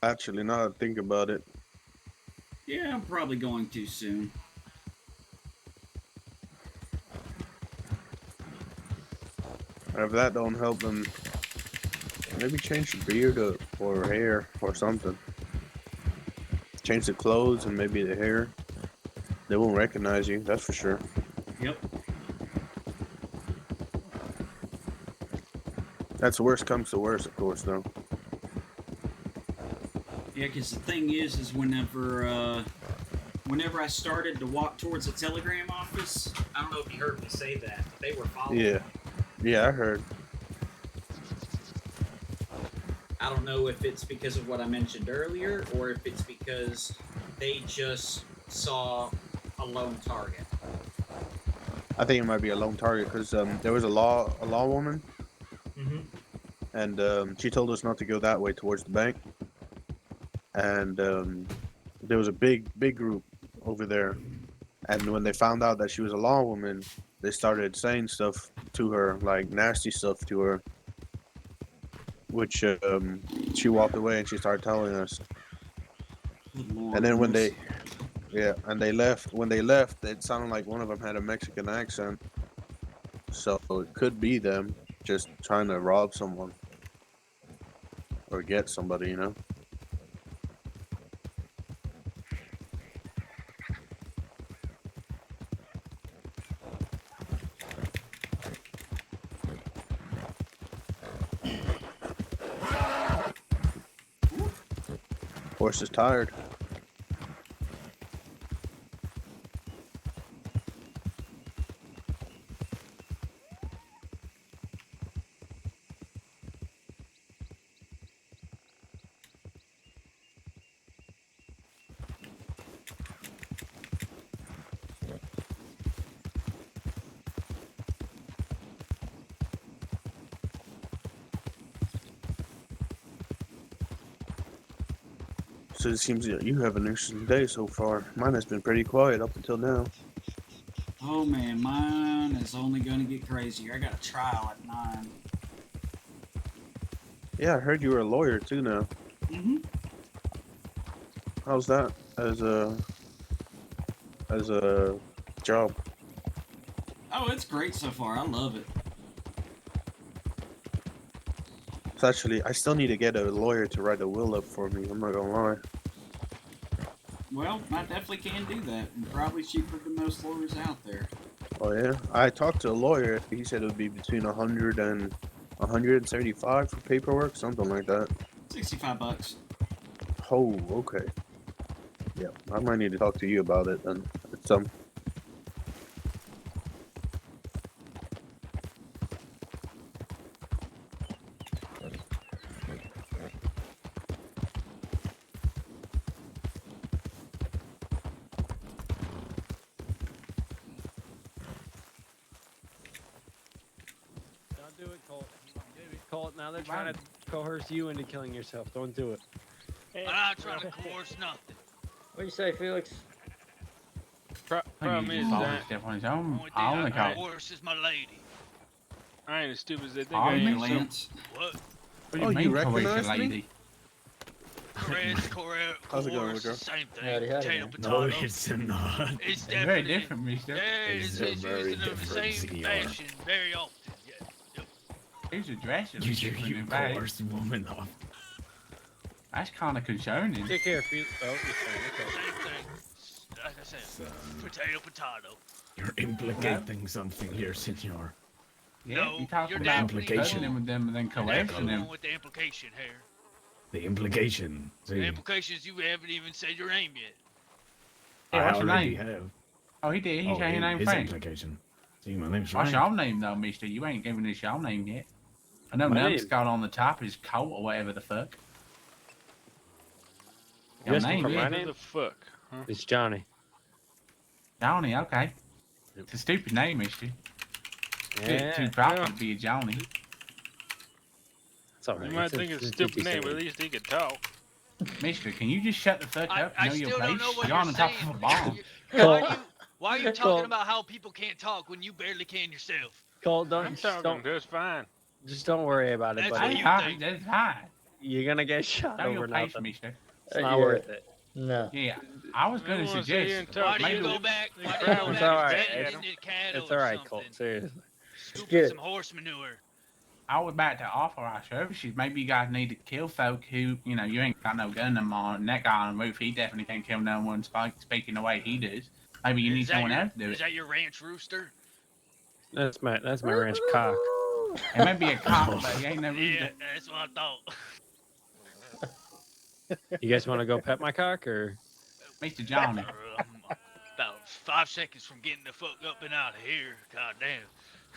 Actually, now that I think about it, Yeah, I'm probably going to soon. if that don't help them, maybe change the beard or hair or something. Change the clothes and maybe the hair. They won't recognize you, that's for sure. Yep. That's the worst comes to worst, of course, though. Yeah, because the thing is whenever I started to walk towards the telegram office, I don't know if you heard me say that, but they were following Yeah, me. yeah, I heard. I don't know if it's because of what I mentioned earlier or if it's because they just saw a lone target. I think it might be a lone target because there was a law woman, Mm-hmm. and she told us not to go that way towards the bank, and there was a big group over there, and when they found out that she was a law woman, they started saying stuff to her, like nasty stuff to her, which she walked away and she started telling us. Good And Lord then when mercy. they yeah, and they left. When they left, it sounded like one of them had a Mexican accent, so it could be them just trying to rob someone or get somebody, you know. Horse is tired. So it seems that you have an interesting day so far. Mine has been pretty quiet up until now. Oh man, mine is only going to get crazier. I got a trial at 9. Yeah, I heard you were a lawyer too now. Mm-hmm. How's that as a job? Oh, it's great so far. I love it. It's actually I still need to get a lawyer to write a will up for me. I'm not gonna lie. Well, I definitely can do that, and probably cheaper than most lawyers out there. Oh yeah, I talked to a lawyer. He said it would be between 100 and 175 for paperwork, something like that. $65. Oh, okay. Yeah, I might need to talk to you about it then. It's Don't do it, Colt. Do it, Colt. Now they're trying to coerce you into killing yourself. Don't do it. I'm not trying to coerce nothing. What do you say, Felix? Problem is that step on his The own. only thing I I only can got. coerce is my lady. I ain't as stupid as they think Oh, I Thank you you, am. So Lance. What? What do Oh, you you mean, coerce your recognized me? lady? How's it going, Coerce, Woodrow? same thing. Howdy, howdy, Potato, man. No, potato. it's not. It's It's very definitely different, mister. Yeah, It's it's very used in the different, same senor. fashion very often. Yeah. Yep. His address is You, different, you in fact. coerced woman off. That's kind of concerning. take care, Felix. Oh, you're fine. Same thing. Like I said, Son, potato, potato. you're implicating something here, senor. Yeah, No, you talk you're about definitely cuddling wrong. with them and then You're coercing definitely them. wrong with the implication here. The implication. The See, implications, you haven't even said your name yet. Yeah, I what's your already name? have. Oh, he did. He Oh, said his name his Frank. implication. See, my name's What's Frank. your name, though, mister? You ain't giving us your name yet. I know My numbskull on the top is Colt or whatever the fuck. Your Yes, name, for yeah. my name? Who the fuck? Huh? It's Johnny. Johnny, okay. It's a stupid name, mister. Bit too Yeah, proper well, to be a Johnny. it's alright. You might think it's a stupid name, but at least he could talk. Mister, can you just shut the fuck up and I know your still don't place? know what You're you're on the top saying. of a bomb. Why are you talking Colt. about how people can't talk when you barely can yourself? Colt, I'm talking don't just fine. just don't worry about it, That's buddy. what Hey, you hi, think. that's fine. you're gonna get shot Show your over patience, nothing. mister. It's not Yeah. worth it. No. Yeah, I was I going don't to wanna sit here suggest and talk. Why do you maybe go back? They Why do you cry go when It's back all and right. stand It's, in the cattle it's or all right, something? Colt. Seriously. Scooping good. some horse manure. I was about to offer our services. Maybe you guys need to kill folk who, you know, you ain't got no gun no more. And that guy on the roof, he definitely can't kill no one speaking the way he does. Maybe you need Is that someone your, else to do is it. that your ranch rooster? That's my ranch cock. It may be a cop, but he ain't no Yeah, rooster. that's what I thought. You guys want to go pet my cock or? Mr. Johnny. About 5 seconds from getting the fuck up and out of here. God damn.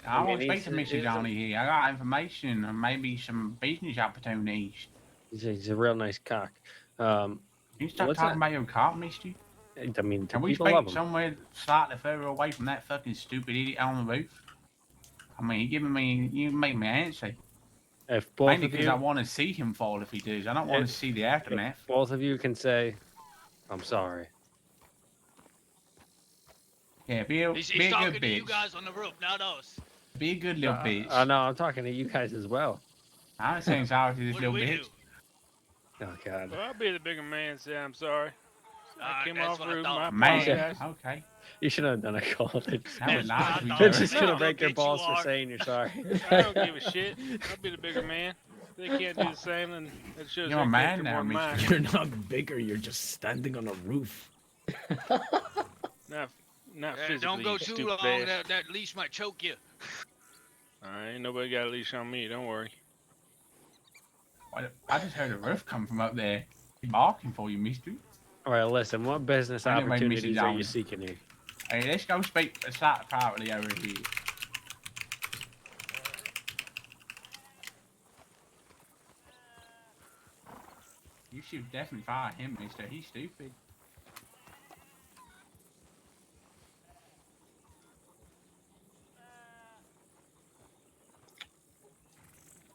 I I mean, want to speak to he's Mr. Johnny here. I got information and maybe some business opportunities. he's a real nice cock. Um, Can you stop What's talking that? about your cop, mister? I mean, Can we people love speak him. somewhere slightly further away from that fucking stupid idiot on the roof? I mean, you make me antsy. If both Mainly of because you, I want to see him fall if he does. I don't want to see the aftermath. if both of you can say, "I'm sorry." Yeah, be a He's good talking to you bitch. guys on the roof, not us. Be a good little bitch. I know. I'm talking to you guys as well. I ain't saying sorry to this What do little we bitch. do? Oh God. Well, I'll be the bigger man and say I'm sorry. I Alright, came that's off what I rude. thought. My You should- Man, apologize. okay. You should have done a call. That was That's nice what of you, I They're thought. Jerry. just gonna Little break your bitch you balls for are. saying you're sorry. I don't give a shit. I'll be the bigger man. If they can't do the same, then that shows You're a their man character now, more than mine. mister. You're not bigger, you're just standing on a roof. Not physically. Don't go you too stupid long. ass. That leash might choke you. Alright, ain't nobody got a leash on me. Don't worry. I just heard a roof come from up there. He's barking for you, mister. All right, listen. What business Anyway, Mr. opportunities are you Johnny. seeking here? Hey, let's go speak slightly privately over here. You should definitely fire him, mister. He's stupid.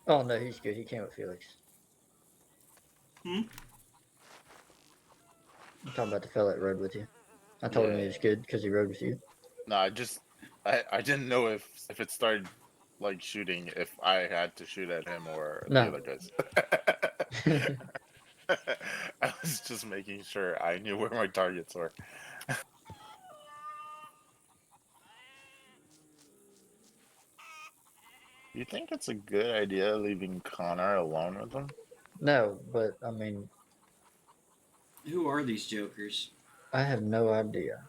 Oh no, he's good. He came with Felix. Hmm? I'm talking about the fella that rode with you. I told him he was good because he rode with you. No, I didn't know if it started like shooting, if I had to shoot at him or No. the other guys. I was just making sure I knew where my targets were. You think it's a good idea leaving Connor alone with him? No, but I mean, Who are these jokers? I have no idea.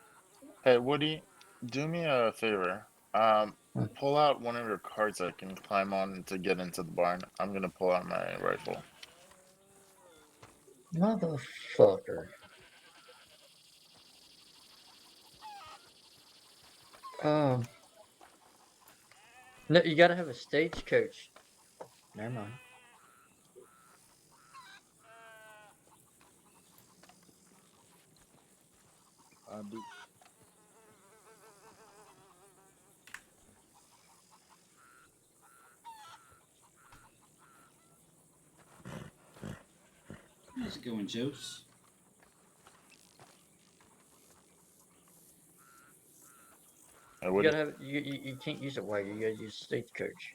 Hey, Woody, do me a favor. Pull out one of your carts I can climb on to get into the barn. I'm gonna pull out my rifle. Motherfucker. No, you gotta have a stagecoach. Never mind. How's it going, Jose? Hey, You Woody. gotta have you can't use a wagon. You gotta use a stagecoach.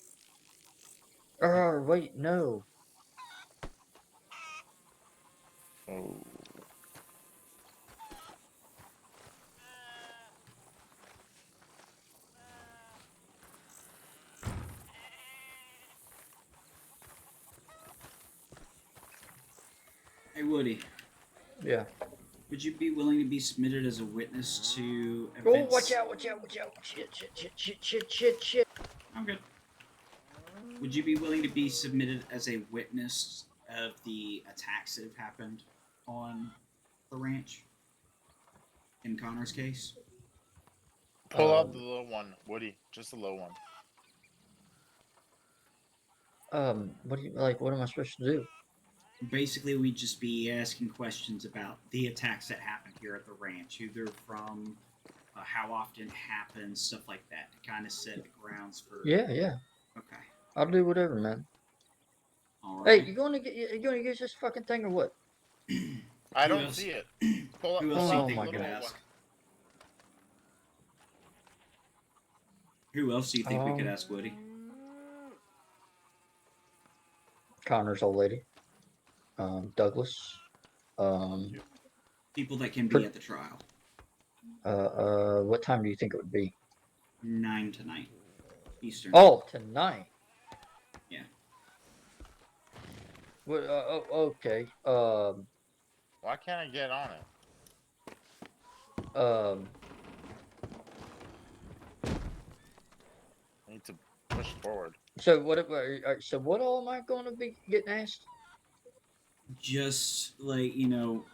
Oh wait, no. Oh. Hey, Woody. Yeah. Would you be willing to be submitted as a witness to Oh, events? watch out! Watch out! Watch out! Shit! I'm good. Would you be willing to be submitted as a witness of the attacks that have happened on the ranch? In Connor's case? Pull out the low one, Woody. Just the low one. What do you like? What am I supposed to do? Basically, we'd just be asking questions about the attacks that happened here at the ranch, who they're from, how often it happens, stuff like that, to kind of set the grounds for. Yeah. Okay. I'll do whatever, man. All Hey, right. you gonna use this fucking thing or what? I Who don't else- see it. Pull Who pull else do you Oh think my we could God. ask? Who else do you think we could ask, Woody? Connor's old lady. Douglas. People that can be at the trial. What time do you think it would be? 9 tonight, Eastern. Oh, tonight. Yeah. Well, okay. Why can't I get on it? I need to push forward. So what all am I going to be getting asked? Just like,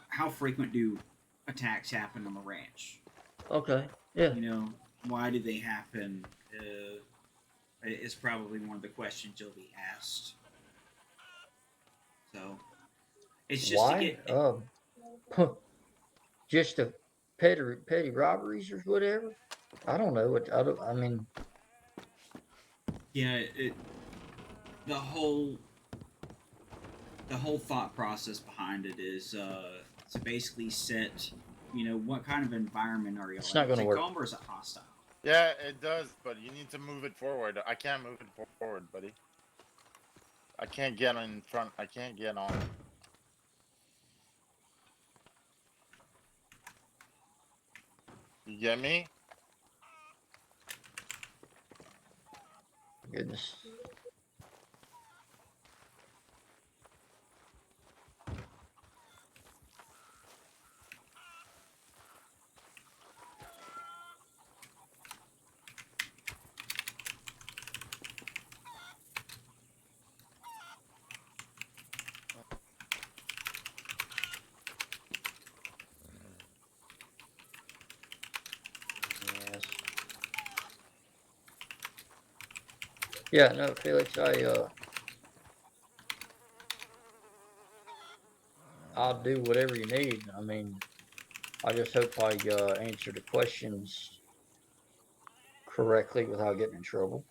how frequent do attacks happen on the ranch? Okay. Yeah. Why do they happen? Is probably one of the questions you'll be asked. So, it's just to Why? get. Just a petty robberies or whatever. I don't know. I don't. I mean, Yeah, the whole the whole thought process behind it is to basically set, what kind of environment are you? It's not gonna is it work. calm or is it hostile? Yeah, it does, but you need to move it forward. I can't move it forward, buddy. I can't get in front. I can't get on. You get me? goodness. Yes. Yeah. No, Felix. I'll do whatever you need. I mean, I just hope I answer the questions correctly without getting in trouble.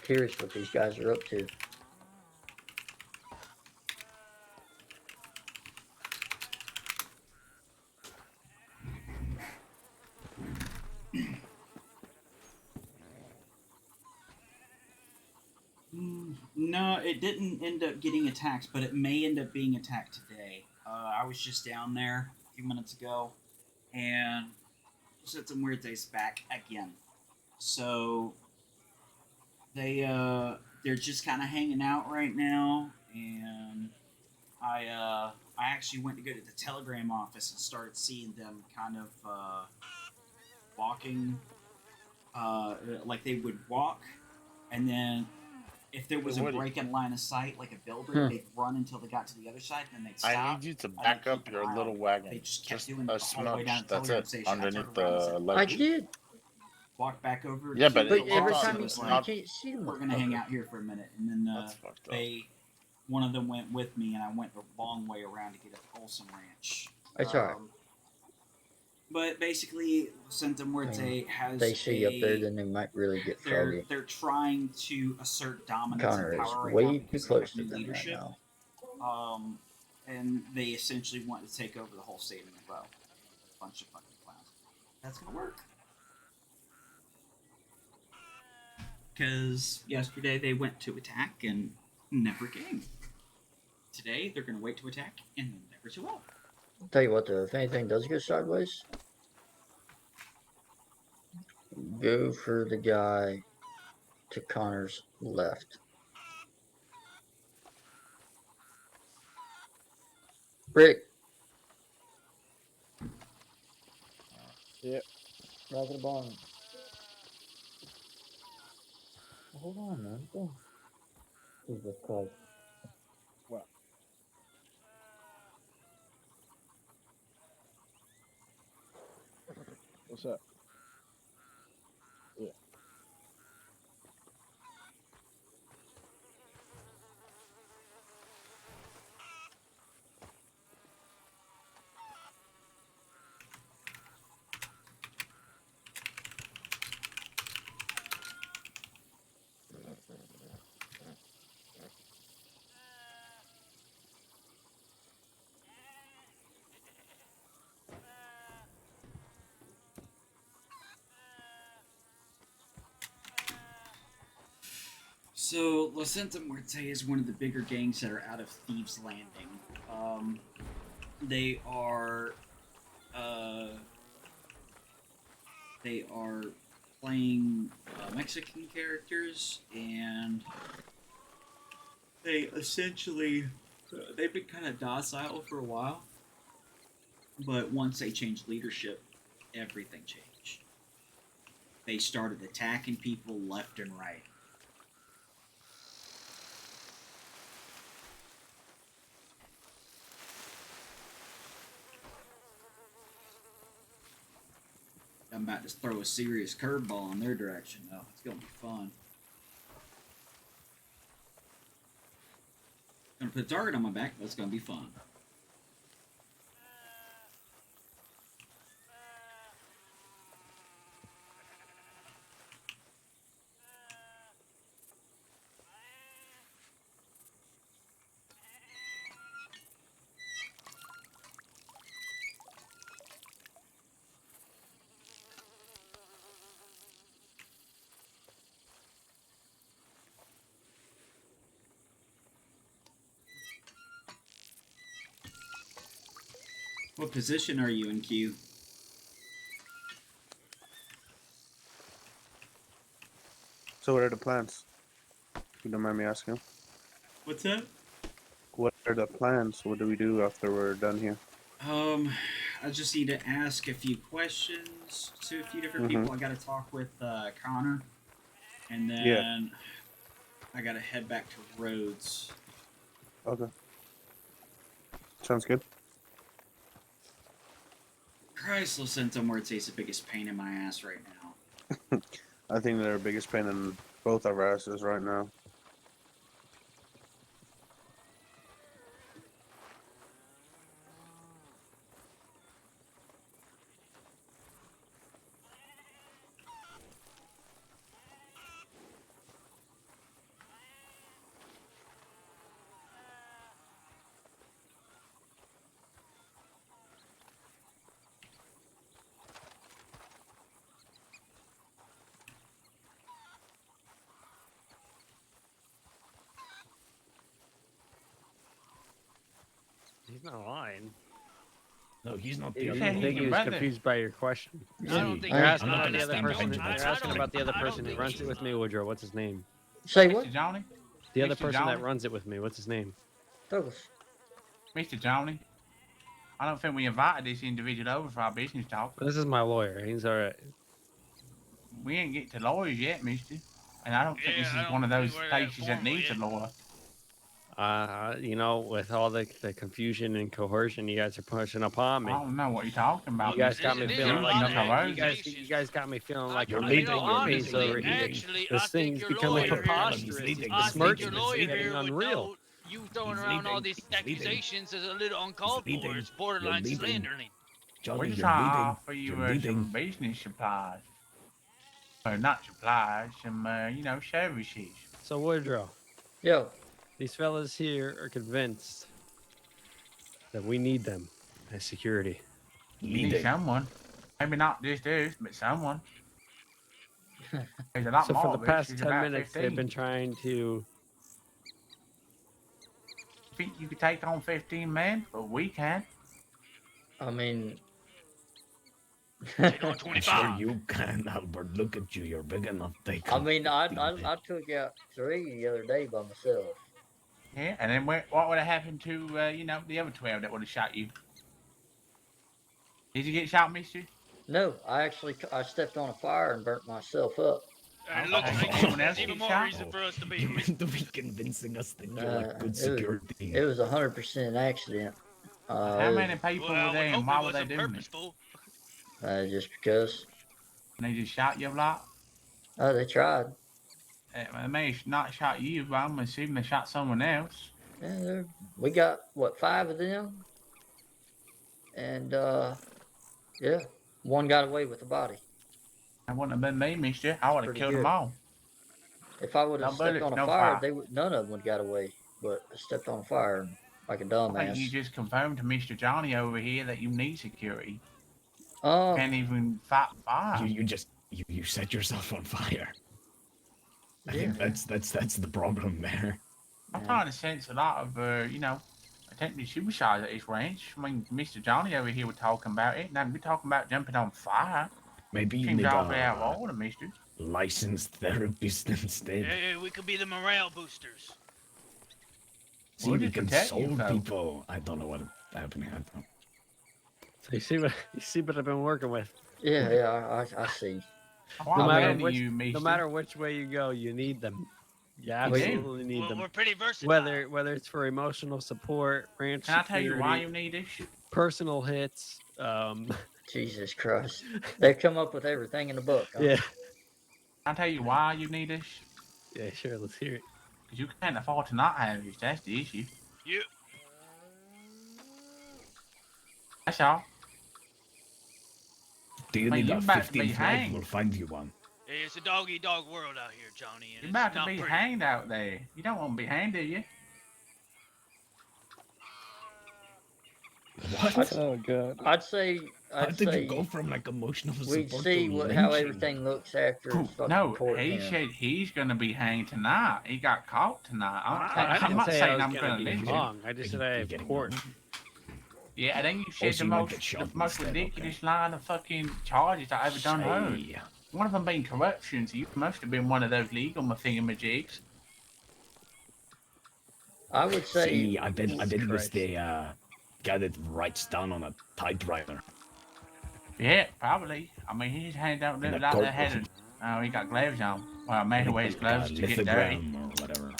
Curious what these guys are up to. No, it didn't end up getting attacked, but it may end up being attacked today. I was just down there a few minutes ago, and said some weird things back again. So they're just kind of hanging out right now, and I actually went to go to the telegram office and started seeing them kind of walking, like they would walk, and then if there was a Woody. break in line of sight, like a building, they'd run until they got to the other side, and then they'd stop. I need you to and back then up keep your an eye little on it. wagon. They just kept Just doing a it the whole way down smudge. to the That's telegram it. station. I Underneath turned around and the said, I ledge. did, walk back over Yeah, to but but the every law time office, you like, can't see them. we're gonna hang out here for a minute, and then That's fucked up. one of them went with me, and I went the long way around to get up to Olson Ranch. It's alright. But basically, Santa Muerte has They see you up there, then they might really get foggy. they're trying to assert dominance Connor and is power right way now too because they close have to new them right leadership. now. And they essentially want to take over the whole state in a row. A bunch of fucking clowns. That's gonna work. Because yesterday they went to attack and never came. today, they're going to wait to attack and then never show up. I'll tell you what, though, if anything does go sideways, go for the guy to Connor's left. Rick. Yep. Back of the barn. Hold on, man. Oh. Jesus Christ. What? What's up? Yeah. So, La Santa Muerte is one of the bigger gangs that are out of Thieves Landing. They are playing Mexican characters, and they essentially they've been kind of docile for a while, but once they changed leadership, everything changed. They started attacking people left and right. I'm about to throw a serious curveball in their direction, though. It's gonna be fun. I'm gonna put a target on my back, but it's gonna be fun. What position are you in, Q? So what are the plans? If you don't mind me asking. What's that? What are the plans? What do we do after we're done here? I just need to ask a few questions to a few different people. I gotta talk with Connor, and then I gotta head back to Rhodes. Okay. Sounds good. Christ, Los Santo Muerte is the biggest pain in my ass right now. I think they're the biggest pain in both of our asses right now. He's not lying. No, he's not You the said other think he he can was brother. confused by your question? I don't think You're I- asking I'm about not the other stand person. behind you, You're but asking I about the don't other think- I person don't who runs think it with me, Woodrow. What's his name? Say Mr. what? Johnny? The other Mr. person that Johnny? runs it with me. What's his name? Douglas. Mr. Johnny? I don't think we invited this individual over for our business talk. This is my lawyer. He's all right. We ain't get to lawyers yet, mister. And I don't think Yeah, this I is one of don't those think we're that places that formal needs a yet. lawyer. You know, with all the confusion and coercion you guys are pushing upon me, I don't know what you're talking about. you guys Mr. got me There's feeling a like lot I'm of a, accusations. you guys got me feeling like You're I'm leading, a you're face leading, over you're here. leading. Actually, This I think thing's your becoming lawyer preposterous. He's It's leading. I He's think smirching. your leading. It's lawyer getting here would unreal. know you throwing He's around all leading. these He's leading. accusations is a little uncalled He's for. leading. It's borderline You're leading. slandering. We're Johnny, just you're trying to leading. offer you You're leading. some business supplies. Or not supplies, some, services. So Woodrow, Yo. these fellas here are convinced that we need them as security. You need Leading. someone. Maybe not just this, but someone. There's a lot So more for the of us. past There's 10 about minutes, 15. they've been trying to think you could take on 15 men, but we can. I mean, Take on I'm 25. sure you can, Albert. Look at you. You're big enough. They I can. mean, I took out 3 the other day by myself. Yeah, and then what would have happened to, the other 12 that would have shot you? Did you get shot, mister? No, I stepped on a fire and burnt myself up. It looks Okay. like Anyone there's else even get more shot? reason for us to be You here. meant to be convincing us that you're like good security. It was 100% accident. How many people Well, were I would there and hope why it were they wasn't doing it? purposeful. Just because. And they just shot you a lot? Oh, they tried. They may have not shot you, but I'm assuming they shot someone else. Yeah, we got what 5 of them, and yeah, one got away with the body. That wouldn't have been me, mister. I would have Pretty killed good. them all. If I would have No stepped bullets, on a no fire, fire. none of them would got away. But I stepped on a fire like a I think you dumbass. just confirmed to Mr. Johnny over here that you need security. Um, Can't even fight fire. You set yourself on fire. I Yeah. think that's the problem there. I'm trying to sense a lot of, attempted suicide at this ranch. I mean, Mr. Johnny over here was talking about it. Now we're talking about jumping on fire. Maybe you Seems need awfully out a of order, mister. licensed therapist instead. Hey, we could be the morale boosters. See, Would we it can protect you, solve though? people. I don't know what's happening. I don't. So you see what I've been working with. yeah, I see. Why No am matter I which, you, mister? no matter which way you go, you need them. You do. absolutely need Well, them. we're pretty versatile. Whether it's for emotional support, ranch Can I tell you why security, you need this? personal hits. Jesus Christ, they've come up with everything in the book. Huh? Yeah, Can I tell you why you need this? yeah, sure. Let's hear it. Because you can't afford to not have this. That's the issue. You, That's all. Do you Man, need you a about to be 15th life? hanged. We'll find you one. it's a dog-eat-dog world out here, Johnny, and You're it's about to not be pretty. hanged out there. You don't want to be hanged, do you? What? Oh god. I'd say How did you go from like emotional we'd support see to how lynching? everything looks after it's fucking No, court he hearing. said he's going to be hanged tonight. He got caught tonight. I I'm didn't not say saying I I'm was going gonna to be lynch him. wrong. I just said I You have getting court. wrong? Yeah, and then you said so the you might get shot most instead, ridiculous line of fucking charges I ever done heard. Say, One of them being corruption, so you must have been one of those legal thingamajigs. I would say see, I bet Jesus it was Christ. the guy that writes down on a typewriter. Yeah, probably. I mean, his hand don't In look a like they courtroom. had it. Oh, he got gloves on. Well, maybe he wears gloves to get dirty. lithogram or whatever.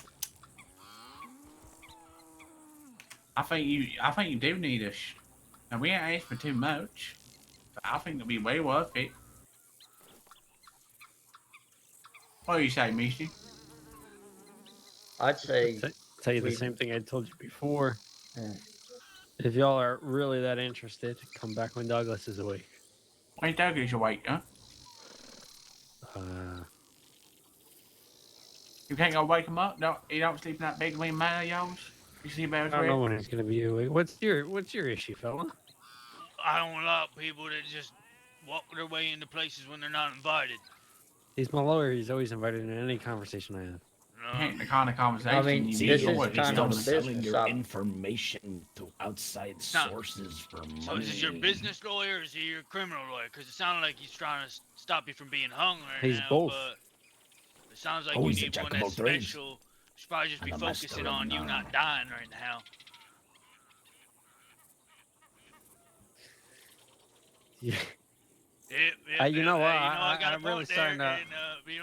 I think you do need us. Now we ain't asked for too much, but I think it'll be way worth it. What do you say, Misty? I'd say Tell you the we- same thing I told you before. Yeah. If y'all are really that interested, come back when Douglas is awake. When Douglas awake, huh? You can't go wake him up. He don't sleep in that big wing man of yours. You see about I don't know when he's gonna be awake. What's your issue, fella? I don't allow people to just walk their way into places when they're not invited. He's my lawyer. He's always invited in any conversation I have. Ain't the kind of conversation I mean, you See, this need. is Always kind stop of just a don't- selling business your op- information to outside not- sources for money. So is this your business lawyer or is he your criminal lawyer? Because it sounded like he's trying to stop you from being hung right He's now. both. But it sounds like Oh, you he's a need jack one of all that's trades. special. Should probably just be And a master focusing of on you none. not dying right now. Yeah. You know what? I got a I'm really point there, starting to-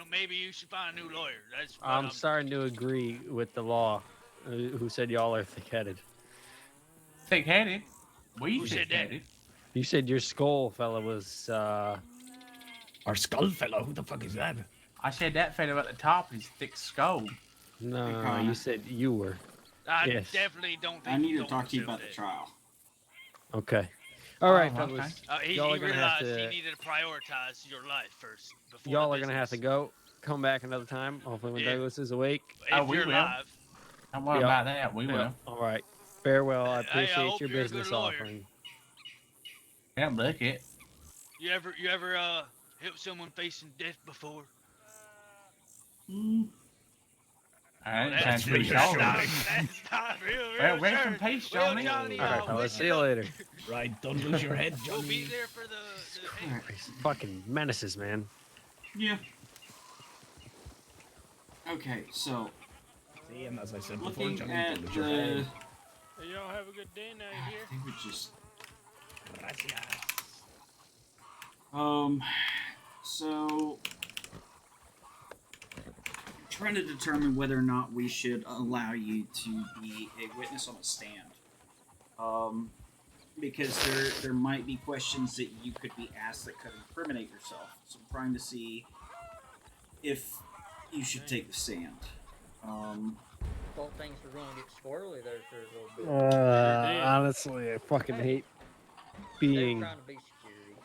and, maybe you should find a new lawyer. That's what I'm starting to agree with the law, who said y'all are thick-headed. Thick-headed. We Who said that? thick-headed. You said your skull fella was. Our skull fellow, who the fuck is that? I said that fellow at the top is thick skull. No, Connor. you said you were. I Yes. definitely don't think I need he to told talk to you himself about the that. trial. Okay. All right, Oh, fellas. okay. He Y'all are gonna have realized he to. needed to prioritize your life first. Before Y'all the are gonna have to business. go. Come back another time. Hopefully, when Yeah. Douglas is awake. If Oh, we you're will. alive. Don't worry Yeah. about that. We Yeah. will. All right. Farewell. I Hey, I appreciate hope your you're a good business lawyer. offering. Yeah, look it. You ever help someone facing death before? Alright, That's sounds pretty pretty solid. That's not real Rest in sure. peace, Well, Johnny. Johnny, All right, fellas. listen See you up. later. Right, don't lose your head, We'll be Johnny. there for the hey, These fucking menaces, man. Yeah. Okay, so See, and as I said before, looking Johnny, at don't lose your the. head. Hey, y'all have a good day now. You I here? think we just. Gracias. So trying to determine whether or not we should allow you to be a witness on a stand. Because there might be questions that you could be asked that could incriminate yourself. So I'm trying to see if you should take the stand. Thought things were going to get squirrely there for a little bit. did. Honestly, I fucking hate They were being trying to be security.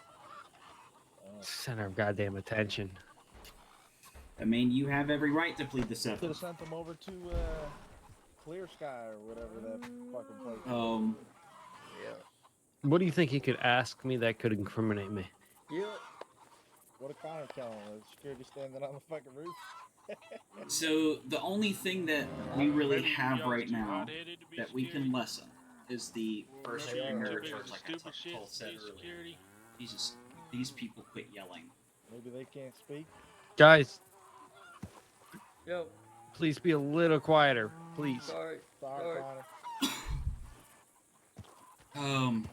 center of goddamn attention. I mean, you have every right to plead the Could have fifth. sent them over to Clear Sky or whatever that fucking place is. Yeah. What do you think he could ask me that could incriminate me? Yeah. What did Connor tell him? Was security standing on the fucking roof? So the only thing that we really Maybe have y'all right too now hot-headed to be that we can security. lessen is the first They degree are. murder Too big charge, for like stupid I shit told to said be earlier. security. Jesus, these people quit yelling. Maybe they can't speak. Guys, Yo. please be a little quieter, please. Sorry. Sorry, Sorry. Connor.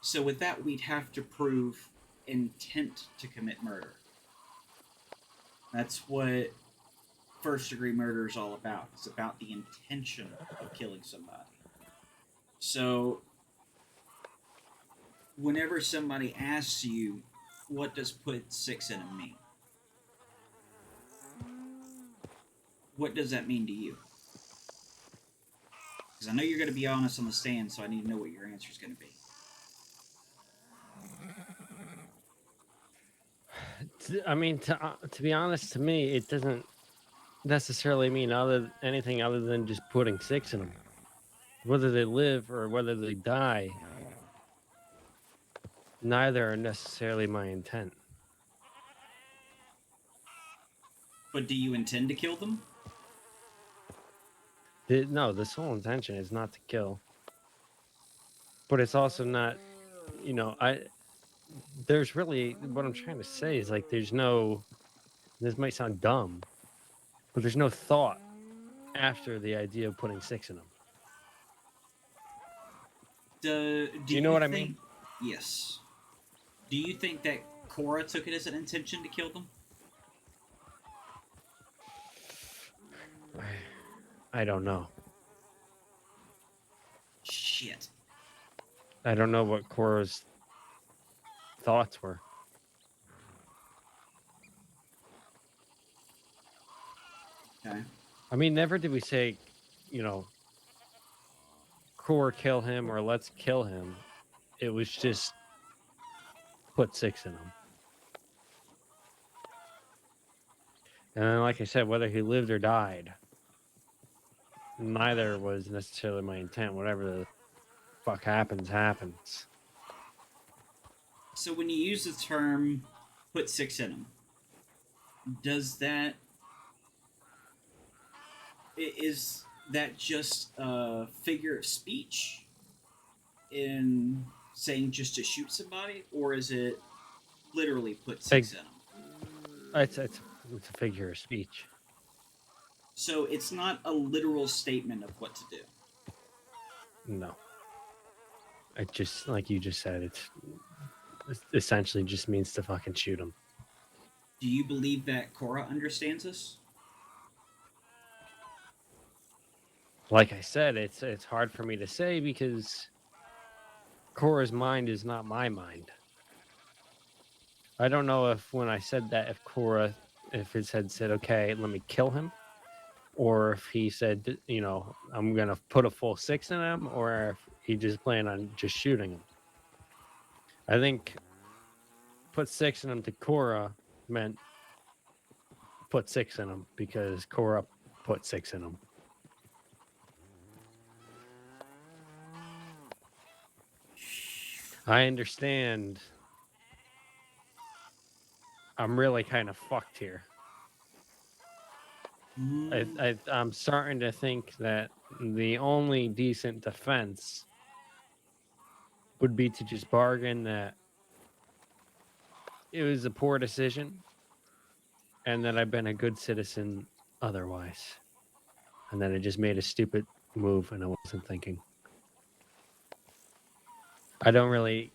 So with that, we'd have to prove intent to commit murder. That's what first degree murder is all about. It's about the intention of killing somebody. So whenever somebody asks you, what does put 6 in them mean? What does that mean to you? Because I know you're going to be honest on the stand, so I need to know what your answer is going to be. I mean, to be honest, to me, it doesn't necessarily mean anything other than just putting 6 in them. Whether they live or whether they die, neither are necessarily my intent. But do you intend to kill them? No, the sole intention is not to kill. But it's also not, there's really, what I'm trying to say is like, this might sound dumb, but there's no thought after the idea of putting 6 in them. Do you know what I mean? Yes. Do you think that Cora took it as an intention to kill them? I don't know. Shit. I don't know what Cora's thoughts were. Okay. I mean, never did we say, Cora kill him or let's kill him. It was just put 6 in him. And then, like I said, whether he lived or died, neither was necessarily my intent. Whatever the fuck happens, happens. So when you use the term put 6 in them, does that... Is that just a figure of speech in saying just to shoot somebody? Or is it literally put 6 in them? It's a figure of speech. So it's not a literal statement of what to do. No. It just, like you just said, it essentially just means to fucking shoot him. Do you believe that Cora understands this? Like I said, it's hard for me to say because Cora's mind is not my mind. I don't know if when I said that, if his head said, okay, let me kill him, or if he said, I'm going to put a full 6 in him, or if he just planned on just shooting him. I think put 6 in him to Cora meant put 6 in him because Cora put 6 in him. I understand. I'm really kind of fucked here. I'm starting to think that the only decent defense would be to just bargain that it was a poor decision and that I've been a good citizen otherwise. And then I just made a stupid move and I wasn't thinking. I don't really,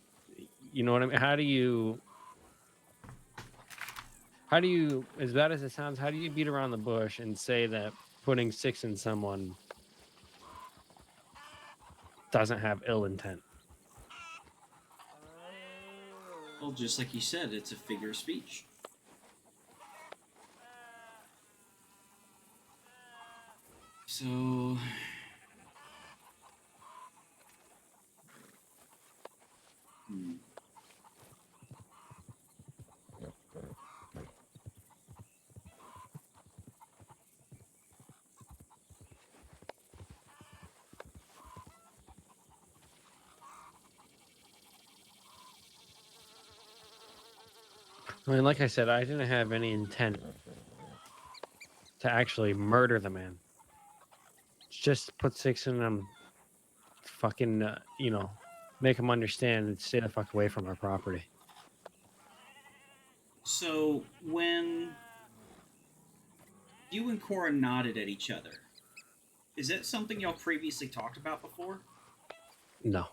you know what I mean? How do you, as bad as it sounds, how do you beat around the bush and say that putting 6 in someone doesn't have ill intent? Well, just like you said, it's a figure of speech. So... I mean, like I said, I didn't have any intent to actually murder the man. Just put 6 in him, fucking, make him understand and stay the fuck away from our property. So, when you and Cora nodded at each other, is that something y'all previously talked about before? No.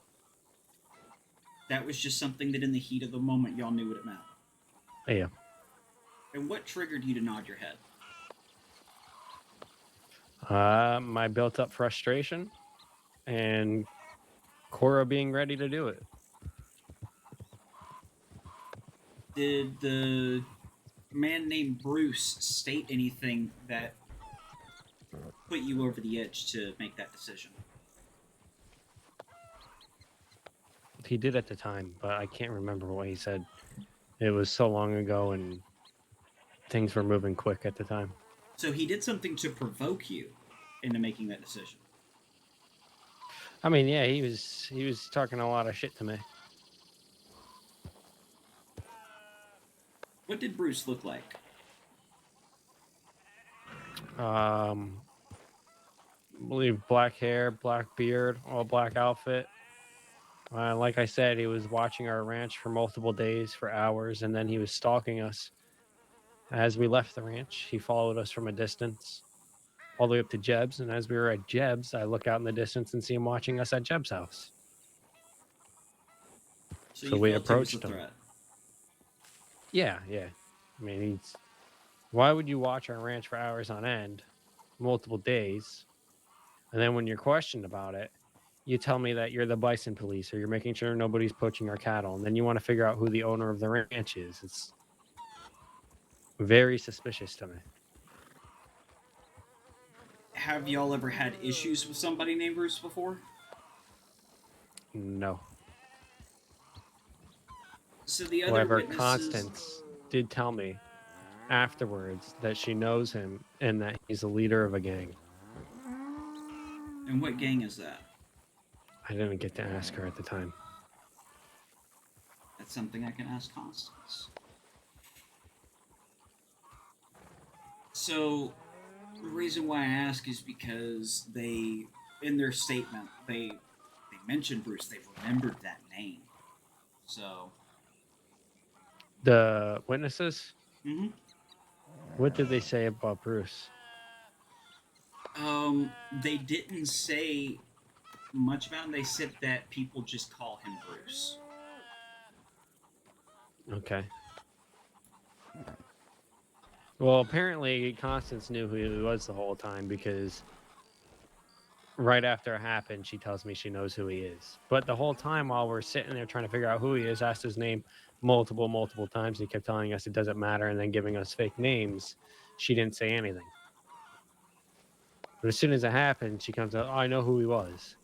That was just something that in the heat of the moment y'all knew what it meant? Yeah. And what triggered you to nod your head? My built up frustration and Cora being ready to do it. Did the man named Bruce state anything that put you over the edge to make that decision? He did at the time, but I can't remember what he said. It was so long ago and things were moving quick at the time. So he did something to provoke you into making that decision? I mean, yeah, he was talking a lot of shit to me. What did Bruce look like? I believe black hair, black beard, all black outfit. Like I said, he was watching our ranch for multiple days, for hours, and then he was stalking us. As we left the ranch, he followed us from a distance, all the way up to Jeb's. And as we were at Jeb's, I look out in the distance and see him watching us at Jeb's house. So we approached him. Yeah. I mean, why would you watch our ranch for hours on end, multiple days, and then when you're questioned about it, you tell me that you're the bison police or you're making sure nobody's poaching our cattle, and then you want to figure out who the owner of the ranch is? It's very suspicious to me. Have y'all ever had issues with somebody named Bruce before? No. So the other However, witnesses... Constance did tell me afterwards that she knows him and that he's the leader of a gang. And what gang is that? I didn't get to ask her at the time. That's something I can ask Constance. So, the reason why I ask is because they, in their statement, they mentioned Bruce. They remembered that name. So... The witnesses? Mm-hmm. What did they say about Bruce? They didn't say much about him. They said that people just call him Bruce. Okay. Well, apparently Constance knew who he was the whole time because right after it happened, she tells me she knows who he is. But the whole time while we're sitting there trying to figure out who he is, asked his name multiple times. He kept telling us it doesn't matter and then giving us fake names. She didn't say anything. But as soon as it happened, she comes out, oh, I know who he was.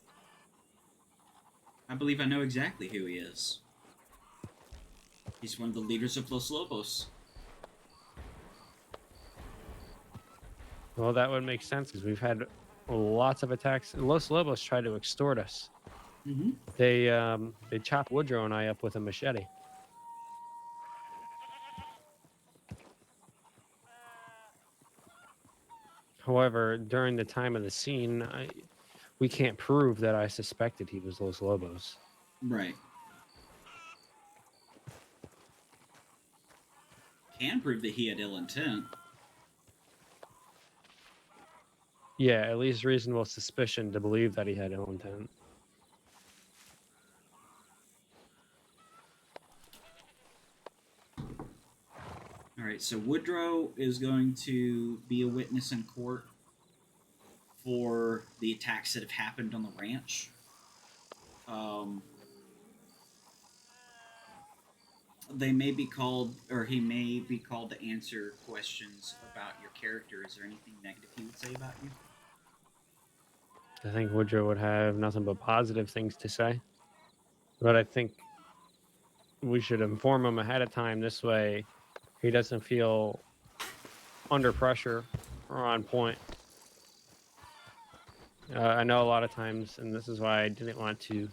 I believe I know exactly who he is. He's one of the leaders of Los Lobos. Well, that would make sense because we've had lots of attacks. Los Lobos tried to extort us. Mm-hmm. They chopped Woodrow and I up with a machete. However, during the time of the scene, we can't prove that I suspected he was Los Lobos. Right. Can prove that he had ill intent. Yeah, at least reasonable suspicion to believe that he had ill intent. All right, so Woodrow is going to be a witness in court for the attacks that have happened on the ranch. They may be called, or he may be called to answer questions about your character. Is there anything negative he would say about you? I think Woodrow would have nothing but positive things to say. But I think we should inform him ahead of time. This way, he doesn't feel under pressure or on point. I know a lot of times, and this is why I didn't want to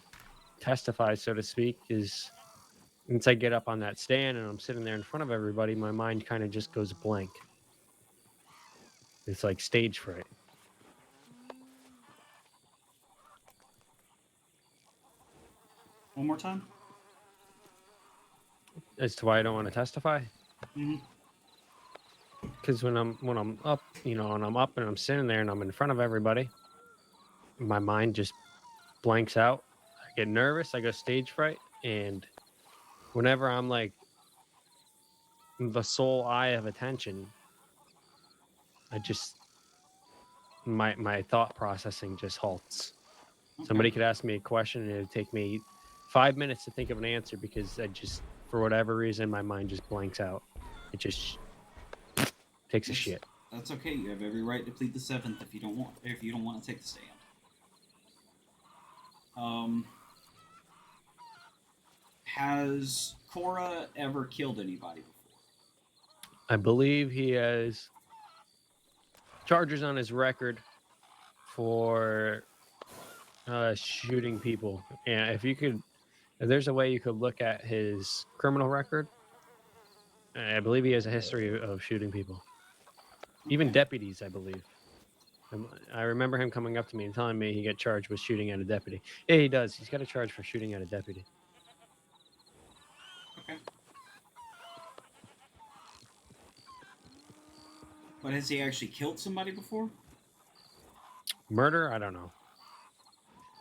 testify, so to speak, is once I get up on that stand and I'm sitting there in front of everybody, my mind kind of just goes blank. It's like stage fright. One more time? As to why I don't want to testify. Mm-hmm. Because when I'm up, and I'm sitting there and I'm in front of everybody, my mind just blanks out. I get nervous. I go stage fright, and whenever I'm like the sole eye of attention, I just my thought processing just halts. Okay. Somebody could ask me a question and it'd take me 5 minutes to think of an answer because I just, for whatever reason, my mind just blanks out. It just takes a shit. That's okay. You have every right to plead the seventh if you don't want to take the stand. Has Cora ever killed anybody before? I believe he has charges on his record for shooting people. And if there's a way you could look at his criminal record, I believe he has a history of shooting people. Even deputies, I believe. I remember him coming up to me and telling me he got charged with shooting at a deputy. Yeah, he does. He's got a charge for shooting at a deputy. Okay. But has he actually killed somebody before? Murder? I don't know.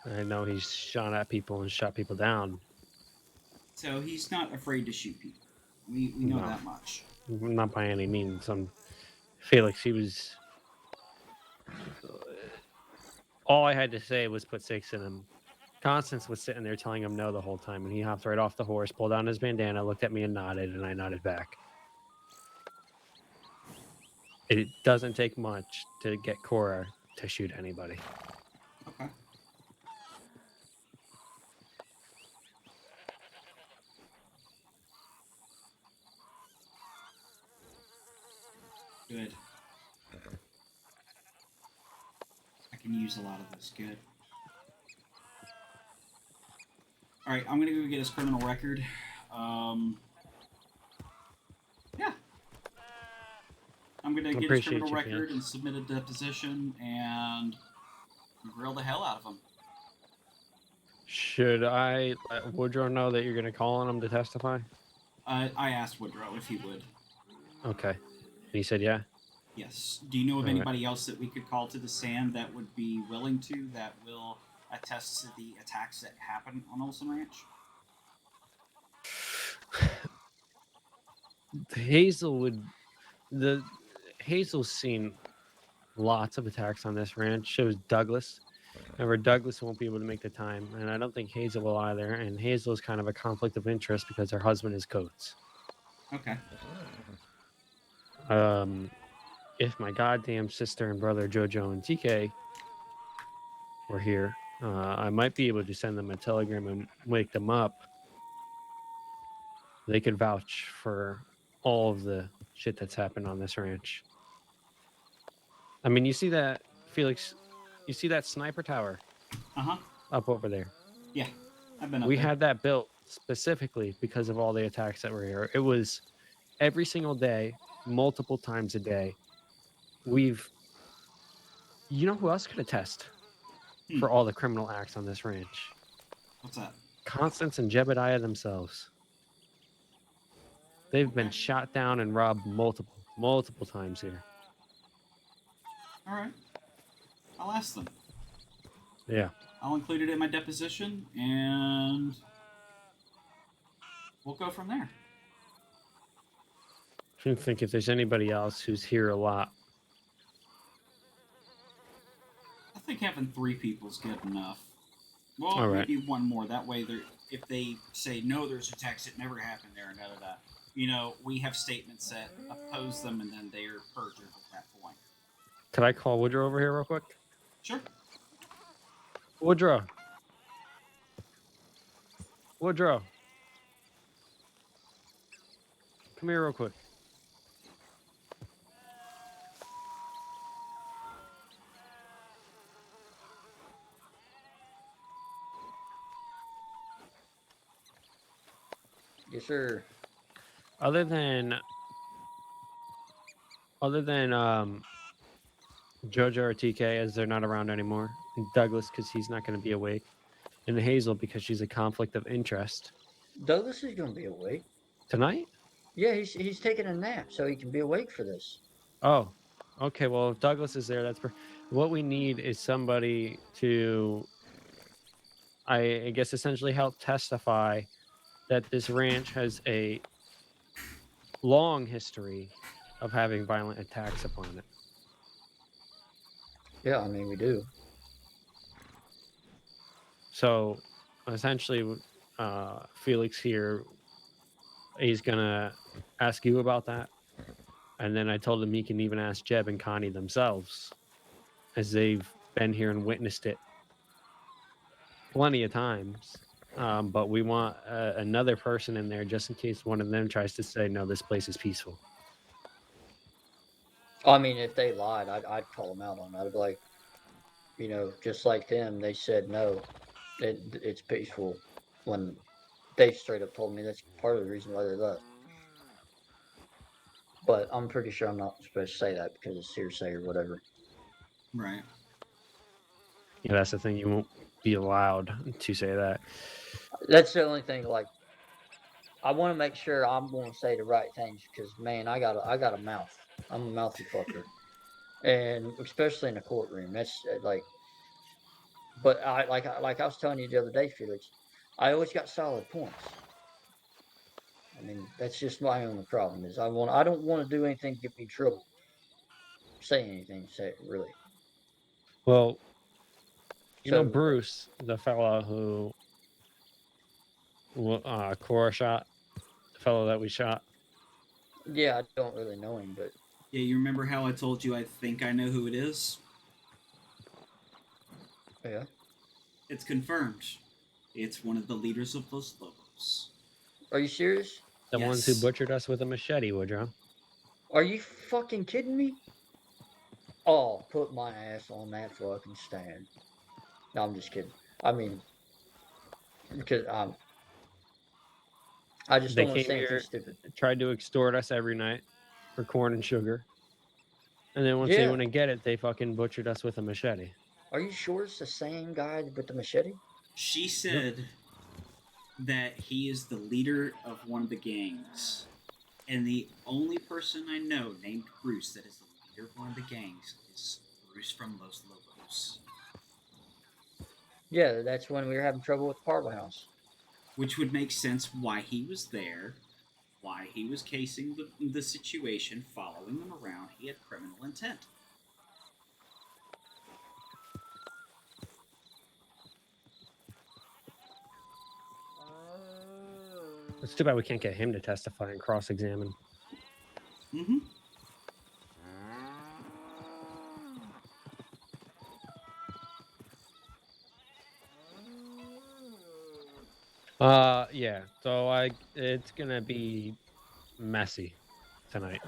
I know he's shot at people and shot people down. So he's not afraid to shoot people. We know No. that much. Not by any means. Felix, he was... All I had to say was put 6 in him. Constance was sitting there telling him no the whole time, and he hopped right off the horse, pulled on his bandana, looked at me and nodded, and I nodded back. It doesn't take much to get Cora to shoot anybody. Okay. Good. I can use a lot of this. Good. All right, I'm gonna go get his criminal record. Yeah. I'm gonna get his criminal record and submit a deposition and grill the hell out of him. Should I let Woodrow know that you're going to call on him to testify? I asked Woodrow if he would. Okay. And he said yeah? Yes. Do you know of anybody else that we could call to the stand that would be willing to, that will attest to the attacks that happened on Olson Ranch? Hazel's seen lots of attacks on this ranch. So was Douglas. However, Douglas won't be able to make the time, and I don't think Hazel will either. And Hazel's kind of a conflict of interest because her husband is Coates. Okay. If my goddamn sister and brother Jojo and TK were here, I might be able to send them a telegram and wake them up. They could vouch for all of the shit that's happened on this ranch. I mean, you see that, Felix? You see that sniper tower? Up over there. Yeah, I've been up We there. had that built specifically because of all the attacks that were here. It was every single day, multiple times a day. We've You know who else could attest Hmm. for all the criminal acts on this ranch? What's that? Constance and Jebediah themselves. They've been Okay. shot down and robbed multiple times here. All right. I'll ask them. Yeah. I'll include it in my deposition, and we'll go from there. I think if there's anybody else who's here a lot. I think having 3 people is good enough. Well, All right. maybe one more. That way, if they say no, there's a tax, it never happened there, and da. You know, we have statements that oppose them, and then they are perjured at that point. Could I call Woodrow over here real quick? Sure. Woodrow. Woodrow. Come here real quick. Yes, sir. Other than Jojo or TK, as they're not around anymore, and Douglas because he's not going to be awake, and Hazel because she's a conflict of interest. Douglas is going to be awake. Tonight? Yeah, he's taking a nap so he can be awake for this. Oh, okay. Well, if Douglas is there, what we need is somebody to, I guess, essentially help testify that this ranch has a long history of having violent attacks upon it. Yeah, I mean, we do. So, essentially, Felix here, he's gonna ask you about that, and then I told him he can even ask Jeb and Connie themselves, as they've been here and witnessed it plenty of times. But we want another person in there just in case one of them tries to say, no, this place is peaceful. I mean, if they lied, I'd call them out on that. I'd be like, you know, just like them, they said no, it's peaceful, when they straight up told me that's part of the reason why they left. But I'm pretty sure I'm not supposed to say that because it's hearsay or whatever. Right. Yeah, that's the thing. You won't be allowed to say that. That's the only thing. Like, I want to make sure I'm going to say the right things because, man, I got a mouth. I'm a mouthy fucker, and especially in the courtroom. That's like. But like I was telling you the other day, Felix, I always got solid points. I mean, that's just my only problem is I don't want to do anything to get me in trouble. Say anything, say it really. Well, you know, So Bruce, the fellow who Cora shot, the fellow that we shot. yeah, I don't really know him, but Yeah, you remember how I told you I think I know who it is? yeah. It's confirmed. It's one of the leaders of Los Lobos. Are you serious? The ones who Yes. butchered us with a machete, Woodrow. Are you fucking kidding me? Oh, put my ass on that fucking stand. No, I'm just kidding. I mean, because I just They don't want to came say anything here, stupid. tried to extort us every night for corn and sugar. And then once they Yeah. wouldn't get it, they fucking butchered us with a machete. Are you sure it's the same guy with the machete? She said that he is the leader of one of the gangs. And the only person I know named Bruce that is the leader of one of the gangs is Bruce from Los Lobos. Yeah, that's when we were having trouble with the Parlor House. Which would make sense why he was there, why he was casing the situation, following them around. He had criminal intent. It's too bad we can't get him to testify and cross-examine. Mm-hmm. Yeah. So it's gonna be messy tonight.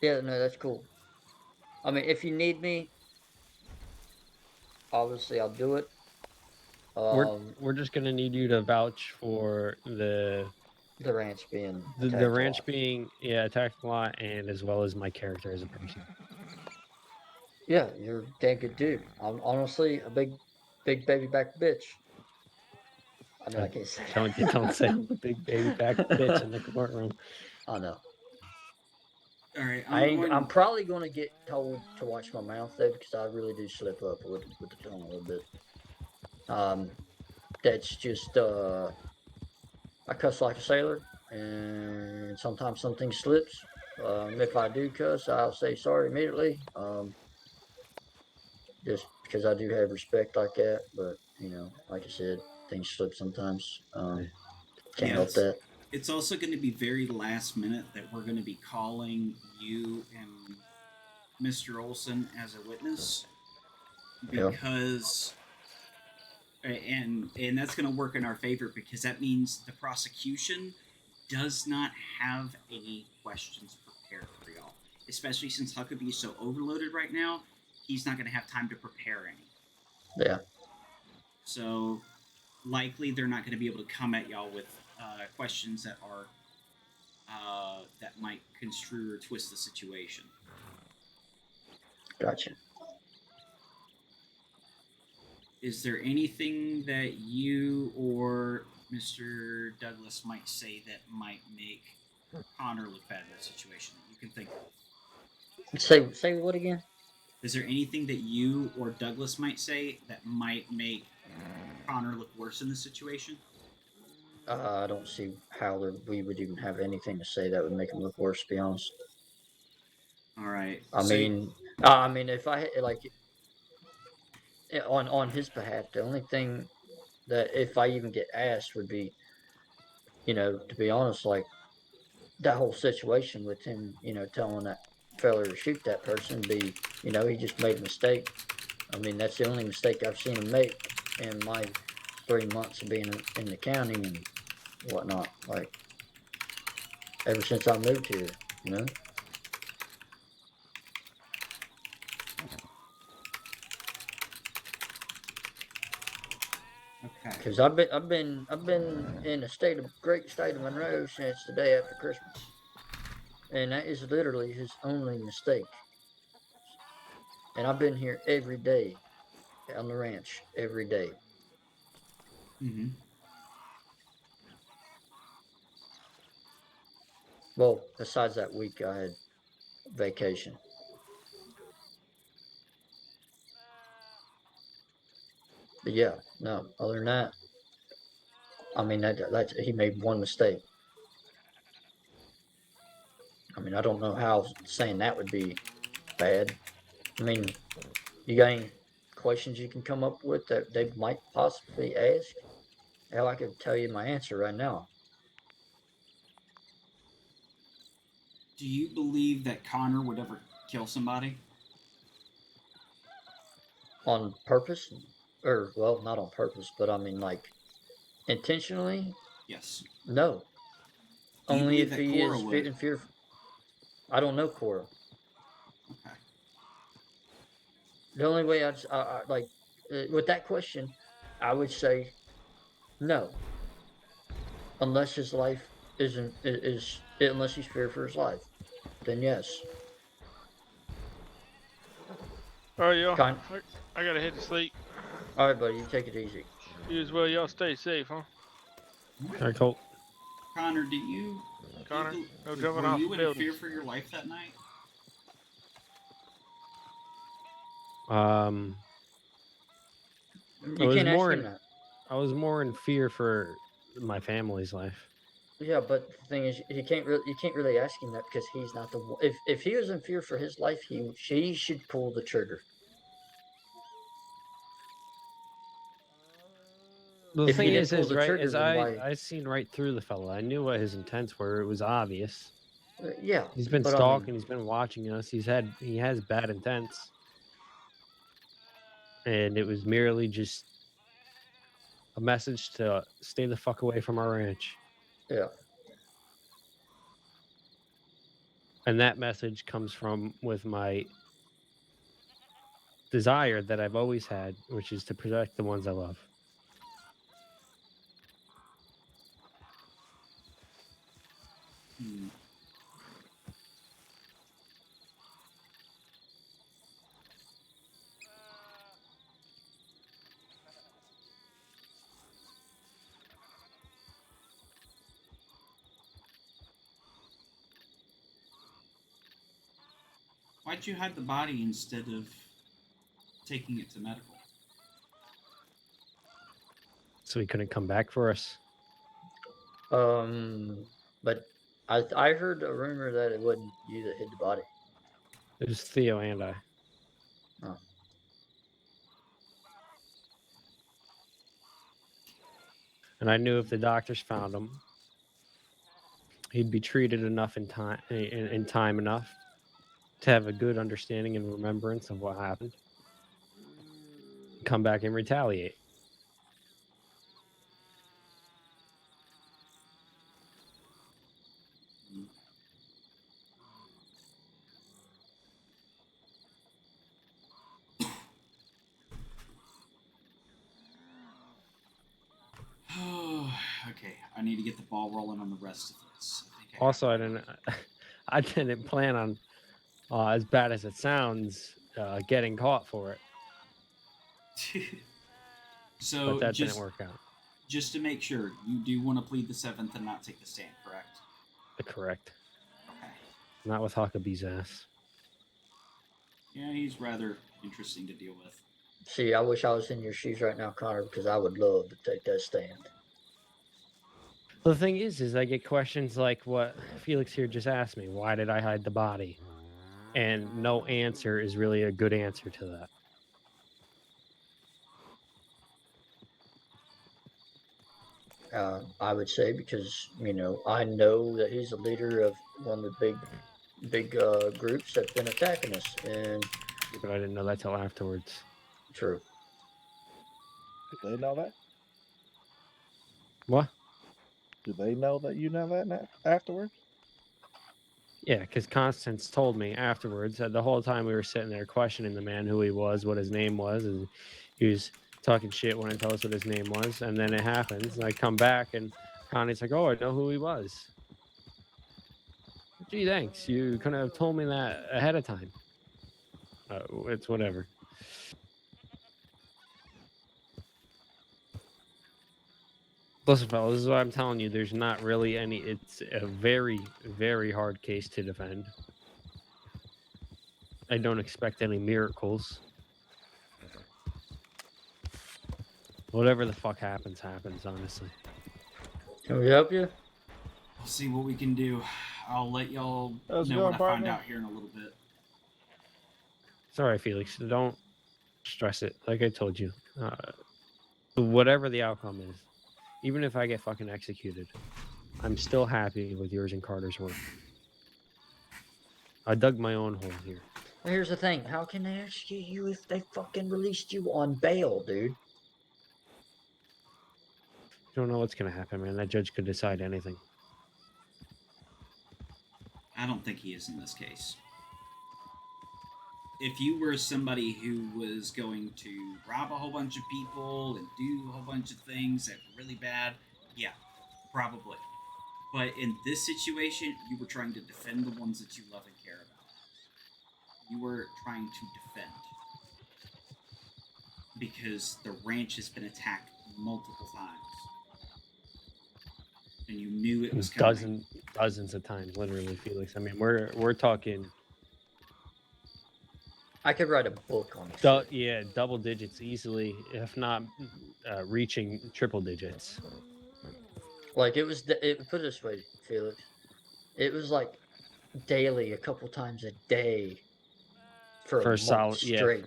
Yeah, no, that's cool. I mean, if you need me, obviously I'll do it. We're just gonna need you to vouch for the ranch being the ranch being attacked a lot, and as well as my character as a person. Yeah, you're a damn good dude. I'm honestly a big baby back bitch. I mean, I can't say Don't you that. don't sound the big baby back bitch in the courtroom. I know. All right, I I'm ain't. I'm going. probably gonna get told to watch my mouth though, because I really do slip up with the tongue a little bit. Um, that's just I cuss like a sailor, and sometimes something slips. If I do cuss, I'll say sorry immediately. Just because I do have respect like that, but like I said, things slip sometimes. Can't Yeah, help that. it's also going to be very last minute that we're going to be calling you and Mr. Olson as a witness Yeah, because and that's going to work in our favor because that means the prosecution does not have any questions prepared for y'all, especially since Huckabee is so overloaded right now. He's not going to have time to prepare any. yeah, So likely they're not going to be able to come at y'all with questions that are that might construe or twist the situation. gotcha. Is there anything that you or Mr. Douglas might say that might make Connor look bad in that situation that you can think of? Say what again? Is there anything that you or Douglas might say that might make Connor look worse in this situation? I don't see how we would even have anything to say that would make him look worse. To be honest, All right. I So mean, I mean, if I like on his behalf, the only thing that if I even get asked would be, to be honest, like that whole situation with him, telling that fella to shoot that person, he just made a mistake. I mean, that's the only mistake I've seen him make in my 3 months of being in the county and whatnot. Like ever since I moved here, you know. okay. Because I've been in the great state of Monroe since the day after Christmas, and that is literally his only mistake. And I've been here every day on the ranch every day. Mm-hmm. Well, besides that week I had vacation. But yeah, no. Other than that, I mean that he made one mistake. I mean, I don't know how saying that would be bad. I mean, you got any questions you can come up with that they might possibly ask? Hell, I could tell you my answer right now. Do you believe that Connor would ever kill somebody? On purpose? Or, well, not on purpose, but I mean, like, intentionally? Yes. No. Do you Only believe if that he Cora is would? in fear. I don't know Cora. Okay. The only way like, with that question, I would say no. Unless his life isn't, unless he's feared for his life, then yes. All right, y'all. Con- I gotta head to sleep. All right, buddy, you take it easy. You as well. Y'all stay safe, huh? Very cool. Connor, do you Connor, no were jumping off you in buildings. fear for your life that night? Um, I You was can't ask more him in that. I was more in fear for my family's life. Yeah, but the thing is, you can't really ask him that because he's not the one. If he was in fear for his life, she should pull the trigger. The If he thing didn't pull is the right, trigger, is then I why? I seen right through the fella. I knew what his intents were. It was obvious. Yeah, He's been but I mean, stalking. He's been watching us. He has bad intents, and it was merely just a message to stay the fuck away from our ranch. yeah, And that message comes from with my desire that I've always had, which is to protect the ones I love. Why'd you hide the body instead of taking it to medical? So he couldn't come back for us. But I heard a rumor that it wasn't you that hid the body. It was Theo and I. Oh. And I knew if the doctors found him, he'd be treated enough in time enough to have a good understanding and remembrance of what happened. Come back and retaliate. Okay, I need to get the ball rolling on the rest of this. Also, I didn't plan on, as bad as it sounds, getting caught for it. So But that didn't work out. Just to make sure, you do want to plead the 7th and not take the stand, correct? Correct. Okay. Not with Huckabee's ass. Yeah, he's rather interesting to deal with. See, I wish I was in your shoes right now, Connor, because I would love to take that stand. Well, the thing is I get questions like what Felix here just asked me. Why did I hide the body? And no answer is really a good answer to that. I would say because, I know that he's a leader of one of the big groups that's been attacking us. And but I didn't know that till afterwards. True. Do they know that? What? Do they know that you know that afterwards? Yeah, because Constance told me afterwards that the whole time we were sitting there questioning the man who he was, what his name was, and he was talking shit, wouldn't tell us what his name was, and then it happens, and I come back, and Connie's like, "Oh, I know who he was." Gee, thanks. You couldn't have told me that ahead of time. It's whatever. Listen, fellas, this is what I'm telling you. There's not really any. It's a very, very hard case to defend. I don't expect any miracles. Whatever the fuck happens, happens, honestly. Can we help you? I'll see what we can do. I'll let y'all How's it know going, what I find partner? out here in a little bit. Sorry, Felix. Don't stress it. Like I told you. Whatever the outcome is, even if I get fucking executed, I'm still happy with yours and Carter's work. I dug my own hole here. Here's the thing. How can they execute you if they fucking released you on bail, dude? You don't know what's gonna happen, man. That judge could decide anything. I don't think he is in this case. If you were somebody who was going to rob a whole bunch of people and do a whole bunch of things that were really bad, yeah, probably. But in this situation, you were trying to defend the ones that you love and care about. You were trying to defend. Because the ranch has been attacked multiple times. And you knew it was coming. Dozens of times, literally, Felix. I mean, we're talking. I could write a book on this. Yeah, double digits easily, if not reaching triple digits. Like it was. Put it this way, Felix. It was like daily, a couple times a day for a month solid, straight. Yeah,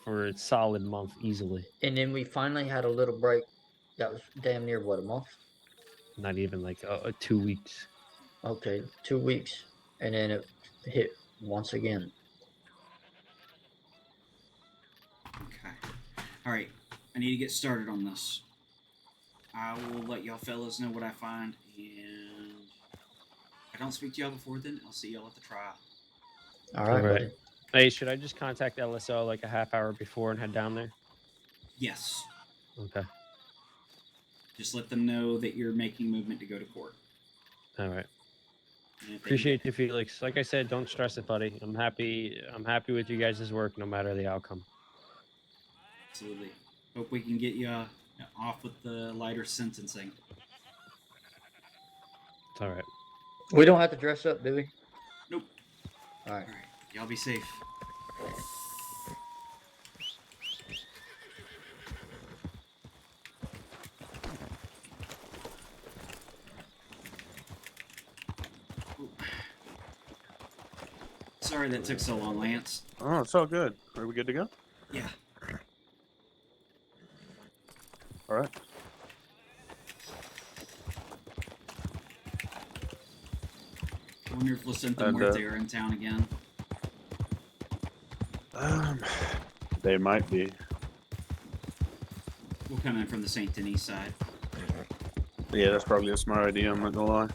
for a solid month easily. And then we finally had a little break. That was damn near what, a month? Not even like 2 weeks. Okay, 2 weeks, and then it hit once again. Okay. All right. I need to get started on this. I will let y'all fellas know what I find, and if I don't speak to y'all before then, I'll see y'all at the trial. All right, buddy. Hey, should I just contact LSO like a half hour before and head down there? Yes. Okay. Just let them know that you're making movement to go to court. All right. Appreciate you, Felix. Like I said, don't stress it, buddy. I'm happy with you guys' work, no matter the outcome. Absolutely. Hope we can get you off with the lighter sentencing. It's all right. We don't have to dress up, do we? Nope. All right. All right. Y'all be safe. Ooh. Sorry that took so long, Lance. Oh, it's all good. Are we good to go? Yeah. All right. I wonder if Lucinta And, Muerte are in town again. Um, they might be. We'll come in from the Saint Denis side. Yeah, that's probably a smart idea. I'm not gonna lie.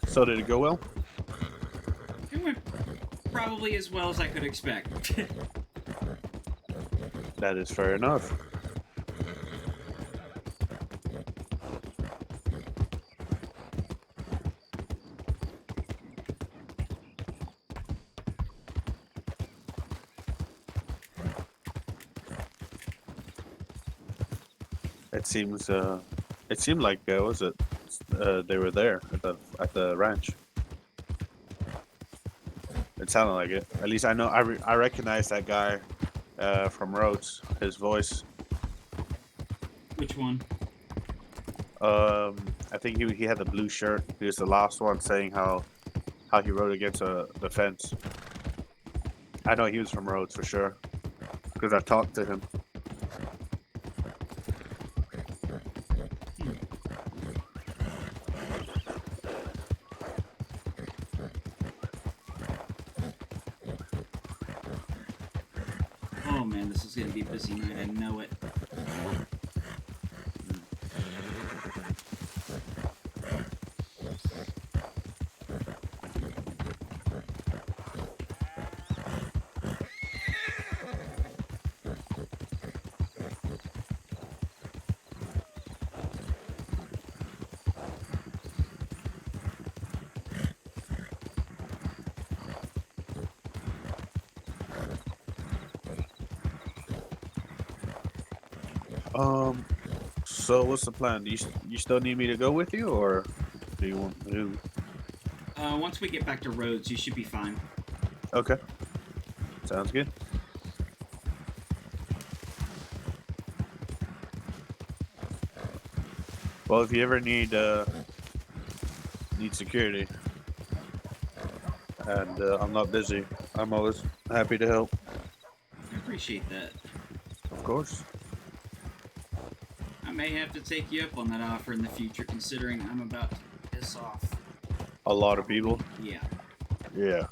So did it go well? It went probably as well as I could expect. That is fair enough. It seems. It seemed like was it? They were there at the ranch. It sounded like it. At least I know. I recognize that guy from Rhodes. His voice. Which one? I think he had the blue shirt. He was the last one saying how he rode against the fence. I know he was from Rhodes for sure because I talked to him. Oh man, this is gonna be a busy night. I know it. So what's the plan? Do you still need me to go with you, or do you want to? Once we get back to Rhodes, you should be fine. Okay, sounds good. Well, if you ever need security, and I'm not busy, I'm always happy to help. I appreciate that. Of course. I may have to take you up on that offer in the future, considering I'm about to piss off. A lot of people. Yeah. Yeah.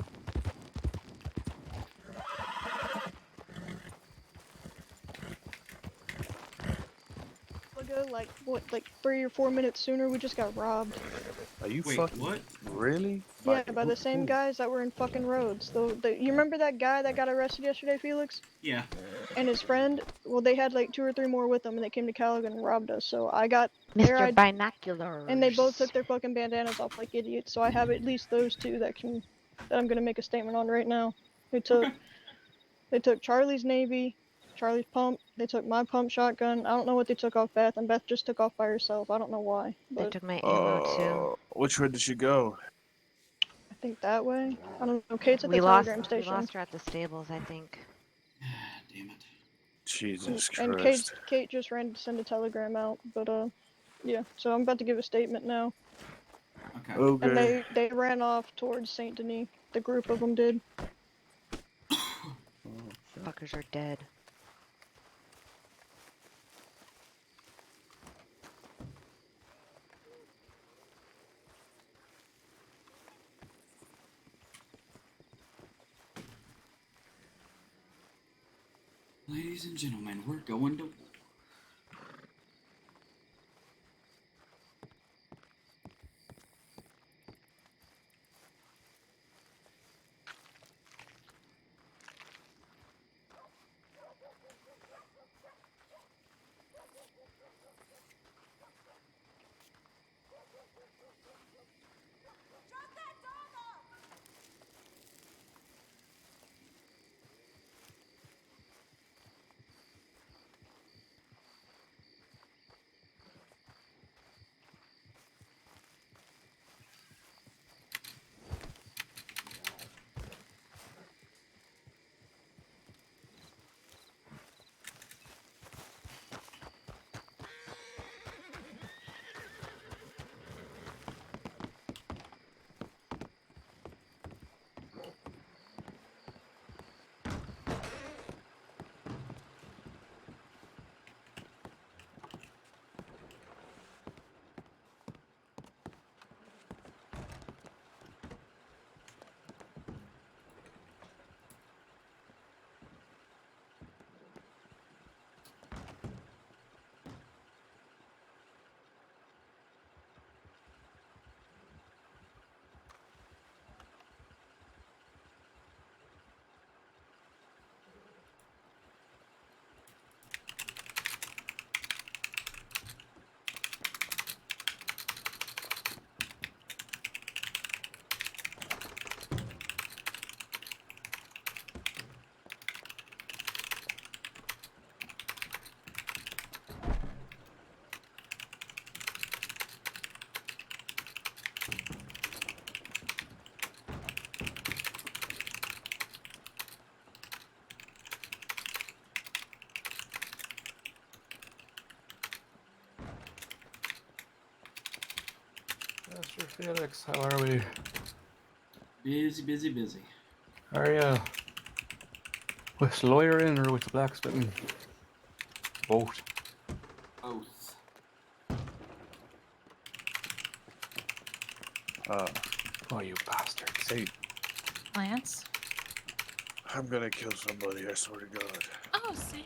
Ago, like what, like 3 or 4 minutes sooner, we just got robbed. Are you Wait, fucking what? really? Yeah, by the same guys that were in fucking Rhodes. You remember that guy that got arrested yesterday, Felix? Yeah. And his friend? Well, they had like 2 or 3 more with them, and they came to Caligan and robbed us. So I got their Mr. Binoculars. and they both took their fucking bandanas off like idiots. So I have at least those 2 that I'm gonna make a statement on right now. They took Charlie's Navy, Charlie's pump. They took my pump shotgun. I don't know what they took off Beth, and Beth just took off by herself. I don't know why. They But took my ammo too. Which way did she go? I think that way. I don't know. Kate's at the We lost telegram station. we lost her at the stables, I think. Damn it. Jesus And Christ. Kate just ran to send a telegram out, but yeah. So I'm about to give a statement now. Okay. Okay. And they ran off towards Saint Denis. The group of them did. Fuckers are dead. Ladies and gentlemen, we're going to war. Mr. Felix, how are we? Busy, busy, busy. Are you with the lawyering or with the blacksmithing? Both. Both. Oh, you bastard. Hey, Lance? I'm gonna kill somebody, I swear to God. Oh, same.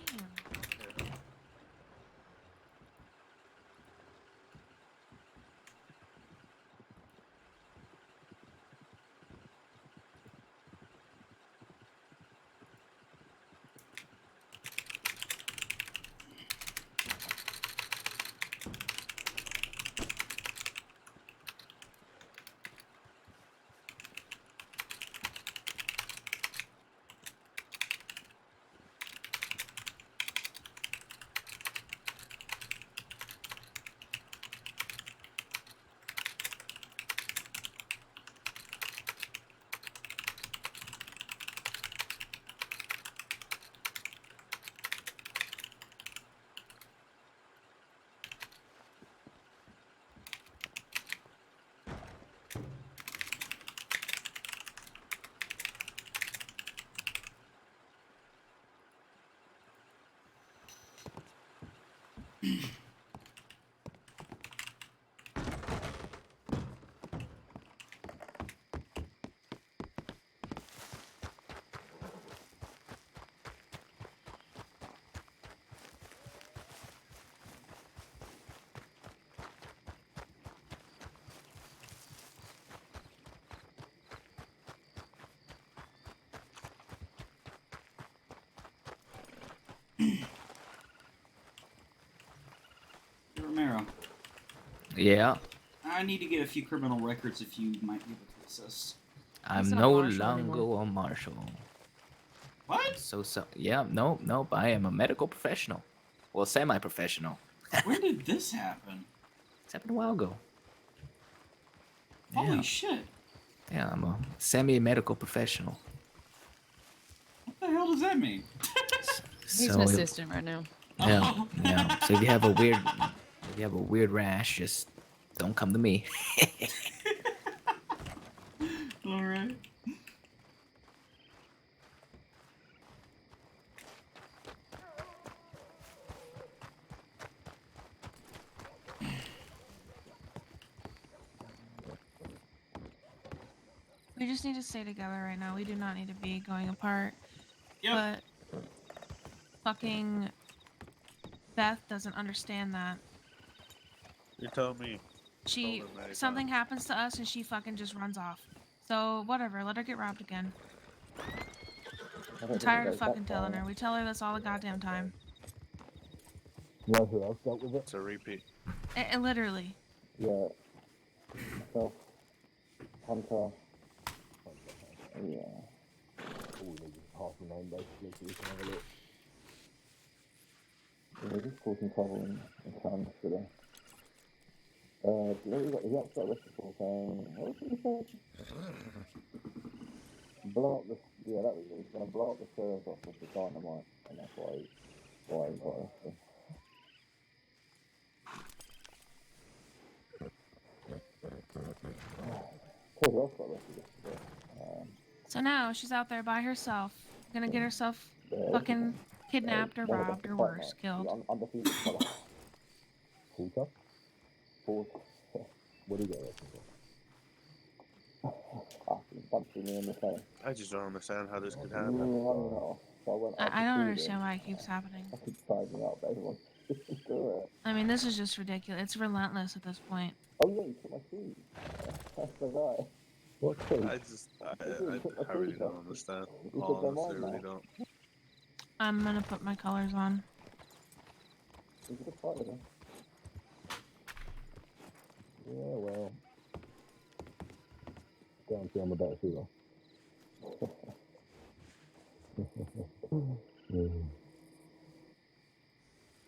Romero. Yeah, I need to get a few criminal records if you might be able to assist. I'm He's not no Marshall longer anymore. a marshal. What? So, yeah, nope, I am a medical professional. Well, semi-professional. When did this happen? It's happened a while ago. Holy Yeah. shit. Yeah, I'm a semi-medical professional. What the hell does that mean? He's So an if- assistant right now. Yeah, yeah. So if you have a weird rash, just don't come to me. Alright. We just need to stay together right now. We do not need to be going apart. Yep. But fucking Beth doesn't understand that. You tell me. She Told her many something happens to us and she fucking just runs off. So whatever, let her get robbed again. I'm tired of fucking telling her. We tell her this all the goddamn time. You know who else dealt with it? It's a repeat. Literally. Yeah. So, Hunter. Yeah. Oh, they just half the name basically, so we can have a look. Yeah, they're just causing trouble in town yesterday. He got arrested for saying, what was he saying? Blow up the, yeah, that was it. He's going to blow up the sheriff's office with dynamite, and that's why he got arrested. Who else got arrested yesterday? So now she's out there by herself, gonna get herself Yeah, fucking kidnapped or robbed or worse, killed. Undefeated color. Porter? What do you get arrested for? Punching me in the face. I just don't understand how this could Yeah, I happen. know. So I went up I to don't see understand him. why it keeps happening. I could size me up, everyone. Do it. I mean, this is just ridiculous. It's relentless at this point. Oh yeah, you took my keys. That's the guy. What keys? I really don't understand. You took them Honestly, I on really now. don't. I'm gonna put my colors on. You could have fight with him. Yeah, well. Guarantee I'm a better shooter.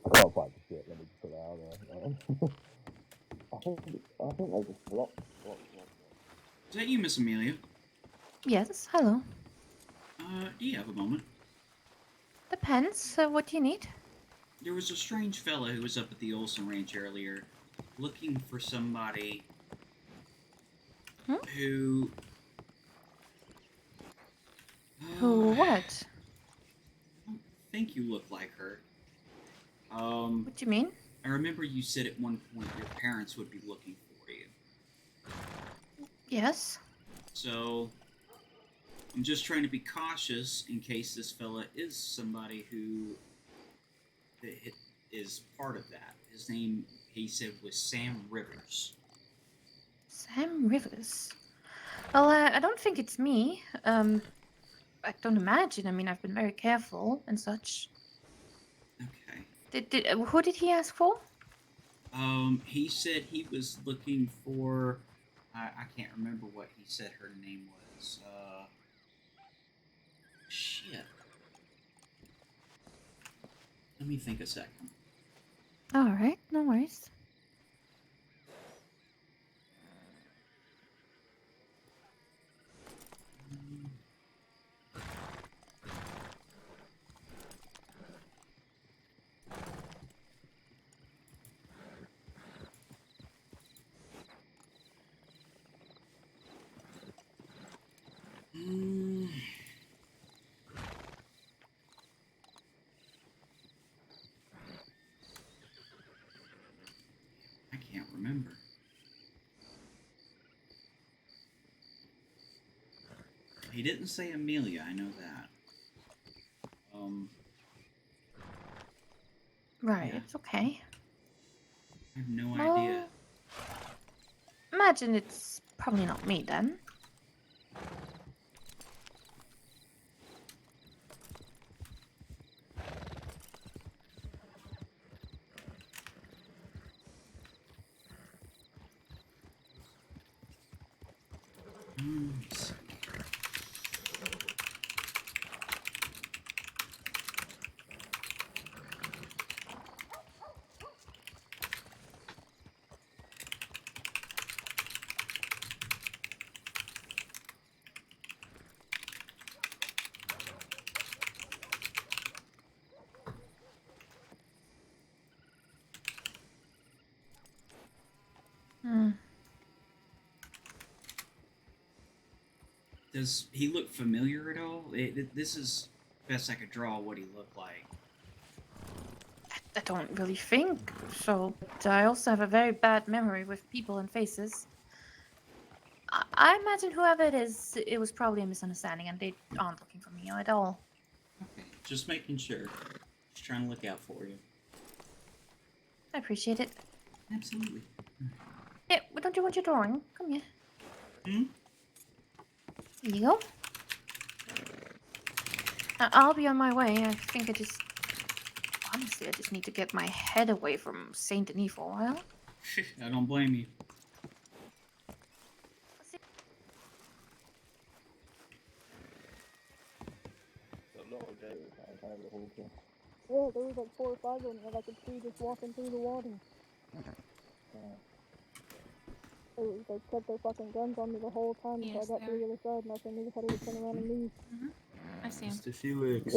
I can't fight for shit, let me just put that out there. I think they just blocked. Is that you, Miss Amelia? Yes, hello. Do you have a moment? Depends. What do you need? There was a strange fella who was up at the Olson Ranch earlier, looking for somebody who Who? What? I think you look like her. What do you mean? I remember you said at one point your parents would be looking for you. Yes. So I'm just trying to be cautious in case this fella is somebody who is part of that. His name, he said, was Sam Rivers. Sam Rivers. Well, I don't think it's me. I don't imagine. I mean, I've been very careful and such. Okay. Who did he ask for? He said he was looking for. I can't remember what he said her name was. Shit. Let me think a second. All right, no worries. I can't remember. He didn't say Amelia, I know that. Right, Yeah. it's okay. I have no Well, idea. Imagine it's probably not me then. Let's see. Does he look familiar at all? This is best I could draw what he looked like. I don't really think so, but I also have a very bad memory with people and faces. I imagine whoever it is, it was probably a misunderstanding and they aren't looking for me at all. Okay, just making sure. Just trying to look out for you. I appreciate it. Absolutely. Yeah, but don't you want your drawing? Come here. Hmm? Here you go. I'll be on my way. I think honestly, I just need to get my head away from Saint Denis for a while. I don't blame you. A lot of gators outside the whole thing. Yeah, there was like 4 or 5 of them that I could see just walking through the water. They kept their fucking guns on me the whole time until I got to the other side, and I knew how to turn around and leave. I see him. Mr. Felix.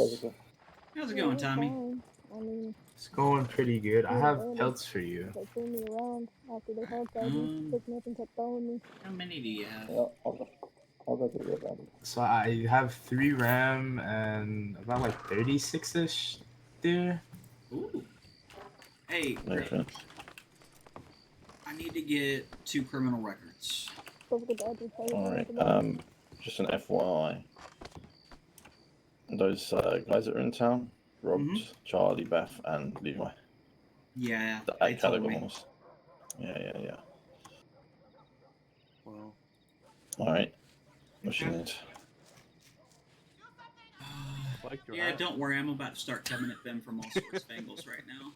How's it going, Tommy? Fine. I mean, It's going pretty good. I yeah, have they- pelts for you. They threw me around after they hard me, picked me up and kept throwing me. How many do you have? Yeah, I'll go through that. So I have 3 RAM and about like 36-ish there. Ooh. Hey, Makes sense. I need to get 2 criminal records. Alright, just an FYI. Those guys that are in town, robbed Charlie, Beth, and Levi. Yeah, The they 8 told me. Caligons. Yeah. Well, Alright. What you Okay. need? Yeah, don't worry. I'm about to start coming at them from all sorts of angles right now.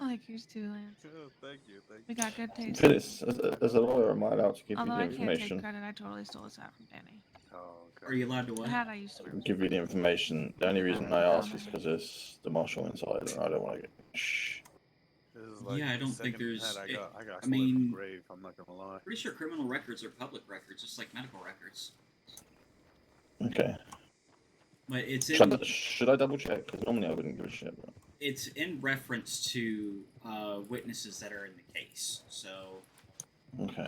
I like yours too, Lance. Thank you. We got good taste. Phyllis, as a lawyer, am I allowed to give Although you I the can't take information? credit, I totally stole this hat from Danny. Oh, okay. Are you allowed to The what? hat I used to wear. Give you the information. The only reason I ask is because there's the marshal inside, and I don't want to get. Shh. This is like Yeah, I the don't think second there's. hat I got I stolen from mean, the grave. I'm not gonna lie. pretty sure criminal records are public records, just like medical records. Okay. But it's in. Should I double check? Because normally I wouldn't give a shit. But... It's in reference to witnesses that are in the case. So. Okay.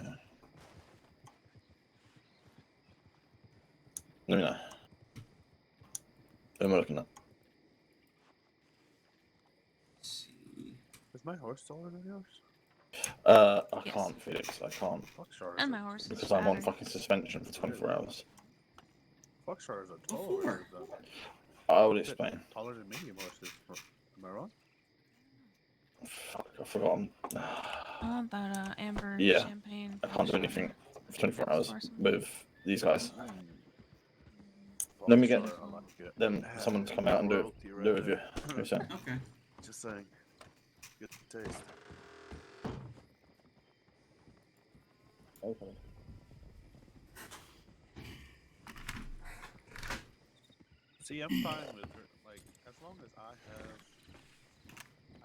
Let me know. Who am I looking at? Let's see. Is my horse taller than yours? I Yes. can't, Felix. I can't. And my horse is Because I'm on fatter. fucking suspension for 24 hours. Foxtroters are What taller. for? I will Bit explain. taller than medium horses. Am I wrong? Fuck, I've forgotten. I want that amber Yeah, champagne. I can't do finish anything water. for 24 hours Awesome. with these guys. Foxtrotter, Let me get I like it. them, someone to come out and do Royalty it, right do it with you. there. Who's that? Okay. Just saying. Good taste. Okay. See, I'm fine with her. Like, as long as I have.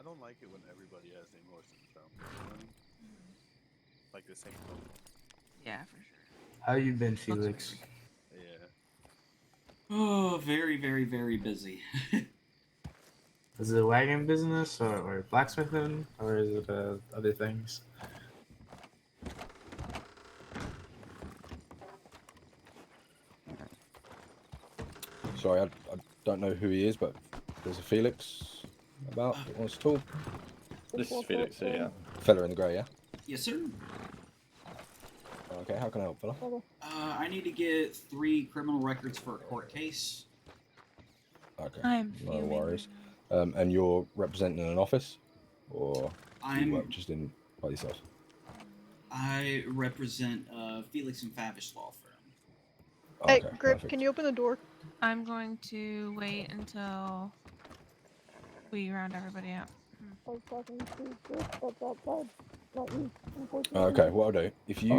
I don't like it when everybody has the same horse in the family. You know what I mean? Like the same color. Yeah, for sure. How you been, Felix? Yeah. Oh, very, very, very busy. Is it a wagon business or blacksmithing or is it other things? Sorry, I don't know who he is, but there's a Felix about that wants to talk. This is Felix here, yeah. Fella in the grey, yeah? Yes, sir. Okay, how can I help, fella? I need to get 3 criminal records for a court case. Okay, I'm no fuming worries. And you're representing an office? Or do you I'm- work just by yourself? I represent Felix and Favish law firm. Hey, Okay, Grip, perfect. can you open the door? I'm going to wait until we round everybody out. I was talking to Grip that's outside. Not you, unfortunately. Okay, what I'll do, if you...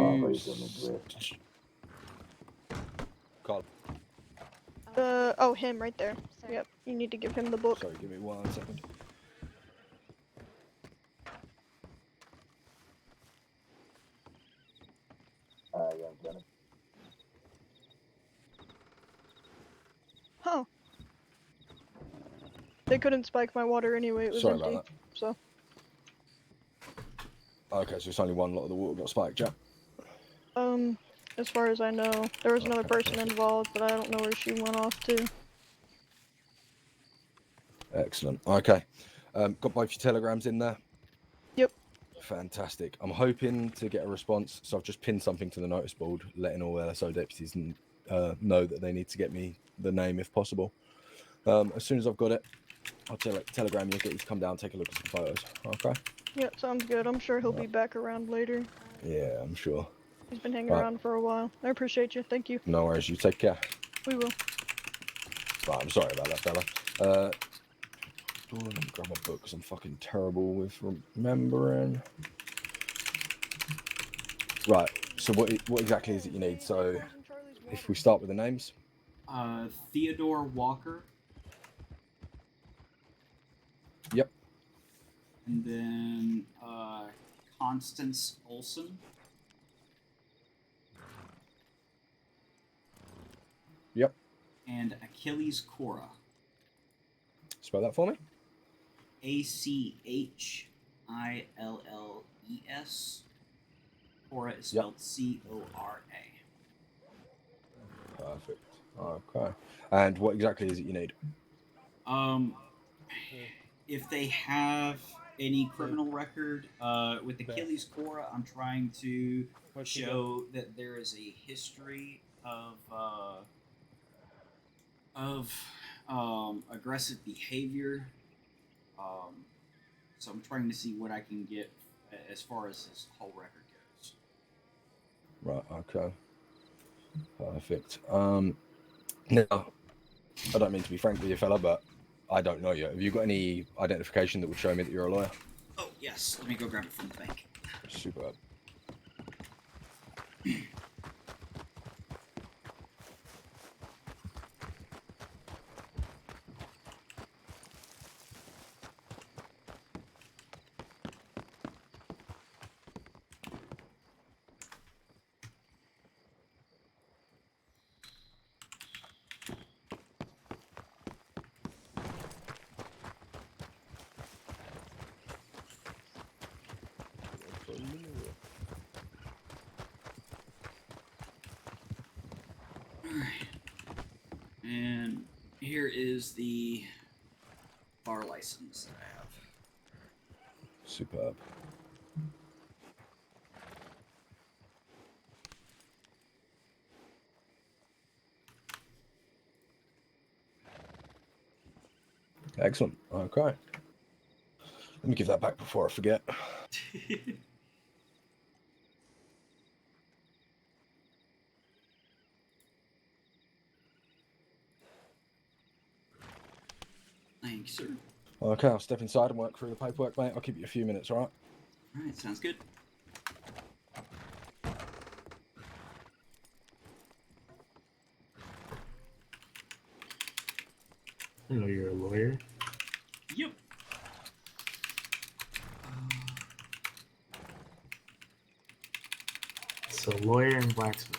Carl, Oh, him right there. Yep, you need to give him the book. sorry, give me 1 second. Yeah, Johnny. Huh. They couldn't spike my water anyway, it was Sorry empty. about So, Okay, so it's only one lot of the water got spiked, yeah? as far as I know, there was another person involved, but I don't know where she went off to. Excellent. Okay. Got both your telegrams in there? Yep. Fantastic. I'm hoping to get a response, so I've just pinned something to the notice board, letting all LSO deputies know that they need to get me the name if possible. As soon as I've got it, I'll telegram you, get you to come down, take a look at some photos. Okay? Yep, sounds good. I'm sure he'll be back around later. Yeah, I'm sure. He's been hanging Right. around for a while. I appreciate you. Thank you. No worries. You take care. We will. Right, I'm sorry about that, fella. Let me grab my book because I'm fucking terrible with remembering. Right. So what exactly is it you need? So if we start with the names. Theodore Walker. Yep. And then Constance Olson. Yep. And Achilles Cora. Spell that for me. Achilles. Cora is spelled Cora. Perfect. Okay. And what exactly is it you need? If they have any criminal record with Achilles Cora, I'm trying to show that there is a history of aggressive behavior. So I'm trying to see what I can get as far as his whole record goes. Right. Okay. Perfect. Now, I don't mean to be frank with you, fella, but I don't know you. Have you got any identification that would show me that you're a lawyer? Oh yes, let me go grab it from the bank. Superb. And here is the bar license that I have. Superb. Excellent. Okay. Let me give that back before I forget. Thanks, sir. Okay, I'll step inside and work through the paperwork, mate. I'll keep you a few minutes, all right? All right, sounds good. I know you're a lawyer. Yep. So lawyer and blacksmith.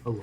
Hello.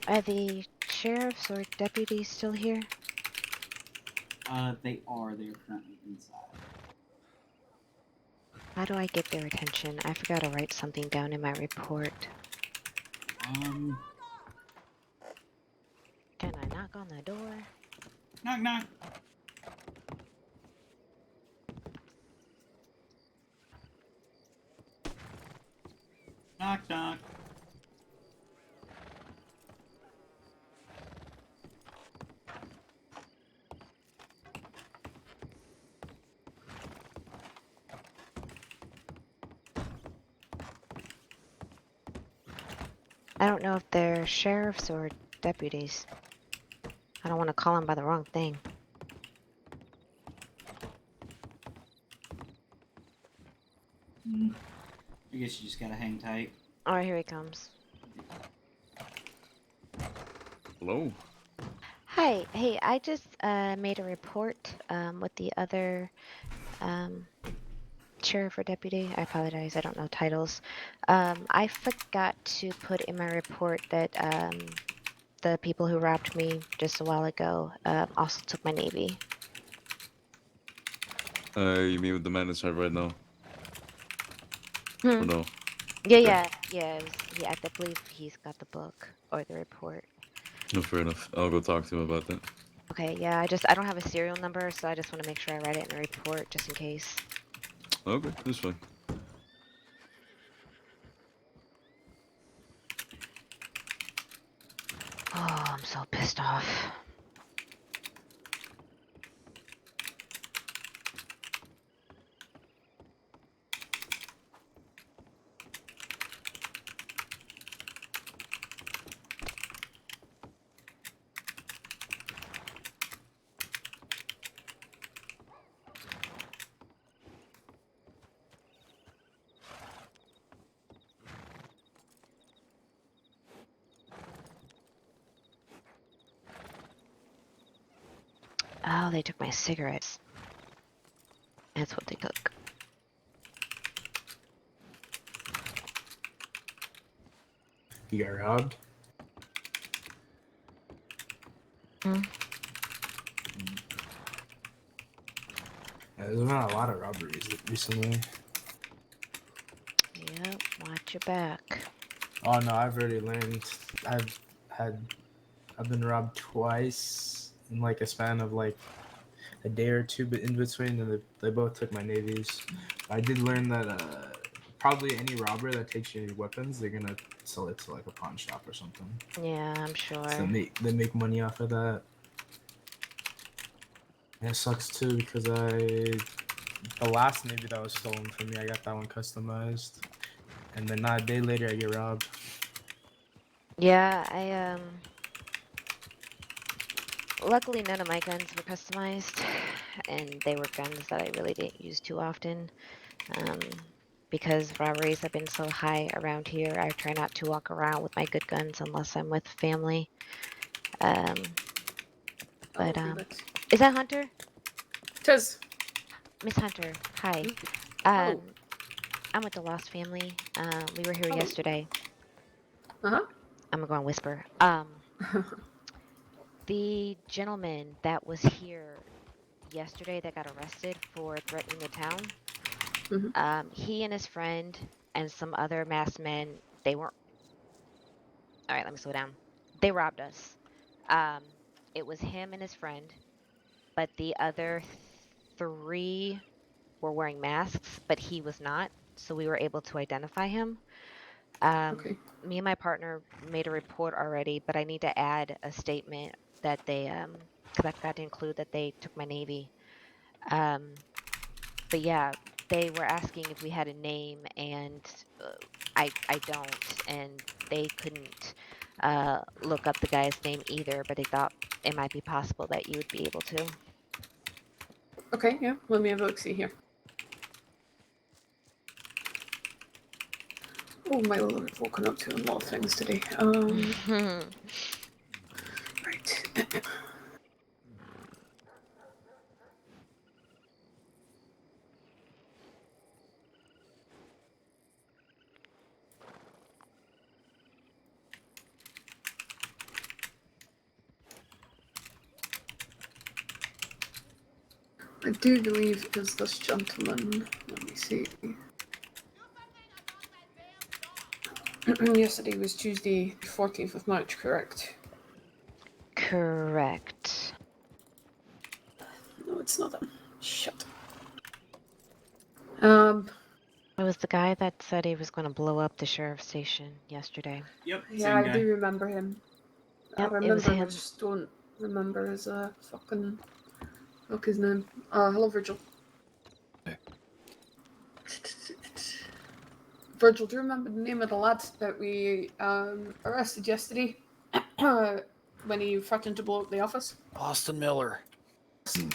Are the sheriffs or deputies still here? They are. They are currently inside. How do I get their attention? I forgot to write something down in my report. Um. Can I knock on the door? Knock, knock. Knock, knock. I don't know if they're sheriffs or deputies. I don't want to call them by the wrong thing. I guess you just gotta hang tight. Alright, here he comes. Hello. Hi, hey, I just made a report with the other sheriff or deputy. I apologize, I don't know titles. I forgot to put in my report that the people who robbed me just a while ago also took my Navy. You mean with the man inside right now? Hmm. Or no? Yeah, Okay. yeah. It was, I believe he's got the book or the report. No, fair enough. I'll go talk to him about that. Okay, yeah, I don't have a serial number, so I just want to make sure I write it in a report just in case. Okay, that's fine. Oh, I'm so pissed off. Oh, they took my cigarettes. That's what they took. You got robbed? Hmm? Yeah, there's been a lot of robberies recently. Yep, watch your back. Oh no, I've already learned. I've been robbed twice in like a span of like a day or two, but in between, and they both took my navies. I did learn that probably any robber that takes your weapons, they're gonna sell it to like a pawn shop or something. Yeah, I'm sure. So they make money off of that. And it sucks too because the last navy that was stolen from me, I got that one customized, and then not a day later I get robbed. Yeah, luckily none of my guns were customized, and they were guns that I really didn't use too often. Because robberies have been so high around here, I try not to walk around with my good guns unless I'm with family. Is that Hunter? Tis. Miss Hunter, hi. Hello. I'm with the Lost family. We were here Hello. yesterday. Uh-huh. I'm gonna whisper. The gentleman that was here yesterday that got arrested for threatening the town, he and his friend and some other masked men, they weren't. All right, let me slow down. They robbed us. It was him and his friend, but the other three were wearing masks, but he was not. So we were able to identify him. Me and my partner made a report already, but I need to add a statement that they, because I forgot to include that they took my navy. But yeah, they were asking if we had a name, and I don't, and they couldn't look up the guy's name either, but they thought it might be possible that you would be able to. Okay, yeah. Let me have a look-see here. Oh my lord, I've woken up to a lot of things today. Right. I do believe it is this gentleman. Let me see. Yesterday was Tuesday, 14th of March, correct? Correct. No, it's not him. Shit. It was the guy that said he was going to blow up the sheriff's station yesterday. Yep. Yeah, I do remember him. Yep, I it was remember him. I him. just don't remember his fucking fuck his name. Hello, Virgil. Virgil, do you remember the name of the lad that we arrested yesterday when he threatened to blow up the office? Austin Miller.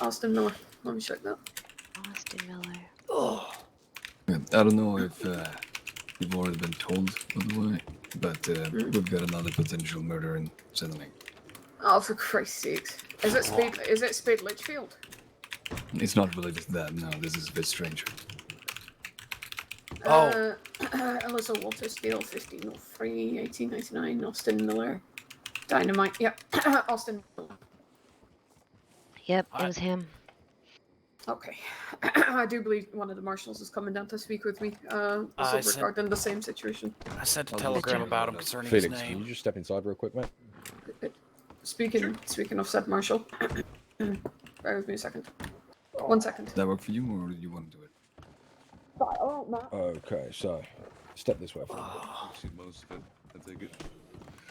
Austin Miller. Let me check that. Austin Miller. Oh. I don't know if you've already been told, by the way, but we've got another potential murder in settling. Oh, for Christ's sakes! Is it Spade? Is it Spade Litchfield? It's not related to that. No, this is a bit strange. Alyssa Waltersdale, 1503, 1899. Austin Miller. Dynamite. Yep. Austin Miller. Yep, it was him. Okay. I do believe one of the marshals is coming down to speak with me. Also regarding the same situation. I sent a telegram about him concerning Felix, his name. can you just step inside real quick, mate? Speaking of said Marshal, bear with me a second. 1 second. Does that work for you, or do you want to do it? Okay, so step this way. For me. I've seen most of it. I take it.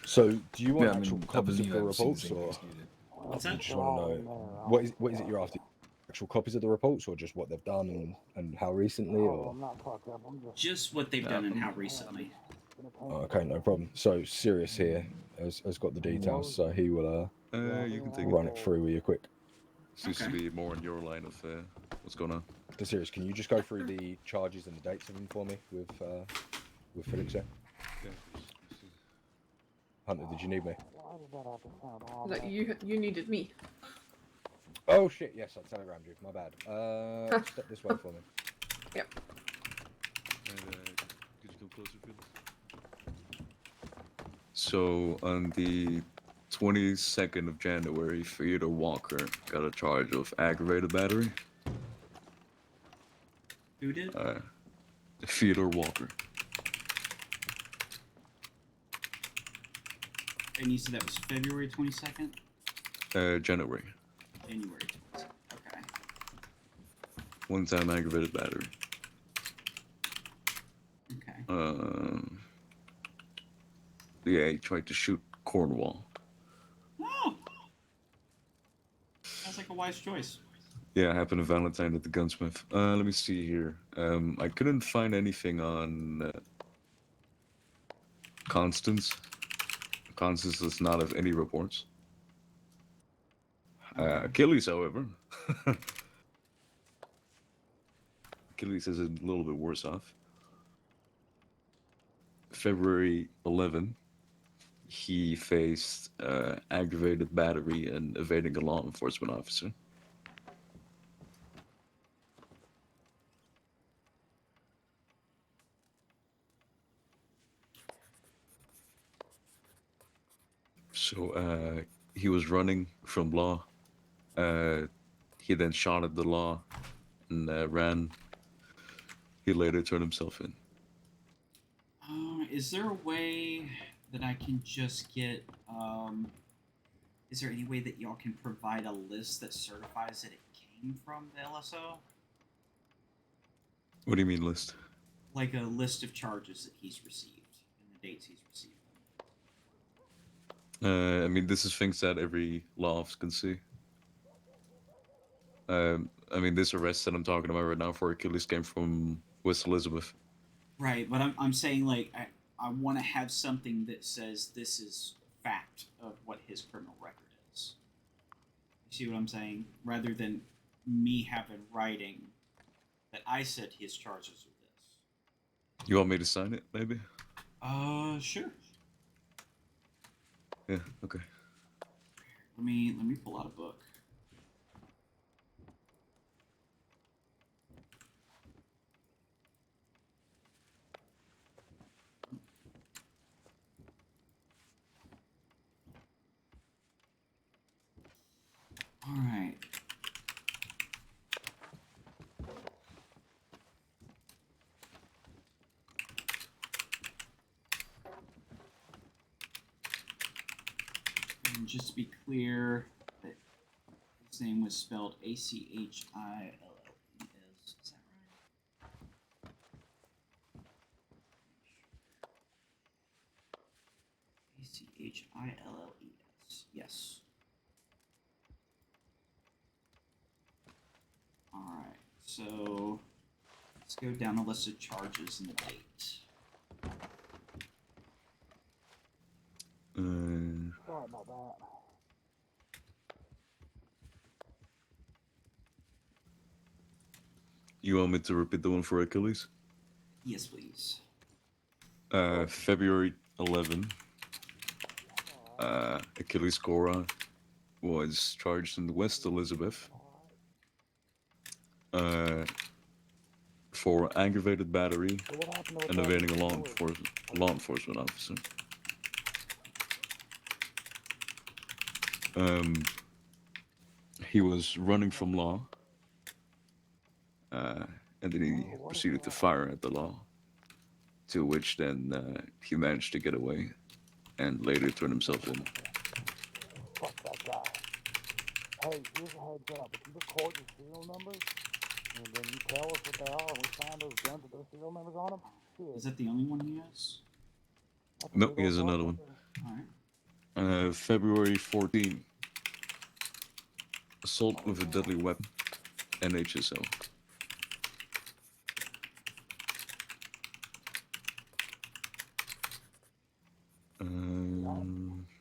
So, do you want Yeah, I actual mean, I copies of believe the I've seen the reports, same or things you did. What's you that? just want to know what is it you're after? Actual copies of the reports, or just what they've done and how recently, or? Just what they've done and how recently. Okay, no problem. So Sirius here has got the details, so he will You can take run it through with you quick. Seems to be more in your line of what's going on. So Sirius, can you just go through the charges and the dates of them for me with Felix here? Yeah. Hunter, did you need me? That you needed me. Oh shit! Yes, I telegrammed you. My bad. Step this way for me. Yep. And could you come closer, please? So on the 22nd of January, Theodore Walker got a charge of aggravated battery. Who did? Theodore Walker. And you said that was February 22nd? January. January 22nd. Okay. One-time aggravated battery. Okay. Yeah, he tried to shoot Cornwall. Oh! Sounds like a wise choice. Yeah, happened to Valentine at the gunsmith. Let me see here. I couldn't find anything on Constance. Constance does not have any reports. Achilles, however. Achilles is a little bit worse off. February 11, he faced aggravated battery and evading a law enforcement officer. So he was running from law. He then shot at the law and ran. He later turned himself in. Is there a way that I can just get, is there any way that y'all can provide a list that certifies that it came from the LSO? What do you mean list? Like a list of charges that he's received and the dates he's received them. I mean, this is things that every law office can see. I mean, this arrest that I'm talking about right now for Achilles came from West Elizabeth. Right, but I'm saying, like, I want to have something that says this is fact of what his criminal record is. You see what I'm saying? Rather than me having writing that I said his charges are this. You want me to sign it, maybe? Sure. Yeah, okay. Let me pull out a book. All right. And just to be clear, that his name was spelled Achilles. Is that right? Achilles. Yes. All right. So let's go down the list of charges and the date. Sorry about that. You want me to repeat the one for Achilles? Yes, please. February 11, Achilles Cora was charged in West Elizabeth for aggravated battery and evading a law enforcement officer. He was running from law, and then he proceeded to fire at the law, to which then he managed to get away and later turned himself in. Hey, here's a heads up. If you record your serial numbers, and then you tell us what they are, and we find those guns with those serial numbers on them, shit. Is that the only one he has? No, here's another one. Alright. February 14. Assault with a deadly weapon. NHSO. Let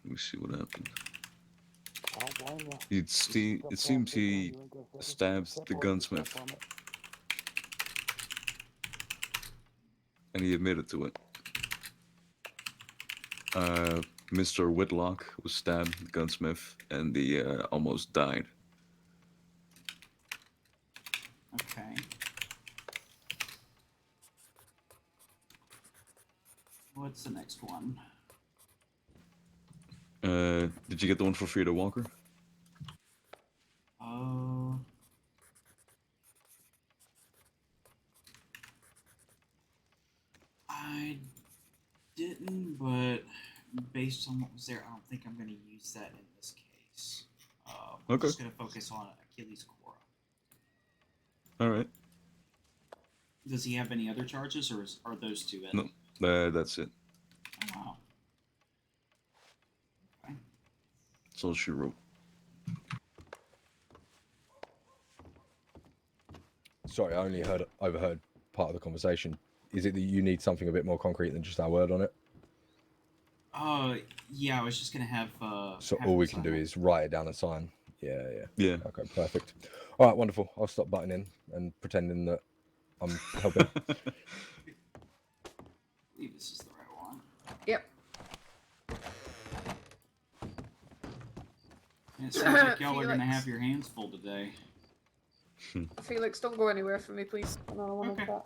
me see what happened. I don't blame you. It seems he stabbed the gunsmith. And he admitted to it. Mr. Whitlock was stabbed, the gunsmith, and he almost died. Okay. What's the next one? Did you get the one for Frida Walker? I didn't, but based on what was there, I don't think I'm going to use that in this case. We're Okay. just going to focus on Achilles' Cora. All right. Does he have any other charges, or are those two it? No, that's it. Oh, wow. Okay. That's all she wrote. Sorry, I only overheard part of the conversation. Is it that you need something a bit more concrete than just our word on it? Yeah, I was just going to have... So have all him we can sign do it. is write it down and sign. Yeah. Yeah. Okay, perfect. All right, wonderful. I'll stop butting in and pretending that I'm helping. I believe this is the right one. Yep. And it sounds like y'all are going to Felix. have your hands full today. Felix, don't go anywhere for me, please. I don't want to chat.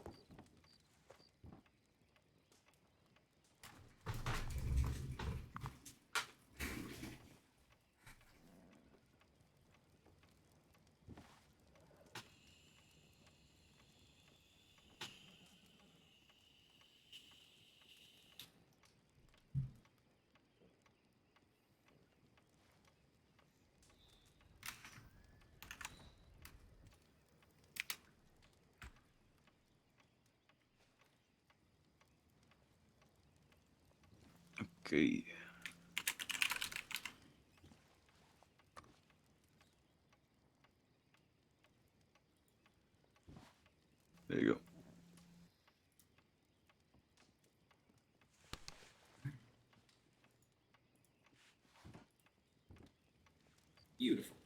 Okay. There you go. Beautiful.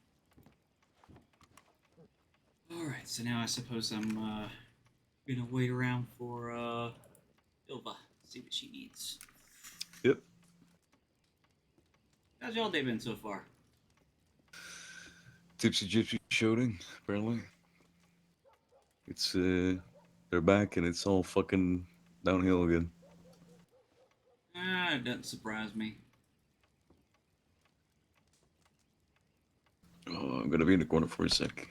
Alright, so now I suppose I'm gonna wait around for Ilva, see what she needs. Yep. How's y'all day been so far? Tipsy Gypsy shooting, apparently. It's they're back and it's all fucking downhill again. It doesn't surprise me. Oh, I'm gonna be in the corner for a sec.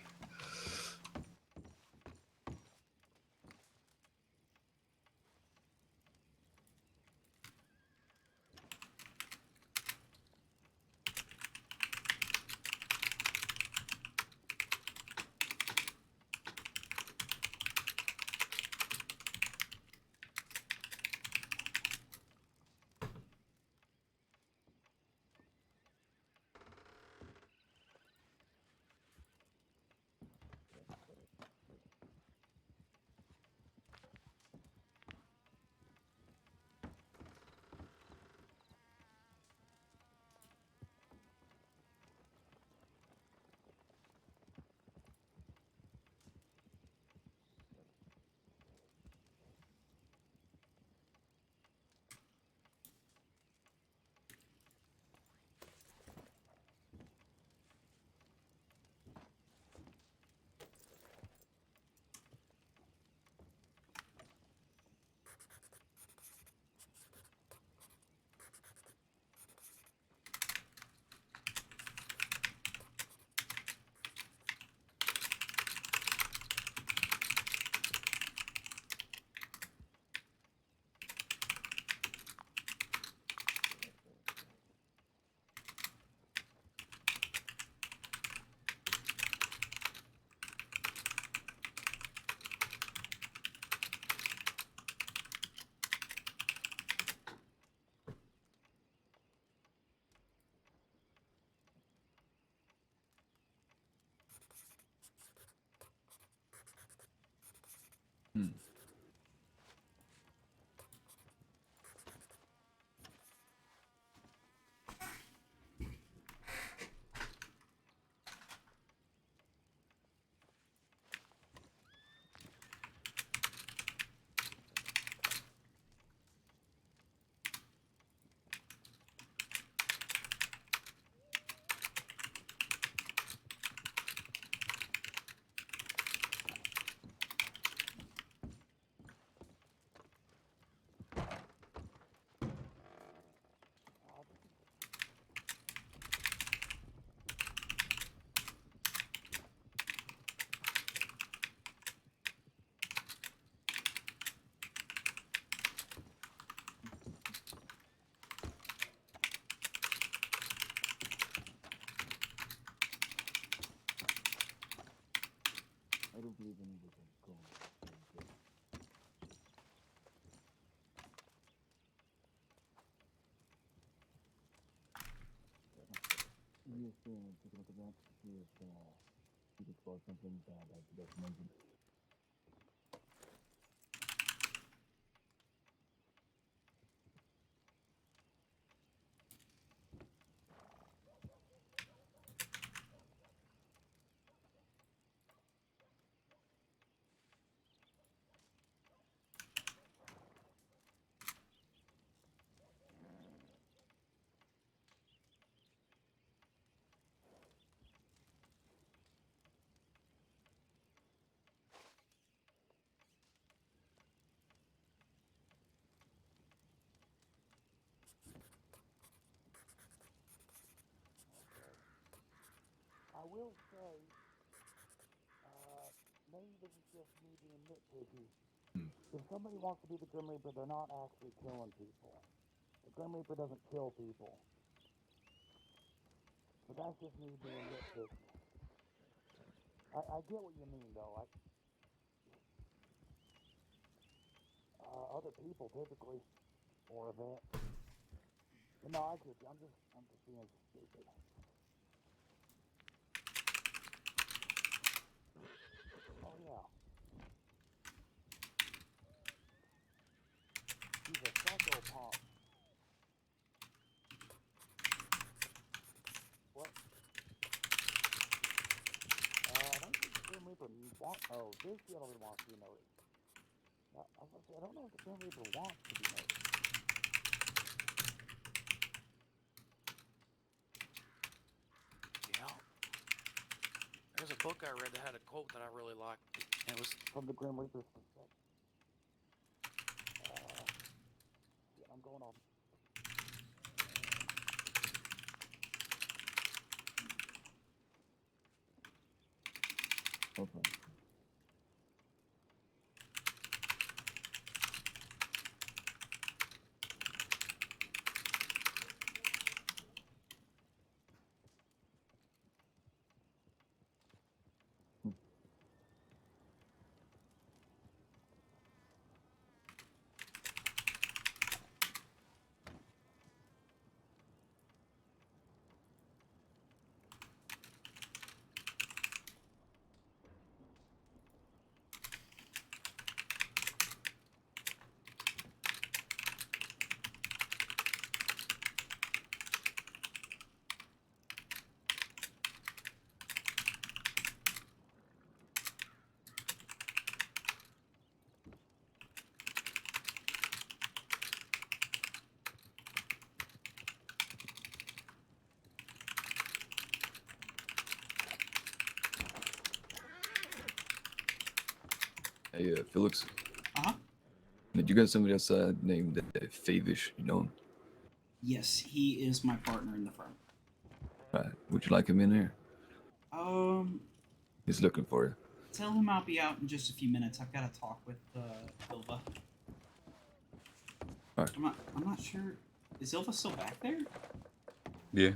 take a look at that. See if you can spot something that I forgot to mention. I will say, maybe this is just me being nitpicky. If somebody wants to be the Grim Reaper, they're not actually killing people. The Grim Reaper doesn't kill people. But that's just me being nitpicky. I get what you mean, though. Other people, typically. Or events. But no, I get you. I'm just being stupid. Oh, yeah. He's a psychopath. What? I don't think the Grim Reaper wants... Oh, this gentleman wants to be noticed. I was going to say, I don't know if the Grim Reaper wants to be noticed. Yeah. There's a book I read that had a quote that I really liked. It was From the Grim Reaper's perspective. Shit, I'm going off. Okay. Hey, Felix. Uh-huh. Did you got somebody outside named Favish, you know him? Yes, he is my partner in the firm. Right. Would you like him in here? He's looking for you. Tell him I'll be out in just a few minutes. I've got to talk with Ilva. All right. I'm not sure. Is Ilva still back there? Yeah.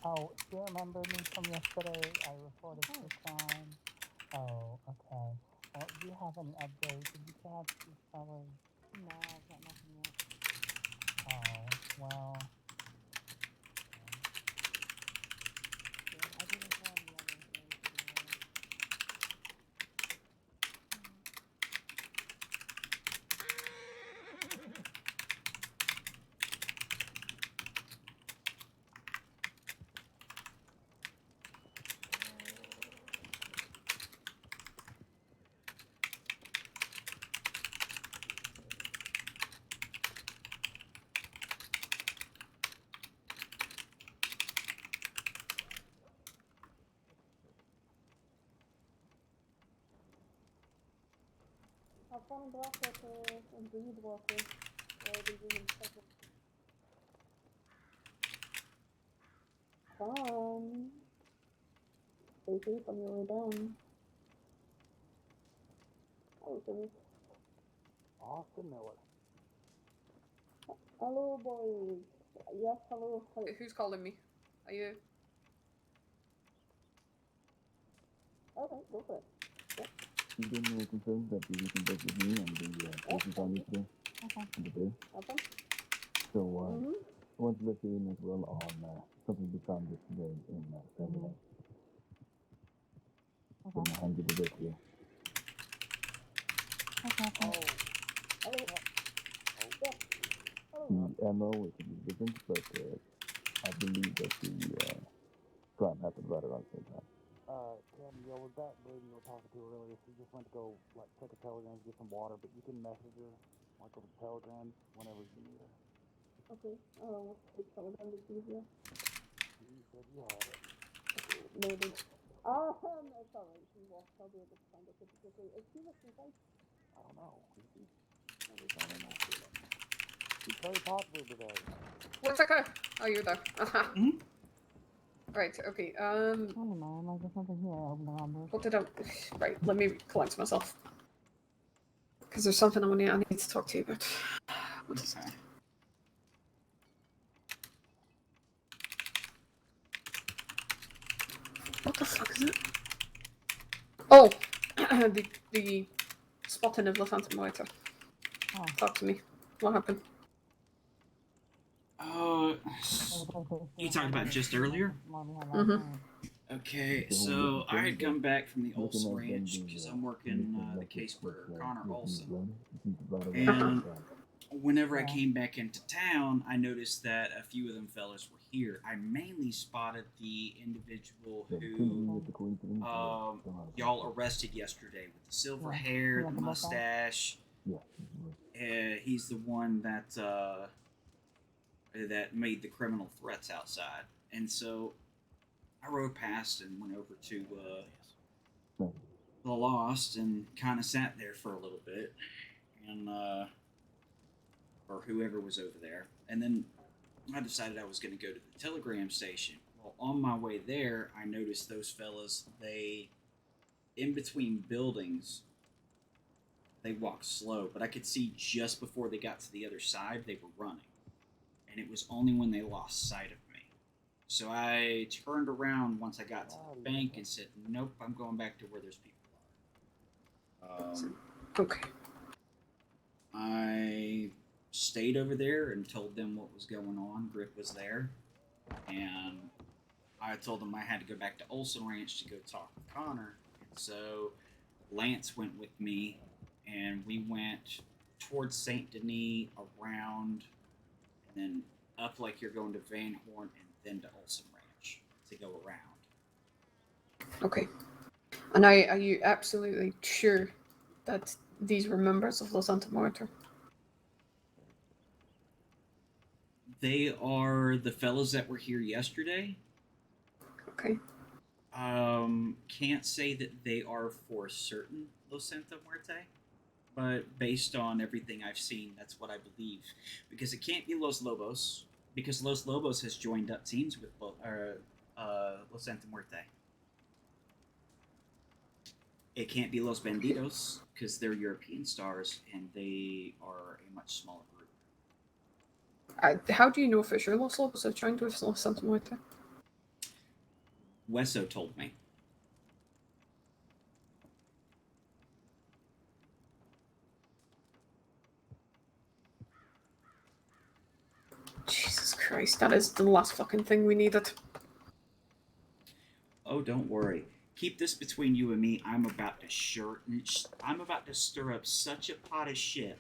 Oh, do you remember me from yesterday? I reported the crime. Oh, okay. Well, do you have any update? Did you catch these fellas? No, I've got nothing yet. Oh, well. I didn't tell any other things anyway. I've found black water and breed water. Where did you take it? Fun. Stay safe on your way down. Oh, goodness. Austin Miller. Hello, boys. Yes, hello. Who's calling me? Are you? Okay, go for it. Yep. You've been confirmed that you can work with me on the cases on you today. Okay. And today. Okay. So, I want to let you in as well on something we found yesterday in Sandy Lake. So I'm gonna hand you the list here. Okay. Oh. Hello. Yeah. The MO is a little different, but I believe that the crime happened right around the same time. Cam, was that lady you were talking to earlier? She just went to go, like, check a telegram to get some water, but you can message her, like, over telegram whenever you need her. Okay. Which telegram is easier? You said you had it. Okay, noted. It's alright. I'll be able to find it pretty quickly. Is she listening, guys? I don't know. Is she? No, we don't know. She's very popular today. What's that? Oh, you're there. Right, okay, what did I... Right, let me collect myself. Because there's something I need to talk to you about. What is it? What the fuck is it? Oh! the spotting of the Phantom Moita. Talk to me. What happened? You talked about just earlier? Okay, so I had come back from the Olson ranch because I'm working the case for Connor Olson. And whenever I came back into town, I noticed that a few of them fellas were here. I mainly spotted the individual who y'all arrested yesterday with the silver hair, the mustache. He's the one that that made the criminal threats outside. And so I rode past and went over to the Lost and kind of sat there for a little bit, and or whoever was over there. And then I decided I was going to go to the telegram station. Well, on my way there, I noticed those fellas, in between buildings, they walked slow, but I could see just before they got to the other side, they were running. And it was only when they lost sight of me. So I turned around once I got to the bank and said, nope, I'm going back to where those people are. Okay. I stayed over there and told them what was going on. Grip was there. And I told them I had to go back to Olson Ranch to go talk with Connor. And so Lance went with me, and we went towards St. Denis, around, and then up like you're going to Van Horn, and then to Olson Ranch to go around. Okay. And are you absolutely sure that these were members of the Santa Mortar? They are the fellows that were here yesterday. Okay. Can't say that they are for certain Los Santa Muerte, but based on everything I've seen, that's what I believe. Because it can't be Los Lobos, because Los Lobos has joined up teams with Los Santa Muerte. It can't be Los Bandidos, because they're European stars, and they are a much smaller group. How do you know for sure Los Lobos have joined with Los Santa Muerte? Wesso told me. Jesus Christ, that is the last fucking thing we needed. Oh, don't worry. Keep this between you and me. I'm about to stir up such a pot of shit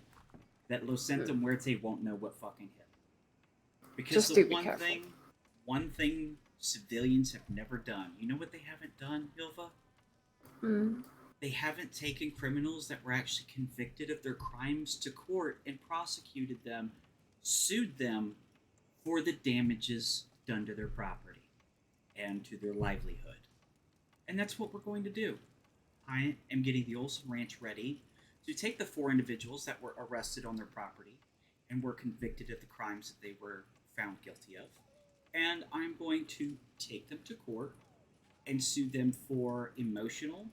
that Lo Santa Muerte won't know what fucking hit. Because Just the do be one careful. thing civilians have never done. You know what they haven't done, Hilva? Hmm. They haven't taken criminals that were actually convicted of their crimes to court and prosecuted them, sued them for the damages done to their property and to their livelihood. And that's what we're going to do. I am getting the Olson Ranch ready to take the 4 individuals that were arrested on their property and were convicted of the crimes that they were found guilty of. And I'm going to take them to court and sue them for emotional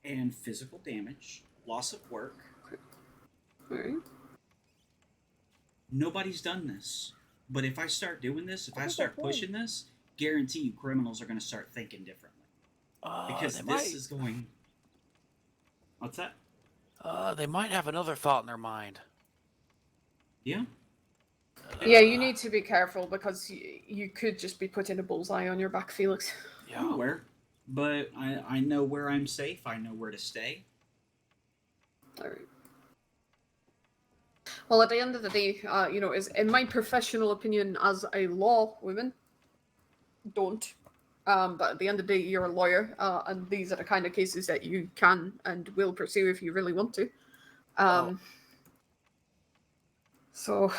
and physical damage, loss of work. Alright. Nobody's done this. But if I start doing this, if I start pushing this, guarantee you criminals are going to start thinking differently. Because this is going... What's that? They might have another thought in their mind. Yeah? Yeah, you need to be careful because you could just be put in a bullseye on your back, Felix. Yeah. I'm aware. But I know where I'm safe. I know where to stay. Alright. Well, at the end of the day, is in my professional opinion as a law woman, don't. But at the end of the day, you're a lawyer, and these are the kind of cases that you can and will pursue if you really want to. So,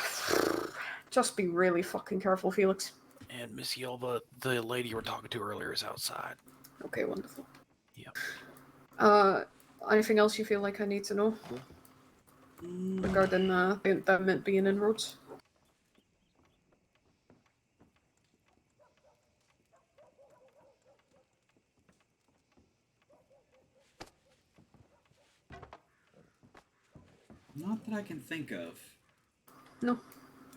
just be really fucking careful, Felix. And Miss Yelva, the lady you were talking to earlier, is outside. Okay, wonderful. Yep. Anything else you feel like I need to know regarding them being inroads? Not that I can think of. No.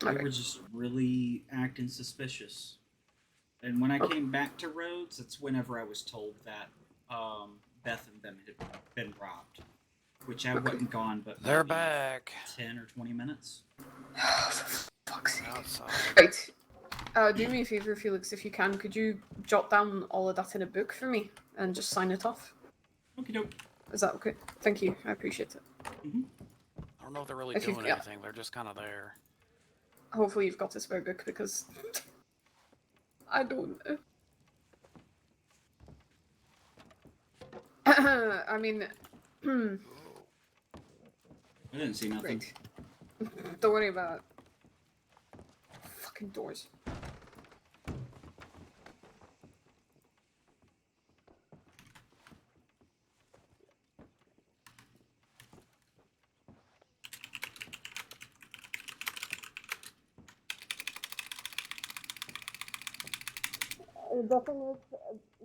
They were just really acting suspicious. And when I came back to Rhodes, that's whenever I was told that Beth and them had been robbed. Which I wasn't gone, but They're maybe back. 10 or 20 minutes. Fuck's sake. Outside. Right. Do me a favor, Felix, if you can. Could you jot down all of that in a book for me and just sign it off? Okie doke. Is that okay? Thank you. I appreciate it. I don't know if they're really If you've doing got- anything. They're just kind of there. Hopefully you've got a spare book because I don't know. I mean, I didn't see nothing. Great. Don't worry about it. Fucking doors.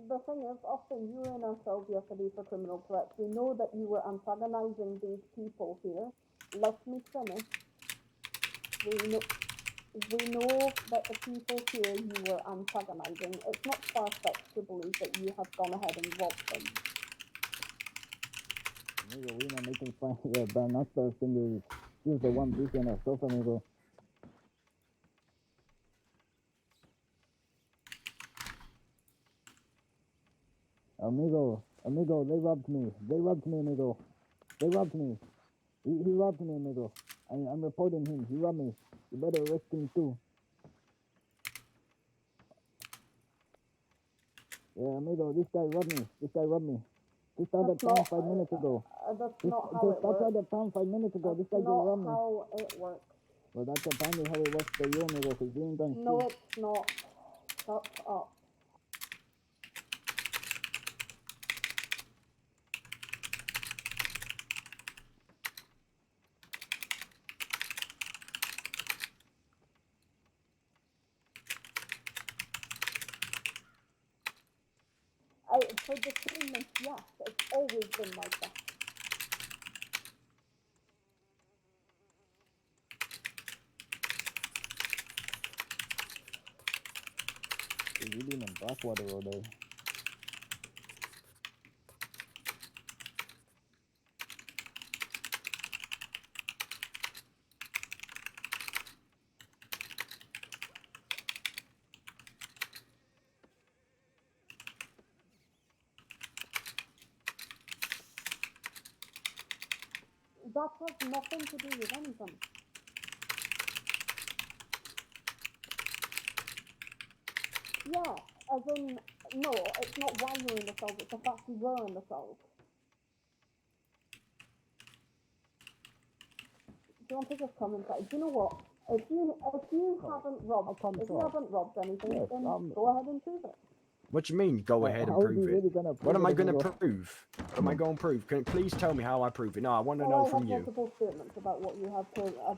The thing is, Austin, you were in our cells yesterday for criminal threats. We know that you were antagonizing these people here. Let me finish. We know that the people here you were antagonizing. It's not far-fetched to believe that you have gone ahead and robbed them. Amigo, we're not making fun here, but not the thing is, she's the one beating herself, amigo. Amigo, they robbed me. They robbed me, amigo. They robbed me. He robbed me, amigo. I'm reporting him. He robbed me. You better arrest him too. Yeah, amigo, this guy robbed me. Just out of town 5 minutes ago. That's not how it works. Just out of town 5 minutes ago. This guy just robbed me. Not how it works. Well, that's apparently how it works for you, amigo, because you ain't done No, shit. it's not. Shut up. For the treatment, yes, it's always been like that. You're living in Blackwater all day. That has nothing to do with anything. Yeah, as in, no, it's not why you were in the cells, it's the fact you were in the cells. Do you want to just come inside? Do you know what? If you haven't robbed anything, Yes, then go ahead and prove it. What do you mean, go ahead and how is prove he it? really gonna What prove am it I if he going to goes- prove? What am I going to prove? Can you please tell me how I prove it? No, I want to Well, know I from have you. multiple statements about what you have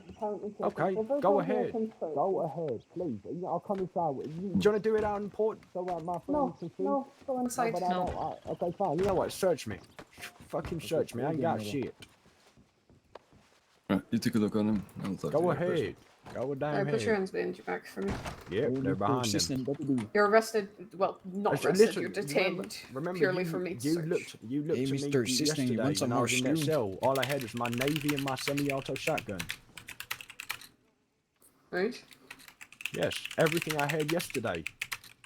apparently taken. Okay, So first go of all, ahead. first. Go ahead, please. I'll come inside with you. Do you want to do it out in port? So my friends No, can see? no, go inside. But I No. don't. Okay, fine. You know what? Search me. Fucking search me. I ain't got shit. Right, you take a look on him. I'll talk to Go you later, ahead. Go damn Alright, put your ahead. hands behind your back for me. Yep, they're behind them. You're arrested. Well, not That's arrested. literally- You're detained remember purely you, for me to you search. looked Hey, to me Mr. Assistant, you yesterday want some when I more was in that stew? cell. All I had was my Navy and my semi-auto shotgun. Right? Yes, everything I had yesterday.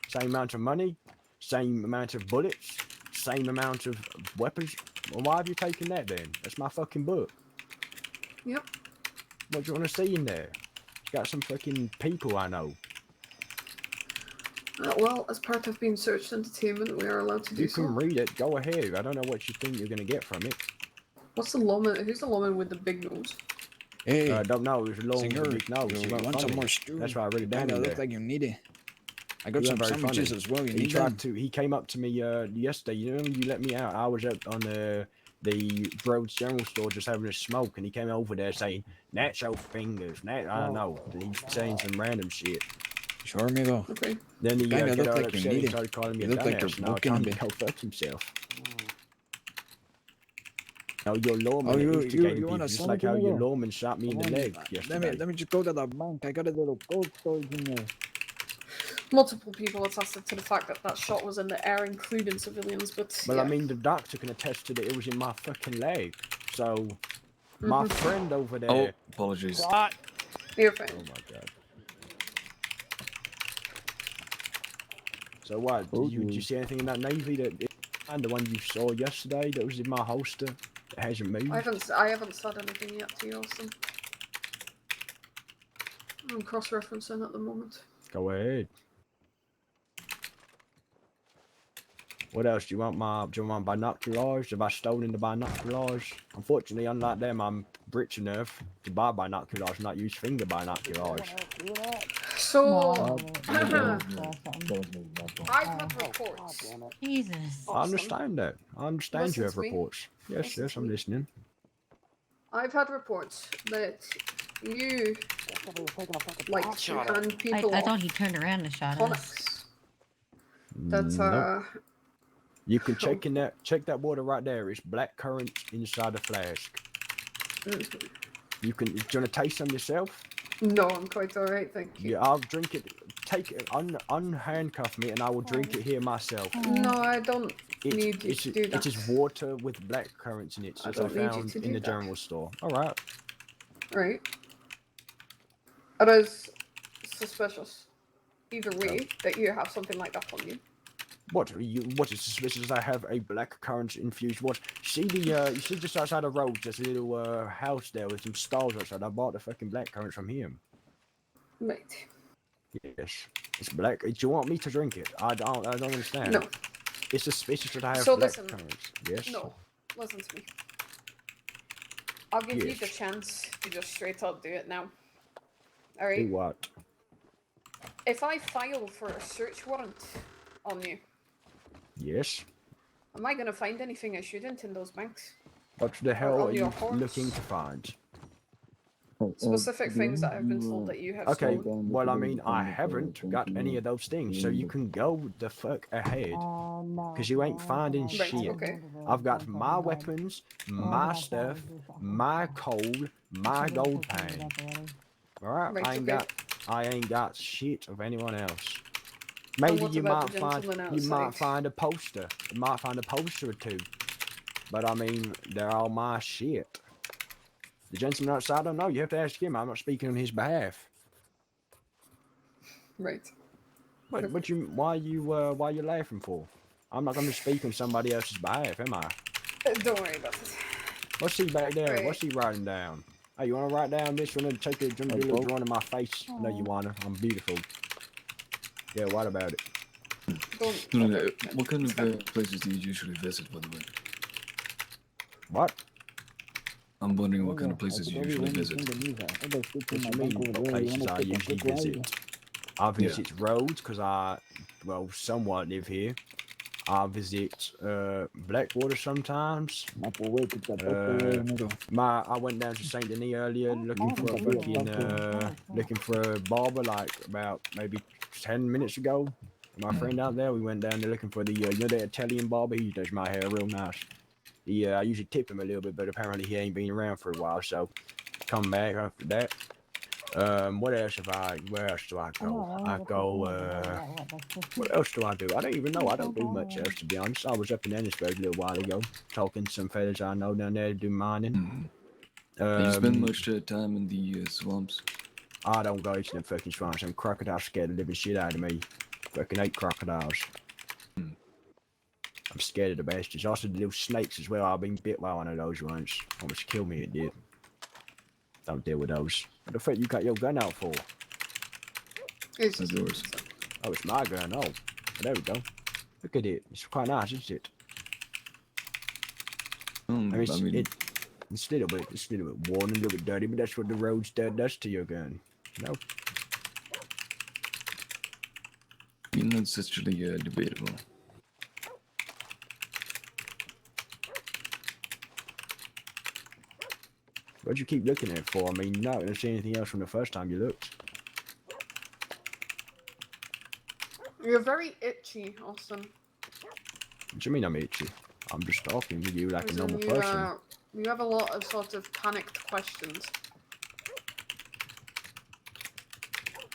Same amount of money, same amount of bullets, same amount of weapons. Well, why have you taken that then? That's my fucking book. Yep. What do you want to see in there? It's got some fucking people I know. Well, as part of being searched entertainment, we are allowed to do You so. can read it. Go ahead. I don't know what you think you're gonna get from it. What's the lawman? Who's the lawman with the big nose? Hey, I don't know. It was a long senor, big nose. you He wasn't want some funny. more stew? That's why I really You down kinda him look there. like you need it. I got He some wasn't very sandwiches funny. as well. You He need tried them? to. He came up to me yesterday. You know, you let me out. I was up on the Rhodes General Store just having a smoke, and he came over there saying, "That's your fingers." That I don't know. He's saying some random shit. Sure, amigo. Okay. Then he Kinda got look all like you upset need and it. started calling me You a look like dumbass, you're and I smoking told a him to bit. go fuck himself. No, your lawman Oh, you instigating people, want a just sandwich, like how your amigo? lawman shot me in the leg yesterday. Let me just go to the bank. I got a little gold storage in there. Multiple people attested to the fact that that shot was in the air, including civilians, but Well, yeah. I mean, the doctor can attest to that it was in my fucking leg. So, my friend over there. Oh, apologies. You're fine. Oh my god. So what? Oh, Did you see anything in that Navy and the one you saw yesterday that was in my holster that hasn't moved? I haven't said anything yet to you, Olson. I'm cross-referencing at the moment. Go ahead. What else? Do you want my binoculars? Have I stolen the binoculars? Unfortunately, unlike them, I'm rich enough to buy binoculars, not use finger binoculars. So, I've I've had reports. Jesus. I understand that. I understand you Listen have to me. reports. Yes, Listen yes, to I'm me. listening. I've had reports that you like to hand people I off thought he turned around and shot us. tonics. That's Nope. You can check that water right there. It's black currant inside the flask. You can. Do you want to taste some yourself? No, I'm quite alright, thank you. Yeah, I'll drink it. Take it, unhandcuff me, and I will drink it here myself. No, I don't need you to do that. It is water with black currants in it, I as I don't need you found to in do the that. general store. All right. Right. It is suspicious, either way, that you have something like that on you. What is suspicious? I have a black currant infused water. You see just outside the road, there's a little house there with some stalls outside. I bought the fucking black currant from him. Right. Yes, it's black. Do you want me to drink it? I don't understand. No. It's suspicious that I have So black listen. currants. Yes. No. Listen to me. I'll give you Yes. the chance to just straight up do it now. Alright? Do what? If I file for a search warrant on you, Yes. am I gonna find anything I shouldn't in those banks? What the hell on are your you horse? looking to find? Specific things that have been told that you have Okay, stolen. well, I mean, I haven't got any of those things, so you can go the fuck ahead. Because you ain't finding Right, shit. okay. I've got my weapons, my stuff, my coal, my gold pan. Alright? Right, I ain't got shit of anyone else. And Maybe what you about might the find gentleman you might outside? find a poster. You might find a poster or two. But I mean, they're all my shit. The gentleman outside, I don't know. You have to ask him. I'm not speaking on his behalf. Right. Why you laughing for? I'm not going to speak on somebody else's behalf, am I? Don't worry about it. What's he back there? Right. What's he writing down? Hey, you wanna write down this one and take it, do a little drawing of my face? I know you wanna. I'm beautiful. Yeah, what about it? No, what kind of places do you usually visit, by the way? What? I'm wondering what kind of places you usually visit. What do you mean, what places I usually visit? I visit roads because well, somewhat live here. I visit Blackwater sometimes. I went down to Saint Denis earlier looking for a barber like about maybe 10 minutes ago. My friend out there, we went down there looking for the the Italian barber. He does my hair real nice. I usually tip him a little bit, but apparently he ain't been around for a while, so come back after that. Where else do I go? What else do I do? I don't even know. I don't do much else, to be honest. I was up in Ennisburg a little while ago, talking to some fellas I know down there do mining. Have you spent much time in the swamps? I don't go to them fucking swamps. Them crocodiles scared the living shit out of me. Fucking hate crocodiles. I'm scared of the bastards. Also the little snakes as well. I've been bit by one of those once. Almost killed me, it did. Don't deal with those. What the fuck you got your gun out for? It's yours. Oh, it's my gun. Oh, there we go. Look at it. It's quite nice, isn't it? It's a little bit worn, a little bit dirty, but that's what the road's does to your gun. You know? I mean, that's actually debatable. What'd you keep looking at it for? I mean, you're not going to see anything else from the first time you looked. You're very itchy, Olson. What do you mean I'm itchy? I'm just talking with you like a As in normal you, person. You have a lot of sort of panicked questions.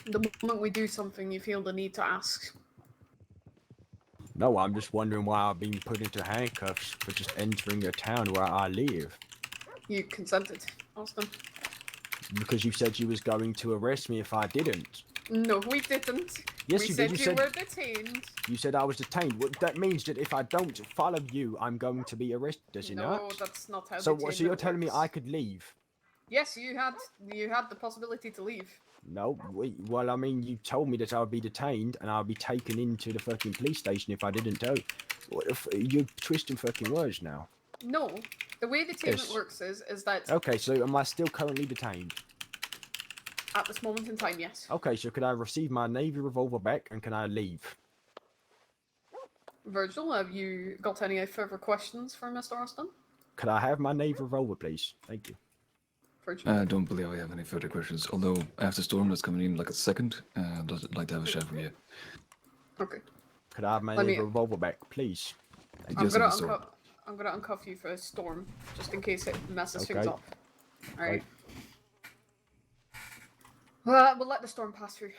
The moment we do something, you feel the need to ask. No, I'm just wondering why I've been put into handcuffs for just entering a town where I live. You consented, Austin. Because you said you was going to arrest me if I didn't. No, we didn't. Yes, we you said did. You were detained. You said I was detained. Well, that means that if I don't follow you, I'm going to be arrested, does it not? No, that's not how So you're detainment telling me works. I could leave? Yes, you had the possibility to leave. No, well, I mean, you told me that I would be detained and I would be taken into the fucking police station if I didn't go. What if you're twisting fucking words now? No, the way detainment works is that Okay, so am I still currently detained? at this moment in time, yes. Okay, so could I receive my Navy revolver back and can I leave? Virgil, have you got any further questions for Mr. Austin? Could I have my Navy revolver, please? Thank you. Virgil. I don't believe I have any further questions. Although after Storm that's coming in like a second, I'd like to have a chat with you. Okay. Could I have my Navy revolver back, please? I'm gonna uncuff you for a Storm, just in case it messes things up. Alright. We'll let the Storm pass through.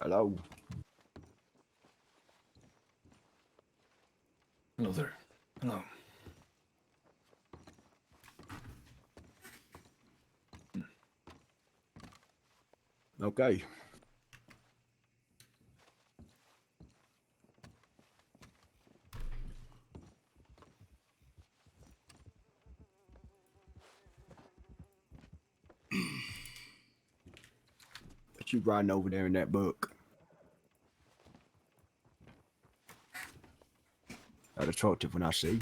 Hello. Hello there. Hello. Okay. What you writing over there in that book? I'll talk to when I see.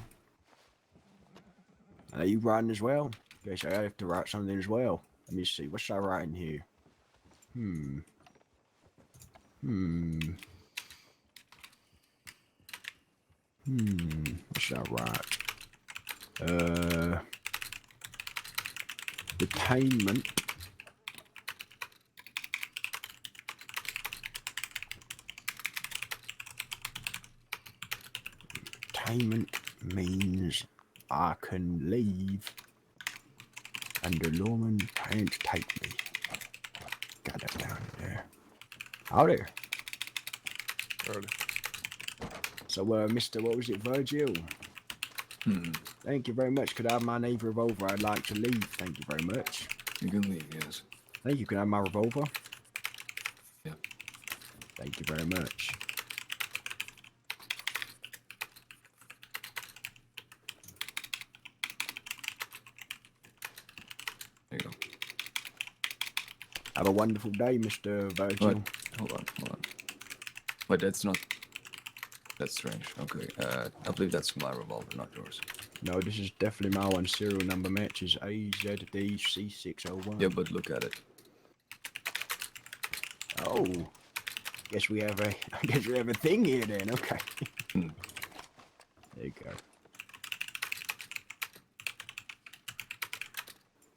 Are you writing as well? Guess I have to write something as well. Let me see. What's I writing here? What should I write? Detainment. Detainment means I can leave and the lawman can't take me. Got that down there. Oh, there. So, Mr. What was it, Virgil? Thank you very much. Could I have my navy revolver? I'd like to leave. Thank you very much. You can leave, yes. Thank you. Can I have my revolver? Yeah. Thank you very much. There you go. Have a wonderful day, Mr. Virgil. What? Hold on. Wait, that's not... That's strange. Okay, I believe that's my revolver, not yours. No, this is definitely my one. Serial number matches AZDC601. Yeah, but look at it. Oh, guess we have a. I guess we have a thing here then. Okay. There you go.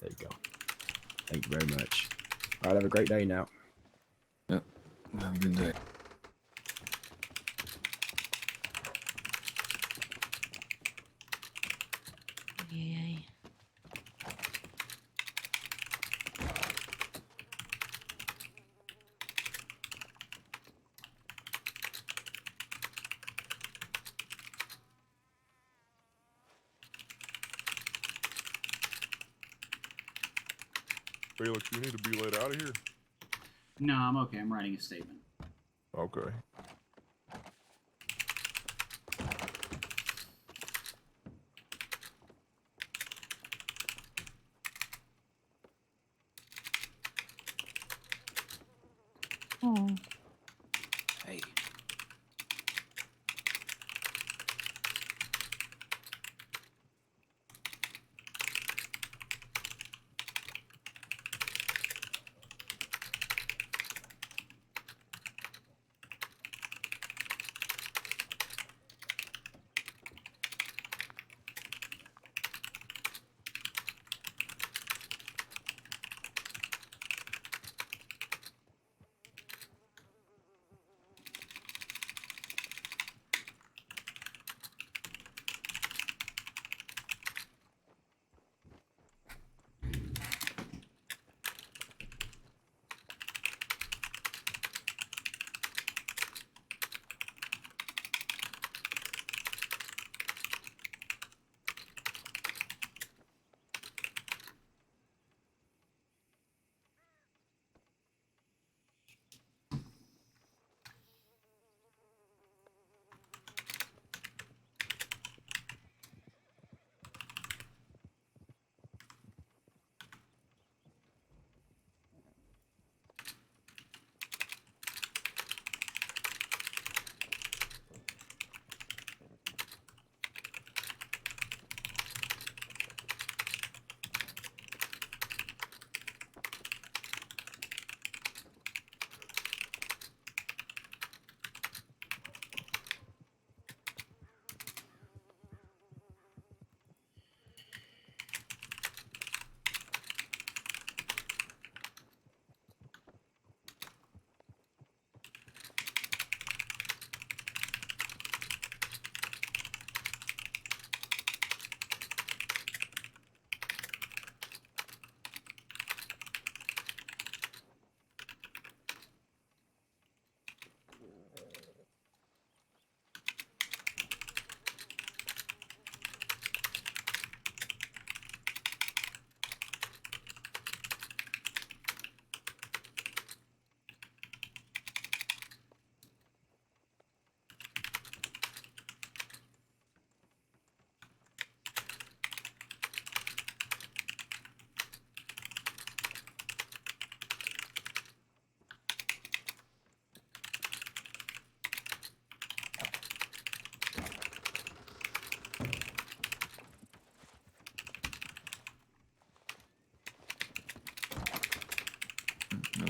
There you go. Thank you very much. All right, have a great day now. Yep. Have a good day. Yay. Felix, you need to be let out of here. No, I'm okay. I'm writing a statement. Okay. Hey.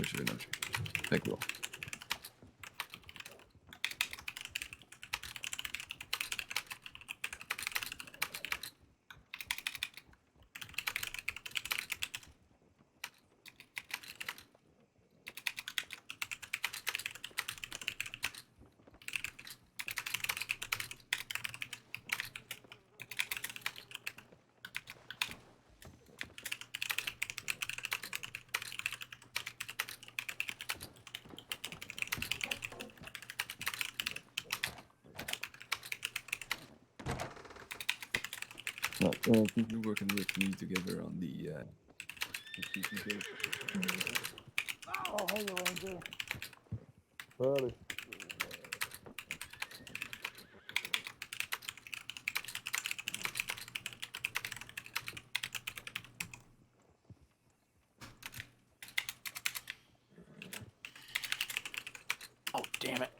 surge of energy. Make roll. No, I think you're working with me together on the speaking code. Oh, hey, Ranger. Buddy. Oh, damn it.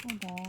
Okay.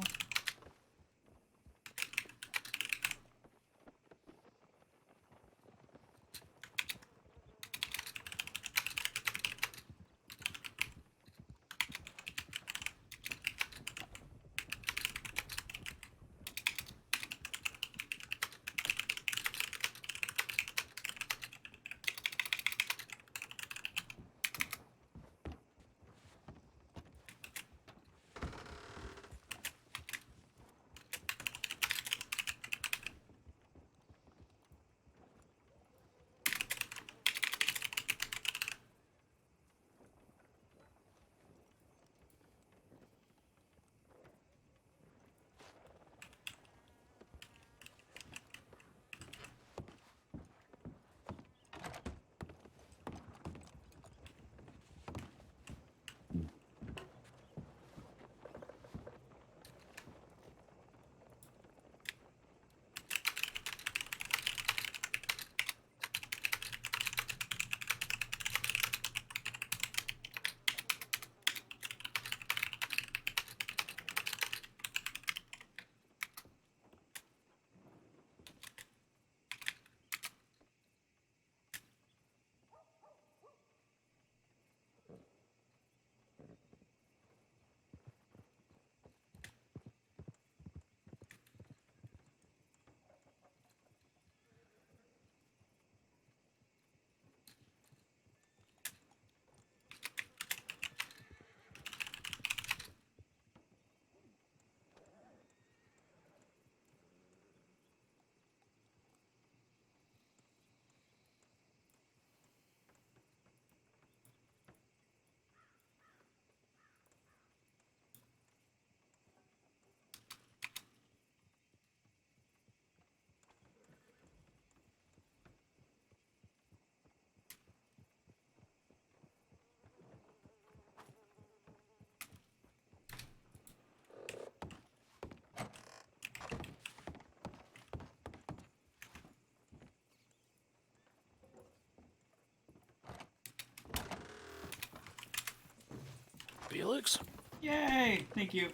Felix? Yay! Thank you.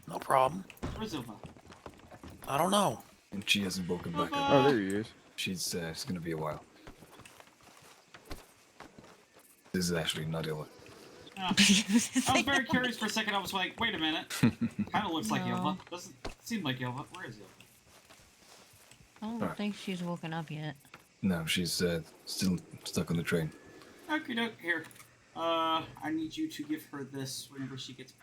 No problem. Where's Ilva? I don't know. And she hasn't woken back up. Oh, there he is. She's it's gonna be a while. This is actually not Illa. Oh. I was very curious for a second. I was like, wait a minute. Kind of looks like No. Ilva. Doesn't seem like Ilva. Where is Ilva? I don't Alright. think she's woken up yet. No, she's still stuck on the train. Okay, doke. Here. I need you to give her this whenever she gets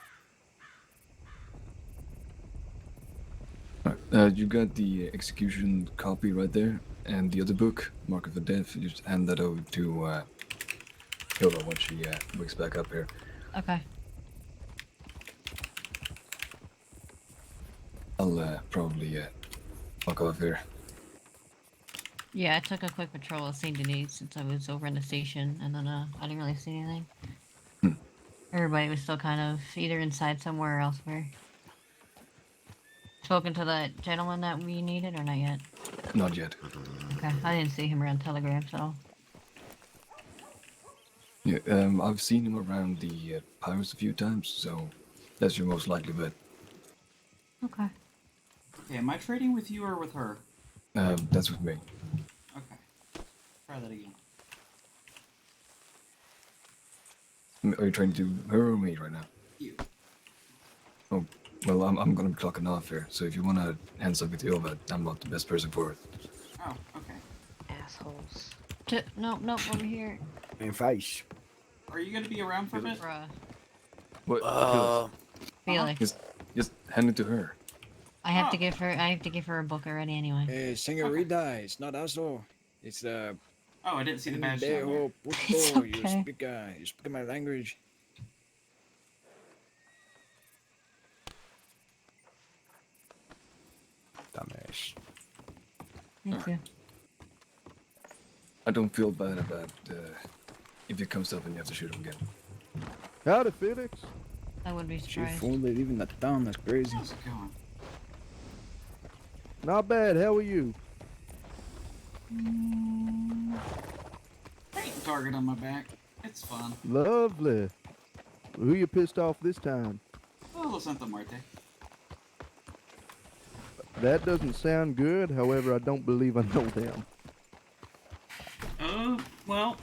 back. You got the execution copy right there, and the other book, Mark of the Death. You just hand that over to Hilda when she wakes back up here. Okay. I'll probably walk off here. Yeah, I took a quick patrol of St. Denis since I was over in the station, and then I didn't really see anything. Everybody was still kind of either inside somewhere or elsewhere. Spoken to that gentleman that we needed, or not yet? Not yet. Okay, I didn't see him around Telegram, so. Yeah, I've seen him around the Pirates a few times, so that's your most likely bet. Okay. Okay, am I trading with you or with her? That's with me. Okay. Try that again. Are you trying to do her or me right now? You. Oh, well, I'm gonna be clocking off here, so if you wanna hand something to Ilva, I'm not the best person for it. Oh, okay. Assholes. Nope, over here. In face. Are you gonna be around for a bit? Bruh. What? Felix. Just hand it to her. I have to give her a book already anyway. Hey, señorita, it's not eso. It's Oh, I didn't see the badge down there. pendejo It's puto. okay. You speak my language. Dumbass. Thank you. I don't feel bad about if it comes up and you have to shoot him again. Howdy, Felix. I wouldn't be She surprised. fooled it even that down. That's crazy. How's it going? Not bad. How are you? Paint target on my back. It's fun. Lovely. Who you pissed off this time? Oh, Lo Santa Muerte. That doesn't sound good. However, I don't believe I know them. Well,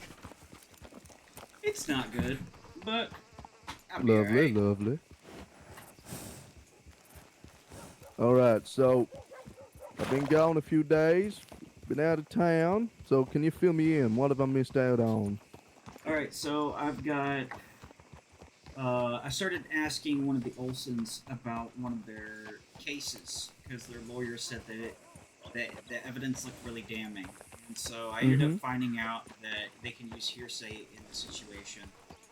it's not good, but I'll be Lovely, alright. lovely. Alright, so I've been gone a few days, been out of town, so can you fill me in? What have I missed out on? Alright, so I've got... I started asking one of the Olsons about one of their cases, because their lawyer said that the evidence looked really damning. And so I ended up finding out that they can use hearsay in the situation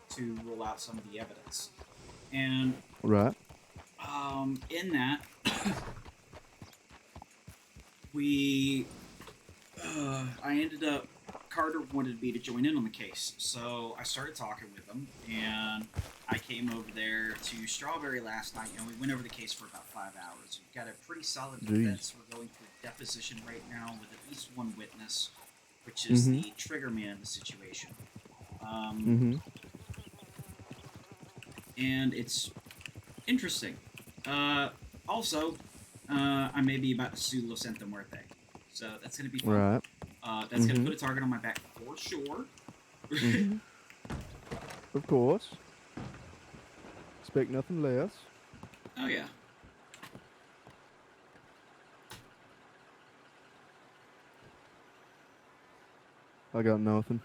to rule out some of the evidence. And Right. in that, I ended up, Carter wanted me to join in on the case, so I started talking with him, and I came over there to Strawberry last night, and we went over the case for about 5 hours. We've got a pretty solid defense. We're going through a deposition right now with at least one witness, which is the trigger man in the situation. And it's interesting. Also, I may be about to sue Lo Santa Muerte, so that's going to be fun. Right. That's going to put a target on my back for sure. Of course. Expect nothing less. Oh, yeah. I got nothing.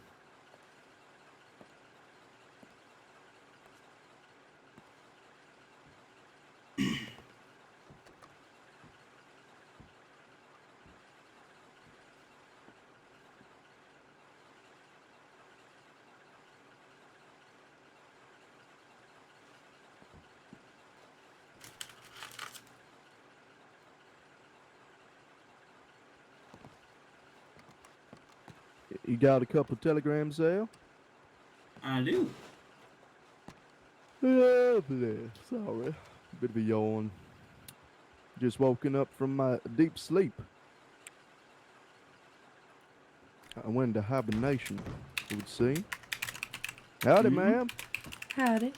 You got a couple of telegrams there? I do. Lovely. Sorry. Bit of a yawn. Just woken up from my deep sleep. I went into hibernation, it would seem. Howdy, ma'am. Howdy.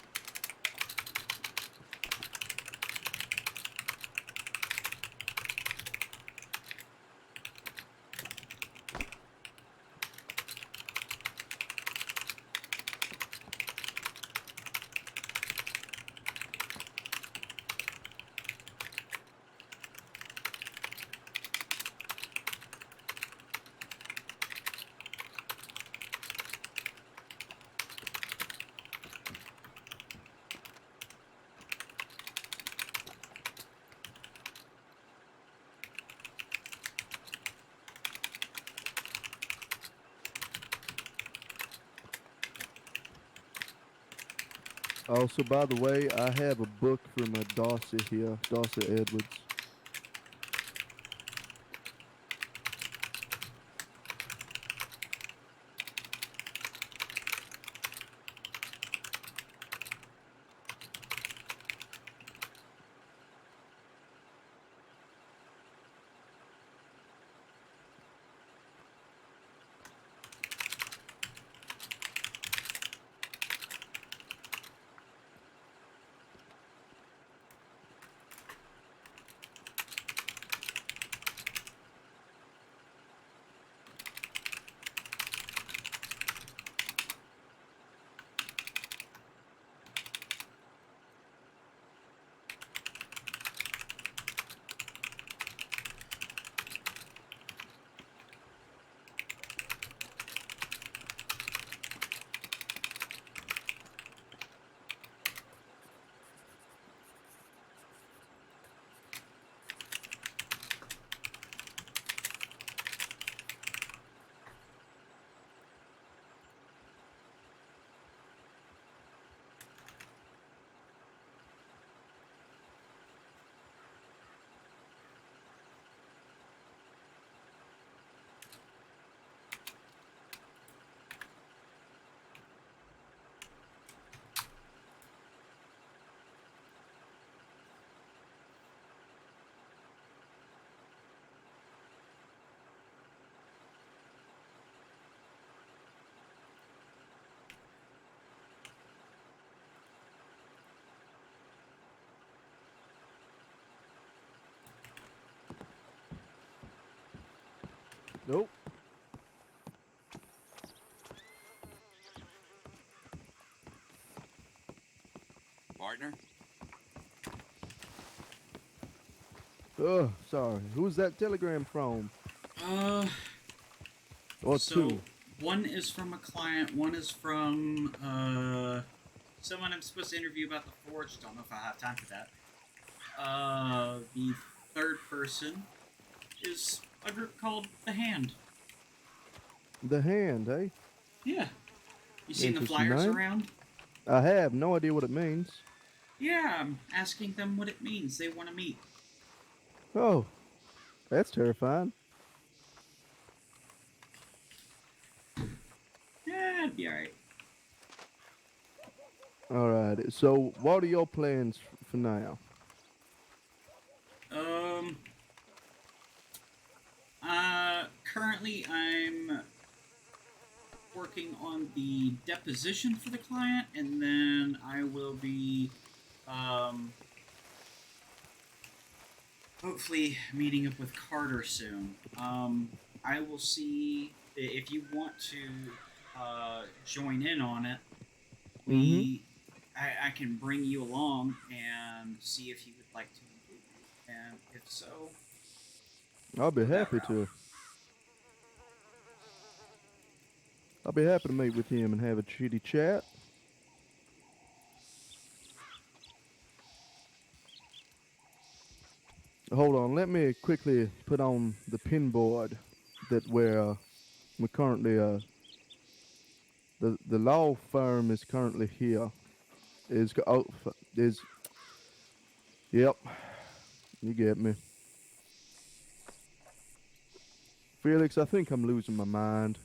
Also, by the way, I have a book from Darcy here, Darcy Edwards. Nope. Partner? Oh, sorry. Who's that telegram from? Or So two? one is from a client, one is from someone I'm supposed to interview about the forge. Don't know if I have time for that. The third person is a group called The Hand. The Hand, eh? Yeah. You seen the Interesting flyers name. around? I have no idea what it means. Yeah, I'm asking them what it means. They want to meet. Oh, that's terrifying. Yeah, it'd be alright. All right. So, what are your plans for now? Currently I'm working on the deposition for the client, and then I will be, hopefully meeting up with Carter soon. I will see if you want to, join in on it. I can bring you along and see if you would like to include me, and if so, I'll be go that happy route. to. I'll be happy to meet with him and have a chitty chat. Hold on, let me quickly put on the pin board that we're currently the law firm is currently here. Yep, you get me. Felix, I think I'm losing my mind.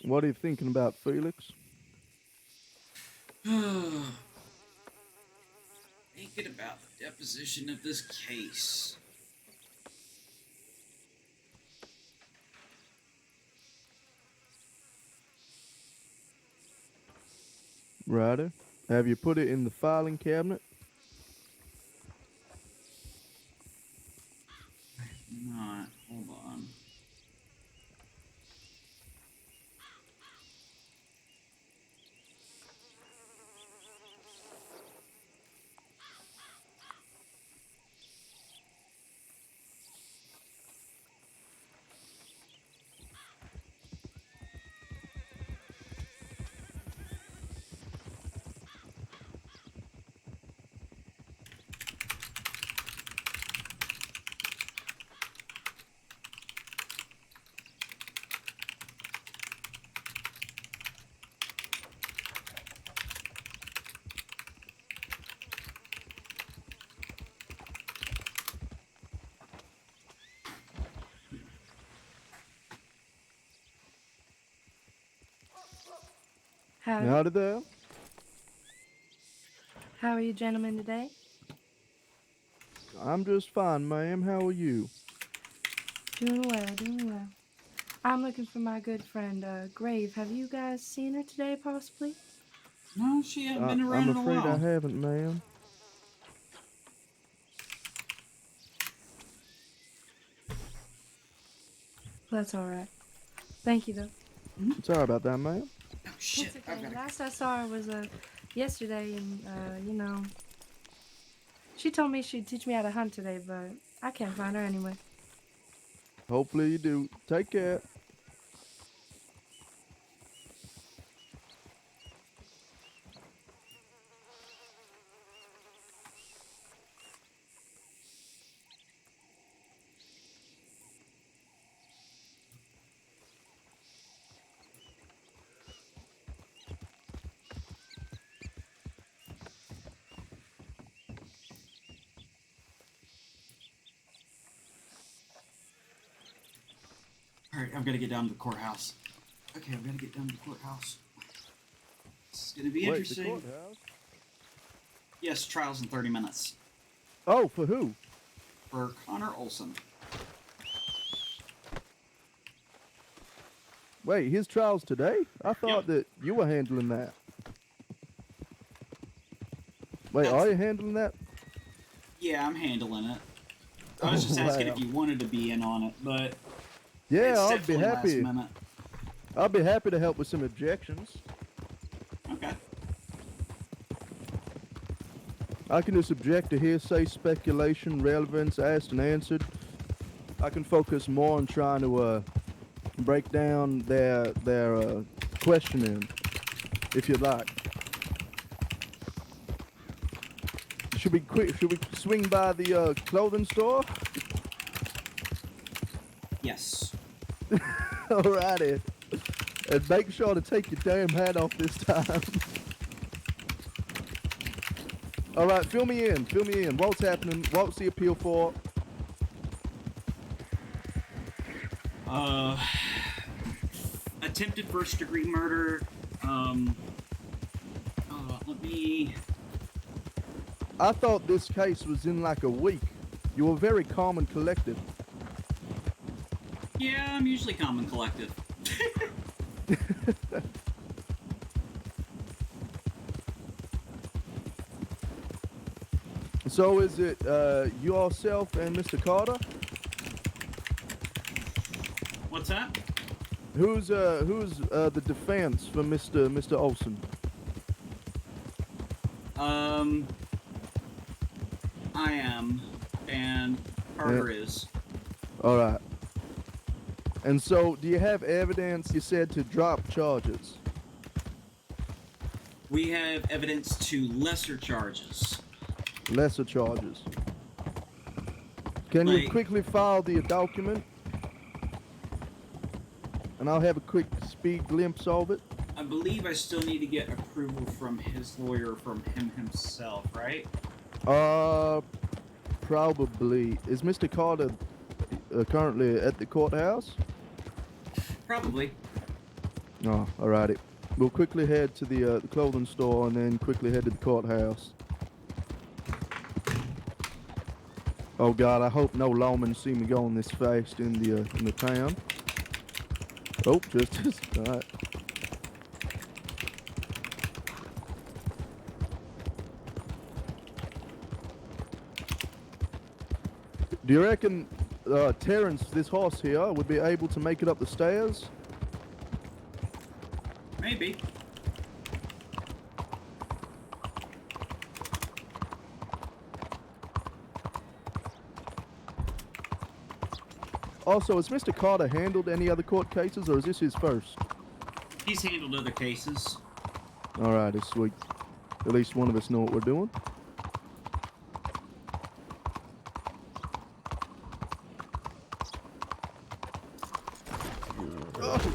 What are you thinking about, Felix? Thinking about the deposition of this case. Righto. Have you put it in the filing cabinet? Not. Hold on. Howdy. Howdy there. How are you gentlemen today? I'm just fine, ma'am. How are you? Doing well, doing well. I'm looking for my good friend, Grave. Have you guys seen her today, possibly? No, she hadn't been around I'm in a afraid I while. haven't, ma'am. That's alright. Thank you, though. Sorry about that, ma'am. Oh, shit. It's okay. Last I saw her was yesterday, and, you know, she told me she'd teach me how to hunt today, but I can't find her anyway. Hopefully you do. Take care. Alright, I've got to get down to the courthouse. Okay, I've got to get down to the courthouse. This is going to be Wait, the interesting. courthouse? Yes, trial's in 30 minutes. Oh, for who? For Connor Olson. Wait, his trial's today? I thought that you were handling that. Wait, are you handling that? Yeah, I'm handling it. I was just asking wow. if you wanted to be in on it, but Yeah, it's I'd be definitely happy. last minute. I'd be happy to help with some objections. Okay. I can just object to hearsay, speculation, relevance, asked and answered. I can focus more on trying to break down their questioning, if you'd like. Should we swing by the clothing store? Yes. Alrighty. And make sure to take your damn hat off this time. Alright, fill me in. What's happening? What's the appeal for? Attempted first degree murder. Let me. I thought this case was in like a week. You were very calm and collected. Yeah, I'm usually calm and collected. So is it yourself and Mr. Carter? What's that? Who's the defense for Mr. Olson? I am, and Carter is. All right. And so, do you have evidence? You said to drop charges. We have evidence to lesser charges. Lesser charges. Can you quickly file the document? And I'll have a quick speed glimpse of it. I believe I still need to get approval from his lawyer, from him himself, right? Probably. Is Mr. Carter currently at the courthouse? Probably. Oh, alrighty. We'll quickly head to the clothing store and then quickly head to the courthouse. Oh God, I hope no lawmen see me going this fast in the town. Oh, just all right. Do you reckon Terrence, this horse here, would be able to make it up the stairs? Maybe. Also, has Mr. Carter handled any other court cases, or is this his first? He's handled other cases. Alrighty, sweet. At least one of us know what we're doing. Oh,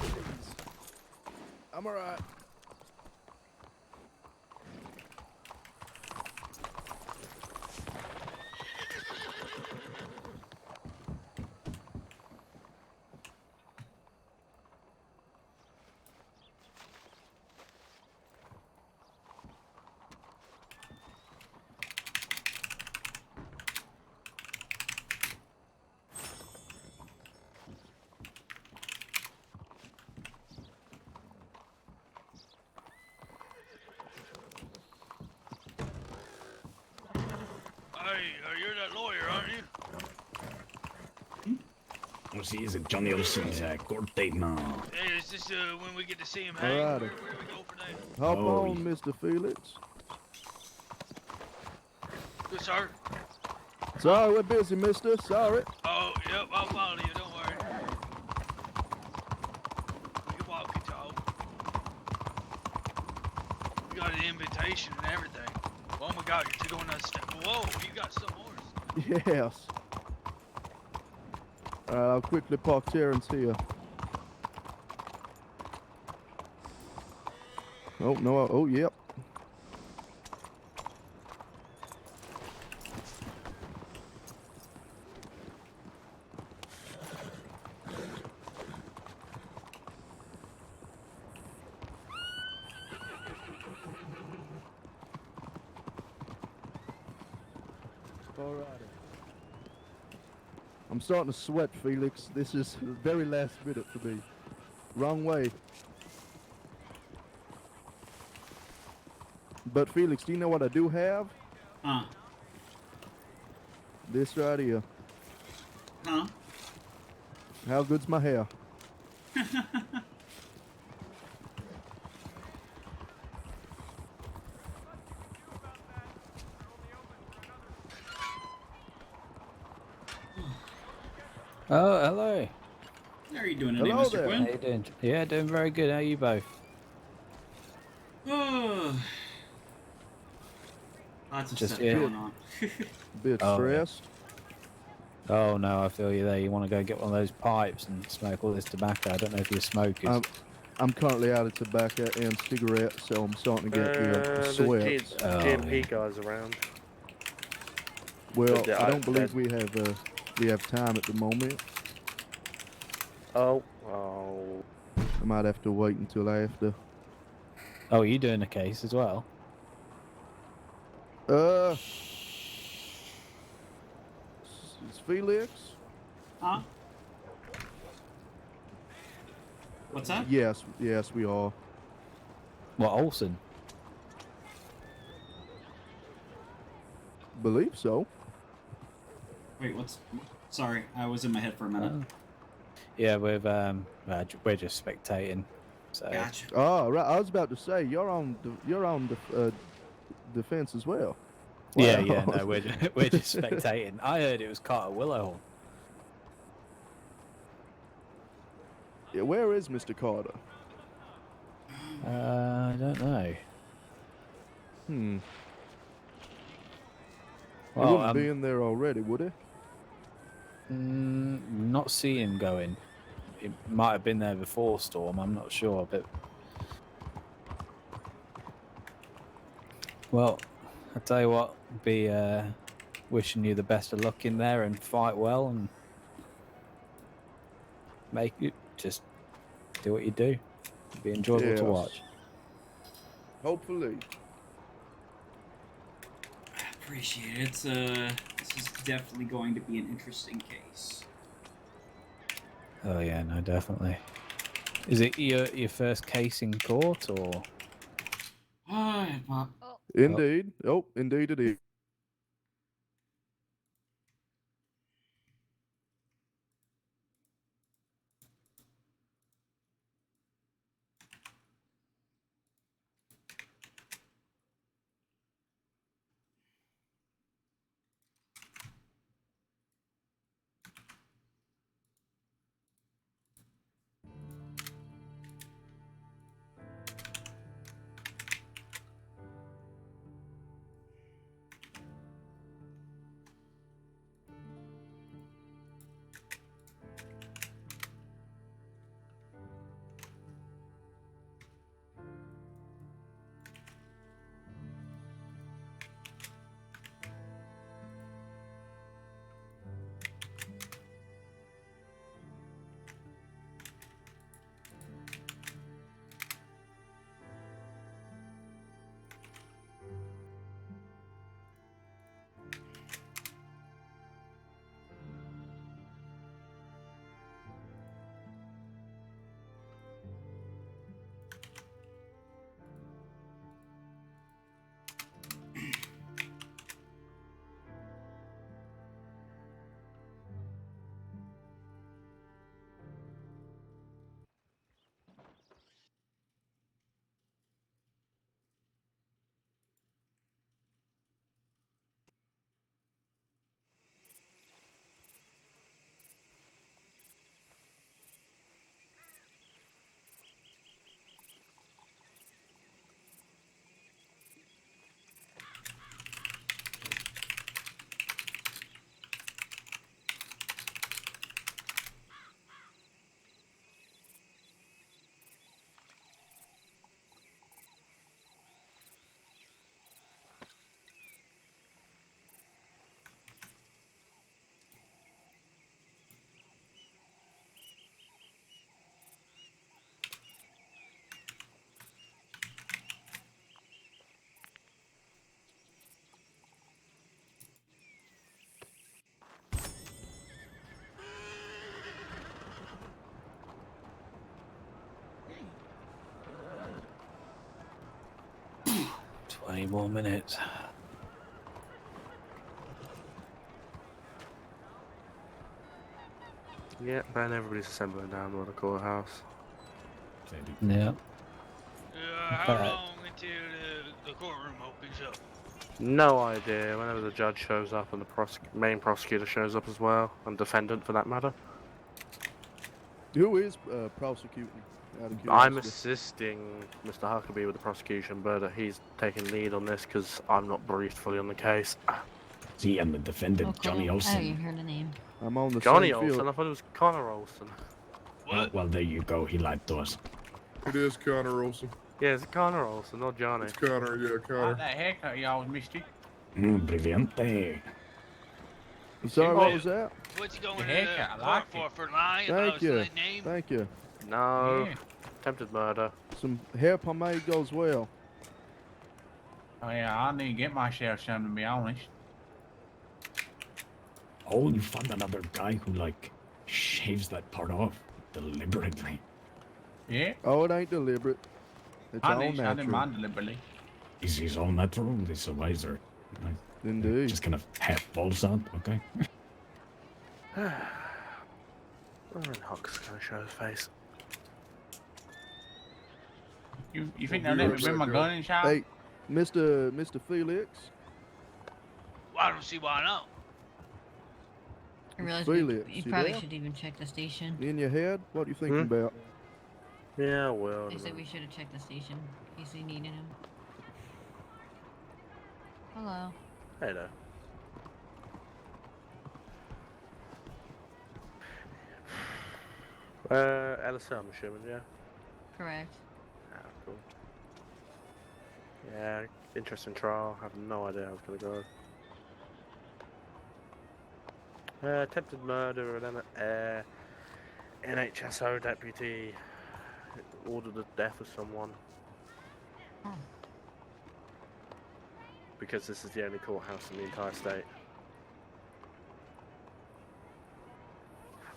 I'm alright. Hey, you're that lawyer, aren't you? Well, see, is it Johnny Olson's court date now? Hey, is this when we get to see him hang? Alrighty. Where do we go from there? Hop Oh, on, Mr. Felix. Good, sir. Sorry, we're busy, mister. Sorry. Oh, yep, I'll follow you. Don't worry. We can walk and talk. We got an invitation and everything. Oh my God, you're going on step. Whoa, you got some horse. Yes. I'll quickly park Terrence here. Oh, no. Oh, yep. Alrighty. I'm starting to sweat, Felix. This is the very last minute for me. Wrong way. But Felix, do you know what I do have? Huh? This right here. Huh? How good's my hair? Oh, hello. How are you doing today, Hello Mr. there. Quinn? How you doing? Yeah, doing very good. How are you both? Lots of Just stuff here. going on. Bit Oh, yeah. stressed. Oh no, I feel you there. You want to go get one of those pipes and smoke all this tobacco. I don't know if you're smokers. I'm currently out of tobacco and cigarettes, so I'm starting to get the sweats. GMP guys around. Well, But, I don't believe we have time at the moment. Oh. I might have to wait until after. Oh, you doing a case as well? Is Felix? Huh? What's that? Yes, we are. What, Olson? Believe so. Wait, what's? Sorry, I was in my head for a minute. Yeah, we're just spectating. So. Gotcha. Oh, right. I was about to say you're on defense as well. Yeah, Wow. yeah. No, we're just spectating. I heard it was Carter Willowhorn. Yeah, where is Mr. Carter? I don't know. He Well, wouldn't be in there already, would he? Not see him going. It might have been there before Storm. I'm not sure, but well, I tell you what, be wishing you the best of luck in there and fight well and make it. Just do what you do. It'd be enjoyable to Yes. watch. Hopefully. Appreciate it. This is definitely going to be an interesting case. Oh yeah, no, definitely. Is it your first case in court or? Indeed. Oh, indeed it is. Twenty more minutes. Yeah, man, everybody's assembling down by the courthouse. Yeah. How long until the courtroom opens up? No idea. Whenever the judge shows up and the main prosecutor shows up as well, and defendant for that matter. Who is prosecuting? Out of I'm curiosity? assisting Mr. Huckabee with the prosecution, but he's taking lead on this because I'm not briefed fully on the case. See, and the defendant, Oh, cool. Johnny I Olson. didn't heard the name. I'm on the Johnny same Olson? field. I thought it was Connor Olson. Oh, well, there you go. He lied to us. It is Connor Olson. Yeah, it's Connor Olson, not Johnny. It's Connor, yeah, Connor. That haircut you always missed it. Brillante. Sorry, what was that? What you going Your to haircut, I like court for lying Thank about you. that name? Thank you. No. Yeah. Attempted murder. Some hair pomade goes well. Oh yeah, I need to get myself some, to be honest. Oh, you found another guy who, like, shaves that part off deliberately. Yeah. Oh, it ain't deliberate. It's all I didn't natural. mind deliberately. He's all natural. He's a wiser. Like, Indeed. just kind of half falls out, okay? When Huck's gonna show his face. You think they'll let me bring my gun in, shop? Hey, Mr. Felix. Well, I don't see why not. Hmm. Mr. I realize Felix, you you probably there? should even check the station. In your head? What are you thinking about? Yeah, well. They said we should have checked the station in case they needed him. Hello. Hello. Ellison, I'm assuming, yeah? Correct. Ah, cool. Yeah, interesting trial. I have no idea how it's gonna go. Attempted murder of an NHSO deputy order the death of someone. Because this is the only courthouse in the entire state.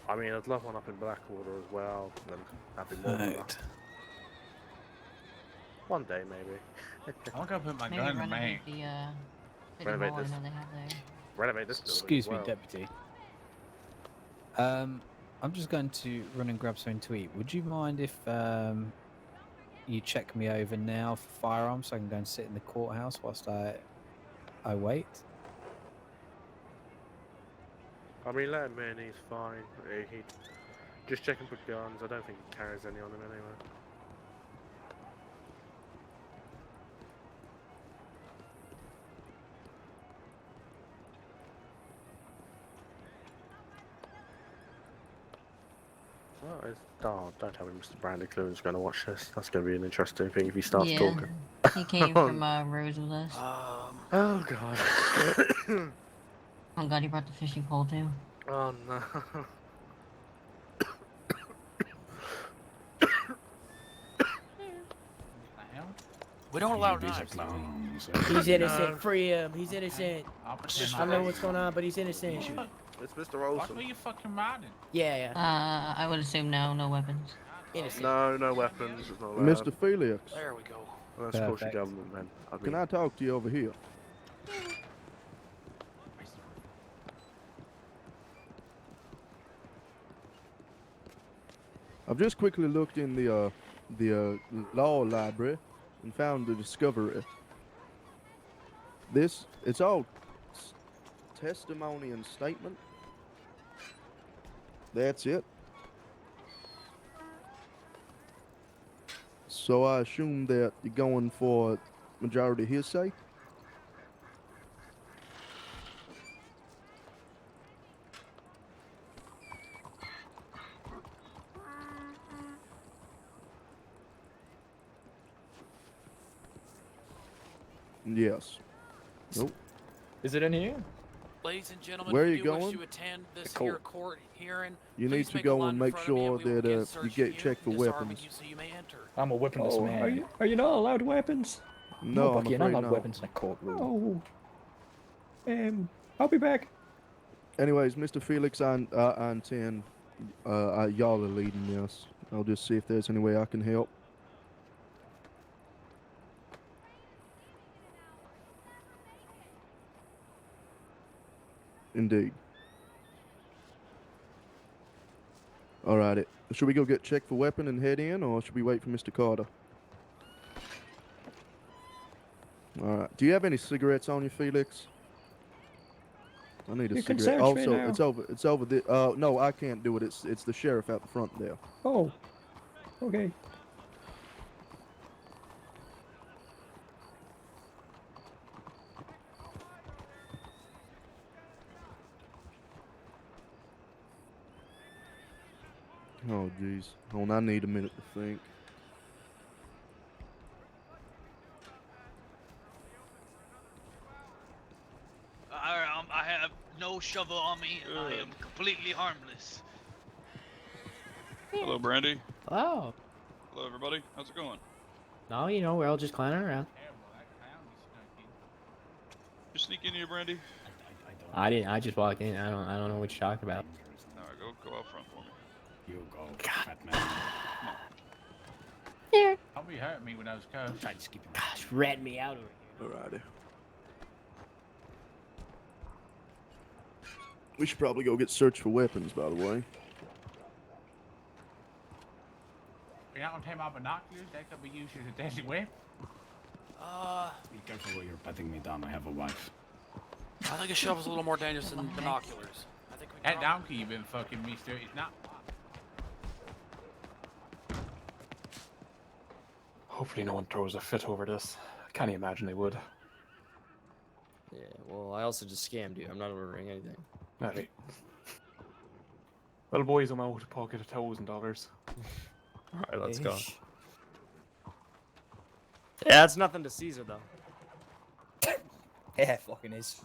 I mean, I'd love one up in Blackwater as well, and that'd be more than enough. One day, maybe. I'm gonna put my Maybe gun in the renovate bank. the city Renovate hall. I this. know they have there. Renovate this building Excuse as me, well. deputy. I'm just going to run and grab something to eat. Would you mind if you check me over now for firearms so I can go and sit in the courthouse whilst I wait? I mean, let him in, he's fine. He just checking for guns. I don't think he carries any on him anyway. Oh, don't tell me Mr. Brandy Clune's going to watch this. That's going to be an interesting thing if he starts Yeah, talking. he came from Rose with us. Oh, God. Oh God, he brought the fishing pole too. Oh, no. We don't allow knives. He's innocent. Free him. He's innocent. I know what's going on, but he's innocent. It's Mr. Olson. What are you fucking modding? Yeah. I would assume no weapons. Innocent. No weapons. It's not allowed. Mr. Felix. There we go. Well, that's of course your government, then. Can I talk to you over here? I've just quickly looked in the law library and found the discovery. It's all testimony and statement. That's it. So I assume that you're going for majority hearsay? Yes. Nope. Is it in here? Ladies and gentlemen, Where are if you you wish going? to attend this The court. here court hearing, You please need to make a go line and in make front of me sure and we will that begin you searching get checked for disarming weapons. you so you may enter. I'm a weaponless man. Are you not allowed weapons? No, I'm Bucky, you're not afraid allowed not. weapons. Like courtroom. Oh. I'll be back. Anyways, Mr. Felix, I intend y'all are leading this. I'll just see if there's any way I can help. Indeed. Alrighty. Should we go get checked for weapon and head in, or should we wait for Mr. Carter? Alright. Do you have any cigarettes on you, Felix? I need a You can cigarette. search me Also, now. it's over the. No, I can't do it. It's the sheriff out the front there. Oh. Okay. Oh, jeez. Hold on, I need a minute to think. I have no shovel on me. I am completely harmless. Hello, Brandy. Oh. Hello, everybody. How's it going? No, you know, we're all just clowning around. You sneak in here, Brandy? I didn't. I just walked in. I don't know what you're talking about. All right, go out front for me. You go, fat man. Here. Don't be hurting me with those cuffs. Gosh, rat me out over here. Alrighty. We should probably go get searched for weapons, by the way. You're not gonna take my binoculars? They could be used as a deadly weapon. Be careful where you're patting me down. I have a wife. I think a shovel's a little more dangerous than binoculars. I think we That donkey you've been fucking, mister, is not. Hopefully no one throws a fit over this. I can't imagine they would. Yeah, well, I also just scammed you. I'm not ordering anything. Alright. Well, boys, I'm out to pocket $1,000. Alright, let's go. Yeah, it's nothing to Caesar, though. Yeah, it fucking is.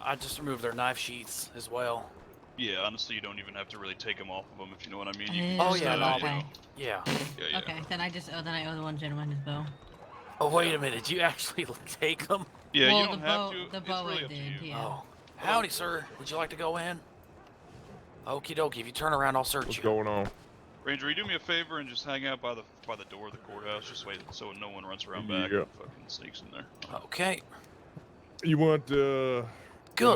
I just removed their knife sheaths as well. Yeah, honestly, you don't even have to really take them off of them if you know what I mean. You Yeah, can Oh just, yeah, no, you know, yeah. yeah. Okay, then I owe the one gentleman his bow. Oh wait a minute, did you actually take them? Yeah, well, you don't have to. The It's bow really I up to did, you. yeah. Oh, howdy, sir. Would you like to go in? Okie dokie. If you turn around, I'll search What's you. going on? Ranger, you do me a favor and just hang out by the door of the courthouse. Just wait so no one runs around back Yeah. and fucking sneaks in there. Okay. You want Good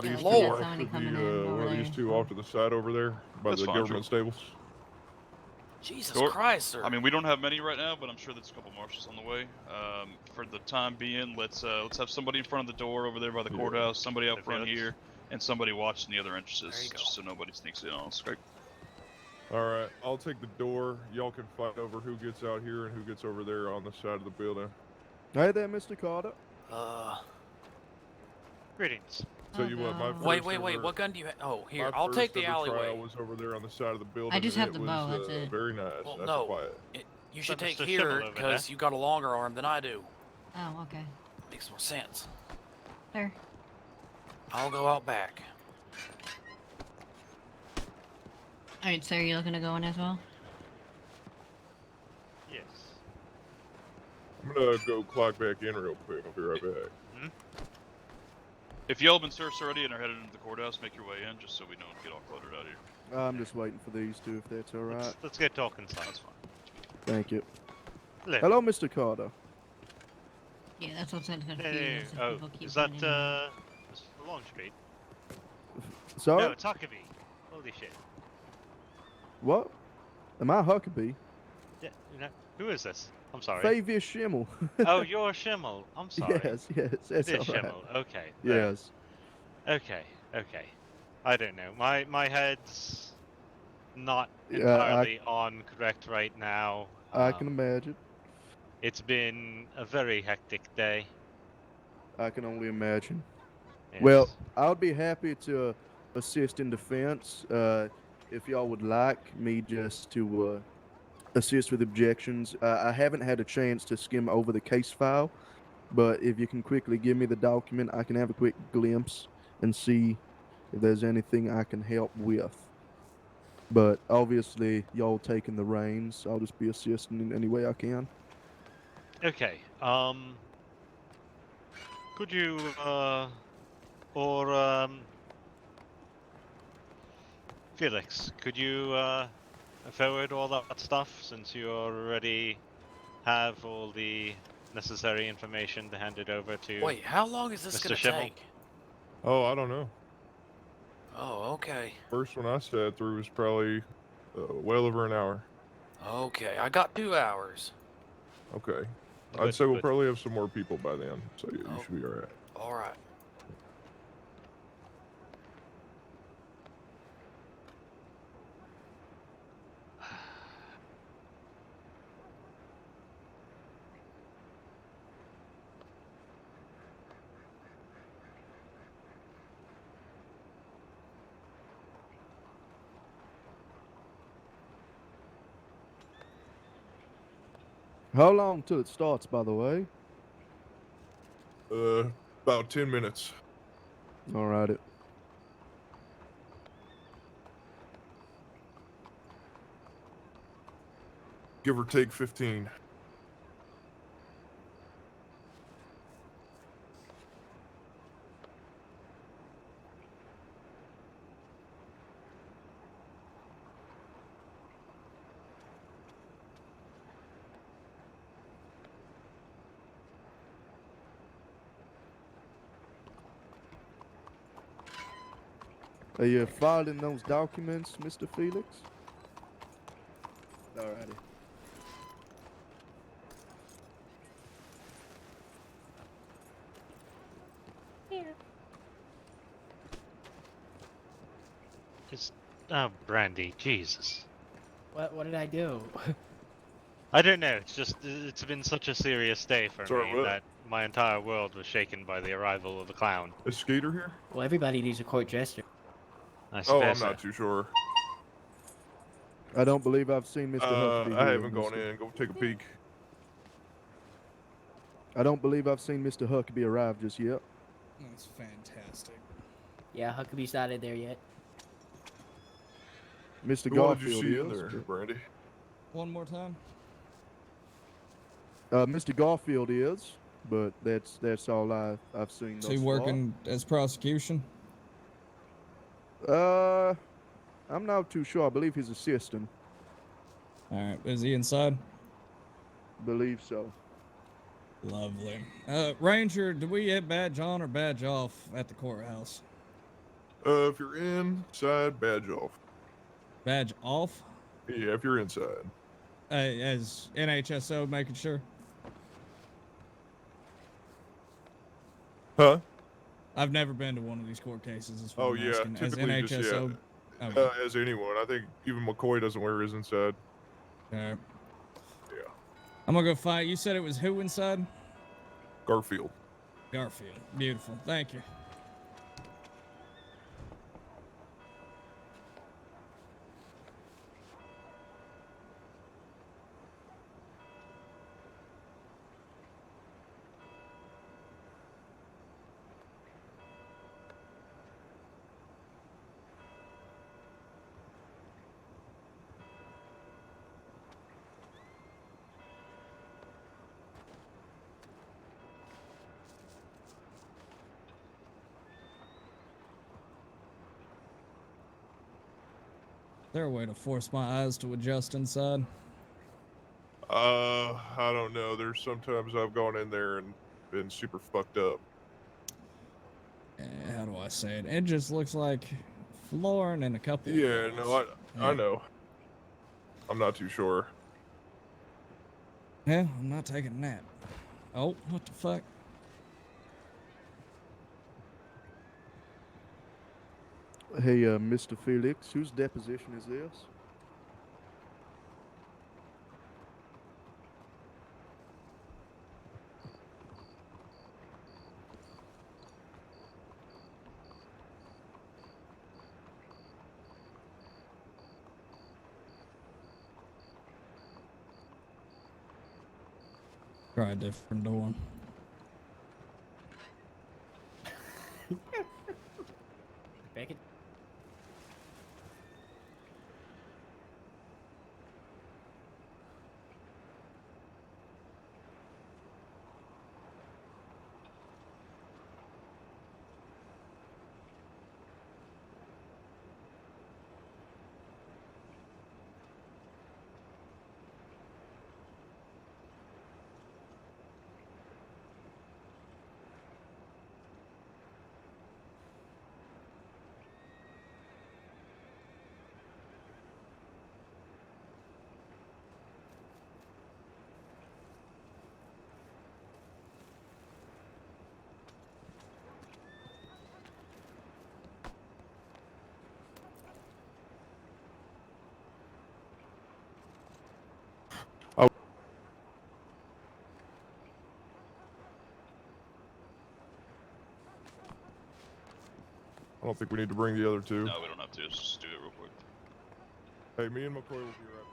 these two lord. off to the, one of these two off to the side over there by That's the fine, government stables? Jesus Sure. Christ, sir. I mean, we don't have many right now, but I'm sure there's a couple marshals on the way. For the time being, let's have somebody in front of the door over there by the courthouse, somebody out front here, and somebody watching the other entrances, just so nobody sneaks in on us. Okay? All right, I'll take the door. Y'all can fight over who gets out here and who gets over there on the side of the building. Hey there, Mr. Carter. Greetings. So you want my first Wait. ever- What gun do you have? Oh, here. my I'll take first the ever alleyway. trial was over there on the side of the building. I just and have the it bow, was, that's it. very nice. Well, Nice no. and quiet. You should But take Mr. here Schimmel over because there. you got a longer arm than I do. Oh, okay. Makes more sense. There. I'll go out back. Alright, sir, you looking to go in as well? Yes. I'm gonna go clock back in real quick. I'll be right back. If y'all have been searched already and are headed into the courthouse, make your way in, just so we don't get all cluttered out here. I'm just waiting for these two, if that's all right. Let's get talking, son. That's fine. Thank you. Hello. Hello, Mr. Carter. Yeah, that's what's gonna confuse Hey, if oh, people keep is that, running in. Long Street? Sorry? No, it's Huckabee. Holy shit. What? Am I Huckabee? Yeah, who is this? I'm sorry. Favier Schimmel. Oh, you're Schimmel. I'm sorry. Yes, that's It is all right. Schimmel. Okay. there. Yes. Okay. I don't know. My head's not Yeah, entirely on correct right now. I can imagine. It's been a very hectic day. I can only imagine. Yes. Well, I'll be happy to assist in defense if y'all would like me just to assist with objections. I haven't had a chance to skim over the case file, but if you can quickly give me the document, I can have a quick glimpse and see if there's anything I can help with. But obviously, y'all taking the reins. I'll just be assisting in any way I can. Okay. Could you Felix, could you forward all that stuff since you already have all the necessary information to hand it over to Wait, how long is this Mr. gonna Schimmel? take? Oh, I don't know. Oh, okay. First one I sat through was probably well over an hour. Okay, I got 2 hours. Okay. Good, I'd say we'll good. probably have some more people by then, so yeah, you should be all right. All right. How long till it starts, by the way? About 10 minutes. Alrighty. Give or take 15. Are you filing those documents, Mr. Felix? Alrighty. Here. Just Brandy, Jesus. What did I do? I don't know. It's just it's been such a serious day for Sorry, me what? that my entire world was shaken by the arrival of the clown. Is Skeeter here? Well, everybody needs a court jester. I Oh, I'm suppose so. not too sure. I don't believe I've seen Mr. Huckabee I here, haven't gone mister. in. Go take a peek. I don't believe I've seen Mr. Huckabee arrive just yet. That's fantastic. Yeah, Huckabee's not in there yet. Mr. Who all did you Garfield see in is. there, Brandy? One more time. Mr. Garfield is, but that's all I've seen Is thus he far. working as prosecution? I'm not too sure. I believe he's assistant. All right. Is he inside? Believe so. Lovely. Ranger, do we get badge on or badge off at the courthouse? If you're inside, badge off. Badge off? Yeah, if you're inside. As NHSO, making sure. Huh? I've never been to one of these court cases. Is what Oh I'm yeah, asking. As typically NHSO. just Okay. as anyone. I think even McCoy doesn't wear his inside. All right. Yeah. I'm gonna go fight. You said it was who inside? Garfield. Garfield. Beautiful. Thank you. Is there a way to force my eyes to adjust inside? I don't know. There's sometimes I've gone in there and been super fucked up. How do I say it? It just looks like flooring and a couple. Yeah, no, I Yeah. know. I'm not too sure. Yeah, I'm not taking a nap. Oh, what the fuck? Hey, Mr. Felix, whose deposition is this? Try a different door. Beckett? I don't think we need to bring the other two. No, we don't have to. Let's just do it real quick. Hey, me and McCoy will be right.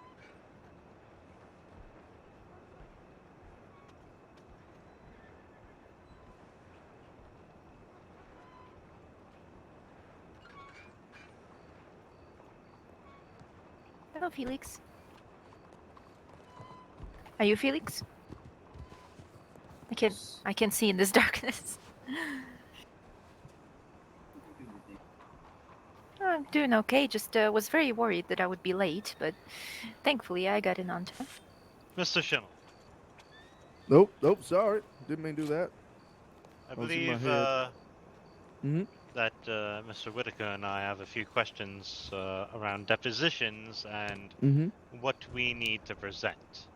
Hello, Felix. Are you Felix? I can see in this darkness. I'm doing okay. Just was very worried that I would be late, but thankfully I got in on time. Mr. Schimmel. Nope, sorry. Didn't mean to do that. I was in my believe head. that Mr. Whitaker and I have a few questions around depositions and what we need to present.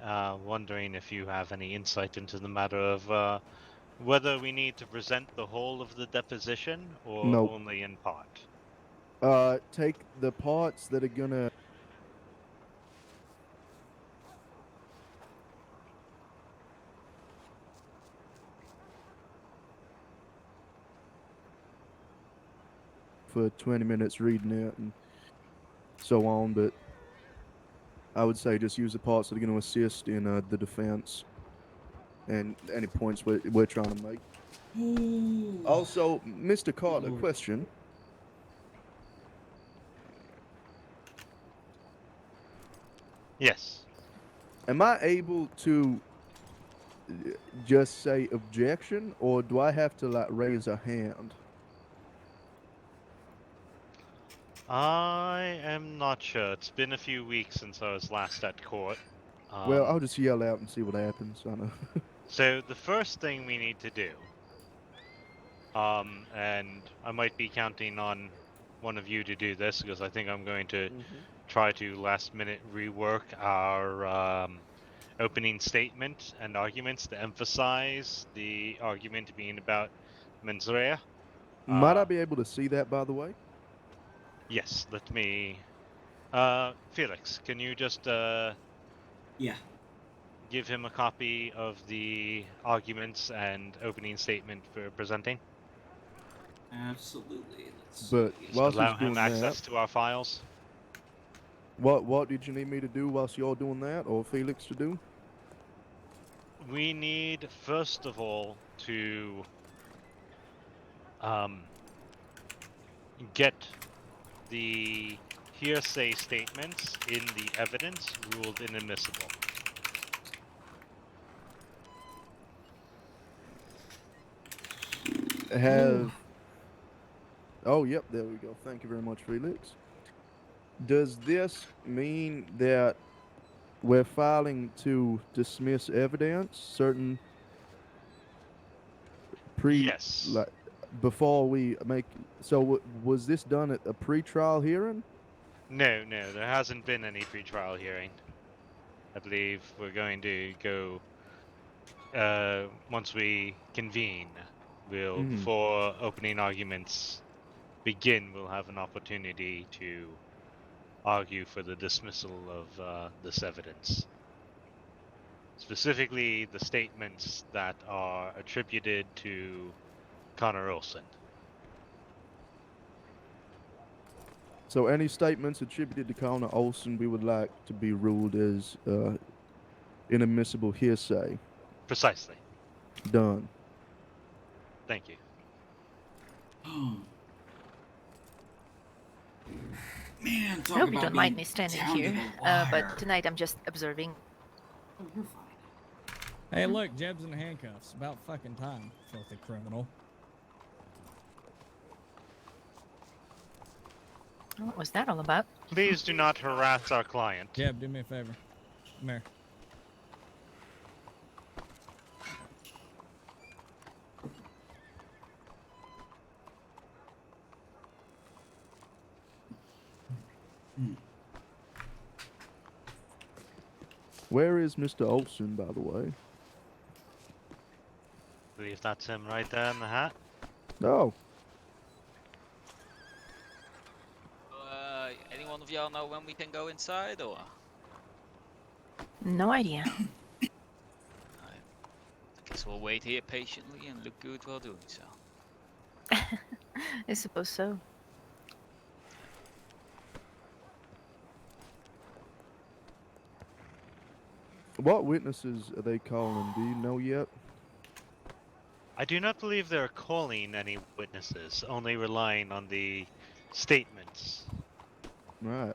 Wondering if you have any insight into the matter of whether we need to present the whole of the deposition or Nope. only in part. Take the parts that are gonna. For 20 minutes reading it and so on, but I would say just use the parts that are going to assist in the defense and any points we're trying to make. Also, Mr. Carter, question. Yes. Am I able to just say objection, or do I have to like raise a hand? I am not sure. It's been a few weeks since I was last at court. Well, I'll just yell out and see what happens. I know. So the first thing we need to do, and I might be counting on one of you to do this because I think I'm going to try to last minute rework our opening statement and arguments to emphasize the argument being about mens rea. Might I be able to see that, by the way? Yes, let me. Felix, can you just Yeah. give him a copy of the arguments and opening statement for presenting? Absolutely. Let's But see. whilst allow he's doing him access that, to our files. what did you need me to do whilst you're doing that, or Felix to do? We need, first of all, to get the hearsay statements in the evidence ruled inadmissible. Have. Oh, yep, there we go. Thank you very much, Felix. Does this mean that we're filing to dismiss evidence, certain Yes. like, before we make, so was this done at a pre-trial hearing? No, there hasn't been any pretrial hearing. I believe we're going to go, once we convene, before opening arguments begin, we'll have an opportunity to argue for the dismissal of this evidence. Specifically, the statements that are attributed to Connor Olson. So any statements attributed to Connor Olson we would like to be ruled as inadmissible hearsay. Precisely. Done. Thank you. Man, I hope you don't mind me standing here, but tonight I'm just observing. Oh, you're fine. Hey, look, Jeb's in handcuffs. About fucking time, filthy criminal. What was that all about? Please do not harass our client. Jeb, do me a favor. Come here. Where is Mr. Olson, by the way? I believe that's him right there in the hat. Oh. Any one of y'all know when we can go inside, or? No idea. I guess we'll wait here patiently and look good while doing so. I suppose so. What witnesses are they calling? Do you know yet? I do not believe they're calling any witnesses, only relying on the statements. Right.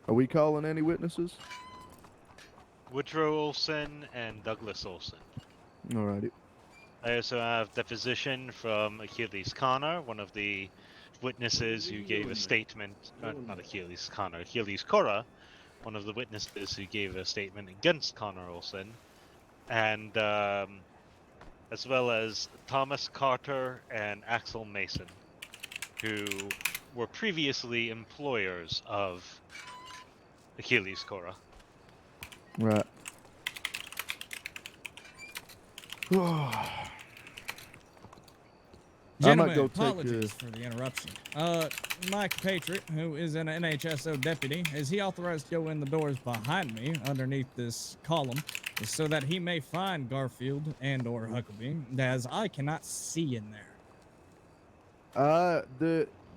Are we calling any witnesses? Woodrow Olson and Douglas Olson. Alrighty. I also have deposition from Achilles Connor, one of the witnesses who gave a statement, not Achilles Connor, Achilles Cora, one of the witnesses who gave a statement against Connor Olson, and as well as Thomas Carter and Axel Mason, who were previously employers of Achilles Cora. Right. Gentlemen, go take apologies for the interruption. Mike Patriot, who is an NHSO deputy, is he authorized to go in the doors behind me underneath this column so that he may find Garfield and or Huckabee, as I cannot see in there.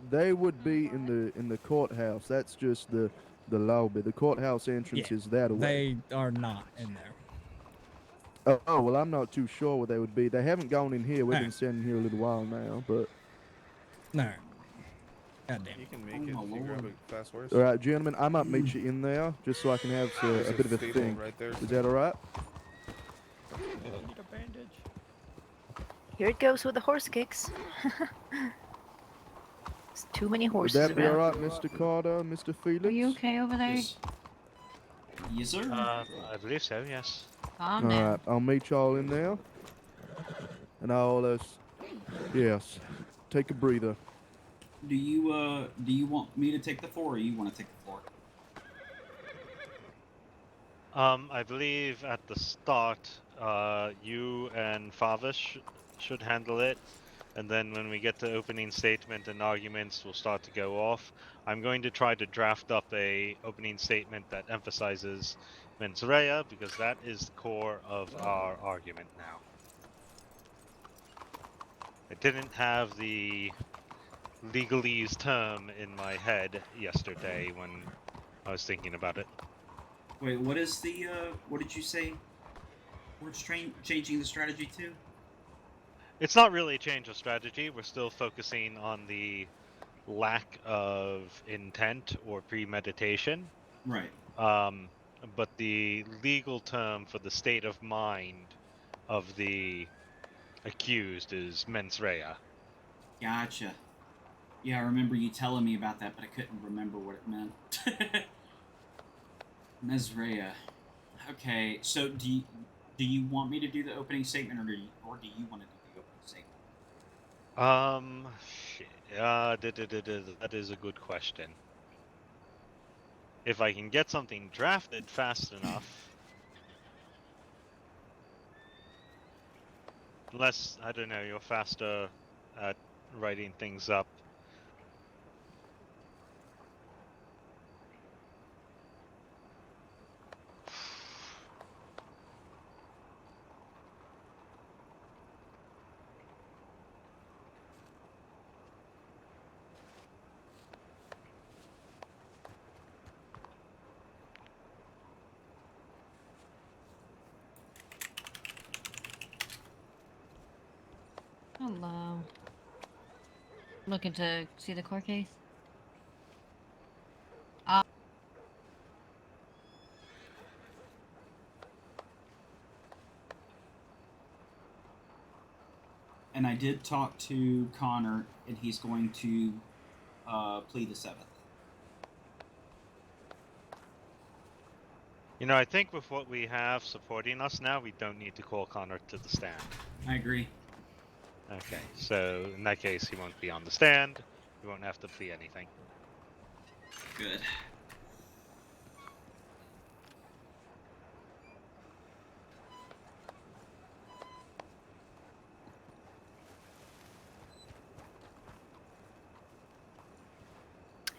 They would be in the courthouse. That's just the lobby. The courthouse entrance is that way. They are not in there. Oh, well, I'm not too sure where they would be. They haven't gone in here. We've been Alright. standing here a little while now, but... No. God damn. You can make it if you grab a fast horse. All right, gentlemen, I might meet you in there just so I can have There's a bit of a stable think. right there. Is that all right? Need a bandage. Here it goes with the horse kicks. There's too many Would horses that be all around. right, Mr. Carter, Mr. Felix? Are you okay over there? Yes, sir. I believe so, yes. Calm All down. right, I'll meet y'all in there. And I'll, yes, take a breather. Do you want me to take the floor, or you want to take the floor? I believe at the start, you and Favish should handle it, and then when we get to opening statement and arguments, we'll start to go off. I'm going to try to draft up a opening statement that emphasizes mens rea, because that is the core of our argument now. I didn't have the legalese term in my head yesterday when I was thinking about it. Wait, what is the what did you say? We're changing the strategy to? It's not really a change of strategy. We're still focusing on the lack of intent or premeditation. Right. But the legal term for the state of mind of the accused is mens rea. Gotcha. Yeah, I remember you telling me about that, but I couldn't remember what it meant. Mens rea. Okay, so do you want me to do the opening statement, or do you want to do the opening statement? Shit. That is a good question. If I can get something drafted fast enough, unless, I don't know, you're faster at writing things up. Hello. Looking to see the court case? And I did talk to Connor, and he's going to plead the 7th. You know, I think with what we have supporting us now, we don't need to call Connor to the stand. I agree. Okay, so in that case, he won't be on the stand. He won't have to plea anything. Good.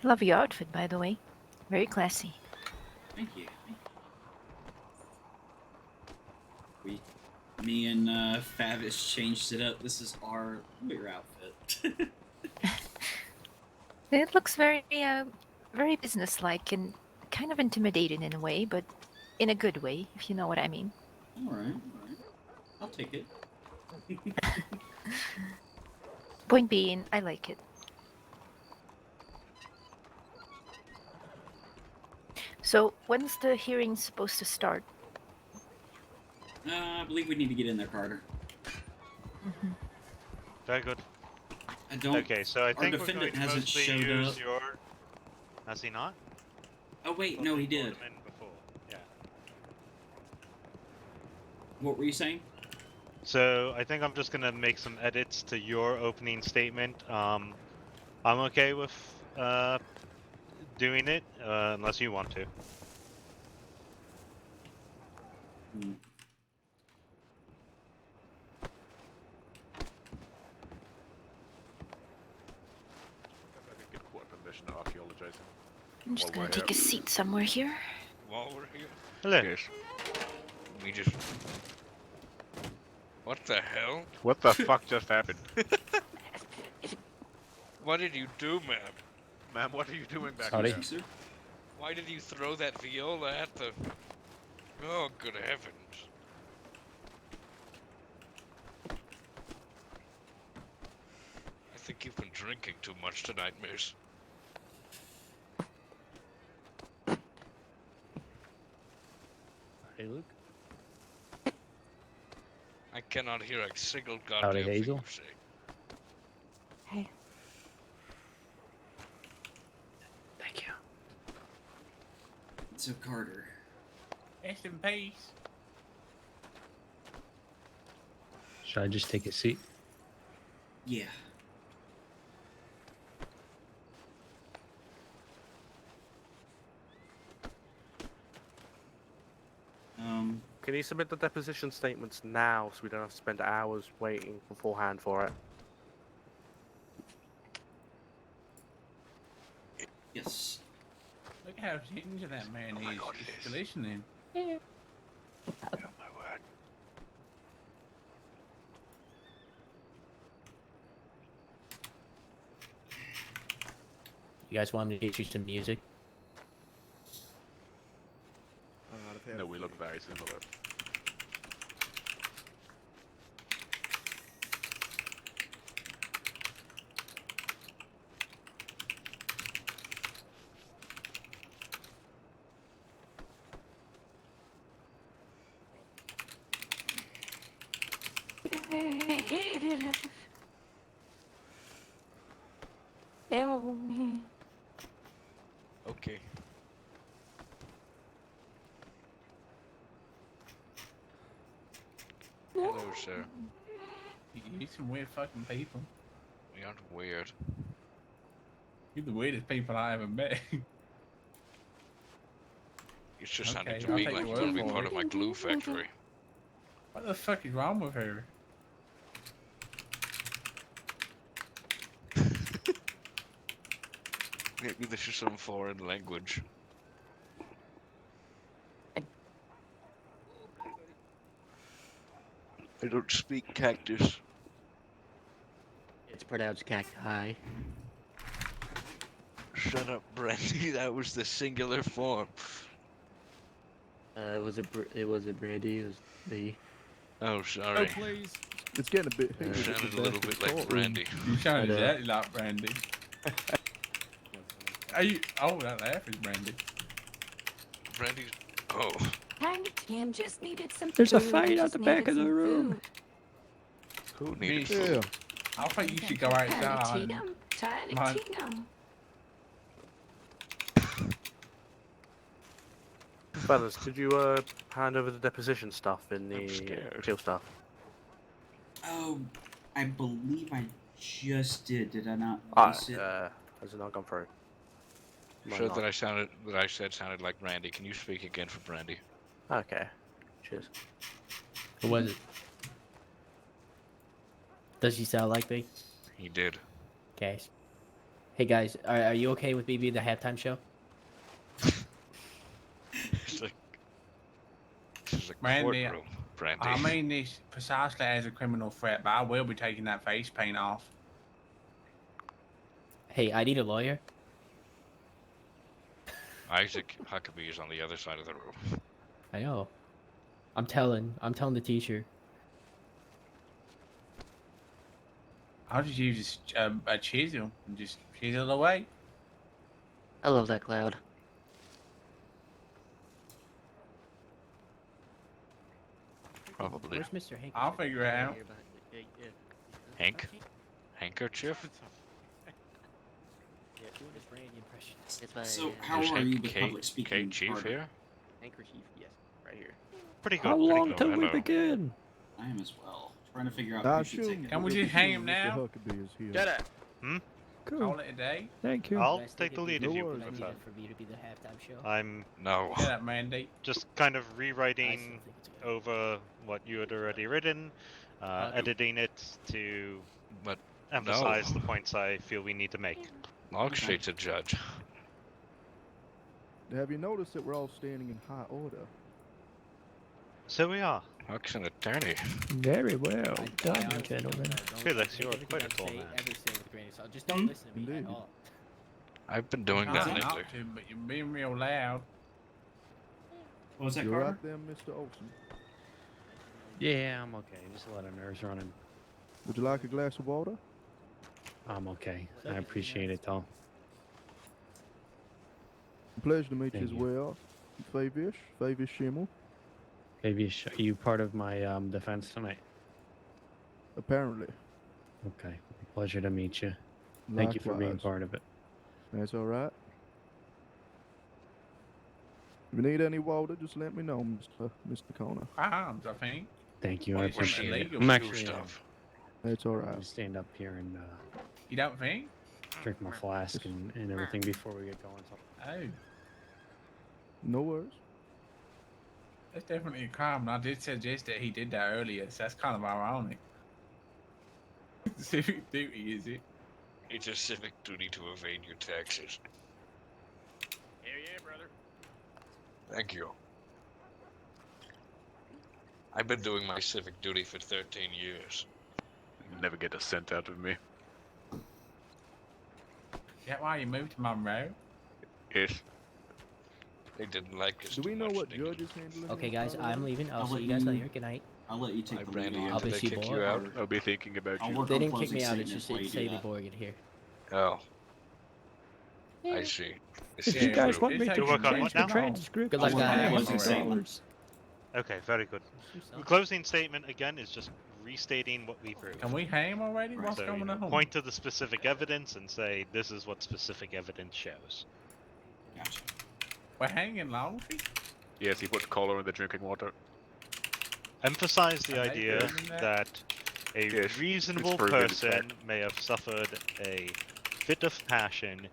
Love your outfit, by the way. Very classy. Thank you. Me and Favish changed it up. This is our weird outfit. It looks very, very businesslike and kind of intimidating in a way, but in a good way, if you know what I mean. All right. I'll take it. Point being, I like it. So, when's the hearing supposed to start? I believe we need to get in there, Carter. Mm-hmm. Very good. I don't. Okay, so I think our we're going defendant to hasn't mostly showed use up. your... Has he not? Oh wait, no, he did. Before. Yeah. What were you saying? So I think I'm just going to make some edits to your opening statement. I'm okay with doing it, unless you want to. Hmm. Permission to archaeologize him. I'm just gonna take a seat somewhere here. While we're here. Hello. Yes. We just. What the hell? What the fuck just happened? What did you do, ma'am? Ma'am, what are you doing back Sorry. here? Why did you throw that viola at the... Oh, good heavens. think you've been drinking too much tonight, miss. Hey, Luke. I cannot hear a single Howdy, goddamn thing Hazel. you say. Hey. Thank you. So Carter. Rest in peace. Should I just take a seat? Yeah. Can you submit the deposition statements now so we don't have to spend hours waiting beforehand for it? Yes. Look how ginger that man is. He's listening. Yeah. You guys want me to get you some music? No, we look very similar. Okay. Hello, sir. You're some weird fucking people. We aren't weird. You're the weirdest people I ever met. It's just Okay, sounding to I'll me take like your you're gonna word be for part it. of my glue factory. What the fuck is wrong with her? Maybe this is some foreign language. I don't speak cactus. It's pronounced cacti. Shut up, Brandy. That was the singular form. It was a brandy. It was the. Oh, sorry. please. It's getting a bit. You heated sounded at a the little back bit of the like courtroom. Brandy. You sound I know. exactly like Brandy. Are you? Oh, that laugh is Brandy. Brandy's. Oh. Tiny Tim just needed some There's a food, fight out just the back needed of the some room. food. Who needed Yeah. food? I think you should go Tiny outside. and- Tim, Tiny Mon- Tim. Fellas, could you hand over the deposition stuff in the jail stuff? Oh, I believe I just did. Did I not? Has Miss it? it not gone through? Sure that I said sounded like Brandy. Can you speak again for Brandy? Okay. Cheers. Who was it? Does he sound like me? He did. Okay. Hey guys, are you okay with me being the halftime show? It's like this is a Brandy, courtroom, Brandy. I mean this precisely as a criminal threat, but I will be taking that face paint off. Hey, I need a lawyer. Isaac Huckabee is on the other side of the room. I know. I'm telling the teacher. I'll just use a chisel and just chisel away. I love that cloud. Probably. Where's Mr. Hank? I'll figure it out. Hank? Handkerchief? Yeah, doing his Brandy impression. So, how There's are you with Cake- public speaking? Cake Chief Carter? here? Handkerchief, yes, right here. Pretty good. How pretty long good. till we Hello. begin? I am as well. Trying to figure out I who should assume take it. Can we we'll just hang assume him Mr. now? Huckabee is here. Shut up. Cool. Call it a day. Thank you. I'll Guys, take the lead if you worries. prefer. For me to be the halftime show. I'm No. Shut up, Mandy. just kind of I still rewriting think it's good. over what you had already written, editing it to But emphasize the points I feel we need to make. Longstreet's a judge. Have you noticed that we're all standing in high order? So we are. Huck's an attorney. Very well I done, honestly gentlemen. don't Felix, take you're everything quite a I tall say man. Every say with a grain of salt. Just don't listen to me Indeed. at all. I've been doing I'm that not lately. to, but you're being real loud. What was that, You're Carter? right there, Mr. Olson. Yeah, I'm okay. Just a lot of nerves running. Would you like a glass of water? I'm okay. I appreciate it, though. Pleasure to meet you Thank as you. well. Favish Schimmel. Maybe are you part of my defense tonight? Apparently. Okay. Pleasure to meet you. Thank you for being Likewise. part of it. That's all right. If you need any water, just let me know, Mr. Connor. Arms, I think. Thank you. I Well, it's appreciate it. illegal I'm to actually stuff. That's all right. gonna stand up here and You don't think? drink my flask and everything before we get going. So. Oh, No worries. that's definitely a crime. And I did suggest that he did that earlier, so that's kind of ironic. Civic duty, is it? It's a civic duty to evade your taxes. Hell yeah, brother. Thank you. I've been doing my civic duty for 13 years. You never get a cent out of me. Is that why you moved to Monroe? Yes. They didn't like us. Do we too know much, what they judge is handling Okay, it? guys, I'm leaving. I'll see let you guys you- later. Good night. I'll let you take Hi, the Brandy, lead until off. they Obviously, kick boy. you out. I'll be thinking about I'll you. work They on didn't kick closing me out. It statement just while you do say the that. boy get here. Oh. I see. If you guys want me to work on what change the now? transcript, Good luck, I'll work on guys. closing statements. Okay, very good. Closing statement again is just restating what we proved. Can we hang already? Right. What's So, going on? point to the specific evidence and say this is what specific evidence shows. Gotcha. We're hanging Longsy? Yes, he put color in the drinking water. Emphasize the Are they idea doing that? that a Yes, reasonable it's proven it's person may have suffered a fit of passion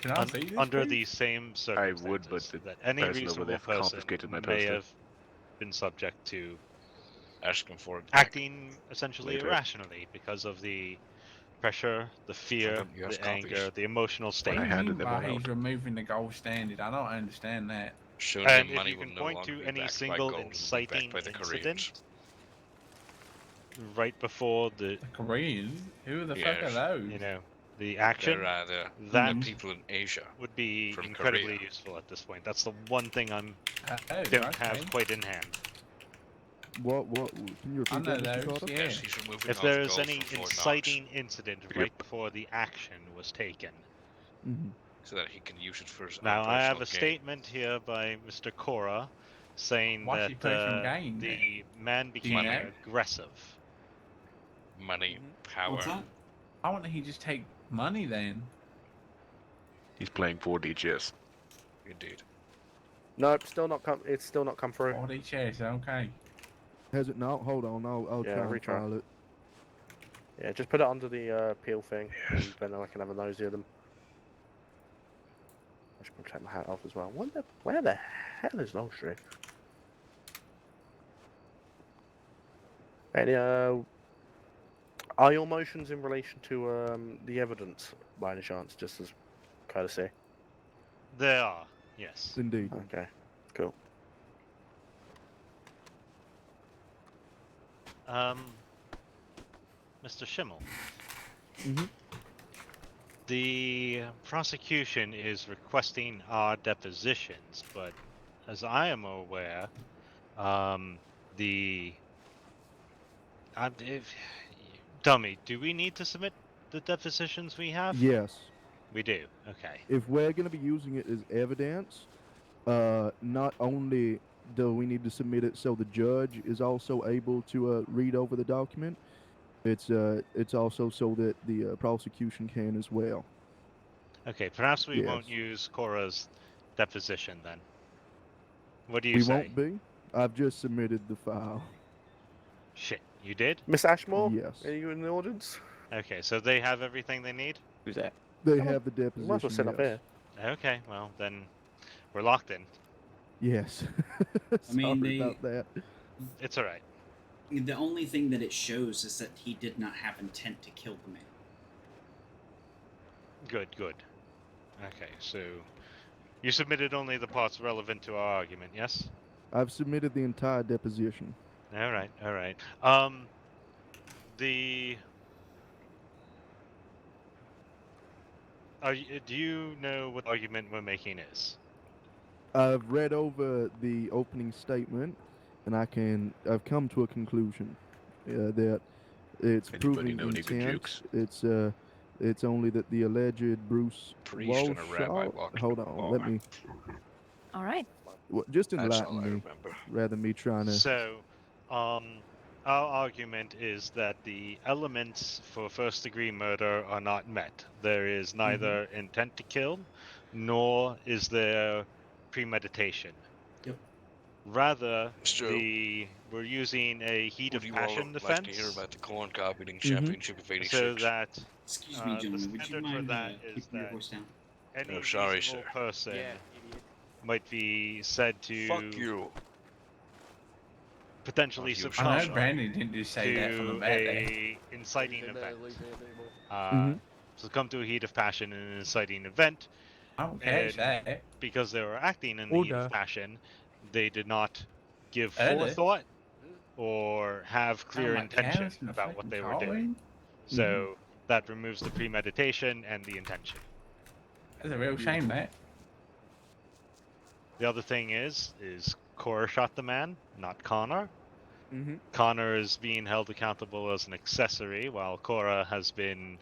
Can I see this, under please? these same I would, but circumstances. the That any person over there reasonable person confiscated my may poster. have been subject to Ask him for it back. acting essentially Later. irrationally because of the pressure, the fear, Sometimes you ask the anger, copies. the emotional state. What do I you handed mean them by all he's out. removing the gold standard? I don't understand that. Soon And your if money you will can no point longer to be any backed by single gold, it will be inciting backed by the Koreans. incident right before the The Koreans? Who the fuck are Yes. those? the action, They're that the people in Asia. would be from incredibly Korea. useful at this point. That's the one thing I'm Oh, don't okay. have quite in hand. What, can you I repeat know that, Mr. those, Carter? yeah. Yes, he's removing If all there the is gold any from Fort Knox inciting incident right before the action was taken. Mm-hmm. so that he can use it for his Now own I have personal a gain. statement here by Mr. Cora saying What's his personal that gain, the man you became know? aggressive. Money, power. What's that? Why wouldn't he just take money then? He's playing 4D chess. Indeed. Nope, still not come. It's still not come through. 40 chairs, okay. Has it not? Hold on, I'll Yeah, try and retry. file it. Yeah, just put it under the peel thing, and then I can have a nosy at them. I should probably take my hat off as well. Where the hell is Longstreet? Any are your motions in relation to the evidence by any chance, just as courtesy? They are, yes. Indeed. Okay, cool. Mr. Schimmel. Mm-hmm. The prosecution is requesting our depositions, but as I am aware, Dummy, do we need to submit the depositions we have? Yes. We do. Okay. If we're going to be using it as evidence, not only do we need to submit it so the judge is also able to read over the document, it's also so that the prosecution can as well. Okay, perhaps we Yes. won't use Cora's deposition then. What do you We say? won't be. I've just submitted the file. Shit, you did? Miss Ashmore? Yes. Are you in the audience? Okay, so they have everything they need? Who's that? They Come on. have the deposition. Might as well sit up yes. here. Okay, well then we're locked in. Yes. I mean, Sorry about that. It's alright. The only thing that it shows is that he did not have intent to kill the man. Good, good. Okay, so you submitted only the parts relevant to our argument, yes? I've submitted the entire deposition. Alright, alright. Do you know what argument we're making is? I've read over the opening statement, and I've come to a conclusion that it's Anybody proving know any good intent. jukes? It's It's only that the alleged Bruce Priest and a rabbi Walshaw. walked Hold in the on, bar. let me. All right. Just That's all enlighten I me, remember. rather than me trying to. So, our argument is that the elements for first-degree murder are not met. There is neither intent to kill, nor is there premeditation. Yep. Rather, So, we're using a heat would of you all passion like to hear defense, about the corn cob eating championship of so '86? that Excuse me, the gentlemen. Would you standard for mind that is keeping your that voice down? any Oh, sorry, reasonable sir. person Yeah, idiot. might be said to Fuck you. potentially Fuck you, succumb I know sunshine. Brandy didn't just say that from the to bat day. a inciting event. Mhm. Succumb to a heat of passion in an inciting event. I don't catch And that. because they were acting in the heat of passion, they did not give forethought or have clear my intention cows in the about what fucking they were doing. chlorine? So that removes the premeditation and the intention. That's a real shame, that. The other thing is Cora shot the man, not Connor. Mm-hmm. Connor is being held accountable as an accessory, while Cora has been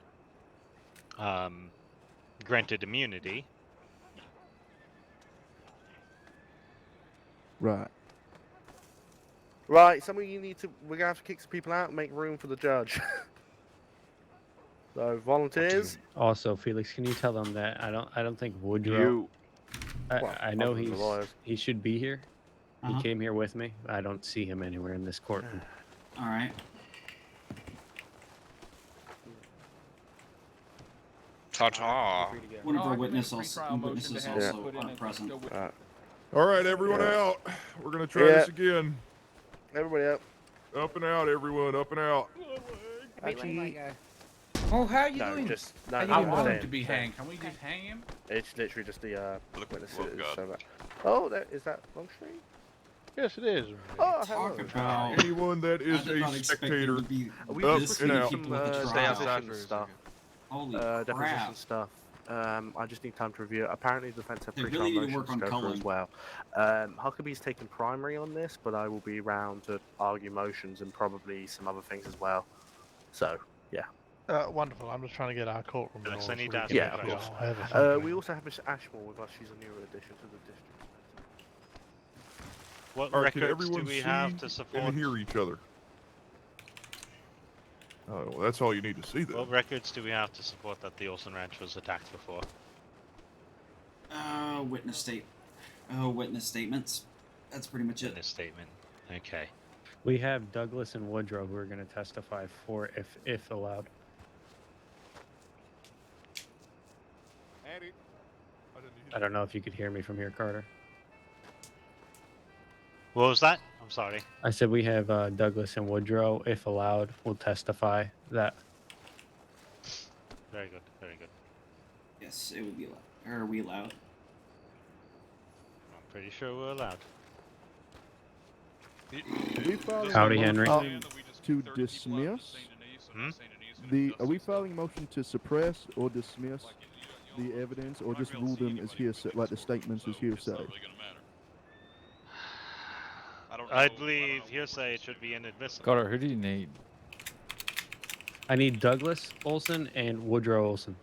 granted immunity. Right. Right, some of you need to. We're gonna have to kick some people out and make room for the judge. So volunteers. Also, Felix, can you tell them that I don't think Woodrow. You. I know other than the lawyers. he should be here. Uh-huh. He came here with me. I don't see him anywhere in this courtroom. All right. Ta-ta. One of our I witnesses can make a also, pre-trial motion witnesses to have also put in aren't and present. go with Right. All right, everyone out. We're gonna try Yeah. this again. Everybody up. Up and out, everyone. Up and out. Actually, Oh, how you no, doing? just no. I no, want him same, to be same. hanged. Can we just hang him? It's literally just the Look, witnesses. God. So that. Oh, is that Longstreet? Yes, it is. Oh, Talk hello. about. Anyone that I is did a not expect there spectator, to be We up this and many out. people at the Stay trial. outside for stuff. Holy Deposition crap! stuff. I just need time to review it. Apparently, the defense have They pre-trial really need to motions work to on go through as culling. well. Huckabee's taking primary on this, but I will be around to argue motions and probably some other things as well. So, yeah. Wonderful. I'm just trying to get our courtroom. in Alex, order I need so to we ask can you a get question. our everything. We also have Miss Ashmore with us. She's a newer addition to the district. What All right, can records do everyone we see have to support? and hear each other? Oh, well, that's all you need to see then. What records do we have to support that the Olson Ranch was attacked before? Witness statements. That's pretty much it. Witness statement. Okay. We have Douglas and Woodrow who are going to testify for if allowed. Andy. I don't know if you could hear me from here, Carter. What was that? I'm sorry. I said we have Douglas and Woodrow, if allowed, will testify that. Very good. Very good. Yes, it would be allowed. Or are we allowed? I'm pretty sure we're allowed. We filing Howdy, a Henry. motion to dismiss? Are we filing a motion to suppress or dismiss the evidence, or just rule them as hearsay, like the statements as hearsay? I believe hearsay it should be inadmissible. Carter, who do you need? I need Douglas Olson and Woodrow Olson.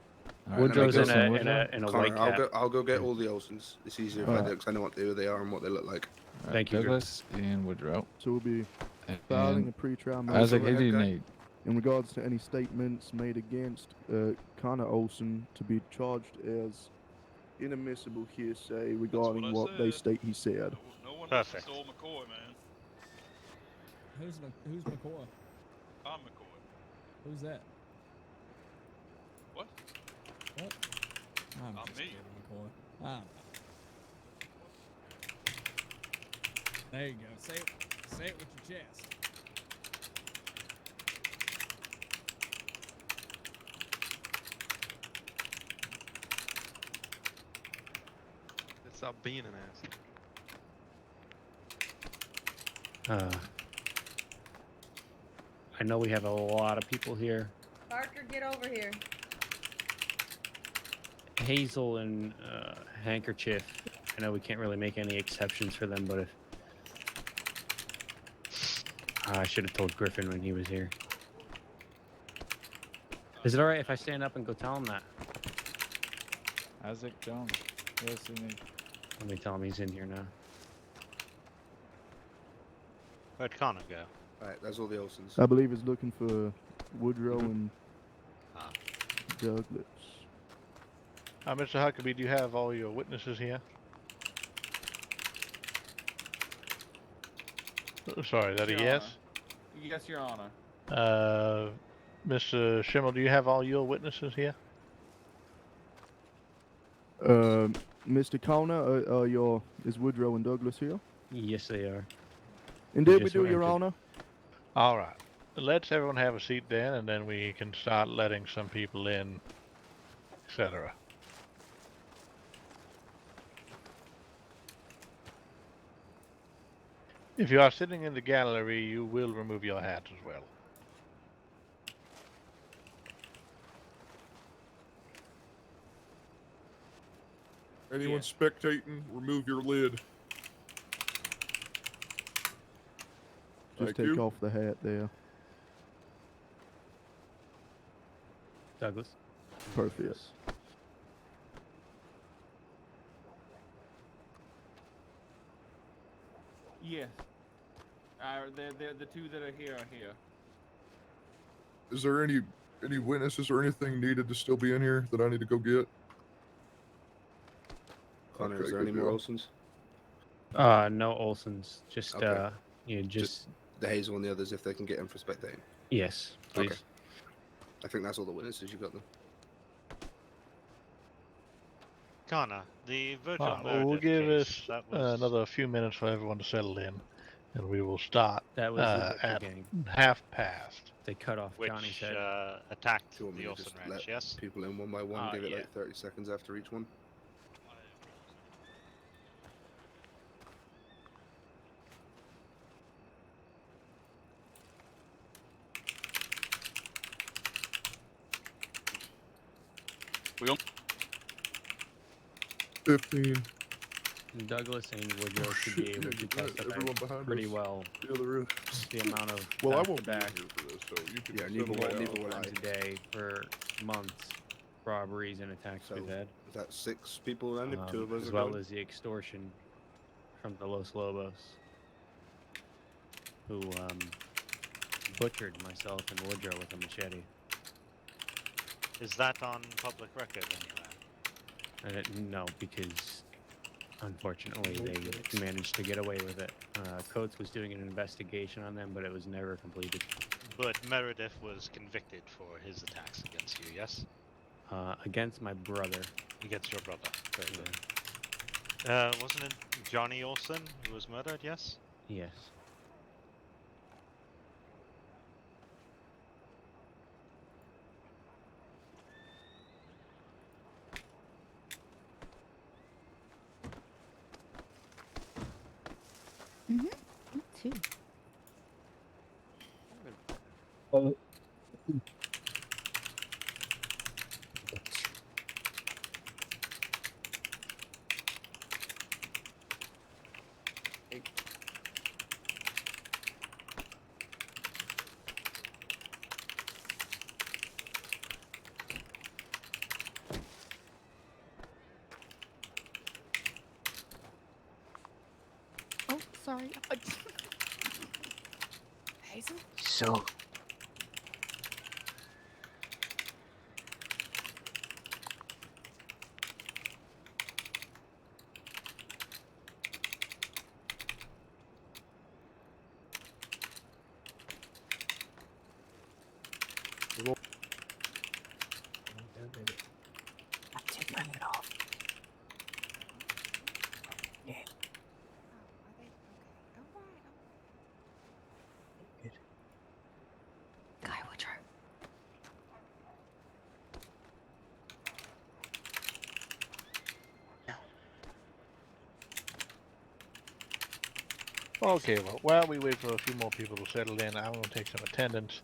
All right, Woodrow's in Douglas and a Woodrow? white cap. I'll go get all the Olsons. It's easier if I do because I know what they are and what they look like. All right, Thank you, Douglas and Woodrow. So we'll be And filing a pre-trial motion. Isaac, who do you need? In regards to any statements made against Connor Olson to be charged as inadmissible hearsay regarding what they state he said. No one Perfect. stole McCoy, man. Who's McCoy? I'm McCoy. Who's that? What? What? I'm Not just me. kidding, McCoy. Ah. There you go. Say it with your chest. Stop being an ass. I know we have a lot of people here. Parker, get over here. Hazel and Handkerchief. I know we can't really make any exceptions for them, but if I should have told Griffin when he was here. Is it alright if I stand up and go tell him that? Isaac Jones. What else do you need? Let me tell him he's in here now. Where'd Connor go? Alright, that's all the Olsons. I believe he's looking for Woodrow and Douglas. Mr. Huckabee, do you have all your witnesses here? Sorry, is that a Your yes? Honor. Yes, Your Honor. Mr. Schimmel, do you have all your witnesses here? Mr. Connor, is Woodrow and Douglas here? Yes, they are. Indeed, we just do, were Your entered. Honor. All right. Let's everyone have a seat then, and then we can start letting some people in, etc. If you are sitting in the gallery, you will remove your hats as well. Anyone spectating, remove your lid. Just Thank take you. off the hat there. Douglas. Perfect. Yes. The two that are here. Is there any witnesses or anything needed to still be in here that I need to go get? Connor, Okay, is there good any more deal. Olsons? No Olsons. Just Okay. just the Hazel and the others if they can get in for spectating. yes, please. Okay. I think that's all the witnesses you got them. Connor, the Virgin Well, Meredith we'll give case, us that was... another few minutes for everyone to settle in, and we will start That was the Butcher at gang. past. They cut off which Johnny's head. attacked Do you want me the to Olson just Ranch, let yes? people in one by one, give it yeah. like 30 seconds after each one? We don't... 15. Douglas and Woodrow should be able to testify everyone behind pretty us. well. The other is. The amount of Well, I won't be back here for this, so you can Yeah, settle neither that will out. I. times a day for months, robberies and attacks So, we've had, is that 6 people then if 2 of us as are well going? as the extortion from the Los Lobos, who butchered myself and Woodrow with a machete. Is that on public record anywhere? No, because unfortunately they managed to get away with it. Coates was doing an investigation on them, but it was never completed. But Meredith was convicted for his attacks against you, yes? Against my brother. Against your brother. Very good. Wasn't it Johnny Olson who was murdered, yes? Yes. Me too. Oh, sorry. Hazel? So. Take my head off. Yeah. Guy, what's her? Okay, well, while we wait for a few more people to settle in, I'm going to take some attendance.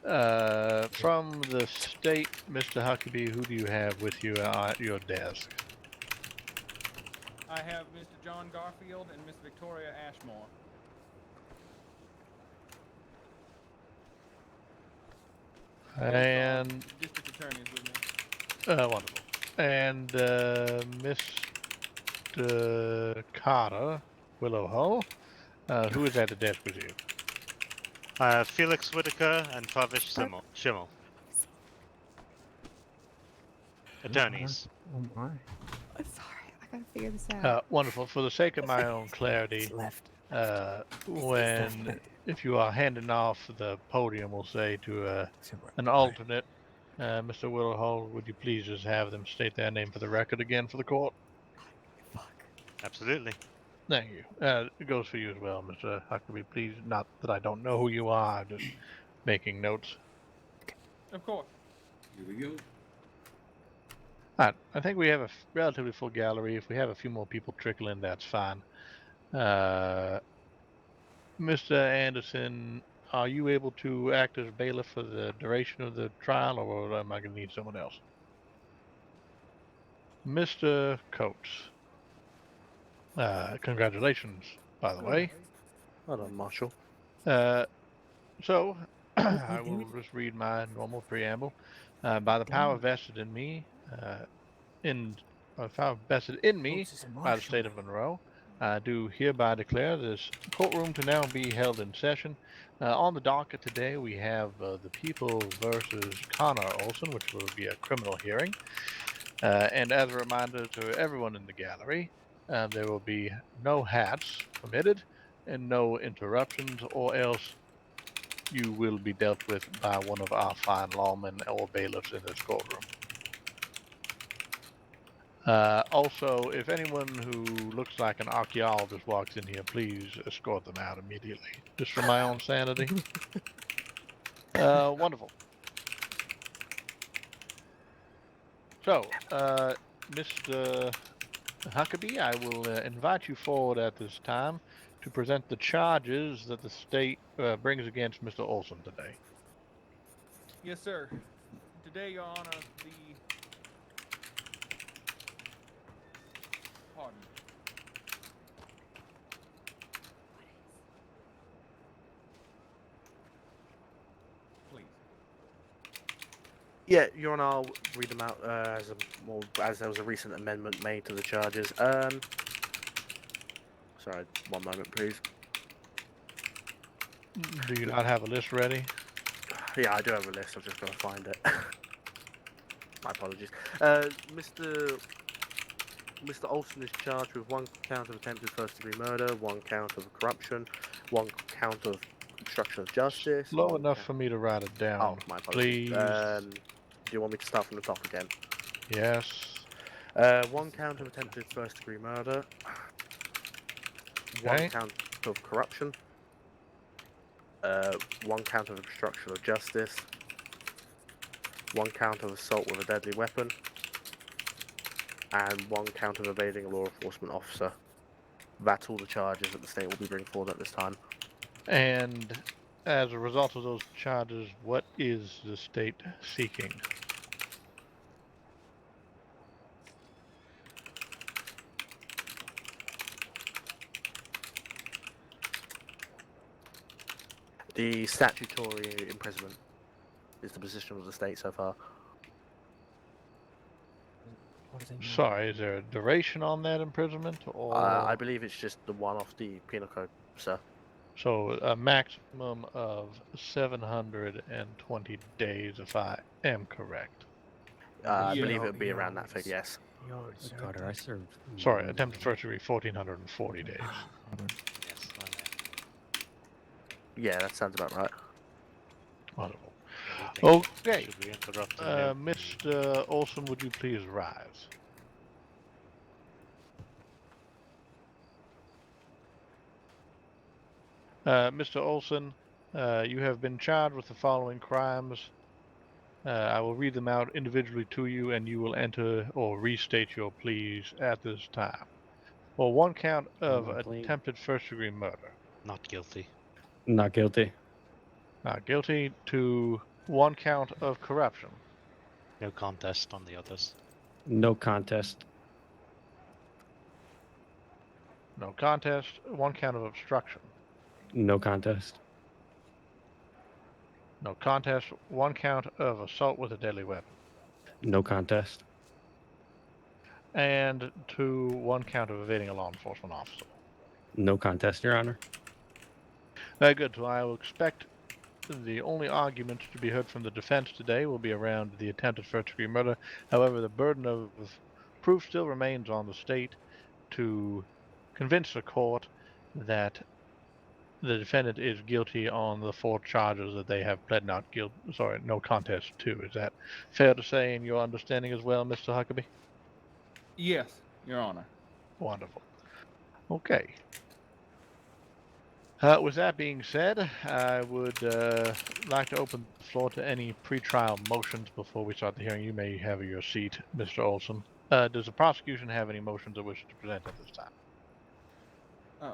From the state, Mr. Huckabee, who do you have with you at your desk? I have Mr. John Garfield and Miss Victoria Ashmore. And District attorney is with me. Wonderful. And Mr. Carter, Willow Hull, who is at the desk with you? Felix Whitaker and Travis Schimmel. Attorneys. Oh my. I'm sorry, I gotta figure this out. Wonderful. For the sake of my own clarity, if you are handing off the podium, we'll say to an alternate, Mr. Willow Hull, would you please just have them state their name for the record again for the court? Absolutely. Thank you. It goes for you as well, Mr. Huckabee. Please, not that I don't know who you are, just making notes. Of course. Here we go. Alright, I think we have a relatively full gallery. If we have a few more people trickle in, that's fine. Mr. Anderson, are you able to act as bailiff for the duration of the trial, or am I going to need someone else? Mr. Coates. Congratulations, by the way. Hold on, Marshall. So, I will just read my normal preamble. By the power vested in me, by the state of Monroe, I do hereby declare this courtroom to now be held in session. On the docket today, we have the People versus Connor Olson, which will be a criminal hearing. And as a reminder to everyone in the gallery, there will be no hats permitted and no interruptions, or else you will be dealt with by one of our fine lawmen or bailiffs in this courtroom. Also, if anyone who looks like an archaeologist walks in here, please escort them out immediately, just for my own sanity. Wonderful. So, Mr. Huckabee, I will invite you forward at this time to present the charges that the state brings against Mr. Olson today. Yes, sir. Today, Your Honor, Pardon me. Please. Yeah, Your Honor, I'll read them out as there was a recent amendment made to the charges. Sorry, one moment, please. Do you not have a list ready? Yeah, I do have a list. I've just got to find it. My apologies. Mr. Olson is charged with 1 count of attempted first-degree murder, 1 count of corruption, 1 count of obstruction of justice. Low enough for me to write it down. Oh, my apologies. Please. Do you want me to start from the top again? Yes. 1 count of attempted first-degree murder. Okay. 1 count of corruption. 1 count of obstruction of justice. 1 count of assault with a deadly weapon. And 1 count of evading a law enforcement officer. That's all the charges that the state will be bringing forward at this time. And as a result of those charges, what is the state seeking? The statutory imprisonment is the position of the state so far. Sorry, is there a duration on that imprisonment, or I believe it's just the one off the penal code, sir. so a maximum of 720 days, if I am correct? I believe it would be around that figure, yes. Carter, I served. Sorry, attempted first degree 1440 days. Yeah, that sounds about right. Wonderful. Okay. Should we interrupt him here? Mr. Olson, would you please rise? Mr. Olson, you have been charged with the following crimes. I will read them out individually to you, and you will enter or restate your pleas at this time. For 1 count of attempted first-degree murder. Not guilty. Not guilty. Not guilty. To 1 count of corruption. No contest on the others. No contest. No contest. 1 count of obstruction. No contest. No contest. 1 count of assault with a deadly weapon. No contest. And to 1 count of evading a law enforcement officer. No contest, Your Honor. Very good. So I will expect the only argument to be heard from the defense today will be around the attempted first-degree murder. However, the burden of proof still remains on the state to convince the court that the defendant is guilty on the 4 charges that they have pled no contest to. Is that fair to say in your understanding as well, Mr. Huckabee? Yes, Your Honor. Wonderful. Okay. With that being said, I would like to open the floor to any pretrial motions before we start the hearing. You may have your seat, Mr. Olson. Does the prosecution have any motions it wishes to present at this time?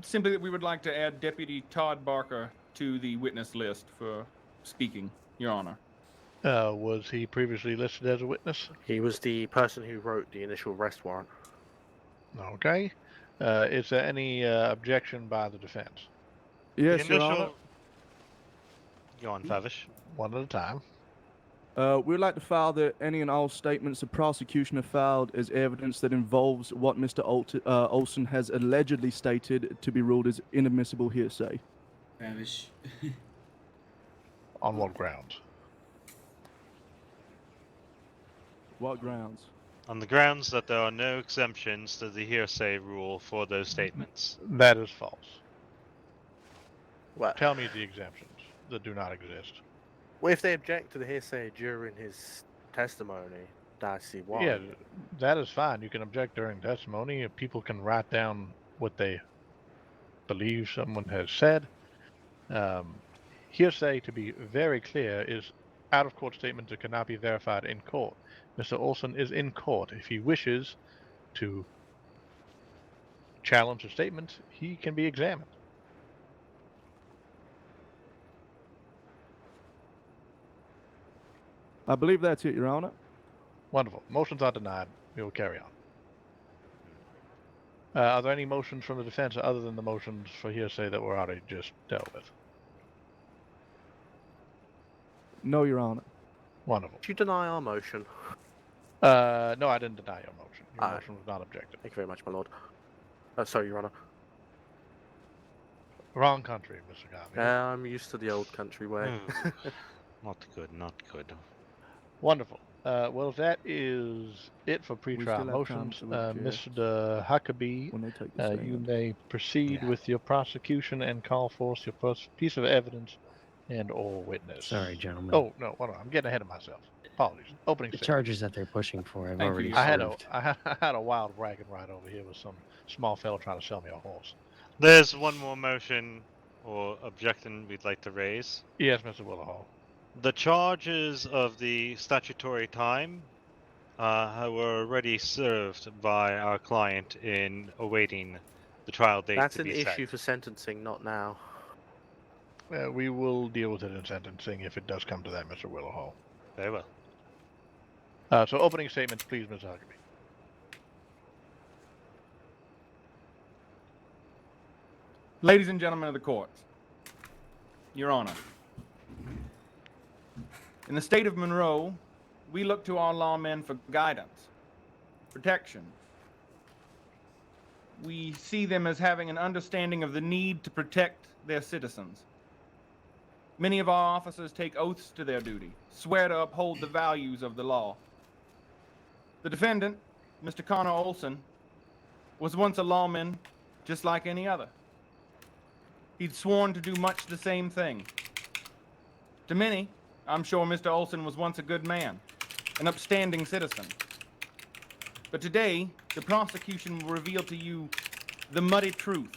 Simply that we would like to add Deputy Todd Barker to the witness list for speaking, Your Honor. Was he previously listed as a witness? He was the person who wrote the initial arrest warrant. Okay. Is there any objection by the defense? Yes, Your Honor. Go on, Favish. One at a time. We'd like to file that any and all statements the prosecution have filed as evidence that involves what Mr. Olson has allegedly stated to be ruled as inadmissible hearsay. Favish. On what grounds? What grounds? On the grounds that there are no exemptions to the hearsay rule for those statements. That is false. What? Tell me the exemptions that do not exist. Well, if they object to the hearsay during his testimony, I see why. Yeah, that is fine. You can object during testimony. People can write down what they believe someone has said. Hearsay, to be very clear, is out-of-court statements that cannot be verified in court. Mr. Olson is in court. If he wishes to challenge a statement, he can be examined. I believe that's it, Your Honor. Wonderful. Motions are denied. We will carry on. Are there any motions from the defense other than the motions for hearsay that were already just dealt with? No, Your Honor. Wonderful. Did you deny our motion? No, I didn't deny your motion. Your motion was not objected. Thank you very much, my lord. Sorry, Your Honor. Wrong country, Mr. Garvey. I'm used to the old country way. Not good, not good. Wonderful. Well, that is it for pretrial motions. Mr. Huckabee, you may proceed with your prosecution and call forth your piece of evidence and or witness. Sorry, gentlemen. Oh, no, hold on. I'm getting ahead of myself. Apologies. Opening The statement. charges that they're pushing for, I've already I served. had a wild wagon ride over here with some small fellow trying to sell me a horse. There's one more motion or objection we'd like to raise. Yes, Mr. Willahall. The charges of the statutory time were already served by our client in awaiting the trial date That's to an be set. issue for sentencing, not now. We will deal with it in sentencing if it does come to that, Mr. Willahall. Very well. So opening statements, please, Mr. Huckabee. Ladies and gentlemen of the court, Your Honor, in the state of Monroe, we look to our lawmen for guidance, protection. We see them as having an understanding of the need to protect their citizens. Many of our officers take oaths to their duty, swear to uphold the values of the law. The defendant, Mr. Connor Olson, was once a lawman just like any other. He'd sworn to do much the same thing. To many, I'm sure Mr. Olson was once a good man, an upstanding citizen. But today, the prosecution will reveal to you the muddy truth,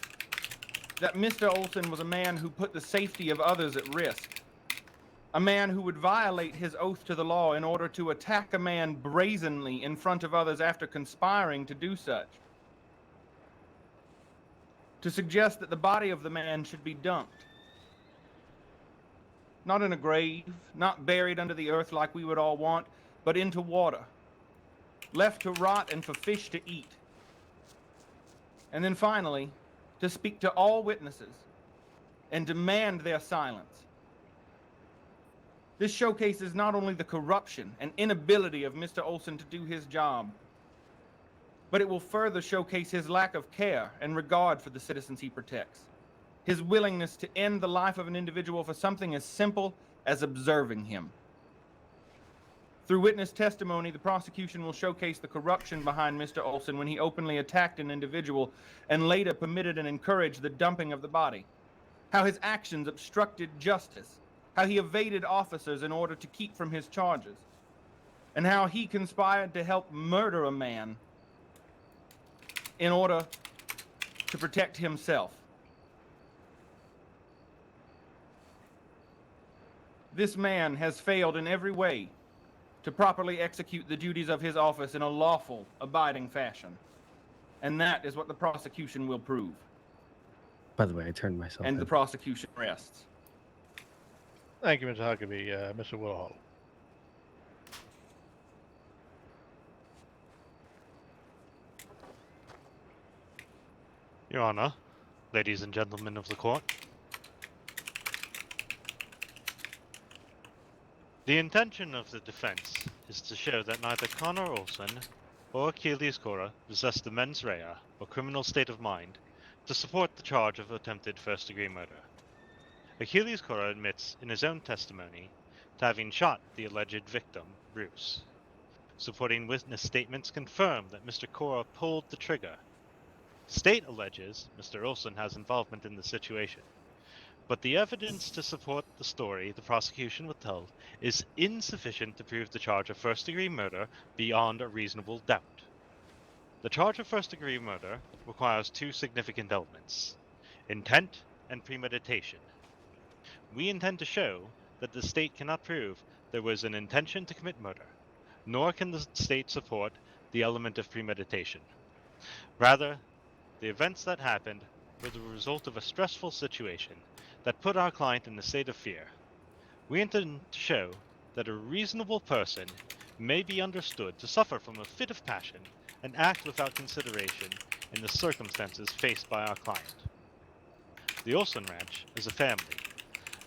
that Mr. Olson was a man who put the safety of others at risk, a man who would violate his oath to the law in order to attack a man brazenly in front of others after conspiring to do such, to suggest that the body of the man should be dumped, not in a grave, not buried under the earth like we would all want, but into water, left to rot and for fish to eat. And then finally, to speak to all witnesses and demand their silence. This showcases not only the corruption and inability of Mr. Olson to do his job, but it will further showcase his lack of care and regard for the citizens he protects. His willingness to end the life of an individual for something as simple as observing him. Through witness testimony, the prosecution will showcase the corruption behind Mr. Olson when he openly attacked an individual and later permitted and encouraged the dumping of the body. How his actions obstructed justice. How he evaded officers in order to keep from his charges. And how he conspired to help murder a man in order to protect himself. This man has failed in every way to properly execute the duties of his office in a lawful, abiding fashion. And that is what the prosecution will prove. By the way, I turned myself And in. the prosecution rests. Thank you, Mr. Huckabee. Mr. Willhall. Your Honor, ladies and gentlemen of the court. The intention of the defense is to show that neither Connor Olson or Achilles Cora possessed the mens rea or criminal state of mind to support the charge of attempted first-degree murder. Achilles Cora admits in his own testimony to having shot the alleged victim, Bruce. Supporting witness statements confirm that Mr. Cora pulled the trigger. State alleges Mr. Olson has involvement in the situation, but the evidence to support the story the prosecution withheld is insufficient to prove the charge of first-degree murder beyond a reasonable doubt. The charge of first-degree murder requires two significant elements: intent and premeditation. We intend to show that the state cannot prove there was an intention to commit murder, nor can the state support the element of premeditation. Rather, the events that happened were the result of a stressful situation that put our client in a state of fear. We intend to show that a reasonable person may be understood to suffer from a fit of passion and act without consideration in the circumstances faced by our client. The Olson Ranch is a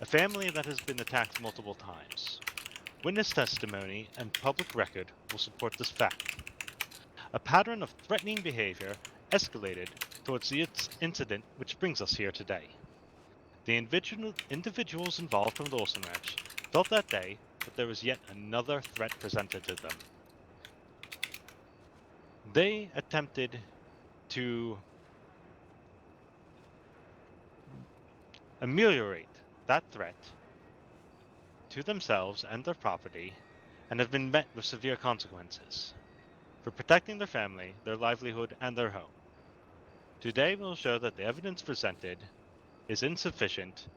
family that has been attacked multiple times. Witness testimony and public record will support this fact. A pattern of threatening behavior escalated towards the incident which brings us here today. The individuals involved from the Olson Ranch felt that day that there was yet another threat presented to them. They attempted to ameliorate that threat to themselves and their property, and have been met with severe consequences for protecting their family, their livelihood, and their home. Today we'll show that the evidence presented is insufficient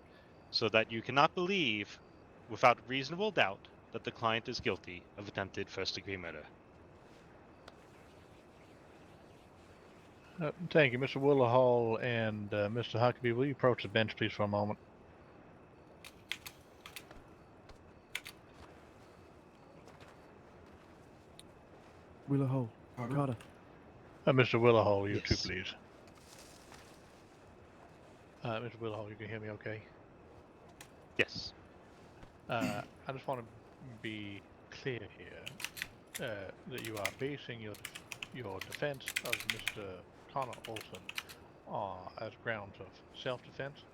so that you cannot believe without reasonable doubt that the client is guilty of attempted first-degree murder. Thank you, Mr. Willhall and Mr. Huckabee. Will you approach the bench, please, for a moment? Willhall, Carter. Mr. Willhall, you too, Yes. please. Mr. Willhall, you can hear me okay? Yes. I just want to be clear here that you are basing your defense of Mr. Connor Olson as grounds of self-defense.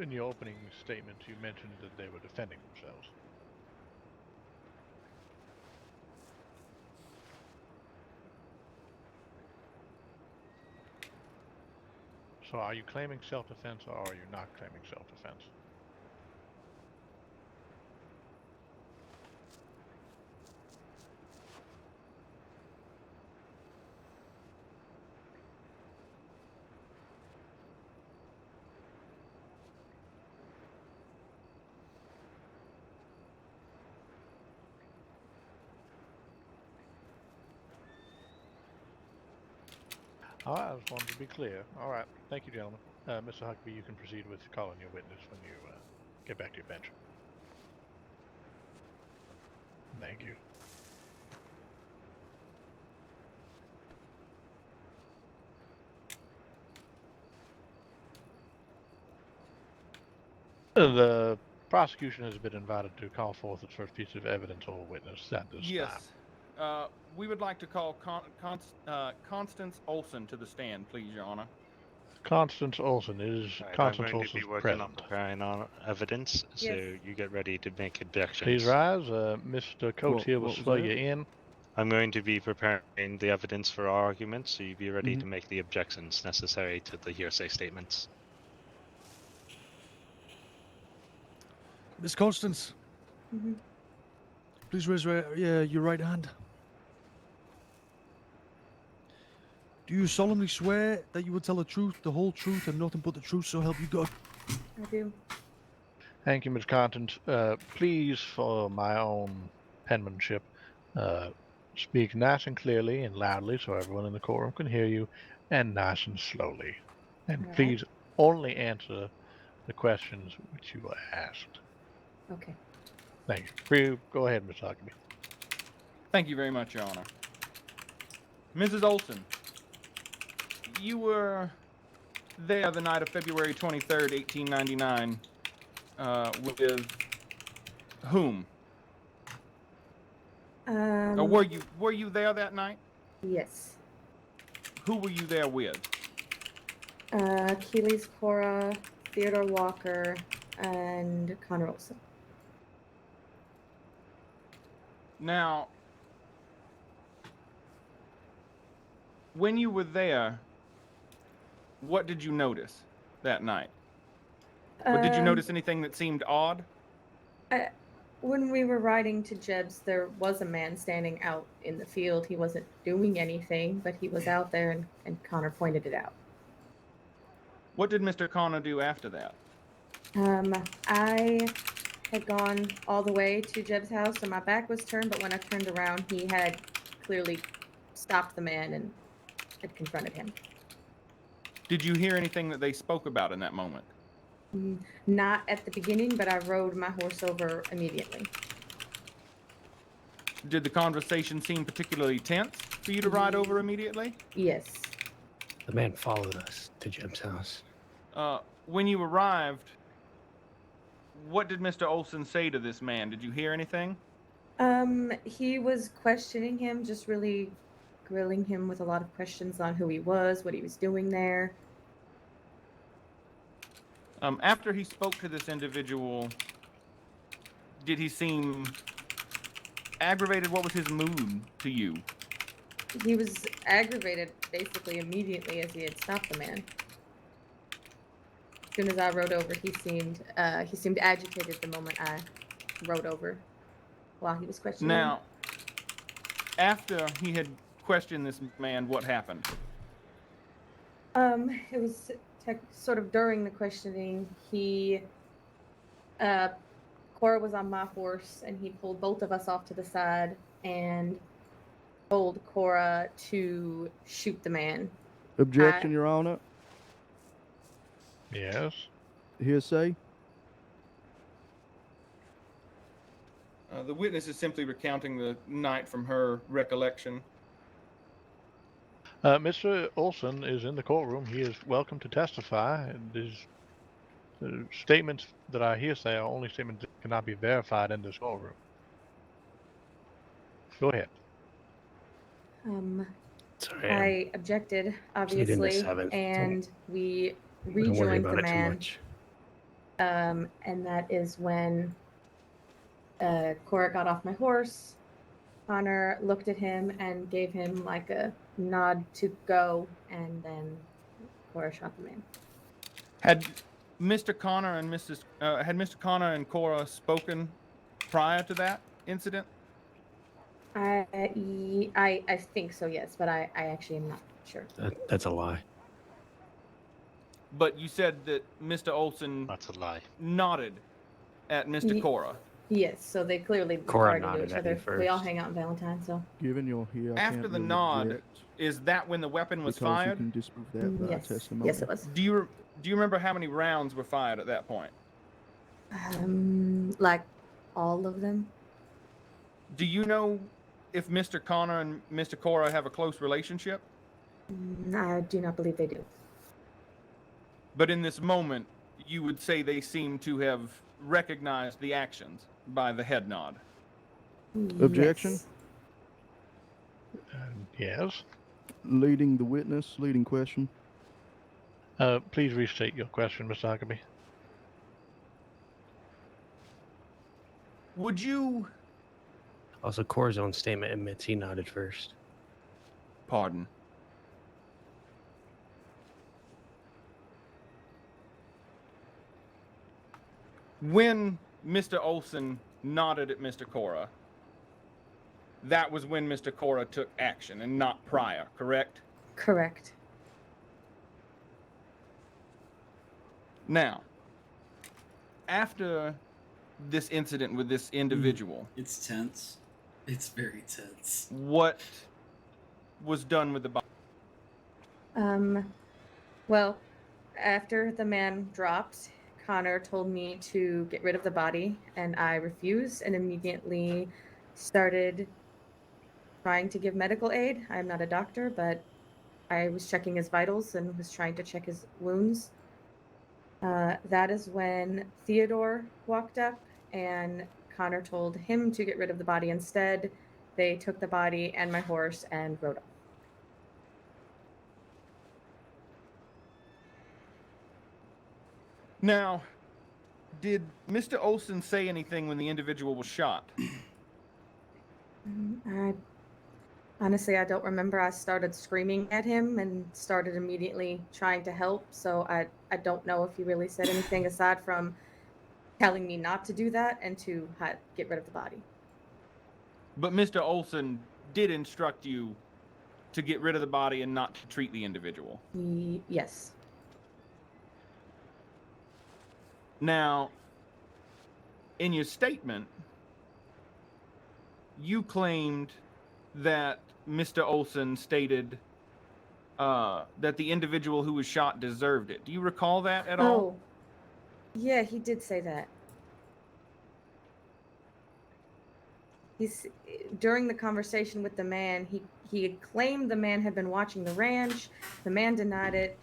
In your opening statement, you mentioned that they were defending themselves. So are you claiming self-defense or are you not claiming self-defense? All right, I just wanted to be clear. All right, thank you, gentlemen. Mr. Huckabee, you can proceed with calling your witness when you get back to your bench. Thank you. The prosecution has been invited to call forth its first piece of evidence or witness at this time. Yes. We would like to call Constance Olson to the stand, please, Your Honor. Constance Olson is Right, Constance I'm going to be Olson's working present. on preparing our evidence, so Yes. you get ready to make objections. Please rise. Mr. Coates here will what was swear that? you in. I'm going to be preparing the evidence for our arguments, so you be ready Mhm. to make the objections necessary to the hearsay statements. Miss Constance, Mhm. please raise your right hand. Do you solemnly swear that you will tell the truth, the whole truth, and nothing but the truth, so help you God? I do. Thank you, Ms. Constance. Please, for my own penmanship, speak nice and clearly and loudly so everyone in the courtroom can hear you, and nice and slowly. And All right. please only answer the questions which you were asked. Okay. Thank you. Go ahead, Ms. Huckabee. Thank you very much, Your Honor. Mrs. Olson, you were there the night of February 23rd, 1899, with whom? Or were you there that night? Yes. Who were you there with? Keely's Cora, Theodore Walker, and Connor Olson. Now, when you were there, what did you notice that night? Or did you notice anything that seemed odd? When we were riding to Jeb's, there was a man standing out in the field. He wasn't doing anything, but he was out there, and Connor pointed it out. What did Mr. Connor do after that? I had gone all the way to Jeb's house, and my back was turned, but when I turned around, he had clearly stopped the man and had confronted him. Did you hear anything that they spoke about in that moment? Not at the beginning, but I rode my horse over immediately. Did the conversation seem particularly tense for you to ride over immediately? Yes. The man followed us to Jeb's house. When you arrived, what did Mr. Olson say to this man? Did you hear anything? He was questioning him, just really grilling him with a lot of questions on who he was, what he was doing there. After he spoke to this individual, did he seem aggravated? What was his mood to you? He was aggravated basically immediately as he had stopped the man. As soon as I rode over, he seemed agitated the moment I rode over while he was questioning him. Now, after he had questioned this man, what happened? It was sort of during the questioning, Cora was on my horse, and he pulled both of us off to the side and told Cora to shoot the man. Objection, Your Honor. Yes. Hearsay. The witness is simply recounting the night from her recollection. Mr. Olson is in the courtroom. He is welcome to testify. His statements that I hearsay are only statements that cannot be verified in this courtroom. Go ahead. Sorry, I objected, obviously, and we rejoined the man. And that is when Cora got off my horse. Connor looked at him and gave him like a nod to go, and then Cora shot the man. Had Mr. Connor and Cora spoken prior to that incident? I think so, yes, but I actually am not sure. That's a lie. But you said that Mr. Olson That's a lie. Nodded at Mr. Cora. Yes, so they clearly Cora regarded nodded each at me other. We all first. hang out in Valentine, so. Given you're here, I After can't the really nod, object is that when the weapon was because fired? you can disprove that by Yes. testimony. Yes, it was. Do you remember how many rounds were fired at that point? Like all of them. Do you know if Mr. Connor and Mr. Cora have a close relationship? I do not believe they do. But in this moment, you would say they seem to have recognized the actions by the head nod. Objection? Yes. Leading the witness, leading question. Please restate your question, Mr. Huckabee. Would you... Also, Core's own statement admits he nodded first. Pardon. When Mr. Olson nodded at Mr. Cora, that was when Mr. Cora took action and not prior, correct? Correct. Now, after this incident with this individual, It's tense. It's very tense. what was done with the body? Well, after the man dropped, Connor told me to get rid of the body, and I refused and immediately started trying to give medical aid. I'm not a doctor, but I was checking his vitals and was trying to check his wounds. That is when Theodore walked up, and Connor told him to get rid of the body instead. They took the body and my horse and rode off. Now, did Mr. Olson say anything when the individual was shot? Honestly, I don't remember. I started screaming at him and started immediately trying to help. So I don't know if he really said anything aside from telling me not to do that and to get rid of the body. But Mr. Olson did instruct you to get rid of the body and not to treat the individual. Yes. Now, in your statement, you claimed that Mr. Olson stated that the individual who was shot deserved it. Do you recall that at all? Oh, yeah, he did say that. During the conversation with the man, he had claimed the man had been watching the ranch. The man denied it,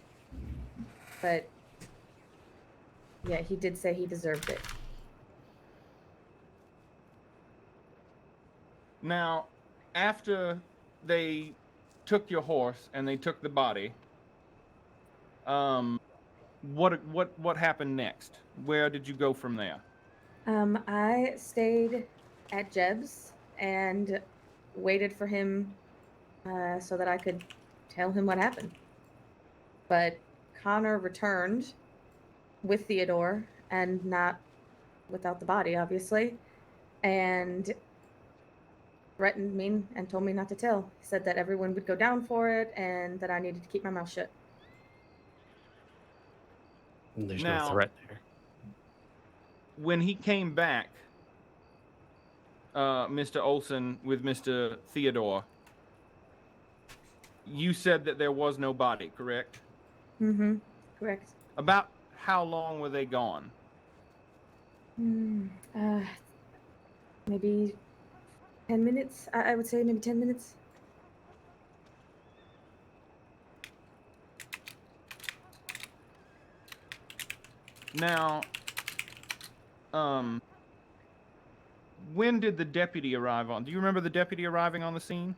but yeah, he did say he deserved it. Now, after they took your horse and they took the body, what happened next? Where did you go from there? I stayed at Jeb's and waited for him so that I could tell him what happened. But Connor returned with Theodore and not without the body, obviously, and threatened me and told me not to tell. He said that everyone would go down for it and that I needed to keep my mouth shut. And there's Now, no threat there. When he came back, Mr. Olson with Mr. Theodore, you said that there was no body, correct? Mm-hmm. Correct. About how long were they gone? Maybe 10 minutes. I would say maybe 10 minutes. Now, when did the deputy arrive on? Do you remember the deputy arriving on the scene?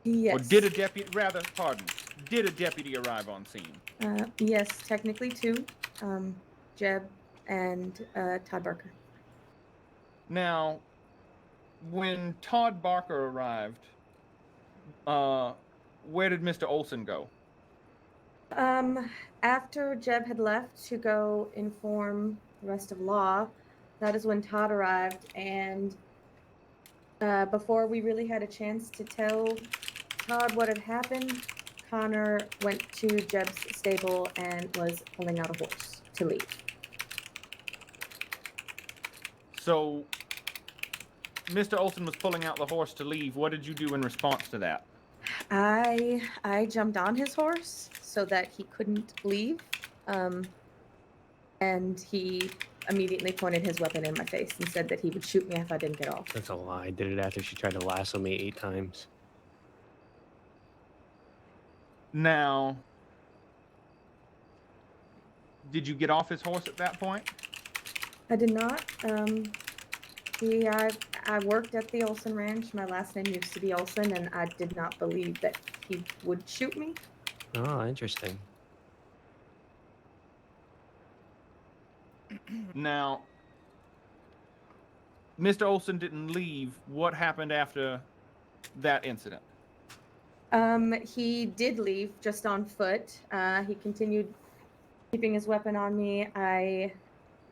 Yes. Or did a deputy, rather, pardon, did a deputy arrive on scene? Yes, technically two. Jeb and Todd Barker. Now, when Todd Barker arrived, where did Mr. Olson go? After Jeb had left to go inform the rest of law, that is when Todd arrived, and before we really had a chance to tell Todd what had happened, Connor went to Jeb's stable and was pulling out a horse to leave. So, Mr. Olson was pulling out the horse to leave. What did you do in response to that? I jumped on his horse so that he couldn't leave, and he immediately pointed his weapon in my face and said that he would shoot me if I didn't get off. That's a lie. I did it after she tried to lasso me 8 times. Now, Did you get off his horse at that point? I did not. I worked at the Olson Ranch. My last name used to be Olson, and I did not believe that he would shoot me. Oh, interesting. Now, Mr. Olson didn't leave. What happened after that incident? He did leave just on foot. He continued keeping his weapon on me.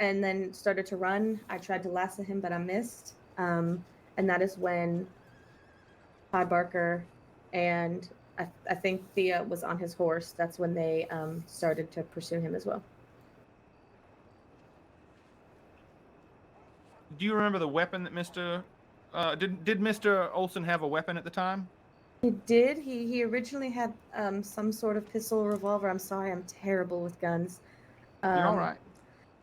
And then started to run. I tried to lasso him, but I missed. And that is when Todd Barker and I think Thea was on his horse. That's when they started to pursue him as well. Do you remember the weapon that did Mr. Olson have a weapon at the time? He did. He originally had some sort of pistol or revolver. I'm sorry, I'm terrible with guns. You're all right.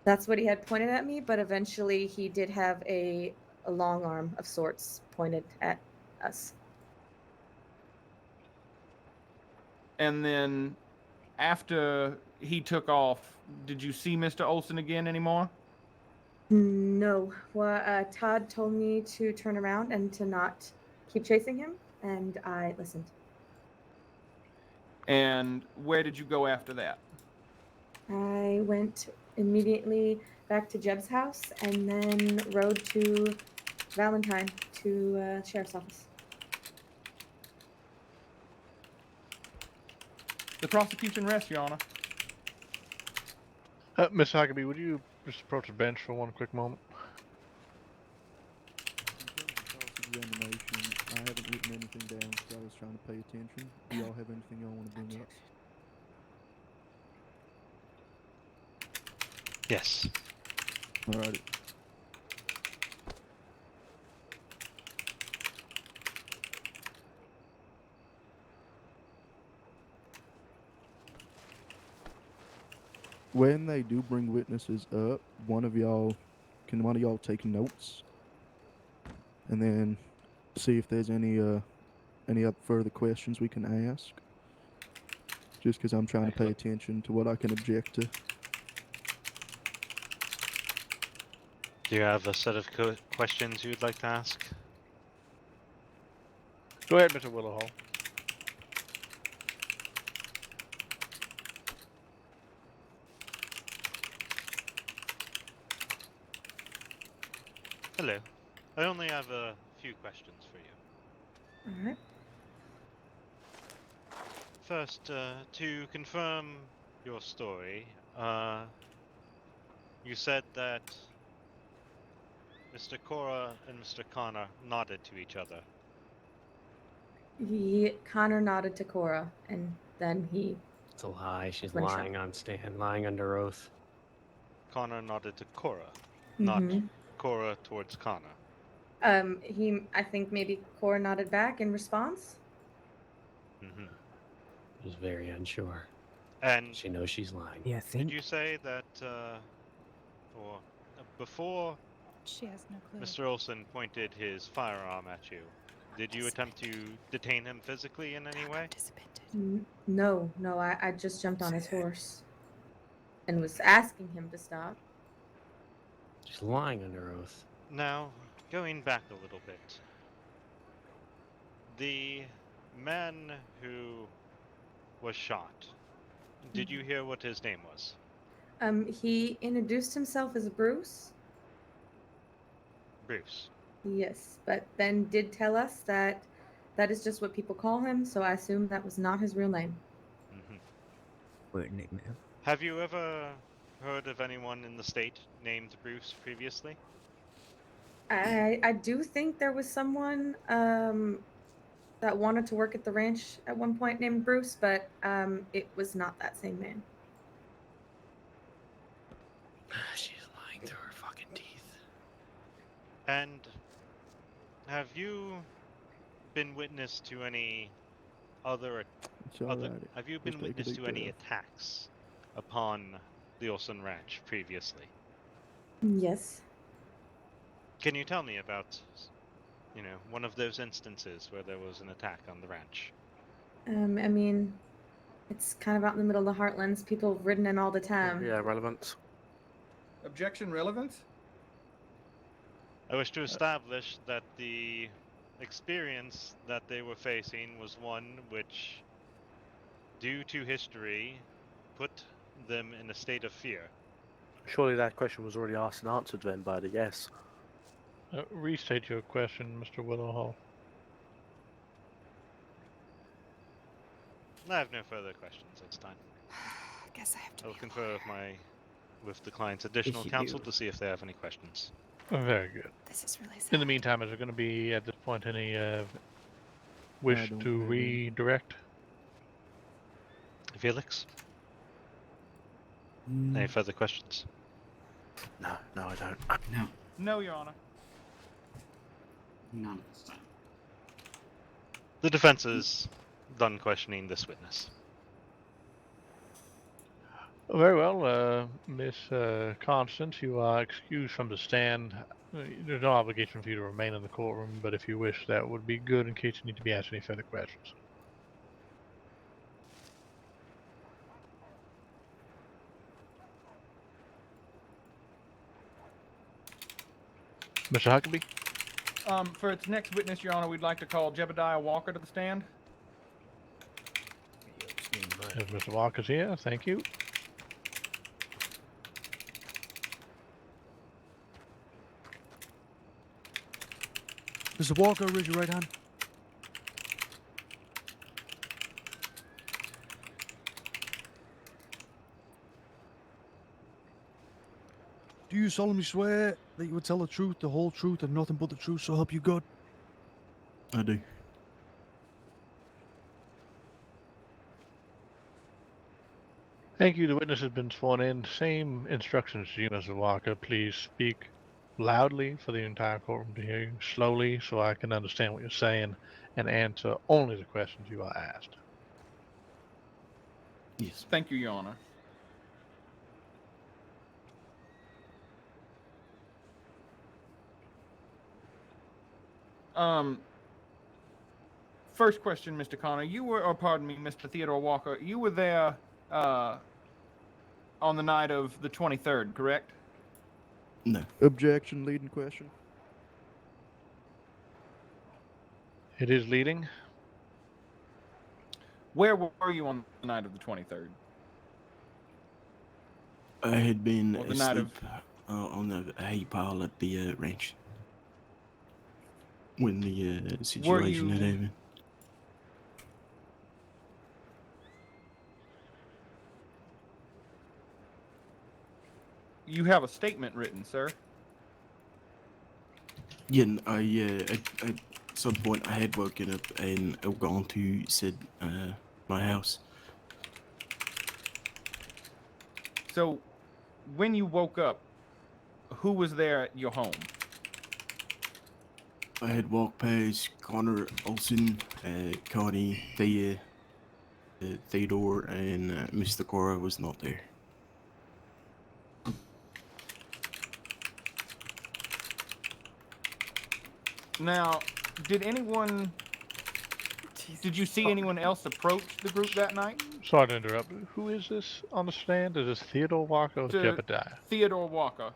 That's what he had pointed at me, but eventually he did have a long arm of sorts pointed at us. And then after he took off, did you see Mr. Olson again anymore? No. Well, Todd told me to turn around and to not keep chasing him, and I listened. And where did you go after that? I went immediately back to Jeb's house and then rode to Valentine to sheriff's office. The prosecution rests, Your Honor. Miss Huckabee, would you just approach the bench for one quick moment? Cross-examination. I haven't written anything down because I was trying to pay attention. Do y'all have anything y'all want to bring up? Yes. Alrighty. When they do bring witnesses up, one of y'all take notes, and then see if there's any further questions we can ask. Just because I'm trying to pay attention to what I can object to. Do you have a set of questions you'd like to ask? Go ahead, Mr. Willowhall. Hello. I only have a few questions for you. All right. First, to confirm your story, you said that Mr. Cora and Mr. Connor nodded to each other. Connor nodded to Cora, and then he... It's a lie. She's Went lying shot. on stand, lying under oath. Connor nodded to Cora, not Cora towards Connor. I think maybe Cora nodded back in response. Mm-hmm. She's very unsure. And she knows she's lying. Yeah, did you say that, or before She has no clue. Mr. Olson pointed his firearm at you, did you attempt to detain him physically in any way? No, I just jumped on his horse and was asking him to stop. She's lying under oath. Now, going back a little bit, the man who was shot, did you hear what his name was? He introduced himself as Bruce. Bruce. Yes, but then did tell us that that is just what people call him, so I assumed that was not his real name. Mm-hmm. Weird nickname. Have you ever heard of anyone in the state named Bruce previously? I do think there was someone that wanted to work at the ranch at one point named Bruce, but it was not that same man. She's lying through her fucking teeth. And have you been witness to any other... have you been witness to any attacks upon the Olson Ranch previously? Yes. Can you tell me about, one of those instances where there was an attack on the ranch? I mean, It's kind of out in the middle of the heartlands. People have ridden in all the time. Yeah, relevance. Objection relevance? I wish to establish that the experience that they were facing was one which, due to history, put them in a state of fear. Surely that question was already asked and answered then by the yes. Restate your question, Mr. Willowhall. I have no further questions this time. I guess I have to. I will confer with the client's additional you counsel do. to see if they have any questions. Very good. This is really sad. In the meantime, is there going to be at this point any wish don't to really. redirect? Felix? Any further questions? No, I don't. No, No, Your Honor. none at this time. The defense is done questioning this witness. Very well, Miss Constance, you are excused from the stand. There's no obligation for you to remain in the courtroom, but if you wish, that would be good in case you need to be asked any further questions. Mr. Huckabee? For its next witness, Your Honor, we'd like to call Jebediah Walker to the stand. If Mr. Walker's here, thank you. Mr. Walker, raise your right hand. Do you solemnly swear that you would tell the truth, the whole truth, and nothing but the truth, so help you God? I do. Thank you. The witness has been sworn in. Same instructions to you, Mr. Walker. Please speak loudly for the entire courtroom to hear you, slowly so I can understand what you're saying, and answer only the questions you are asked. Yes. Thank you, Your Honor. First question, Mr. Connor. You were, or pardon me, Mr. Theodore Walker. You were there on the night of the 23rd, correct? No. Objection, leading question. It is leading. Where were you on the night of the 23rd? I had been Or the night asleep on the hay pile at the ranch when the situation had happened. You have a statement written, sir. Yeah, at some point I had woken up and gone to said my house. So, when you woke up, who was there at your home? I had walked past Connor, Olson, Connie, Thea, Theodore, and Mr. Cora was not there. Now, did you see anyone else approach the group that night? Sorry to interrupt. Who is this on the stand? Is this Theodore Walker or Jebediah? Theodore Walker.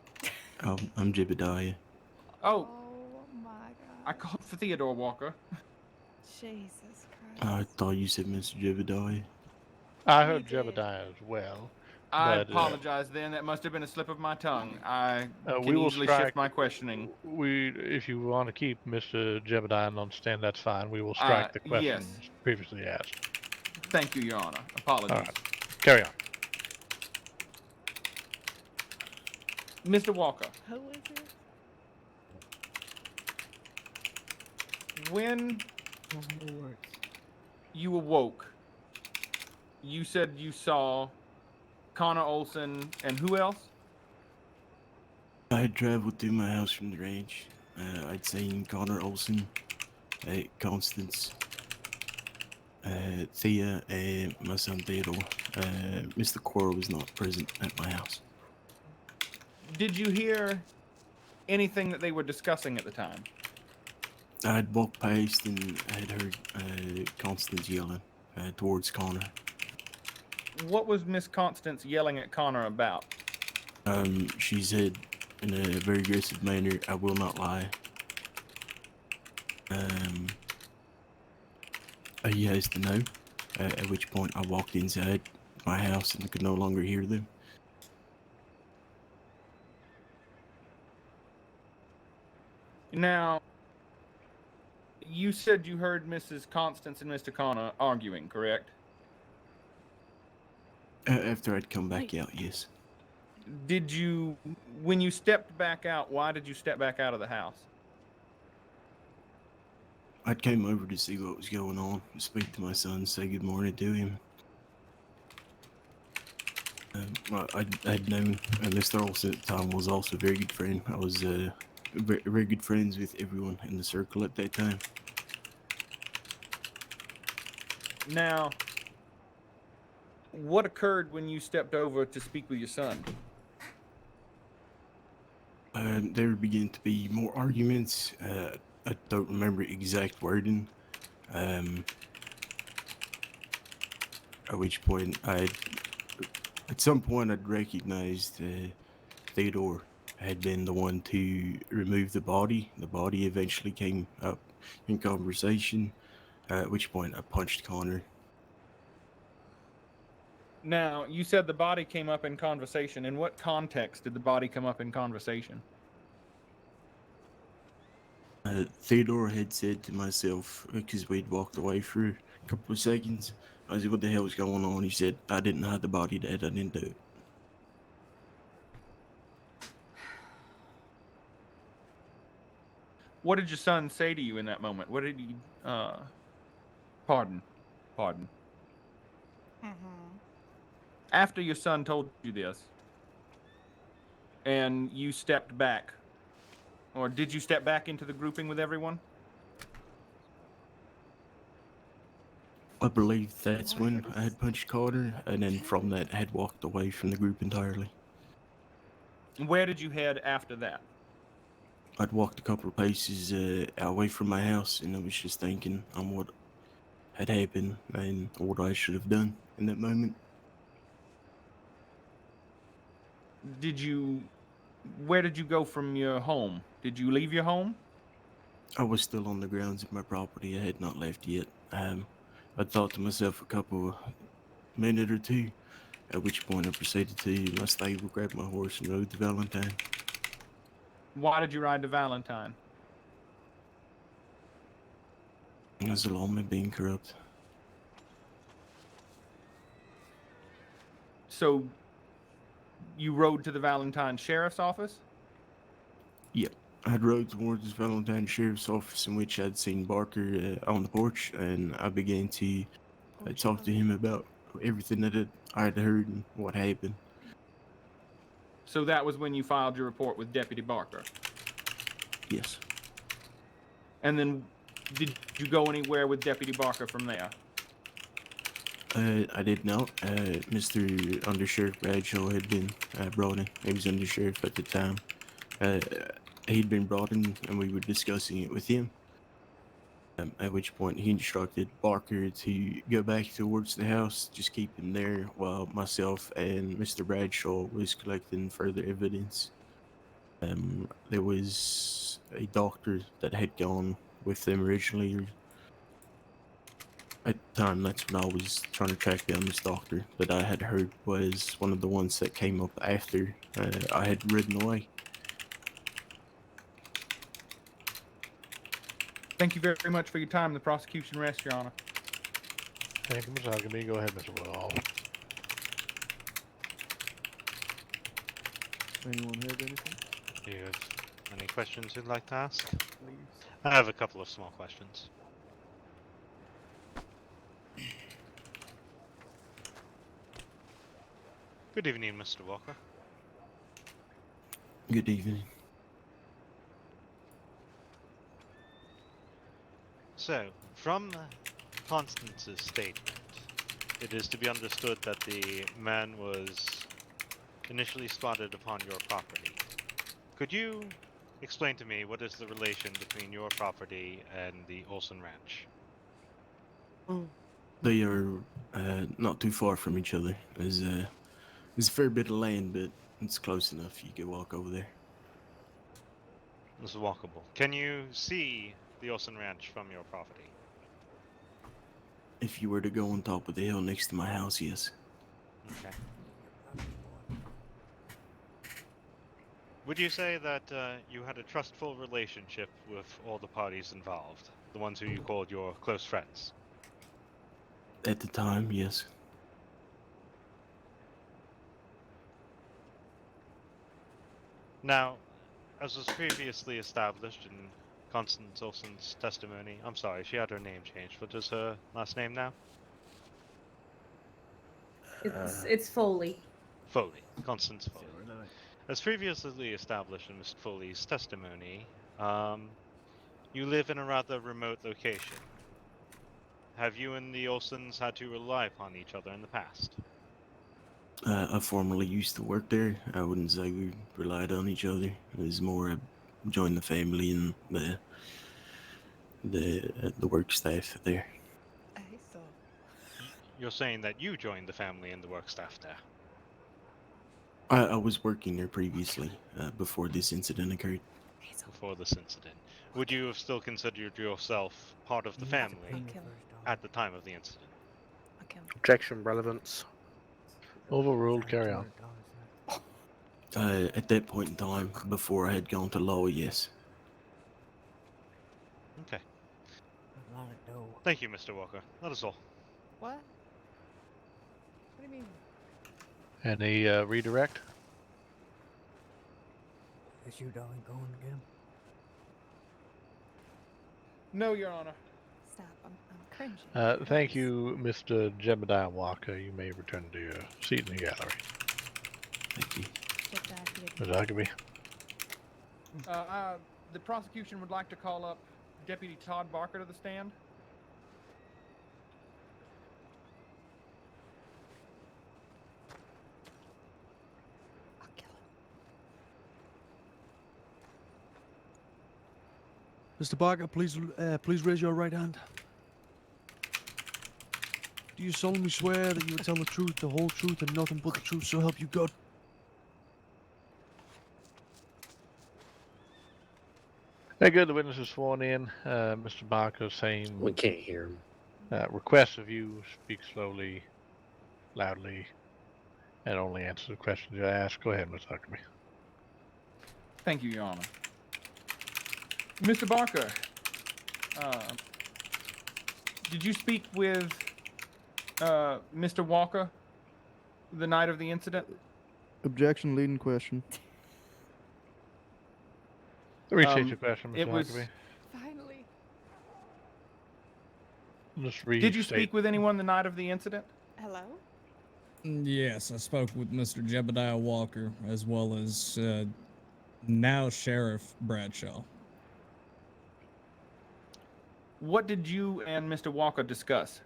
I'm Jebediah. Oh. Oh my god. I called for Theodore Walker. Jesus Christ. I thought you said Mr. Jebediah. I heard Jebediah as well. I but, apologize then. That must have been a slip of my tongue. I we can will easily strike, shift my questioning. If you want to keep Mr. Jebediah on stand, that's fine. We will strike the questions previously asked. Thank you, Your Honor. Apologies. All right. Carry on. Mr. Walker. Who is it? When you awoke, you said you saw Connor Olson and who else? I had traveled to my house from the ranch. I'd seen Connor Olson, Constance, Thea, and my son Theodore. Mr. Cora was not present at my house. Did you hear anything that they were discussing at the time? I had walked past and I had heard Constance yelling towards Connor. what was Miss Constance yelling at Connor about? She said in a very aggressive manner, "I will not lie." He has to know. At which point I walked inside my house and could no longer hear them. Now, you said you heard Mrs. Constance and Mr. Connor arguing, correct? After I'd come back out, yes. Did you, when you stepped back out, why did you step back out of the house? I came over to see what was going on, speak to my son, say good morning to him. I'd known Mr. Olson at the time was also a very good friend. I was very good friends with everyone in the circle at that time. Now, what occurred when you stepped over to speak with your son? There began to be more arguments. I don't remember exact wording. At which point at some point I'd recognized Theodore had been the one to remove the body. The body eventually came up in conversation, at which point I punched Connor. Now, you said the body came up in conversation. In what context did the body come up in conversation? Theodore had said to myself, because we'd walked away for a couple of seconds, I said, "What the hell was going on?" He said, "I didn't hide the body, Dad. I didn't do it." What did your son say to you in that moment? What did he, pardon. After your son told you this, and you stepped back, or did you step back into the grouping with everyone? I believe that's when I had punched Carter, and then from that I had walked away from the group entirely. Where did you head after that? I'd walked a couple of paces away from my house, and I was just thinking on what had happened and what I should have done in that moment. Where did you go from your home? Did you leave your home? I was still on the grounds of my property. I had not left yet. I thought to myself a couple minute or two, at which point I proceeded to my stable, grabbed my horse, and rode to Valentine. Why did you ride to Valentine? It was a lawman being corrupt. So, you rode to the Valentine Sheriff's Office? Yep. I'd rode towards the Valentine Sheriff's Office, in which I'd seen Barker on the porch, and I began to talk to him about everything that I had heard and what happened. So that was when you filed your report with Deputy Barker? Yes. And then, did you go anywhere with Deputy Barker from there? I did not. Mr. Undersheriff Bradshaw had been brought in. He was Undersheriff at the time. He'd been brought in, and we were discussing it with him. At which point he instructed Barker to go back towards the house, just keep him there, while myself and Mr. Bradshaw was collecting further evidence. There was a doctor that had gone with them originally. At the time, that's when I was trying to track down this doctor that I had heard was one of the ones that came up after I had ridden away. Thank you very much for your time. The prosecution rests, Your Honor. Thank you, Mr. Huckabee. Go ahead, Mr. Woodall. Anyone have anything? Do you have any questions you'd like to ask? Please. I have a couple of small questions. Good evening, Mr. Walker. Good evening. So, from Constance's statement, it is to be understood that the man was initially spotted upon your property. Could you explain to me what is the relation between your property and the Olson Ranch? They are Not too far from each other. There's a fair bit of land, but it's close enough. You could walk over there. This is walkable. Can you see the Olson Ranch from your property? If you were to go on top of the hill next to my house, yes. Okay. Would you say that you had a trustful relationship with all the parties involved? The ones who you called your close friends? At the time, yes. Now, as was previously established in Constance Olson's testimony, I'm sorry, she had her name changed. What is her last name now? It's Foley. Foley. Constance Foley. As previously established in Mr. Foley's testimony, you live in a rather remote location. Have you and the Olsons had to rely upon each other in the past? I formerly used to work there. I wouldn't say we relied on each other. It was more joined the family and the work staff there. You're saying that you joined the family and the work staff there? I was working there previously, before this incident occurred. Before this incident. Would you have still considered yourself part of the family at the time of the incident? Objection, relevance. Overruled, carry on. At that point in time, before I had gone to law, yes. Okay. Thank you, Mr. Walker. That is all. What? What do you mean? Any redirect? Is you darling going again? No, Your Honor. Stop. I'm cringing. Thank you, Mr. Jebediah Walker. You may return to your seat in the gallery. Thank you. Ms. Huckabee. The prosecution would like to call up Deputy Todd Barker to the stand. Mr. Barker, please raise your right hand. Do you solemnly swear that you will tell the truth, the whole truth, and nothing but the truth, so help you God? Hey, good. The witness is sworn in. Mr. Barker saying... We can't hear him. Requests of you speak slowly, loudly, and only answer the questions you ask. Go ahead, Ms. Huckabee. Thank you, Your Honor. Mr. Barker, did you speak with Mr. Walker the night of the incident? Objection, leading question. Restate your question, Mr. It was. Huckabee. Finally. Just Did you speak with anyone the night of the incident? Hello? Yes, I spoke with Mr. Jebediah Walker as well as now Sheriff Bradshaw. What did you and Mr. Walker discuss?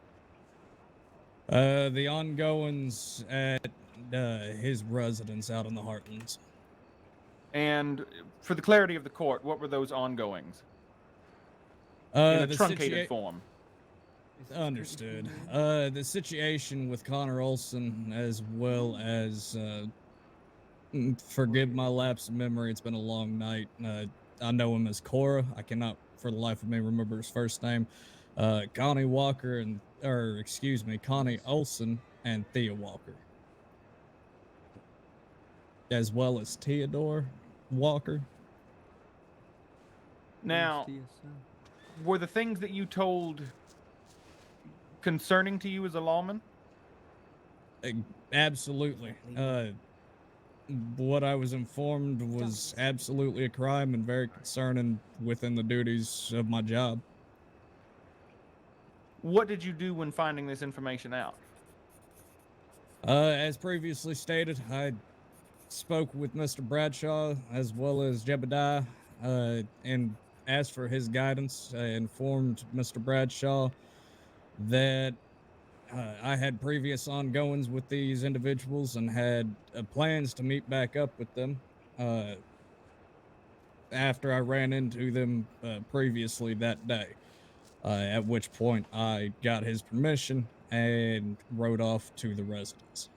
The ongoings at his residence out in the Heartlands. And for the clarity of the court, what were those ongoings? In a The truncated form. Understood. The situation with Connor Olson, as well as, forgive my lapse of memory, it's been a long night. I know him as Cora. I cannot, for the life of me, remember his first name. Connie Walker Connie Olson and Thea Walker. As well as Theodore Walker. Now, were the things that you told concerning to you as a lawman? Absolutely. What I was informed was absolutely a crime and very concerning within the duties of my job. What did you do when finding this information out? As previously stated, I spoke with Mr. Bradshaw as well as Jebediah, and asked for his guidance. I informed Mr. Bradshaw that I had previous ongoings with these individuals and had plans to meet back up with them after I ran into them previously that day, at which point I got his permission and rode off to the residence.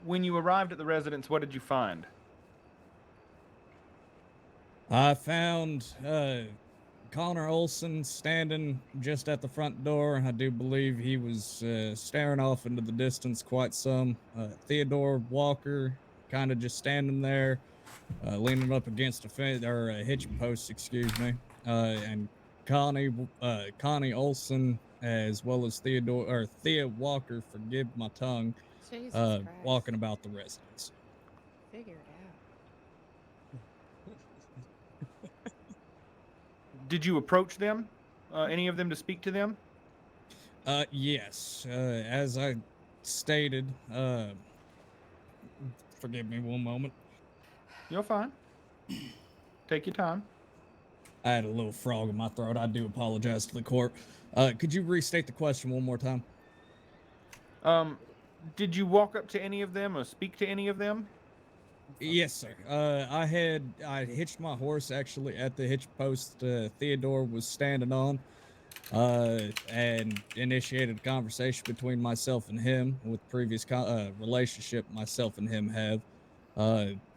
When you arrived at the residence, what did you find? I found Connor Olson standing just at the front door. I do believe he was staring off into the distance quite some. Theodore Walker kind of just standing there, leaning up against a fence or a hitching post, excuse me. And Connie Olson, as well as Thea Walker, forgive my tongue, Jesus Christ. walking about the residence. Figure it out. Did you approach them? Any of them to speak to them? Yes. As I stated, forgive me one moment. You're fine. Take your time. I had a little frog in my throat. I do apologize to the court. Could you restate the question one more time? Did you walk up to any of them or speak to any of them? Yes, sir. I hitched my horse actually at the hitch post Theodore was standing on, and initiated a conversation between myself and him with previous relationship myself and him have,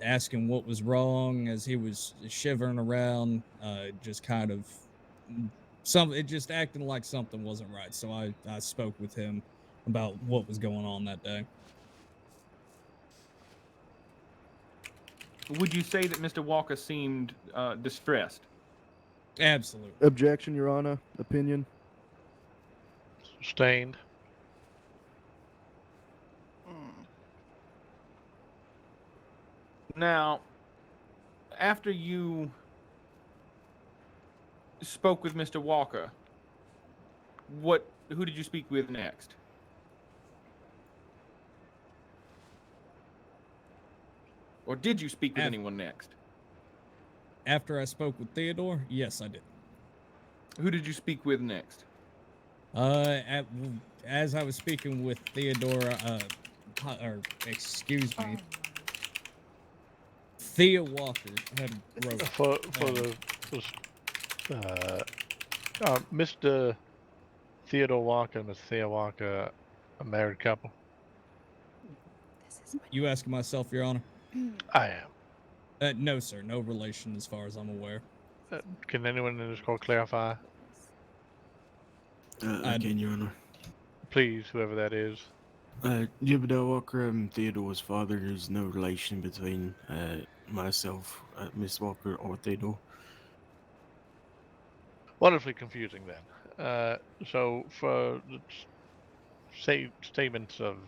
asking what was wrong as he was shivering around, just kind of just acting like something wasn't right. So I spoke with him about what was going on that day. Would you say that Mr. Walker seemed distressed? Absolutely. Objection, Your Honor. Opinion. Sustained. Now, after you spoke with Mr. Walker, who did you speak with next? Or did you speak with anyone next? After I spoke with Theodore, yes, I did. Who did you speak with next? As I was speaking with Theodore, excuse me, Thea Walker had wrote for Mr. Theodore Walker and Miss Thea Walker, a married couple. You asking myself, Your Honor? I am. No, sir. No relation as far as I'm aware. Can anyone in this court clarify? I can, Your Honor. Please, whoever that is. Jebediah Walker and Theodore's father. There's no relation between myself, Miss Walker, or Theodore. Wonderfully confusing then. So for statements of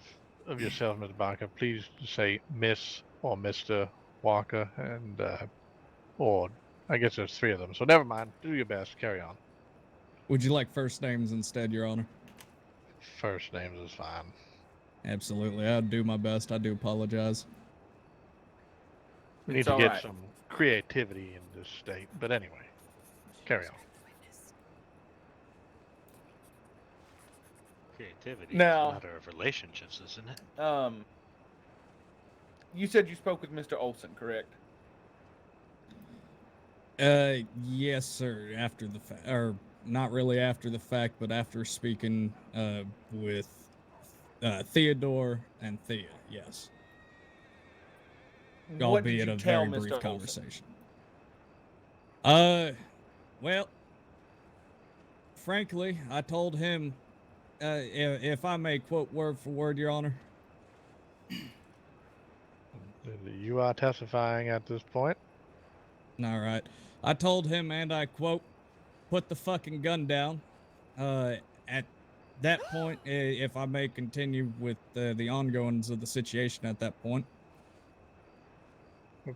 yourself, Mr. Barker, please say Miss or Mr. Walker, and or I guess there's three of them. So never mind. Do your best. Carry on. Would you like first names instead, Your Honor? First names is fine. Absolutely. I'll do my best. I do apologize. We need to get some creativity in this state. But anyway, carry on. Creativity Now, is a matter of relationships, isn't it? You said you spoke with Mr. Olson, correct? Yes, sir. After the fact, or not really after the fact, but after speaking with Theodore and Thea, yes. Albeit a very brief conversation. Well, frankly, I told him, if I may quote word for word, Your Honor. You are testifying at this point. All right. I told him, and I quote, put the fucking gun down. At that point, if I may continue with the ongoings of the situation at that point.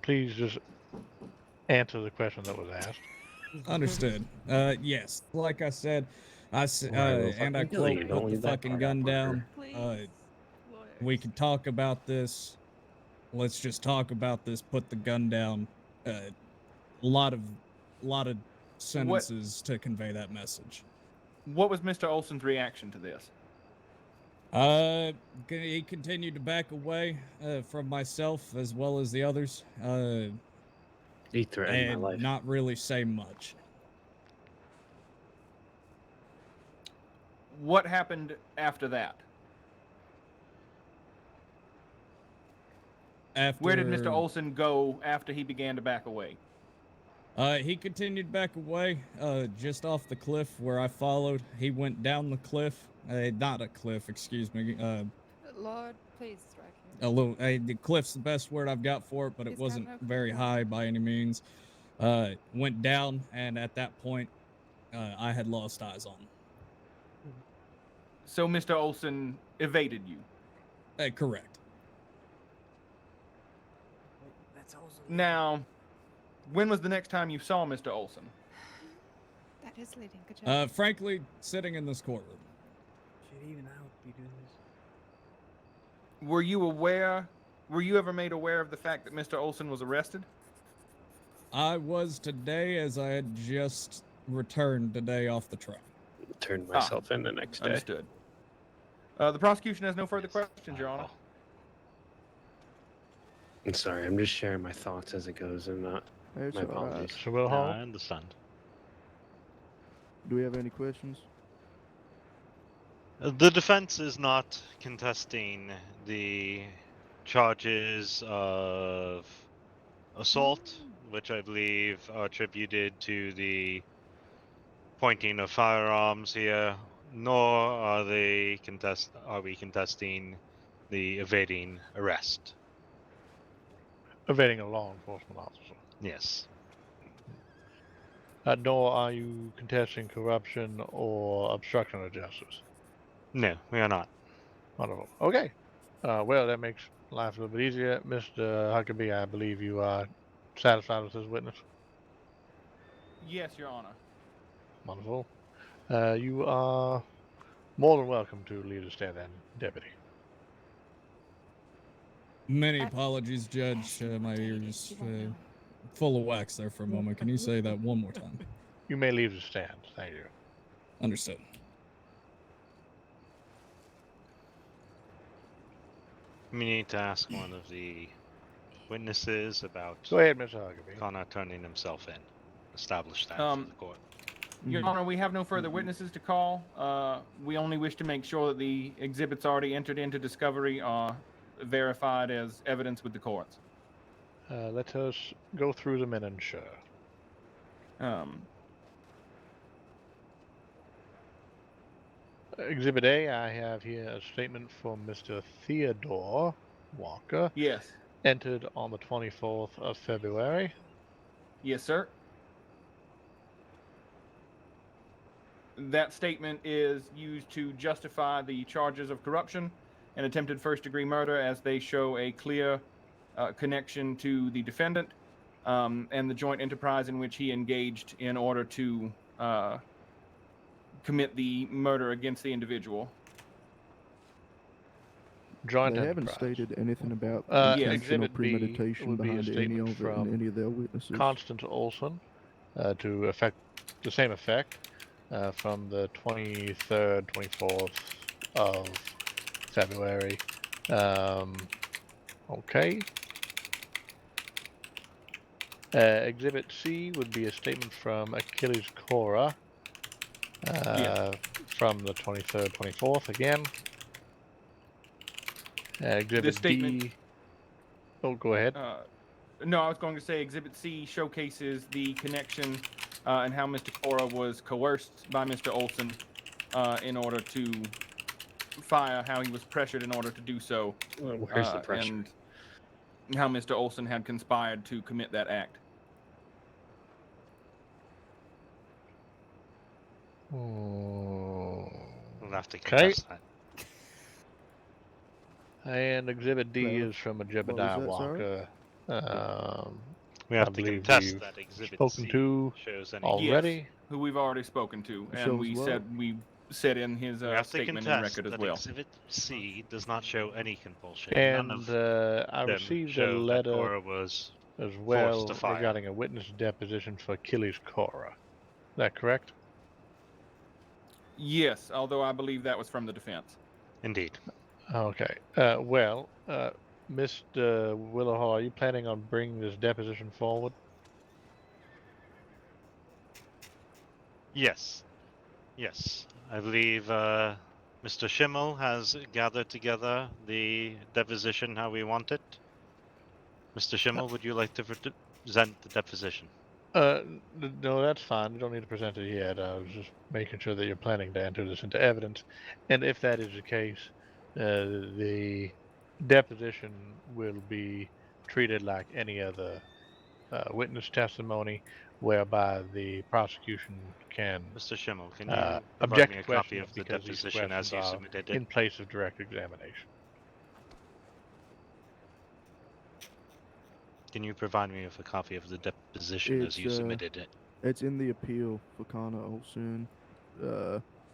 Please just answer the question that was asked. Understood. Yes. Like I said, and I quote, put the fucking gun down. We can talk about this. Let's just talk about this. Put the gun down. A lot of sentences to convey that message. What was Mr. Olson's reaction to this? He continued to back away from myself as well as the others. He threatened my life. Not really say much. what happened after that? Where did Mr. Olson go after he began to back away? He continued back away, just off the cliff where I followed. He went down the cliff. Not a cliff, excuse me. Lord, please strike him. A little. The cliff's the best word I've got for it, but it He's got wasn't no very control. high by any means. Went down, and at that point, I had lost eyes on him. So Mr. Olson evaded you? Correct. That's also Now, when was the next time you saw Mr. Olson? That is leading. Good job. Frankly, sitting in this courtroom. Should even I be doing this? Were you ever made aware of the fact that Mr. Olson was arrested? I was today, as I had just returned today off the train. Turned myself in the next day. Understood. The prosecution has no further questions, Your Honor. I'm sorry, I'm just sharing my thoughts as it goes, and my apologies. So Will Hall? I understand. Do we have any questions? The defense is not contesting the charges of assault, which I believe are attributed to the pointing of firearms here, nor are we contesting the evading arrest. Evading a law enforcement officer. Yes. Nor are you contesting corruption or obstruction of justice. No, we are not. Wonderful. Okay. Well, that makes life a little bit easier. Mr. Huckabee, I believe you are satisfied with this witness. Yes, Your Honor. Wonderful. You are more than welcome to leave the stand then, Deputy. Many apologies, Judge. My ears full of wax there for a moment. Can you say that one more time? You may leave the stand. Thank you. Understood. We need to ask one of the witnesses about Go ahead, Mr. Huckabee. Connor turning himself in. Establish that for the court. Your Honor, we have no further witnesses to call. We only wish to make sure that the exhibits already entered into discovery are verified as evidence with the courts. Let us go through them and ensure. Exhibit A, I have here a statement from Mr. Theodore Walker. Yes. Entered on the 24th of February. Yes, sir. That statement is used to justify the charges of corruption and attempted first-degree murder, as they show a clear connection to the defendant and the joint enterprise in which he engaged in order to commit the murder against the individual. Joint They haven't enterprise. stated anything about Yes. intentional Exhibit B premeditation would be a behind any statement of it from and any of their witnesses. Constance Olson to effect the same effect from the 23rd, 24th of February. Okay. Exhibit C would be a statement from Achilles Cora from the 23rd, 24th again. Exhibit statement- D. Oh, go ahead. No, I was going to say Exhibit C showcases the connection and how Mr. Cora was coerced by Mr. Olson in order to fire, how he was pressured in order to do so. Where's the pressure? And how Mr. Olson had conspired to commit that act. We'll have to Okay. contest that. And Exhibit D Well, is from a what was Jebediah that, sorry? Walker. We have I to believe contest we've that Exhibit spoken C to shows any. already. Yes, who we've already spoken to, and Shows we what? said in his We have to statement contest and record as that well. Exhibit C does not show any compulsion. None And of I them received a show that letter Cora was as forced well to fire. regarding a witness deposition for Achilles Cora. Is that correct? Yes, although I believe that was from the defense. Indeed. Okay. Mr. Willowhall, are you planning on bringing this deposition forward? Yes. Yes, I believe Mr. Schimmel has gathered together the deposition how we want it. Mr. Schimmel, would you like to present the deposition? No, that's fine. You don't need to present it yet. I was just making sure that you're planning to enter this into evidence. And if that is the case, the deposition will be treated like any other witness testimony, whereby the prosecution can Mr. Schimmel, can you provide object me to a copy questions of the because these deposition as questions you are submitted it? in place of direct examination. Can you provide me with a copy of the deposition as you submitted it? It's in the appeal for Connor Olson,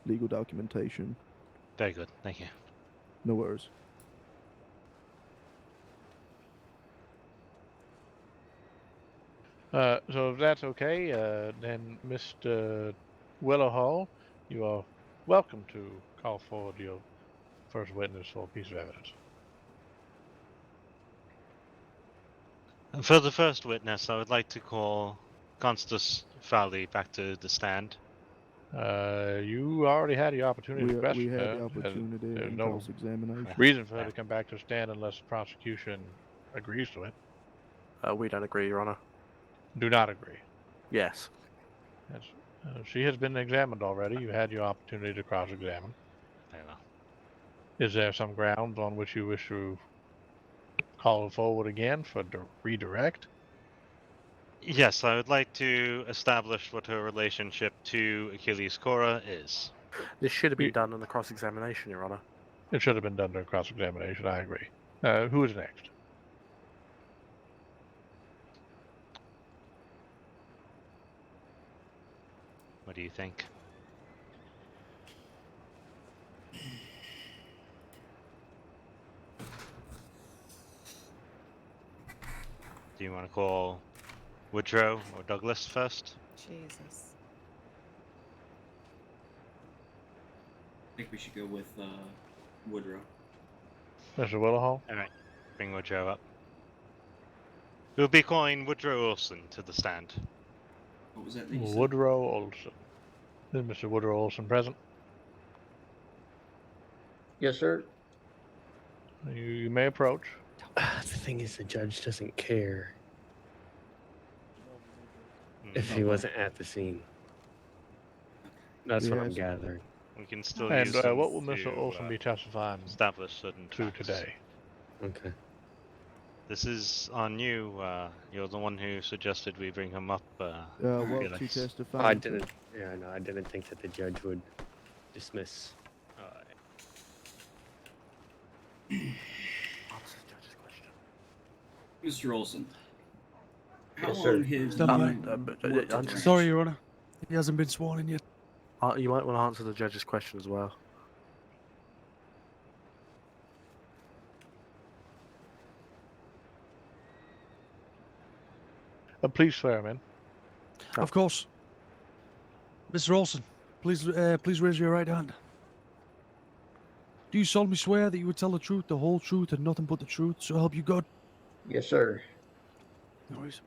legal documentation. Very good, thank you. No worries. So if that's okay, then Mr. Willowhall, you are welcome to call forward your first witness for a piece of evidence. And for the first witness, I would like to call Constance Fowley back to the stand. You already had the opportunity to question We had her. the opportunity There's in no cross-examination. reason for her to come back to the stand unless the prosecution agrees to it. We don't agree, Your Honor. Do not agree. Yes. Yes. She has been examined already. You had your opportunity to cross-examine. Very well. Is there some grounds on which you wish to call forward again for redirect? Yes, I would like to establish what her relationship to Achilles Cora is. This should have been done on the cross-examination, Your Honor. It should have been done during cross-examination, I agree. Who is next? What do you think? Do you want to call Woodrow or Douglas first? Jesus. I think we should go with Woodrow. Mr. Willowhall? Alright, bring Woodrow up. We'll be calling Woodrow Olson to the stand. What was that you said? Woodrow Olson. Is Mr. Woodrow Olson present? Yes, sir. You may approach. The thing is, the judge doesn't care if he wasn't at the scene. That's what I'm gathering. We can still And use them what will Mr. to, Olson be testifying establish certain to facts. today? Okay. This is on you. You're the one who suggested we bring him up. What's he Felix. testifying? I didn't. Yeah, no, I didn't think that the judge would dismiss. Mr. Olson, how Yes, long sir. have you worked at the ranch? Sorry, Your Honor. He hasn't been sworn in yet. You might want to answer the judge's question as well. Please swear him in. Of course. Mr. Olson, please raise your right hand. Do you solemnly swear that you would tell the truth, the whole truth, and nothing but the truth, so help you God? Yes, sir. No worries.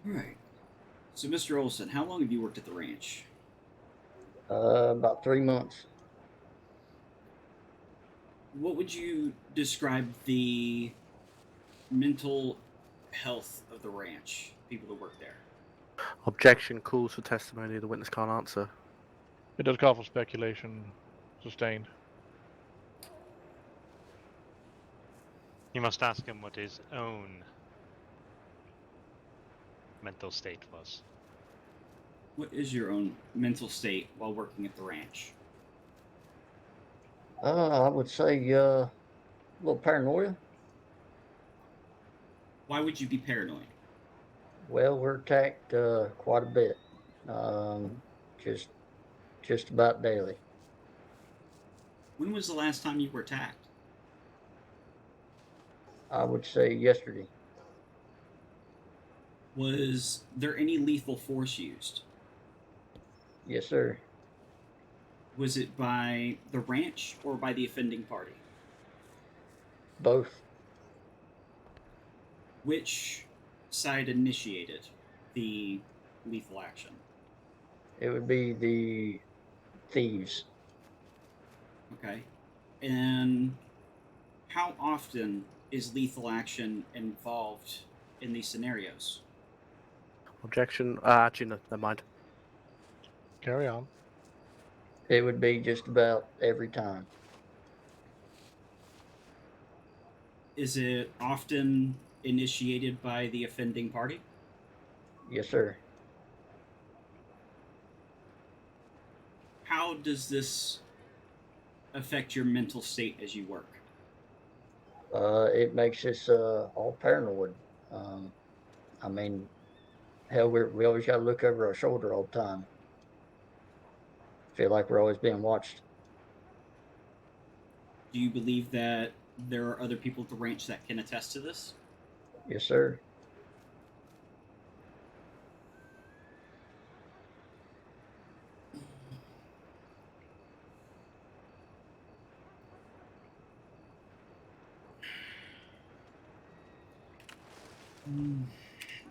All right. So, Mr. Olson, how long have you worked at the ranch? About 3 months. What would you describe the mental health of the ranch, people that work there? Objection calls for testimony the witness can't answer. It does call for speculation. Sustained. You must ask him what his own mental state was. What is your own mental state while working at the ranch? I would say a little paranoia. Why would you be paranoid? Well, we're attacked quite a bit, just about daily. When was the last time you were attacked? I would say yesterday. Was there any lethal force used? Yes, sir. Was it by the ranch or by the offending party? Both. Which side initiated the lethal action? It would be the thieves. Okay. And how often is lethal action involved in these scenarios? Objection. Actually, no, never mind. Carry on. It would be just about every time. Is it often initiated by the offending party? Yes, sir. How does this affect your mental state as you work? It makes us all paranoid. I mean, hell, we always got to look over our shoulder all the time. Feel like we're always being watched. Do you believe that there are other people at the ranch that can attest to this? Yes, sir.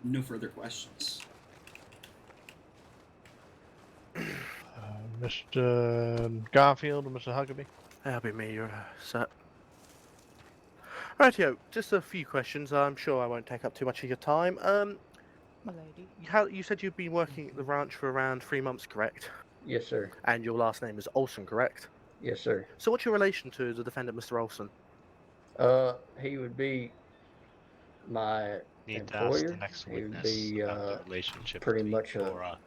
No further questions. Mr. Garfield and Mr. Huckabee? That'll be me, you're set. Rightio, just a few questions. I'm sure I won't take up too much of your time. You said you've been working at the ranch for around 3 months, correct? Yes, sir. And your last name is Olson, correct? Yes, sir. So what's your relation to the defendant, Mr. Olson? He would be my Need to ask the employer. next He would witness be about the relationship pretty between much Laura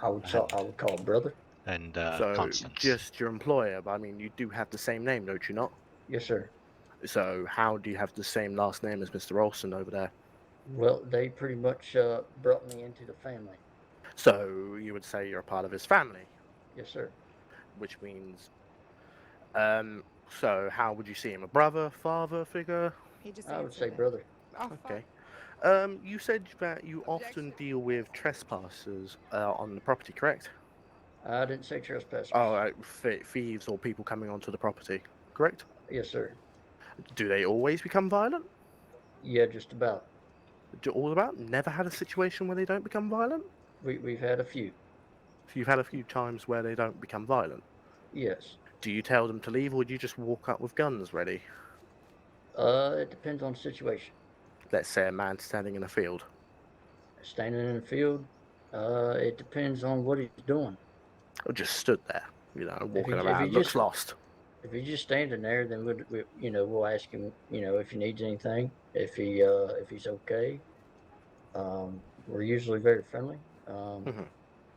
I would call brother. and So Constance. just your employer, but I mean you do have the same name, don't you not? Yes, sir. So how do you have the same last name as Mr. Olson over there? Well, they pretty much brought me into the family. So you would say you're a part of his family? Yes, sir. Which means, so how would you see him? A brother, father figure? I would say brother. Okay. You said that you often deal with trespassers on the property, correct? I didn't say trespassers. Oh, thieves or people coming onto the property, correct? Yes, sir. Do they always become violent? Yeah, just about. All about? Never had a situation where they don't become violent? We've had a few. You've had a few times where they don't become violent? Yes. Do you tell them to leave, or do you just walk up with guns ready? It depends on the situation. Let's say a man standing in a field. Standing in the field, it depends on what he's doing. Or just stood there, walking if around, he looks just, lost. If he's just standing there, then we'll ask him, if he needs anything, if he's okay. We're usually very friendly,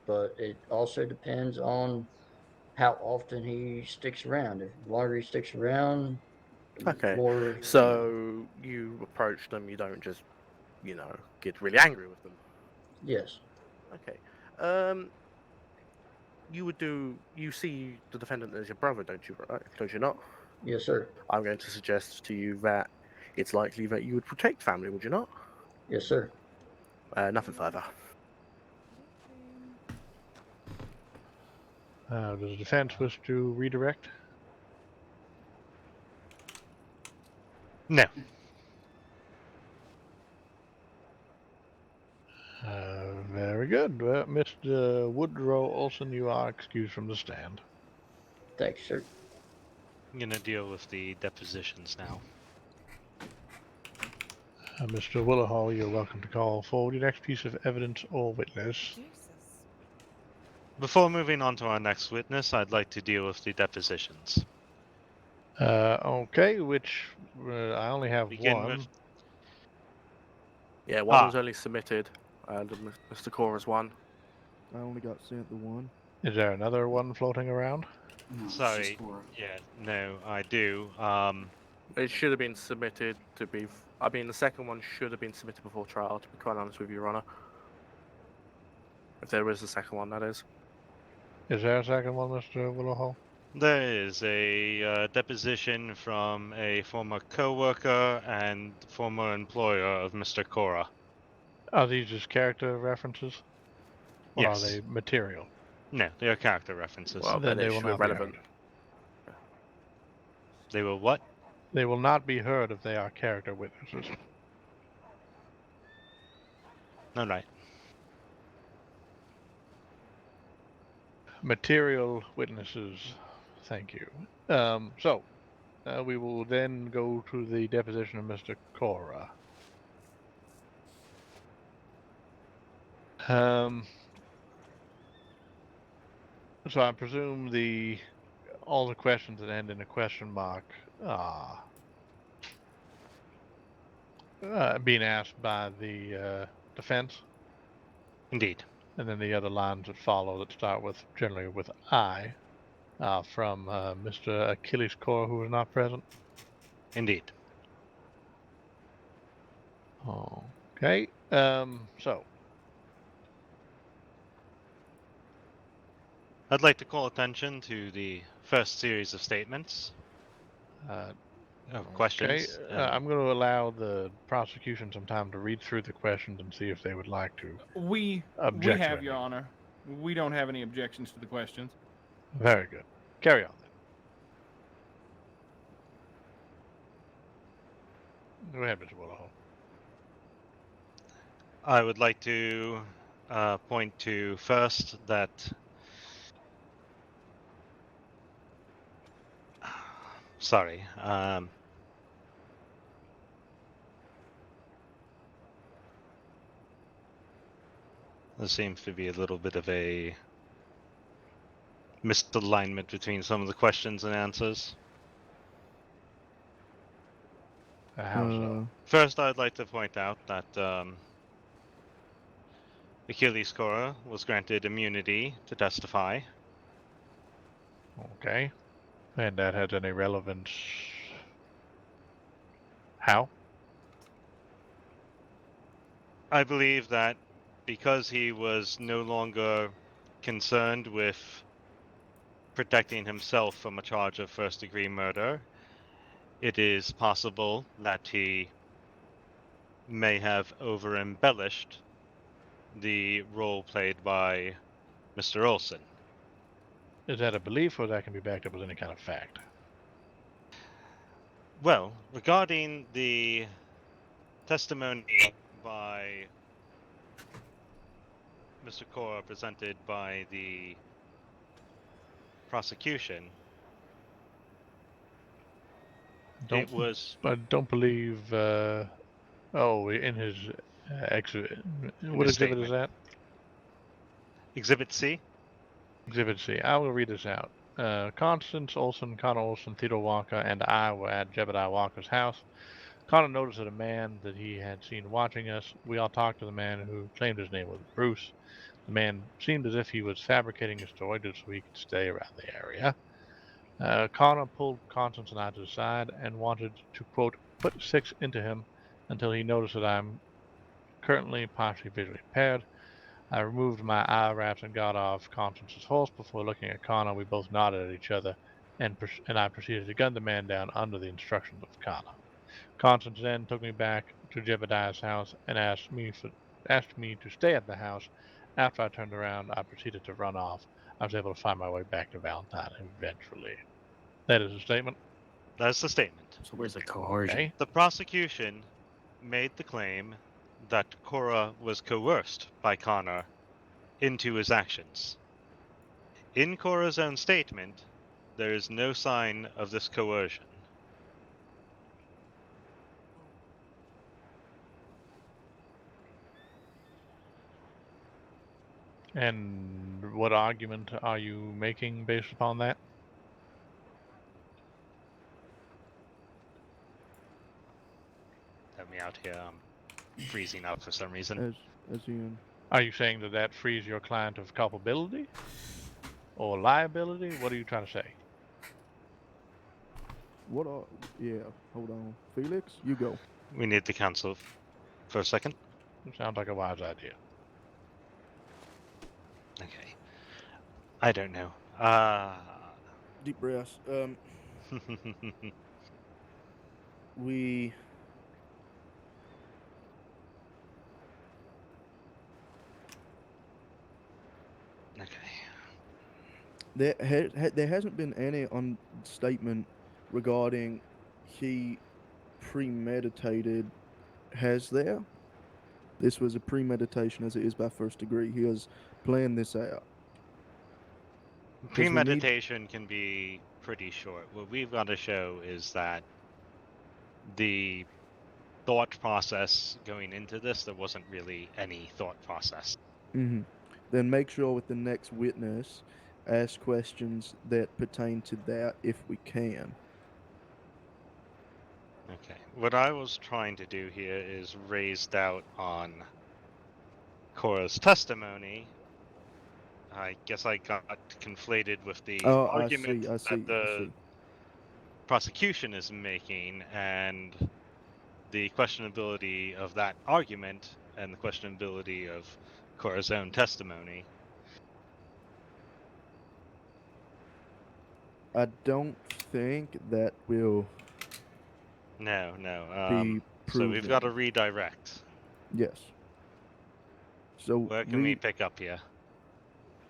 but it also depends on how often he sticks around. If the longer he sticks around, Okay. more. So you approach them. You don't just, get really angry with them. Yes. Okay. You see the defendant as your brother, don't you? Right? Don't you not? Yes, sir. I'm going to suggest to you that it's likely that you would protect family, would you not? Yes, sir. Nothing further. Does the defense wish to redirect? No. Very good. Well, Mr. Woodrow Olson, you are excused from the stand. Thanks, sir. I'm going to deal with the depositions now. Mr. Willahall, you're welcome to call forward your next piece of evidence or witness. Before moving on to our next witness, I'd like to deal with the depositions. Okay, which I only have Begin one. with- Yeah, one was only submitted. Mr. Cora's one. I only got sent the one. Is there another one floating around? No, Sorry. Yeah, no, I do. It should have been submitted to be. I mean, the second one should have been submitted before trial, to be quite honest with you, Your Honor. If there is a second one, that is. Is there a second one, Mr. Willahall? There is a deposition from a former co-worker and former employer of Mr. Cora. Are these just character references? Or Yes. are they material? No, they are character references. Well, Then they they will should be not be relevant. heard. They will what? They will not be heard if they are character witnesses. All right. Material witnesses. Thank you. We will then go to the deposition of Mr. Cora. So I presume all the questions that end in a question mark are being asked by the defense. Indeed. And then the other lines that follow that start generally with I, from Mr. Achilles Core, who is not present. Indeed. Okay. So I'd like to call attention to the first series of statements. Questions. Okay. I'm going to allow the prosecution some time to read through the questions and see if they would like to. We object to have, any. Your Honor. We don't have any objections to the questions. Very good. Carry on then. Go ahead, Mr. Willow. I would like to point to first that sorry. There seems to be a little bit of a misalignment between some of the questions and answers. How so? First, I'd like to point out that Achilles Cora was granted immunity to testify. Okay. And that has any relevance? How? I believe that because he was no longer concerned with protecting himself from a charge of first-degree murder, it is possible that he may have over-embellished the role played by Mr. Olson. Is that a belief, or that can be backed up with any kind of fact? Well, regarding the testimony by Mr. Cora presented by the prosecution, I don't believe. In his exhibit. What exhibit is that? Exhibit C. Exhibit C. I will read this out. Constance Olson, Connor Olson, Theodore Walker, and I were at Jebediah Walker's house. Connor noticed that a man that he had seen watching us. We all talked to the man who claimed his name was Bruce. The man seemed as if he was fabricating a story just so he could stay around the area. Connor pulled Constance and I to the side and wanted to, quote, put 6 into him until he noticed that I'm currently partially visually impaired. I removed my eye wraps and got off Constance's horse. Before looking at Connor, we both nodded at each other, and I proceeded to gun the man down under the instructions of Connor. Constance then took me back to Jebediah's house and asked me to stay at the house. After I turned around, I proceeded to run off. I was able to find my way back to Valentine eventually. That is a statement? That's the statement. So where's the coercion? Okay. The prosecution made the claim that Cora was coerced by Connor into his actions. In Cora's own statement, there is no sign of this coercion. And what argument are you making based upon that? Help me out here. I'm freezing up for some reason. As in, Are you saying that frees your client of culpability or liability? What are you trying to say? yeah, hold on. Felix, you go. We need the counsel for a second. Sounds like a wise idea. Okay. I don't know. Deep breaths. We There hasn't been any statement regarding he premeditated, has there? This was a premeditation as it is by first degree. He has planned this out. Premeditation can be pretty short. What we've got to show is that the thought process going into this, there wasn't really any thought process. Mm-hmm. Then make sure with the next witness, ask questions that pertain to that if we can. Okay. What I was trying to do here is raise doubt on Cora's testimony. I guess I got conflated with the Oh, argument I see. that the prosecution is making and the questionability of that argument and the questionability of Cora's own testimony. I don't think that will No. be So we've got to proven. redirect. Yes. So Where can we pick up here?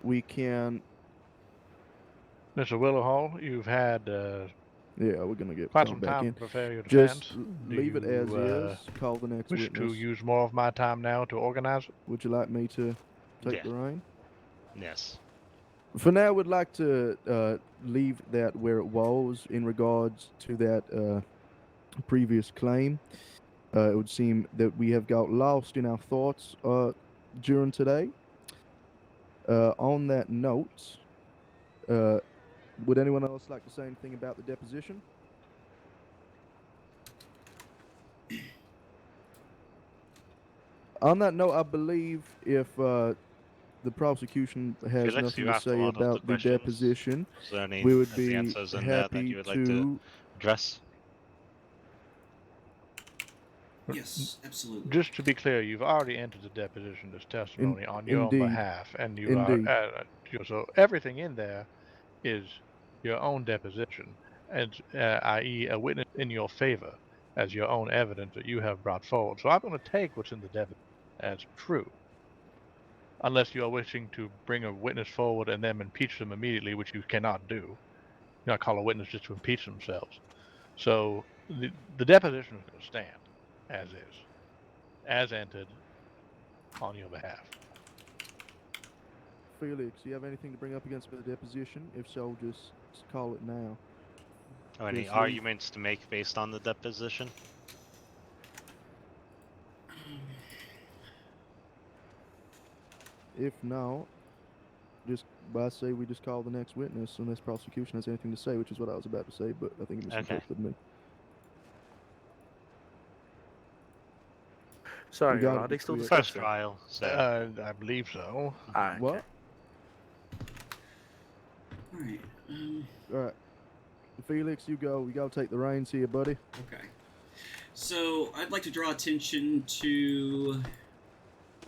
we can. Mr. Willowhall, you've had Yeah, we're gonna get quite thrown some back time in. to prepare your Just defense. leave it as is. Call the next wish witness. to use more of my time now to organize it? Would you like me to take Yeah. the reign? Yes. For now, we'd like to leave that where it was in regards to that previous claim. It would seem that we have got lost in our thoughts during today. On that note, would anyone else like to say anything about the deposition? On that note, I believe if the prosecution has Felix, nothing you to asked a say lot of the about the questions. deposition, Is there any we would be answers in there that happy you would like to address? Yes, absolutely. Just to be clear, you've already entered the deposition as testimony on your own indeed. behalf, and you Indeed. are so everything in there is your own deposition, and i.e., a witness in your favor as your own evidence that you have brought forward. So I'm going to take what's in the deposition as true, unless you are wishing to bring a witness forward and then impeach them immediately, which you cannot do. You not call a witness just to impeach themselves. So the deposition is going to stand as is, as entered on your behalf. Felix, do you have anything to bring up against the deposition? If so, just call it now. Or any Just leave. arguments to make based on the deposition? If not, I say we just call the next witness unless prosecution has anything to say, which is what I was about to say, but I think it misinterpreted me. Sorry, got are it, they still we- First discussing? trial, so I believe so. Ah, okay. What? Alright. Alright. Felix, you go. You gotta take the reins here, buddy. Okay. So, I'd like to draw attention to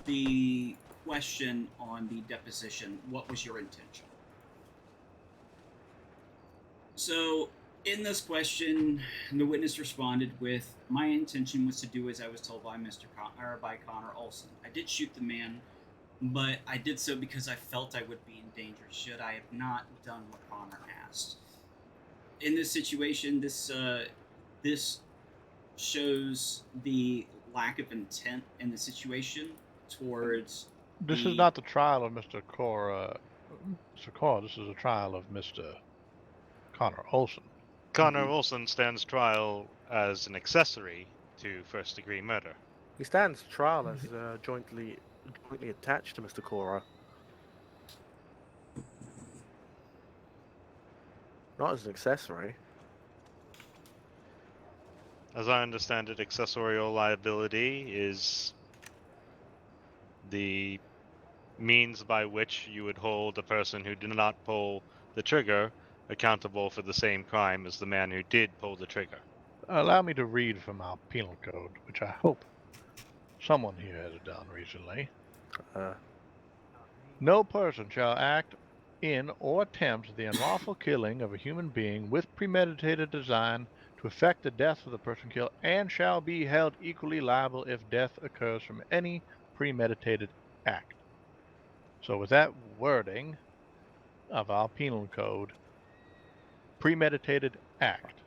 the question on the deposition. What was your intention? So, in this question, the witness responded with, "My intention was to do as I was told by by Connor Olson. I did shoot the man, but I did so because I felt I would be in danger should I have not done what Connor asked." In this situation, this shows the lack of intent in the situation towards. This is not the trial of Mr. Cora. Mr. Cora, this is a trial of Mr. Connor Olson. Connor Olson stands trial as an accessory to first-degree murder. He stands trial as jointly attached to Mr. Cora. Not as an accessory. As I understand it, accessorial liability is the means by which you would hold a person who did not pull the trigger accountable for the same crime as the man who did pull the trigger. Allow me to read from our penal code, which I hope someone here has done recently. No person shall act in or attempt the unlawful killing of a human being with premeditated design to effect the death of the person killed, and shall be held equally liable if death occurs from any premeditated act. So with that wording of our penal code, premeditated act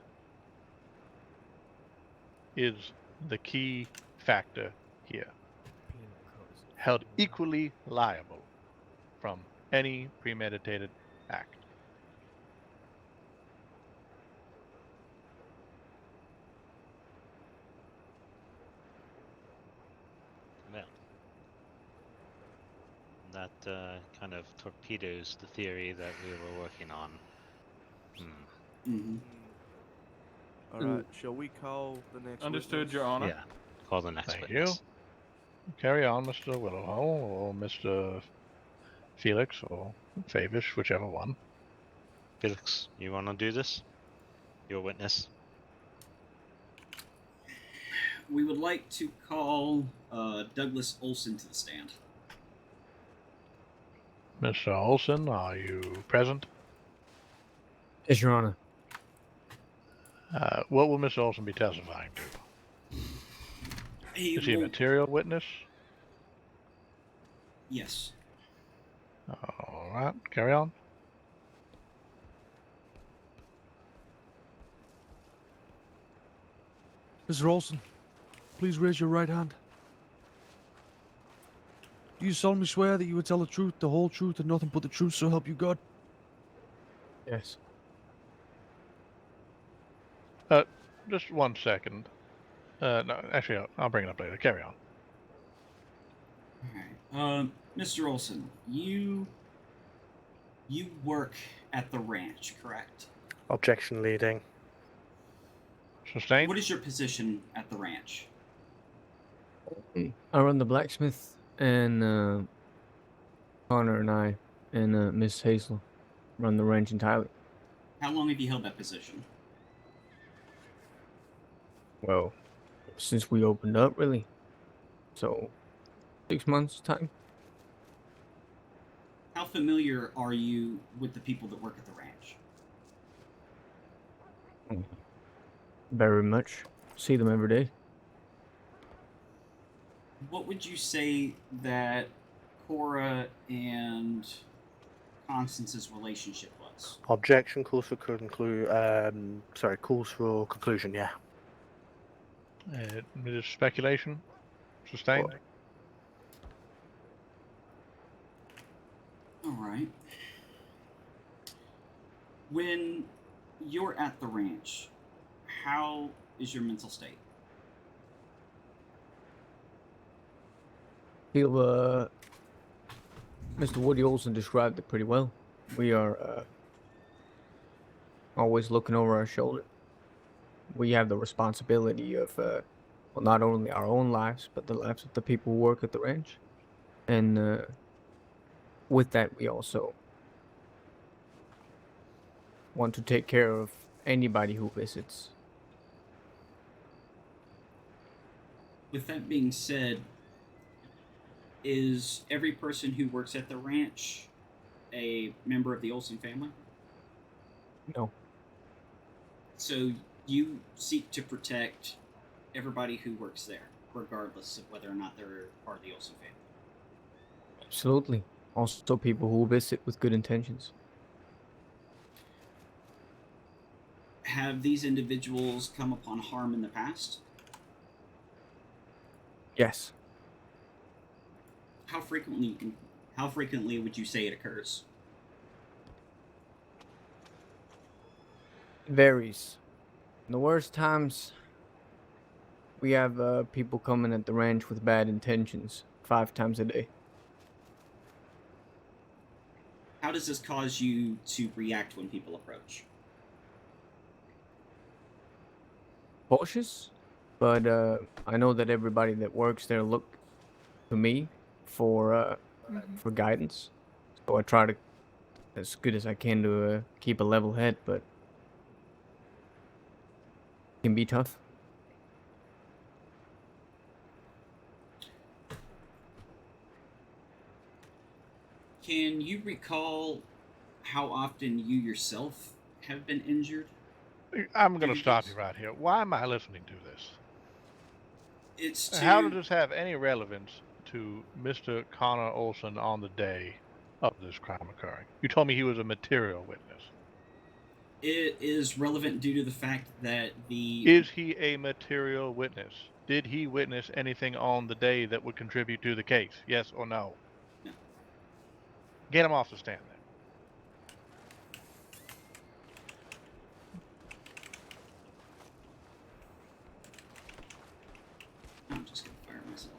is the key factor here. Held equally liable from any premeditated act. that kind of torpedoes the theory that we were working on. Mm-hmm. All right. Shall we call the next? Understood, witness? Your Honor. Yeah, call the next Thank witness. you. Carry on, Mr. Willowhole, or Mr. Felix, or Fabish, whichever one. Felix, you want to do this? Your witness. We would like to call Douglas Olson to the stand. Mr. Olson, are you present? Yes, Your Honor. What will Mr. Olson be testifying to? Is he a material witness? Yes. All right, carry on. Mr. Olson, please raise your right hand. Do you solemnly swear that you would tell the truth, the whole truth, and nothing but the truth, so help you God? Yes. Just 1 second. No, actually, I'll bring it up later. Carry on. Alright. Mr. Olson, you work at the ranch, correct? Objection leading. Sustained. What is your position at the ranch? I run the blacksmith, and Connor and I and Miss Hazel run the ranch entirely. How long have you held that position? Well, since we opened up, really. So, 6 months time. How familiar are you with the people that work at the ranch? Very much. See them every day. What would you say that Cora and Constance's relationship was? Objection calls for calls for conclusion. Yeah. It is speculation. Sustained. Alright. When you're at the ranch, how is your mental state? Mr. Woody Olson described it pretty well. We are always looking over our shoulder. We have the responsibility of, well, not only our own lives, but the lives of the people who work at the ranch. And with that, we also want to take care of anybody who visits. With that being said, is every person who works at the ranch a member of the Olson family? No. So you seek to protect everybody who works there, regardless of whether or not they're part of the Olson family. Absolutely. Also people who visit with good intentions. Have these individuals come upon harm in the past? Yes. How frequently would you say it occurs? It varies. In the worst times, we have people coming at the ranch with bad intentions 5 times a day. How does this cause you to react when people approach? Cautious, but I know that everybody that works there look to me for guidance. So I try to, as good as I can, to keep a level head, but it can be tough. Can you recall how often you yourself have been injured? I'm going to stop you right here. Why am I listening to this? It's to... How does this have any relevance to Mr. Connor Olson on the day of this crime occurring? You told me he was a material witness. It is relevant due to the fact that the... Is he a material witness? Did he witness anything on the day that would contribute to the case? Yes or no? No. Get him off the stand then. I'm just gonna fire myself.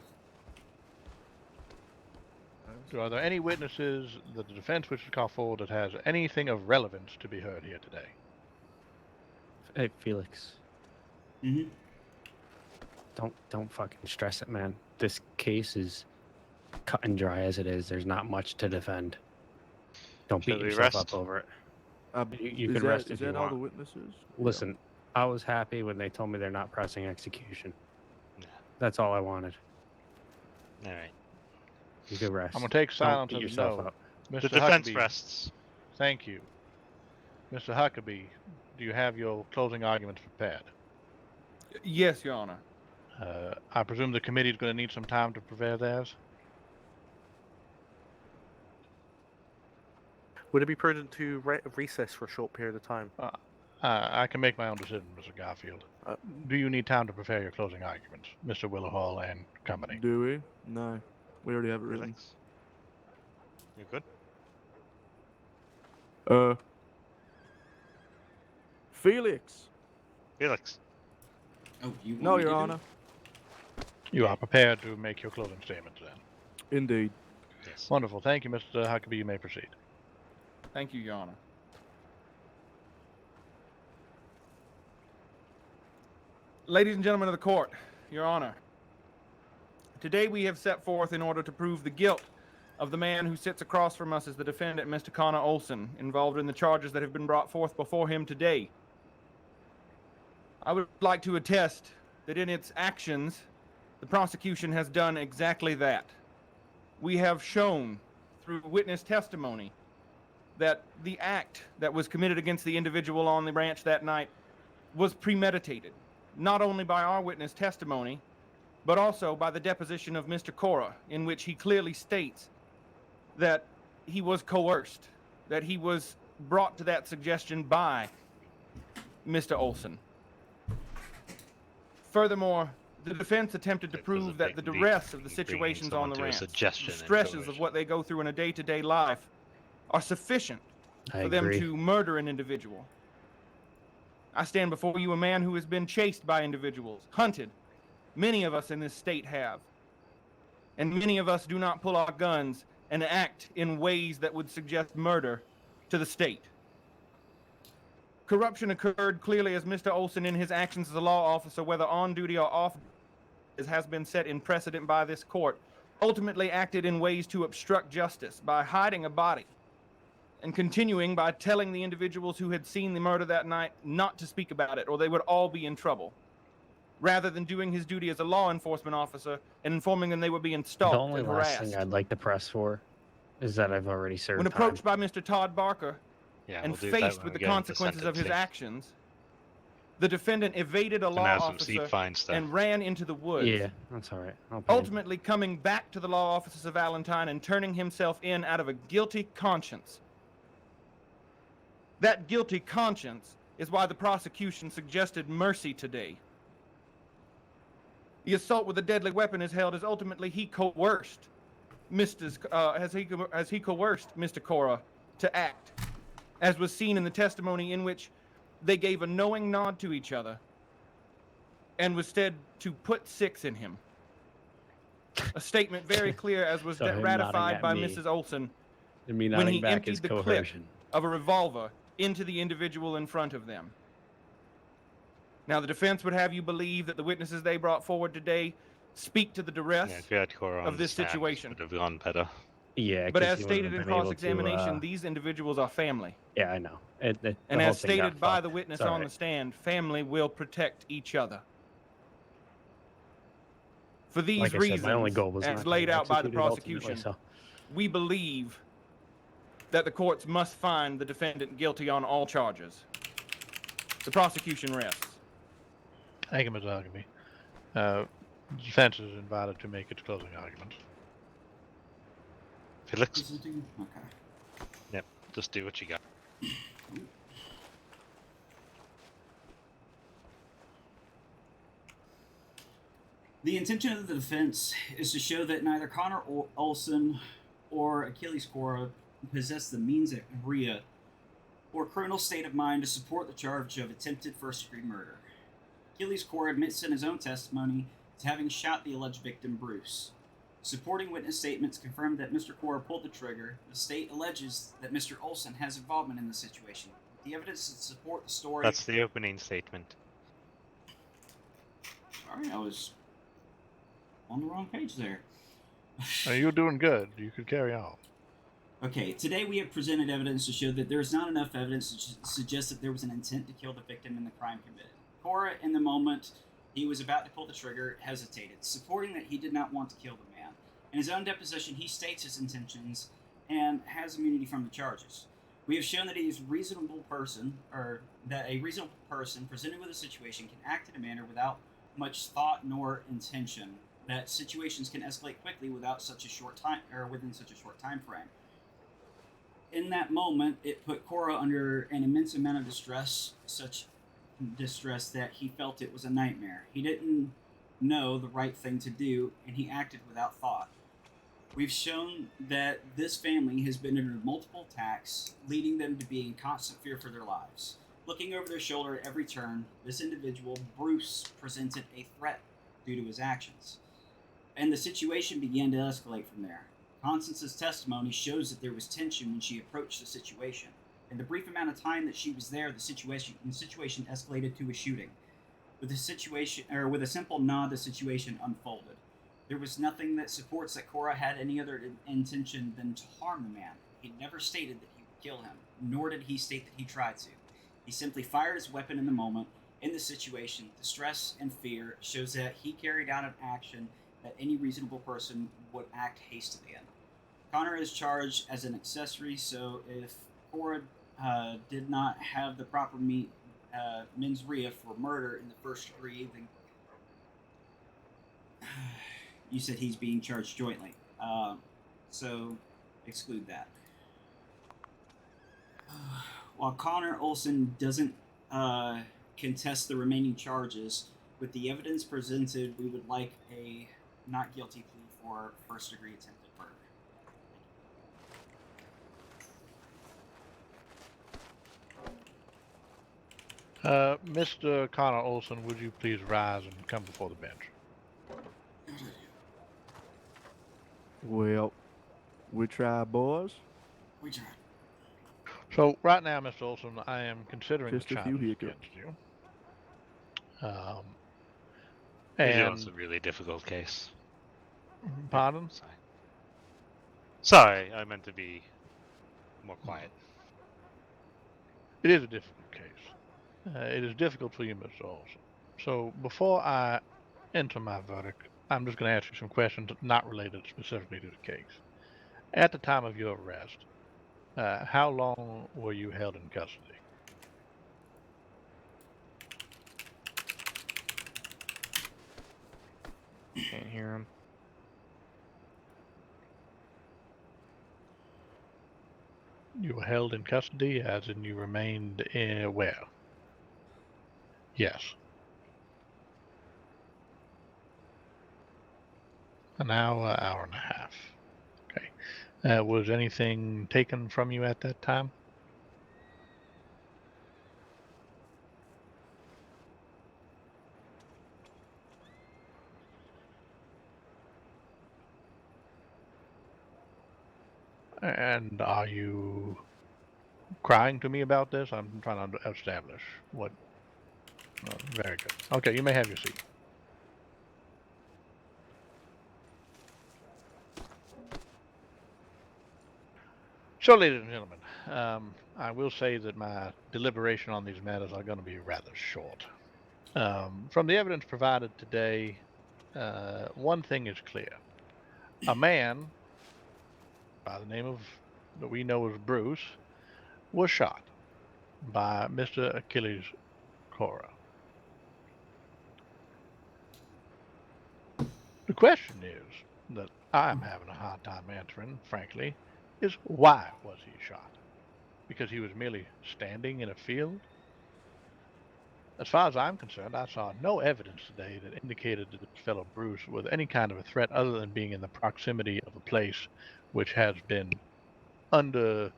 Are there any witnesses that the defense wishes to call forward that has anything of relevance to be heard here today? Hey, Felix. Mm-hmm. Don't fucking stress it, man. This case is cut and dry as it is. There's not much to defend. Don't Shall beat we yourself rest? up over it. You Is can that, rest is if you that all want. the witnesses? Listen, I was happy when they told me they're not pressing execution. Yeah. That's all I wanted. All right. You can rest. I'm gonna take Don't silence beat as a yourself no. up. Mr. The defense Huckabee, rests. thank you. Mr. Huckabee, do you have your closing arguments prepared? Yes, Your Honor. I presume the committee is going to need some time to prepare theirs. Would it be prudent to recess for a short period of time? I can make my own decision, Mr. Garfield. Do you need time to prepare your closing arguments, Mr. Willowhall and company? Do we? No. We already have it written. Felix? You good? Felix. Felix. Oh, you want No, me Your to do Honor. it? You are prepared to make your closing statements then? Indeed. Yes. Wonderful. Thank you, Mr. Huckabee. You may proceed. Thank you, Your Honor. Ladies and gentlemen of the court, Your Honor, today we have set forth in order to prove the guilt of the man who sits across from us as the defendant, Mr. Connor Olson, involved in the charges that have been brought forth before him today. I would like to attest that in its actions, the prosecution has done exactly that. We have shown through witness testimony that the act that was committed against the individual on the ranch that night was premeditated, not only by our witness testimony, but also by the deposition of Mr. Cora, in which he clearly states that he was coerced, that he was brought to that suggestion by Mr. Olson. Furthermore, the defense attempted to prove that the duress of the situations on the ranch, the stresses of what they go through in a day-to-day life, are sufficient for them to murder an individual. I stand before you a man who has been chased by individuals, hunted. Many of us in this state have. And many of us do not pull our guns and act in ways that would suggest murder to the state. Corruption occurred clearly as Mr. Olson in his actions as a law officer, whether on duty or off, as has been set in precedent by this court, ultimately acted in ways to obstruct justice by hiding a body and continuing by telling the individuals who had seen the murder that night not to speak about it or they would all be in trouble, rather than doing his duty as a law enforcement officer and informing them they were being stalked The only and last harassed. thing I'd like to press for is that I've already served When approached by Mr. Todd Barker Yeah, and we'll do that faced when with we the get into consequences of his sentencing. actions, the defendant evaded a law have some seat officer fine stuff. and ran into the woods. Yeah, that's all right. I'll pay him. Ultimately coming back to the law offices of Valentine and turning himself in out of a guilty conscience. That guilty conscience is why the prosecution suggested mercy today. The assault with a deadly weapon is held as ultimately he coerced as he coerced Mr. Cora to act, as was seen in the testimony in which they gave a knowing nod to each other and was said to put 6 in him. A statement very clear as was So him ratified nodding by at me, Mrs. Olson and me when nodding he back emptied is the clip coercion. of a revolver into the individual in front of them. Now, the defense would have you believe that the witnesses they brought forward today speak to the duress Yeah, if you had Cora on of the this stand, situation. would have gone better. Yeah, But 'cause as he wouldn't stated have in been able to, cross-examination, these individuals are family. Yeah, I know. The And whole as thing got stated by fucked. the witness It's all on the right. stand, family will protect each other. For these Like I said, reasons, my only goal was not as to laid get out by the executed ultimately, prosecution, so. we believe that the courts must find the defendant guilty on all charges. The prosecution rests. Thank you, Mr. Huckabee. The defense is invited to make its closing arguments. Felix? Okay. Yep, just do what you got. The intention of the defense is to show that neither Connor Olson or Achilles Cora possess the means at Rhea or criminal state of mind to support the charge of attempted first-degree murder. Achilles Cora admits in his own testimony to having shot the alleged victim, Bruce. Supporting witness statements confirm that Mr. Cora pulled the trigger. The state alleges that Mr. Olson has involvement in the situation. The evidence to support the story... That's the opening statement. Sorry, I was on the wrong page there. You're doing good. You could carry on. Okay, today we have presented evidence to show that there is not enough evidence to suggest that there was an intent to kill the victim in the crime committed. Cora, in the moment he was about to pull the trigger, hesitated, supporting that he did not want to kill the man. In his own deposition, he states his intentions and has immunity from the charges. We have shown that he is a reasonable person, or that a reasonable person presented with a situation can act in a manner without much thought nor intention. That situations can escalate quickly without such a short time, or within such a short time frame. In that moment, it put Cora under an immense amount of distress, such distress that he felt it was a nightmare. He didn't know the right thing to do, and he acted without thought. We've shown that this family has been under multiple attacks, leading them to be in constant fear for their lives. Looking over their shoulder at every turn, this individual, Bruce, presented a threat due to his actions. And the situation began to escalate from there. Constance's testimony shows that there was tension when she approached the situation. In the brief amount of time that she was there, the situation escalated to a shooting. With a simple nod, the situation unfolded. There was nothing that supports that Cora had any other intention than to harm the man. He never stated that he would kill him, nor did he state that he tried to. He simply fired his weapon in the moment. In the situation, the stress and fear shows that he carried out an action that any reasonable person would act hastily in. Connor is charged as an accessory, so if Cora did not have the proper mens rea for murder in the first degree, then you said he's being charged jointly. So exclude that. While Connor Olson doesn't contest the remaining charges, with the evidence presented, we would like a not guilty plea for first-degree attempted murder. Mr. Connor Olson, would you please rise and come before the bench? Well, we try, boys. We try. So, right now, Mr. Olson, I am considering Just the a few charges hiccups. against you. It's a really difficult case. Pardon? Sorry, I meant to be more quiet. It is a difficult case. It is difficult for you, Mr. Olson. So, before I enter my verdict, I'm just going to ask you some questions not related specifically to the case. At the time of your arrest, how long were you held in custody? Can't hear him. You were held in custody, as in you remained in where? Yes. An hour, hour and a half. Okay. Was anything taken from you at that time? And are you crying to me about this? I'm trying to establish what... very good. Okay, you may have your seat. So, ladies and gentlemen, I will say that my deliberation on these matters are going to be rather short. From the evidence provided today, one thing is clear. A man by the name of, that we know as Bruce, was shot by Mr. Achilles Cora. The question is, that I'm having a hard time answering, frankly, is why was he shot? Because he was merely standing in a field? As far as I'm concerned, I saw no evidence today that indicated that this fellow Bruce was any kind of a threat other than being in the proximity of a place which has been under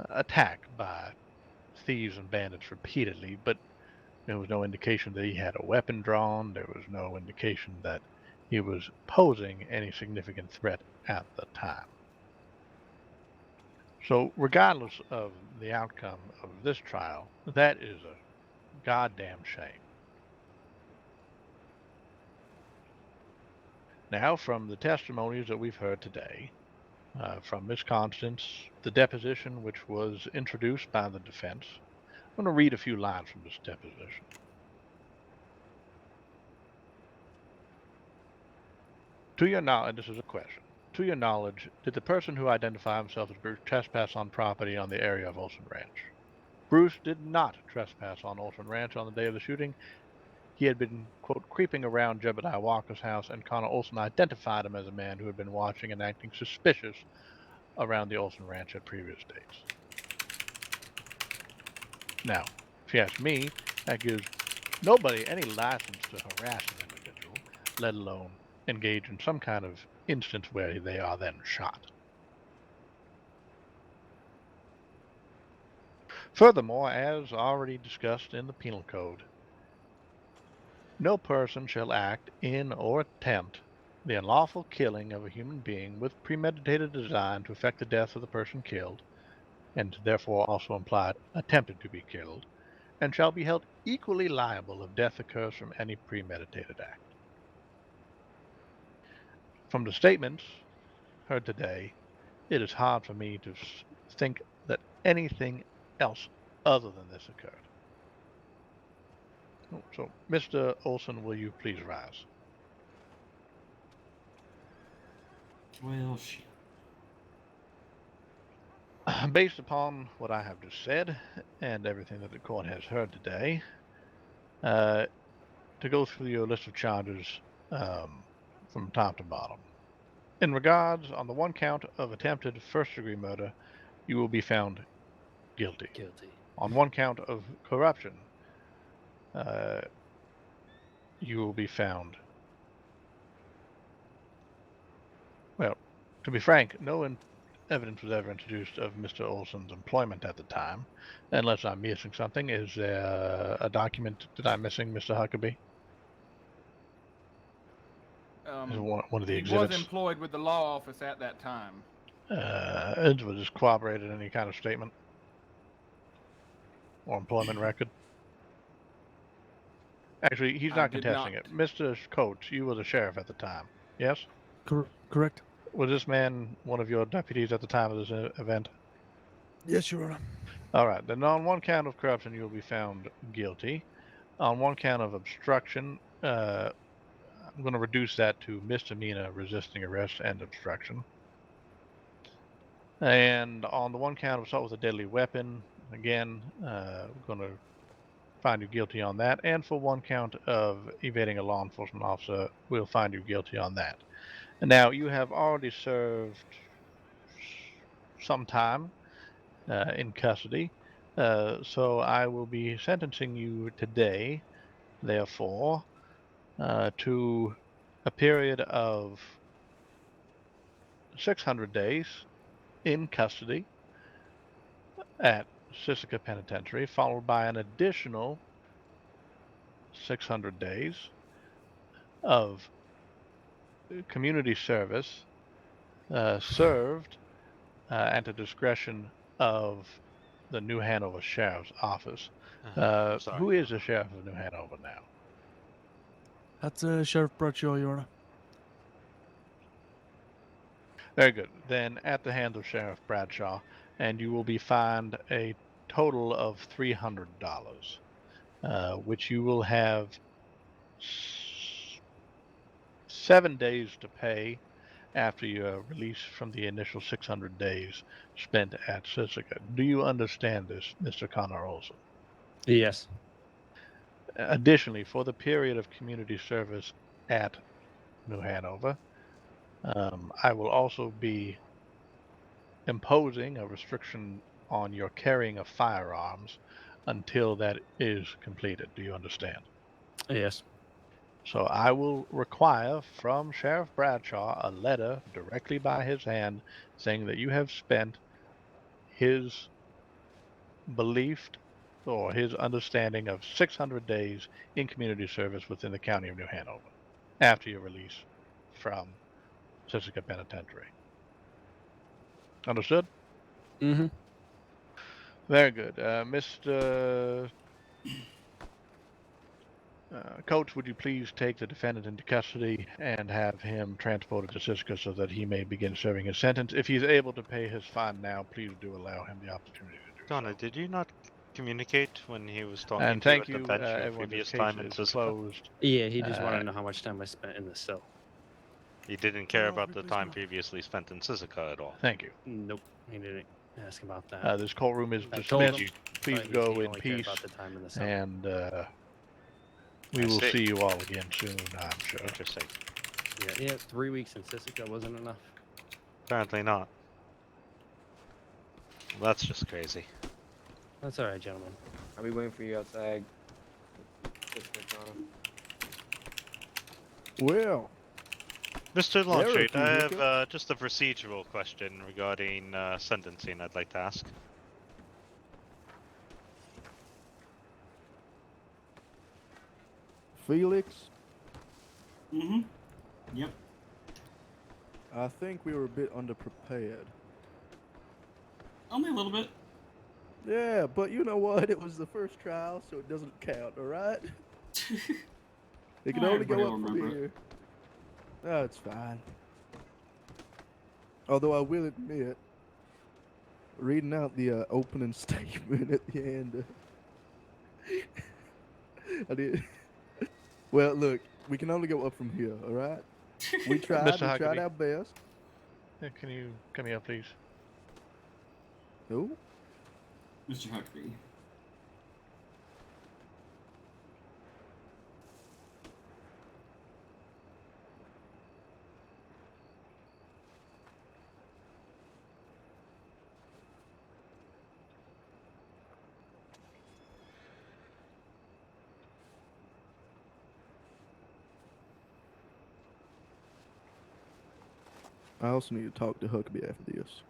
attack by thieves and bandits repeatedly, but there was no indication that he had a weapon drawn. There was no indication that he was posing any significant threat at the time. So regardless of the outcome of this trial, that is a goddamn shame. Now, from the testimonies that we've heard today, from Miss Constance, the deposition which was introduced by the defense, I'm going to read a few lines from this deposition. To your knowledge, this is a question. To your knowledge, did the person who identified himself as Bruce trespass on property on the area of Olson Ranch? Bruce did not trespass on Olson Ranch on the day of the shooting. He had been, quote, creeping around Jebediah Walker's house, and Connor Olson identified him as a man who had been watching and acting suspicious around the Olson Ranch at previous dates. Now, if you ask me, that gives nobody any license to harass an individual, let alone engage in some kind of instance where they are then shot. Furthermore, as already discussed in the Penal Code, no person shall act in or attempt the unlawful killing of a human being with premeditated design to effect the death of the person killed, and therefore also implied attempted to be killed, and shall be held equally liable if death occurs from any premeditated act. From the statements heard today, it is hard for me to think that anything else other than this occurred. So, Mr. Olson, will you please rise? Well, shit. Based upon what I have just said and everything that the court has heard today, to go through your list of charges from top to bottom. In regards, on the one count of attempted first-degree murder, you will be found guilty. On one count of corruption, you will be found. Well, to be frank, no evidence was ever introduced of Mr. Olson's employment at the time, unless I'm missing something. Is there a document that I'm missing, Mr. Huckabee? Is it one of the He exhibits? was employed with the law office at that time. Was this corroborated in any kind of statement or employment record? Actually, he's not contesting it. Mr. Coates, you were the sheriff at the time, yes? Correct. Was this man one of your deputies at the time of this event? Yes, Your Honor. All right. Then on one count of corruption, you will be found guilty. On one count of obstruction, I'm going to reduce that to misdemeanor resisting arrest and obstruction. And on the one count of assault with a deadly weapon, again, we're going to find you guilty on that. And for one count of evading a law enforcement officer, we'll find you guilty on that. And now, you have already served some time in custody, so I will be sentencing you today, therefore, to a period of 600 days in custody at Sisika Penitentiary, followed by an additional 600 days of community service served at the discretion of the New Hanover Sheriff's Office. Who is the Sheriff of New Hanover now? That's Sheriff Bradshaw, Your Honor. Very good. Then at the hands of Sheriff Bradshaw, and you will be fined a total of $300, which you will have 7 days to pay after your release from the initial 600 days spent at Sisika. Do you understand this, Mr. Connor Olson? Yes. Additionally, for the period of community service at New Hanover, I will also be imposing a restriction on your carrying of firearms until that is completed. Do you understand? Yes. So I will require from Sheriff Bradshaw a letter directly by his hand saying that you have spent his belief or his understanding of 600 days in community service within the county of New Hanover after your release from Sissica Penitentiary. Understood? Mm-hmm. Very good. Mr. Coach, would you please take the defendant into custody and have him transported to Sissica so that he may begin serving his sentence? If he's able to pay his fine now, please do allow him the opportunity to do Connor, did you not communicate when he was talking And to you thank at the you, bench your everyone. This previous case time in is Sissica? closed. Yeah, he just wanted to know how much time I spent in the cell. He didn't care about the time previously spent in Sissica at all. Thank you. Nope, he didn't ask about that. This courtroom is I told dismissed. him, Please but he go in only cared peace, about the time in the cell. and we I will see. see you all again soon, I'm sure. Interesting. Yeah, 3 weeks in Sissica wasn't enough. Apparently not. Well, that's just crazy. That's all right, gentlemen. I'll be waiting for you outside. Well, Mr. there are a Longstreet, few I hiccups. have just a procedural question regarding sentencing I'd like to ask. Felix, Mm-hmm. Yep. I think we were a bit underprepared. Only a little bit. Yeah, but you know what? It was the first trial, so it doesn't count, alright? It can only Everybody go will up from remember it. here. No, it's fine. Although I will admit, reading out the opening statement at the end, I did. Well, look, we can only go up from here, alright? We tried Huckabee. our best. Can you come here, please? Who? Mr. Huckabee. I also need to talk to Huckabee after this.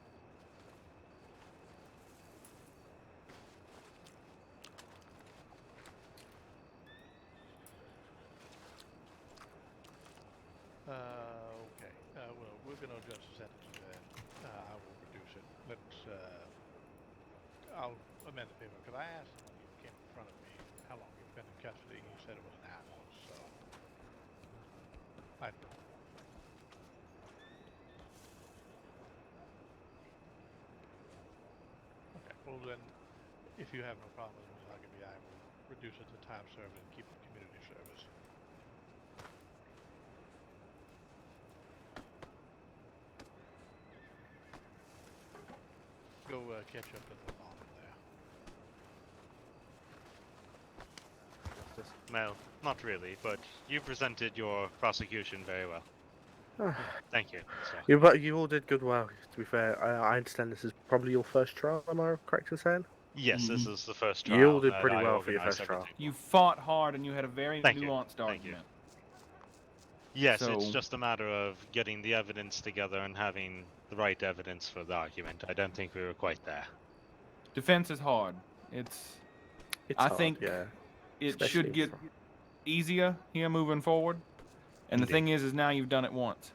Okay. Well, we're going to adjust the sentence then. I will reduce it. I'll amend the paper. Because I asked him when he came in front of me how long he'd been in custody. He said it was an hour, so. Okay. Well, then, if you have no problem with Ms. Huckabee, I will reduce it to time served and keep it community service. Go catch up in the bottom there. Well, not really, but you presented your prosecution very well. Thank you. You all did good well, to be fair. I understand this is probably your first trial, am I correct in saying? Yes, this is the first trial. You all did that pretty I well for your organized first trial. everything. You fought hard and you had a very Thank you. nuanced Thank you. argument. Yes, So- it's just a matter of getting the evidence together and having the right evidence for the argument. I don't think we were quite there. Defense is hard. It's I hard, think yeah. it Especially should in get easier here moving forward. And the thing is now you've done it once.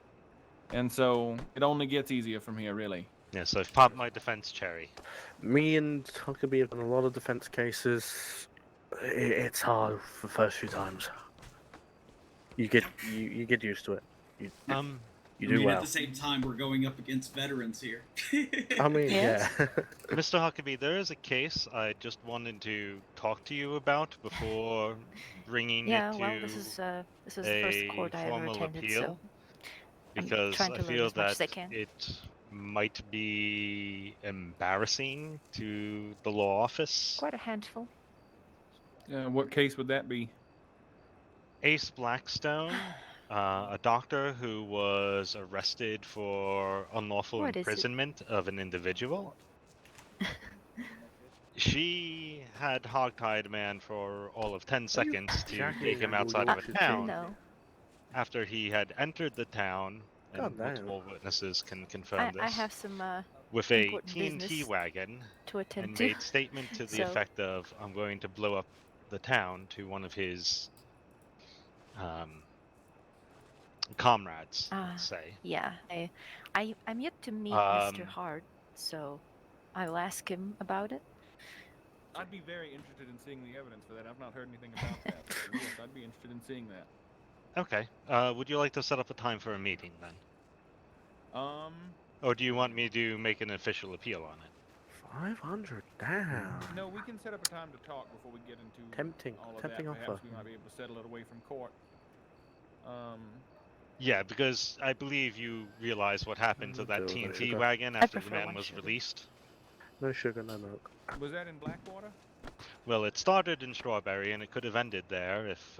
And so it only gets easier from here, really. Yeah, so I've popped my defense cherry. Me and Huckabee have done a lot of defense cases. It's hard for the first few times. You get used to it. You do well. At the same time, we're going up against veterans here. I mean, yeah. Mr. Huckabee, there is a case I just wanted to talk to you about before bringing Yeah, it to well, this is the first court I ever formal attended, appeal. so I'm Because trying I to learn feel as much as I that can. it might be embarrassing to the law office. Quite a handful. What case would that be? Ace Blackstone, a doctor who was arrested for unlawful What is it? imprisonment of an individual. She had hogtied a man for all of 10 seconds to jacking take him your outside of a Yorkshire town. No. After he had entered the town, and God damn. multiple witnesses can confirm this, I have some with a important TNT business wagon, to attend and to. made statement to the So- effect of, I'm going to blow up the town, to one of his comrades, let's say. Yeah, I'm yet to meet Mr. Um, Hart, so I'll ask him about it. I'd be very interested in seeing the evidence for that. I've not heard anything about that. So yes, I'd be interested in seeing that. Okay. Would you like to set up a time for a meeting then? Or do you want me to make an official appeal on it? 500 down. No, we can set up a time to talk before we get into Tempting, all of tempting that. Perhaps offer. we might be able to settle it away from court. Yeah, because I believe you realize what happened to that do a bit of TNT sugar. wagon I after the prefer man one was sugar. released. No sugar, no milk. Was that in Blackwater? Well, it started in Strawberry, and it could have ended there if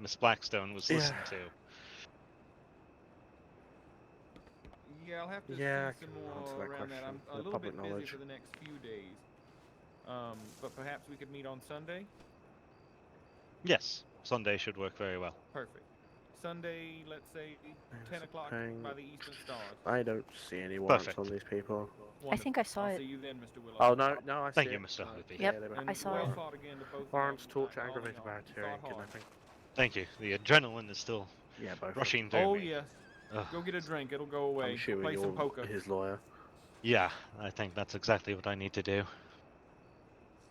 Miss Blackstone was listened to. Yeah, I'll have to Yeah, I see some can answer more that around that. question. I'm a The little public bit busy knowledge. for the next few days. But perhaps we could meet on Sunday? Yes, Sunday should work very well. Perfect. Sunday, let's say 10 o'clock Paying- by the Eastern Stars. I don't see any warrants Perfect. on these people. I think I saw I'll it. see you then, Mr. Willow. Oh, no, I see Thank you, it. Mr. Hoopy. Yep, they were- I saw well it. fought again to both Warrants, of you. torture, All in aggravated all. barratering, Fought hard. kidnapping. Thank you. The adrenaline is still Yeah, both. rushing through Oh me. yes. Ugh. Go get a drink. It'll go away. I'm Go assuming play some you're poker. his lawyer. Yeah, I think that's exactly what I need to do.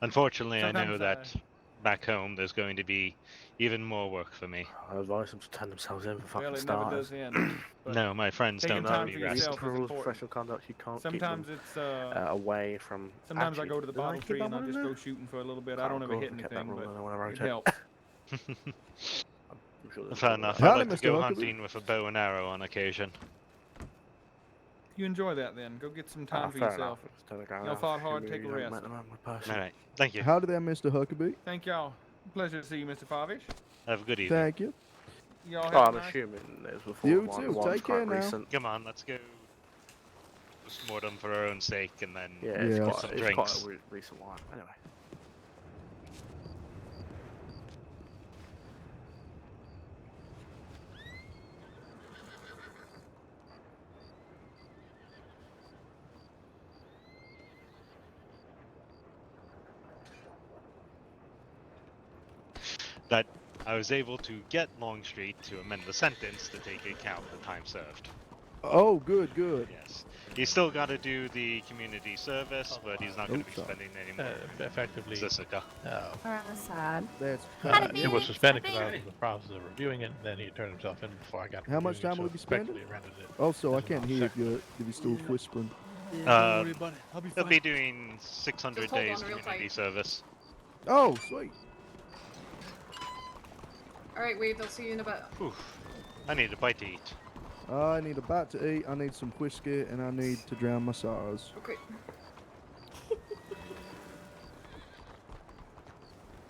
Unfortunately, I know Sometimes, that back home there's going to be even more work for me. I advise them to turn themselves in for Well, fucking it never starters. does end. But No, my friends taking don't time let for me rest. yourself is Rules of important. professional conduct, you can't Sometimes keep it's them away from. sometimes I Actually, go to the did I bottle keep tree that and I one in just there? go shooting for a little bit. I Can't don't ever recall hit if I kept that anything, rule but in when I wrote it it. helps. I'm sure there's Fair a rule enough. about I Howdy, like to Mr. go Huckabee. hunting with a bow and arrow on occasion. You enjoy that then. Go get some that. time for Fair yourself. enough. It's Telegram. Y'all fought hard, Assuming take a you don't rest. met them with person. All right. Thank you. Howdy there, Mr. Huckabee. Thank y'all. Pleasure to see you, Mr. Favish. Have a good evening. Thank you. Y'all have Oh, a I'm nice... assuming there's before You one. too. One's Take quite care now. recent. Come on, let's go. Postmortem for our own sake, and then Yeah, it's Yeah. quite, some it's drinks. quite a recent one. Anyway. That I was able to get Longstreet to amend the sentence to take account of the time served. Oh, good, good. Yes. He's still got to do the community service, but he's not going to be sorry. spending any more. Effectively, Zessica. Sad. That's he was suspended because I was in the process of reviewing it, and then he turned himself in before I got to How much reviewing it, time will so we be spending? effectively rendered it Also, I as a can't hear if non-sequitur. you're still whispering. Yeah, don't worry about it. I'll be He'll fine. be doing 600 Just hold days on real community tight. service. Oh, sweet. All right, Wade. I'll see you in a bit. Oof. I need a bite to eat. I need a bite to eat, I need some whiskey, and I need to drown my sorrows. Okay.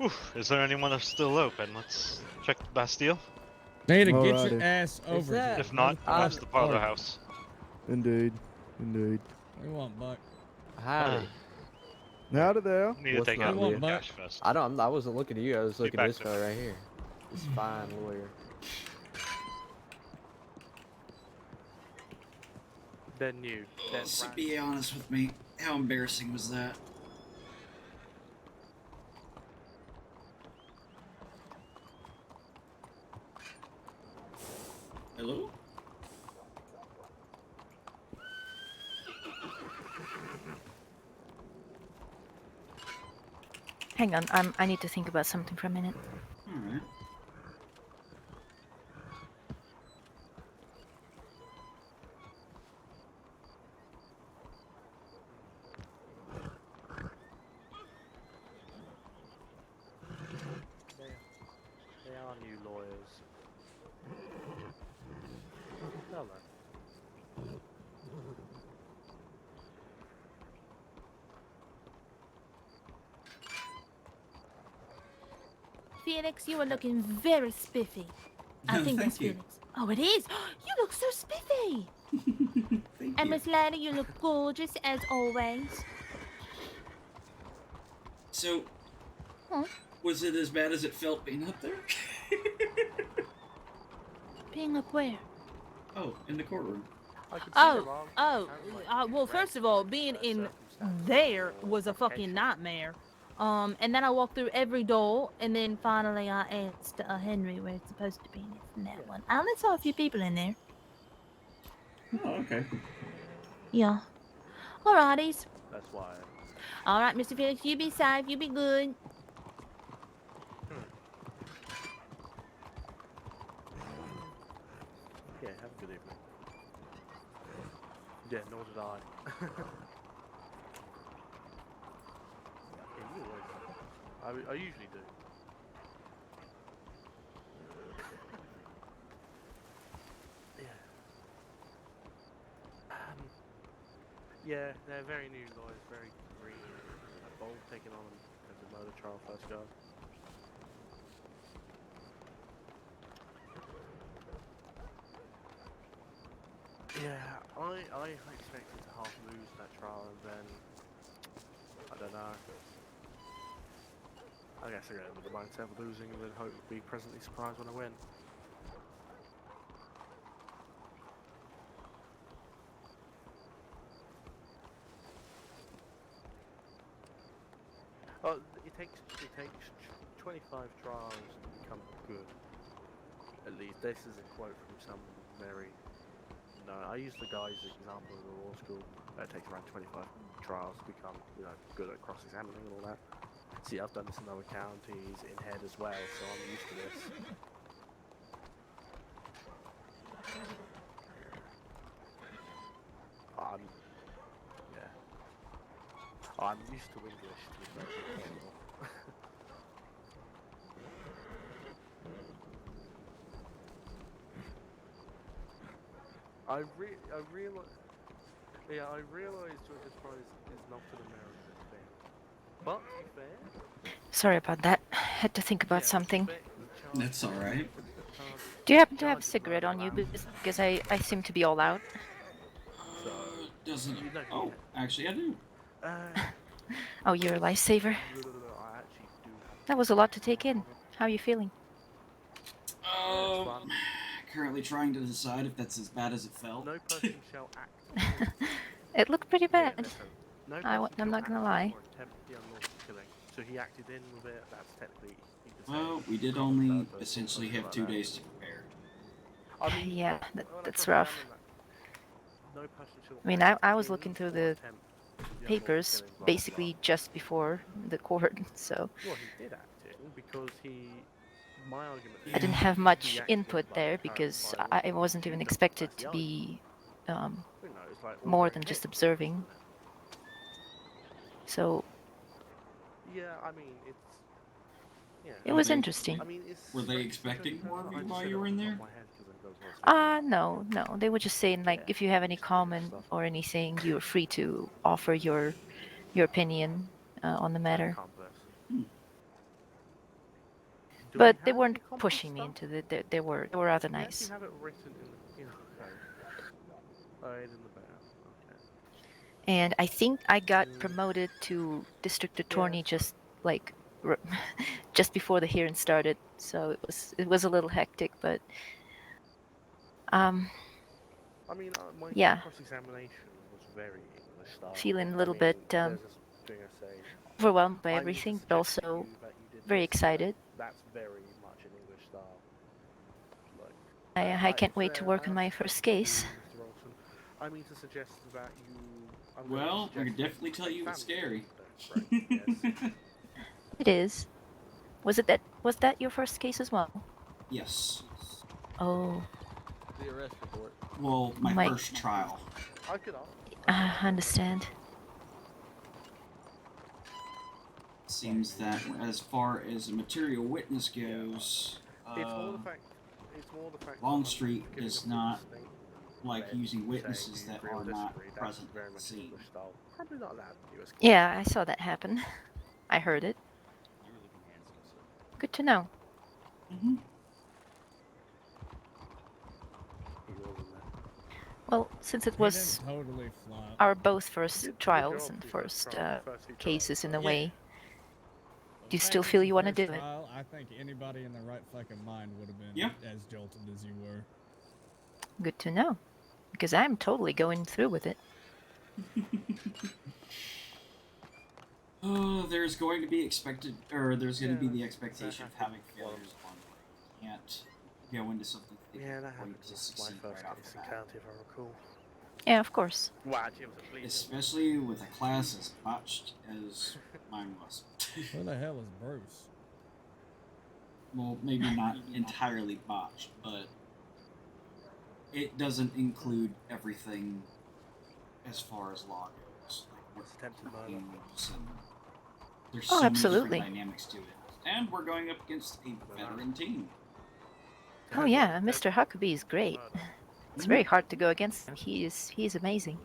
Oof. Is there anyone else still open? Let's check the Bastille. Nada, get Alrighty. your ass over here. If not, perhaps the parlor Oh, house. Indeed, indeed. What do you want, Buck? Howdy. Howdy there. Need to What's take up, out Will? the cash first. I wasn't looking at you. I was looking at back this to- guy right here. This fine lawyer. They're new. They're To brand be honest with me, how embarrassing was that? Hello? Hang on, I need to think about something for a minute. Alright. They are new lawyers. Hello. Felix, you are looking very spiffy. I think that's Thank you. Felix. Oh, it is. You look so spiffy. Thank And you. Miss Lana, you look gorgeous as always. So, Huh? was it as bad as it felt being up there? Being up where? Oh, in the courtroom. Well, first of all, being in there was a fucking nightmare. And then I walked through every door, and then finally I asked Henry where it's supposed to be, and it's in that one. I only saw a few people in there. Oh, okay. Yeah. Alrighties. That's why. All right, Mr. Felix, you be safe. You be good. Yeah, have a good evening. Yeah, nor did I. Yeah, you always. I usually do. Yeah. Yeah, they're very new lawyers, very green, bold, taking on as the murder trial first goes. Yeah, I expected to half lose that trial, and then I don't know. I guess I go with the mindset of losing and then hope to be pleasantly surprised when I win. Oh, it takes 25 trials to become good. At least this is a quote from some very. No, I use the guy's example of the law school. It takes around 25 trials to become, good at cross-examining and all that. See, I've done this in other counties, in head as well, so I'm used to this. I'm used to English, to be fair. I realised Georgia's prize is not an American thing. But to be fair, Sorry about that. Had to think about something. That's all right. Do you happen to have a cigarette on you? Because I seem to be all out. Doesn't. Oh, actually, I do. Oh, you're a lifesaver. That was a lot to take in. How are you feeling? Currently trying to decide if that's as bad as it felt. No person shall act. It looked pretty bad. No I'm not gonna lie. or attempt the unlawful killing. So he acted in with it. That's technically. Well, we did only essentially have 2 days to prepare. Yeah, that's rough. I mean, I was looking through the papers basically just before the court, so Well, he did act in because my argument. I didn't have much input there because I wasn't even expected to be more than just observing. So Yeah, I mean, it was interesting. I mean, Were they expecting more of you while you were in there? No. They were just saying like if you have any comment or anything, you're free to offer your opinion on the matter. But they weren't pushing me into it. They were rather nice. Have it written in the back. And I think I got promoted to district attorney just like just before the hearing started. So it was a little hectic, but I mean, my yeah. cross-examination was very English style. Feeling a little bit overwhelmed by everything, but also very excited. That's very much an English style. I can't wait to work on my first case. Mr. Olson, I mean to suggest that you. Well, I can definitely tell you it's scary. It is. Was that your first case as well? Yes. Oh. The arrest report. Well, my first trial. I could understand. Seems that as far as a material witness goes, Longstreet is not like using witnesses that are not present at the scene. Probably not allowed in the US. Yeah, I saw that happen. I heard it. Good to know. Well, since it was our both first trials and first cases in a way, do you still feel you want to do it? I think anybody in their right fucking mind would have been as jolted as you were. Good to know, because I'm totally going through with it. There's going to be there's going to be the expectation of having failures along the way. You can't go into something thinking Yeah, that you're going happened to with succeed my first right off case the in bat. county, if I recall. Yeah, of course. Well, actually, it was a plea deal. Especially with a class as botched as mine was. Who the hell is Bruce? Well, maybe not entirely botched, but it doesn't include everything as far as law goes. Like what Attempted murder. and there's Oh, so absolutely. many different dynamics to it. And we're going up against a veteran team. Oh yeah, Mr. Huckabee is great. It's very hard to go against him. He is amazing.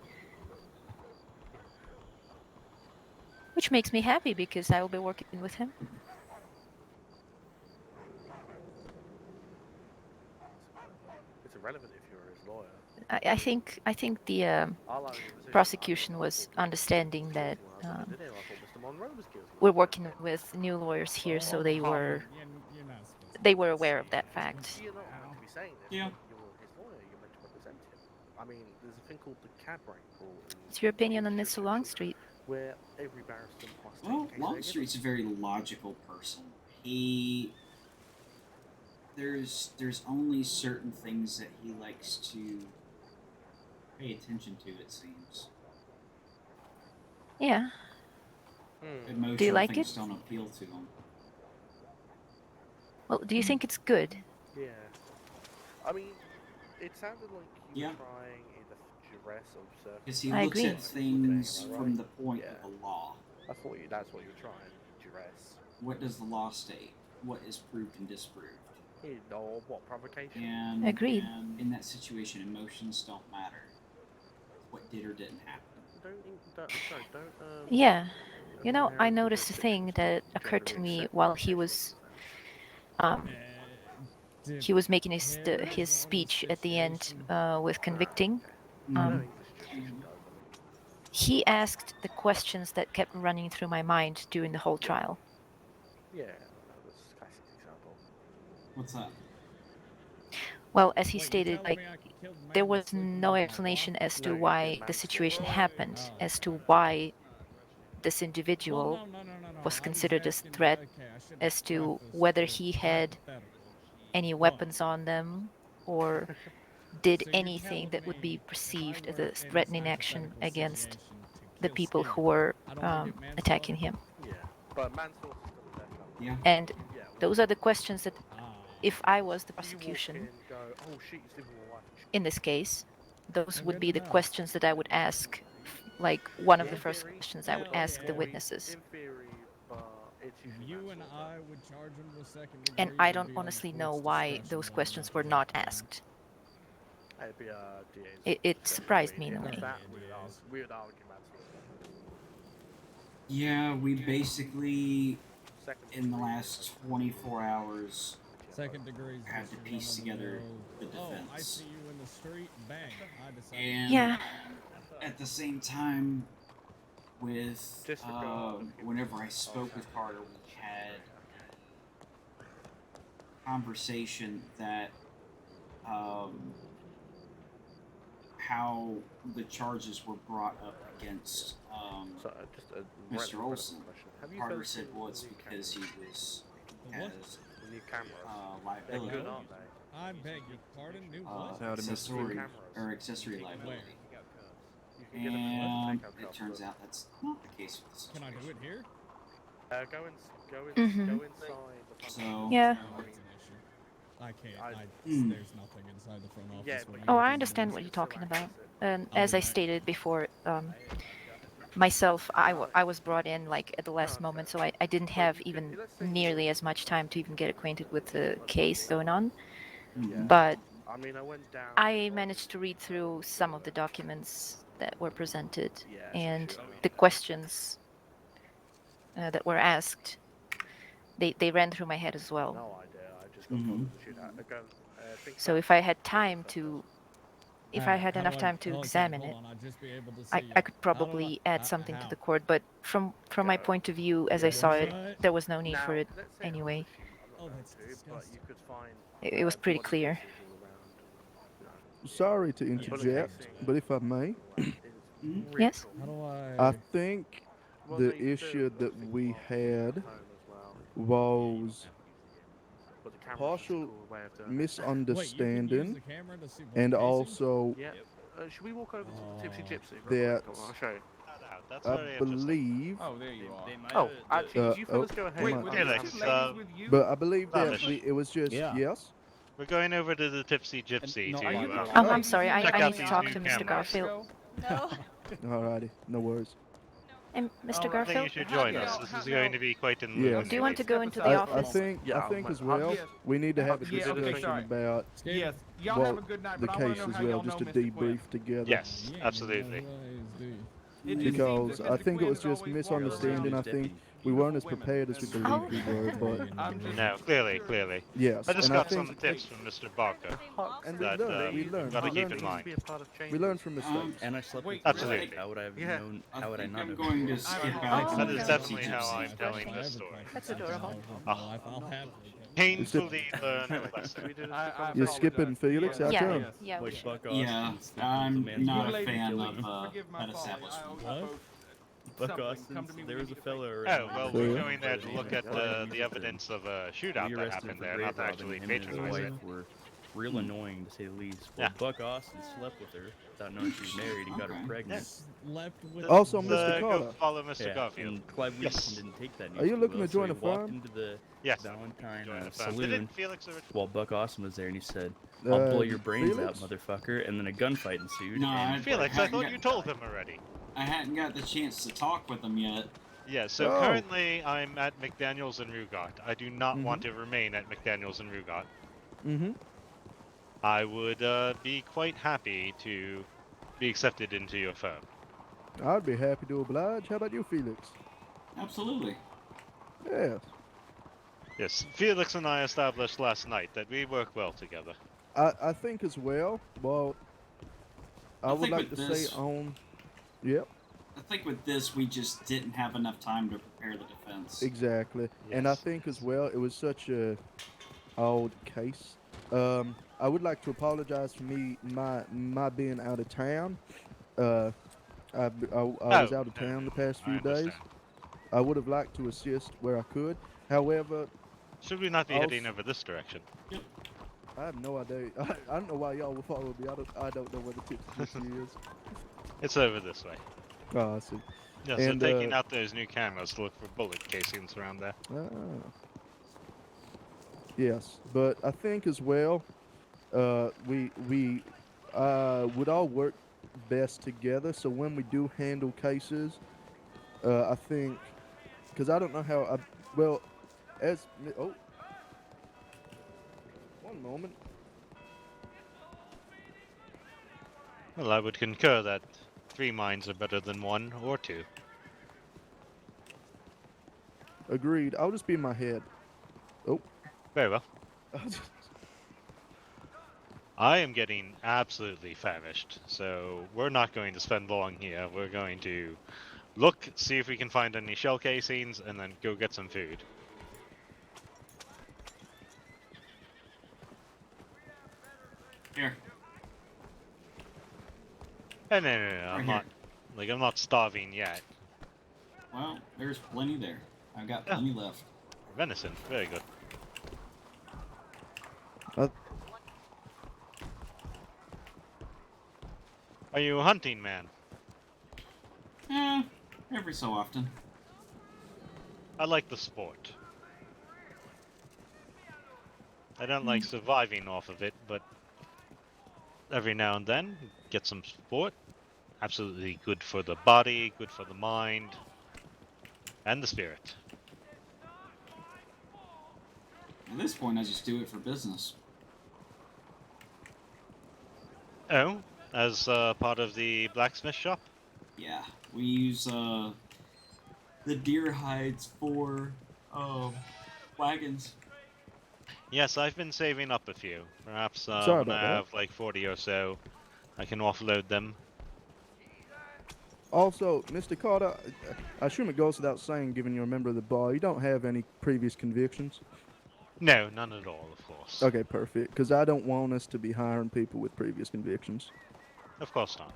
Which makes me happy because I will be working with him. It's irrelevant if you're his lawyer. I think the prosecution was understanding that we're working with new lawyers here, so they were aware of that fact. You're not meant to be saying this, Yeah. but you're his lawyer. You're meant to represent him. I mean, there's a thing called the cab rank rule. What's your opinion on Mr. Longstreet? Where every barrister must take Well, the case they're Longstreet's a very logical person. There's only certain things that he likes to pay attention to, it seems. Yeah. Emotional Do you like things it? don't appeal to him. Well, do you think it's good? Yeah. I mean, it sounded like you Yeah. were trying either duress or circumstance. Because he I looks agree. at things from the point of the law. That's what you were trying, duress. What does the law state? What is proved and disproved? Or what, provocation? And, Agreed. and in that situation, emotions don't matter. What did or didn't happen. Yeah. You know, I noticed a thing that occurred to me while he was making his speech at the end with convicting. He asked the questions that kept running through my mind during the whole trial. Yeah, that was a classic example. What's that? Well, as he stated, like, there was no explanation as to why the situation happened, as to why this individual was considered a threat, as to whether he had any weapons on them or did anything that would be perceived as a threatening action against the people who were attacking him. Yeah, but manslaughter is still a death penalty. Yeah. And those are the questions that, if I was the prosecution in this case, those would be the questions that I would ask, like one of the first questions I would ask the witnesses. You and I would charge him with second degree. And I don't honestly know why those questions were not asked. It surprised me in a way. Weird argument. Yeah, we basically, in the last 24 hours, Second degree had to piece together the Oh, I defense. see you in the street. Bang. I decided. And Yeah. at the same time, with whenever I spoke with Carter, we had conversation that how the charges were brought up against Mr. Olson. Carter said, well, it's because he has liability. I beg your pardon. New what? Accessory liability. And it turns out that's not the case with this Can I do it here? Go inside the So, Yeah. I can't. Hmm. There's nothing inside the front office. when Oh, you I open understand doors. what you're talking about. And as I stated before, myself, I was brought in like at the last moment, so I didn't have even nearly as much time to even get acquainted with the case going on. But I mean, I went down. I managed to read through some of the documents that were presented, and the questions that were asked, they ran through my head as well. No idea. I just got told to shoot at. So if I had time to, if I had enough time to examine it, I could probably add something to the court. But from my point of view, as I saw it, there was no need for it anyway. Oh, that's disgusting. It was pretty clear. Sorry to interject, but if I may, Yes? How do I think Well, the they issue filmed, I that think, we while they were had at home as well. was But the camera's just a partial cool way of doing it. Wait, you can use misunderstanding the camera to see both and casings? also Yeah. Should we walk over to the Tipsy Gypsy real that quick? I'll show you. That's I very interesting. believe. Oh, there you are. Oh, actually, you fellas oh, go ahead. Wait, come were on. these Felix, two ladies with you? But I believe that Amish. it was just yes. We're going over to the Tipsy Gypsy not to like that. I'm sorry. check I out need to these talk new to Mr. cameras. Garfield. No. Alrighty, no worries. And Oh, Mr. I think Garfield, you should join us. This is going to be quite Yes. illuminating. do you want to go into the I office? think Yeah, I think I'll- as well yes. we need to have a Yeah, okay, discussion sorry. about Yes. Y'all what have a good night, the but I want case to know as how well, y'all just know to Mr. Quinn. debrief together. Yes, absolutely. It just Because seems I that Mr. think it Quinn was is just always walking misunderstanding. around I think we beautiful weren't as women. prepared as we And- believed we were, but I'm just No, clearly. yes, I just and I got some think tips from Mr. Barker and we that learned, we learned, got to we keep learned in from, mind. Be a part of we learned from mistakes. And I slept Wait, with Absolutely. How would I have Yeah. known? I How would I think not I'm have going to known? skip Oh, out to That the is okay. definitely Gypsy how I'm Gypsy. telling this story. That's adorable. Oh, painfully learned a lesson. You're skipping Felix, how Yeah, come? yeah, we Like should. Buck Yeah, Austin slept with I'm the man not who a was fan killing of him. Forgive my that folly. establishment. I owe you both Buck something. Austin, Come to me when there you was a need to pay. fella Oh, around. well, So- we're going there by to the look name at of Clyde the Weaverton. evidence of a We shootout that arrested happened for there, grave not robbing. actually Him and his patronize it. wife were real annoying, to say the least. Well, Yeah. Buck Austin slept with her without knowing she was married and got her pregnant. Left with Also, Let's, Mr. go Carter, follow Mr. Yeah, Garfield. and Clive Weaverton Yes. didn't take that news are you too looking well, to join so a he walked firm? into the Yes. Valentine Join the firm. saloon Didn't Felix already? while Buck Austin was there, and he said, "I'll blow your brains Felix? out, motherfucker!" And then a gunfight ensued. No, and Felix, I hadn't thought got- you told him already. I hadn't got the chance to talk with him yet. Yeah, so Oh. currently I'm at McDaniels and Rugot. I do not want Mm-hmm. to remain at McDaniels and Rugot. Mm-hmm. I would be quite happy to be accepted into your firm. I'd be happy to oblige. How about you, Felix? Absolutely. Yes. Yes, Felix and I established last night that we work well together. I think as well. Well, I would think like with to this- say on. Yep. I think with this, we just didn't have enough time to prepare the defense. Exactly. And I Yes. think as well, it was such a old case. I would like to apologize for my being out of town. I was out of town the past few days. understand. I would have liked to assist where I could. However, Should we not be Also- heading over this direction? I have no idea. I don't know why y'all would follow me. I don't know where the Tipsy is. It's over this way. Oh, I see. Yeah, And, so taking out those new cameras to look for bullet casings around there. Ah. Yes, but I think as well, we would all work best together. So when we do handle cases, I think, because I don't know how. Well, as oh, one moment. Well, I would concur that 3 minds are better than 1 or 2. Agreed. I'll just be in my head. Oh. Very well. I am getting absolutely famished, so we're not going to spend long here. We're going to look, see if we can find any shell casings, and then go get some food. Here. No, I'm Right not. Like, I'm not starving yet. Well, there's plenty there. I've got plenty left. Venison, very good. Are you a hunting man? Every so often. I like the sport. I don't like surviving off of it, but every now and then, get some sport. Absolutely good for the body, good for the mind, and the spirit. At this point, I just do it for business. Oh, as part of the blacksmith shop? Yeah, we use the deer hides for wagons. Yes, I've been saving up a few. Perhaps Sorry when about I that. have like 40 or so, I can offload them. Also, Mr. Carter, I assume it goes without saying, given you're a member of the bar, you don't have any previous convictions. No, none at all, of course. Okay, perfect. Because I don't want us to be hiring people with previous convictions. Of course not.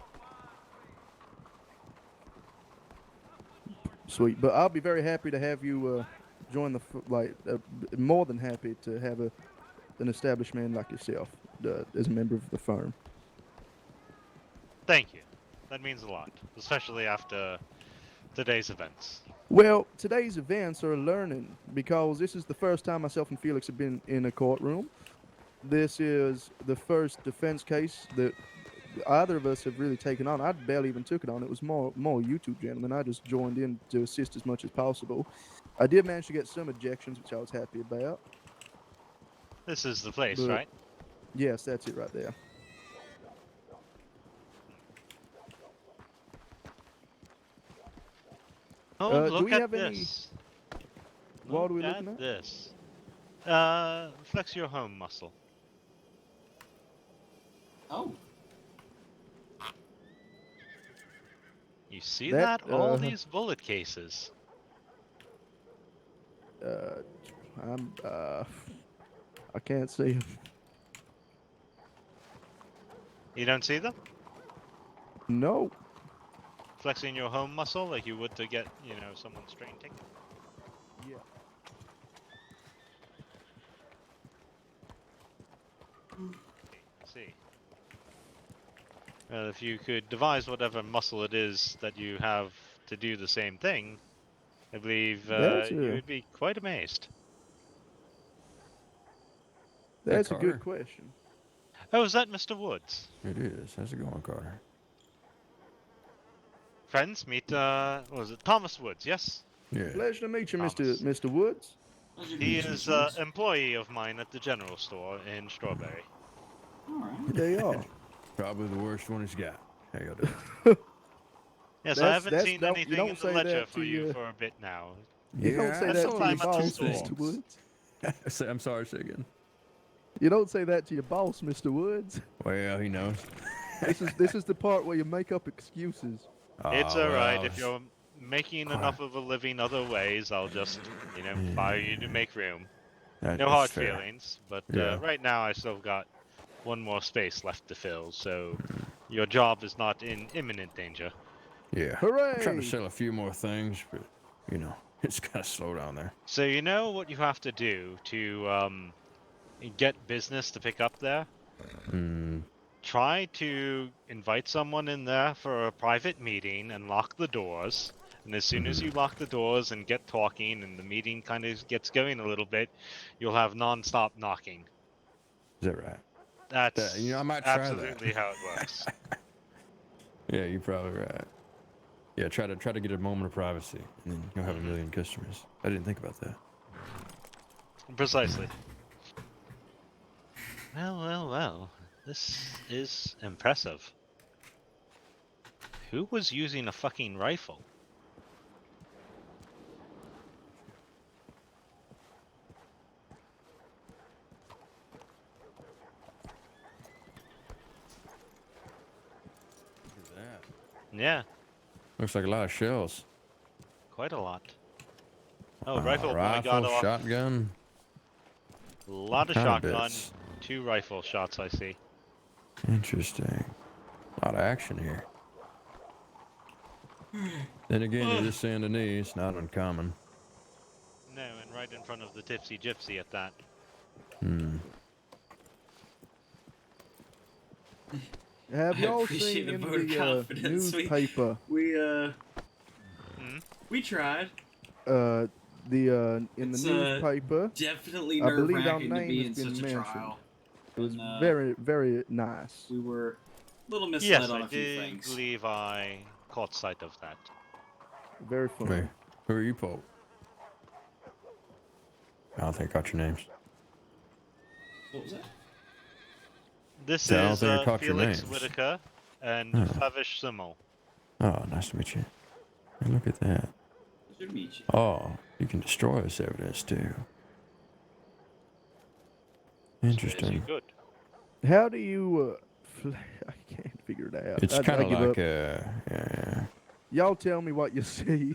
Sweet, but I'll be very happy to have you join the more than happy to have an established man like yourself as a member of the firm. Thank you. That means a lot, especially after today's events. Well, today's events are a learning because this is the first time myself and Felix have been in a courtroom. This is the first defense case that either of us have really taken on. I barely even took it on. It was more you two gentlemen. I just joined in to assist as much as possible. I did manage to get some ejections, which I was happy about. This is the place, But right? yes, that's it right there. Oh, do look we at have any? this. What are we Look looking at? this. Flex your home muscle. Oh. You see That, that? All these bullet cases. I can't see him. You don't see them? No. Flexing your home muscle like you would to get, someone's train ticket. Yeah. See. If you could devise whatever muscle it is that you have to do the same thing, I believe you would be quite amazed. That's a Carter. good question. Oh, is that Mr. Woods? It is. How's it going, Carter? Friends, meet, what was it? Thomas Woods, yes? Yeah. Pleasure to meet you, Thomas. Mr. Woods. He is an employee of mine at the general store in Strawberry. They are. Probably the worst one he's got. How y'all doing? Yes, I haven't seen anything in the ledger for you for a bit now. You don't say that to your boss, Tuesday. Mr. Woods. I'm sorry, say again. You don't say that to your boss, Mr. Woods. Well, he knows. This is the part where you make up excuses. It's alright, if you're making enough of a living other ways, I'll just, fire you to make room. No hard feelings, but right now I still got one more space left to fill, so your job is not in imminent danger. Yeah. Hooray! I'm trying to sell a few more things, but, it's kind of slow down there. So you know what you have to do to get business to pick up there? Try to invite someone in there for a private meeting and lock the doors. And as soon as you lock the doors and get talking and the meeting kind of gets going a little bit, you'll have non-stop knocking. Is that right? That's I might try absolutely how it works. Yeah, you're probably right. Yeah, try to get a moment of privacy, and then you'll have a million customers. I didn't think about that. Precisely. Well. This is impressive. Who was using a fucking rifle? Look at that. Yeah, Looks like a lot of shells. quite a lot. Oh, rifle boy got Rifle, off. shotgun. A lot of Kinda shotgun, bits. 2 rifle shots I see. Interesting. A lot of action here. Then again, you're just saying the knees, not uncommon. No, and right in front of the Tipsy Gypsy at that. Have I y'all appreciate seen the in vote of the confidence. newspaper? We tried. In the It's, newspaper, definitely I believe our nerve-wracking to name be has in been such a mentioned. trial. It was And, very, very nice. We were a little misled Yes, on I a few did things. believe I caught sight of that. Very funny. Wait, who are you, Pope? I don't think I got your names. What was that? This I don't is think I caught your Felix names. Whitaker and Oh. Favish Simmel. Oh, nice to meet you. Hey, look at that. Pleasure to meet you. Oh, you can destroy this evidence too. Interesting. Good. How do you? I can't figure it out. It's I kind of give like up. yeah. Y'all tell me what you see.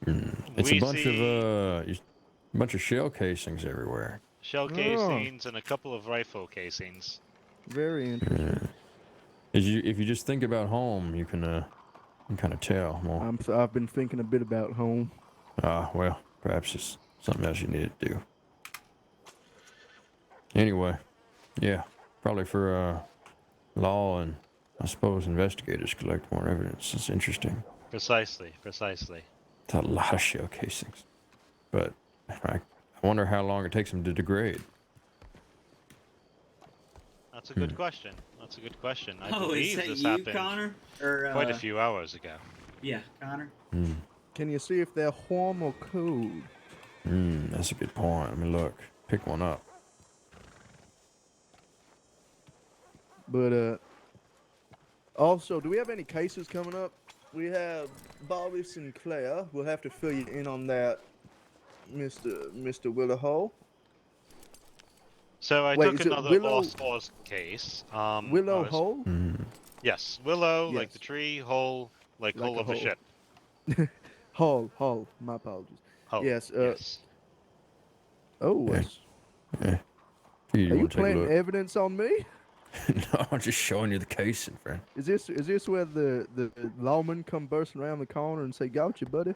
It's We a bunch see- of a bunch of shell casings everywhere. Shell Oh. casings and a couple of rifle casings. Very interesting. If you just think about home, you can can kind of tell more. I've been thinking a bit about home. Well, perhaps it's something else you need to do. Anyway, yeah, probably for law and I suppose investigators collect more evidence. It's interesting. Precisely. It's a lot of shell casings, but I wonder how long it takes them to degrade. That's a good question. I Oh, is believe that this you, happened Connor? Or, quite a few hours ago. Yeah, Connor. Can you see if they're warm or cold? That's a good point. Let me look. Pick one up. But also, do we have any cases coming up? We have Bobby Sinclair. We'll have to fill you in on that, Mr. Willow Hall. So I took another lost horse case. Willow Hole? Yes, Willow, Yes. like the tree, hole, like hull a of a ship. Hull. My apologies. Hull. Yes. Yes. Oh, Yeah. are you wanna take a planting look? evidence on me? No, I'm just showing you the casing, friend. Is this where the lawmen come bursting around the corner and say, "Gotcha, buddy"?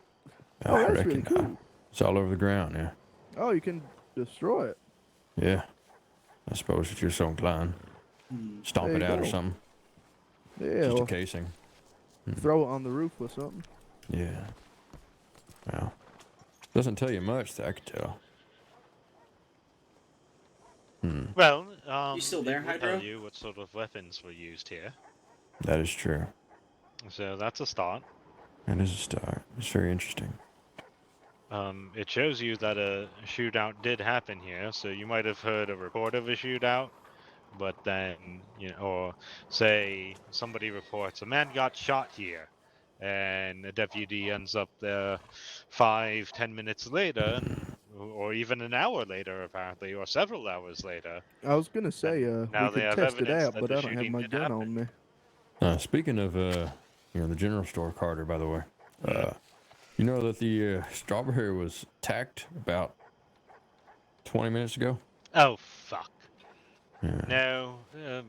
Oh, I that's really reckon, cool. It's all over the ground, yeah. Oh, you can destroy it. Yeah. I suppose if you're so inclined. Stomp There it you out or go. something. Yeah. Just a Or casing. throw it on the roof or something. Yeah. Well, doesn't tell you much that I could tell. Well, You still there, it will Hydro? tell you what sort of weapons were used here. That is true. So that's a start. That is a start. It's very interesting. It shows you that a shootout did happen here, so you might have heard a report of a shootout, but then, or say somebody reports a man got shot here, and the deputy ends up there 5-10 minutes later, or even an hour later, apparently, or several hours later. I was gonna say, now we they could have test it evidence out, that but the I don't have shooting my did gun happen. on me. Speaking of, the general store, Carter, by the way, you know that the strawberry was attacked about 20 minutes ago? Oh, fuck. Yeah. No.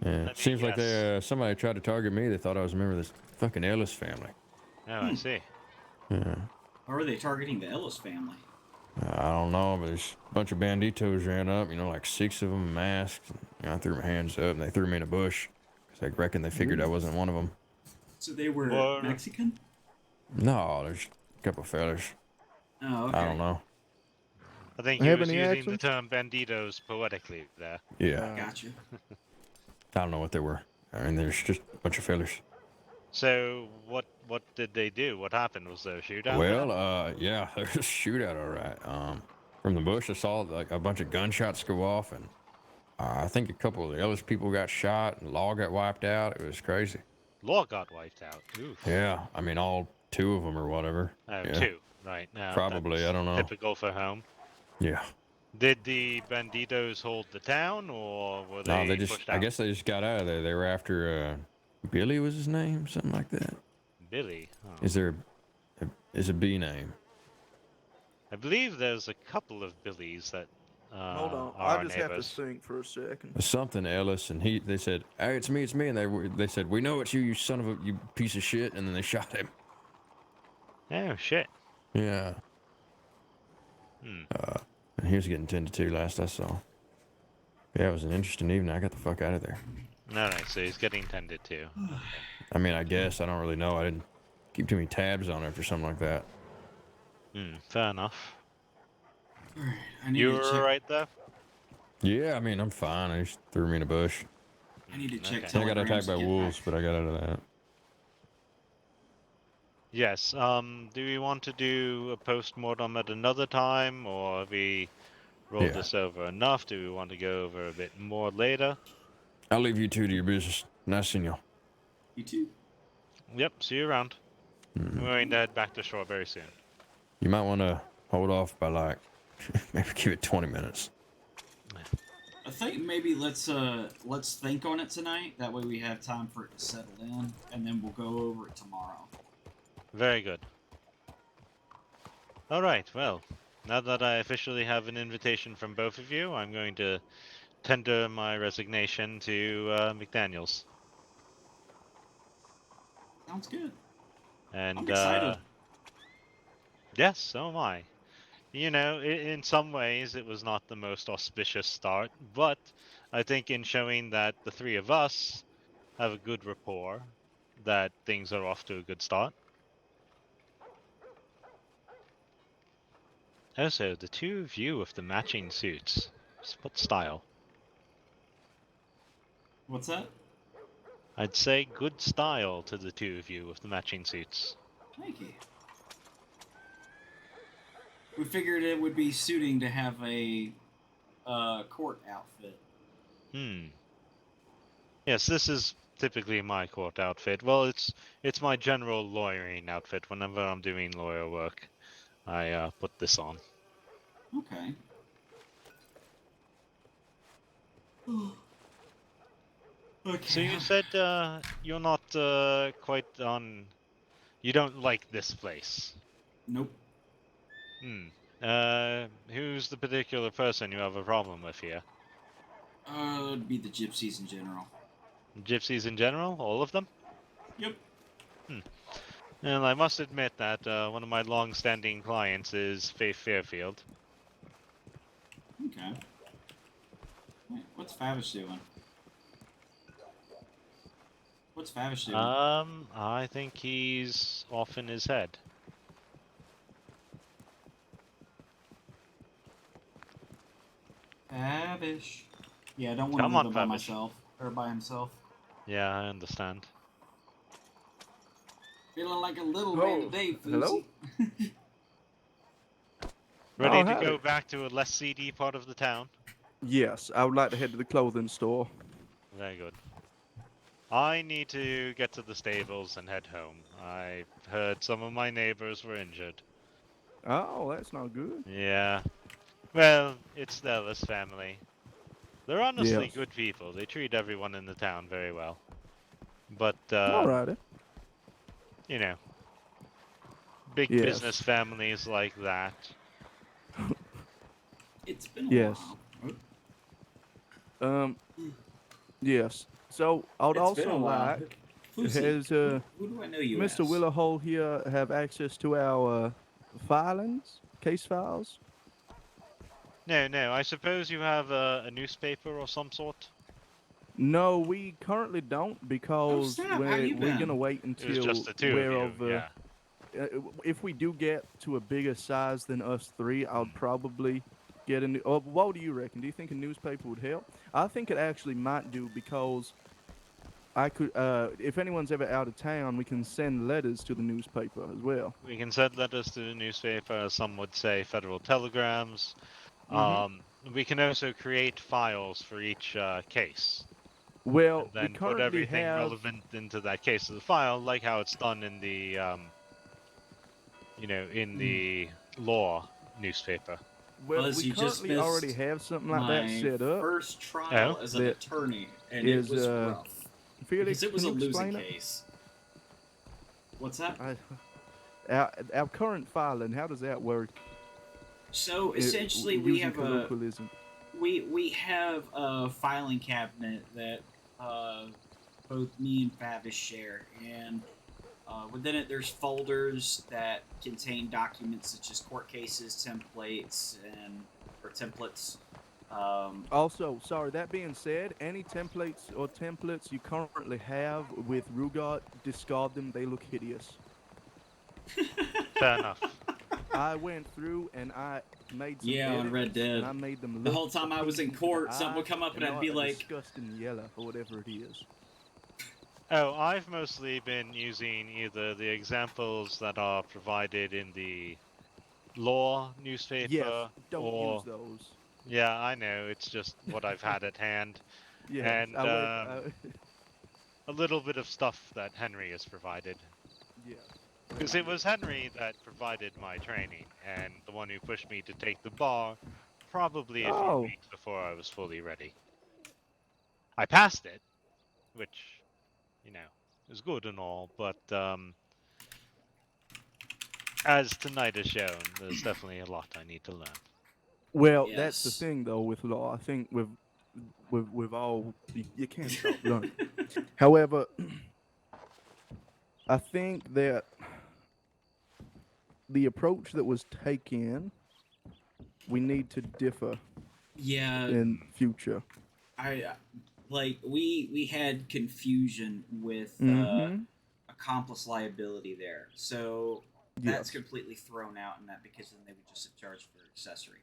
Yeah. Seems like they, somebody tried to target me. They thought I was a member of this fucking Ellis family. Oh, I see. Yeah. Or are they targeting the Ellis family? I don't know, but there's a bunch of banditos ran up, like 6 of them masked. And, I threw my hands up and they threw me in a bush. Because I reckon they figured I wasn't one of them. So they were Mexican? No, there's a couple fellas. Oh, okay. I don't know. I think he was using the term banditos poetically there. Yeah. Gotcha. I don't know what they were. I mean, there's just a bunch of fellas. So what did they do? What happened? Was there a shootout? Well, yeah, there was a shootout, all right. From the bush, I saw like a bunch of gunshots go off, and I think a couple of the Ellis people got shot, and Law got wiped out. It was crazy. Law got wiped out. Oof. Yeah, I mean, all 2 of them or whatever. Oh, yeah. 2. Right. Now, probably, I don't know. Typical for home. Yeah. Did the banditos hold the town, or were they No, they just, pushed out? I guess they just got out of there. They were after, Billy was his name, something like that. Billy. Oh. Is there a B name? I believe there's a couple of Billies that Hold on, are I just neighbors. have to think for a second. Something Ellis, and they said, "Hey, it's me," and they said, "We know it's you, you son of a you piece of shit," and then they shot him. Oh shit. Yeah. And he was getting tended to last I saw. Yeah, it was an interesting evening. I got the fuck out of there. No, so he's getting tended to. I mean, I guess I don't really know. I didn't keep too many tabs on it or something like that. Fair enough. Alright, I need You to were check. right there? Yeah, I mean, I'm fine. I just threw me in a bush. I need to check I got telegrams attacked by to get wolves, but I got out of that. Yes. Do we want to do a post-mortem at another time, or have we rolled this over enough? Do we want to go over a bit more later? I'll leave you 2 to your business. Nice seeing y'all. You too. Yep, see you around. We're going to head back to shore very soon. You might want to hold off by like maybe give it 20 minutes. I think maybe let's think on it tonight. That way we have time for it to settle in, and then we'll go over it tomorrow. Very good. All right. Well, now that I officially have an invitation from both of you, I'm going to tender my resignation to McDaniels. Sounds good. And I'm excited. yes, so am I. You know, in some ways, it was not the most auspicious start, but I think in showing that the three of us have a good rapport, that things are off to a good start. Also, the two of you with the matching suits. What style? What's that? I'd say good style to the two of you with the matching suits. Thank you. We figured it would be suiting to have a court outfit. Yes, this is typically my court outfit. Well, it's my general lawyering outfit. Whenever I'm doing lawyer work, I put this on. Okay. Okay. So you said you're not quite on. You don't like this place. Nope. Who's the particular person you have a problem with here? It'd be the gypsies in general. Gypsies in general? All of them? Yep. And I must admit that one of my long-standing clients is Faith Fairfield. Okay. Wait, what's Favish doing? What's Favish doing? I think he's off in his head. Favish. Yeah, I don't want Come to leave on, him by Favish. myself. Or by himself. Yeah, I understand. Feeling like a little man today, hello? Fousey. Ready to howdy. go back to a less seedy part of the town? Yes, I would like to head to the clothing store. Very good. I need to get to the stables and head home. I heard some of my neighbors were injured. Oh, that's not good. Yeah. Well, it's the Ellis family. They're honestly Yes. good people. They treat everyone in the town very well. But, Alrighty. you know, big Yes. business families like that. It's been a Yes. while. Yes. So I would It's been also a while. like Fousey, has who do I know you Mr. as? Willowhole here have access to our filings, case files? No, I suppose you have a newspaper or some sort? No, we currently don't because snap, how we're you been? gonna wait It was until just the two we're of you, yeah. if we do get to a bigger size than us three, I would probably get a new. Oh, what do you reckon? Do you think a newspaper would help? I think it actually might do because I could. If anyone's ever out of town, we can send letters to the newspaper as well. We can send letters to the newspaper, as some would say federal telegrams. We can also create files for each case. Well, And then we put currently everything have. relevant into that case of the file, like how it's done in the, in the law newspaper. Well, Buzz, we you just currently already missed have something like that my set up. first trial as an that attorney, and is, it was rough. Felix, Because it was a can you losing explain it? case. What's that? Our current filing, how does that work? So essentially, we using have colloquialism. we have a filing cabinet that both me and Favish share, and within it there's folders that contain documents such as court cases, templates, or templates. Also, sorry, that being said, any templates you currently have with Rugot, discard them. They look hideous. Fair enough. I went through and I made some Yeah, on Red edits, Dead. and I made them The look whole time I was in appealing to the court, someone would eye come up and I'd not be a like, disgusting yellow or whatever it is. Oh, I've mostly been using either the examples that are provided in the law newspaper, Yes, don't or use those. yeah, I know, it's just what I've had at hand, Yes, and I went. a little bit of stuff that Henry has provided. Yeah. Because it was Henry that provided my training, and the one who pushed me to take the bar, probably a few weeks before I was fully ready. I passed it, which, is good and all, but as tonight has shown, there's definitely a lot I need to learn. Well, that's the thing though with law. I think with all you can't stop learning. However, I think that the approach that was taken, we need to differ Yeah. in future. We had confusion with Mhm. accomplice liability there, so that's Yes. completely thrown out in that because then they would just have charged for accessory.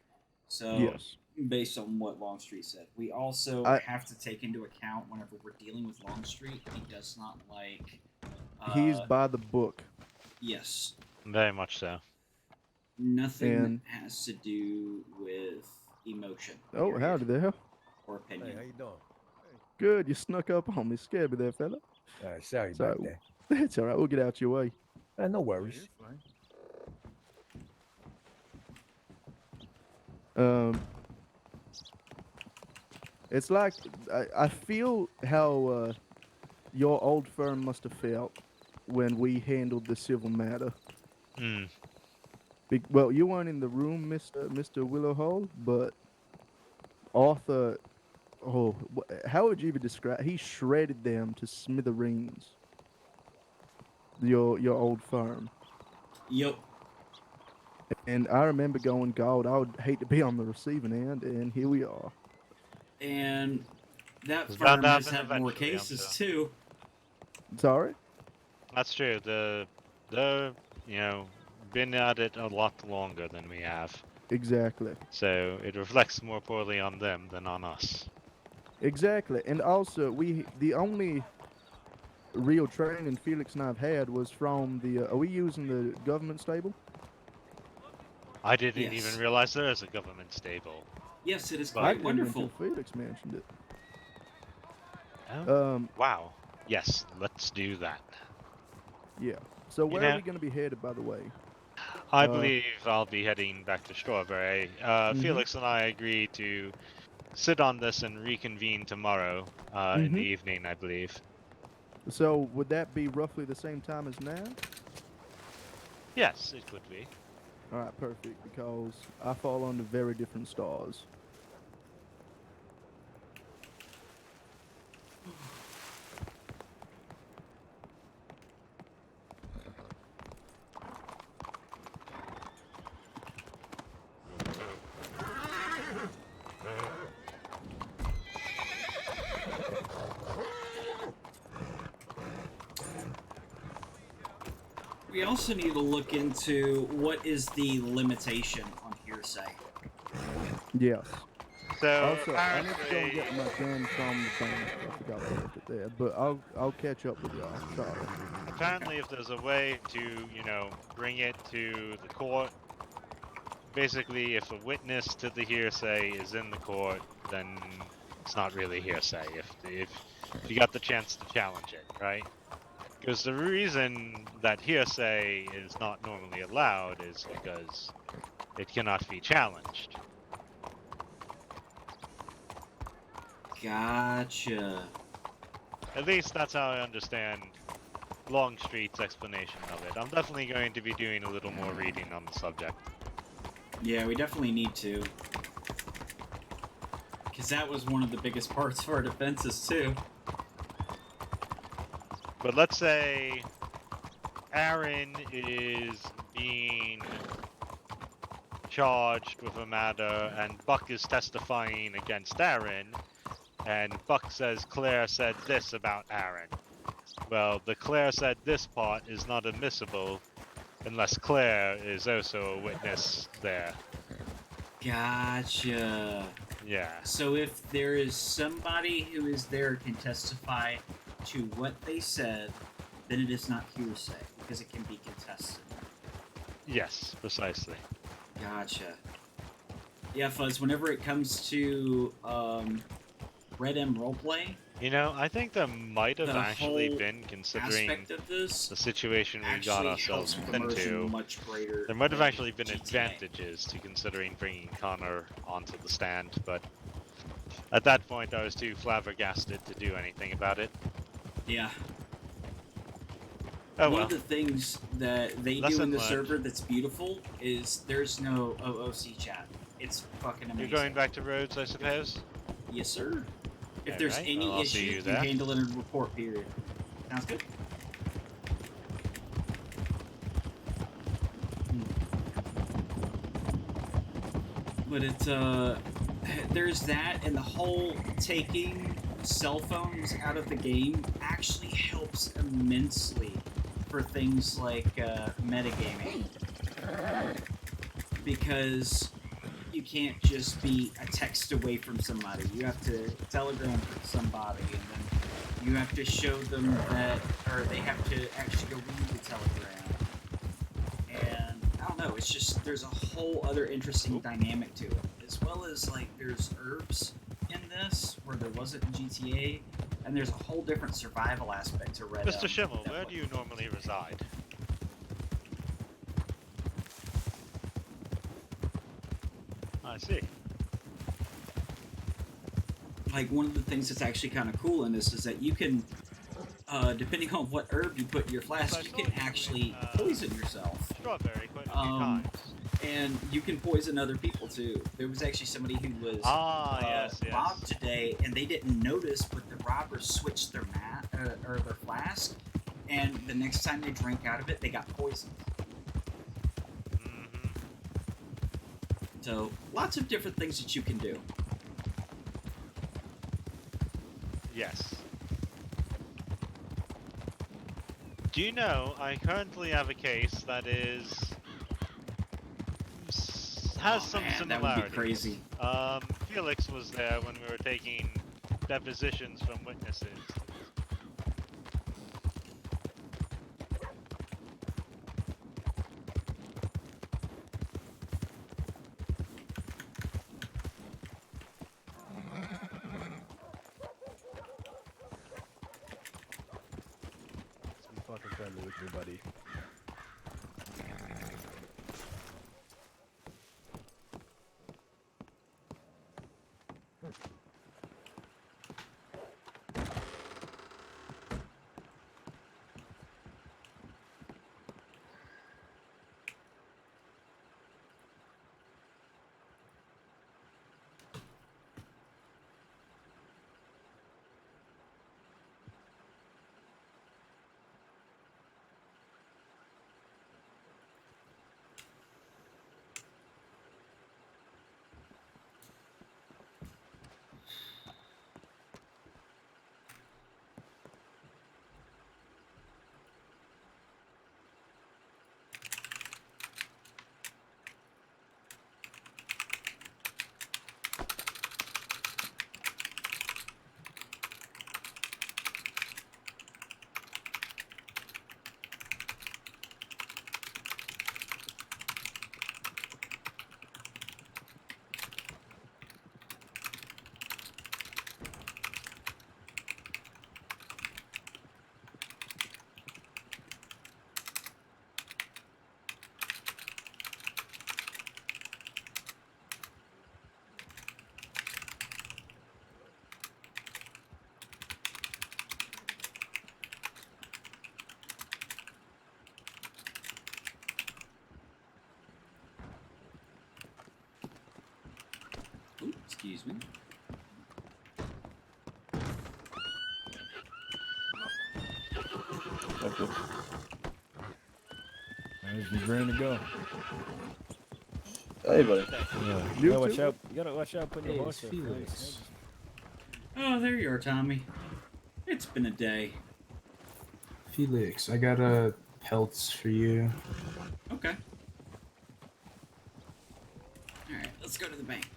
So Yes. based on what Longstreet said, we also I- have to take into account whenever we're dealing with Longstreet, he does not like. He's by the book. Yes. Very much so. Nothing And- that has to do with emotion. Oh, period, howdy there. Or opinion. Hey, how you doing? Good, you snuck up on me. Scared me there, fella. Sorry So, about that. That's all right. We'll get out your way. No worries. It's like I feel how your old firm must have felt when we handled the civil matter. Hmm. Well, you weren't in the room, Mr. Willow Hall, but Arthur. Oh, how would you even describe? He shredded them to smithereens. Your old firm. Yep. And I remember going, God, I would hate to be on the receiving end, and here we are. And that It's firm bound to has happen had more eventually, I'm cases sure. too. Sorry? That's true. The been at it a lot longer than we have. Exactly. So it reflects more poorly on them than on us. Exactly. And also, the only real training Felix and I've had was from the. Are we using the government stable? I didn't Yes. even realize there is a government stable. Yes, it is I quite didn't wonderful. until Felix mentioned it. Oh. Wow. Yes, let's do that. Yeah. So where know- are we going to be headed, by the way? I believe I'll be heading back to Strawberry. Mhm. Felix and I agreed to sit on this and reconvene tomorrow in the Mhm. evening, I believe. So would that be roughly the same time as now? Yes, it could be. All right, perfect. Because I fall under very different stars. We also need to look into what is the limitation on hearsay. Yes. So Also, I need to go and get my gun from the bank. I forgot I left it there, but I'll catch up with y'all. Sorry. Apparently, if there's a way to, bring it to the court, basically, if a witness to the hearsay is in the court, then it's not really hearsay. If you got the chance to challenge it, right? Because the reason that hearsay is not normally allowed is because it cannot be challenged. Gotcha. At least that's how I understand Longstreet's explanation of it. I'm definitely going to be doing a little more reading on the subject. Yeah, we definitely need to. Because that was one of the biggest parts of our defenses, too. But let's say Aaron is being charged with a matter and Buck is testifying against Aaron, and Buck says Claire said this about Aaron. Well, the Claire said this part is not admissible unless Claire is also a witness there. Gotcha. Yeah. So if there is somebody who is there who can testify to what they said, then it is not hearsay, because it can be contested. Yes, precisely. Gotcha. Yeah, Fuzz, whenever it comes to Red M roleplay, I think there might have the actually whole been, considering aspect of this the situation we got actually ourselves helps immersion into, much greater there might have than actually been GTA. advantages to considering bringing Connor onto the stand, but at that point I was too flabbergasted to do anything about it. Yeah. Oh One well. of the things that they do Lesson in the learned. server that's beautiful is there's no OOC chat. It's fucking amazing. You're going back to Rhodes, I suppose? Yes, sir. If there's Alright, any well, I'll see issue, you you there. handle it in a report period. Sounds good. But there's that, and the whole taking cell phones out of the game actually helps immensely for things like metagaming, because you can't just be a text away from somebody. You have to telegram somebody, and then you have to show them that, or they have to actually go read the telegram. And I don't know, it's just, there's a whole other interesting dynamic to it, as well as like there's herbs in this where there wasn't in GTA, and there's a whole different survival aspect to Red Mr. Schimmel, where do you normally reside? I see. Like, one of the things that's actually kind of cool in this is that you can, depending on what herb you put in your flask, you can actually poison yourself. Strawberry quite a few times. And you can poison other people too. There was actually somebody who was yes. robbed today, and they didn't notice, but the robbers switched their or their flask, and the next time they drank out of it, they got poisoned. So, lots of different things that you can do. Yes. Do you know, I currently have a case that has some similarities. That would be crazy. Felix was there when we were taking depositions from witnesses. Let's be fucking friendly with me, buddy. Ooh, excuse me. Okay. He's ready to go. Hey, buddy. Yeah. You gotta watch too? out. You gotta watch out putting Hey, the it's horse up. Felix. Oh, there you are, Tommy. It's been a day. Felix, I got pelts for you. Okay. Alright, let's go to the bank.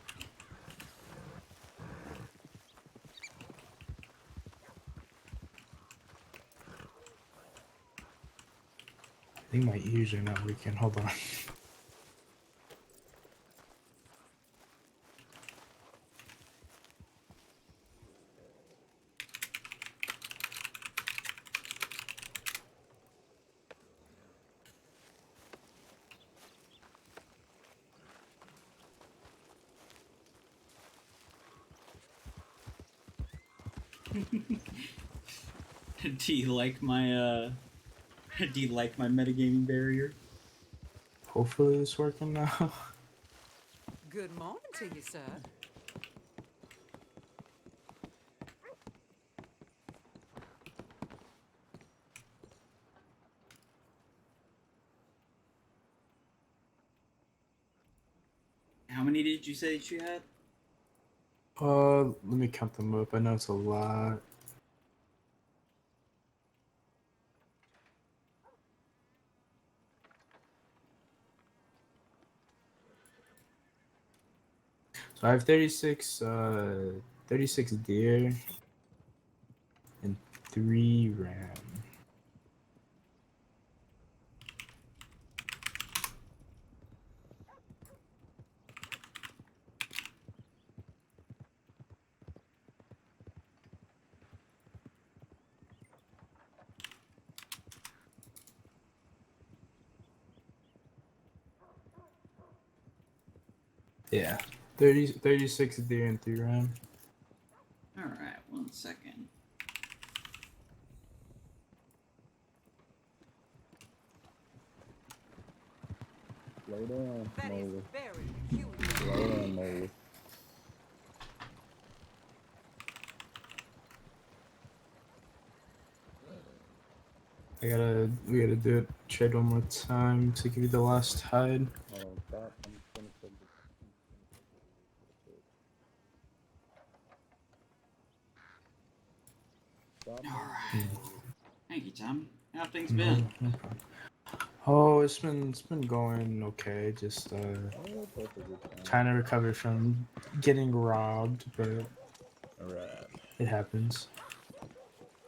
I think my ears are not working. Hold on. Do you like my do you like my metagaming barrier? Hopefully it's working now. Good morning to you, sir. How many many did you say that you had? Let me count them up. I know it's a lot. So I have 36 deer and 3 ram. Yeah, 36 deer and 3 ram. Alright, 1 second. Slow down, That is Molly. very peculiar. Slow down, Molly. We gotta do it. Trade one more time to give you the last hide. Hold on, stop. I'm just gonna put this. Stop. Alright. Thank you, Tommy. How have things No, been? no problem. Oh, it's been going okay. Just trying to recover from getting robbed, but it happens.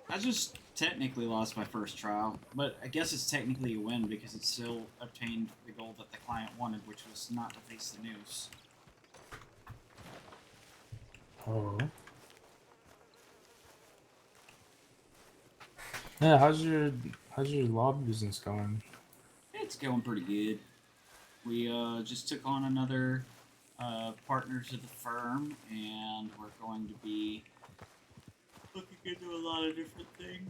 I just technically lost my first trial, but I guess it's technically a win because it still obtained the goal that the client wanted, which was not to face the news. Oh. Yeah, how's your law business going? It's going pretty good. We just took on another partner to the firm, and we're going to be looking into a lot of different things.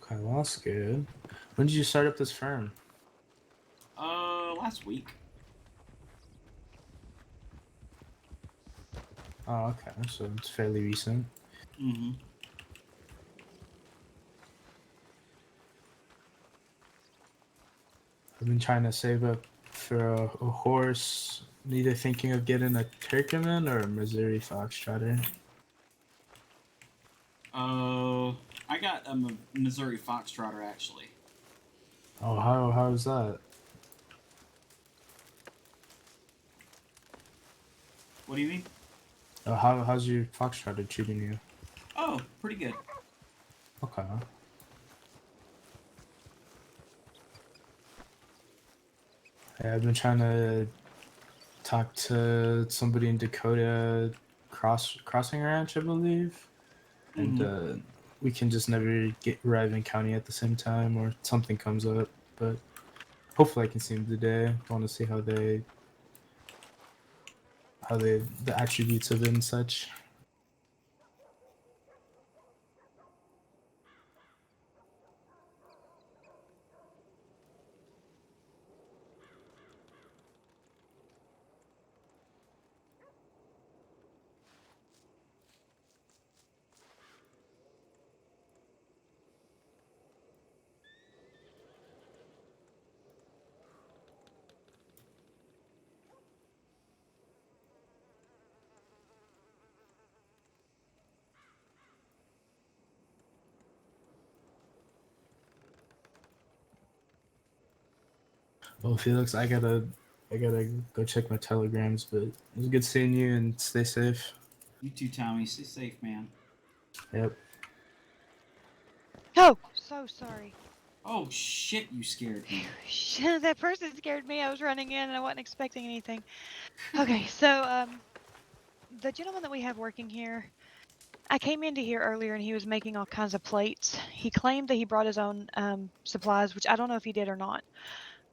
Okay, well, that's good. When did you start up this firm? Last week. Oh, okay, so it's fairly recent. Mm-hmm. I've been trying to save up for a horse. Either thinking of getting a Turkmen or a Missouri Foxtrotter. I got a Missouri Foxtrotter actually. Oh, how's that? What do you mean? How's your Foxtrotter treating you? Oh, pretty good. Okay. Yeah, I've been trying to talk to somebody in Dakota Crossing Ranch, I believe, and we can just never arrive in county at the same time, or something comes up. But hopefully, I can see them today. I want to see how the attributes of it and such. Well, Felix, I gotta go check my telegrams, but it was good seeing you and stay safe. You too, Tommy. Stay safe, man. Yep. Oh, so sorry. Oh shit! You scared me. That person scared me. I was running in and I wasn't expecting anything. Okay, so the gentleman that we have working here, I came into here earlier and he was making all kinds of plates. He claimed that he brought his own supplies, which I don't know if he did or not.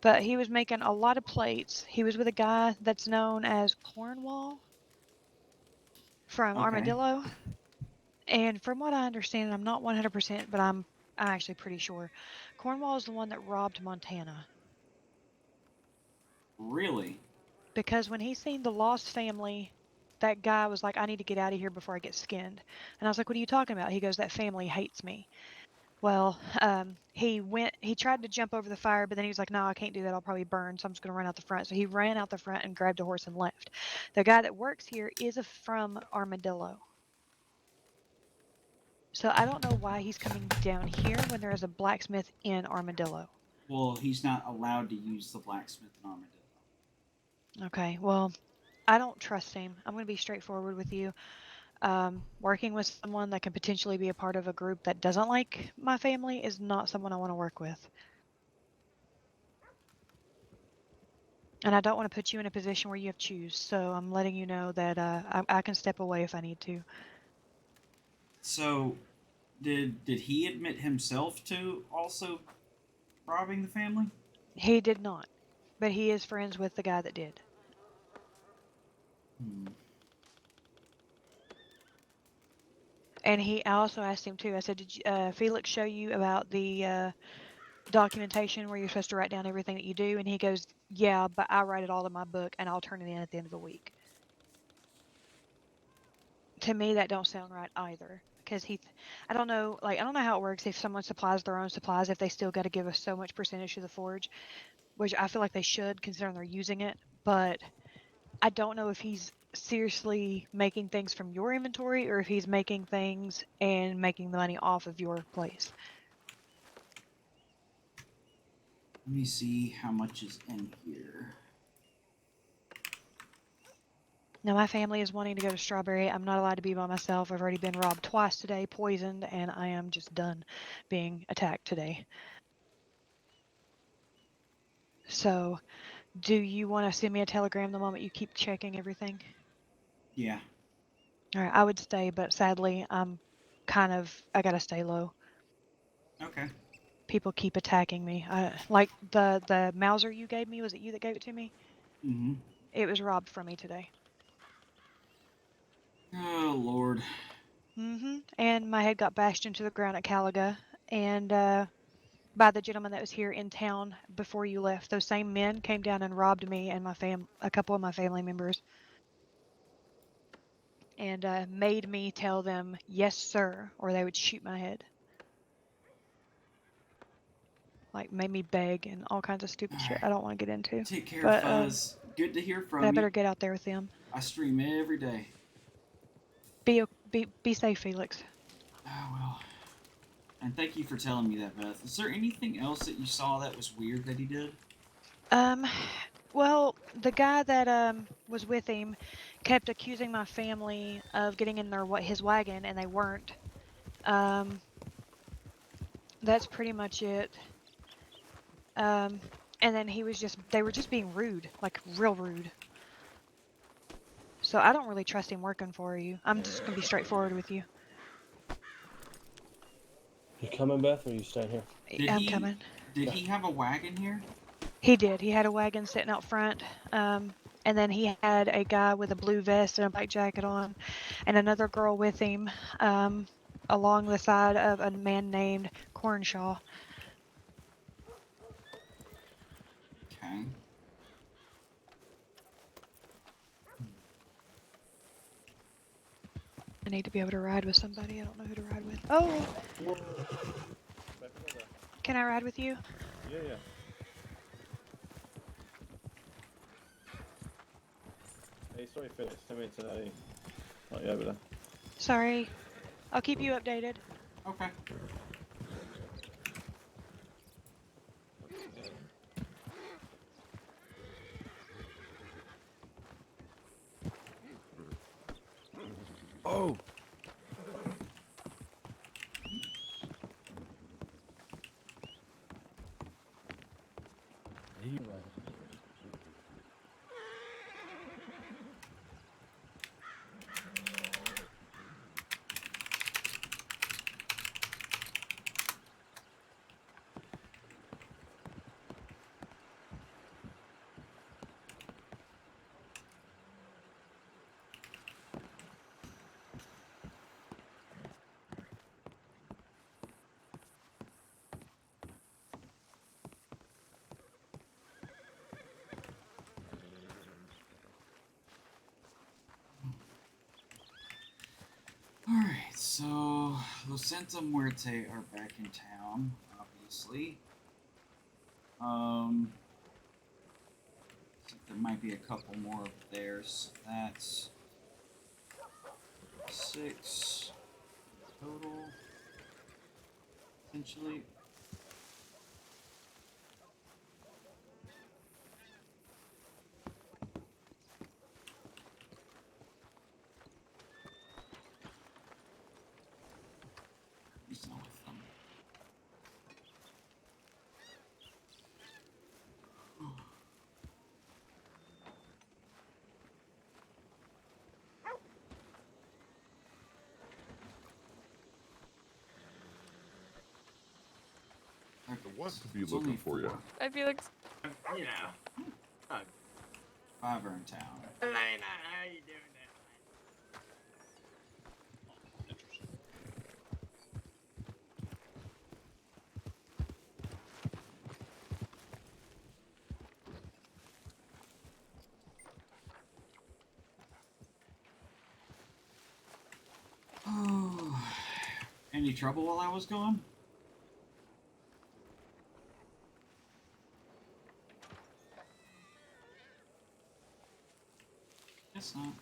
But he was making a lot of plates. He was with a guy that's known as Cornwall from Armadillo. And from what I understand, and I'm not 100%, but I'm actually pretty sure, Cornwall is the one that robbed Montana. Really? Because when he seen the Lost family, that guy was like, I need to get out of here before I get skinned. And I was like, what are you talking about? He goes, that family hates me. Well, he tried to jump over the fire, but then he was like, no, I can't do that. I'll probably burn. So I'm just going to run out the front. So he ran out the front and grabbed a horse and left. The guy that works here is from Armadillo. So I don't know why he's coming down here when there is a blacksmith in Armadillo. Well, he's not allowed to use the blacksmith in Armadillo. Okay, well, I don't trust him. I'm going to be straightforward with you. Working with someone that can potentially be a part of a group that doesn't like my family is not someone I want to work with. And I don't want to put you in a position where you have to choose, so I'm letting you know that I can step away if I need to. So, did he admit himself to also robbing the family? He did not, but he is friends with the guy that did. And I also asked him too. I said, "Did Felix show you about the documentation where you're supposed to write down everything that you do?" And he goes, "Yeah, but I write it all in my book, and I'll turn it in at the end of the week." To me, that don't sound right either, because I don't know how it works if someone supplies their own supplies, if they still got to give us so much percentage to the forge, which I feel like they should considering they're using it. But I don't know if he's seriously making things from your inventory or if he's making things and making the money off of your place. Let me see how much is in here. Now, my family is wanting to go to Strawberry. I'm not allowed to be by myself. I've already been robbed twice today, poisoned, and I am just done being attacked today. So, do you want to send me a telegram the moment you keep checking everything? Yeah. All right, I would stay, but sadly, I gotta stay low. Okay. People keep attacking me. Like the Mauser you gave me, was it you that gave it to me? Mm-hmm. It was robbed from me today. Oh, Lord. Mm-hmm. And my head got bashed into the ground at Calaga, and by the gentleman that was here in town before you left. Those same men came down and robbed me and a couple of my family members, and made me tell them, "Yes, sir," or they would shoot my head. Like, made me beg and all kinds of stupid shit I don't want to get into. Take care, But Fuzz. Good to hear but I from better you. get out there with them. I stream every day. Be safe, Felix. Oh, well. And thank you for telling me that, Beth. Is there anything else that you saw that was weird that he did? Well, the guy that was with him kept accusing my family of getting in his wagon, and they weren't. That's pretty much it. And then they were just being rude, like real rude. So I don't really trust him working for you. I'm just gonna be straightforward with you. You coming, Beth, or you staying here? I'm coming. Did he have a wagon here? He did. He had a wagon sitting out front. And then he had a guy with a blue vest and a black jacket on, and another girl with him, along the side of a man named Cornshaw. Okay. I need to be able to ride with somebody. I don't know who to ride with. Oh! Can I ride with you? Yeah. Hey, sorry, Felix. I mean today. Not over there. Sorry. I'll keep you updated. Okay. Oh! Alright. so Lucenta Muerte are back in town, obviously. There might be a couple more of theirs. That's 6 total, essentially. He's not with them. What to be looking for you? I feel like You know. 5 are in town. Elena, how you doing Oh, any trouble while I was gone? Guess not.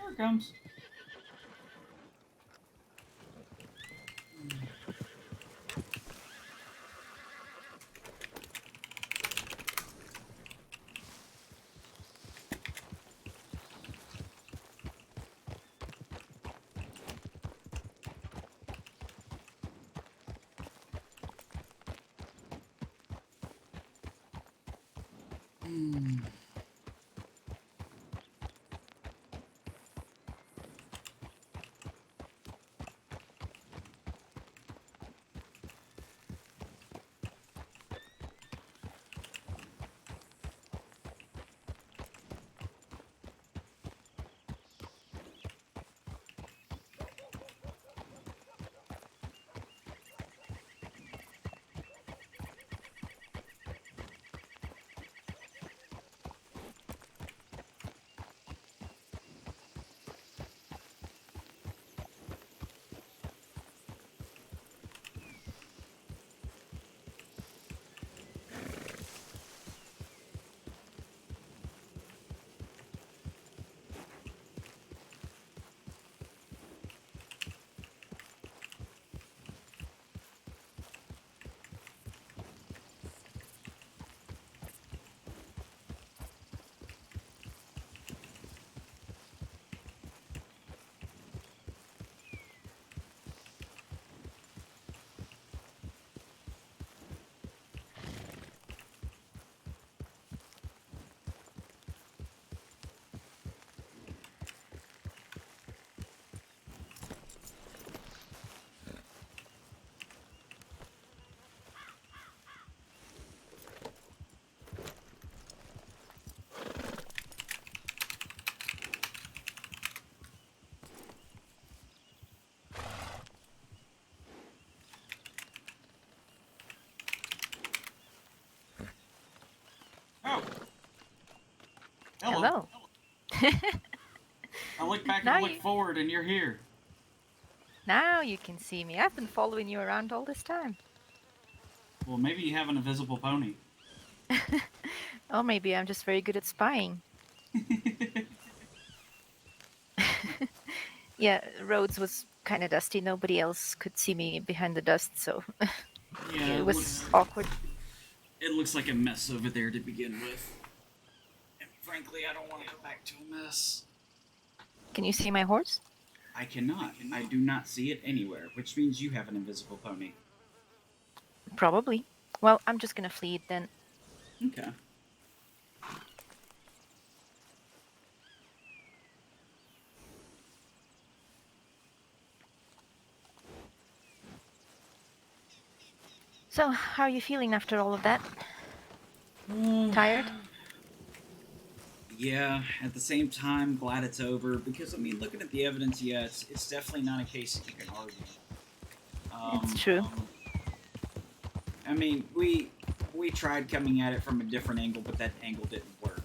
Here it comes. Hello. I look back and Now I look forward, and you're here. Now you can see me. I've been following you around all this time. Well, maybe you have an invisible pony. Or maybe I'm just very good at spying. Yeah, Rhodes was kind of dusty. Nobody else could see me behind the dust, so Yeah, it was awkward. It looks like a mess over there to begin with. And frankly, I don't want to go back to a mess. Can you see my horse? I cannot. I do not see it anywhere, which means you have an invisible pony. Probably. Well, I'm just gonna flee it then. Okay. So, how are you feeling after all of that? Tired? Yeah, at the same time, glad it's over, because, I mean, looking at the evidence, yeah, it's definitely not a case that you can argue. It's true. I mean, we tried coming at it from a different angle, but that angle didn't work.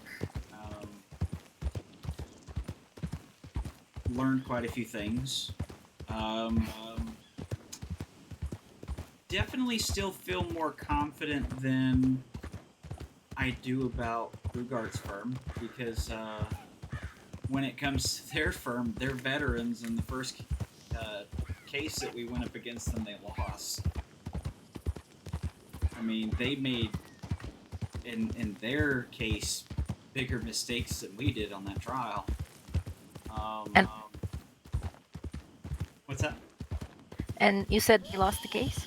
Learned quite a few things. Definitely still feel more confident than I do about Rugart's firm, because when it comes to their firm, they're veterans, and the first case that we went up against them, they lost. I mean, they made, in their case, bigger mistakes than we did on that trial. What's that? And you said you lost the case?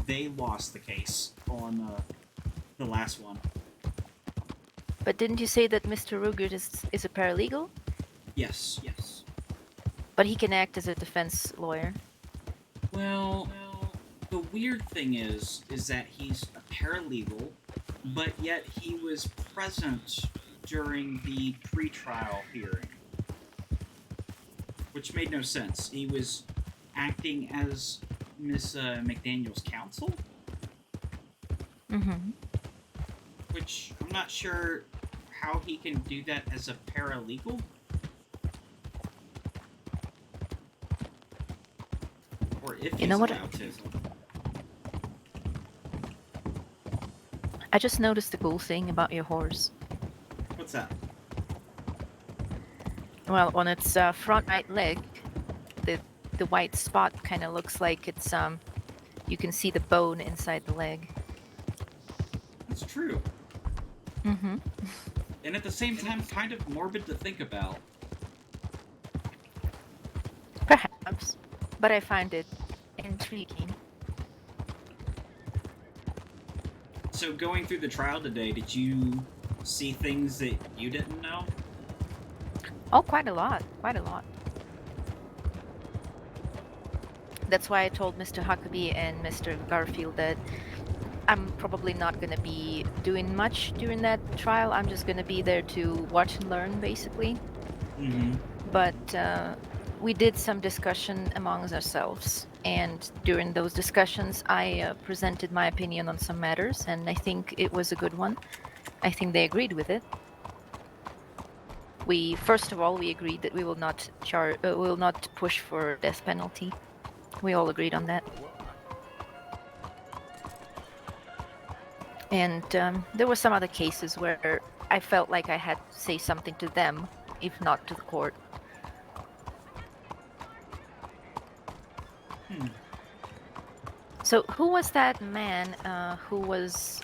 They lost the case on the last one. But didn't you say that Mr. Rugert is a paralegal? Yes. But he can act as a defense lawyer. Well, the weird thing is that he's a paralegal, but yet he was present during the pre-trial hearing, which made no sense. He was acting as Miss McDaniel's counsel, which I'm not sure how he can do that as a paralegal. Or if he's allowed to. I just noticed a cool thing about your horse. What's that? Well, on its front right leg, the white spot kind of looks like it's you can see the bone inside the leg. That's true. Mm-hmm. And at the same time, kind of morbid to think about. Perhaps, but I find it intriguing. So going through the trial today, did you see things that you didn't know? Oh, quite a lot. That's why I told Mr. Huckabee and Mr. Garfield that I'm probably not going to be doing much during that trial. I'm just going to be there to watch and learn, basically. But we did some discussion amongst ourselves, and during those discussions I presented my opinion on some matters, and I think it was a good one. I think they agreed with it. First of all, we agreed that we will not push for death penalty. We all agreed on that. And there were some other cases where I felt like I had to say something to them, if not to the court. So who was that man who was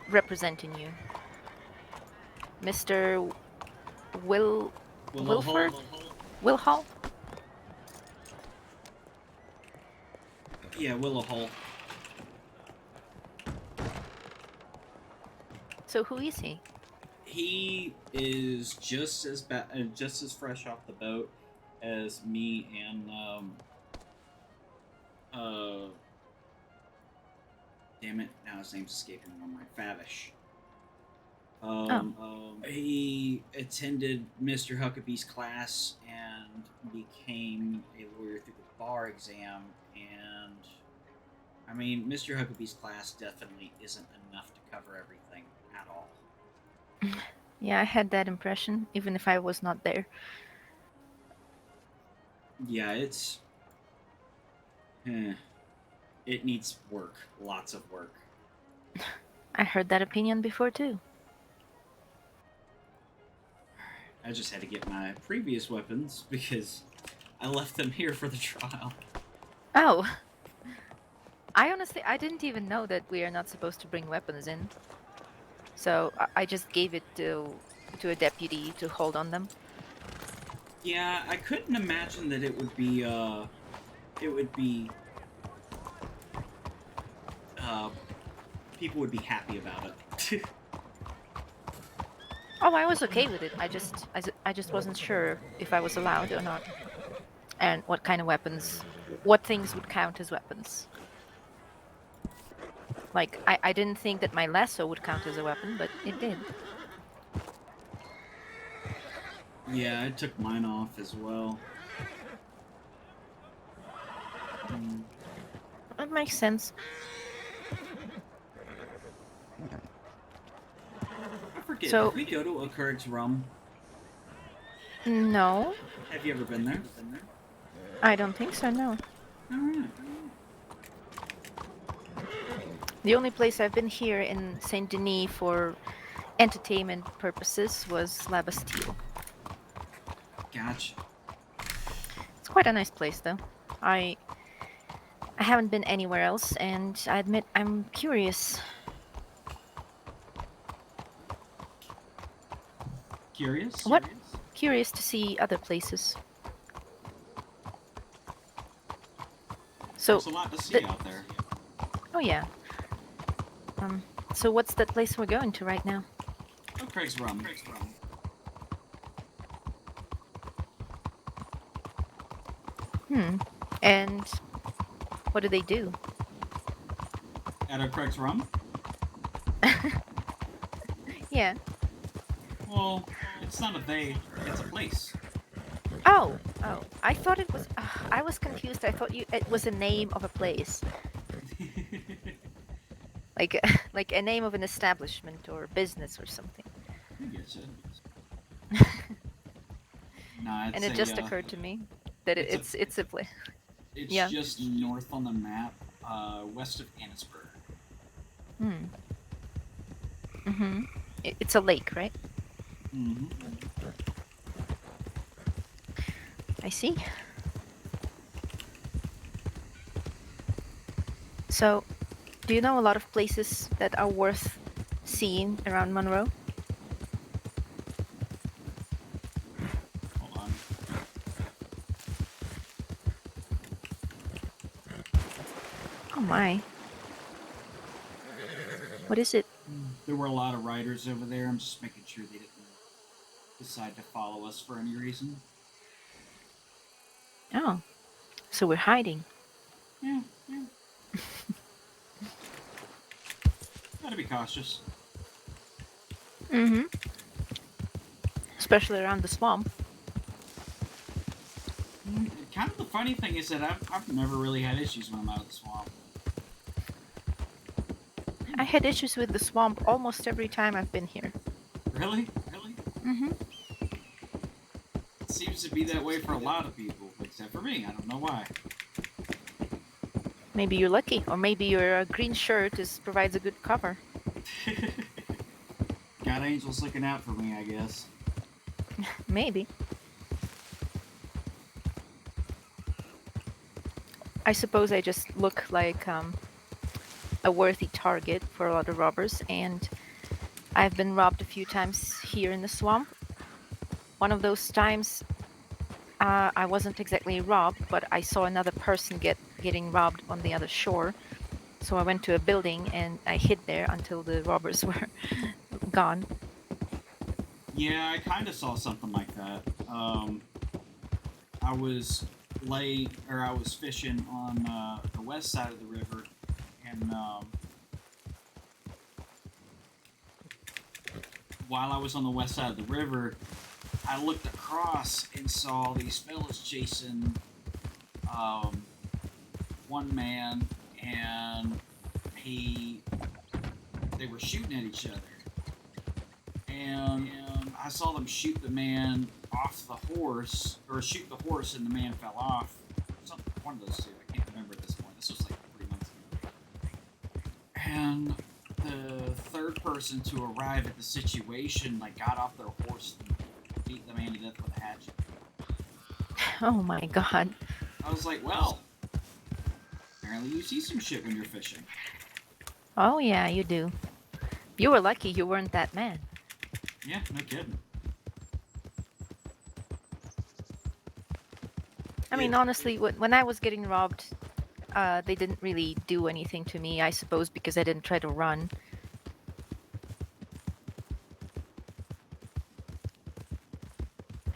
representing you? Mr. Wilford? Wilhall? Yeah, Willowhole. So who is he? He is just as fresh off the boat as me and damn it, now his name's escaping me on my Favish. He attended Mr. Huckabee's class and became a lawyer through the bar exam, and I mean, Mr. Huckabee's class definitely isn't enough to cover everything at all. Yeah, I had that impression, even if I was not there. Yeah, it's... It needs work. Lots of work. I heard that opinion before, too. I just had to get my previous weapons because I left them here for the trial. Oh. I didn't even know that we are not supposed to bring weapons in. So I just gave it to a deputy to hold on them. Yeah, I couldn't imagine that it would be, people would be happy about it. Oh, I was okay with it. I just wasn't sure if I was allowed or not. And what kind of weapons, what things would count as weapons. Like, I didn't think that my lasso would count as a weapon, but it did. Yeah, I took mine off as well. That makes sense. I forget, So, did we go to Okurg's Rum? No. Have you ever been there? I don't think so, no. Alright. The only place I've been here in Saint Denis for entertainment purposes was La Bastille. Gotcha. It's quite a nice place, though. I haven't been anywhere else, and I admit I'm curious. Curious? What? Curious to see other places. So there's a lot to see out there. Oh yeah. So what's that place we're going to right now? Craig's Rum. And what do they do? At Craig's Rum? Yeah. Well, it's not a they, it's a place. Oh, I thought it was. I was confused. I thought it was a name of a place, like a name of an establishment or business or something. I get you. Nah, and it just occurred to me that it's a place. It's yeah. just north on the map, west of Annisburg. It's a lake, right? I see. So, do you know a lot of places that are worth seeing around Monroe? Hold on. Oh my. What is it? There were a lot of riders over there. I'm just making sure they didn't decide to follow us for any reason. Oh, so we're hiding. Yeah. Gotta be cautious. Especially around the swamp. Kind of the funny thing is that I've never really had issues when I'm out of the swamp. I had issues with the swamp almost every time I've been here. Really? It seems to be that way for a lot of people, except for me. I don't know why. Maybe you're lucky, or maybe your green shirt provides a good cover. Got angels looking out for me, I guess. Maybe. I suppose I just look like a worthy target for a lot of robbers, and I've been robbed a few times here in the swamp. One of those times, I wasn't exactly robbed, but I saw another person getting robbed on the other shore. So I went to a building and I hid there until the robbers were gone. Yeah, I kind of saw something like that. I was fishing on the west side of the river, and while I was on the west side of the river, I looked across and saw these fellas chasing one man and they were shooting at each other. And I saw them shoot the man off the horse, or shoot the horse and the man fell off. Something, one of those two. I can't remember at this point. This was like 3 months ago. And the third person to arrive at the situation, like, got off their horse and beat the man to death with a hatchet. Oh my god. I was like, well, apparently you see some shit when you're fishing. Oh yeah, you do. You were lucky you weren't that man. Yeah, no kidding. I mean, honestly, when I was getting robbed, they didn't really do anything to me, I suppose, because I didn't try to run.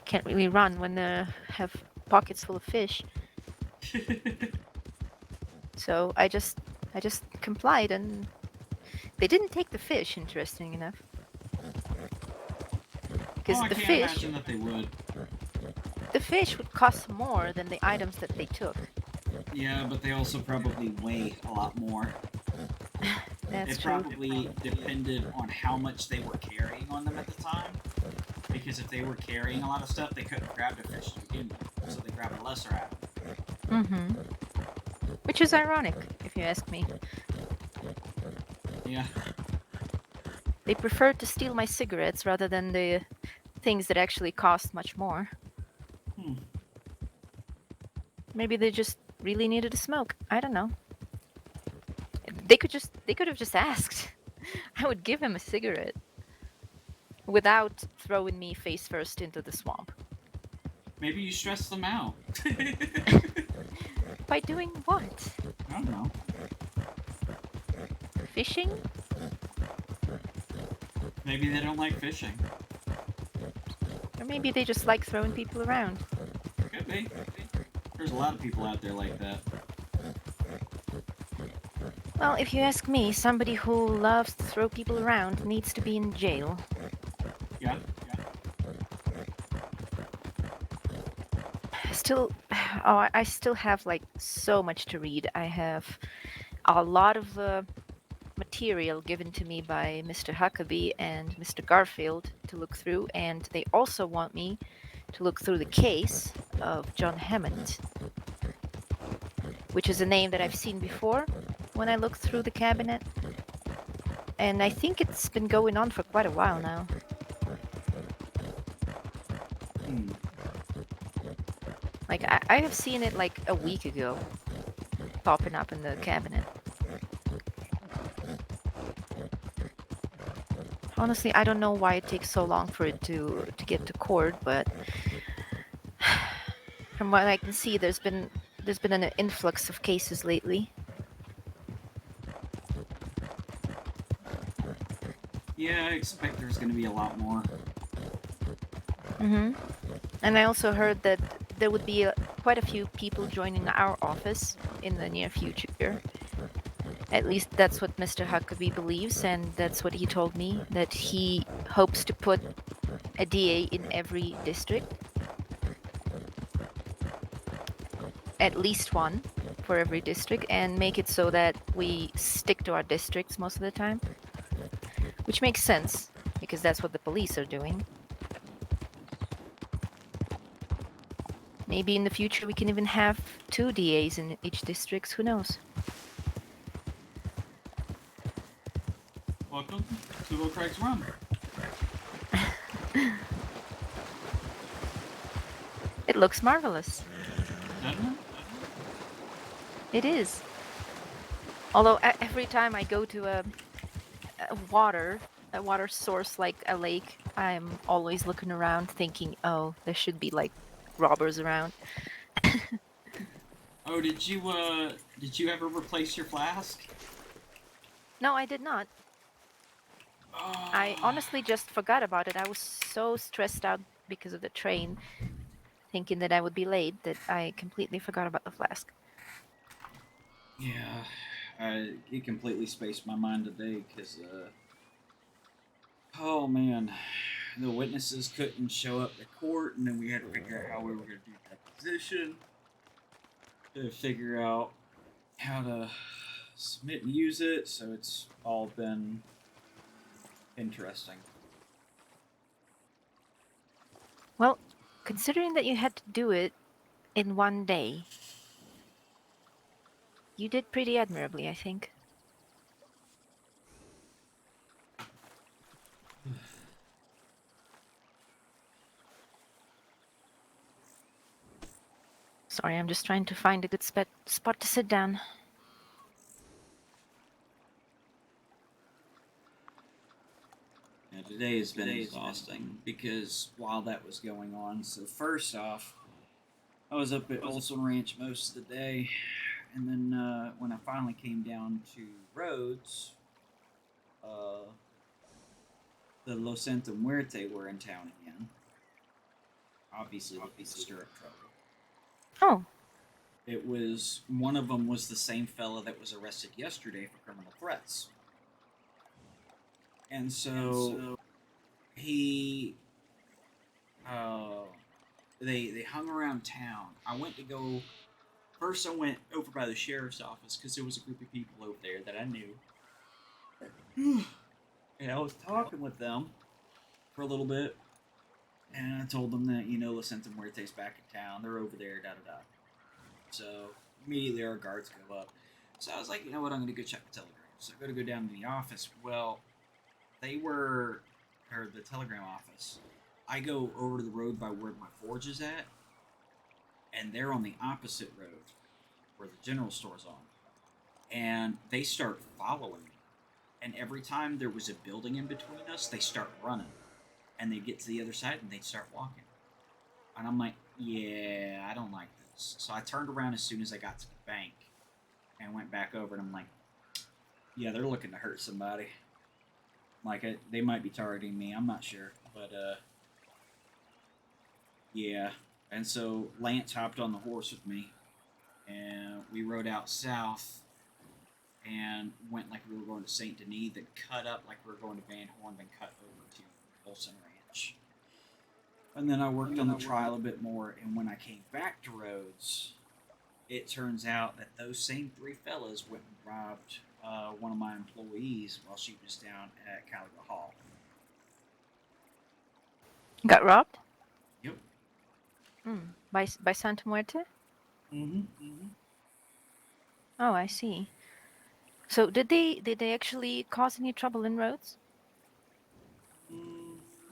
Can't really run when they have pockets full of fish. So I just complied, and they didn't take the fish, interesting enough. Because I the can't fish, imagine that they would. the fish would cost more than the items that they took. Yeah, but they also probably weigh a lot more. That's it true. probably depended on how much they were carrying on them at the time. Because if they were carrying a lot of stuff, they couldn't grab the fish to begin with, so they grabbed a lesser item. Mm-hmm. Which is ironic, if you ask me. Yeah. They preferred to steal my cigarettes rather than the things that actually cost much more. Maybe they just really needed to smoke. I don't know. They could have just asked. I would give him a cigarette. Without throwing me face first into the swamp. Maybe you stress them out. By doing what? I don't know. Fishing? Maybe they don't like fishing. Or maybe they just like throwing people around. Could be. There's a lot of people out there like that. Well, if you ask me, somebody who loves to throw people around needs to be in jail. Yeah. I still have like so much to read. I have a lot of material given to me by Mr. Huckabee and Mr. Garfield to look through, and they also want me to look through the case of John Hammond, which is a name that I've seen before when I looked through the cabinet, and I think it's been going on for quite a while now. Like, I have seen it like a week ago, popping up in the cabinet. Honestly, I don't know why it takes so long for it to get to court, but from what I can see, there's been an influx of cases lately. Yeah, I expect there's going to be a lot more. Mm-hmm. And I also heard that there would be quite a few people joining our office in the near future. At least that's what Mr. Huckabee believes, and that's what he told me, that he hopes to put a DA in every district. At least one for every district, and make it so that we stick to our districts most of the time. Which makes sense, because that's what the police are doing. Maybe in the future we can even have 2 DAs in each district, who knows? Welcome to Little Craig's Run. It looks marvelous. Doesn't it? It is. Although every time I go to a water source like a lake, I'm always looking around thinking, oh, there should be like robbers around. Oh, did you ever replace your flask? No, I did not. I honestly just forgot about it. I was so stressed out because of the train, thinking that I would be late, that I completely forgot about the flask. Yeah, it completely spaced my mind today because, oh man, the witnesses couldn't show up to court, and then we had to figure out how we were going to do deposition, to figure out how to submit and use it, so it's all been interesting. Well, considering that you had to do it in one day, you did pretty admirably, I think. Sorry, I'm just trying to find a good spot to sit down. Now, today has been exhausting because while that was going on, so first off, I was up at Olson Ranch most of the day, and then when I finally came down to Rhodes, the Los Santa Muerte were in town again. Obviously, looking to stir up trouble. Oh. It was, one of them was the same fella that was arrested yesterday for criminal threats. And so he, they hung around town. I went to go, first I went over by the sheriff's office because there was a group of people over there that I knew. And I was talking with them for a little bit, and I told them that, you know, La Santa Muerte's back in town. They're over there, da-da-da. So immediately our guards go up. So I was like, you know what, I'm going to go check the telegram. So I go down to the office. Well, they were, or the telegram office. I go over to the road by where my forge is at, and they're on the opposite road where the general store's on. And they start following me. And every time there was a building in between us, they start running. And they get to the other side and they start walking. And I'm like, yeah, I don't like this. So I turned around as soon as I got to the bank and went back over, and I'm like, yeah, they're looking to hurt somebody. Like, they might be targeting me, I'm not sure. But, yeah. And so Lance hopped on the horse with me, and we rode out south and went like we were going to St. Denis, then cut up like we were going to Van Horn, then cut over to Olson Ranch. And then I worked on the trial a bit more, and when I came back to Rhodes, it turns out that those same three fellas went and robbed one of my employees while she was down at Caliga Hall. Got robbed? Yep. By Santa Muerte? Mm-hmm. Oh, I see. So did they actually cause any trouble in Rhodes?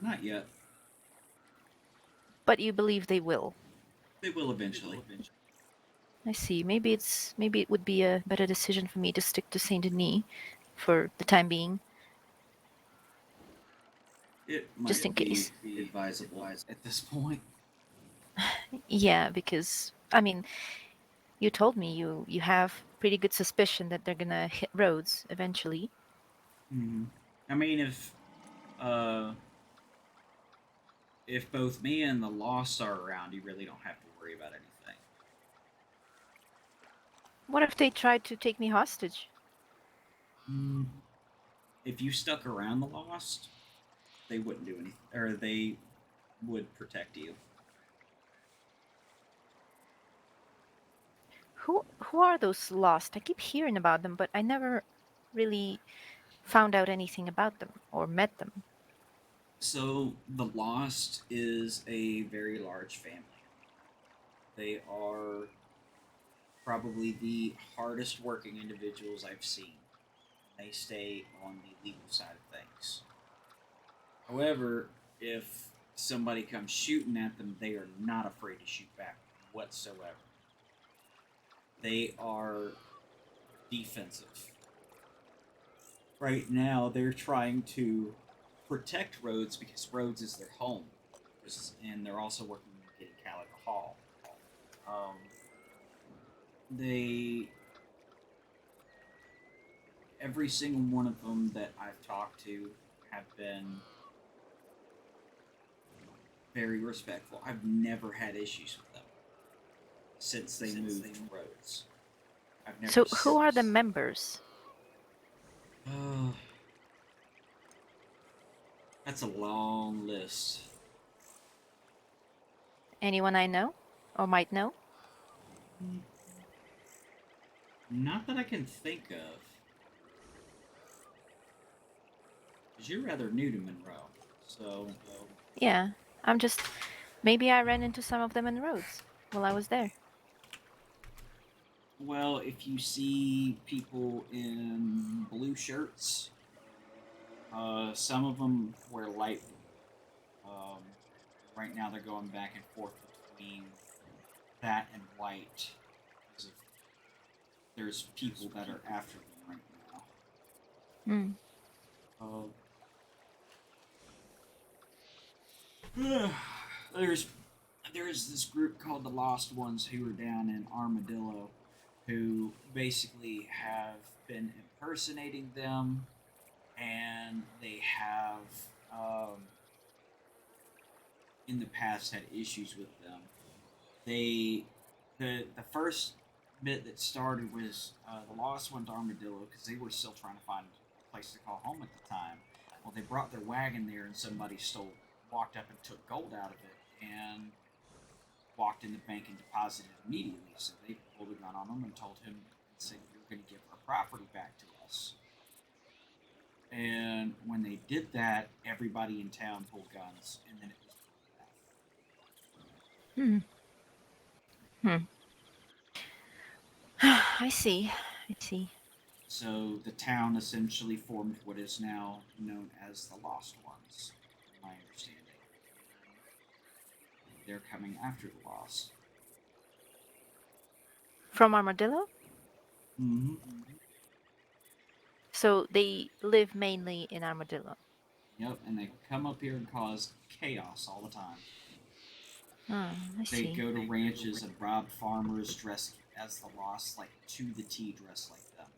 Not yet. But you believe they will? They will eventually. I see. Maybe it would be a better decision for me to stick to Saint Denis for the time being. It might just in case. Be advisable at this point. Yeah, because I mean, you told me you have pretty good suspicion that they're gonna hit Rhodes eventually. Mm-hmm. I mean, if both me and the Lost are around, you really don't have to worry about anything. What if they tried to take me hostage? If you stuck around the Lost, they wouldn't do anything, or they would protect you. Who are those Lost? I keep hearing about them, but I never really found out anything about them or met them. So the Lost is a very large family. They are probably the hardest working individuals I've seen. They stay on the legal side of things. However, if somebody comes shooting at them, they are not afraid to shoot back whatsoever. They are defensive. Right now, they're trying to protect Rhodes because Rhodes is their home. And they're also working on getting Caliga Hall. Every single one of them that I've talked to have been very respectful. I've never had issues with them since they moved to Rhodes. So who are the members? That's a long list. Anyone I know or might know? Not that I can think of. Because you're rather new to Monroe, so... Yeah, I'm just. Maybe I ran into some of them in the roads while I was there. Well, if you see people in blue shirts, some of them wear light blue. Right now they're going back and forth between that and white. Because there's people that are after them right now. There's this group called the Lost Ones who are down in Armadillo, who basically have been impersonating them, and they have in the past had issues with them. The first bit that started was the Lost Ones Armadillo, because they were still trying to find a place to call home at the time. Well, they brought their wagon there, and somebody walked up and took gold out of it, and walked in the bank and deposited it immediately. So they pulled a gun on him and told him and said, "You're going to give our property back to us." And when they did that, everybody in town pulled guns, and then it was I see. I see. So the town essentially formed what is now known as the Lost Ones, in my understanding. They're coming after the Lost. From Armadillo? Mm-hmm. So they live mainly in Armadillo. Yep, and they come up here and cause chaos all the time. I They see. go to ranches and rob farmers dressed as the Lost, like to the T dressed like them,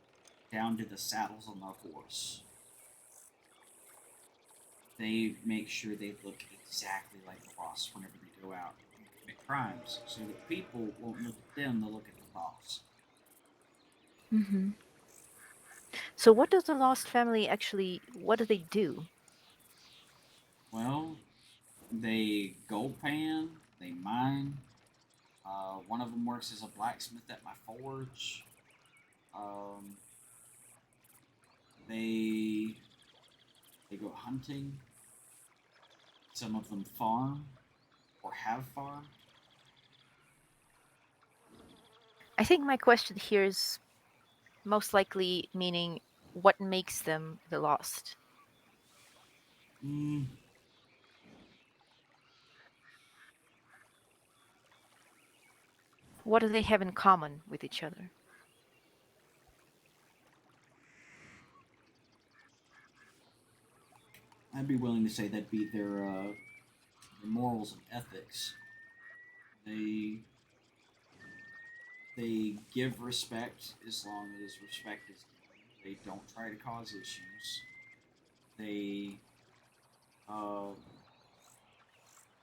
down to the saddles on their horse. They make sure they look exactly like the Lost whenever they go out and commit crimes, so that people won't look at them, they'll look at the Lost. Mm-hmm. So what does the Lost family actually, what do they do? Well, they gold pan, they mine. One of them works as a blacksmith at my forge. They go hunting. Some of them farm or have farmed. I think my question here is most likely meaning what makes them the Lost? What do they have in common with each other? I'd be willing to say that'd be their morals and ethics. They give respect as long as respect is given. They don't try to cause issues. They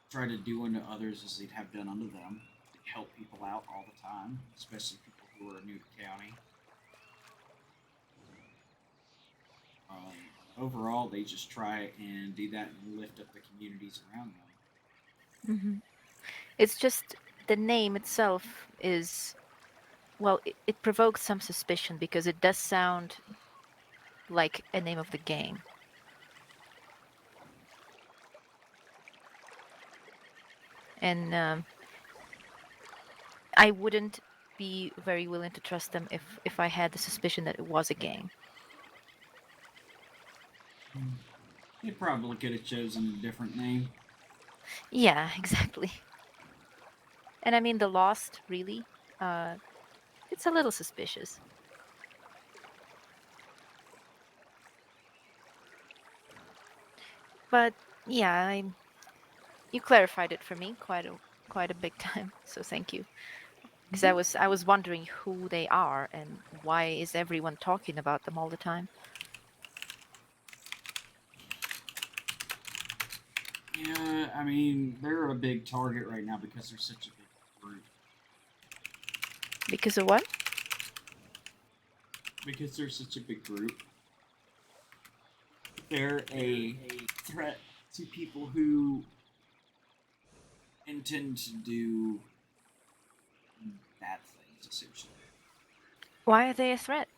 try to do unto others as they'd have done unto them. They help people out all the time, especially people who are new to county. Overall, they just try and do that and lift up the communities around them. Mm-hmm. It's just the name itself is, well, it provokes some suspicion because it does sound like a name of the game. And I wouldn't be very willing to trust them if I had the suspicion that it was a game. They probably could have chosen a different name. Yeah, exactly. And I mean, the Lost, really, it's a little suspicious. But yeah, you clarified it for me quite a big time, so thank you. Because I was wondering who they are and why is everyone talking about them all the time. Yeah, I mean, they're a big target right now because they're such a big group. Because of what? Because they're such a big group. They're a threat to people who intend to do bad things, essentially. Why are they a threat?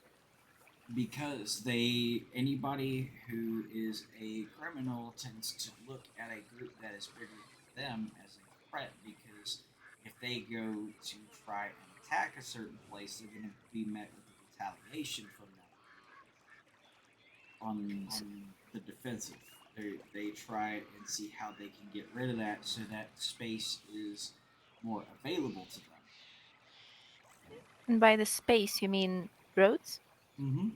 Because anybody who is a criminal tends to look at a group that is bigger than them as a threat, because if they go to try and attack a certain place, they're going to be met with retaliation from that on the defensive. They try and see how they can get rid of that so that space is more available to them. And by the space, you mean roads? Mm-hmm.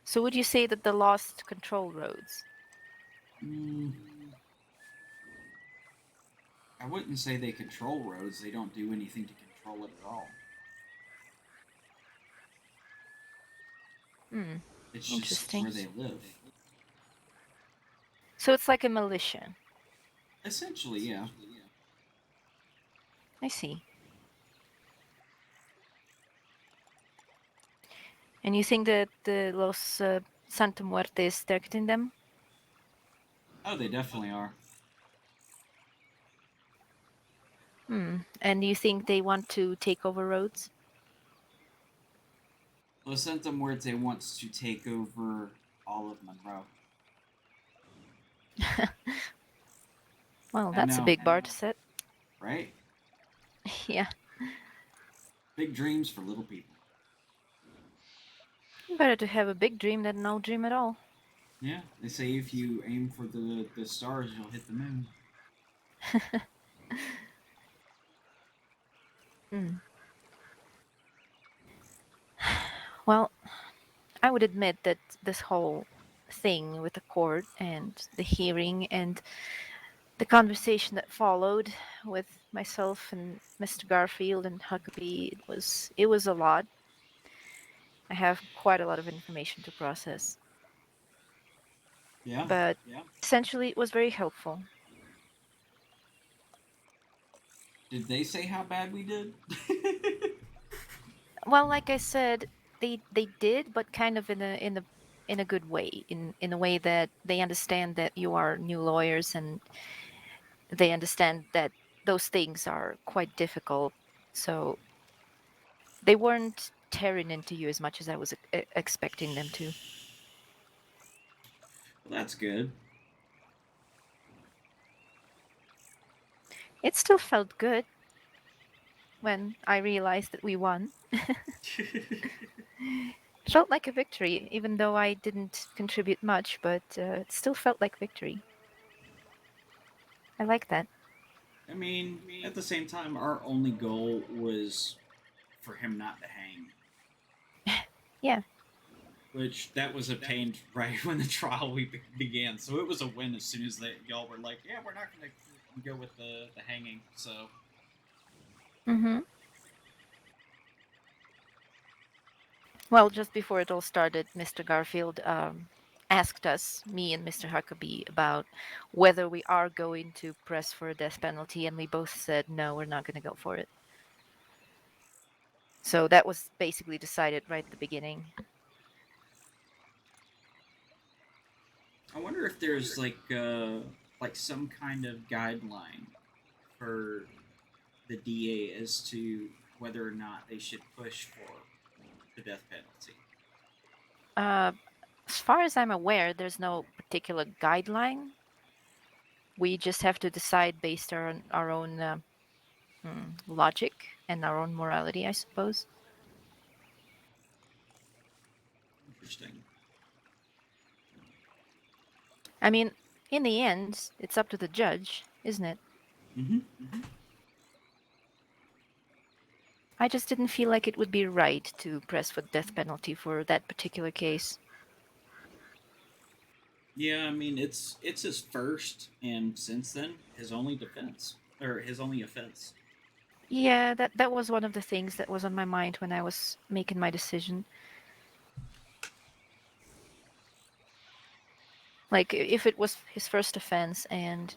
So would you say that the lost control roads? I wouldn't say they control roads. They don't do anything to control it at all. It's just Interesting. where they live. So it's like a militia. Essentially, yeah. I see. And you think that the Los Santa Muerte is targeting them? Oh, they definitely are. And you think they want to take over roads? Los Santa Muerte wants to take over all of Monroe. Well, that's a big bar to set. Right? Yeah. Big dreams for little people. Better to have a big dream than no dream at all. Yeah, they say if you aim for the stars, you'll hit the moon. Well, I would admit that this whole thing with the court and the hearing and the conversation that followed with myself and Mr. Garfield and Huckabee, it was a lot. I have quite a lot of information to process. Yeah. But essentially it was very helpful. Did they say how bad we did? Well, like I said, they did, but kind of in a good way, in a way that they understand that you are new lawyers and they understand that those things are quite difficult. So they weren't tearing into you as much as I was expecting them to. Well, that's good. It still felt good when I realized that we won. Felt like a victory, even though I didn't contribute much, but it still felt like victory. I like that. I mean, at the same time, our only goal was for him not to hang. Yeah. Which that was obtained right when the trial began, so it was a win as soon as y'all were like, "Yeah, we're not going to go with the hanging." So. Well, just before it all started, Mr. Garfield asked us, me and Mr. Huckabee, about whether we are going to press for a death penalty, and we both said no, we're not going to go for it. So that was basically decided right at the beginning. I wonder if there's like some kind of guideline for the DA as to whether or not they should push for the death penalty. As far as I'm aware, there's no particular guideline. We just have to decide based on our own logic and our own morality, I suppose. Interesting. I mean, in the end, it's up to the judge, isn't it? I just didn't feel like it would be right to press for the death penalty for that particular case. Yeah, I mean it's his first, and since then his only defense or his only offense. Yeah, that was one of the things that was on my mind when I was making my decision. Like, if it was his first offense and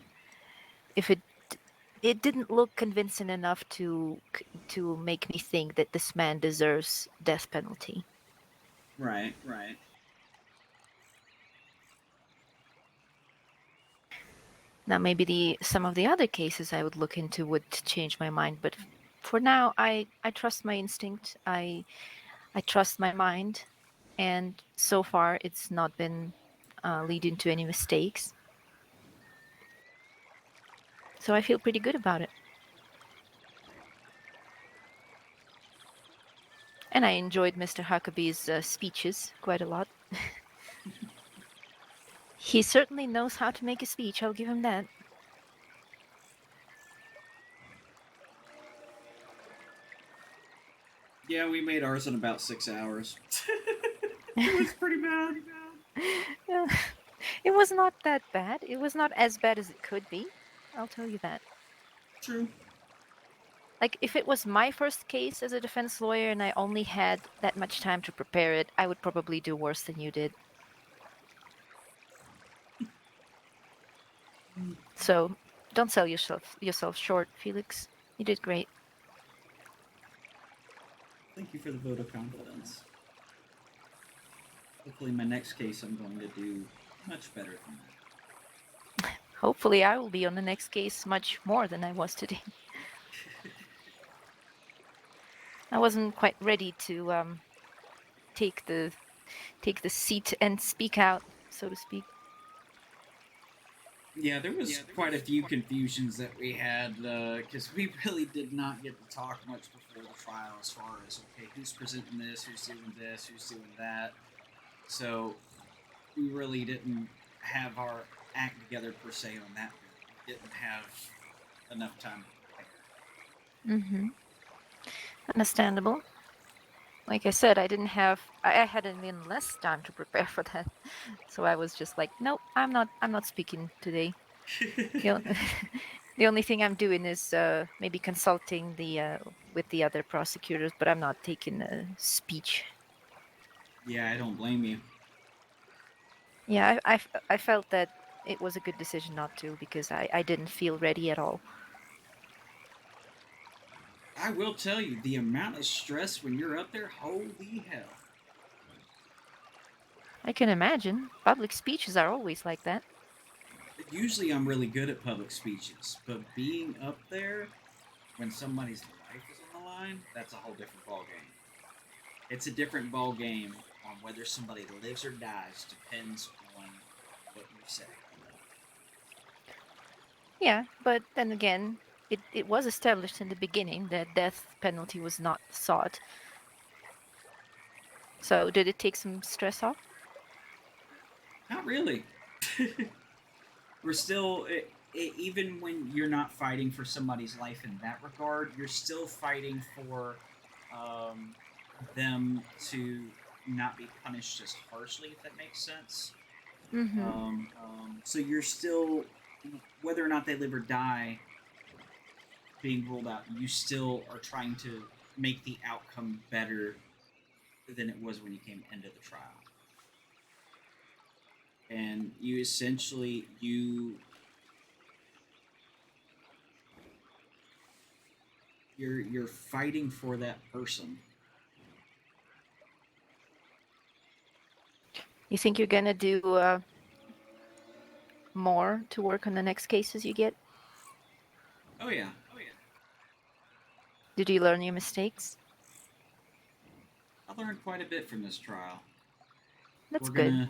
if it didn't look convincing enough to make me think that this man deserves death penalty. Right. Now, maybe some of the other cases I would look into would change my mind, but for now, I trust my instinct. I I trust my mind, and so far it's not been leading to any mistakes. So I feel pretty good about it. And I enjoyed Mr. Huckabee's speeches quite a lot. He certainly knows how to make a speech, I'll give him that. Yeah, we made ours in about 6 hours. It was pretty bad. Yeah. It was not that bad. It was not as bad as it could be. I'll tell you that. True. Like, if it was my first case as a defense lawyer and I only had that much time to prepare it, I would probably do worse than you did. So, don't sell yourself short, Felix. You did great. Thank you for the vote of confidence. Hopefully, my next case I'm going to do much better than that. Hopefully, I will be on the next case much more than I was today. I wasn't quite ready to take the seat and speak out, so to speak. Yeah, there was quite a few confusions that we had because we really did not get to talk much before the trial as far as, okay, who's presenting this, who's doing that. So we really didn't have our act together per se on that. We didn't have enough time to prepare. Mm-hmm. Understandable. Like I said, I had even less time to prepare for that. So I was just like, nope, I'm not speaking today. The only thing I'm doing is maybe consulting with the other prosecutors, but I'm not taking a speech. Yeah, I don't blame you. Yeah, I felt that it was a good decision not to, because I didn't feel ready at all. I will tell you, the amount of stress when you're up there, holy hell. I can imagine. Public speeches are always like that. Usually I'm really good at public speeches, but being up there when somebody's life is on the line, that's a whole different ball game. It's a different ball game on whether somebody lives or dies, depends on what you say. Yeah, but then again, it was established in the beginning that death penalty was not sought. So did it take some stress off? Not really. We're still, even when you're not fighting for somebody's life in that regard, you're still fighting for them to not be punished as harshly, if that makes sense. Mm-hmm. So you're still, whether or not they live or die, being ruled out, you still are trying to make the outcome better than it was when you came into the trial. And you essentially, you're fighting for that person. You think you're gonna do more to work on the next cases you get? Oh yeah. Did you learn your mistakes? I learned quite a bit from this trial. That's good.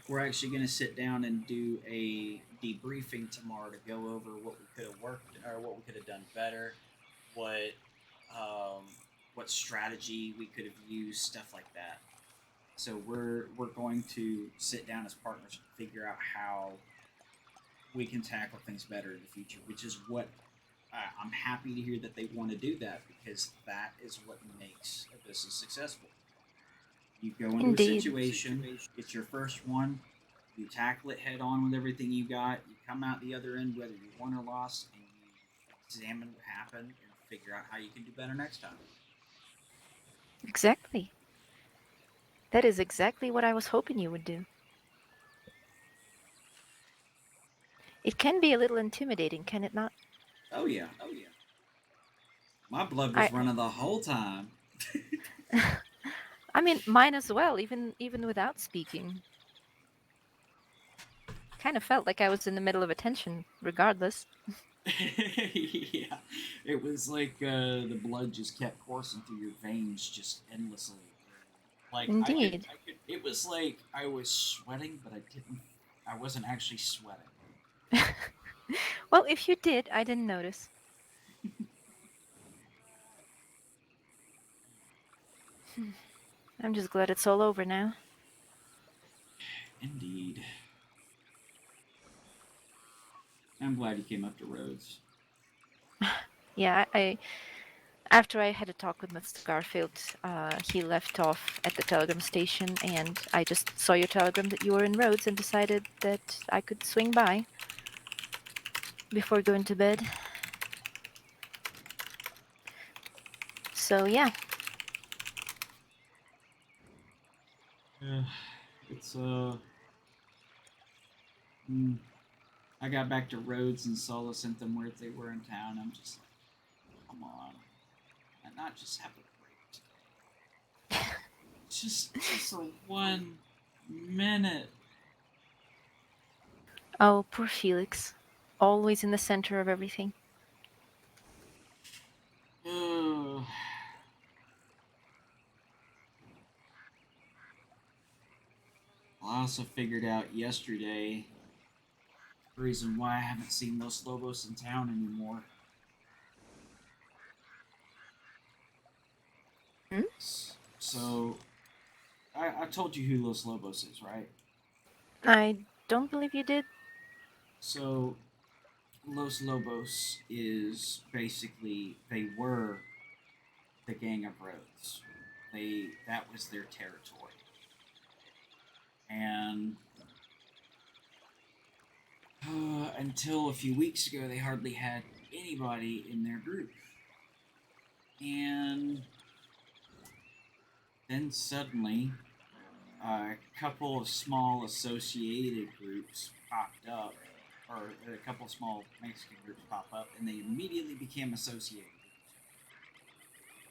We're actually gonna sit down and do a debriefing tomorrow to go over what we could have worked or what we could have done better, what strategy we could have used, stuff like that. So we're going to sit down as partners and figure out how we can tackle things better in the future, which is what I'm happy to hear that they want to do that, because that is what makes a business successful. You go into Indeed. a situation, it's your first one, you tackle it head on with everything you got, you come out the other end whether you won or lost, and you examine what happened and figure out how you can do better next time. Exactly. That is exactly what I was hoping you would do. It can be a little intimidating, can it not? Oh yeah. My blood was running the whole time. I mean, mine as well, even without speaking. Kind of felt like I was in the middle of attention, regardless. Yeah, it was like the blood just kept coursing through your veins just endlessly. Like Indeed. it was like I was sweating, but I wasn't actually sweating. Well, if you did, I didn't notice. I'm just glad it's all over now. Indeed. I'm glad you came up to Rhodes. Yeah, after I had a talk with Mr. Garfield, he left off at the telegram station, and I just saw your telegram that you were in Rhodes and decided that I could swing by before going to bed. So, yeah. Yeah, it's I got back to Rhodes and Solo sent them where they were in town. I'm just like, come on, and not just have a break today. just for 1 minute. Oh, poor Felix. Always in the center of everything. I also figured out yesterday the reason why I haven't seen Los Lobos in town anymore. Hmm? So, I told you who Los Lobos is, right? I don't believe you did. So, Los Lobos is basically, they were the Gang of Rhodes. That was their territory. And until a few weeks ago, they hardly had anybody in their group. And then suddenly, a couple of small associated groups popped up, or a couple of small Mexican groups pop up, and they immediately became associated groups.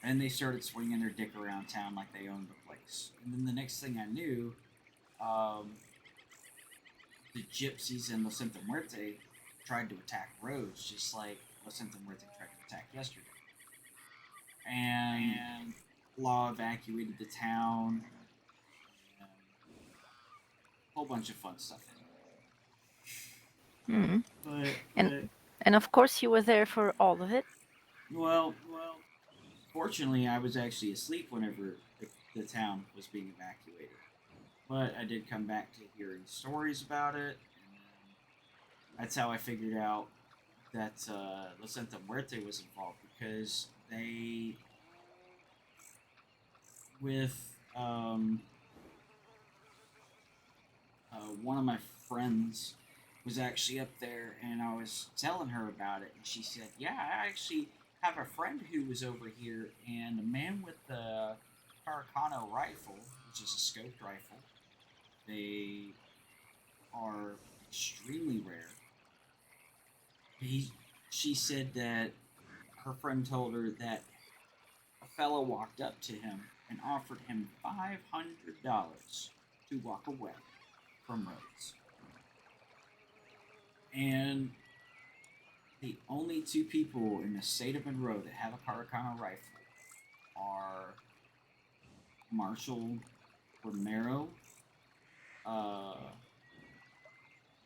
And they started swinging their dick around town like they owned the place. And then the next thing I knew, the gypsies and Los Santa Muerte tried to attack Rhodes, just like Los Santa Muerte tried to attack yesterday. And Law evacuated the town. And a whole bunch of fun stuff Hmm. But And of course you were there for all of it. well, fortunately, I was actually asleep whenever the town was being evacuated. But I did come back to hearing stories about it, and that's how I figured out that La Santa Muerte was involved, because they, with one of my friends was actually up there, and I was telling her about it, and she said, "Yeah, I actually have a friend who was over here, and a man with the Caracano rifle, which is a scoped rifle. They are extremely rare." She said that her friend told her that a fellow walked up to him and offered him $500 to walk away from Rhodes. And the only two people in the state of Monroe that have a Caracano rifle are Marshall Romero,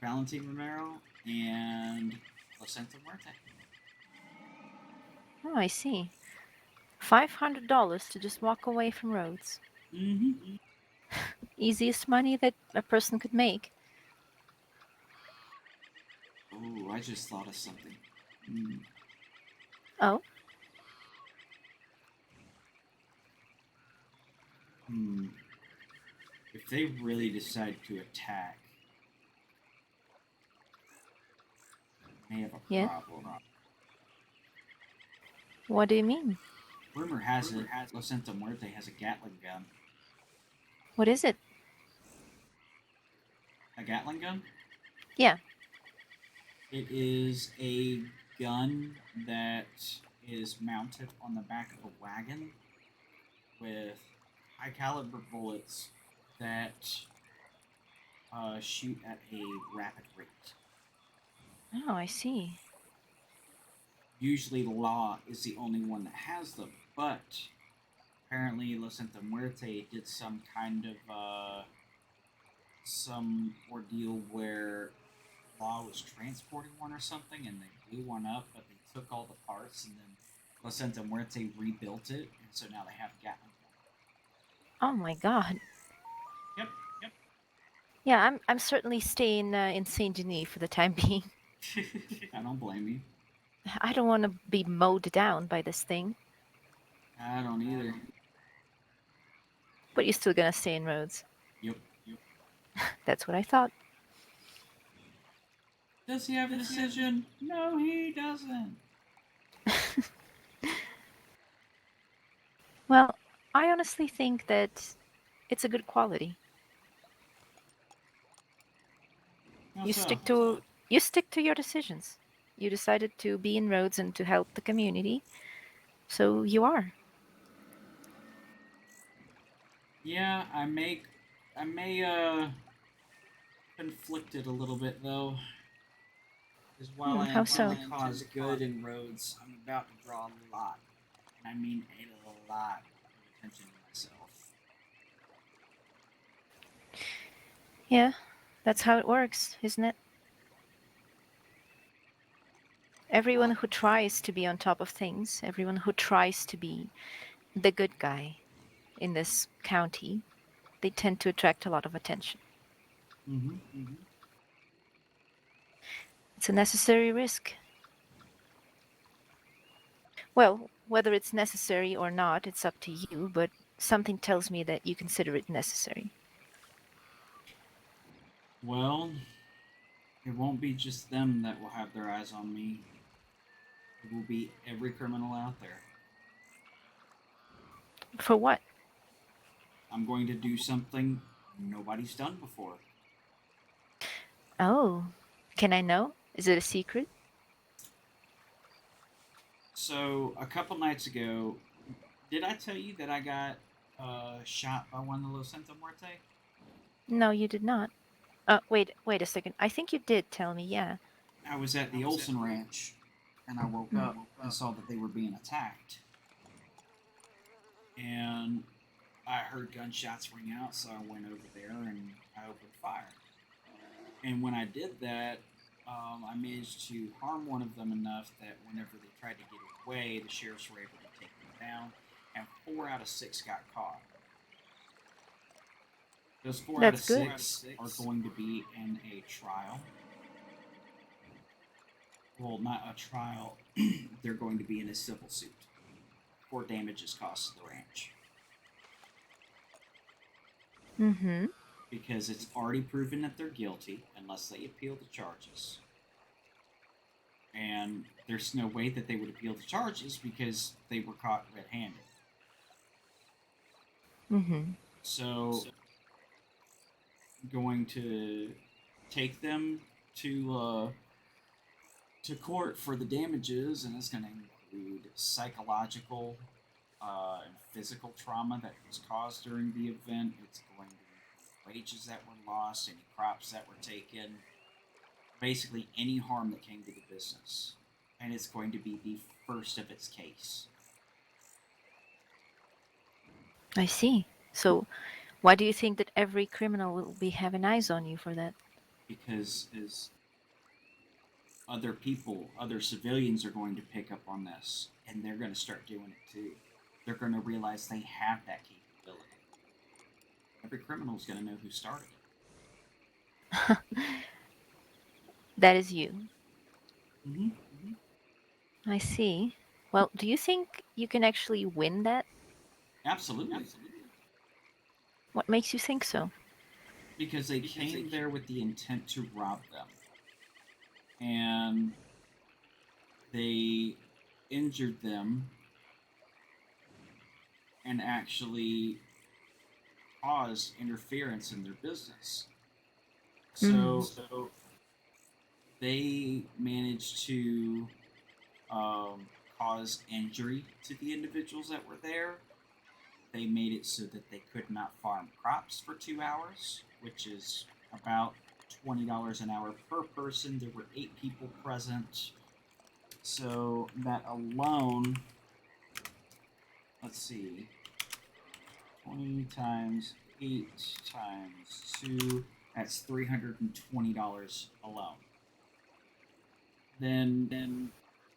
Valentin Romero, and La Santa Muerte. Oh, I see. $500 to just walk away from Rhodes. Mm-hmm. Easiest money that a person could make. Oh, I just thought of something. Oh? If they really decide to attack, they have a Yeah? problem. What do you mean? Rumor has it La Santa Muerte has a Gatling gun. What is it? A Gatling gun? Yeah. It is a gun that is mounted on the back of a wagon with high caliber bullets that shoot at a rapid rate. Oh, I see. Usually Law is the only one that has them, but apparently Los Santa Muerte did some kind of some ordeal where Law was transporting one or something, and they blew one up, but they took all the parts, and then Los Santa Muerte rebuilt it, and so now they have Gatling. Oh my god. Yep, yep. Yeah, I'm certainly staying in Saint Denis for the time being. I don't blame you. I don't want to be mowed down by this thing. I don't either. But you're still gonna stay in Rhodes. Yep, yep. That's what I thought. Does he have a decision? No, he doesn't. Well, I honestly think that it's a good quality. How You so? stick to your decisions. You decided to be in Rhodes and to help the community, so you are. Yeah, I may conflict it a little bit though. Because while I How intend so? to cause good in Rhodes, I'm about to draw a lot, and I mean a lot of attention to myself. Yeah, that's how it works, isn't it? Everyone who tries to be on top of things, everyone who tries to be the good guy in this county, they tend to attract a lot of attention. Mm-hmm. Mm-hmm. It's a necessary risk. Well, whether it's necessary or not, it's up to you, but something tells me that you consider it necessary. Well, it won't be just them that will have their eyes on me. It will be every criminal out there. For what? I'm going to do something nobody's done before. Oh, can I know? Is it a secret? So, a couple nights ago, did I tell you that I got shot by one of the Los Santa Muerte? No, you did not. Wait a second. I think you did tell me, yeah. I was at the Olson ranch, and I woke up and saw that they were being attacked. And I heard gunshots ring out, so I went over there and I opened fire. And when I did that, I managed to harm one of them enough that whenever they tried to get away, the sheriffs were able to take them down, and 4 out of 6 got caught. Those 4 out of 6 are going to be in a trial. Well, not a trial. They're going to be in a civil suit for damages caused to the ranch. Mm-hmm. Because it's already proven that they're guilty unless they appeal the charges. And there's no way that they would appeal the charges because they were caught red-handed. Mm-hmm. So, going to take them to court for the damages, and it's going to include psychological and physical trauma that was caused during the event. It's going to include wages that were lost, any crops that were taken, basically any harm that came to the business. And it's going to be the first of its case. I see. So, why do you think that every criminal will be having eyes on you for that? Because other people, other civilians are going to pick up on this, and they're going to start doing it too. They're going to realize they have that capability. Every criminal is going to know who started it. That is you. Mm-hmm. Mm-hmm. I see. Well, do you think you can actually win that? Absolutely. What makes you think so? Because they came there with the intent to rob them. And they injured them and actually caused interference in their business. So they managed to cause injury to the individuals that were there. They made it so that they could not farm crops for 2 hours, which is about $20 an hour per person. There were 8 people present. So that alone, let's see, 20 times 8 times 2. That's $320 alone. Then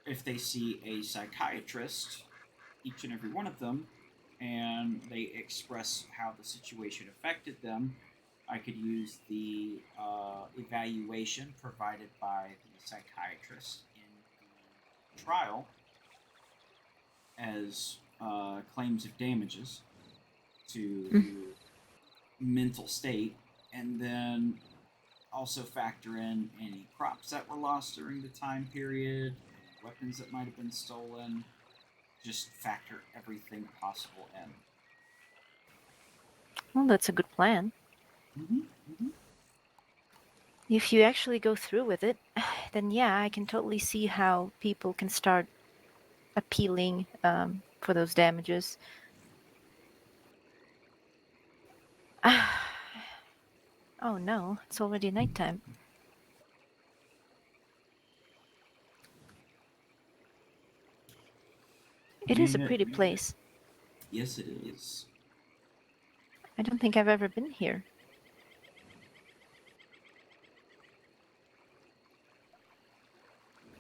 if they see a psychiatrist, each and every one of them, and they express how the situation affected them, I could use the evaluation provided by the psychiatrist in the trial as claims of damages to mental state, and then also factor in any crops that were lost during the time period, any weapons that might have been stolen. Just factor everything possible in. Well, that's a good plan. If you actually go through with it, then yeah, I can totally see how people can start appealing for those damages. Oh no, it's already nighttime. It is a pretty place. Yes, it is. I don't think I've ever been here.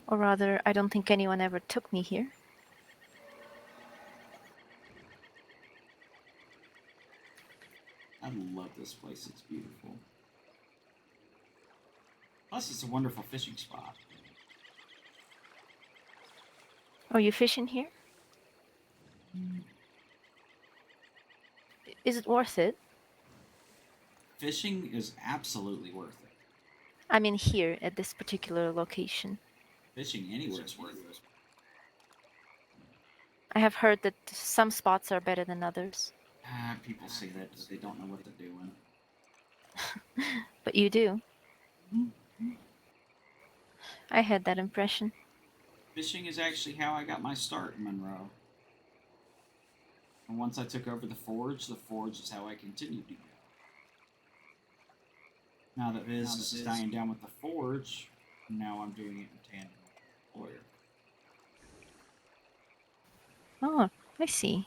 Or rather, I don't think anyone ever took me here. I love this place. It's beautiful. Plus, it's a wonderful fishing spot. Oh, you fishing here? Is it worth it? Fishing is absolutely worth it. I mean here, at this particular location. Fishing anywhere is worth it. I have heard that some spots are better than others. People say that because they don't know what they're doing. But you do. I had that impression. Fishing is actually how I got my start in Monroe. And once I took over the forge is how I continued to go. Now that business is dying down with the forge, now I'm doing it in tandem with the lawyer. Oh, I see.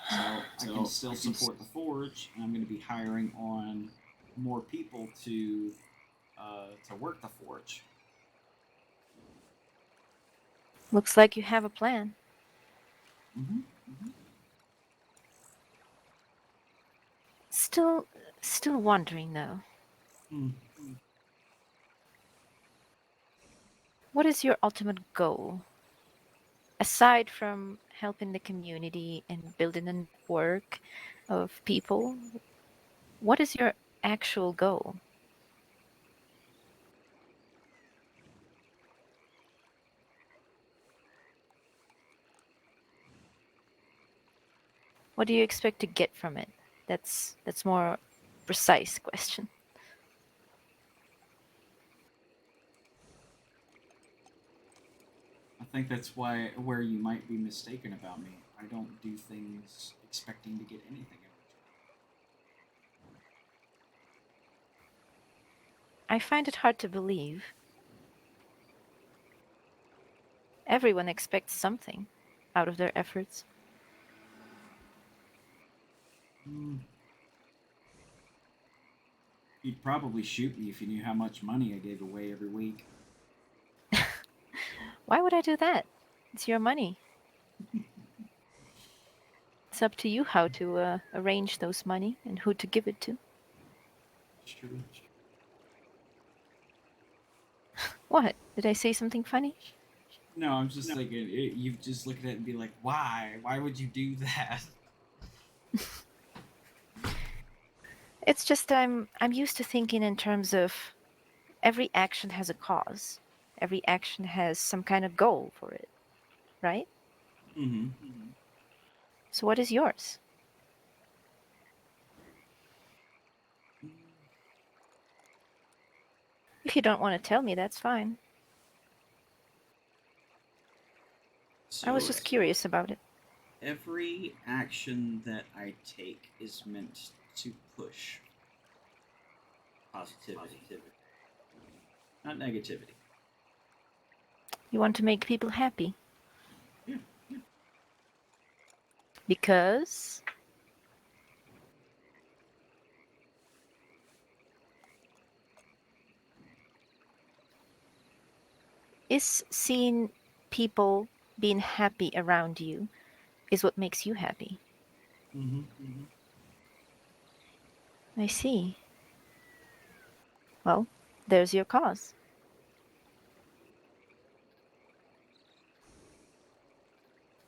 So I can still support the forge, and I'm going to be hiring on more people to work the forge. Looks like you have a plan. Still wondering though. What is your ultimate goal? Aside from helping the community and building a network of people, what is your actual goal? What do you expect to get from it? That's more precise question. I think that's where you might be mistaken about me. I don't do things expecting to get anything in I find it hard to believe. Everyone expects something out of their efforts. You'd probably shoot me if you knew how much money I gave away every week. Why would I do that? It's your money. It's up to you how to arrange those money and who to give it to. True. What? Did I say something funny? No, I'm just thinking, you just look at it and be like, why? Why would you do that? It's just I'm used to thinking in terms of every action has a cause. Every action has some kind of goal for it, right? So what is yours? If you don't want to tell me, that's fine. I was just curious about it. Every action that I take is meant to push positivity, not negativity. You want to make people happy. Yeah. Because is seeing people being happy around you is what makes you happy. I see. Well, there's your cause.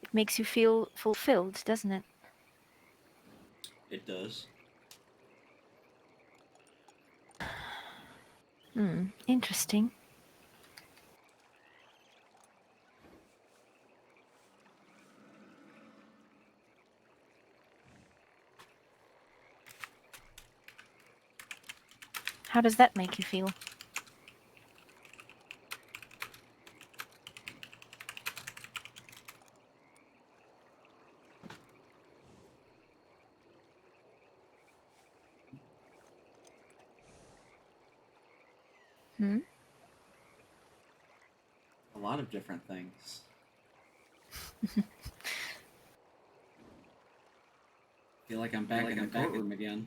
It makes you feel fulfilled, doesn't it? It does. Interesting. How does that make you feel? Hmm? A lot of different things. Feel like I'm back in the courtroom again.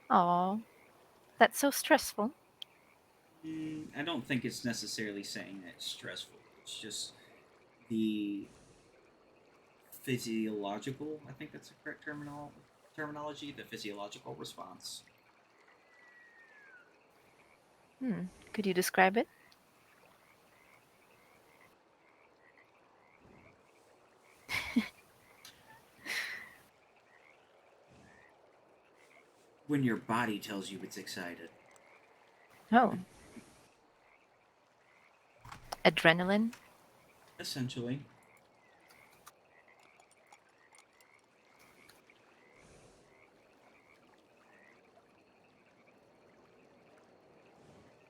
Aw, that's so stressful. I don't think it's necessarily saying that it's stressful. It's just the physiological, I think that's the correct terminology, the physiological response. Could you describe it? When your body tells you it's excited. Oh. Adrenaline? Essentially.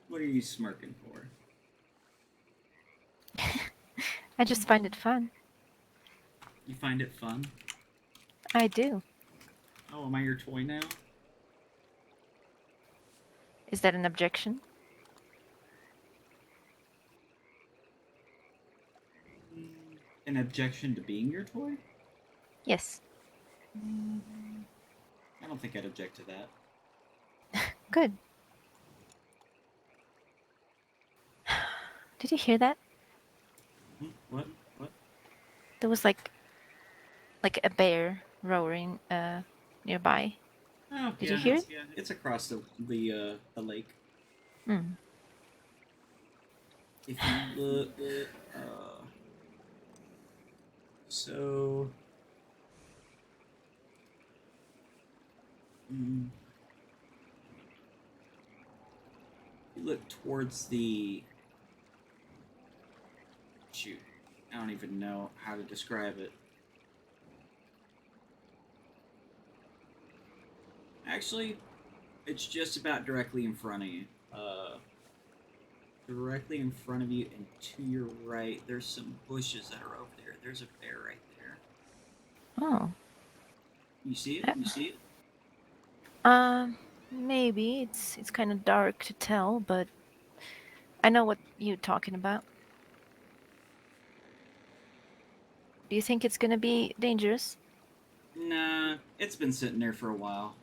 What are you smirking for? I just find it fun. You find it fun? I do. Oh, am I your toy now? Is that an objection? An objection to being your toy? Yes. I don't think I'd object to that. Good. Did you hear that? What? What? There was like a bear roaring nearby. Oh, Did yeah, you hear it? yeah, it's across the lake. If you look, so. You look towards the. Shoot, I don't even know how to describe it. Actually, it's just about directly in front of you. Directly in front of you and to your right, there's some bushes that are over there. There's a bear right there. Oh. You see it? You see it? Maybe it's kind of dark to tell, but I know what you're talking about. Do you think it's gonna be dangerous? Nah, it's been sitting there for a while.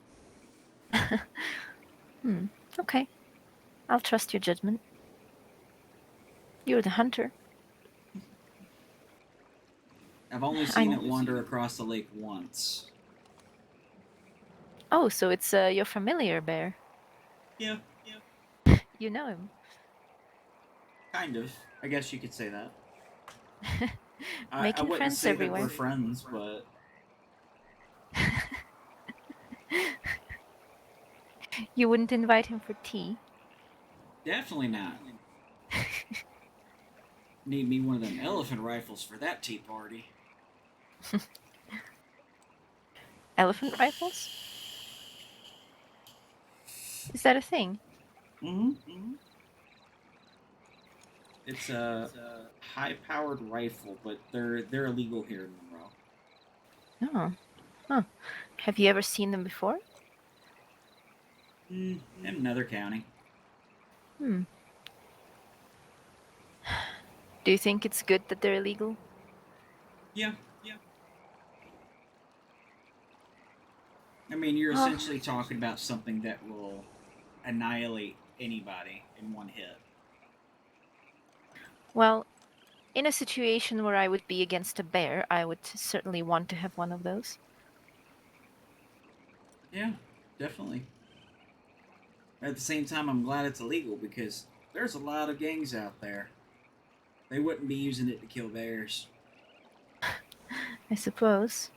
Okay. I'll trust your judgment. You're the hunter. I've only seen it wander across the lake once. Oh, so it's your familiar bear. Yeah. You know him. Kind of. I guess you could say that. I Making wouldn't friends say everywhere. that we're friends, but... You wouldn't invite him for tea? Definitely not. Need me one of them elephant rifles for that tea party. Elephant rifles? Is that a thing? It's a high-powered rifle, but they're illegal here in Monroe. Oh. Huh. Have you ever seen them before? In another county. Do you think it's good that they're illegal? Yeah. I mean, you're essentially talking about something that will annihilate anybody in one hit. Well, in a situation where I would be against a bear, I would certainly want to have one of those. Yeah, definitely. At the same time, I'm glad it's illegal because there's a lot of gangs out there. They wouldn't be using it to kill bears. I suppose.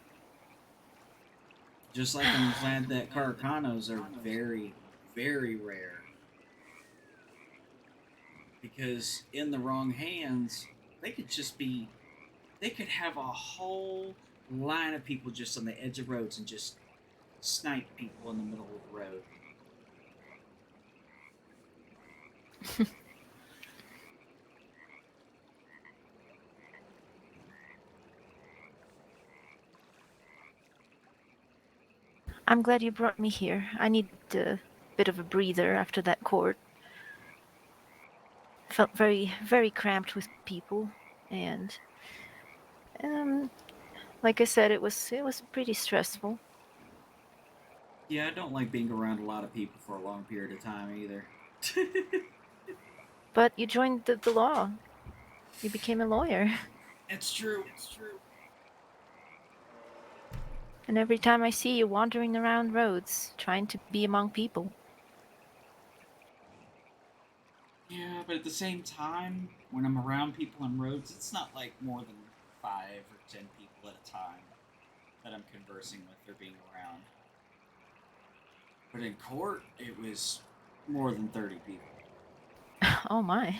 Just like I'm glad that Caracanos are very, very rare. Because in the wrong hands, they could just be... They could have a whole line of people just on the edge of roads and just snipe people in the middle of the road. I'm glad you brought me here. I need a bit of a breather after that court. Felt very, very cramped with people, and like I said, it was pretty stressful. Yeah, I don't like being around a lot of people for a long period of time either. But you joined the law. You became a lawyer. It's true. And every time I see you wandering around roads, trying to be among people. Yeah, but at the same time, when I'm around people on roads, it's not like more than 5 or 10 people at a time that I'm conversing with or being around. But in court, it was more than 30 people. Oh my.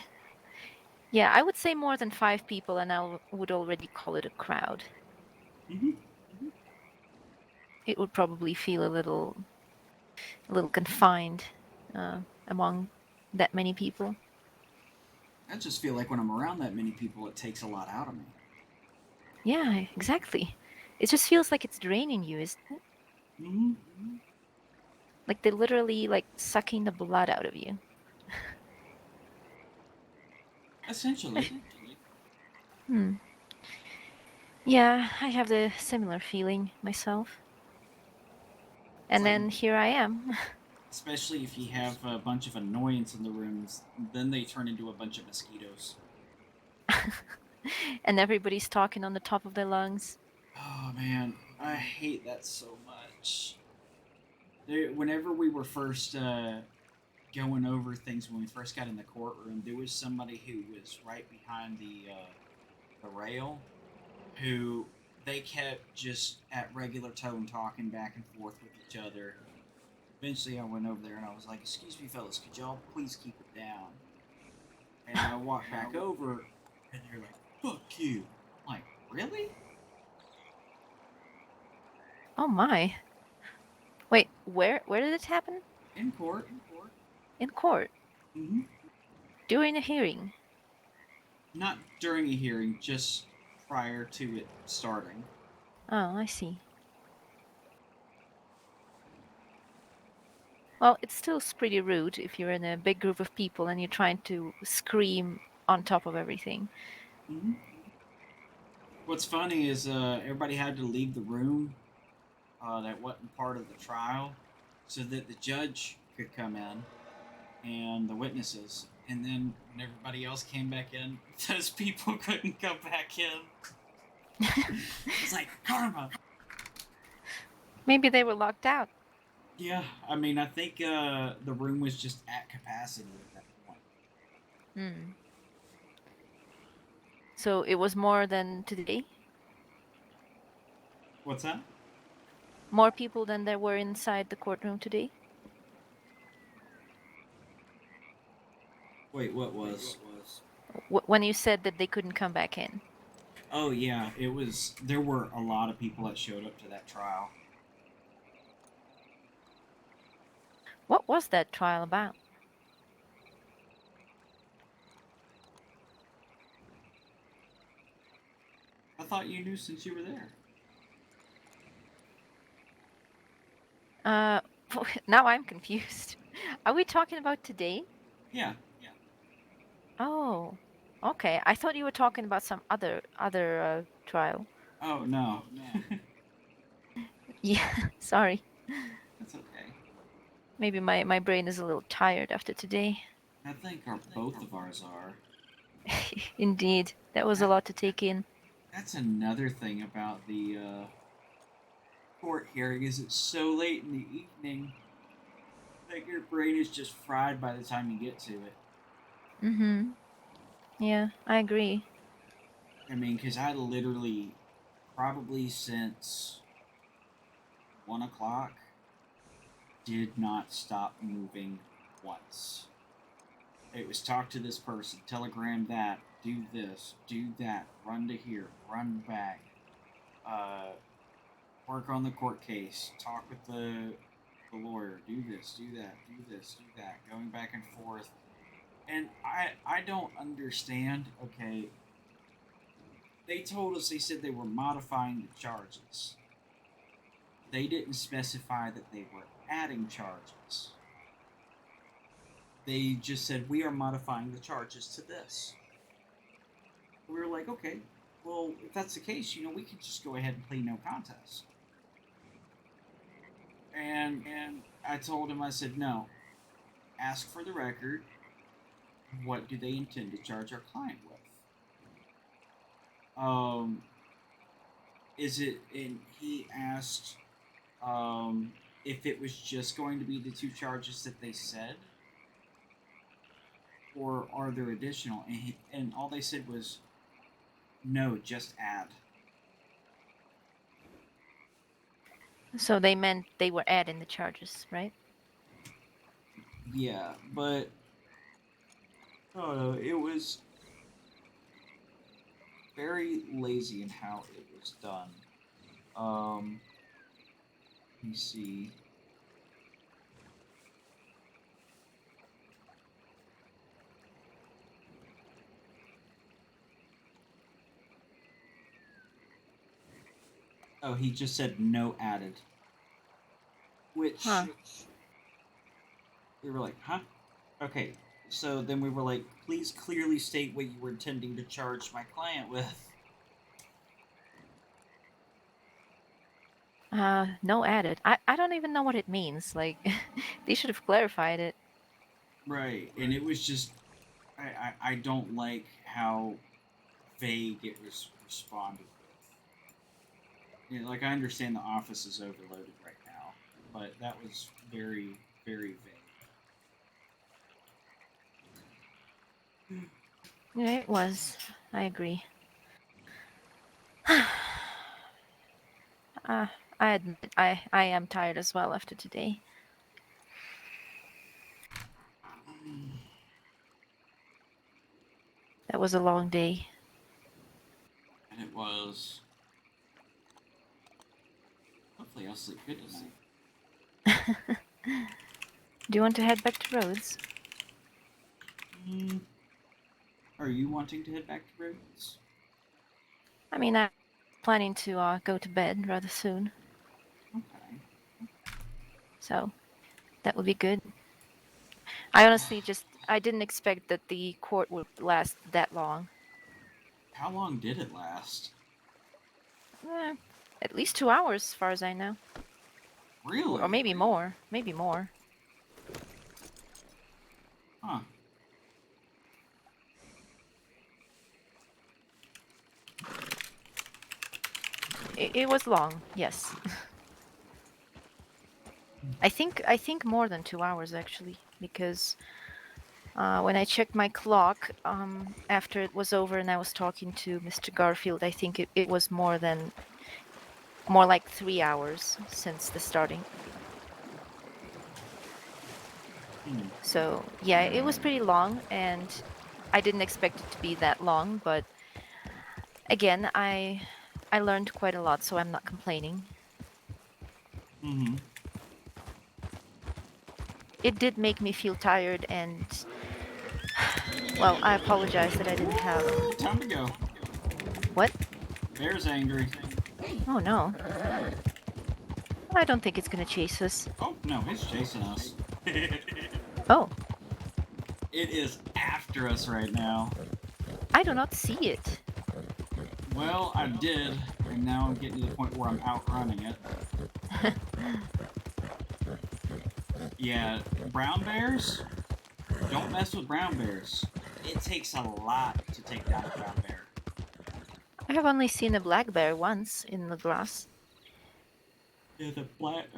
Yeah, I would say more than 5 people, and I would already call it a crowd. It would probably feel a little confined among that many people. I just feel like when I'm around that many people, it takes a lot out of me. Yeah, exactly. It just feels like it's draining you, isn't it? Like they're literally like sucking the blood out of you. Essentially. Yeah, I have the similar feeling myself. And like, then here I am. Especially if you have a bunch of annoyance in the rooms, then they turn into a bunch of mosquitoes. And everybody's talking on the top of their lungs. Oh man, I hate that so much. Whenever we were first going over things, when we first got in the courtroom, there was somebody who was right behind the rail, who they kept just at regular tone talking back and forth with each other. Eventually, I went over there and I was like, "Excuse me, fellas, could y'all please keep it down?" And I walked back over, and they're like, "Fuck you!" I'm like, really? Oh my. Wait, where did it happen? In court. In court? Mm-hmm. During a hearing? Not during a hearing, just prior to it starting. Oh, I see. Well, it's still pretty rude if you're in a big group of people and you're trying to scream on top of everything. Mm-hmm. What's funny is everybody had to leave the room that wasn't part of the trial so that the judge could come in and the witnesses. And then when everybody else came back in, those people couldn't come back in. It's like, karma! Maybe they were locked out. Yeah, I mean, I think the room was just at capacity at that point. So it was more than today? What's that? More people than there were inside the courtroom today? Wait, what was? When you said that they couldn't come back in. Oh yeah, it was. There were a lot of people that showed up to that trial. What was that trial about? I thought you knew since you were there. Now I'm confused. Are we talking about today? Yeah. Oh, okay. I thought you were talking about some other trial. Oh no. Yeah, sorry. That's okay. Maybe my brain is a little tired after today. I think both of ours are. Indeed, that was a lot to take in. That's another thing about the court hearing is it's so late in the evening that your brain is just fried by the time you get to it. Mm-hmm. Yeah, I agree. I mean, because I literally, probably since 1 o'clock, did not stop moving once. It was talk to this person, telegram that, do this, do that, run to here, run back, work on the court case, talk with the lawyer, do this, do that, do this, do that, going back and forth. And I don't understand, okay, they told us, they said they were modifying the charges. They didn't specify that they were adding charges. They just said, we are modifying the charges to this. We were like, okay, well, if that's the case, we could just go ahead and play no contest. And I told him, I said, no, ask for the record, what do they intend to charge our client with? Is it, and he asked, if it was just going to be the 2 charges that they said, or are there additional? And all they said was, no, just add. So they meant they were adding the charges, right? Yeah, but I don't know, it was very lazy in how it was done. Let me see. Oh, he just said no added. Which we were like, huh? Okay, so then we were like, please clearly state what you were intending to charge my client with. No added. I don't even know what it means. Like, they should have clarified it. Right, and it was just, I don't like how vague it was responded with. Like, I understand the office is overloaded right now, but that was very, very vague. Yeah, it was. I agree. I admit, I am tired as well after today. That was a long day. And it was. Hopefully I'll sleep good tonight. Do you want to head back to Rhodes? Are you wanting to head back to Rhodes? I mean, I'm planning to go to bed rather soon. Okay. So, that would be good. I honestly I didn't expect that the court would last that long. How long did it last? At least 2 hours, as far as I know. Really? Or maybe more. Maybe more. Huh. It was long, yes. I think more than 2 hours actually, because when I checked my clock after it was over and I was talking to Mr. Garfield, I think it was more like 3 hours since the starting. So yeah, it was pretty long, and I didn't expect it to be that long, but again, I learned quite a lot, so I'm not complaining. It did make me feel tired, and well, I apologize that I didn't have. Time to go. What? Bear's angry. Oh no. I don't think it's gonna chase us. Oh no, it's chasing us. Oh. It is after us right now. I do not see it. Well, I did, and now I'm getting to the point where I'm outrunning it. Yeah, brown bears? Don't mess with brown bears. It takes a lot to take down a brown bear. I have only seen a black bear once in the grass. Yeah, the black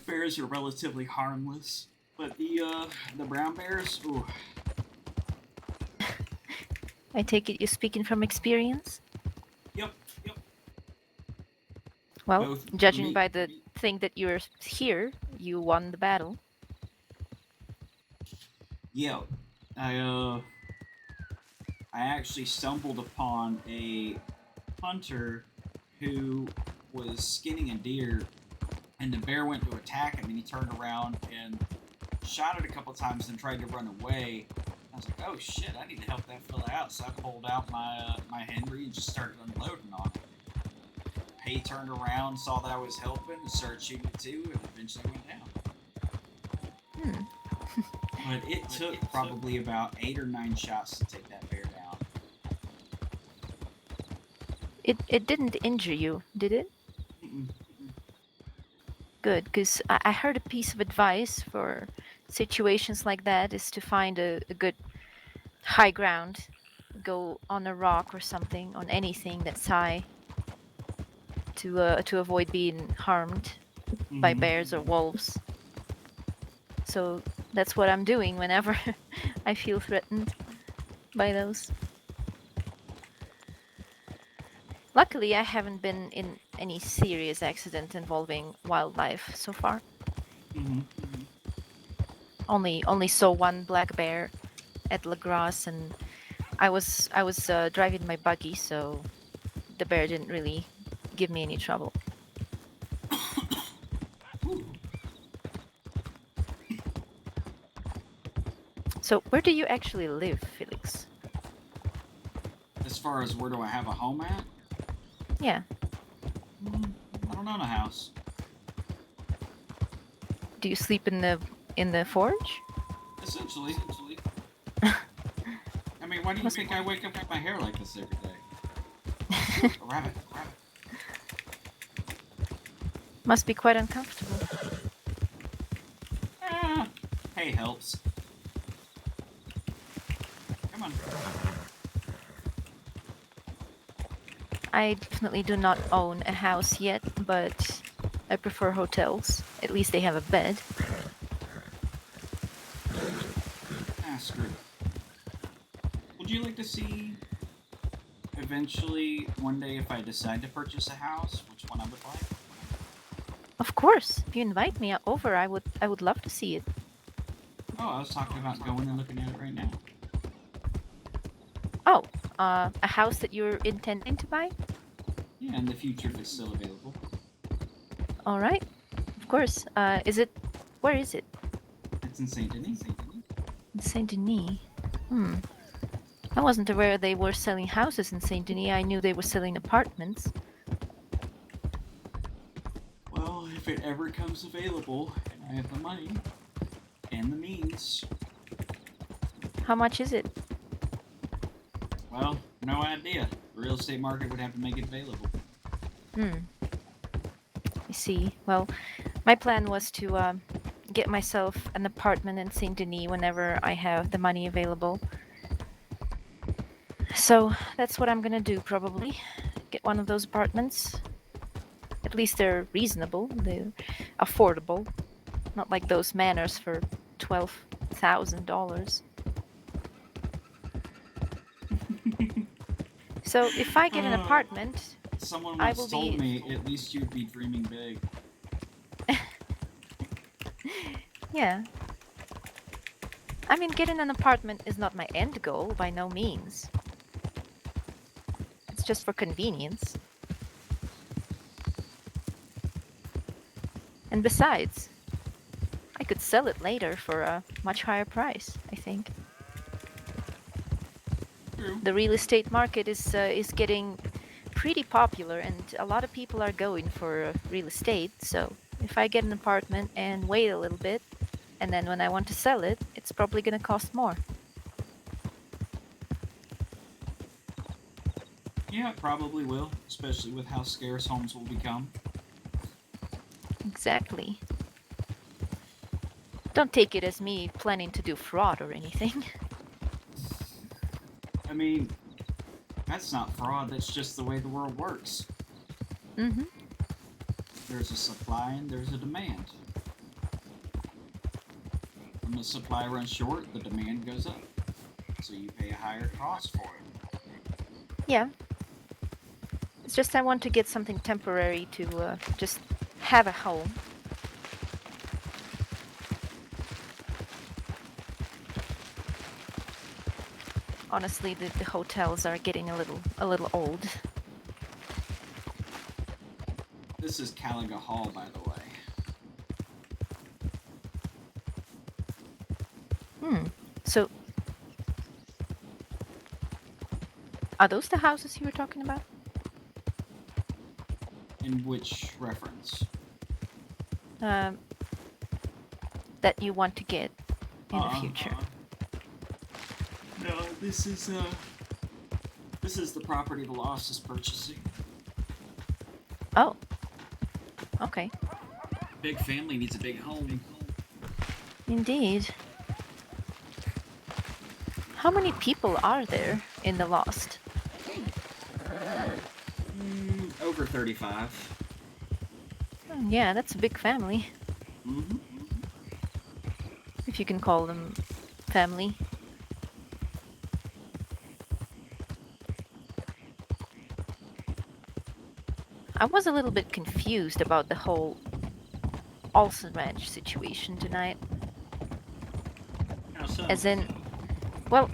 bears are relatively harmless, but the brown bears, ooh. I take it you're speaking from experience? Yep. Well, Both judging me- by the thing that you're here, you won the battle. Yeah, I actually stumbled upon a hunter who was skinning a deer, and the bear went to attack him, and he turned around and shot it a couple times and tried to run away. I was like, oh shit, I need to help that fella out. So I pulled out my Henry and just started unloading on him. He turned around, saw that I was helping, and started shooting it too, and eventually went down. But it took probably about 8 or 9 shots to take that bear down. It didn't injure you, did it? Mm-mm. Good, because I heard a piece of advice for situations like that is to find a good high ground. Go on a rock or something, on anything that's high, to avoid being harmed by bears or wolves. So that's what I'm doing whenever I feel threatened by those. Luckily, I haven't been in any serious accident involving wildlife so far. Only saw one black bear at La Grasse, and I was driving my buggy, so the bear didn't really give me any trouble. So where do you actually live, Felix? As far as where do I have a home at? Yeah. I don't own a house. Do you sleep in the forge? Essentially. I mean, why do you think I wake up with my hair like this every day? A rabbit. Must be quite uncomfortable. Hay helps. Come on. I definitely do not own a house yet, but I prefer hotels. At least they have a bed. Screw it. Would you like to see eventually one day if I decide to purchase a house, which one I would like? Of course. If you invite me over, I would love to see it. Oh, I was talking about going and looking at it right now. Oh, a house that you're intending to buy? Yeah, in the future if it's still available. All right. Of course. Where is it? It's in Saint Denis. In Saint Denis. I wasn't aware they were selling houses in Saint Denis. I knew they were selling apartments. Well, if it ever comes available, and I have the money and the means. How much is it? Well, no idea. The real estate market would have to make it available. I see. Well, my plan was to get myself an apartment in Saint Denis whenever I have the money available. So that's what I'm gonna do probably. Get one of those apartments. At least they're reasonable. They're affordable. Not like those manors for $12,000. So if I get an apartment, someone I once will told be... me at least you'd be dreaming big. Yeah. I mean, getting an apartment is not my end goal, by no means. It's just for convenience. And besides, I could sell it later for a much higher price, I think. The real estate market is getting pretty popular, and a lot of people are going for real estate. So if I get an apartment and wait a little bit, and then when I want to sell it, it's probably going to cost more. Yeah, it probably will, especially with how scarce homes will become. Exactly. Don't take it as me planning to do fraud or anything. I mean, that's not fraud, that's just the way the world works. Mm-hmm. There's a supply and there's a demand. When the supply runs short, the demand goes up. So you pay a higher cost for it. Yeah. It's just I want to get something temporary to just have a home. Honestly, the hotels are getting a little old. This is Caliga Hall, by the way. So, are those the houses you were talking about? In which reference? That you want to get in the future. No, this is the property the Lost is purchasing. Oh. Okay. Big family needs a big home. Indeed. How many people are there in the Lost? Over 35. Yeah, that's a big family. Mm-hmm. If you can call them family. I was a little bit confused about the whole Olson Ranch situation tonight. How so? As in, well,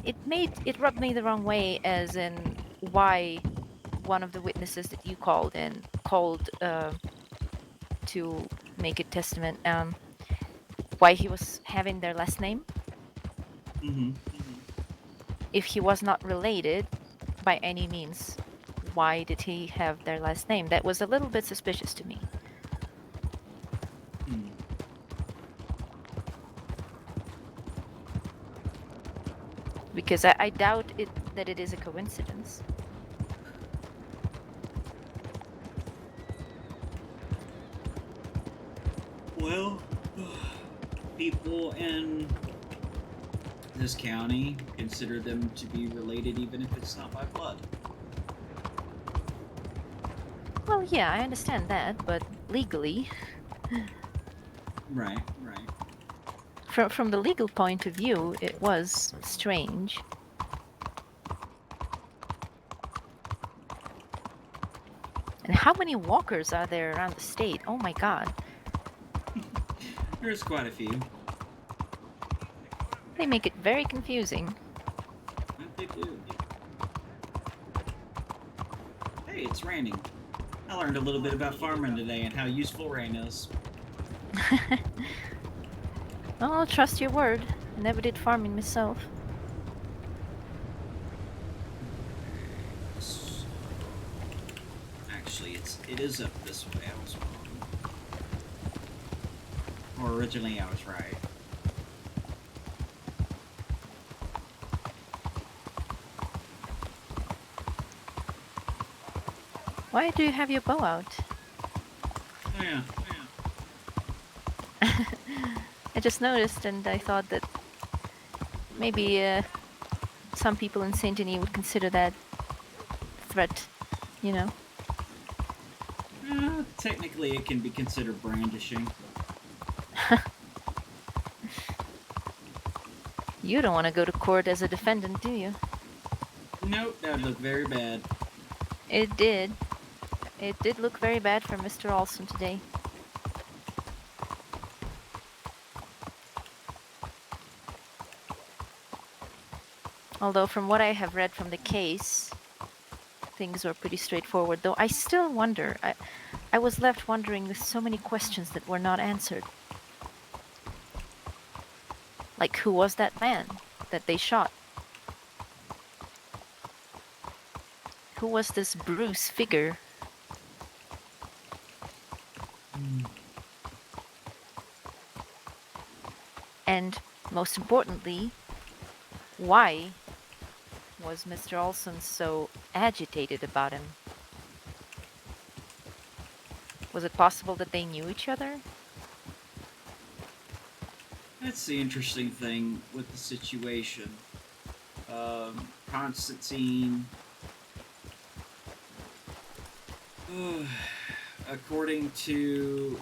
it rubbed me the wrong way, as in why one of the witnesses that you called to make a testament, why he was having their last name. Mm-hmm. If he was not related by any means, why did he have their last name? That was a little bit suspicious to me. Because I doubt that it is a coincidence. Well, people in this county consider them to be related even if it's not by blood. Well, yeah, I understand that, but legally... Right. From the legal point of view, it was strange. And how many walkers are there around the state? Oh my god. There's quite a few. They make it very confusing. They do. Hey, it's raining. I learned a little bit about farming today and how useful rain is. Well, I'll trust your word. I never did farming myself. Actually, it is up this way. I was wrong. Or originally I was right. Why do you have your bow out? Oh, yeah. I just noticed, and I thought that maybe some people in Saint Denis would consider that threat, you know? Technically, it can be considered brandishing. You don't want to go to court as a defendant, do you? Nope, that would look very bad. It did. It did look very bad for Mr. Olson today. Although from what I have read from the case, things were pretty straightforward. Though I still wonder, I was left wondering with so many questions that were not answered. Like, who was that man that they shot? Who was this Bruce figure? And most importantly, why was Mr. Olson so agitated about him? Was it possible that they knew each other? That's the interesting thing with the situation. Constantine, according to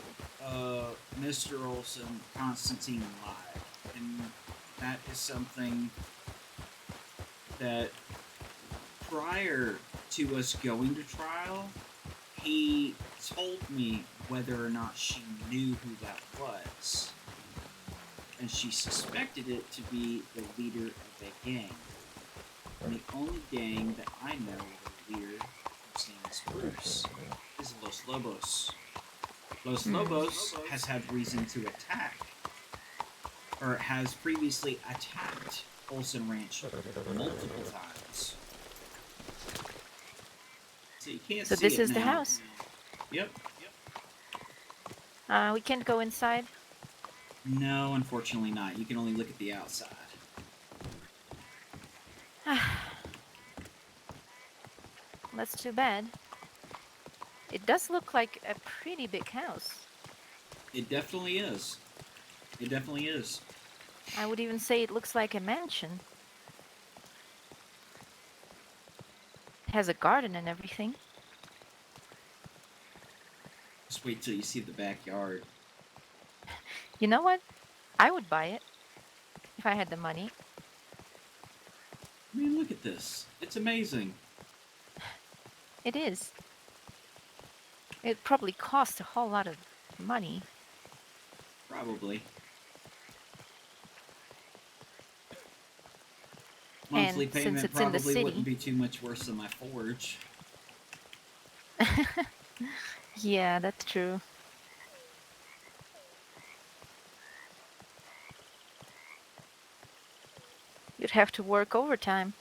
Mr. Olson, Constantine lied. And that is something that prior to us going to trial, he told me whether or not she knew who that was. And she suspected it to be the leader of a gang. And the only gang that I know of a leader whose name is Bruce is Los Lobos. Los Lobos has had reason to attack, or has previously attacked Olson Ranch multiple times. So you can't So see this it is the now. house. Yep. We can't go inside. No, unfortunately not. You can only look at the outside. That's too bad. It does look like a pretty big house. It definitely is. It definitely is. I would even say it looks like a mansion. It has a garden and everything. Just wait till you see the backyard. You know what? I would buy it if I had the money. I mean, look at this. It's amazing. It is. It probably costs a whole lot of money. Probably. Monthly And since payment it's in the probably city, wouldn't be too much worse than my forge. yeah, that's true. You'd have to work overtime.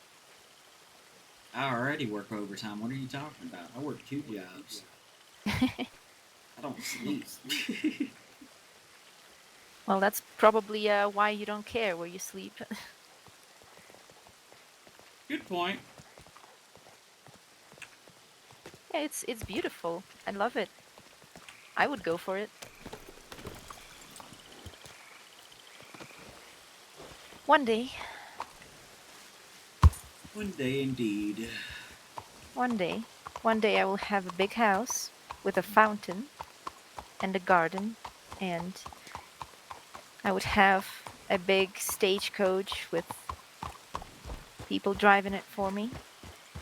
I already work overtime. What are you talking about? I work 2 jobs. I don't sleep. Well, that's probably why you don't care where you sleep. Good point. Yeah, it's beautiful. I love it. I would go for it. One day. One day indeed. One day. One day I will have a big house with a fountain and a garden, and I would have a big stagecoach with people driving it for me,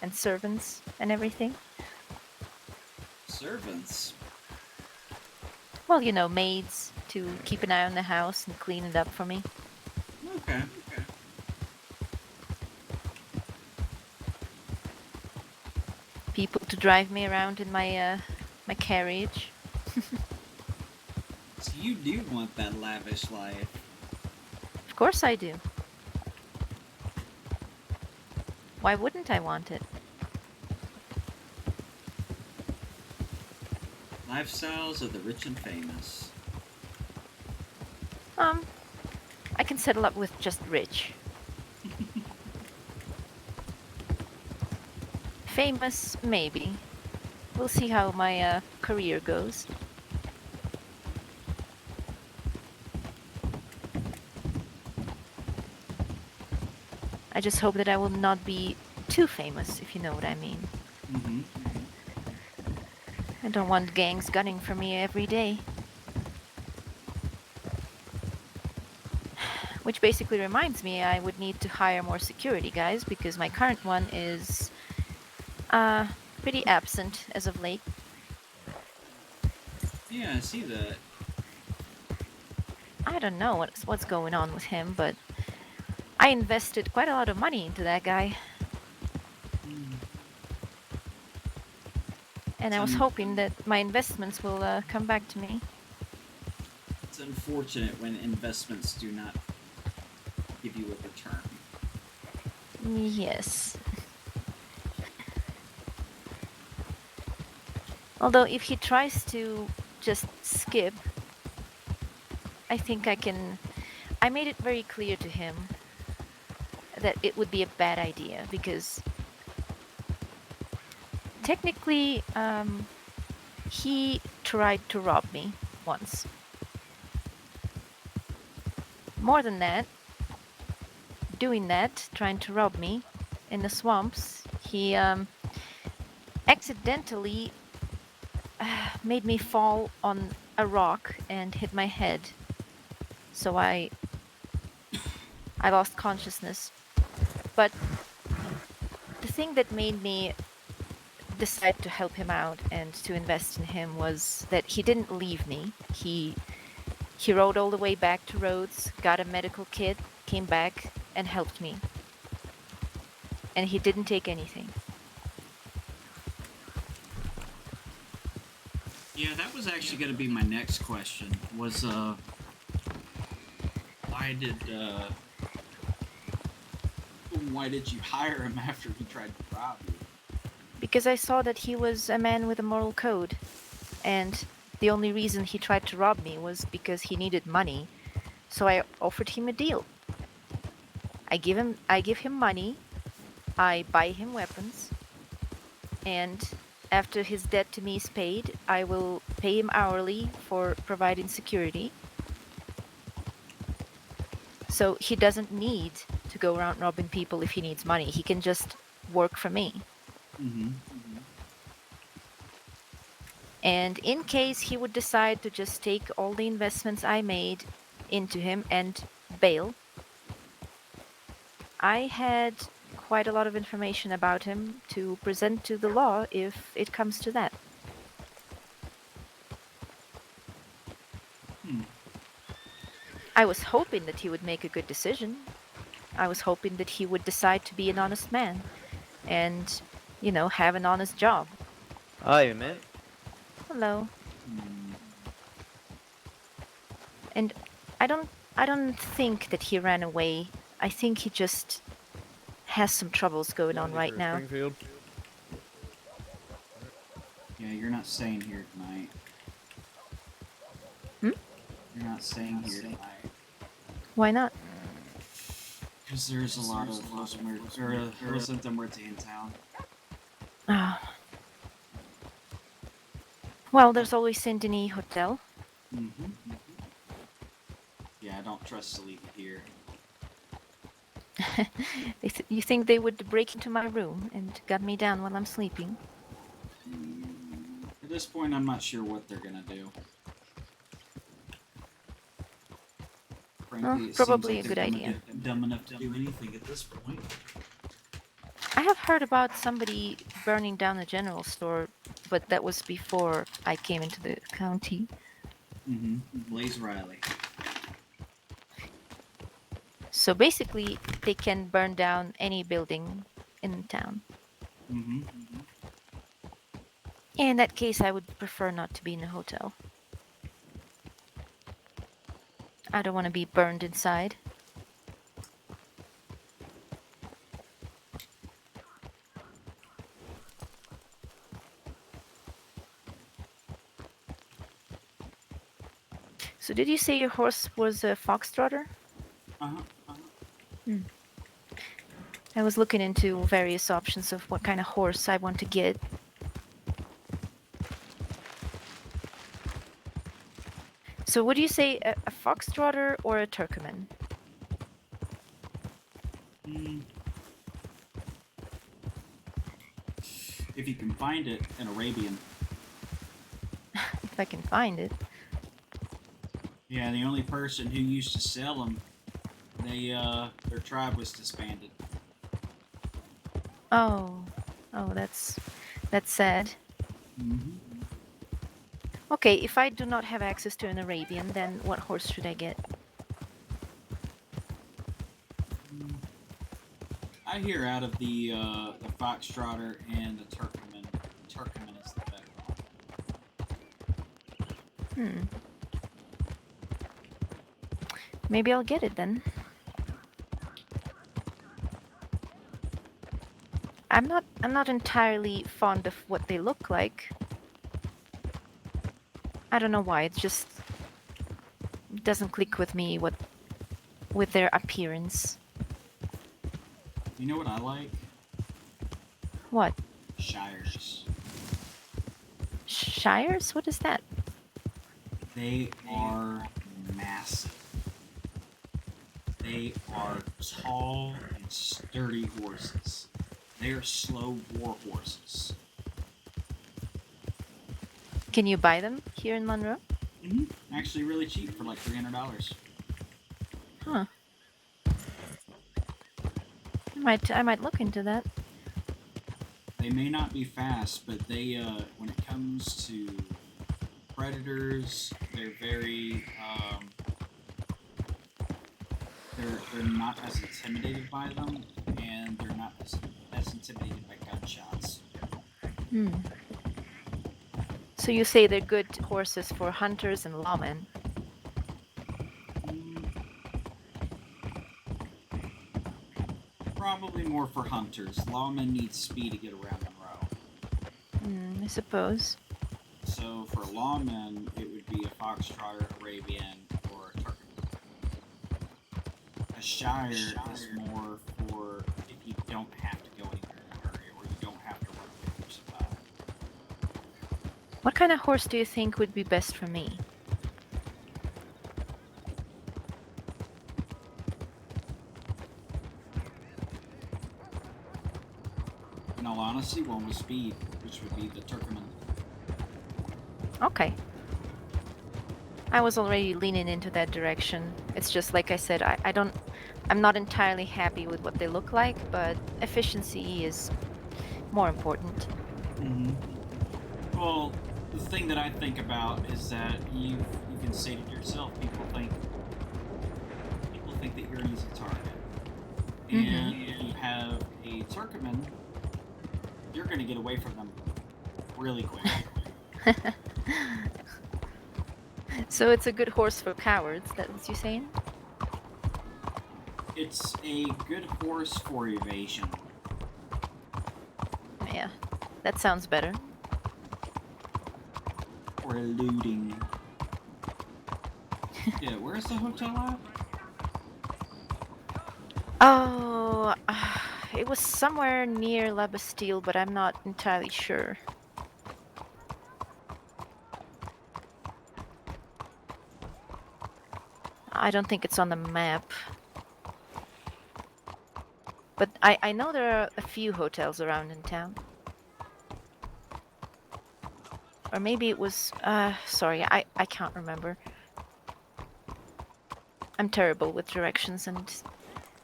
and servants and everything. Servants? Well, you know, maids to keep an eye on the house and clean it up for me. Okay. People to drive me around in my my carriage. So you do want that lavish life. Of course I do. Why wouldn't I want it? Lifestyles of the rich and famous. I can settle up with just rich. Famous, maybe. We'll see how my career goes. I just hope that I will not be too famous, if you know what I mean. Mm-hmm. I don't want gangs gunning for me every day. Which basically reminds me I would need to hire more security guys because my current one is pretty absent as of late. Yeah, I see that. I don't know what's going on with him, but I invested quite a lot of money into that guy. And I was hoping that my investments will come back to me. It's unfortunate when investments do not give you a return. Yes. Although if he tries to just skip, I think I can... I made it very clear to him that it would be a bad idea because technically, he tried to rob me once. More than that, doing that, trying to rob me in the swamps, he accidentally made me fall on a rock and hit my head. So I lost consciousness. But the thing that made me decide to help him out and to invest in him was that he didn't leave me. He rode all the way back to Rhodes, got a medical kit, came back and helped me. And he didn't take anything. Yeah, that was actually going to be my next question. Was why did you hire him after he tried to rob you? Because I saw that he was a man with a moral code, and the only reason he tried to rob me was because he needed money. So I offered him a deal. I give him money, I buy him weapons, and after his debt to me is paid, I will pay him hourly for providing security. So he doesn't need to go around robbing people if he needs money. He can just work for me. And in case he would decide to just take all the investments I made into him and bail, I had quite a lot of information about him to present to the law if it comes to that. I was hoping that he would make a good decision. I was hoping that he would decide to be an honest man and, you know, have an honest job. Hi, man. Hello. And I don't think that he ran away. I think he just has some troubles going on right now. Springfield. Yeah, you're not staying here tonight. You're not staying here tonight. Why not? Because there's a lot of Wilsons in town. Ah. Well, there's always Saint Denis Hotel. Yeah, I don't trust to leave it here. You think they would break into my room and gun me down while I'm sleeping? At this point, I'm not sure what they're gonna do. Frankly, Well, probably a good idea. Dumb enough to do anything at this point. I have heard about somebody burning down a general store, but that was before I came into the county. Blaze Riley. So basically, they can burn down any building in town. In that case, I would prefer not to be in a hotel. I don't want to be burned inside. So did you say your horse was a foxtrotter? I was looking into various options of what kind of horse I want to get. So would you say a foxtrotter or a Turkoman? If you can find it, an Arabian. If I can find it. Yeah, the only person who used to sell them, their tribe was disbanded. Oh, that's sad. Okay, if I do not have access to an Arabian, then what horse should I get? I hear out of the Foxtrotter and the Turkoman. The Turkoman is the better one. Maybe I'll get it then. I'm not entirely fond of what they look like. I don't know why, it just doesn't click with me with their appearance. You know what I like? What? Shires. Shires? What is that? They are massive. They are tall and sturdy horses. They are slow war horses. Can you buy them here in Monroe? Mm-hmm. Actually, really cheap for like $300. Huh. I might look into that. They may not be fast, but they, when it comes to predators, they're very, they're not as intimidated by them, and they're not as intimidated by gunshots. Hmm. So you say they're good horses for hunters and lawmen? Probably more for hunters. Lawmen need speed to get around Monroe. I suppose. So for lawmen, it would be a foxtrot, Arabian, or a Turkmen. A shire is more for if you don't have to go anywhere in a hurry, or you don't have to run away from somebody. What kind of horse do you think would be best for me? In all honesty, one with speed, which would be the Turkmen. Okay. I was already leaning into that direction. It's just like I said, I'm not entirely happy with what they look like, but efficiency is more important. Well, the thing that I think about is that you've even stated yourself, people think that you're an easy target. And if you have a Turkmen, you're going to get away from them really quick. So it's a good horse for cowards, that's what you're saying? It's a good horse for evasion. Yeah, that sounds better. Or looting. Yeah, where's the hotel at? Oh, it was somewhere near La Bastille, but I'm not entirely sure. I don't think it's on the map. But I know there are a few hotels around in town. Or maybe it was, sorry, I can't remember. I'm terrible with directions and,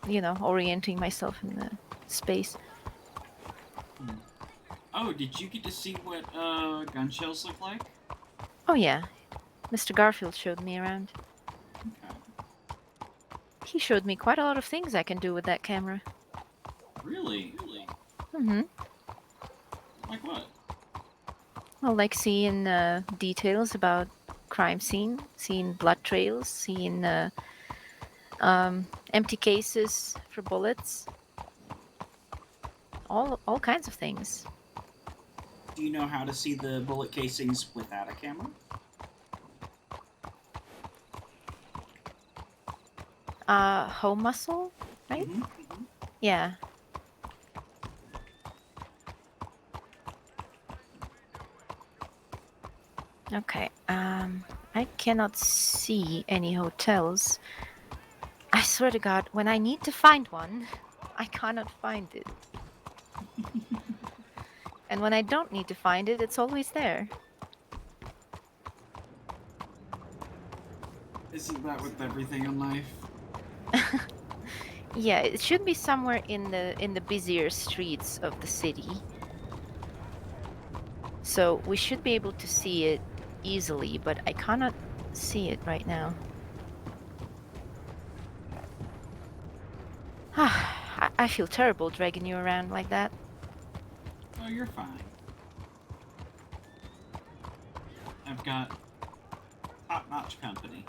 you know, orienting myself in the space. Oh, did you get to see what gun shells look like? Oh yeah, Mr. Garfield showed me around. Okay. He showed me quite a lot of things I can do with that camera. Really? Mm-hmm. Like what? Well, like seeing details about crime scene, seeing blood trails, seeing empty cases for bullets. All kinds of things. Do you know how to see the bullet casings without a camera? Home muscle, right? Mm-hmm. Yeah. Okay, I cannot see any hotels. I swear to God, when I need to find one, I cannot find it. And when I don't need to find it, it's always there. Isn't that with everything in life? Yeah, it should be somewhere in the busier streets of the city. So we should be able to see it easily, but I cannot see it right now. I feel terrible dragging you around like that. Oh, you're fine. I've got top-notch company.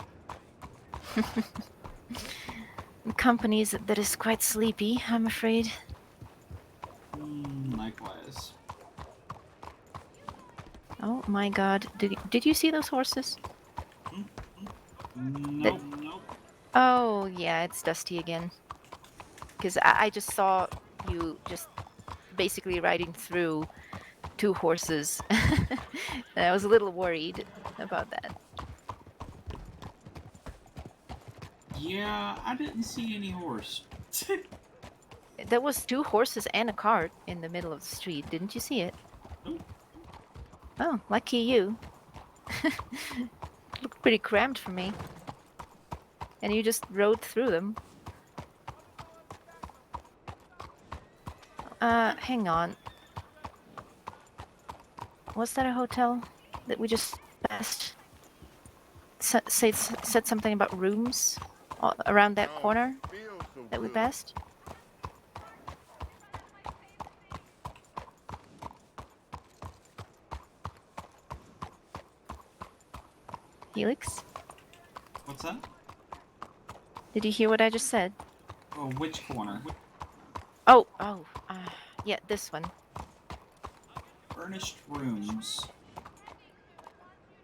Companies that is quite sleepy, I'm afraid. Likewise. Oh my God! Did you see those horses? Nope. Oh yeah, it's Dusty again. Because I just saw you just basically riding through 2 horses. And I was a little worried about that. Yeah, I didn't see any horse. There was 2 horses and a cart in the middle of the street. Didn't you see it? Nope. Oh, lucky you. Looked pretty cramped for me. And you just rode through them. Hang on. Was that a hotel that we just passed? Said something about rooms around that corner that we passed? Felix? What's that? Did you hear what I just said? Oh, which corner? Oh, yeah, this one. Furnished rooms.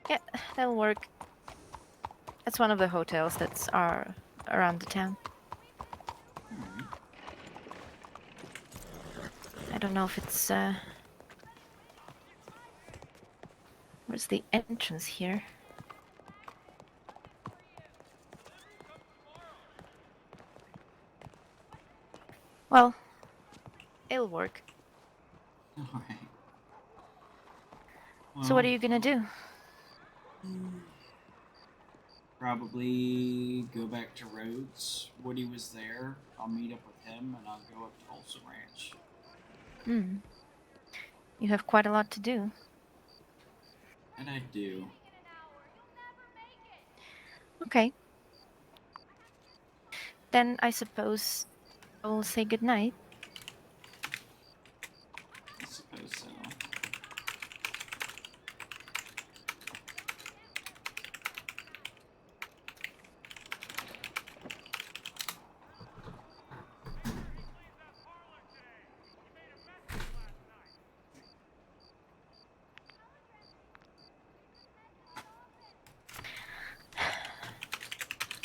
Yeah, that'll work. That's one of the hotels that's around the town. I don't know if it's, where's the entrance here? Well, it'll work. Alright. So what are you gonna do? Probably go back to Rhodes. Woody was there. I'll meet up with him and I'll go up to Olson Ranch. You have quite a lot to do. And I do. Okay. Then I suppose I'll say goodnight. I suppose so.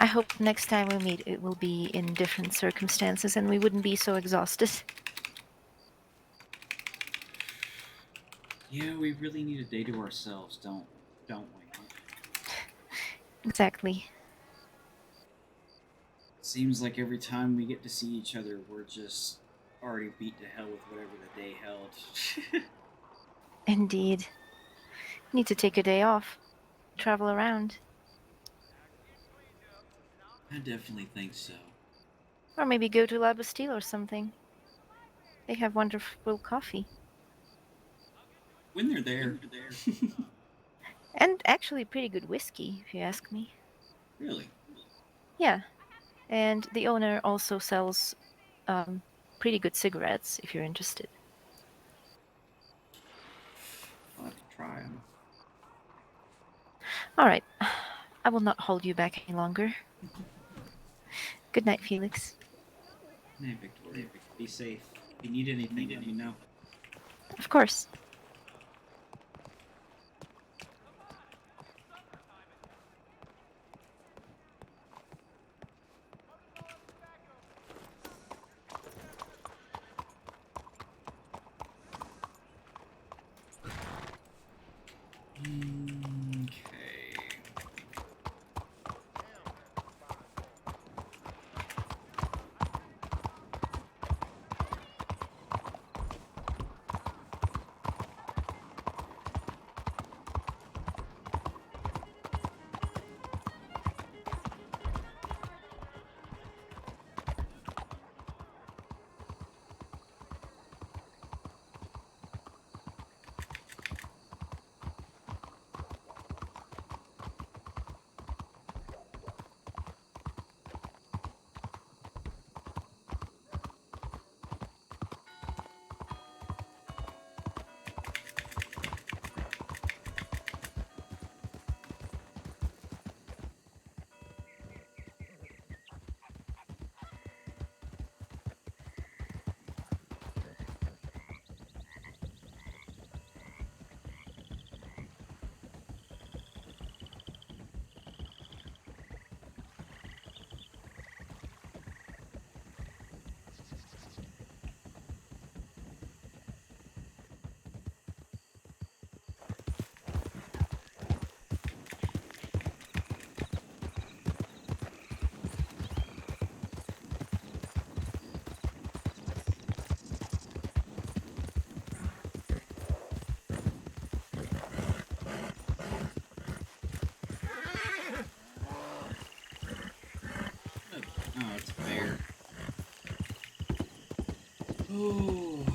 I hope next time we meet it will be in different circumstances and we wouldn't be so exhausted. Yeah, we really need a day to ourselves, don't we? Exactly. Seems like every time we get to see each other, we're just already beat to hell with whatever the day held. Indeed. Need to take a day off. Travel around. I definitely think so. Or maybe go to La Bastille or something. They have wonderful coffee. When they're there. And actually pretty good whiskey, if you ask me. Really? Yeah. And the owner also sells pretty good cigarettes, if you're interested. I'll have to try them. Alright. I will not hold you back any longer. Good night, Felix. Hey, Victoria. Be safe. If you need anything, let me know. Of course. Oh.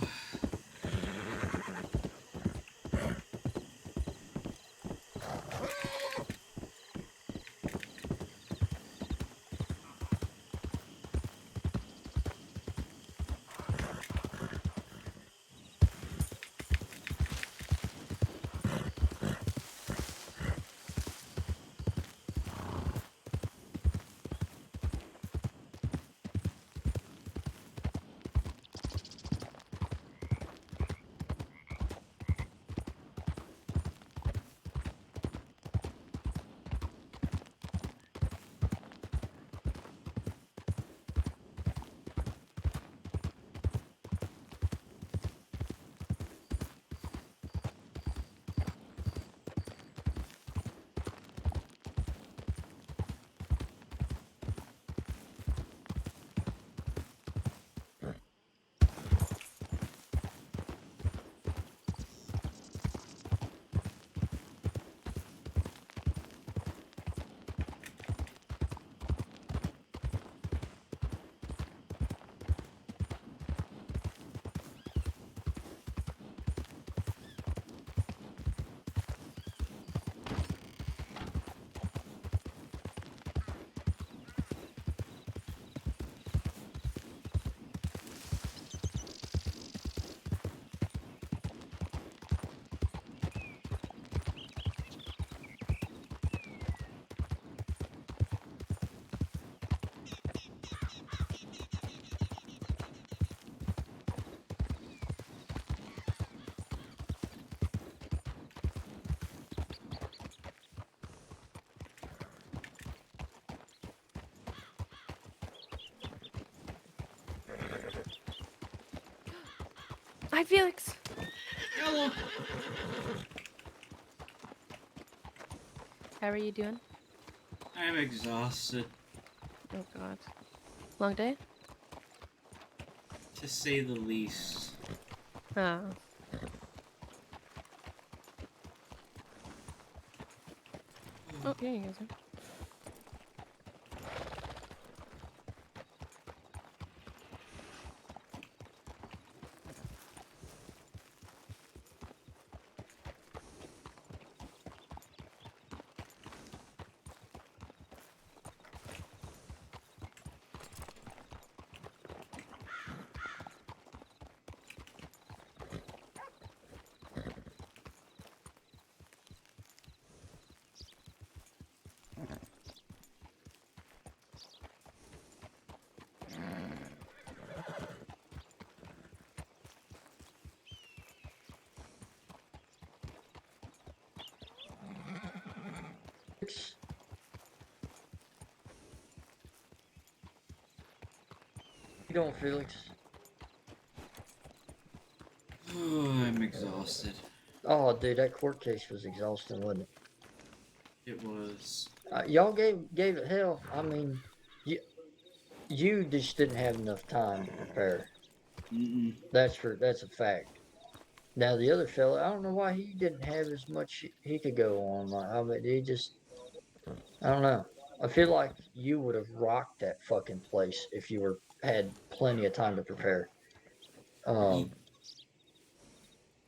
Hi, Felix. Hello. How are you doing? I'm exhausted, Oh God. Long day? to say the least. Oh. Oh, here you guys are. You doing, Felix? Oh, I'm exhausted. Oh, dude, that court case was exhausting, wasn't it? It was. Y'all gave it hell. I mean, you just didn't have enough time to prepare. Mm-mm. That's a fact. Now the other fella, I don't know why he didn't have as much he could go on. I mean, he just, I don't know. I feel like you would have rocked that fucking place if you had plenty of time to prepare.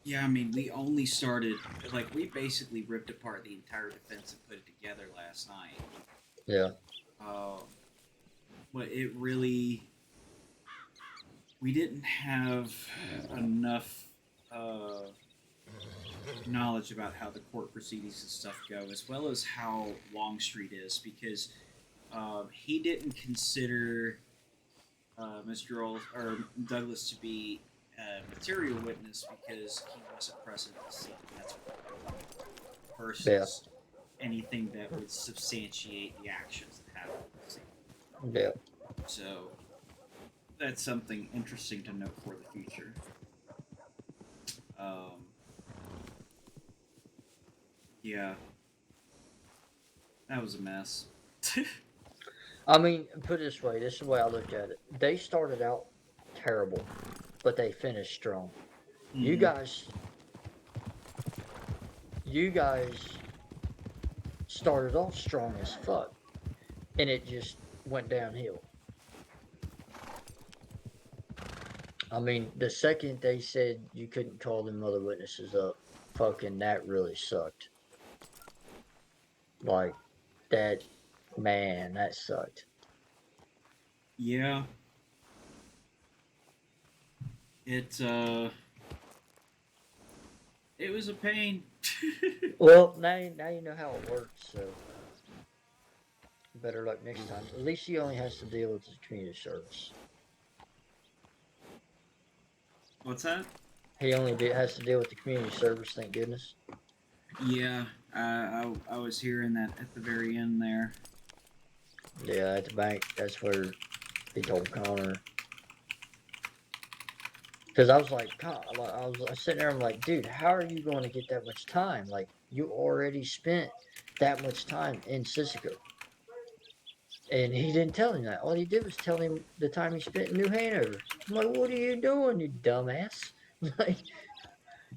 Yeah, I mean, we only started, like, we basically ripped apart the entire defense and put it together last night. Yeah. But it really, we didn't have enough knowledge about how the court proceedings and stuff go, as well as how Longstreet is, because he didn't consider Mr. Douglas to be a material witness because he wasn't present at the scene. That's what versus anything that would substantiate the actions that happened at the scene. Yeah. So that's something interesting to note for the future. Yeah, that was a mess. I mean, put it this way. This is the way I look at it. They started out terrible, but they finished strong. Mm-hmm. You guys started off strong as fuck, and it just went downhill. I mean, the second they said you couldn't call them other witnesses up, fucking that really sucked. Like, that, man, that sucked. Yeah. It was a pain. Well, now you know how it works, so better luck next time. At least he only has to deal with the community service. What's that? He only has to deal with the community service, thank goodness. Yeah, I was hearing that at the very end there. Yeah, at the bank, that's where he told Connor. Because I was like, I was sitting there, I'm like, dude, how are you going to get that much time? Like, you already spent that much time in Sisseco. And he didn't tell him that. All he did was tell him the time he spent in New Hanover. I'm like, what are you doing, you dumbass? Like,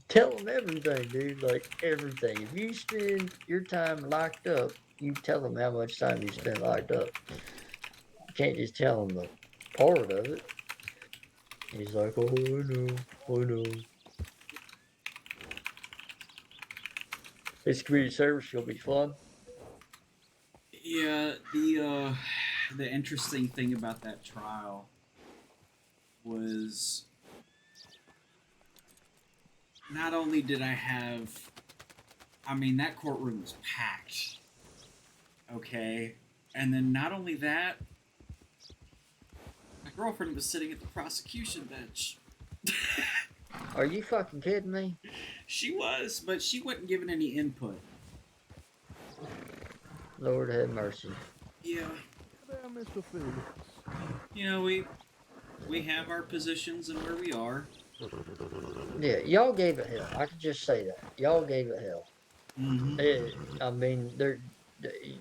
tell him everything, dude. Like, everything. If you spend your time locked up, you tell him how much time you spent locked up. You can't just tell him the part of it. He's like, oh, I know. This community service will be fun. Yeah, the interesting thing about that trial was not only did I mean, that courtroom was packed. Okay? And then not only that, my girlfriend was sitting at the prosecution bench. Are you fucking kidding me? She was, but she wasn't giving any input. Lord have mercy. Yeah. There, Mr. Felix. You know, we have our positions and where we are. Yeah, y'all gave it hell. I could just say that. Y'all gave it hell. Mm-hmm. I mean,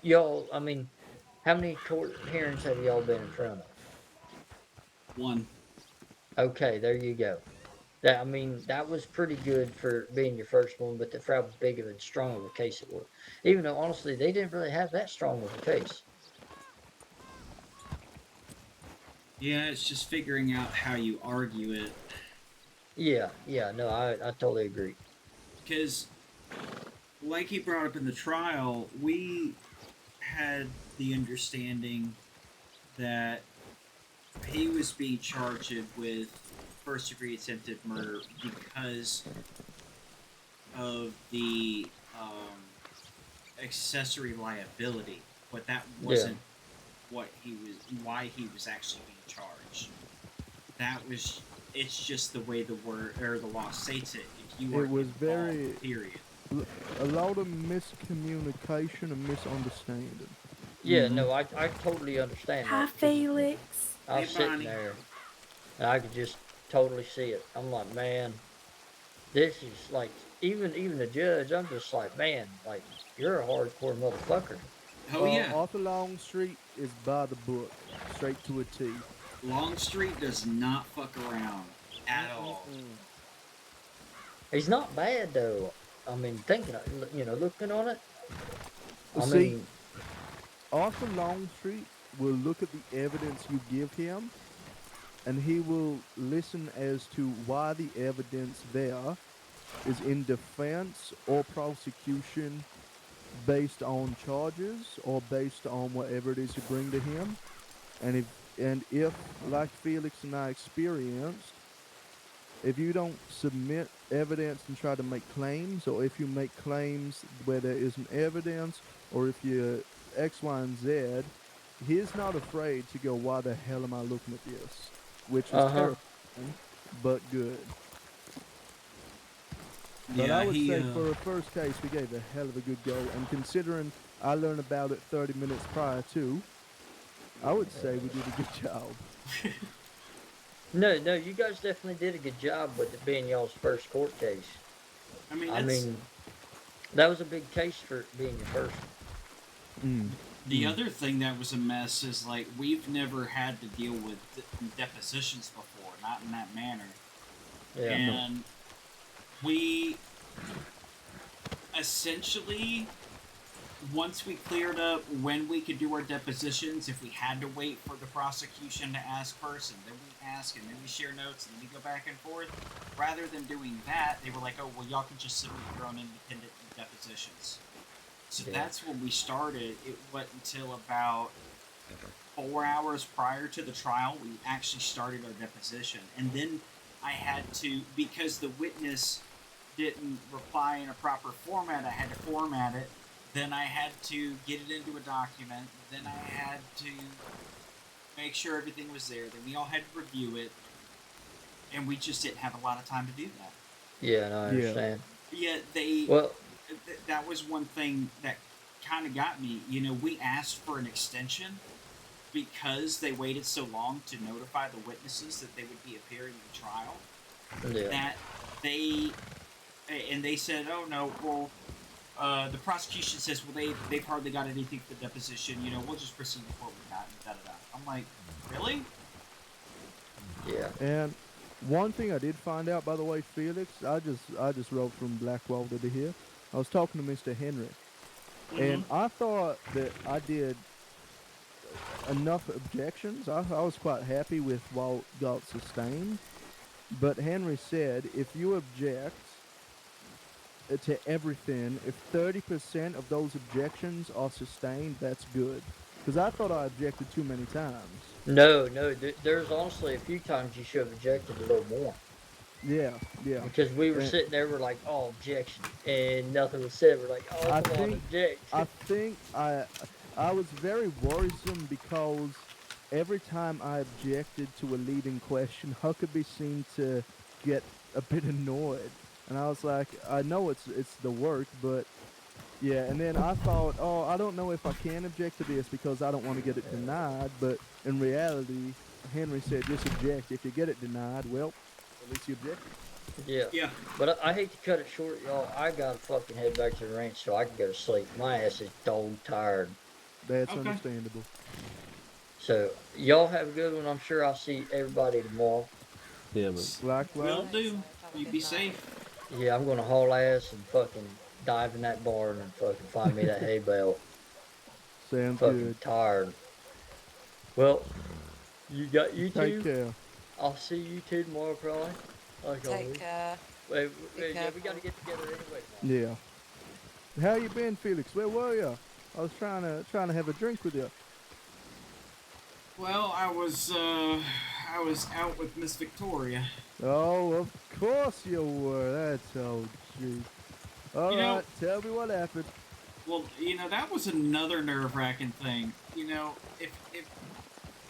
y'all, I mean, how many court hearings have y'all been in front of? One. Okay, there you go. That, I mean, that was pretty good for being your first one, but for how big and strong of a case it was. Even though, honestly, they didn't really have that strong of a case. Yeah, it's just figuring out how you argue it. Yeah, no, I totally agree. Because, like he brought up in the trial, we had the understanding that he was being charged with first-degree attempted murder because of the accessory liability, but that wasn't why he was actually being charged. It's just the way the word or the law states it. If you are involved, period. A lot of miscommunication and misunderstanding. Yeah, no, I totally understand Hi, that. Felix. I was sitting there, and I could just totally see it. I'm like, man, this is like, even the judge, I'm just like, man, like, you're a hardcore motherfucker. Oh, yeah. Arthur Longstreet is by the book, straight to a T. Longstreet does not fuck around at all. He's not bad, though. I mean, looking on it. See, Arthur Longstreet will look at the evidence you give him, and he will listen as to why the evidence there is in defense or prosecution based on charges or based on whatever it is you bring to him. And if like Felix and I experienced, if you don't submit evidence and try to make claims, or if you make claims where there isn't evidence, or if you X, Y, and Z, he's not afraid to go, why the hell am I looking at this? Which is terrifying, but good. But I would say for a first case, we gave a hell of a good go. And considering I learned about it 30 minutes prior to, I would say we did a good job. No, you guys definitely did a good job with it being y'all's first court case. I mean, that was a big case for being your first. The other thing that was a mess is, like, we've never had to deal with depositions before, not in that manner. Yeah. And we essentially once we cleared up when we could do our depositions, if we had to wait for the prosecution to ask first, and then we ask, and then we share notes, and then we go back and forth, rather than doing that, they were like, oh, well, y'all can just submit your own independent depositions. So that's when we started. It wasn't until about 4 hours prior to the trial we actually started our deposition. And then I had to, because the witness didn't reply in a proper format, I had to format it. Then I had to get it into a document. Then I had to make sure everything was there. Then we all had to review it. And we just didn't have a lot of time to do that. Yeah, no, I understand. Yeah, that was one thing that kind of got me. You know, we asked for an extension because they waited so long to notify the witnesses that they would be appearing in the trial. Yeah. That they said, oh no, well, the prosecution says, well, they've hardly got anything for the deposition. You know, we'll just proceed with what we got. And da da da. I'm like, really? Yeah. And one thing I did find out, by the way, Felix, I just wrote from Blackwelder to here. I was talking to Mr. Henry, and I thought that I did enough objections. I was quite happy with what got sustained, but Henry said if you object to everything, if 30% of those objections are sustained, that's good. Because I thought I objected too many times. No, there's honestly a few times you should have objected a little more. Yeah. Because we were sitting there, we're like, oh, objection, and nothing was said. We're like, oh, come on, object. I think I was very worrisome because every time I objected to a leading question, Huckabee seemed to get a bit annoyed. And I was like, I know it's the work, but yeah. And then I thought, oh, I don't know if I can object to this because I don't want to get it denied. But in reality, Henry said, just object. If you get it denied, well, at least you objected. Yeah. But I hate to cut it short, y'all. I gotta fucking head back to the ranch so I can go to sleep. My ass is dog tired. That's understandable. So y'all have a good one. I'm sure I'll see everybody tomorrow. Yeah, man. Likewise. Will do. You be safe. Yeah, I'm gonna haul ass and fucking dive in that barn and fucking find me that hay bale. Sounds fucking good. tired. Well, you two. Take care. I'll see you two tomorrow, probably. Like Take always. care. Wait, Be yeah, we gotta get together anyway. Yeah. How you been, Felix? Where were you? I was trying to have a drink with you. Well, I was out with Miss Victoria. Oh, of course you were. That's so gee. All right, tell me what happened. Well, that was another nerve-wracking thing. If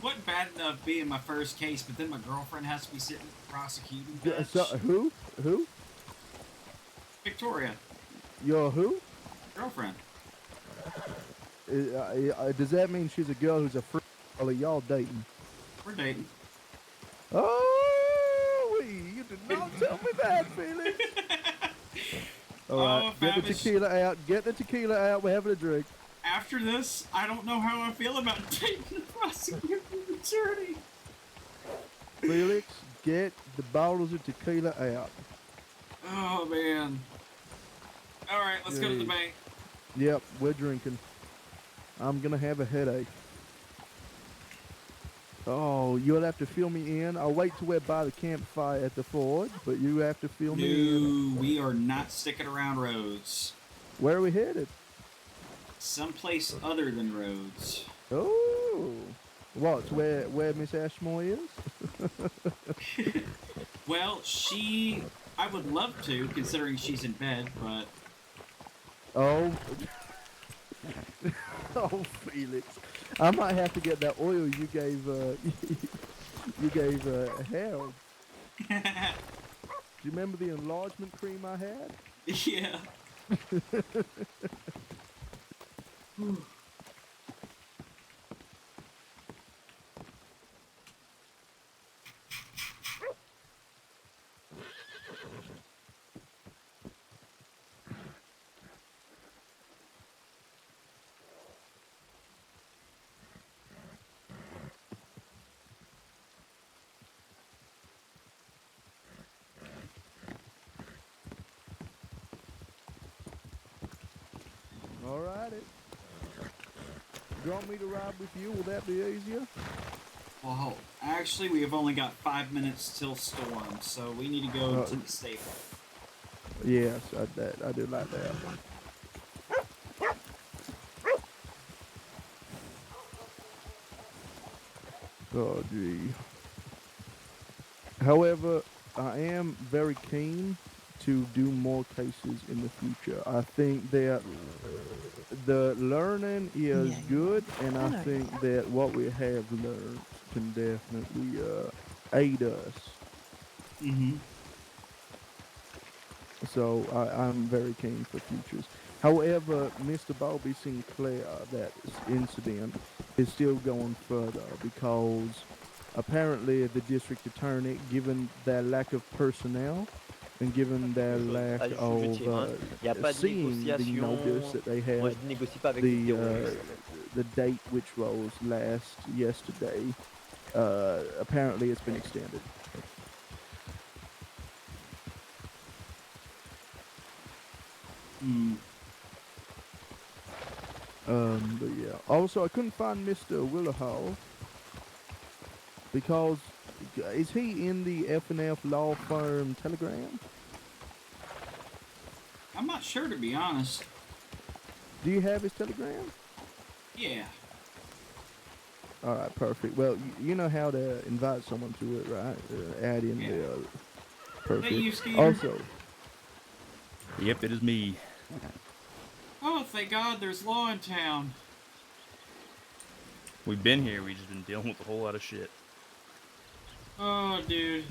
wasn't bad enough being my first case, but then my girlfriend has to be sitting at the prosecuting bench. So, who? Victoria. Your who? Girlfriend. Does that mean she's a girl who's a freak, or are y'all dating? We're dating. Oh, you did not tell me that, Felix. All right, get the tequila out. Get the tequila out. We're having a drink. After this, I don't know how I feel about dating the prosecuting attorney. Felix, get the bottles of tequila out. Oh, man. All right, let's go to the bank. Yep, we're drinking. I'm going to have a headache. Oh, you'll have to fill me in. I'll wait till we're by the campfire at the ford, but you have to fill me in. No, we are not sticking around roads. Where are we headed? Someplace other than roads. Oh. What, where Miss Ashmore is? Well, I would love to, considering she's in bed, but... Oh. Oh, Felix. I might have to get that oil you gave Harold. Do you remember the enlargement cream I had? Yeah. Alrighty. you want me to ride with you? Will that be easier? Well, actually, we have only got 5 minutes till storm, so we need to go to the stable. Yes, I do like that. Oh, gee. However, I am very keen to do more cases in the future. I think that the learning is good, and I think that what we have learned can definitely aid us. Mm-hmm. So I'm very keen for futures. However, Mr. Bobby Sinclair, that incident is still going further because apparently the district attorney, given their lack of personnel and given their lack of seeing the notice that they had, the date which was yesterday, apparently it's been extended. But yeah. Also, I couldn't find Mr. Willahall because is he in the F&F law firm Telegram? I'm not sure, to be honest. Do you have his Telegram? Yeah. All right, perfect. Well, you know how to invite someone to it, right? Add in the perfect. you, Skeeter? Also, Yep, it is me. Oh, thank God there's law in town. We've been here, we've just been dealing with a whole lot of shit. Oh, dude.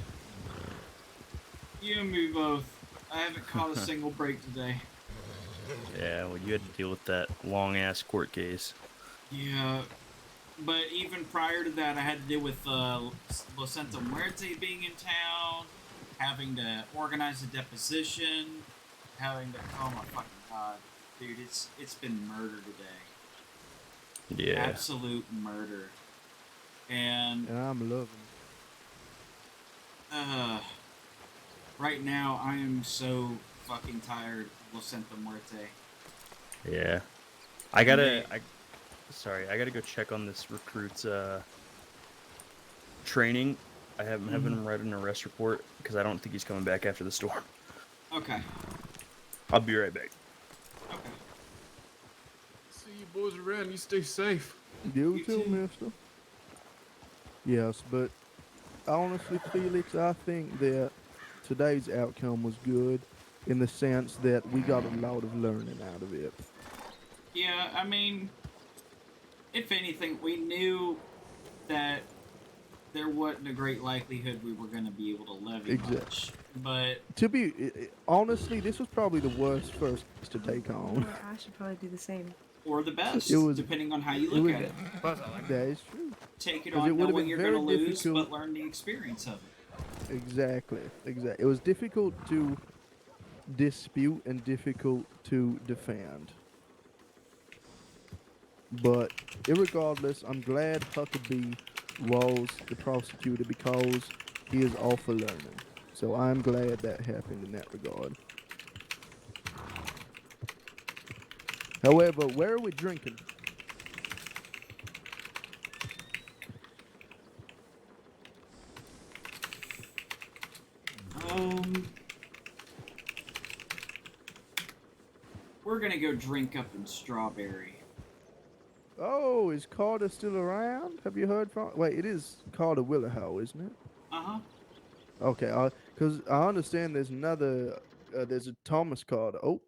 You and me both. I haven't caught a single break today. Yeah, well, you had to deal with that long-ass court case. Yeah, but even prior to that, I had to deal with Lucento Muerte being in town, having to organize a deposition, having to... Oh my fucking God. Dude, it's been murder today. Yeah. Absolute murder. And I'm loving it. Right now, I am so fucking tired of Lucento Muerte. Yeah. I gotta go check on this recruit's training. I haven't him write an arrest report because I don't think he's coming back after the storm. Okay. I'll be right back. Okay. See you boys around. You stay safe. you too, mister. Yes, but honestly, Felix, I think that today's outcome was good in the sense that we got a lot of learning out of it. Yeah, I mean, if anything, we knew that there wasn't a great likelihood we were going to be able to levy much. But to be honestly, this was probably the worst first to take on. I should probably do the same. Or the best, depending on how you look at it. That is true. Take it on knowing you're going to lose, but learn the experience of it. Exactly. It was difficult to dispute and difficult to defend. But irregardless, I'm glad Huckabee was the prosecutor because he is all for learning. So I'm glad that happened in that regard. However, where are we drinking? We're gonna go drink up in Strawberry. Oh, is Carter still around? Have you heard from? Wait, it is Carter Willerhow, isn't it? Uh-huh. Okay, because I understand there's another, there's a Thomas Carter. Oh.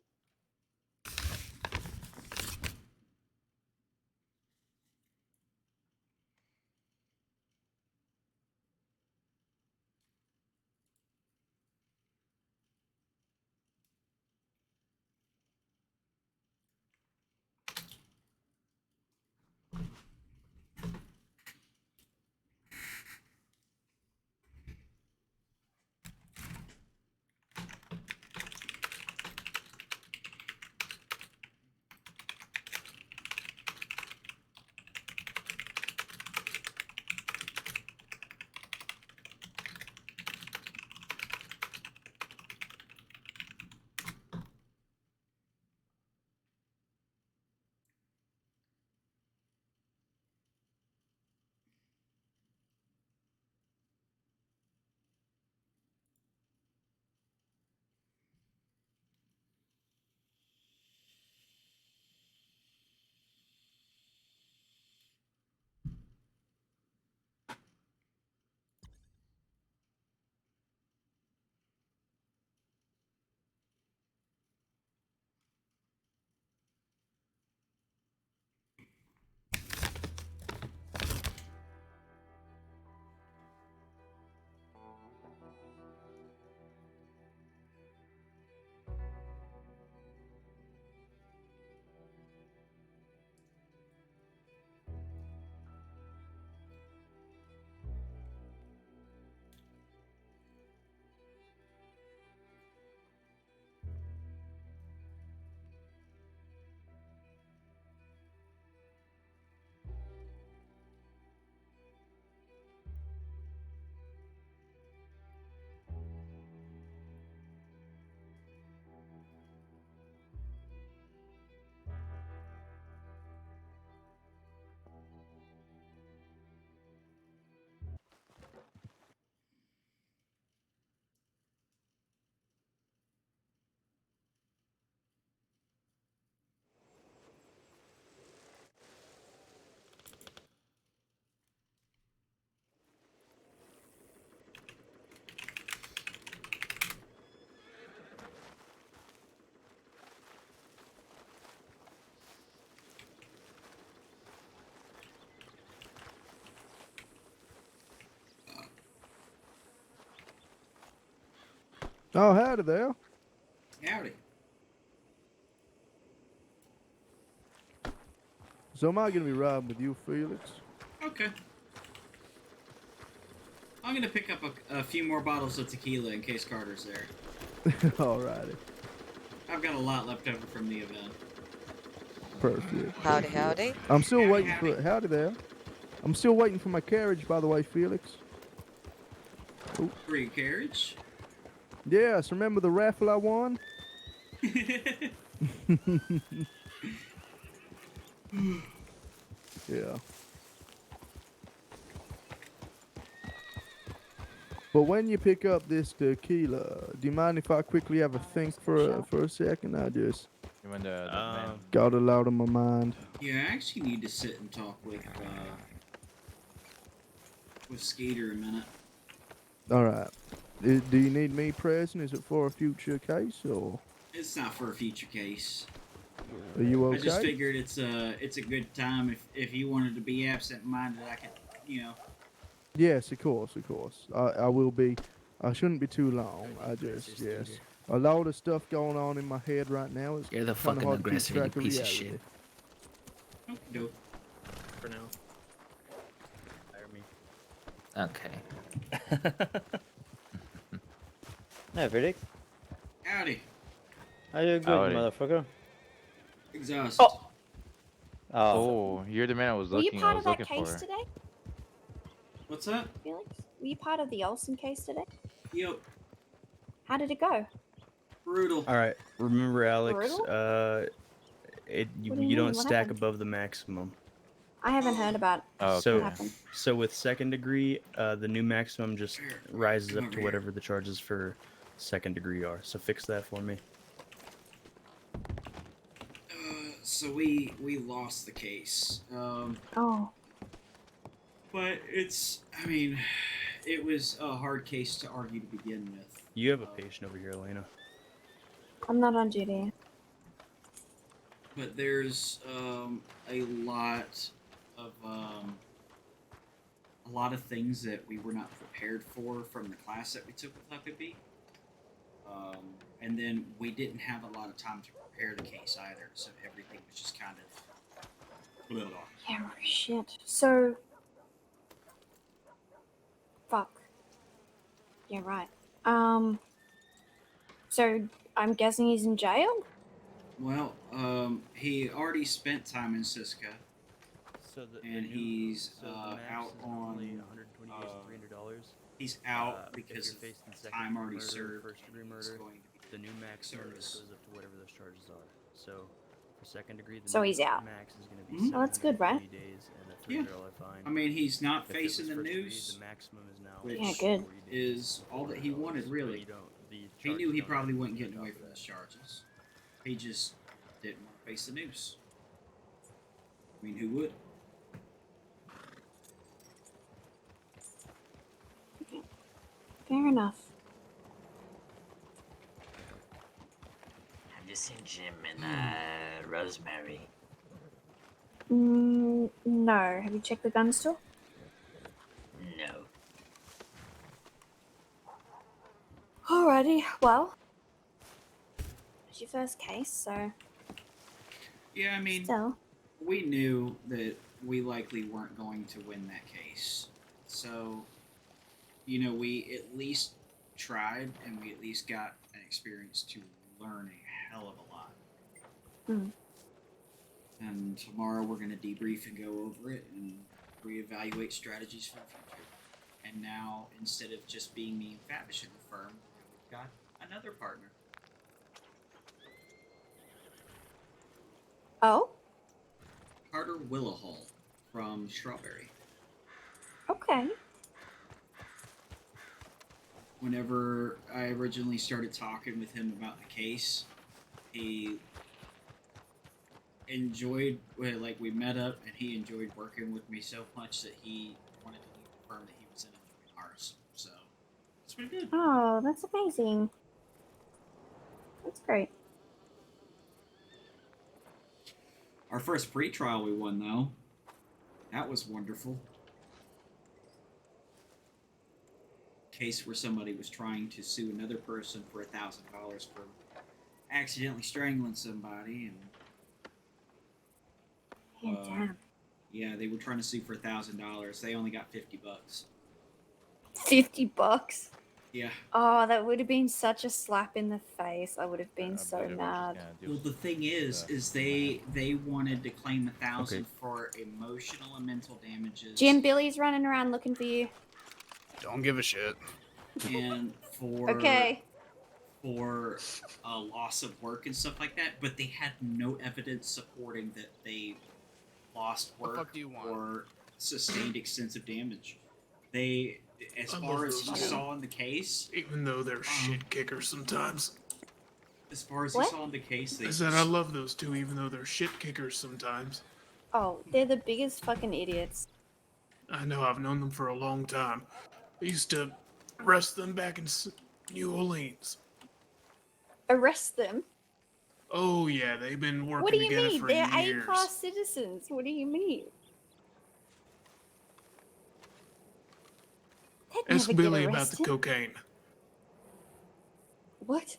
Oh, howdy there. Howdy. So am I going to be riding with you, Felix? Okay. I'm gonna pick up a few more bottles of tequila in case Carter's there. Alrighty. I've got a lot left over from the event. Perfect. Howdy, perfect. howdy. I'm still Howdy, waiting howdy. for... Howdy there. I'm still waiting for my carriage, by the way, Felix. Ooh. For your carriage? Yes, remember the raffle I won? Yeah. But when you pick up this tequila, do you mind if I quickly have a think for a second? I just got it out of my mind. Yeah, I actually need to sit and talk with Skater a minute. All right. Do you need me present? Is it for a future case or It's not for a future case. are you okay? I just figured it's a good time if you wanted to be absent-minded, I could, Yes, of course, of course. I will be. I shouldn't be too long. I just yes. A lot of stuff going on in my head right now. It's You're the kind of fucking hard to keep aggressor, you track of piece of reality. shit. Dope. For now. Hire me. Okay. Hey, Riddick. Howdy. How you good, Howdy. motherfucker? Exhausted. Oh, you're the man I was Were you looking. I part was of that looking case for. today, What's that? Felix? Were you part of the Olson case today? Yep. How did it go? Brutal. All right. Remember, Alex. Brutal? You, What do you you mean? don't What stack happened? above the maximum. I haven't heard about Oh, So, what happened. so with second degree, the new maximum just rises up to whatever the charges for second degree are. So fix that for me. So we lost the case. Oh. But I mean, it was a hard case to argue to begin with. You have a patient over here, Elena. I'm not on duty. But there's a lot of things that we were not prepared for from the class that we took with Huckabee. And then we didn't have a lot of time to prepare the case either, so everything was just kind of blah, blah. Yeah, shit. So. Fuck. Yeah, right. So I'm guessing he's in jail? Well, he already spent time in Siska, So and he's out on $300. he's out If because you're of facing second time degree already murder, served. first degree and murder, he's going to be the new maximum just service. goes up to whatever those charges are. So for second degree, the So new he's out. max is going to be Well, that's good, right? 780 days and a Yeah. $300 fine. I mean, he's not If it facing was the first degree, news, the maximum is now which Yeah, good. 40 days, is all that he wanted, $400, really. but you don't- the He knew charges he don't probably have wasn't anything getting on away top from of those charges. He just didn't want to face the news. I mean, who would? Fair enough. Have you seen Jim and Rosemary? No. Have you checked the gun store? No. Alrighty, well. It's your first case, so. Yeah, I mean, Still. we knew that we likely weren't going to win that case. So, we at least tried, and we at least got an experience to learn a hell of a lot. Hmm. And tomorrow we're going to debrief and go over it and reevaluate strategies for the future. And now, instead of just being me and Fabish in the firm, we've got another partner. Oh? Carter Willahall from Strawberry. Okay. Whenever I originally started talking with him about the case, he enjoyed, we met up and he enjoyed working with me so much that he wanted to leave the firm that he was in and join ours. So, it's pretty good. Oh, that's amazing. That's great. Our first pre-trial we won, though. That was wonderful. case where somebody was trying to sue another person for $1,000 for accidentally strangling somebody, and Damn. yeah, they were trying to sue for $1,000. They only got $50. $50? Yeah. Oh, that would have been such a slap in the face. I would have been so mad. Well, the thing is they wanted to claim $1,000 for emotional and mental damages. Jim, Billy's running around looking for you. Don't give a shit. And for Okay. for loss of work and stuff like that, but they had no evidence supporting that they lost What the work fuck do you want? or sustained extensive damage. They, as I far love as he those saw in the case, even though they're shit kickers sometimes. as far as What? he saw in the case, they I said I love those two, even though they're shit kickers sometimes. Oh, they're the biggest fucking idiots. I know, I've known them for a long time. I used to arrest them back in New Orleans. Arrest them? Oh yeah, they've been working What do you together mean? for They're years. A-class citizens. What do you mean? They'd Ask never Billy get about the arrested. cocaine. What?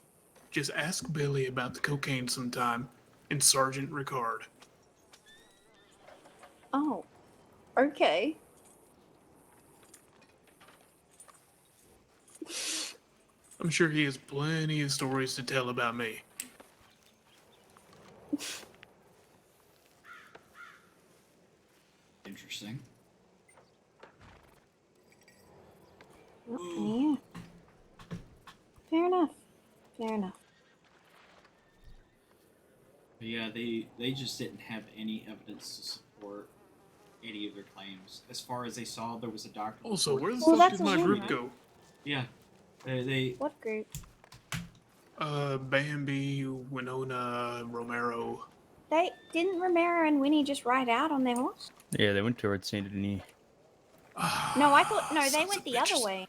Just ask Billy about the cocaine sometime, and Sergeant Ricard. Oh, okay. I'm sure he has plenty of stories to tell about me. interesting. Yeah. Fair enough. Fair enough. But yeah, they just didn't have any evidence to support any of their claims. As far as they saw, there was a doctor. Also, where the Well, fuck that's did my a him, group right? go? Yeah, they What group? Bambi, Winona, Romero. They didn't Romero and Winnie just ride out on their horse? Yeah, they went towards Saint Denis. No, I thought they Sons went of the other bitches. way.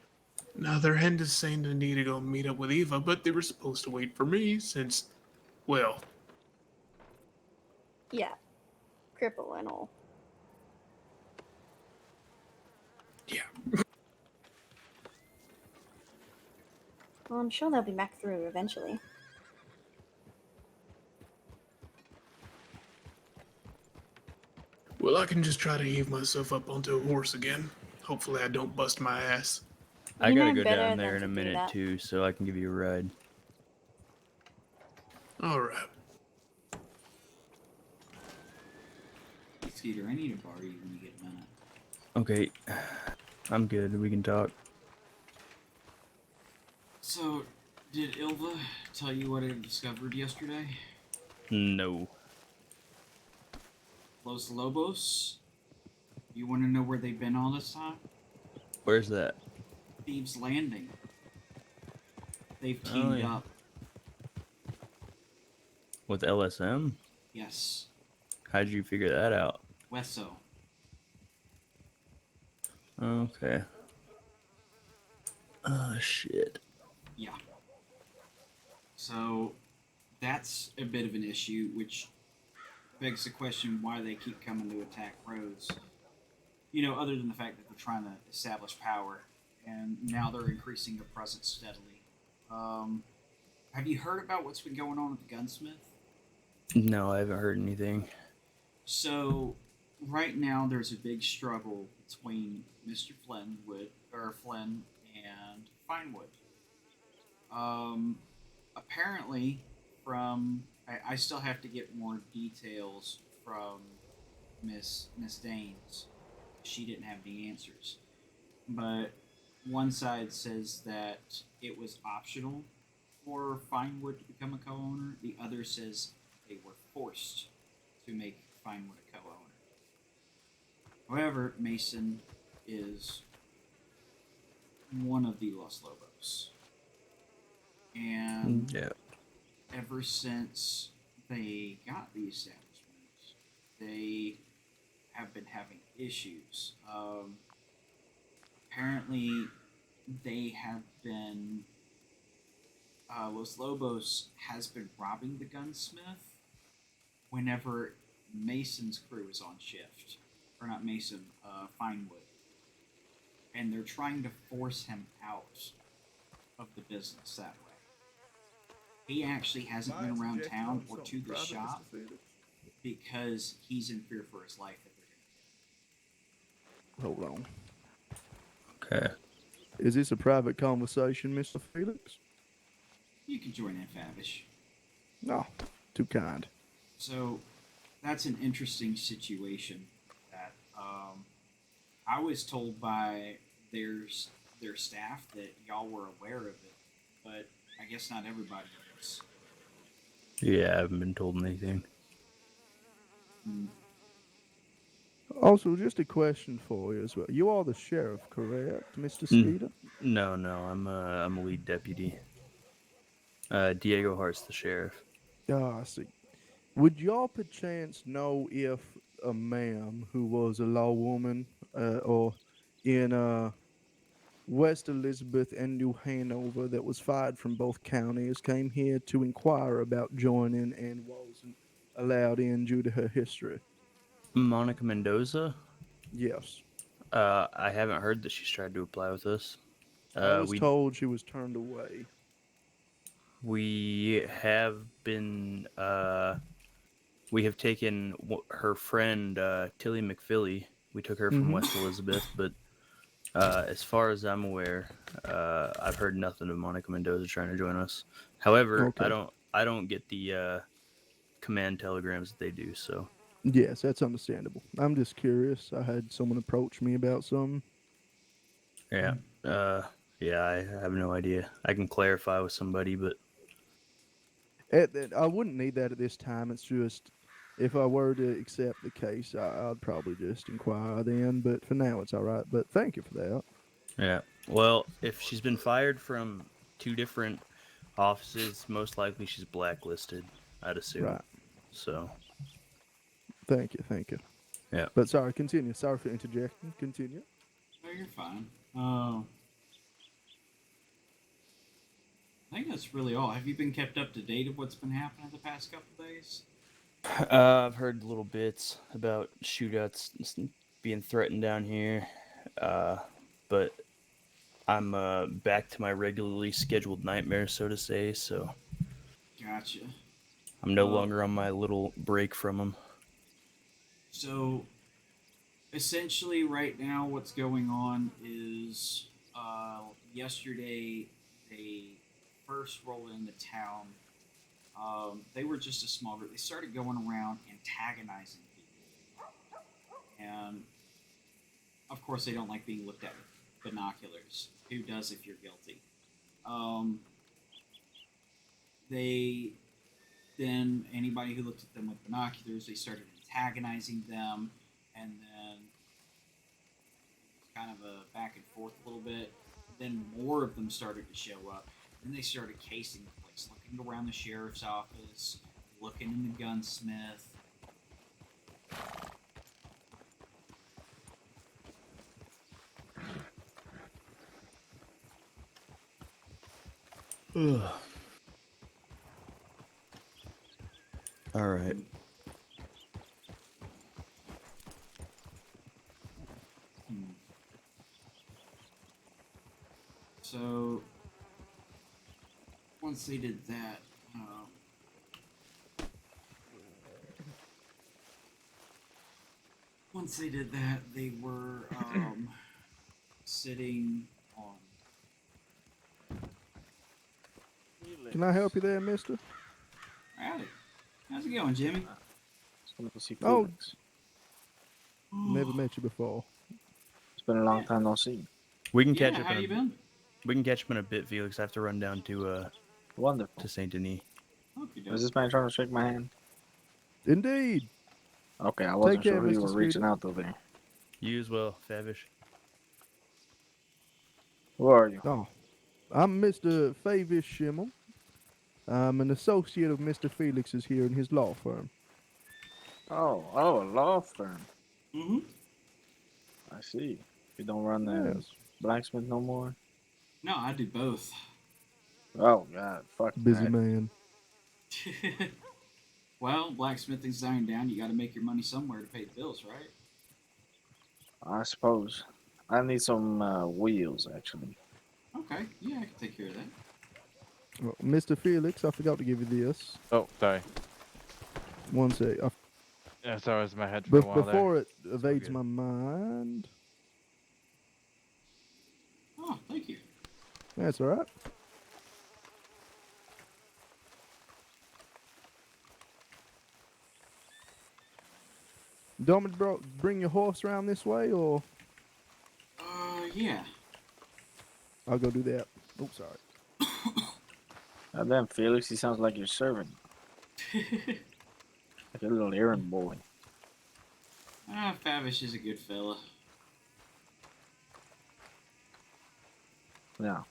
Now their hand is saying they need to go meet up with Eva, but they were supposed to wait for me since, well, Yeah, cripple and all. yeah. Well, I'm sure they'll be back through eventually. Well, I can just try to heave myself up onto a horse again. Hopefully I don't bust my ass. I You gotta know go better down than there in to a do minute that. too, so I can give you a ride. Alright. Skeeter, I need to borrow you when you get a minute. Okay, I'm good. We can talk. So, did Ilva tell you what I discovered yesterday? No. Los Lobos? You want to know where they've been all this time? Where's that? Thieves Landing. They've Oh, teamed yeah. up. With LSM? Yes. How'd you figure that out? Wesso. Okay. Oh, shit. Yeah. So, that's a bit of an issue, which begs the question why they keep coming to attack Rhodes. You know, other than the fact that they're trying to establish power, and now they're increasing their presence steadily. Have you heard about what's been going on with the gunsmith? No, I haven't heard anything. So, right now there's a big struggle between Mr. Flynn and Finewood. Apparently, I still have to get more details from Miss Danes. She didn't have any answers, but one side says that it was optional for Finewood to become a co-owner. The other says they were forced to make Finewood a co-owner. However, Mason is one of the Los Lobos. And Yeah. ever since they got the establishment, they have been having issues. Apparently, they have been... Los Lobos has been robbing the gunsmith whenever Mason's crew is on shift. Or not Mason, Finewood. and they're trying to force him out of the business that way. He actually hasn't been around town or to the shop because he's in fear for his life that they're Hold on. Okay. Is this a private conversation, Mr. Felix? You can join in, Favish. No, too kind. So that's an interesting situation that I was told by their staff that y'all were aware of it, but I guess not everybody is. Yeah, I haven't been told anything. Also, just a question for you as well. You are the sheriff, correct, Mr. Skeeter? No, I'm a lead deputy. Diego Hart's the sheriff. Ah, I see. Would y'all perchance know if a ma'am who was a law woman or in West Elizabeth and New Hanover that was fired from both counties came here to inquire about joining and wasn't allowed in due to her history? Monica Mendoza? Yes. I haven't heard that she's tried to apply with us. I was told she was turned away. We have been, we have taken her friend, Tilly McPhilly. We took her from West Elizabeth, but as far as I'm aware, I've heard nothing of Monica Mendoza trying to join us. However, Okay. I don't get the command telegrams that they do, so. Yes, that's understandable. I'm just curious. I had someone approach me about something. Yeah. Yeah, I have no idea. I can clarify with somebody, but I wouldn't need that at this time. It's just if I were to accept the case, I'd probably just inquire then. But for now, it's all right. But thank you for that. yeah. Well, if she's been fired from 2 different offices, most likely she's blacklisted, I'd assume. Right. So. Thank you. Yeah. But sorry, continue. Sorry for interjecting. Continue. No, you're fine. I think that's really all. Have you been kept up to date of what's been happening the past couple days? I've heard little bits about shootouts being threatened down here, but I'm back to my regularly scheduled nightmare, so to say. So Gotcha. I'm no longer on my little break from them. So essentially, right now, what's going on is yesterday they first rolled into town. They were just a small group. They started going around antagonizing people, and of course, they don't like being looked at with binoculars. Who does if you're guilty? They then anybody who looked at them with binoculars, they started antagonizing them, and then kind of a back and forth a little bit. Then more of them started to show up. Then they started casing the place, looking around the sheriff's office, looking in the gunsmith. All right. So once they did that, they were sitting on. Can I help you there, mister? Howdy. How's it going, Jimmy? Just wanted to see Oh. Felix. Never met you before. It's been a long time no see. We can catch Yeah, up. how you been? We can catch up in a bit, Felix. I have to run down to Wonderful. to Saint Denis. Is this man trying to shake my hand? Indeed. Okay, I wasn't Take care, sure who you Mr. were reaching Skeeter. out to there. You as well, Favish. Who are you? Oh, I'm Mr. Favish Schimmel. I'm an associate of Mr. Felix's here in his law firm. Oh, a law firm. Mm-hmm. I see. You don't run the Yes. blacksmith no more? No, I do both. Oh, God. Fuck Busy that. man. Well, blacksmithing's dying down. You got to make your money somewhere to pay the bills, right? I suppose. I need some wheels actually. Okay, yeah, I can take care of that. Well, Mr. Felix, I forgot to give you this. Oh, sorry. One sec. Yeah, sorry, it was in my head for a while there. Before it evades my mind. Oh, thank you. That's all right. Do you want me to bring your horse around this way, or? Yeah. I'll go do that. Oh, sorry. Damn, Felix, he sounds like your servant. Like a little errand boy. Favish is a good fella. Yeah.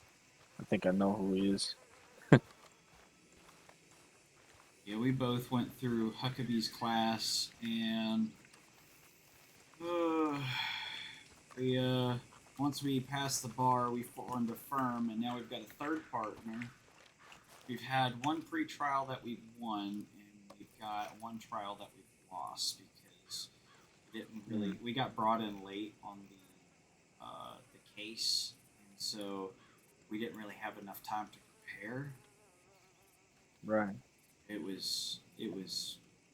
I think I know who he is. Yeah, we both went through Huckabee's class, and we once we passed the bar, we formed a firm, and now we've got a third partner. We've had one pre-trial that we've won, and we've got one trial that we've lost because we didn't really. We got brought in late on the case, and so we didn't really have enough time to prepare. Right. It was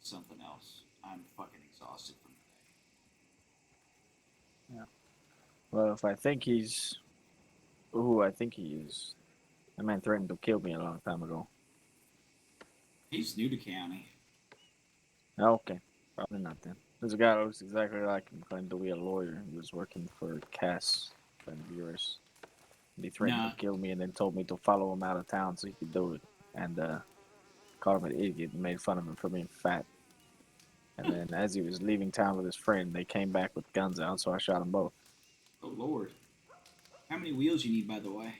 something else. I'm fucking exhausted from the day. Yeah. Well, if I think he's who I think he is, that man threatened to kill me a long time ago. He's new to county. Okay. Probably not then. There's a guy that looks exactly like him, claimed to be a lawyer. He was working for Cass and yours. And he threatened to kill me and then told me to follow him out of town so he could do it. And called him an idiot and made fun of him for being fat. And then as he was leaving town with his friend, they came back with guns out, so I shot them both. Oh Lord. How many wheels you need, by the way?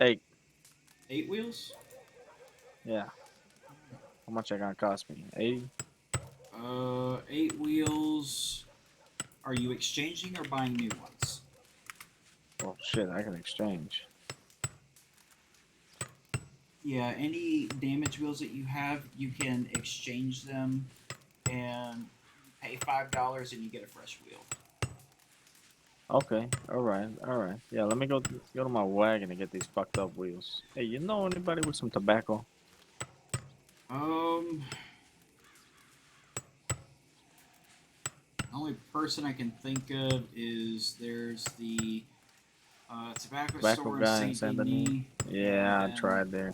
8. 8 wheels? Yeah. How much that gonna cost me? 80? 8 wheels. Are you exchanging or buying new ones? Well, shit, I can exchange. Yeah, any damaged wheels that you have, you can exchange them and pay $5 and you get a fresh wheel. Okay, alright. Yeah, let me go to my wagon and get these fucked up wheels. Hey, you know anybody with some tobacco? The only person I can think of is there's the tobacco store in guy in Saint Saint Denis. Denis? Yeah, I tried there.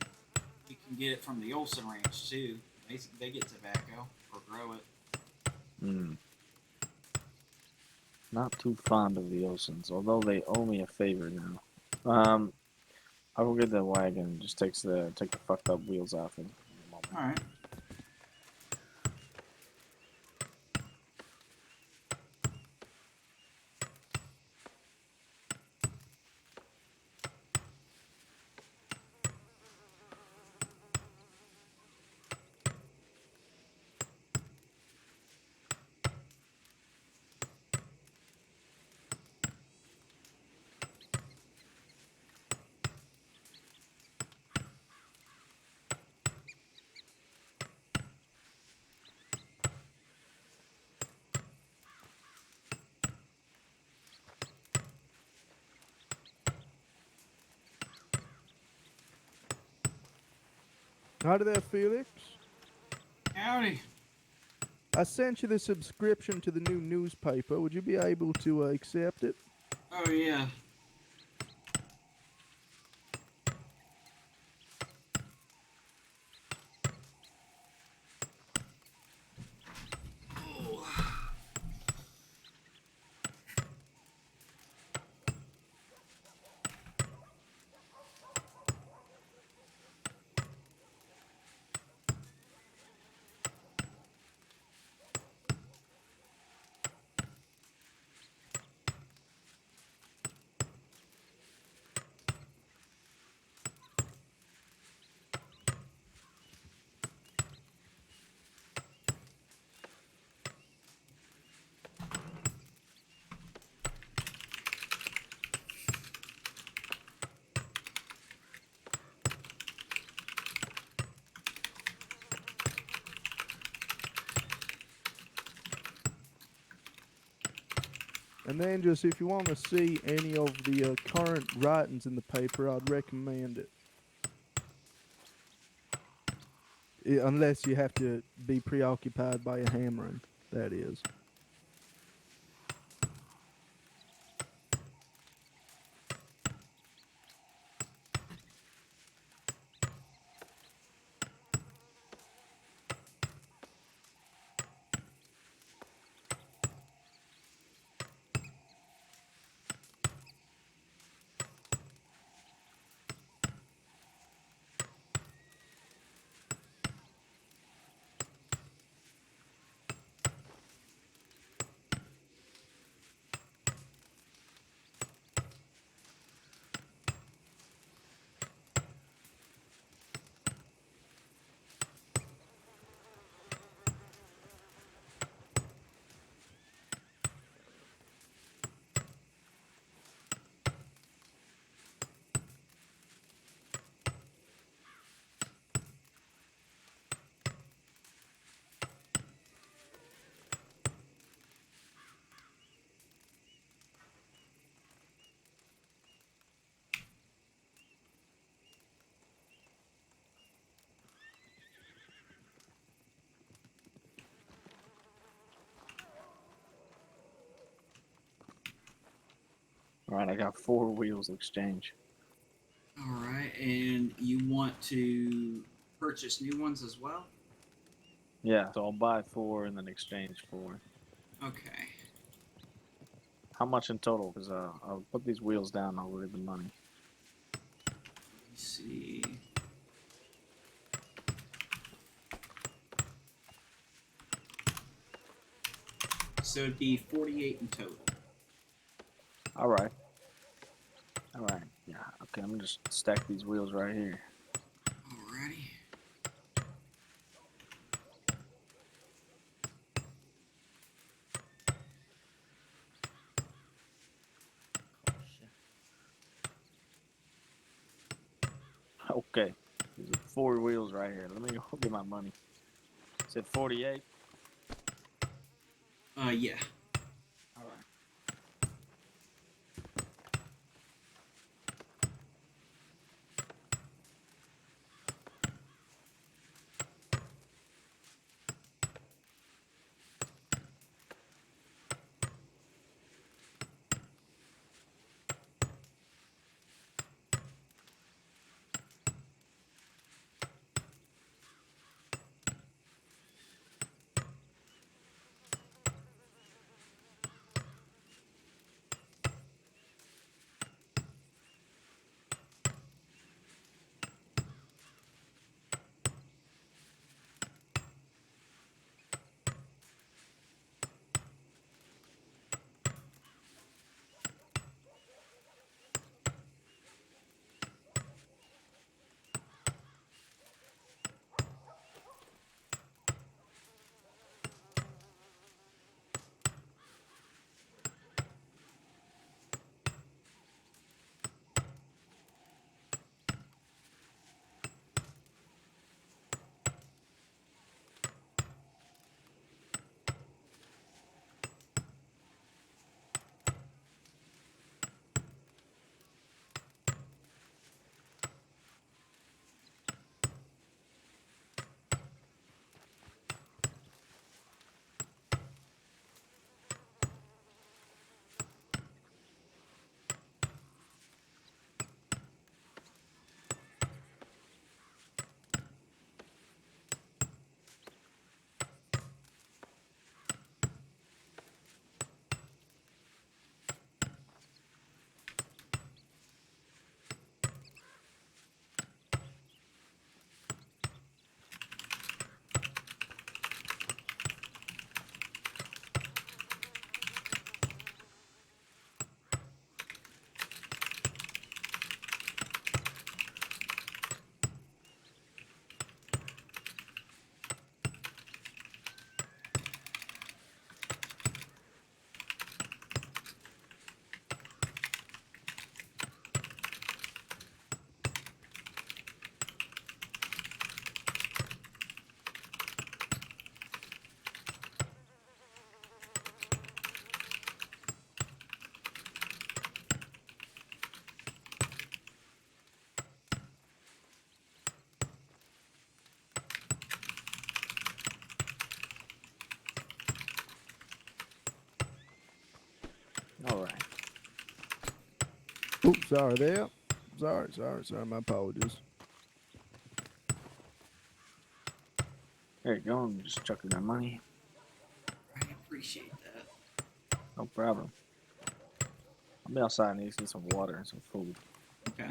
You can get it from the Olson Ranch too. They get tobacco or grow it. Not too fond of the Olsons, although they owe me a favor now. I'll go get the wagon and just take the fucked up wheels off in a moment. All right. Howdy there, Felix. Howdy. I sent you the subscription to the new newspaper. Would you be able to accept it? Oh yeah. And then just if you want to see any of the current writings in the paper, I'd recommend it. Unless you have to be preoccupied by your hammering, that is. All right, I got 4 wheels exchange. All right, and you want to purchase new ones as well? Yeah, so I'll buy 4 and then exchange 4. Okay. How much in total? Because I'll put these wheels down. I'll read the money. Let me see. So it'd be 48 in total. All right. All right. Yeah. Okay. I'm gonna just stack these wheels right here. Alrighty. Okay. These are 4 wheels right here. Let me go get my money. Said 48. Yeah. All right. All right. Oops, sorry there. Sorry. My apologies. There you go. I'm just chucking that money. I appreciate that. No problem. I'll be outside and need to get some water and some food. Okay.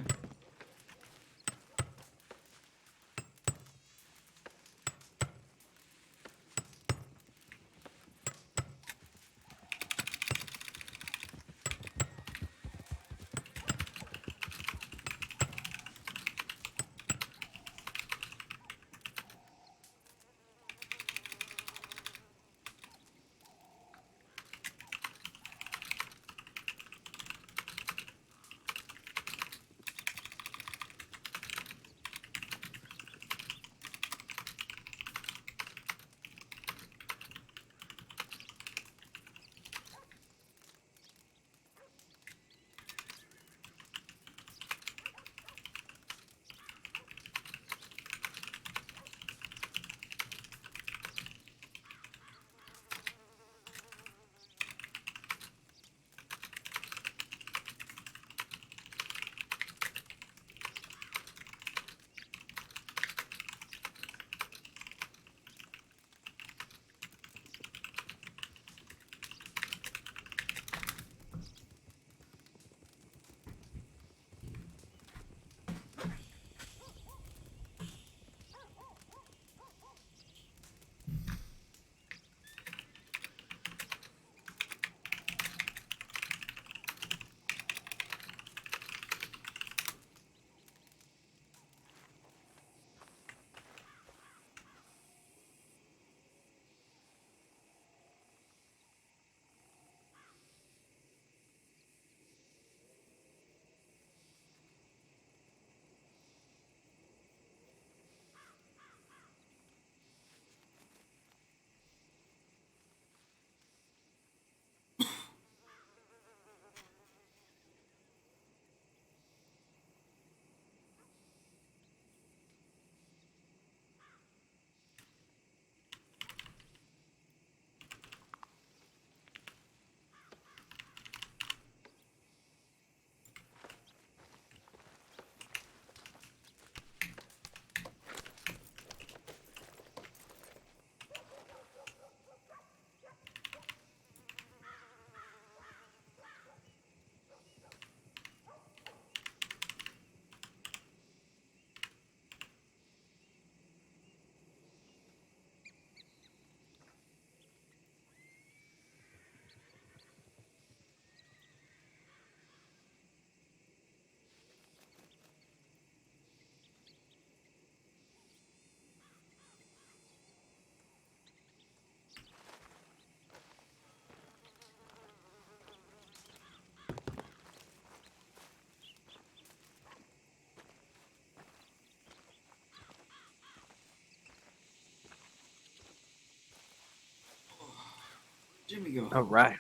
Jimmy go. All right.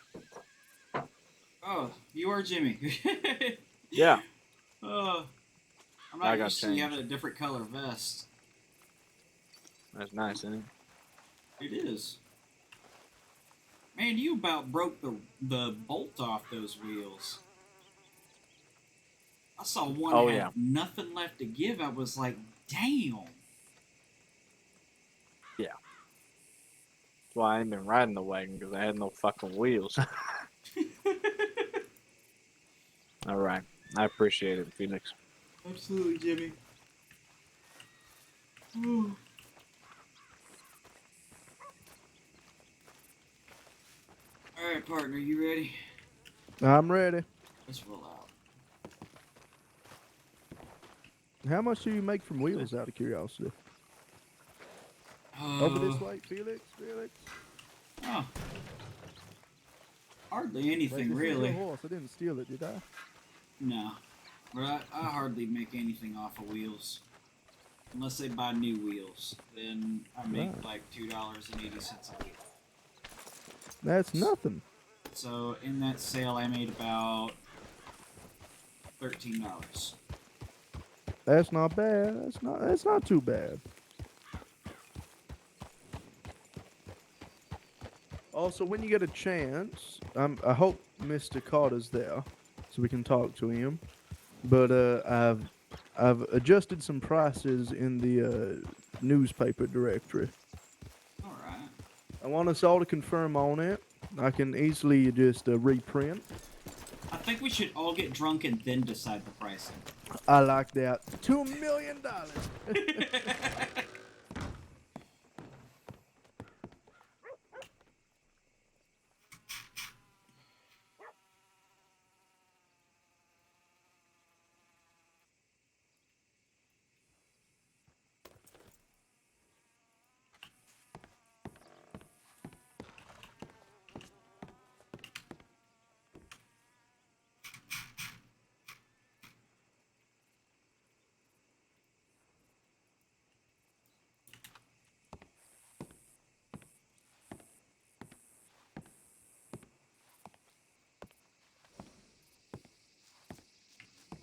Oh, you are Jimmy. Yeah. Oh, I'm I not got used to you having changed. a different color vest. That's nice, isn't it? It is. Man, you about broke the bolt off those wheels. I saw one Oh, had yeah. nothing left to give. I was like, damn. Yeah. That's why I ain't been riding the wagon, because I had no fucking wheels. All right. I appreciate it, Felix. Absolutely, Jimmy. Ooh. All right, partner, you ready? I'm ready. Let's roll out. How much do you make from wheels, out of curiosity? Over this way, Felix. Oh. Hardly anything, Wait, this really. is your horse. I didn't steal it, did I? No. But I hardly make anything off of wheels. Unless they buy new wheels. Then I make like $2.80 a wheel. That's nothing. So in that sale, I made about $13. That's not bad. That's not too bad. Also, when you get a chance, I hope Mr. Carter's there, so we can talk to him. But I've adjusted some prices in the newspaper directory. All right. I want us all to confirm on it. I can easily just reprint. I think we should all get drunk and then decide the pricing. I like that. $2 million.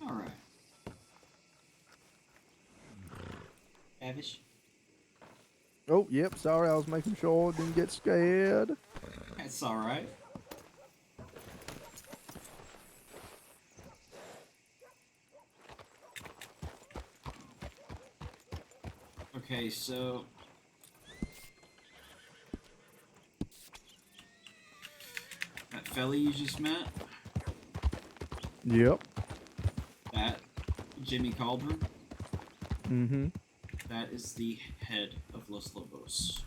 All right. Avish? Oh, yep. Sorry, I was making sure I didn't get scared. That's all right. Okay, so that fella you just met, Yep. that Jimmy Cauldron, Mm-hmm. that is the head of Los Lobos.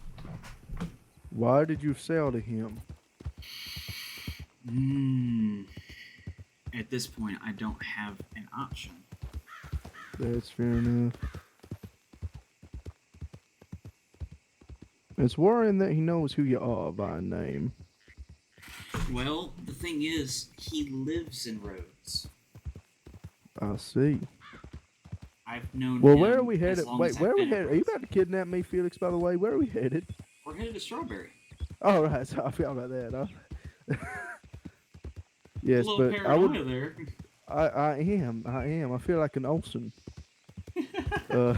Why did you sell to him? At this point, I don't have an option. That's fair enough. It's worrying that he knows who you are by name. Well, the thing is, he lives in Rhodes. I see. I've known Well, him where are we as headed? long Wait, as where I've are we been in headed? Are you Rhodes. about to kidnap me, Felix, by the way? Where are we headed? We're headed to Strawberry. Oh, right. So I forgot about that, huh? Yes, A little but I would... paranoia there. I am. I feel like an Olson. uh,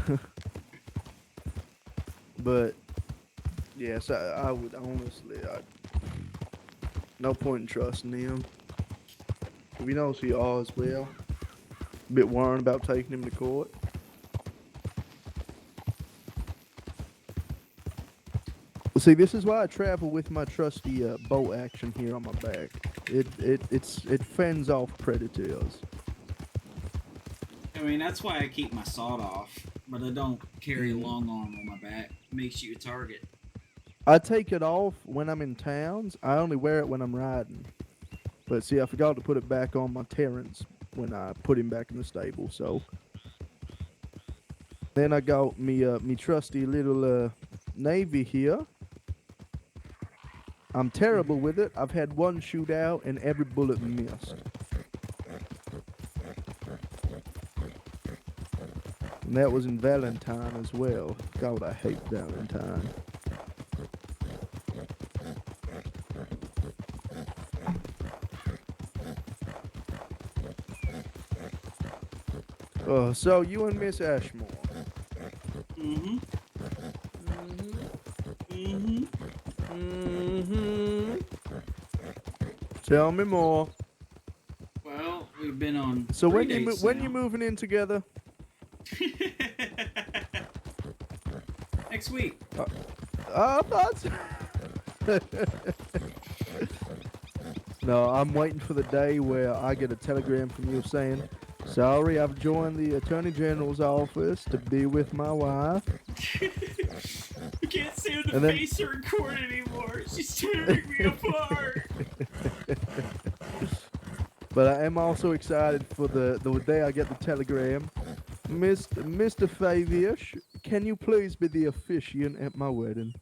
but yes, I would honestly. No point in trusting him. If he knows who you are as well. A bit worried about taking him to court. See, this is why I travel with my trusty bow action here on my back. It fends off predators. I mean, that's why I keep my sawed off, but I don't carry a long arm on my back. Makes you a target. I take it off when I'm in towns. I only wear it when I'm riding. But see, I forgot to put it back on my Terrence when I put him back in the stable. So then I got me trusty little Navy here. I'm terrible with it. I've had one shootout and every bullet missed. And that was in Valentine as well. God, I hate Valentine. So you and Miss Ashmore. Mm-hmm. Mm-hmm. Mm-hmm. Tell me more. Well, we've been on So three when dates you now. moving in together? Next week. I thought so. No, I'm waiting for the day where I get a telegram from you saying, "Sorry, I've joined the Attorney General's office to be with my wife." I can't stand the And then- face her in court anymore. She's tearing me apart. But I am also excited for the day I get the telegram. Mr. Favish, can you please be the officiant at my wedding?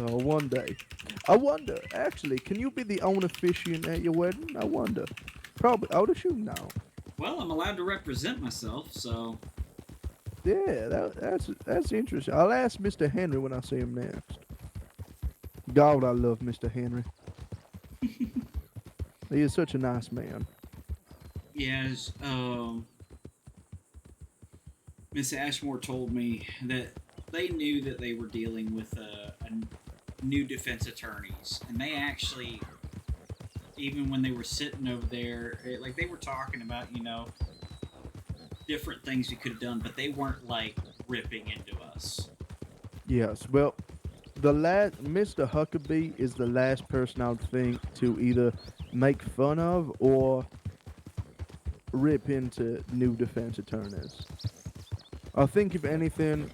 Oh, one day. I wonder, actually, can you be the own officiant at your wedding? I wonder. Probably. I would assume no. Well, I'm allowed to represent myself, so... Yeah, that's interesting. I'll ask Mr. Henry when I see him next. God, I love Mr. Henry. He is such a nice man. Yes, Miss Ashmore told me that they knew that they were dealing with a new defense attorneys, and they actually, even when they were sitting over there, like they were talking about, different things we could have done, but they weren't like ripping into us. Yes, well, Mr. Huckabee is the last person I would think to either make fun of or rip into new defense attorneys. I think if anything,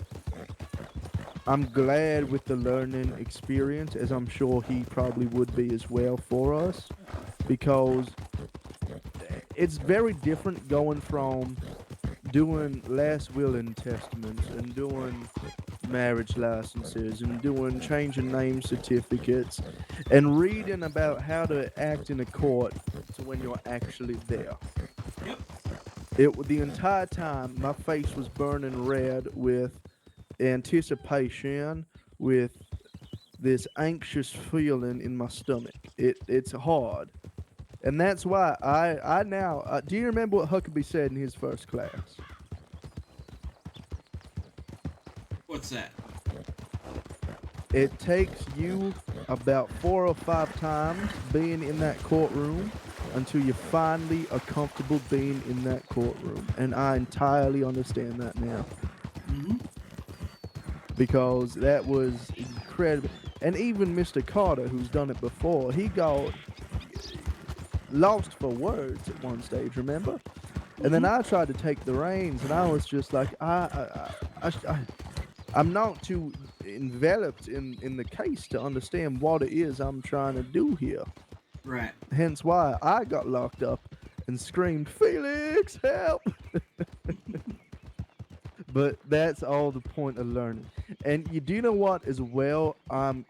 I'm glad with the learning experience, as I'm sure he probably would be as well for us, because it's very different going from doing last will and testaments and doing marriage licenses and doing changing name certificates and reading about how to act in a court to when you're actually there. The entire time my face was burning red with anticipation, with this anxious feeling in my stomach. It's hard. And that's why I now do you remember what Huckabee said in his first class? What's that? It takes you about 4 or 5 times being in that courtroom until you finally are comfortable being in that courtroom. And I entirely understand that now. Mm-hmm. Because that was incredible. And even Mr. Carter, who's done it before, he got lost for words at one stage, remember? And then I tried to take the reins, and I was just like, I'm not too enveloped in the case to understand what it is I'm trying to do here. Right. Hence why I got locked up and screamed, "Felix, help!" But that's all the point of learning. And you do know what as well I'm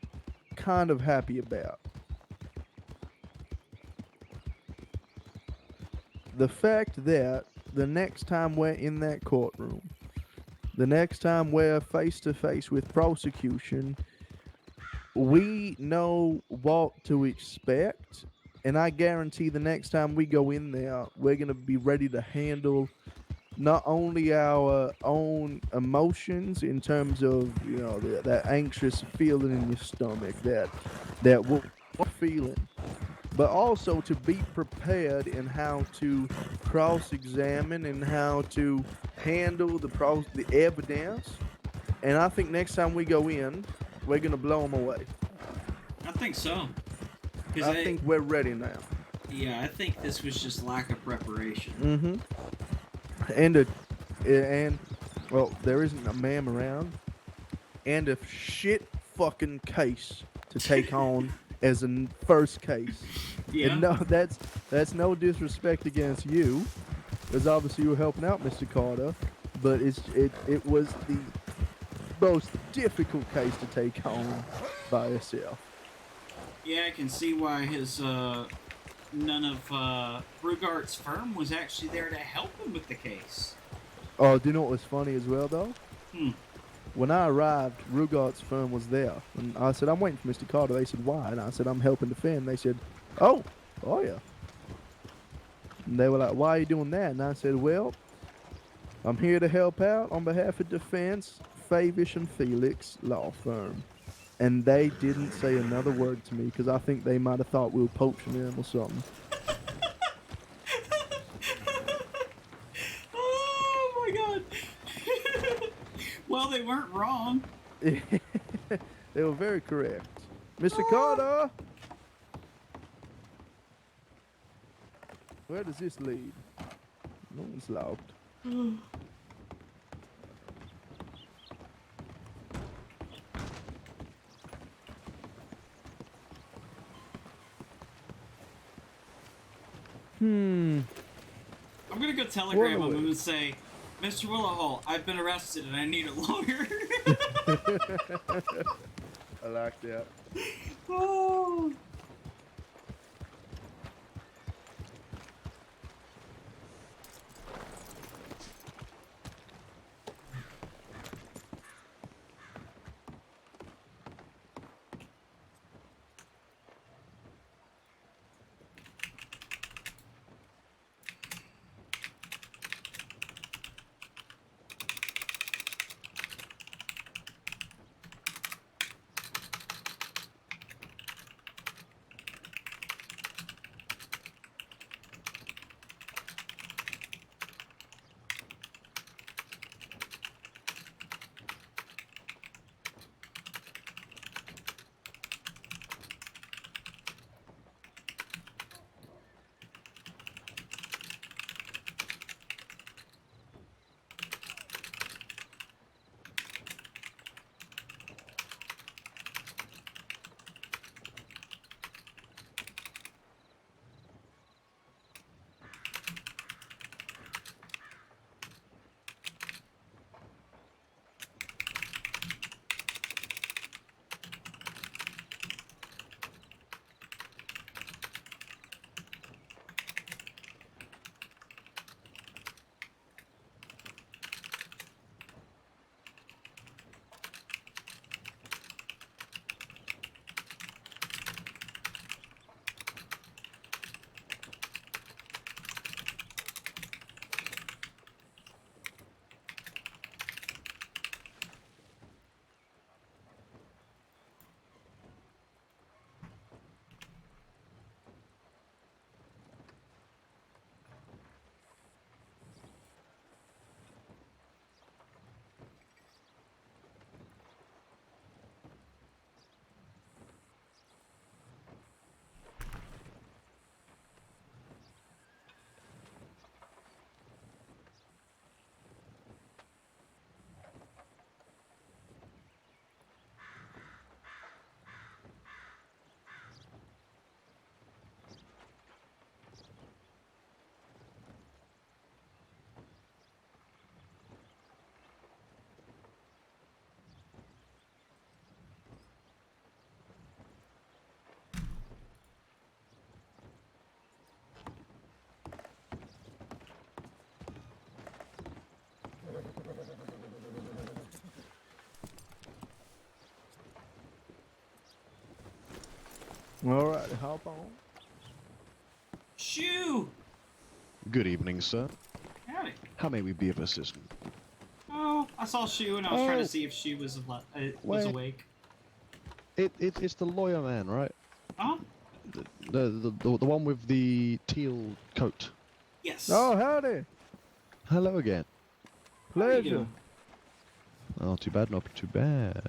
kind of happy about? The fact that the next time we're in that courtroom, the next time we're face to face with prosecution, we know what to expect. And I guarantee the next time we go in there, we're going to be ready to handle not only our own emotions in terms of, that anxious feeling in your stomach, that we're feeling, but also to be prepared in how to cross-examine and how to handle the evidence. And I think next time we go in, we're gonna blow them away. I think so. I think we're ready now. Yeah, I think this was just lack of preparation. Mm-hmm. And well, there isn't a ma'am around, and a shit fucking case to take on as a first case. Yeah. And no, that's no disrespect against you, because obviously you were helping out Mr. Carter, but it was the most difficult case to take on by yourself. Yeah, I can see why his none of Rugart's firm was actually there to help him with the case. Oh, do you know what was funny as well though? When I arrived, Rugart's firm was there, and I said, "I'm waiting for Mr. Carter." They said, "Why?" And I said, "I'm helping defend." They said, "Oh yeah." And they were like, "Why are you doing that?" And I said, "Well, I'm here to help out on behalf of Defense, Favish and Felix Law Firm." And they didn't say another word to me because I think they might have thought we were poaching them or something. Oh my god. Well, they weren't wrong. They were very correct. Mr. Carter! Where does this lead? No, it's locked. I'm gonna go telegram him and say, "Mr. Willowhole, I've been arrested and I need a lawyer." I like that. Oh. All right, hop on. Shoo! Good evening, sir. Howdy. How may we be of assistance? Oh, I saw Shoo and I was trying to see if she was wait. awake. It's the lawyer man, right? Huh? The one with the teal coat. Yes. Oh, howdy. Hello again. Pleasure. Oh, too bad, not too bad.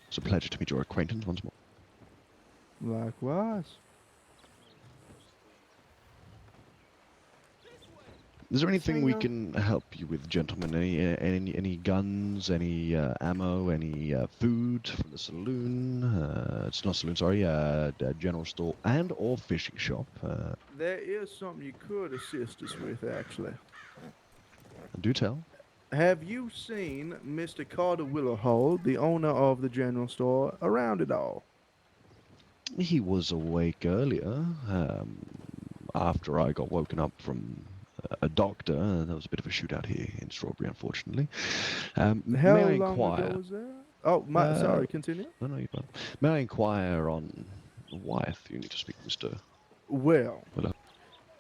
It's a pleasure to meet your acquaintance once more. Likewise. Is there anything we Hang on. can help you with, gentlemen? Any guns, any ammo, any food from the saloon? It's not saloon, sorry. General store and or fishing shop. There is something you could assist us with, actually. Do tell. Have you seen Mr. Carter Willerhold, the owner of the general store, around at all? He was awake earlier. After I got woken up from a doctor. There was a bit of a shootout here in Strawberry, unfortunately. How May I long inquire? ago was that? Oh, sorry, continue. No, you're fine. May I inquire on why you need to speak, Mr. Well, Hello?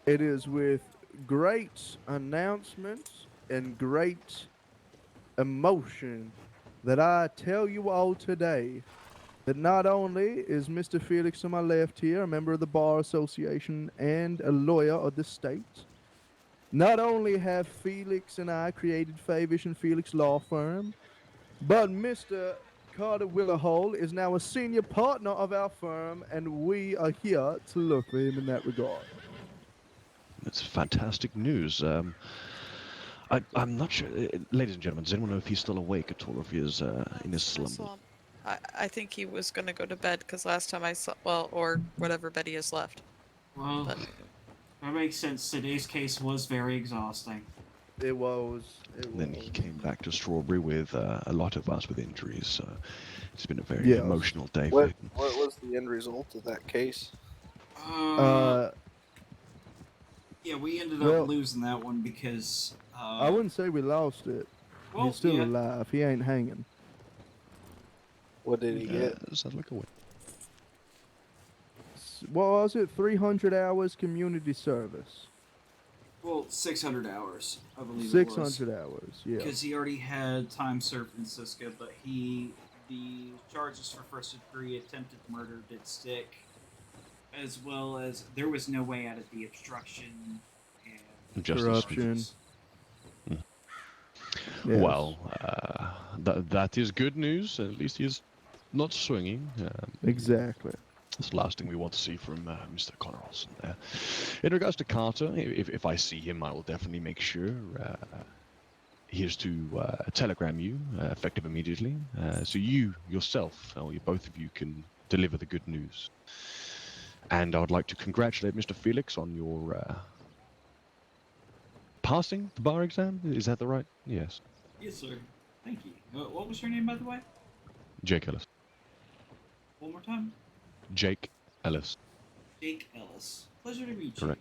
it is with great announcements and great emotion that I tell you all today that not only is Mr. Felix to my left here a member of the Bar Association and a lawyer of the state, not only have Felix and I created Favish and Felix Law Firm, but Mr. Carter Willerhole is now a senior partner of our firm, and we are here to look for him in that regard. That's fantastic news. I'm not sure. Ladies and gentlemen, does anyone know if he's still awake at all, or if he is in his slumber? I think he was going to go to bed because last time I saw, well, or whatever bed he has left. Well, But that makes sense. Today's case was very exhausting. It was. Then he came back to Strawberry with a lot of us with injuries. So it's been a very emotional day for What him. was the end result of that case? Yeah, we ended up losing that one because... I wouldn't say we lost it. Well, He's still yeah. alive. He ain't hanging. What did he get? Sounds like a win. What was it? 300 hours community service. Well, 600 hours, I believe 600 hours, yeah. Because he already had time served in Siska, but the charges for first degree attempted murder did stick, as well as there was no way out of the obstruction and corruption. Yes. Yes. Well, that is good news. At least he is not swinging. Exactly. That's the last thing we want to see from Mr. Connor Olson there. In regards to Carter, if I see him, I will definitely make sure he is to telegram you, effective immediately, so you yourself, or both of you, can deliver the good news. And I would like to congratulate Mr. Felix on your passing the bar exam. Is that the right? Yes. Yes, sir. Thank you. What was your name, by the way? Jake Ellis. One more time. Jake Ellis. Jake Ellis. Pleasure to meet you. Correct.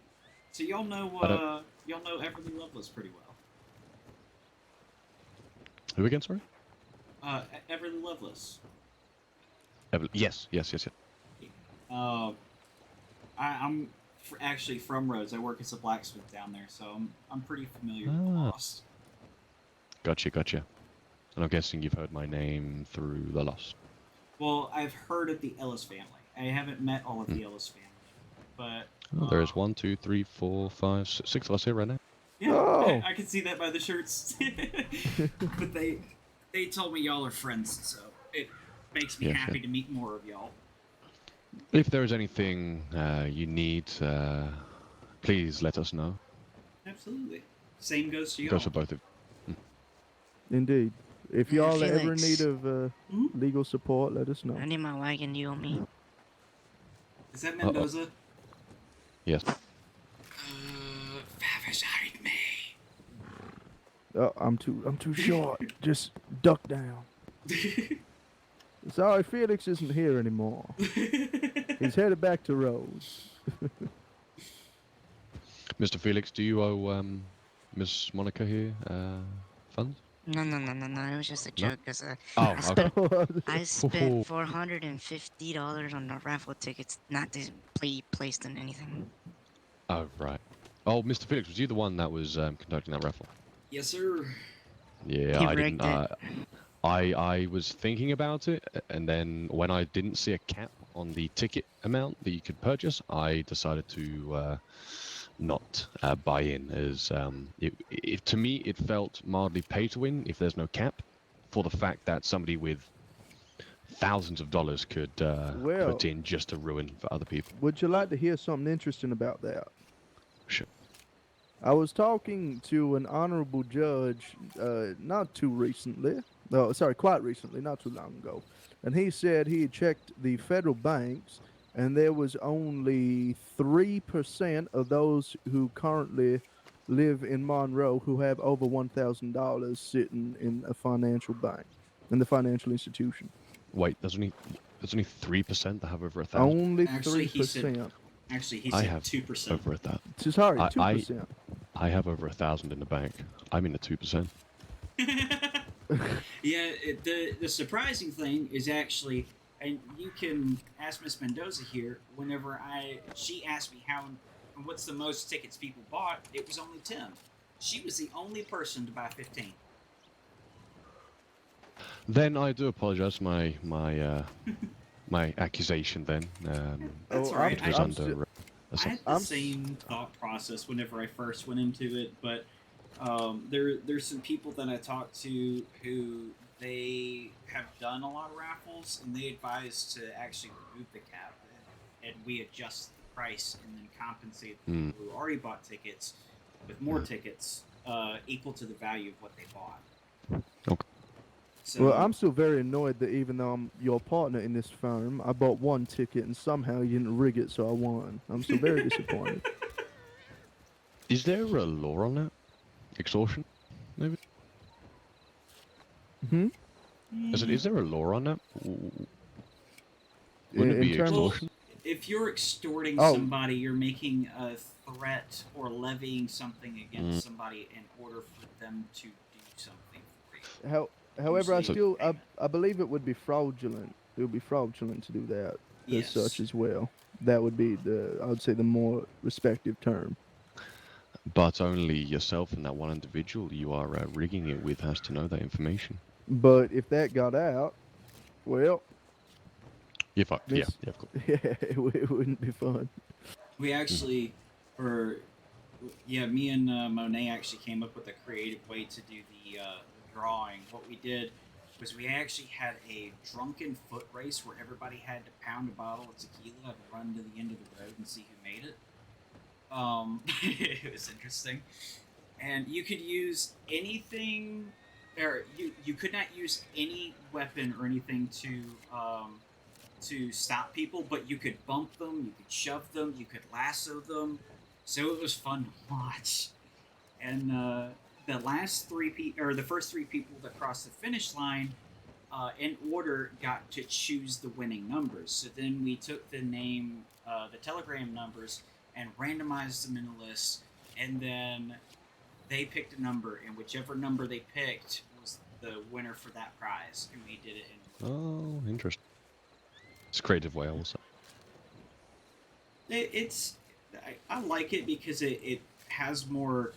So y'all know Everly Lovelace pretty well. Who again, sorry? Everly Lovelace. Yes. I'm actually from Rhodes. I work as a blacksmith down there, so I'm pretty familiar with the Lost. Gotcha. And I'm guessing you've heard my name through the Lost. Well, I've heard of the Ellis family. I haven't met all of the Ellis family, but There's 1, 2, 3, 4, 5, 6 of us here right now. yeah, I can see that by the shirts. But they told me y'all are friends, so it makes me happy to meet more of y'all. If there is anything you need, please let us know. Absolutely. Same goes to y'all. Goes for both of you. Indeed. If y'all ever in Felix. need of legal support, let us know. I need my wagon. You owe me. Is that Mendoza? Yes. Favish, hide me. Oh, I'm too short. Just duck down. Sorry, Felix isn't here anymore. He's headed back to Rhodes. Mr. Felix, do you owe Miss Monica here funds? No. It was just a No? joke because Oh, I spent okay. I spent $450 on the raffle tickets, not to be placed in anything. Oh, right. Oh, Mr. Felix, was you the one that was conducting that raffle? Yes, sir. Yeah, He I didn't. rigged it. I was thinking about it, and then when I didn't see a cap on the ticket amount that you could purchase, I decided to not buy in. As to me, it felt mildly pay to win if there's no cap, for the fact that somebody with thousands of dollars could Well, put in just to ruin for other people. would you like to hear something interesting about that? Sure. I was talking to an honorable judge not too recently. No, sorry, quite recently, not too long ago. And he said he had checked the federal banks, and there was only 3% of those who currently live in Monroe who have over $1,000 sitting in a financial bank, in the financial institution. Wait, there's only 3% that have over 1,000. Only Actually, he said. 3%. Actually, he I said have 2%. over 1,000. Sorry, 2%. I have over 1,000 in the bank. I'm in the 2%. Yeah, the surprising thing is actually, and you can ask Miss Mendoza here. Whenever she asked me what's the most tickets people bought, it was only 10. She was the only person to buy 15. Then I do apologize. My accusation. Then That's all right. it was under. I had the same thought process whenever I first went into it, but there's some people that I talked to who they have done a lot of raffles, and they advise to actually remove the cap, and we adjust the price and then compensate the people who already bought tickets with more tickets equal to the value of what they bought. Okay. So, Well, I'm still very annoyed that even though I'm your partner in this firm, I bought one ticket and somehow you didn't rig it, so I won. I'm still very disappointed. Is there a law on that? Extortion, maybe? Is there a law on that? Wouldn't it be extortion? if you're extorting somebody, you're making a threat or levying something against somebody in order for them to do something for you. However, I believe it would be fraudulent. It would be fraudulent to do that as such as well. That would be I would say the more respective term. But only yourself and that one individual you are rigging it with has to know that information. But if that got out, well, you're fucked. Yeah, of course. Yeah, it wouldn't be fun. We actually, me and Monet actually came up with a creative way to do the drawing. What we did was we actually had a drunken foot race where everybody had to pound a bottle of tequila and run to the end of the road and see who made it. It was interesting. And you could use anything, or you could not use any weapon or anything to stop people, but you could bump them, you could shove them, you could lasso them. So it was fun to watch. And the first three people that crossed the finish line in order got to choose the winning numbers. So then we took the telegram numbers and randomized them in a list, and then they picked a number, and whichever number they picked was the winner for that prize, and we did it in... Oh, interesting. It's a creative way also. I like it because it has more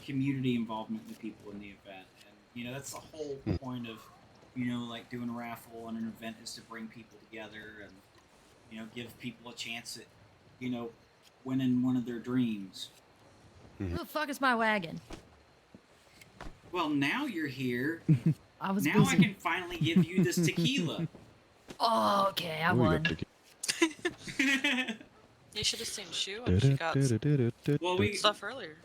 community involvement with people in the event, and that's the whole point of like doing a raffle and an event is to bring people together and give people a chance at winning one of their dreams. Who the fuck is my wagon? Well, now you're here. I was now busy. I can finally give you this tequila. Oh, okay, I won. You should have seen Shu when she got stuff earlier.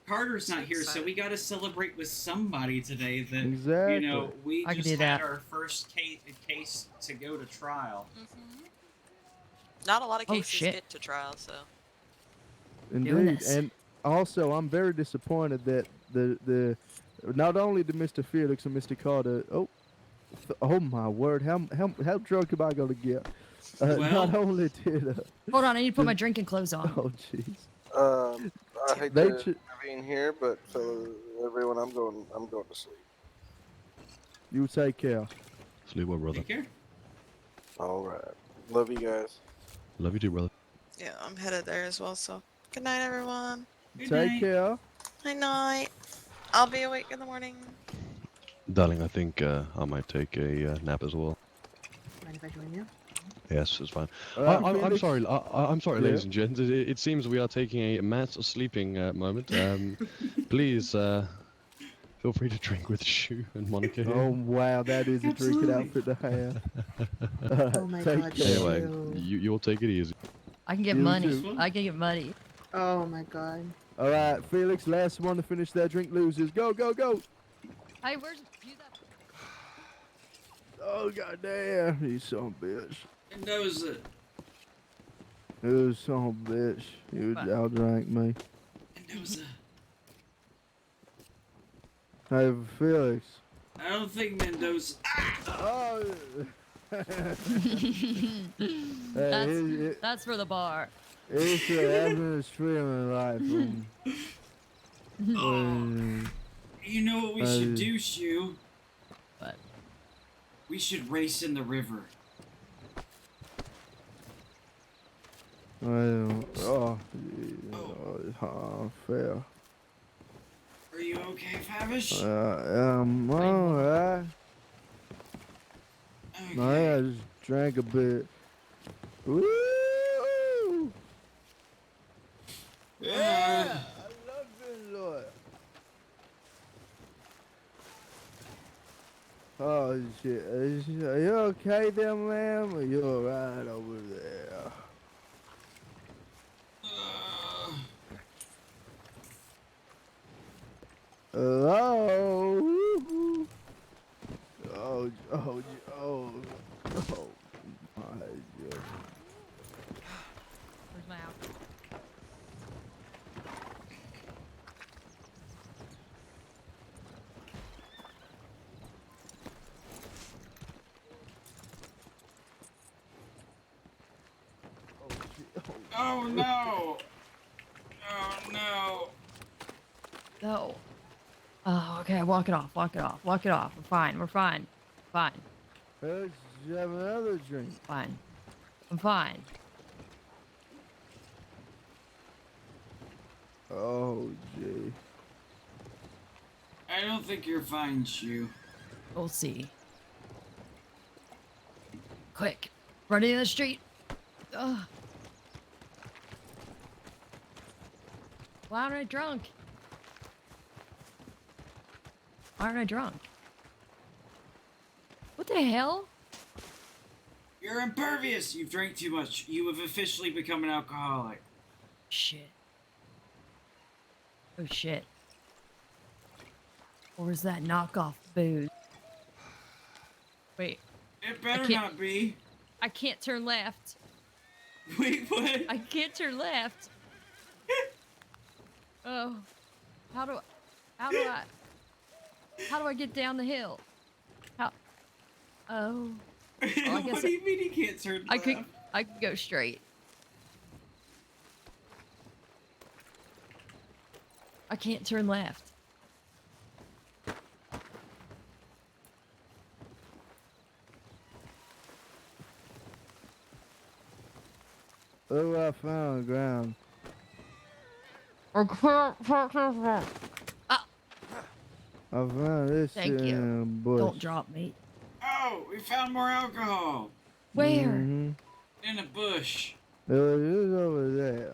Carter's not here, so we got to celebrate with somebody today. That exactly. We I can just do had that. our first case to go to trial. Not a lot of Oh, cases shit. get to trial, so. Indeed, and also I'm very disappointed that the not only did Mr. Felix and Mr. Carter oh my word, how drunk am I gonna get? Not only did Hold on, I need to put my drinking clothes on. Oh jeez. I hate to intervene here, but everyone. I'm going to sleep. You take care. Sleep well, brother. Take care. All right. Love you guys. Love you too, brother. Yeah, I'm headed there as well. So good night, everyone. Take care. Night night. I'll be awake in the morning. Darling, I think I might take a nap as well. Mind if I join you? Yes, it's fine. Alright, I'm Felix. sorry. I'm sorry, Yeah. ladies and gents. It seems we are taking a mass sleeping moment. Please feel free to drink with Shu and Monica here. Oh wow, that is a drinking outfit to have. Oh my take God, care. Anyway, Shu. you'll take it easy. I can get You money. too. I can get money. Oh my God. All right, Felix, last one to finish their drink loses. Go, go, go. Hey, where's you that? Oh goddamn, you son of a bitch. Mendoza. You son of a bitch. You outdrank me. Mendoza. Hey, Felix. I don't think Mendoza. Oh. That's for the bar. It's having a streaming life. You know what we should Uh, do, Shu? What? We should race in the river. Fair. Are you okay, Favish? I'm alright. I just drank a bit. Woo! Yeah! I love being loyal. Oh shit. Are you okay there, ma'am? Are you alright over there? Hello? Oh, my God. Where's my outfit? Oh no! Oh no! No. Oh, okay. Walk it off. Walk it off. Walk it off. We're fine. We're fine. Fine. Let's have another drink. Fine. I'm fine. Oh, gee. I don't think you're fine, Shu. We'll see. Quick. Run into the street. Ugh. Why aren't I drunk? Why aren't I drunk? What the hell? You're impervious! You've drank too much. You have officially become an alcoholic. Shit. Oh shit. Or is that knockoff booze? Wait. It better not be. I can't turn left. Wait, what? I can't turn left. Oh. How do I get down the hill? How? Oh. Well, I guess What do you mean you can't turn left? I could go straight. I can't turn left. Look what I found on the ground. I found this Thank you. in a bush. Don't drop me. Oh, we found more alcohol. Where? Mm-hmm. In a bush. It was over there.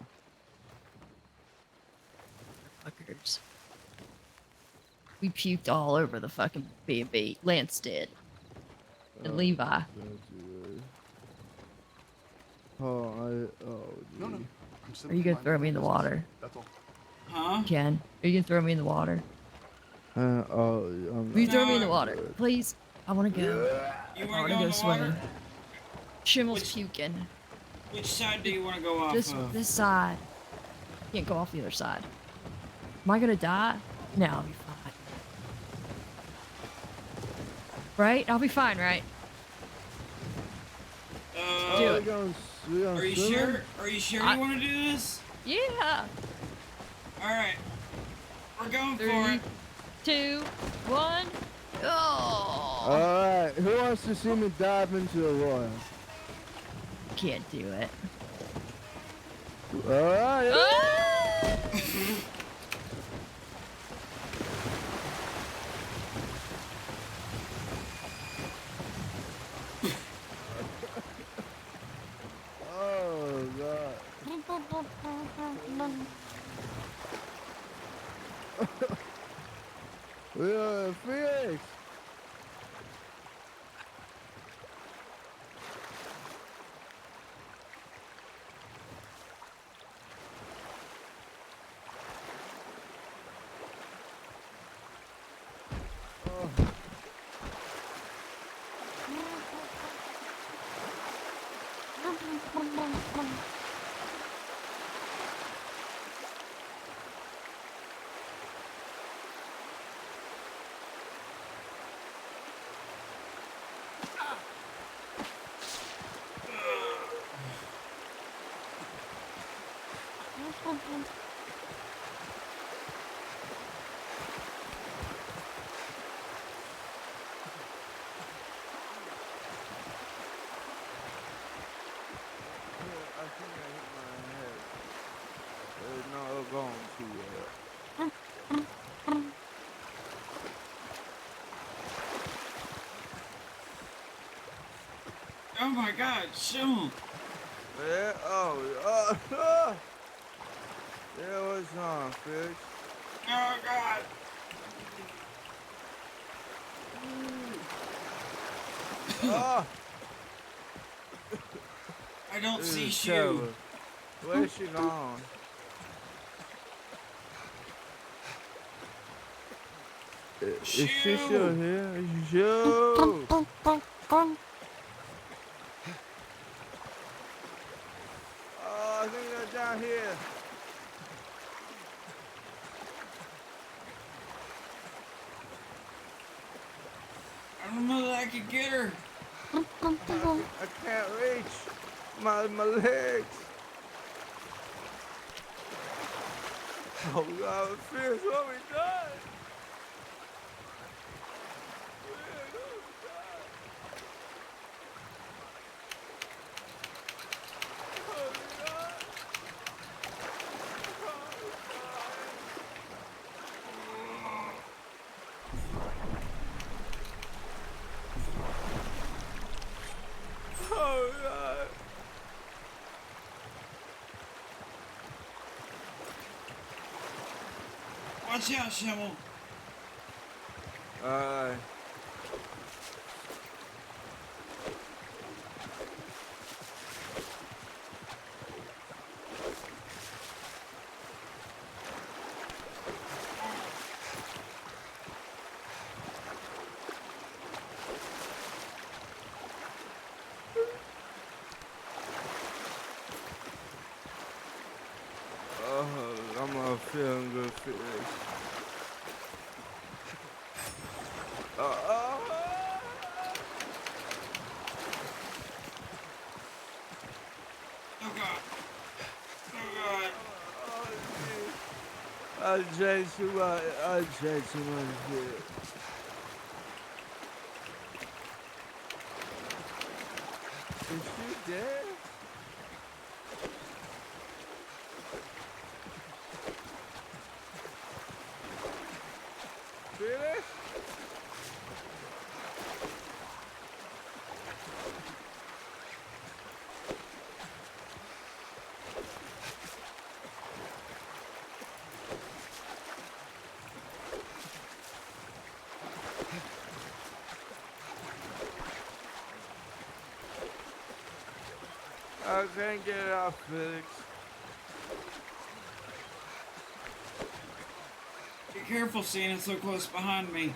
Fuckers. We puked all over the fucking B&B. Lance did. And Levi. That's good. No. Are you gonna throw me in the water? That's all. Huh? Ken, are you gonna throw me in the water? Will you throw me in the water? Please. I wanna go. You I wanna wanna go go in the swimming. water? Shimmel's puking. Which side do you want to go off of? This side. Can't go off the other side. Am I gonna die? No, I'll be fine. Right? I'll be fine, right? Do it. Are you sure? Are you sure you want to do this? Yeah. All right. We're going for it. 2, 1. Oh! Alright, who wants to see me dive into the water? Can't do it. Alright. Oh, God. Felix! I think I hit my head. No, going too well. Oh my God, shoot! Yeah, yeah, what's on, Felix? Oh God! Oh! I don't see is Shoe. terrible. Where's she gone? Is she still here? Shoo! Oh, I think they're down here. I don't know that I could get her. I can't reach my legs. Oh God, Felix, what we done? Oh God. Watch out, Shovel. Alright. I'm not feeling good, Felix. Oh God. Oh God. I'll change too much. I'll change too much here. Is she dead? Felix? I can't get it off, Felix. Be careful standing so close behind me.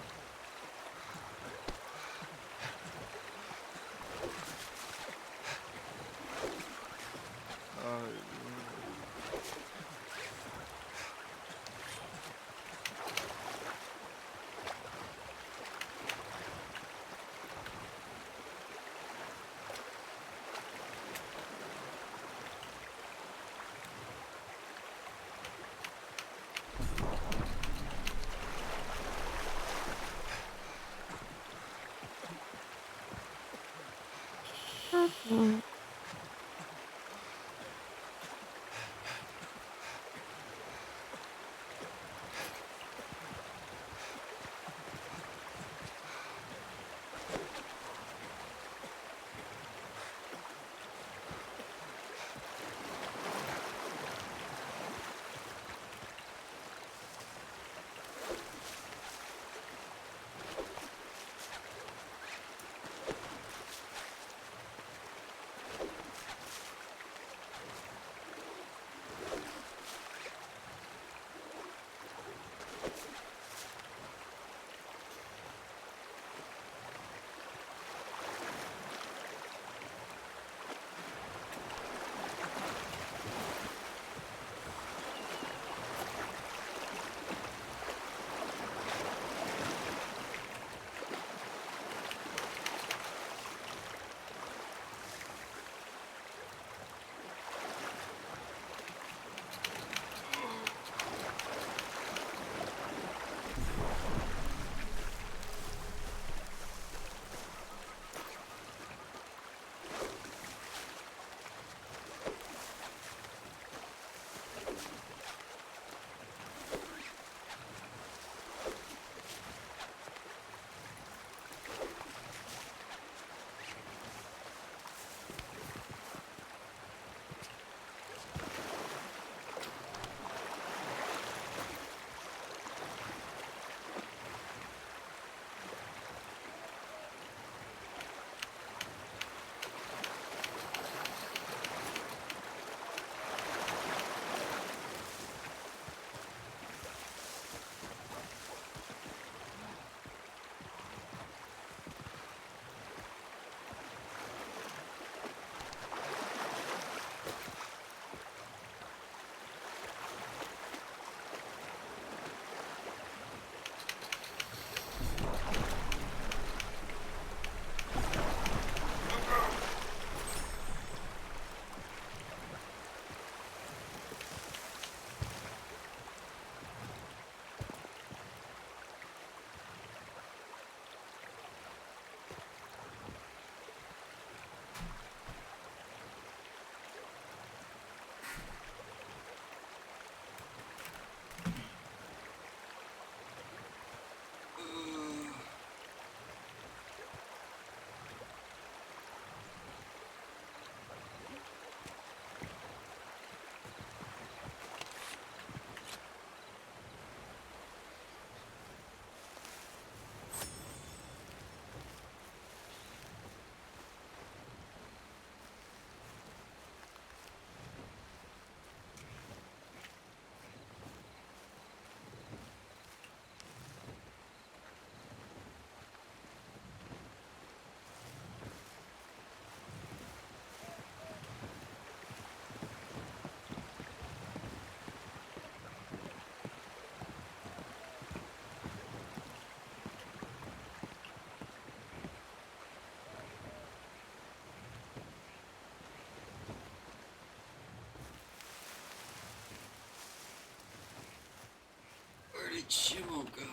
Where did Shimo go?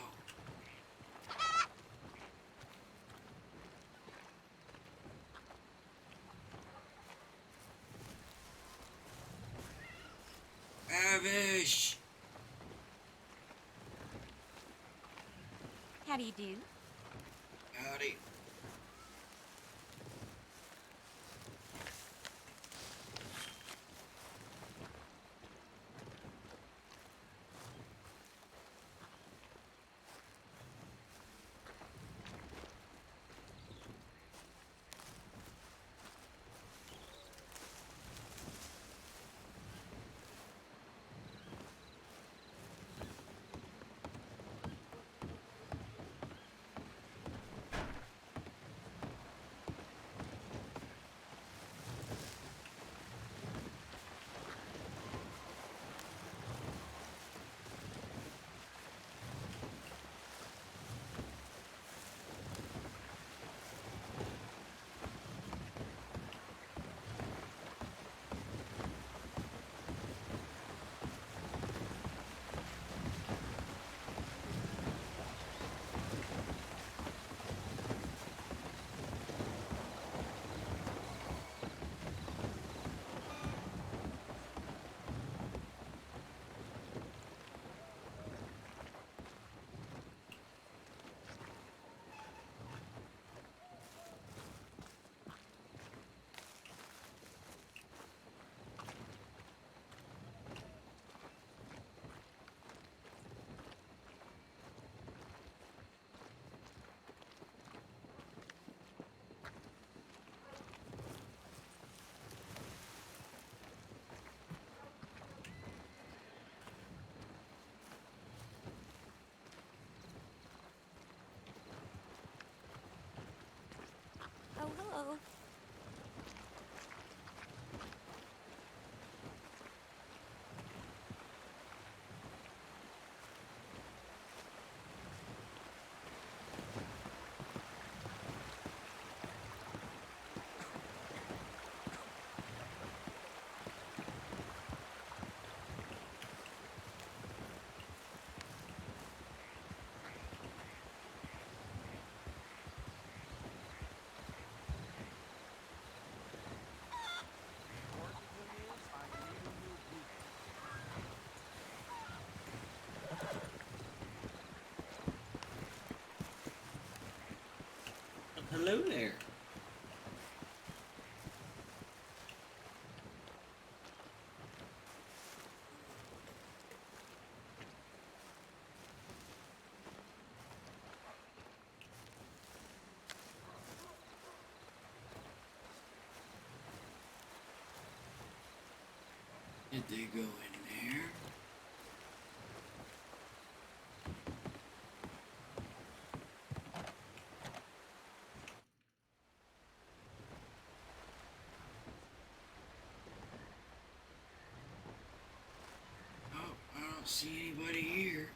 Avish! How do you do? Howdy. Hello there. Did they go in there? Oh, I don't see anybody here.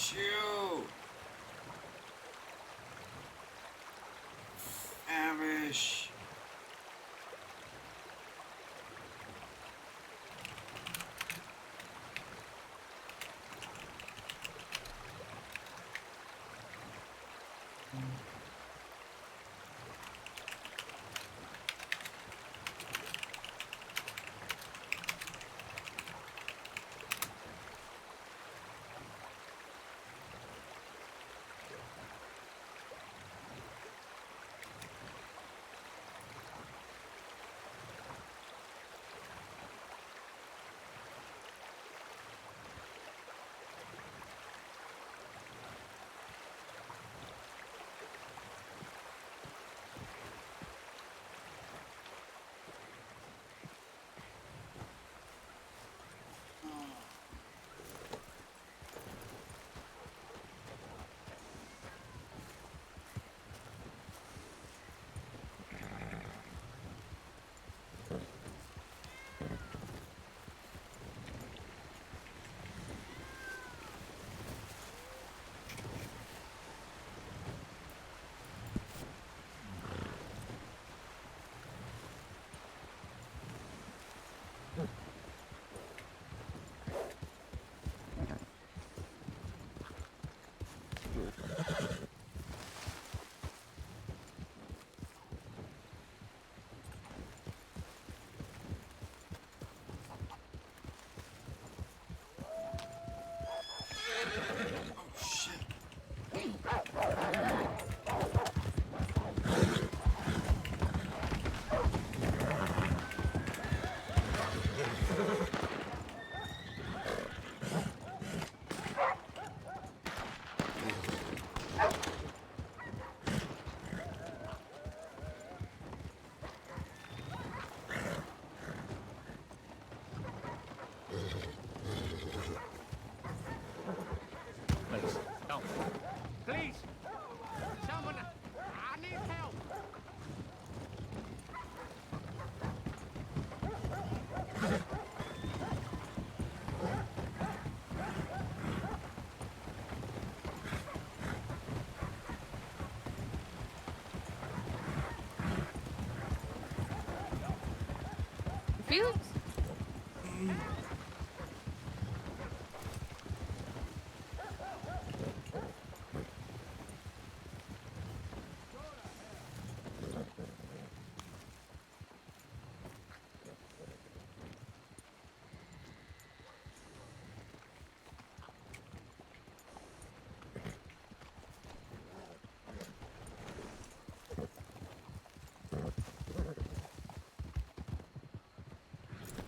Shoot! Avish. Please, don't. Please! Someone! I need help! Felix?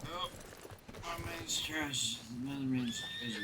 Oh, one man's trash, another man's treasure.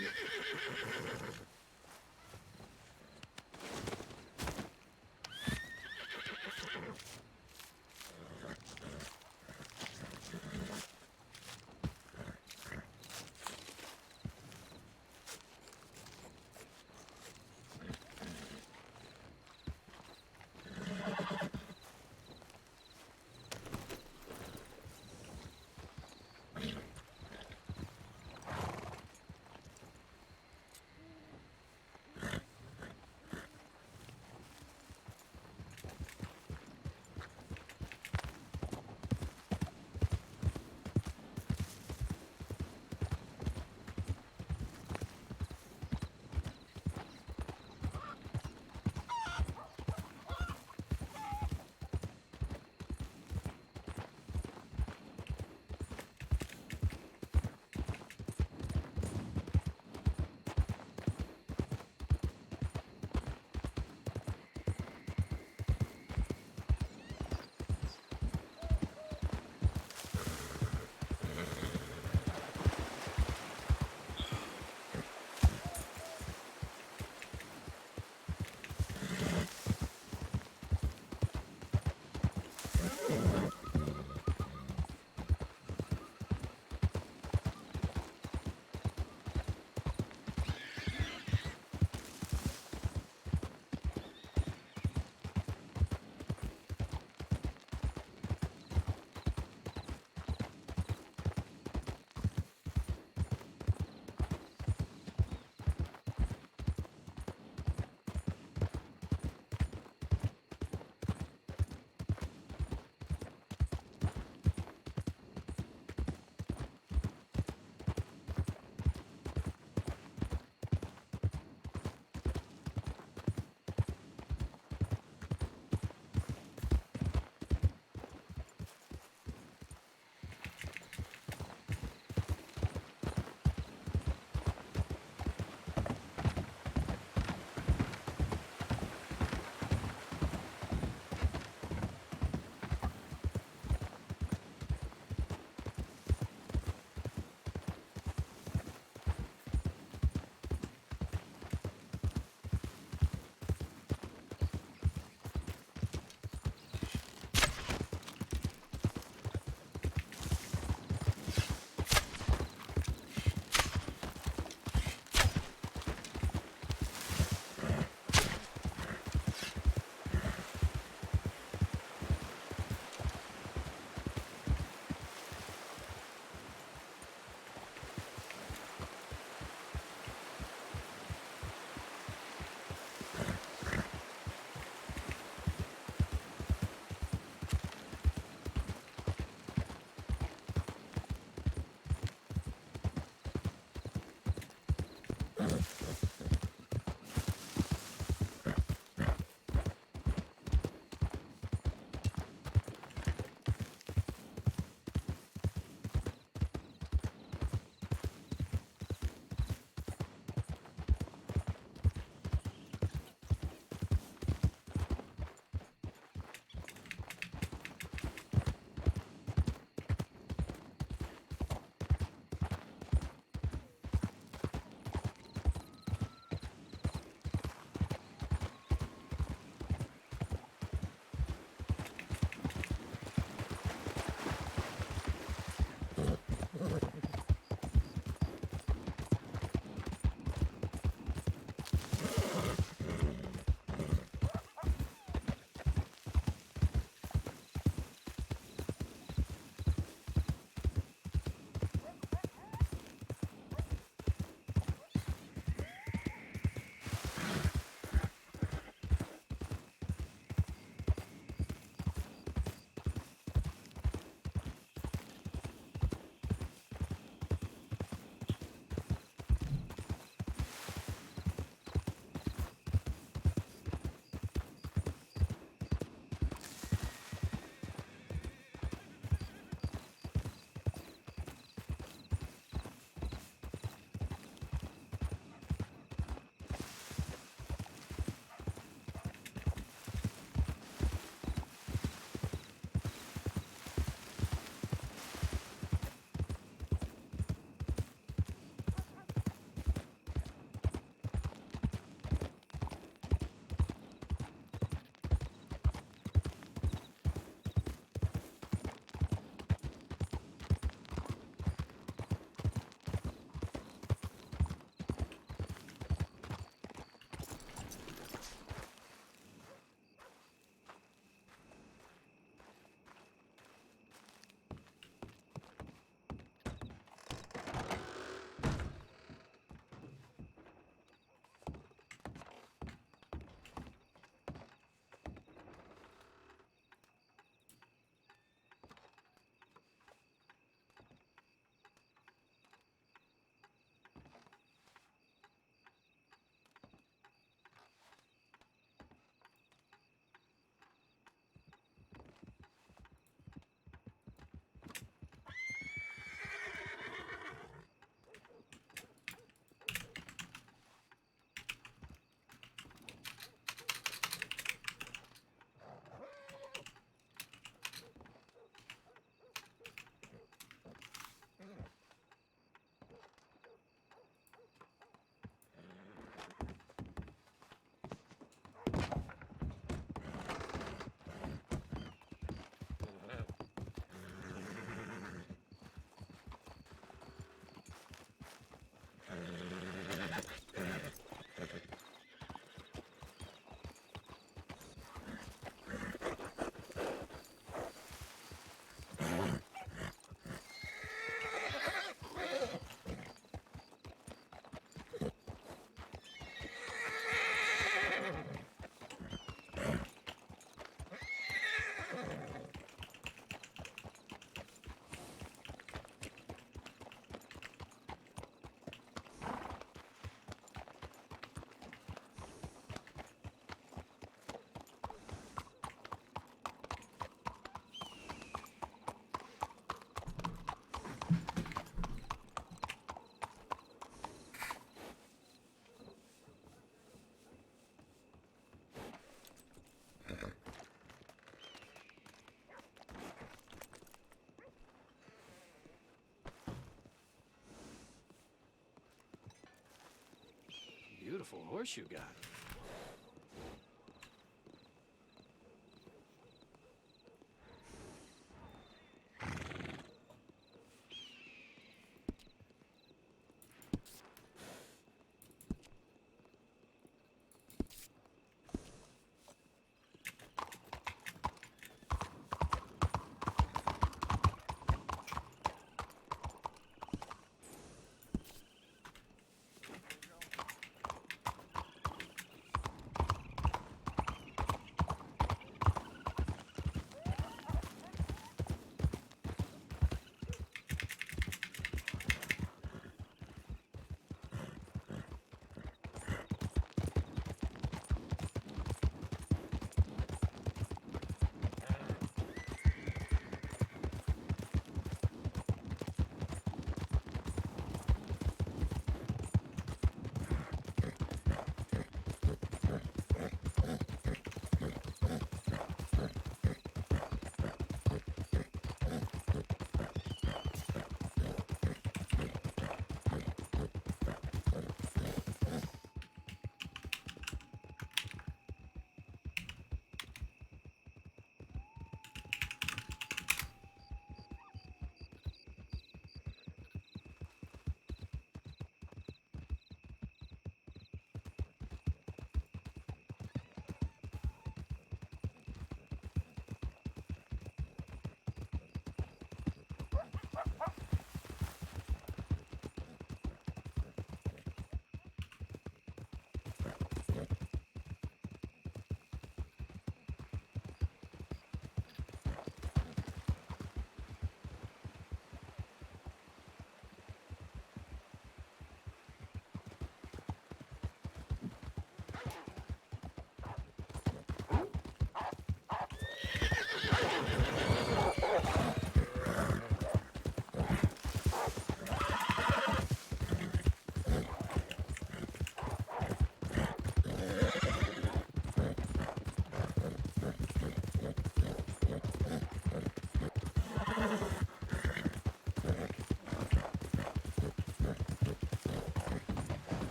Beautiful horse you got.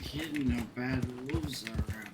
kidding how bad the wolves are around.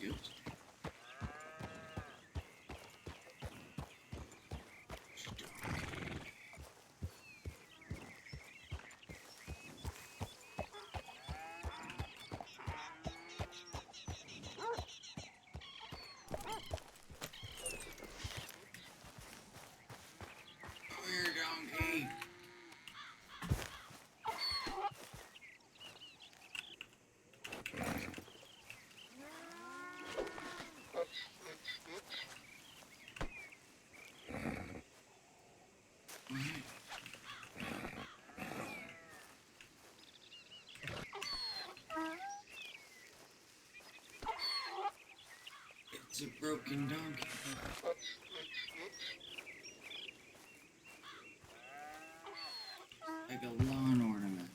good. Here, donkey. It's a broken donkey. Like a lawn ornament.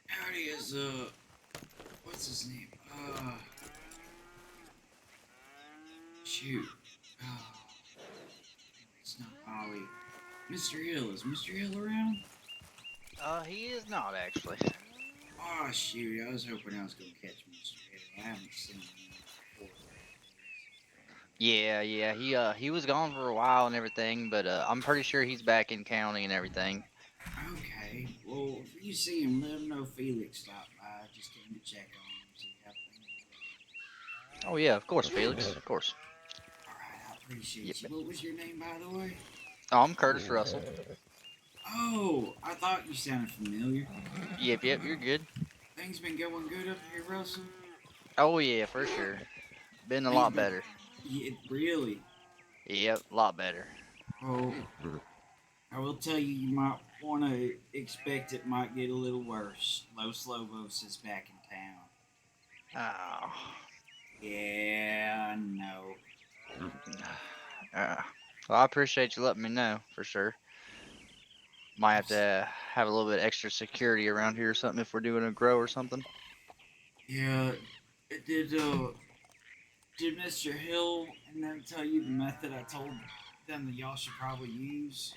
Howdy is, what's his name? Shoot. It's not Ollie. Mr. Hill, is Mr. Hill around? He is not actually. Oh, shoot, I was hoping I was gonna catch Mr. Hill. I haven't seen him before. He was gone for a while and everything, but I'm pretty sure he's back in county and everything. Okay, well, if you see him, let him know Felix stopped by. I just came to check on him, see how things are going. Oh yeah, of course, Felix, of course. Alright, I appreciate you. What was your name, by the way? Oh, I'm Curtis Russell. Oh, I thought you sounded familiar. Yep, you're good. Things been going good up here, Russell? Oh yeah, for sure. Been a Things lot been... better. Yeah, really? Yep, a lot better. Oh, I will tell you, you might want to expect it might get a little worse. Los Lobos is back in town. Oh. Yeah, I know. Well, I appreciate you letting me know, for sure. Might have to have a little bit extra security around here or something if we're doing a grow or something. Yeah, did Mr. Hill and them tell you the method I told them that y'all should probably use?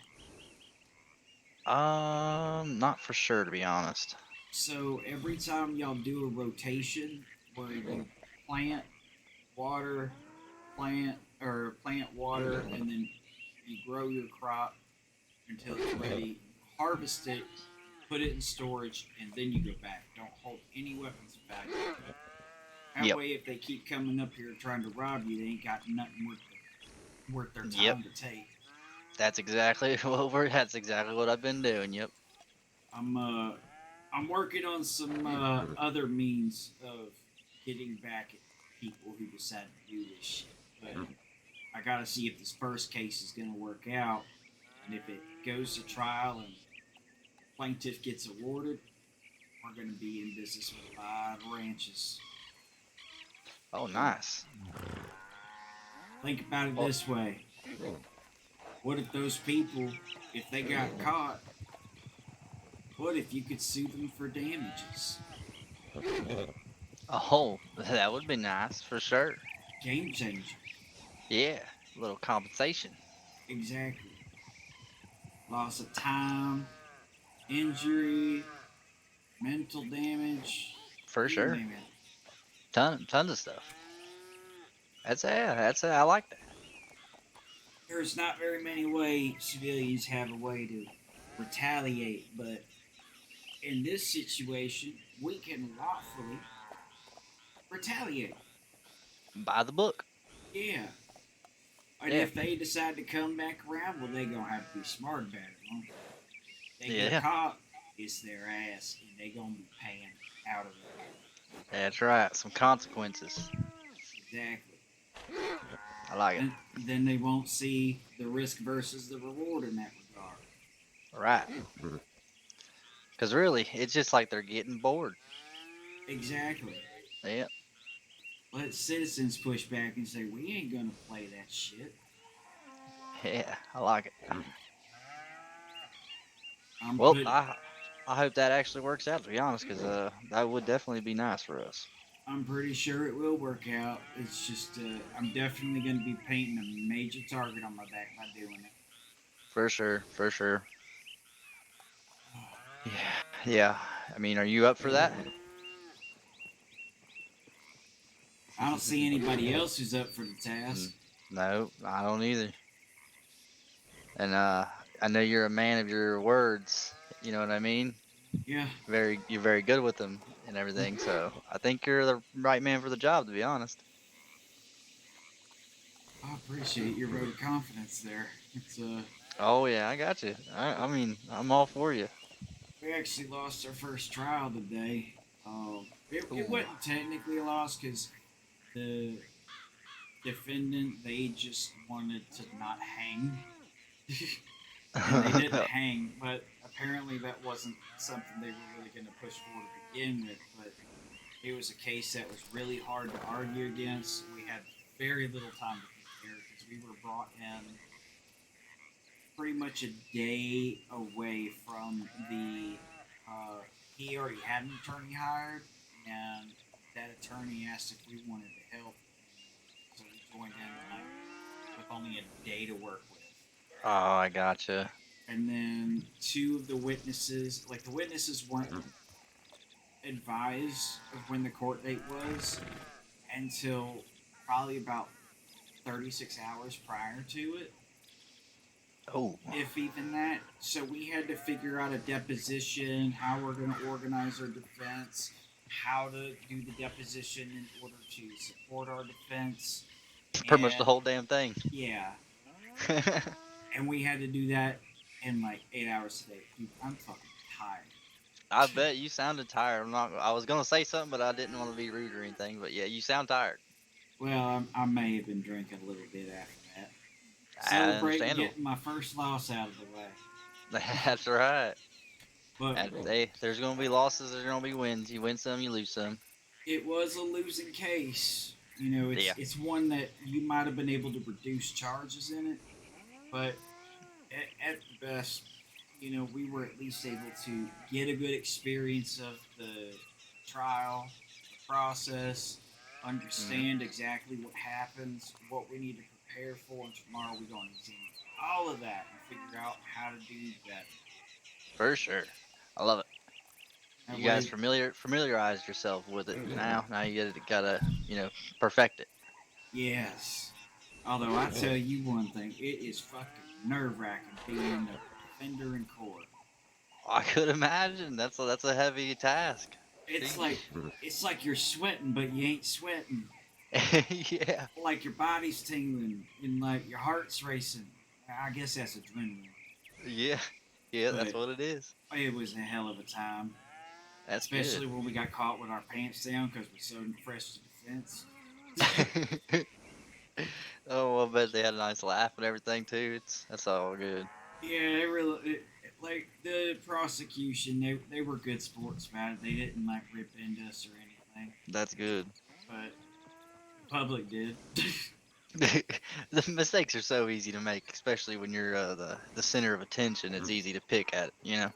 Not for sure, to be honest. So every time y'all do a rotation where you plant, water, plant water, and then you grow your crop, until it's ready, harvest it, put it in storage, and then you go back. Don't hold any weapons back. That way, if they keep coming up here trying to rob you, they ain't got nothing worth their time to take. That's exactly that's exactly what I've been doing. Yep. I'm working on some other means of getting back at people who decide to do this shit, but I gotta see if this first case is gonna work out, and if it goes to trial and plaintiff gets awarded, we're gonna be in business with 5 ranches. Oh, nice. Think about it this way. What if those people, if they got caught, what if you could sue them for damages? Oh, that would be nice for sure. Game changer. Yeah, a little compensation. Exactly. Loss of time, injury, mental damage. For You sure. name it. Tons of stuff. I like that. There's not very many ways civilians have a way to retaliate, but in this situation, we can lawfully retaliate. By the book. Yeah. And if they decide to come back around, well, they gonna have to be smart about it. Huh? They get caught, it's their ass, and they gonna be paying out of it. That's right. Some consequences. Exactly. I like it. And then they won't see the risk versus the reward in that regard. Right. Because really, it's just like they're getting bored. Exactly. Yep. Let citizens push back and say, we ain't gonna play that shit. Yeah, I like it. Well, I hope that actually works out, to be honest, because that would definitely be nice for us. I'm pretty sure it will work out. It's just, I'm definitely going to be painting a major target on my back by doing it. For sure. Yeah. I mean, are you up for that? I don't see anybody else who's up for the task. No, I don't either. And I know you're a man of your words. You know what I mean? Yeah. You're very good with them and everything. So I think you're the right man for the job, to be honest. I appreciate your vote of confidence there. It's Oh yeah, I got you. I mean, I'm all for you. We actually lost our first trial today. It wasn't technically a loss because the defendant, they just wanted to not hang. And they didn't hang, but apparently that wasn't something they were really going to push forward to begin with. But it was a case that was really hard to argue against. We had very little time to prepare because we were brought in pretty much a day away from the. He already had an attorney hired, and that attorney asked if we wanted to help. So we joined in with only a day to work with. Oh, I gotcha. And then 2 of the witnesses, like the witnesses weren't advised of when the court date was until probably about 36 hours prior to it. Oh. If even that. So we had to figure out a deposition, how we're going to organize our defense, how to do the deposition in order to support our defense. Pretty much the whole damn thing. Yeah. And we had to do that in like 8 hours today. Dude, I'm fucking tired. I bet you sounded tired. I was gonna say something, but I didn't want to be rude or anything. But yeah, you sound tired. Well, I may have been drinking a little bit after that. Celebrating getting my first loss out of the way. That's right. But there's gonna be losses. There's gonna be wins. You win some, you lose some. It was a losing case. You know, it's one that you might have been able to reduce charges in it, but at best, you know, we were at least able to get a good experience of the trial, the process, understand exactly what happens, what we need to prepare for, and tomorrow we're going to examine all of that and figure out how to do that. For sure. I love it. You guys familiarized yourself with it. Now you gotta, perfect it. Yes. Although I tell you one thing, it is fucking nerve-wracking being the defender in court. I could imagine. That's a heavy task. It's Jeez. like you're sweating, but you ain't sweating. Yeah. Like your body's tingling and like your heart's racing. I guess that's adrenaline. Yeah. Yeah, that's But what it is. it was a hell of a time. That's Especially good. when we got caught with our pants down because we're so fresh to defense. Oh, I bet they had a nice laugh and everything too. That's all good. Yeah, they really like the prosecution. They were good sports about it. They didn't like rip into us or anything. That's good. But the public did. The mistakes are so easy to make, especially when you're the center of attention. It's easy to pick at, you know.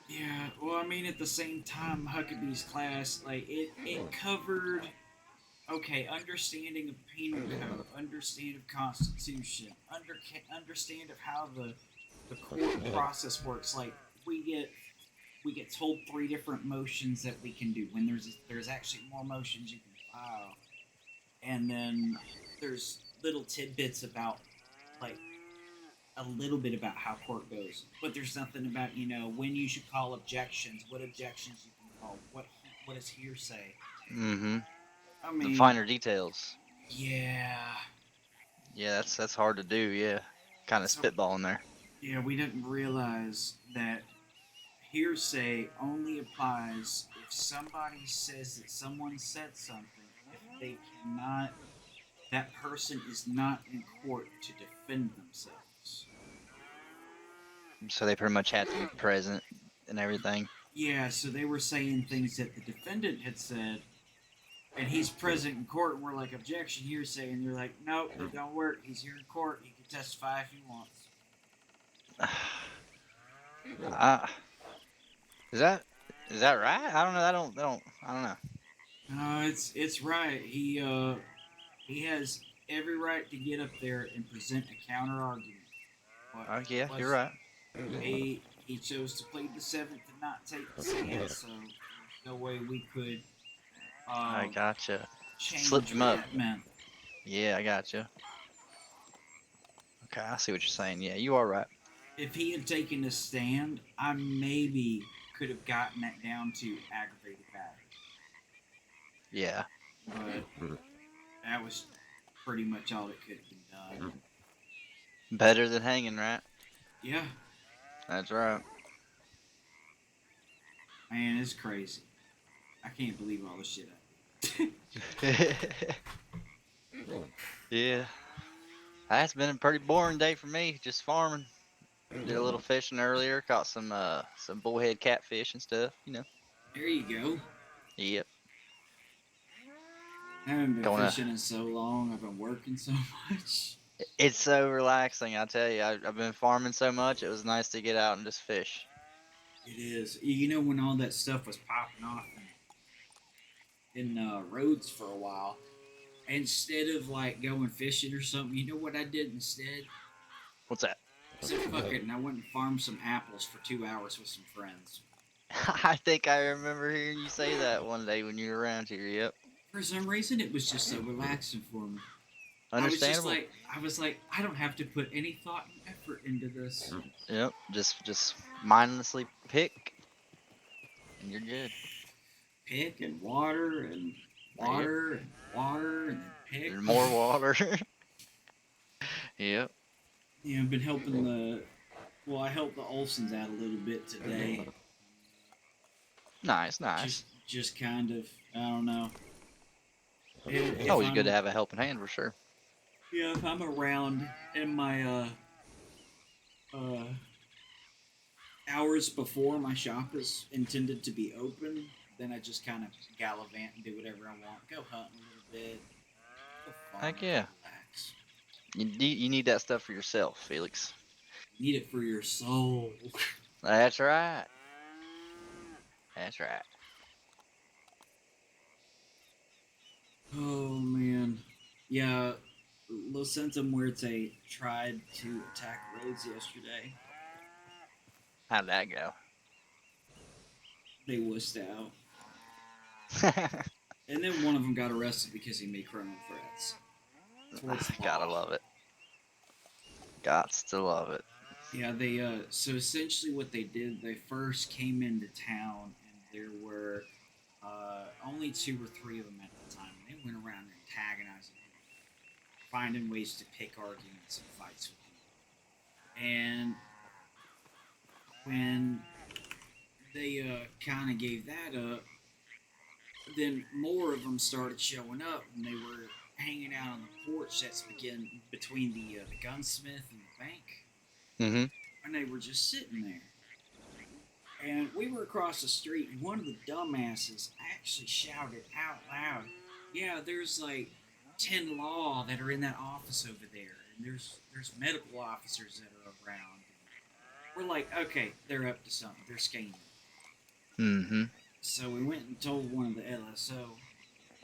Yeah, well, I mean, at the same time, Huckabee's class, like, it covered, okay, understanding of penal code, understand of constitution, understand of how the court process works. Like, we get told 3 different motions that we can do when there's actually more motions you can file, and then there's little tidbits about, like, a little bit about how court goes, but there's nothing about, you know, when you should call objections, what objections you can call, what is hearsay. Mm-hmm. I mean, the finer details. Yeah. Yeah, that's hard to do. Yeah, kind of spitballing there. Yeah, we didn't realize that hearsay only applies if somebody says that someone said something. If they cannot, that person is not in court to defend themselves. So they pretty much have to be present and everything. Yeah, so they were saying things that the defendant had said, and he's present in court, and we're like, objection, hearsay, and they're like, nope, it don't work. He's here in court. He can testify if he wants. Is that right? I don't know. I don't know. No, it's right. He has every right to get up there and present a counter argument. Oh yeah, you're right. He chose to plead the 7th and not take the stand, so there's no way we could. I gotcha. Change Slipped him up. what that meant. Yeah, I gotcha. Okay, I see what you're saying. Yeah, you are right. If he had taken a stand, I maybe could have gotten that down to aggravated battery. Yeah. But that was pretty much all that could have been done. Better than hanging, right? Yeah. That's right. Man, it's crazy. I can't believe all the shit I did. Yeah. That's been a pretty boring day for me, just farming. Did a little fishing earlier, caught some bullhead catfish and stuff, you know. There you go. Yep. I haven't been fishing in so long. I've been working so much. It's so relaxing, I tell you. I've been farming so much, it was nice to get out and just fish. It is. You know, when all that stuff was popping off in roads for a while, instead of like going fishing or something, you know what I did instead? What's that? I said, fuck it, and I went and farmed some apples for 2 hours with some friends. I think I remember hearing you say that one day when you were around here, yep. For some reason, it was just so relaxing for me. Understandable. I was like, I don't have to put any thought and effort into this. Yep, just mindlessly pick, and you're good. Pick and water and water and water and then pick. And more water. Yep. Yeah, I've been helping I helped the Olsons out a little bit today. Nice, nice. Just kind of, I don't know. Always good to have a helping hand for sure. Yeah, if I'm around in my hours before my shop is intended to be open, then I just kind of gallivant and do whatever I want. Go hunt a little bit. Go farm, Heck yeah. relax. You need that stuff for yourself, Felix. You need it for your soul. That's right. That's right. Oh man, yeah. Los Centum Muerte tried to attack roads yesterday. How'd that go? They wussed out. And then one of them got arrested because he made criminal threats. Gotta love it. Gots to love it. Yeah, they so essentially what they did, they first came into town and there were only 2 or 3 of them at the time. They went around antagonizing people, finding ways to pick arguments and fights with people. And when they kind of gave that up, then more of them started showing up, and they were hanging out on the porch that's between the gunsmith and the bank, Mm-hmm. and they were just sitting there. And we were across the street, and one of the dumbasses actually shouted out loud, "Yeah, there's like 10 law that are in that office over there, and there's medical officers that are around." We're like, okay, they're up to something. They're scheming. Mm-hmm. So we went and told one of the LSO,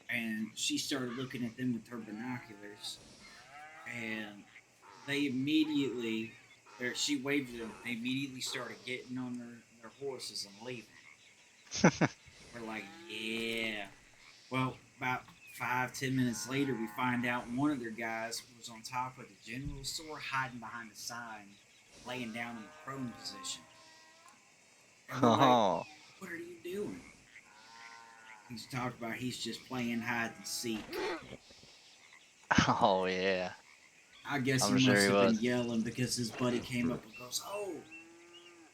and she started looking at them with her binoculars, and they immediately, or she waved at them. They immediately started getting on their horses and leaving. We're like, yeah. Well, about 5-10 minutes later, we find out one of their guys was on top of the general store, hiding behind a sign, laying down in the prone position. And we're like, Oh. what are you doing? He's talked about he's just playing hide and seek. Oh yeah. I guess he I'm sure must he have been was. yelling because his buddy came up and goes, "Oh,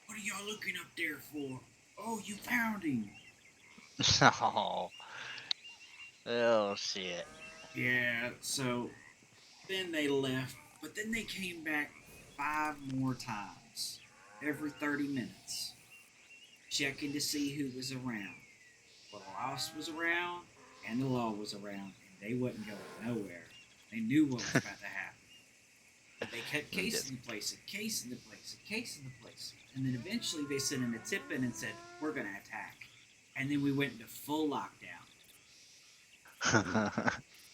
what are y'all looking up there for? Oh, you found him." Oh. Oh shit. Yeah, so then they left, but then they came back 5 more times, every 30 minutes, checking to see who was around. Well, the lost was around, and the law was around, and they wasn't going nowhere. They knew what was about to happen. But they kept casing the place, and casing the place, and casing the place. And then eventually they sent in a tip in and said, we're going to attack. And then we went into full lockdown.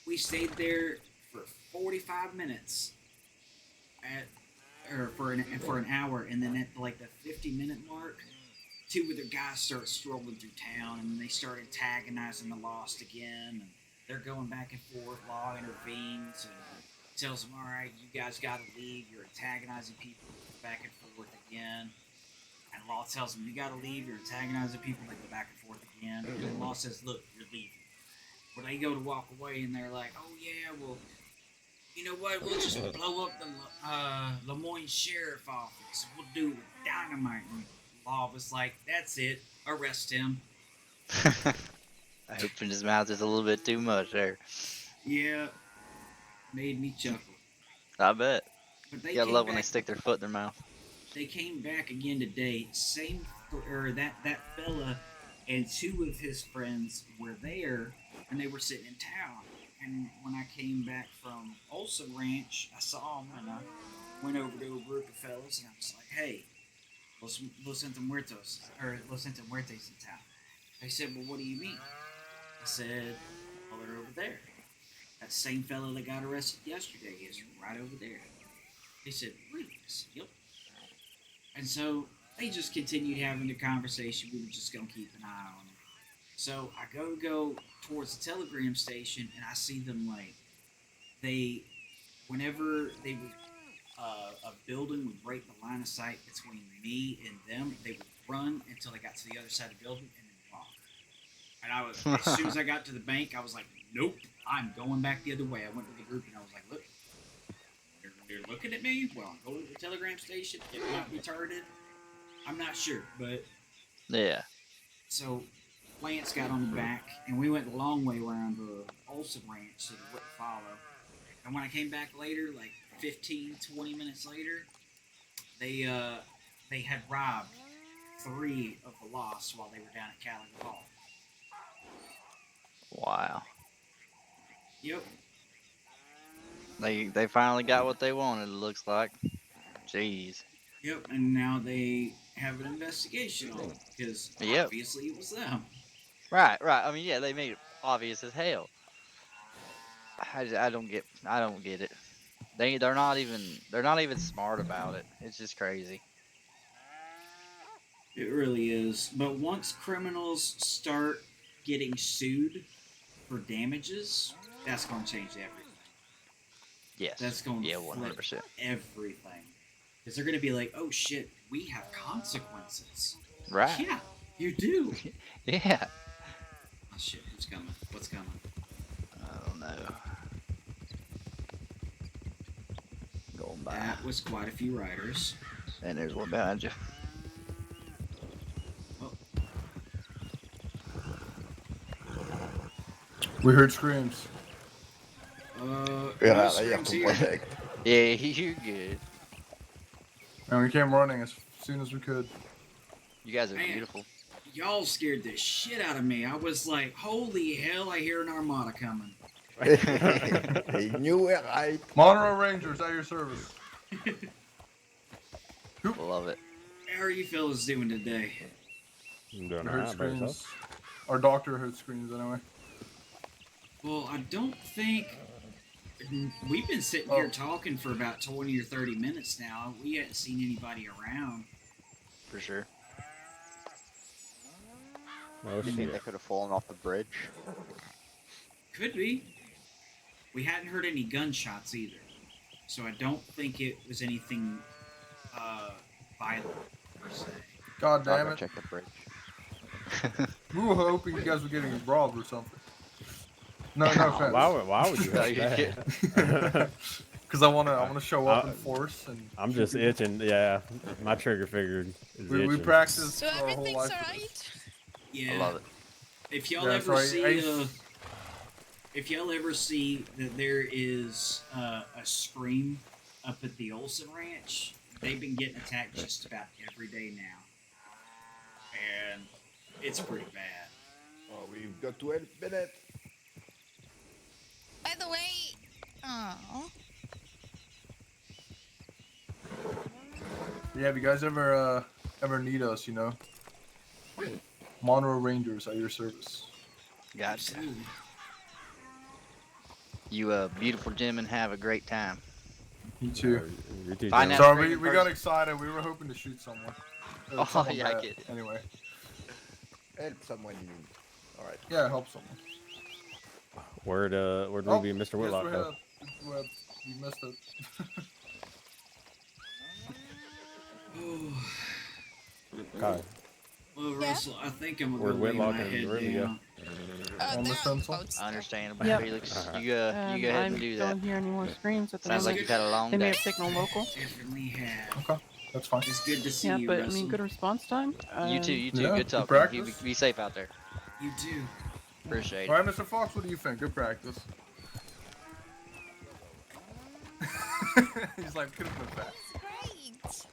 We stayed there for 45 minutes for an hour, and then at like the 50-minute mark, 2 of their guys start strolling through town, and they start antagonizing the lost again. And they're going back and forth. Law intervenes and tells them, "All right, you guys got to leave. You're antagonizing people." Back and forth again. And Law tells them, "You got to leave. You're antagonizing people." They go back and forth again. And then Law says, "Look, you're leaving." Well, they go to walk away, and they're like, "Oh yeah, well, you know what? We'll just blow up the Lemoyne Sheriff Office. We'll do it with dynamite." And Law was like, "That's it. Arrest him." I opened his mouth just a little bit too much there. Yeah, made me chuckle. I bet. But they You gotta came love when they back. stick their foot in their mouth. They came back again today. That fella and 2 of his friends were there, and they were sitting in town. And when I came back from Olson Ranch, I saw them, and I went over to a group of fellas, and I was like, "Hey, Los Muertos in town." They said, "Well, what do you mean?" I said, "Well, they're over there. That same fellow that got arrested yesterday is right over there." They said, "Really?" I said, "Yep." And so they just continued having the conversation. We were just going to keep an eye on it. So I go towards the telegram station, and I see them like, whenever they would, a building would break the line of sight between me and them, they would run until they got to the other side of the building and then walk. And as soon as I got to the bank, I was like, "Nope, I'm going back the other way." I went to the group and I was like, "Look, they're looking at me. Well, I'm going to the telegram station. It might be retarded. I'm not sure, but..." Yeah. So Lance got on the back, and we went the long way around the Olson Ranch so they wouldn't follow. And when I came back later, like 15-20 minutes later, they had robbed 3 of the lost while they were down at Callaghan Hall. Wow. Yep. They finally got what they wanted, it looks like. Jeez. Yep, and now they have an investigation on it, because obviously it was them. Right. I mean, yeah, they made it obvious as hell. I don't get it. They're not even smart about it. It's just crazy. It really is. But once criminals start getting sued for damages, that's going to change everything. Yes. That's going to flip 100%. everything. Because they're gonna be like, "Oh shit, we have consequences." Right. Yeah, you do. Yeah. Oh shit, who's coming? What's coming? I don't know. Going by. That was quite a few riders. And there's one behind you. We heard screams. No Ja, screams jag here. kommer Yeah, you're good. And we came running as soon as we could. You guys are Man. beautiful. Y'all scared the shit out of me. I was like, "Holy hell! I hear an armada coming." He knew it, right? Monroe Rangers at your service. Love it. How are you fellas doing today? I'm doing We all heard right by screams. yourself. Our doctor heard screams anyway. Well, I don't think we've been sitting here talking for about 20 or 30 minutes now. We hadn't seen anybody around. For sure. Oh, You think they could have fallen off the bridge? Could be. We hadn't heard any gunshots either, so I don't think it was anything violent per se. God damn it! Check the bridge. We were hoping you guys were getting robbed or something. No offense. Why would you hope that? Because I wanna show up in force and. I'm just itching. Yeah, my trigger finger is We itching. practiced So our whole everything's life. alright? Yeah. I love it. If y'all Yeah, ever sorry, see, Ace. if y'all ever see that there is a scream up at the Olson Ranch, they've been getting attacked just about every day now, and it's pretty bad. Oh, we've got 12 minutes. By the way, oh, Yeah, if you guys ever need us, you know, Monroe Rangers at your service. Gotcha. You beautiful gentlemen, have a great time. You too. You too, Bye Jim. now. Sorry, we got excited. We were hoping to shoot someone. Oh, Someone yeah, I bad. get it. Anyway. Help someone you need. Alright. Yeah, help someone. Where'd Ruby and Mr. Whitlock go? You missed it. God. Well, Russell, I think I'm Where'd gonna lay my Whitlock and head Ruby go? down. On the stencil? Understandable, Yep. Felix. Uh-huh. You go ahead and do that. Don't hear any more screams at the Sounds like moment. you've had a long They may day. have taken a local. Definitely have. Okay, that's fine. It's good to see Yeah, you, but I Russell. mean, good response time. You too. You too. Yeah, Good good talking. You practice. be safe out there. You too. Appreciate it. Alright, Mr. Fox, what do you think? Good practice. He's like, could have been fast. great.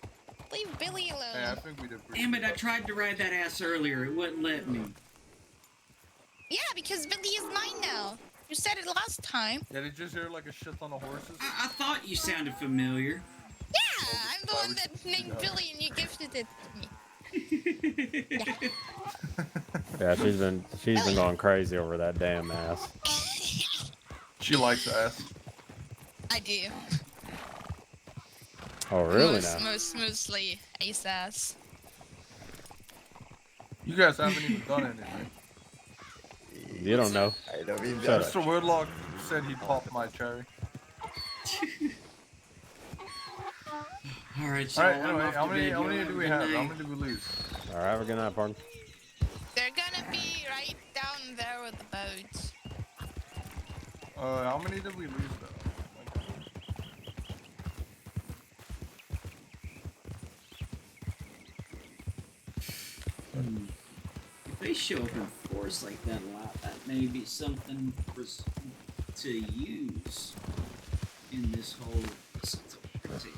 Leave Billy alone. Yeah, I think we did pretty Damn it, I tried to ride that ass earlier. It wouldn't let me. Yeah, because Billy is mine now. You said it last time. Yeah, did you just hear like a shit ton of horses? I thought you sounded familiar. Yeah, I'm the one that named Billy and you gifted it to me. Yeah, she's been going crazy over that damn ass. She likes ass. I do. Oh really now? Mostly ace ass. You guys haven't even done anything. You don't know. I don't even Shut know. up. Mr. Whitlock said he'd pop my cherry. Alright, so Alright, I'm anyway, off how to many bed. Y'all do have a we good have? How night. many did we lose? All right, have a good night, pardon. They're gonna be right down there with the boats. How many did we lose though? If they show up in force like that a lot, that may be something for us to use in this whole security.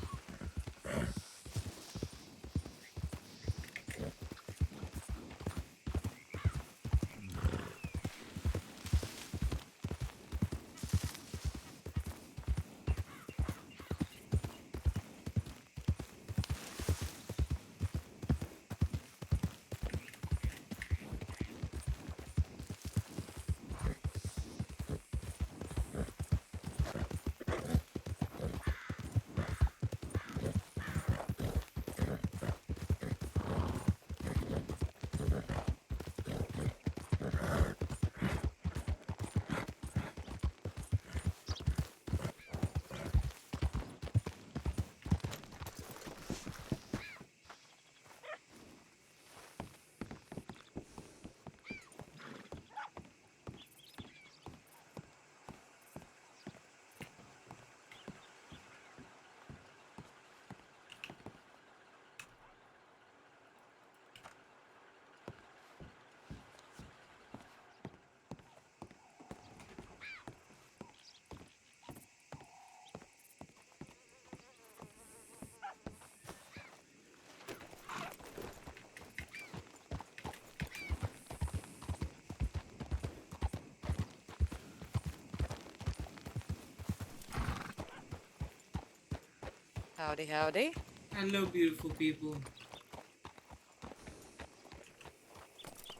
Howdy, howdy. Hello, beautiful people.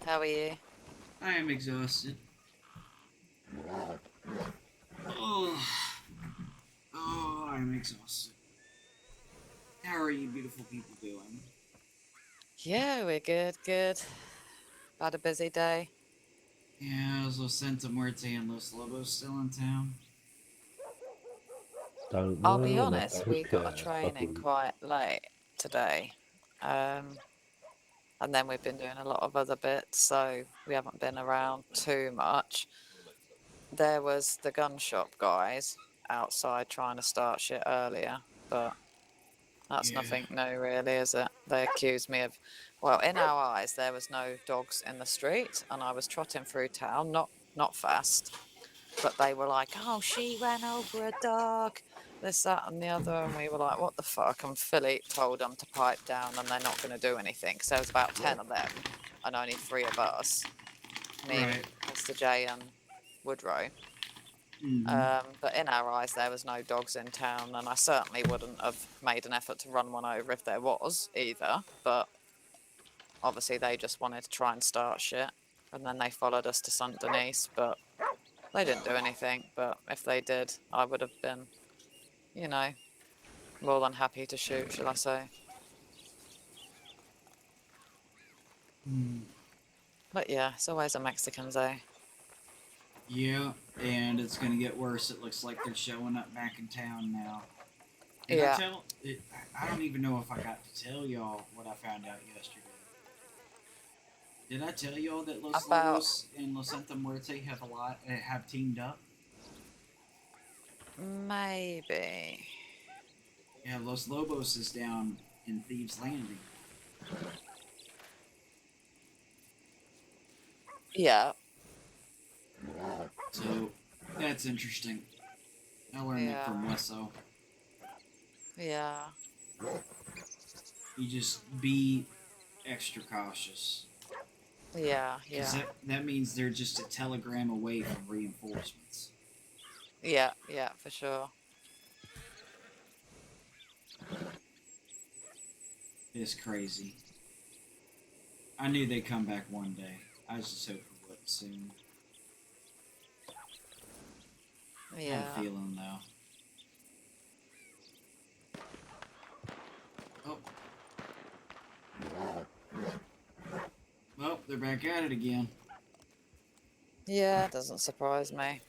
How are you? I am exhausted. Oh, I'm exhausted. How are you beautiful people doing? Yeah, we're good. Had a busy day. Yeah, is Los Santa Muerte and Los Lobos still in town? Don't I'll be know, and I honest, don't we got a care. training quite late today. And then we've been doing a lot of other bits, so we haven't been around too much. There was the gun shop guys outside trying to start shit earlier, but that's nothing new really, is it? They accused me of, well, in our eyes there was no dogs in the street and I was trotting through town, not fast, but they were like, oh, she ran over a dog, this, that and the other, and we were like, what the fuck? And Philip told them to pipe down and they're not going to do anything, because there was about 10 of them and only 3 of us, me, Mr. J and Woodrow. But in our eyes there was no dogs in town, and I certainly wouldn't have made an effort to run one over if there was either, but obviously they just wanted to try and start shit, and then they followed us to St. Denis, but they didn't do anything. But if they did, I would have been, you know, more than happy to shoot, shall I say. But yeah, it's always a Mexican's, eh? Yeah, and it's gonna get worse. It looks like they're showing up back in town now. Did I tell? I don't even know if I got to tell y'all what I found out yesterday. Did I tell y'all that Los Lobos and Los Santa Muerte have teamed up? Maybe. Yeah, Los Lobos is down in Thieves Landing. Yeah. So that's interesting. I learned that from Wesso. Yeah. You just be extra cautious. Yeah. That means they're just a telegram away from reinforcements. Yeah, for sure. It's crazy. I knew they'd come back one day. I was just hoping it would soon. Yeah. I have a feeling though. Oh, they're back at it again. Yeah, it doesn't surprise me.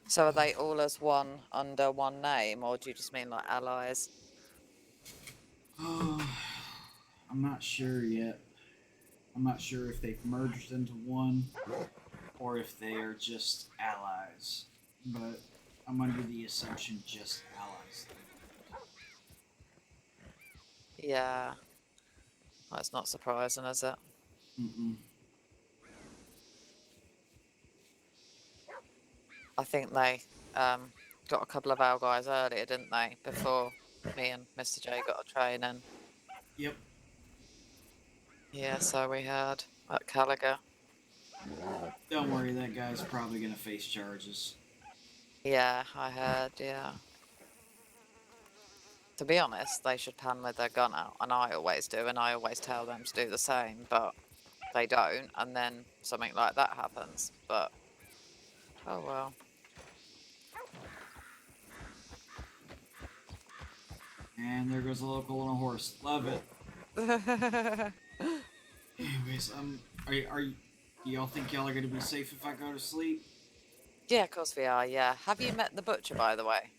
So are they all as one under one name, or do you just mean like allies? Oh, I'm not sure yet. I'm not sure if they've merged into one or if they are just allies. But I'm under the assumption just allies. Yeah. That's not surprising, is it? I think they got a couple of our guys earlier, didn't they? Before me and Mr. J got a training. Yep. Yeah, so we had at Caliga. Don't worry, that guy's probably going to face charges. Yeah, I heard, yeah. To be honest, they should pan with their gun out, and I always do, and I always tell them to do the same, but they don't, and then something like that happens. But oh well. And there goes a local on a horse. Love it. Anyways, do y'all think y'all are gonna be safe if I go to sleep? Yeah, of course we are. Yeah. Have you met the butcher, by the way?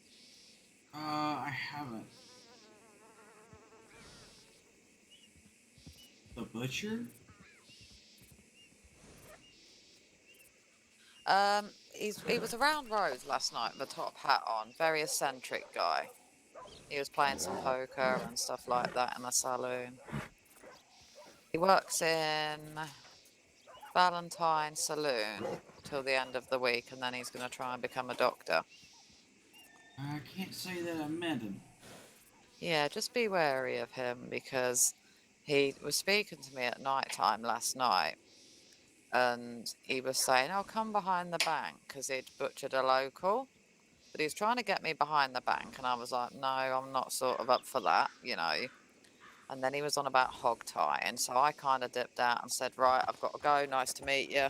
I haven't. The butcher? He was around roads last night with a top hat on. Very eccentric guy. He was playing some poker and stuff like that in the saloon. He works in Valentine Saloon till the end of the week, and then he's going to try and become a doctor. I can't say that I met him. Yeah, just be wary of him, because he was speaking to me at night time last night, and he was saying, "Oh, come behind the bank," because he'd butchered a local. But he was trying to get me behind the bank, and I was like, no, I'm not sort of up for that, you know. And then he was on about hog tying, so I kind of dipped out and said, right, I've got to go. Nice to meet you.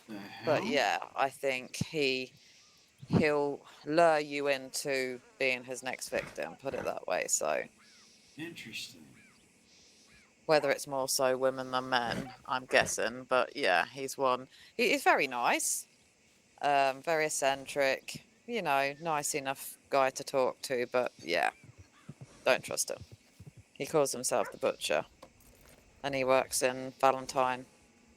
The hell? But yeah, I think he'll lure you into being his next victim, put it that way. So Interesting. whether it's more so women than men, I'm guessing. But yeah, he's one. He's very nice, very eccentric, you know, nice enough guy to talk to. But yeah, don't trust him. He calls himself the Butcher, and he works in Valentine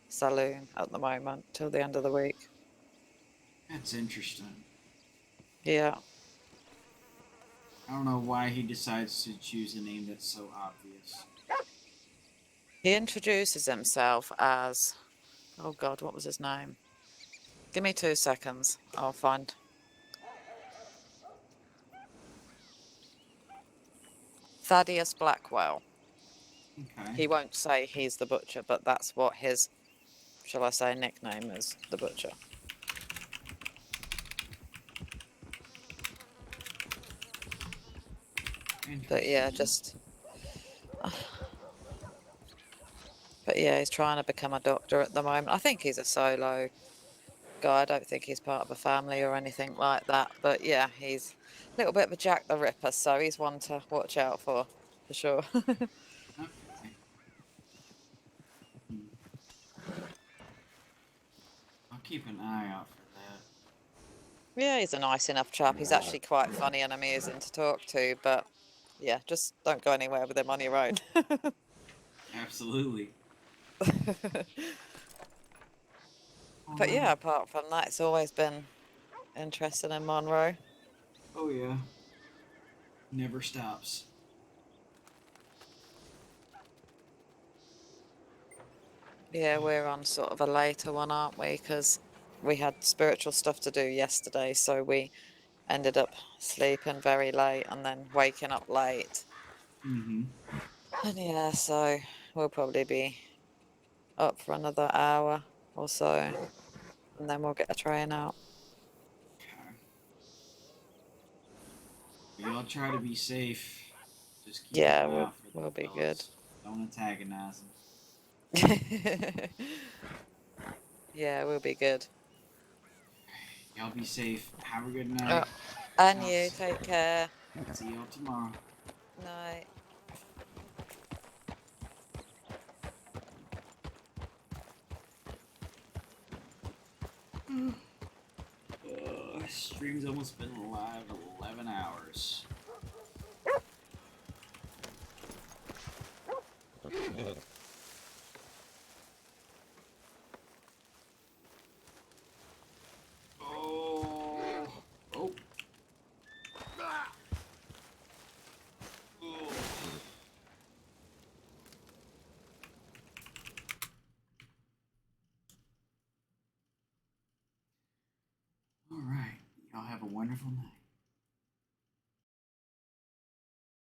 Saloon at the moment till the end of the week. That's interesting. Yeah. I don't know why he decides to choose a name that's so obvious. He introduces himself as, oh God, what was his name? Give me 2 seconds. I'll find. Thaddeus Blackwell. Okay. He won't say he's the Butcher, but that's what his, shall I say, nickname is, the Butcher. But yeah, just. But yeah, he's trying to become a doctor at the moment. I think he's a solo guy. I don't think he's part of a family or anything like that. But yeah, he's a little bit of a Jack the Ripper, so he's one to watch out for sure. Okay. I'll keep an eye out for that. Yeah, he's a nice enough chap. He's actually quite funny and amusing to talk to, but yeah, just don't go anywhere with him on your own. Absolutely. But yeah, apart from that, it's always been interesting in Monroe. Oh yeah. Never stops. Yeah, we're on sort of a later one, aren't we? Because we had spiritual stuff to do yesterday, so we ended up sleeping very late and then waking up late. Mm-hmm. And yeah, so we'll probably be up for another hour or so, and then we'll get a train out. Y'all try to be safe. Just keep Yeah, an eye out for we'll them be good. fellas. Don't antagonize them. Yeah, we'll be good. Y'all be safe. Have a good night. And you, take care. See y'all tomorrow. Night. Stream's almost been live 11 hours. Oh. Oh. All right. Y'all have a wonderful night.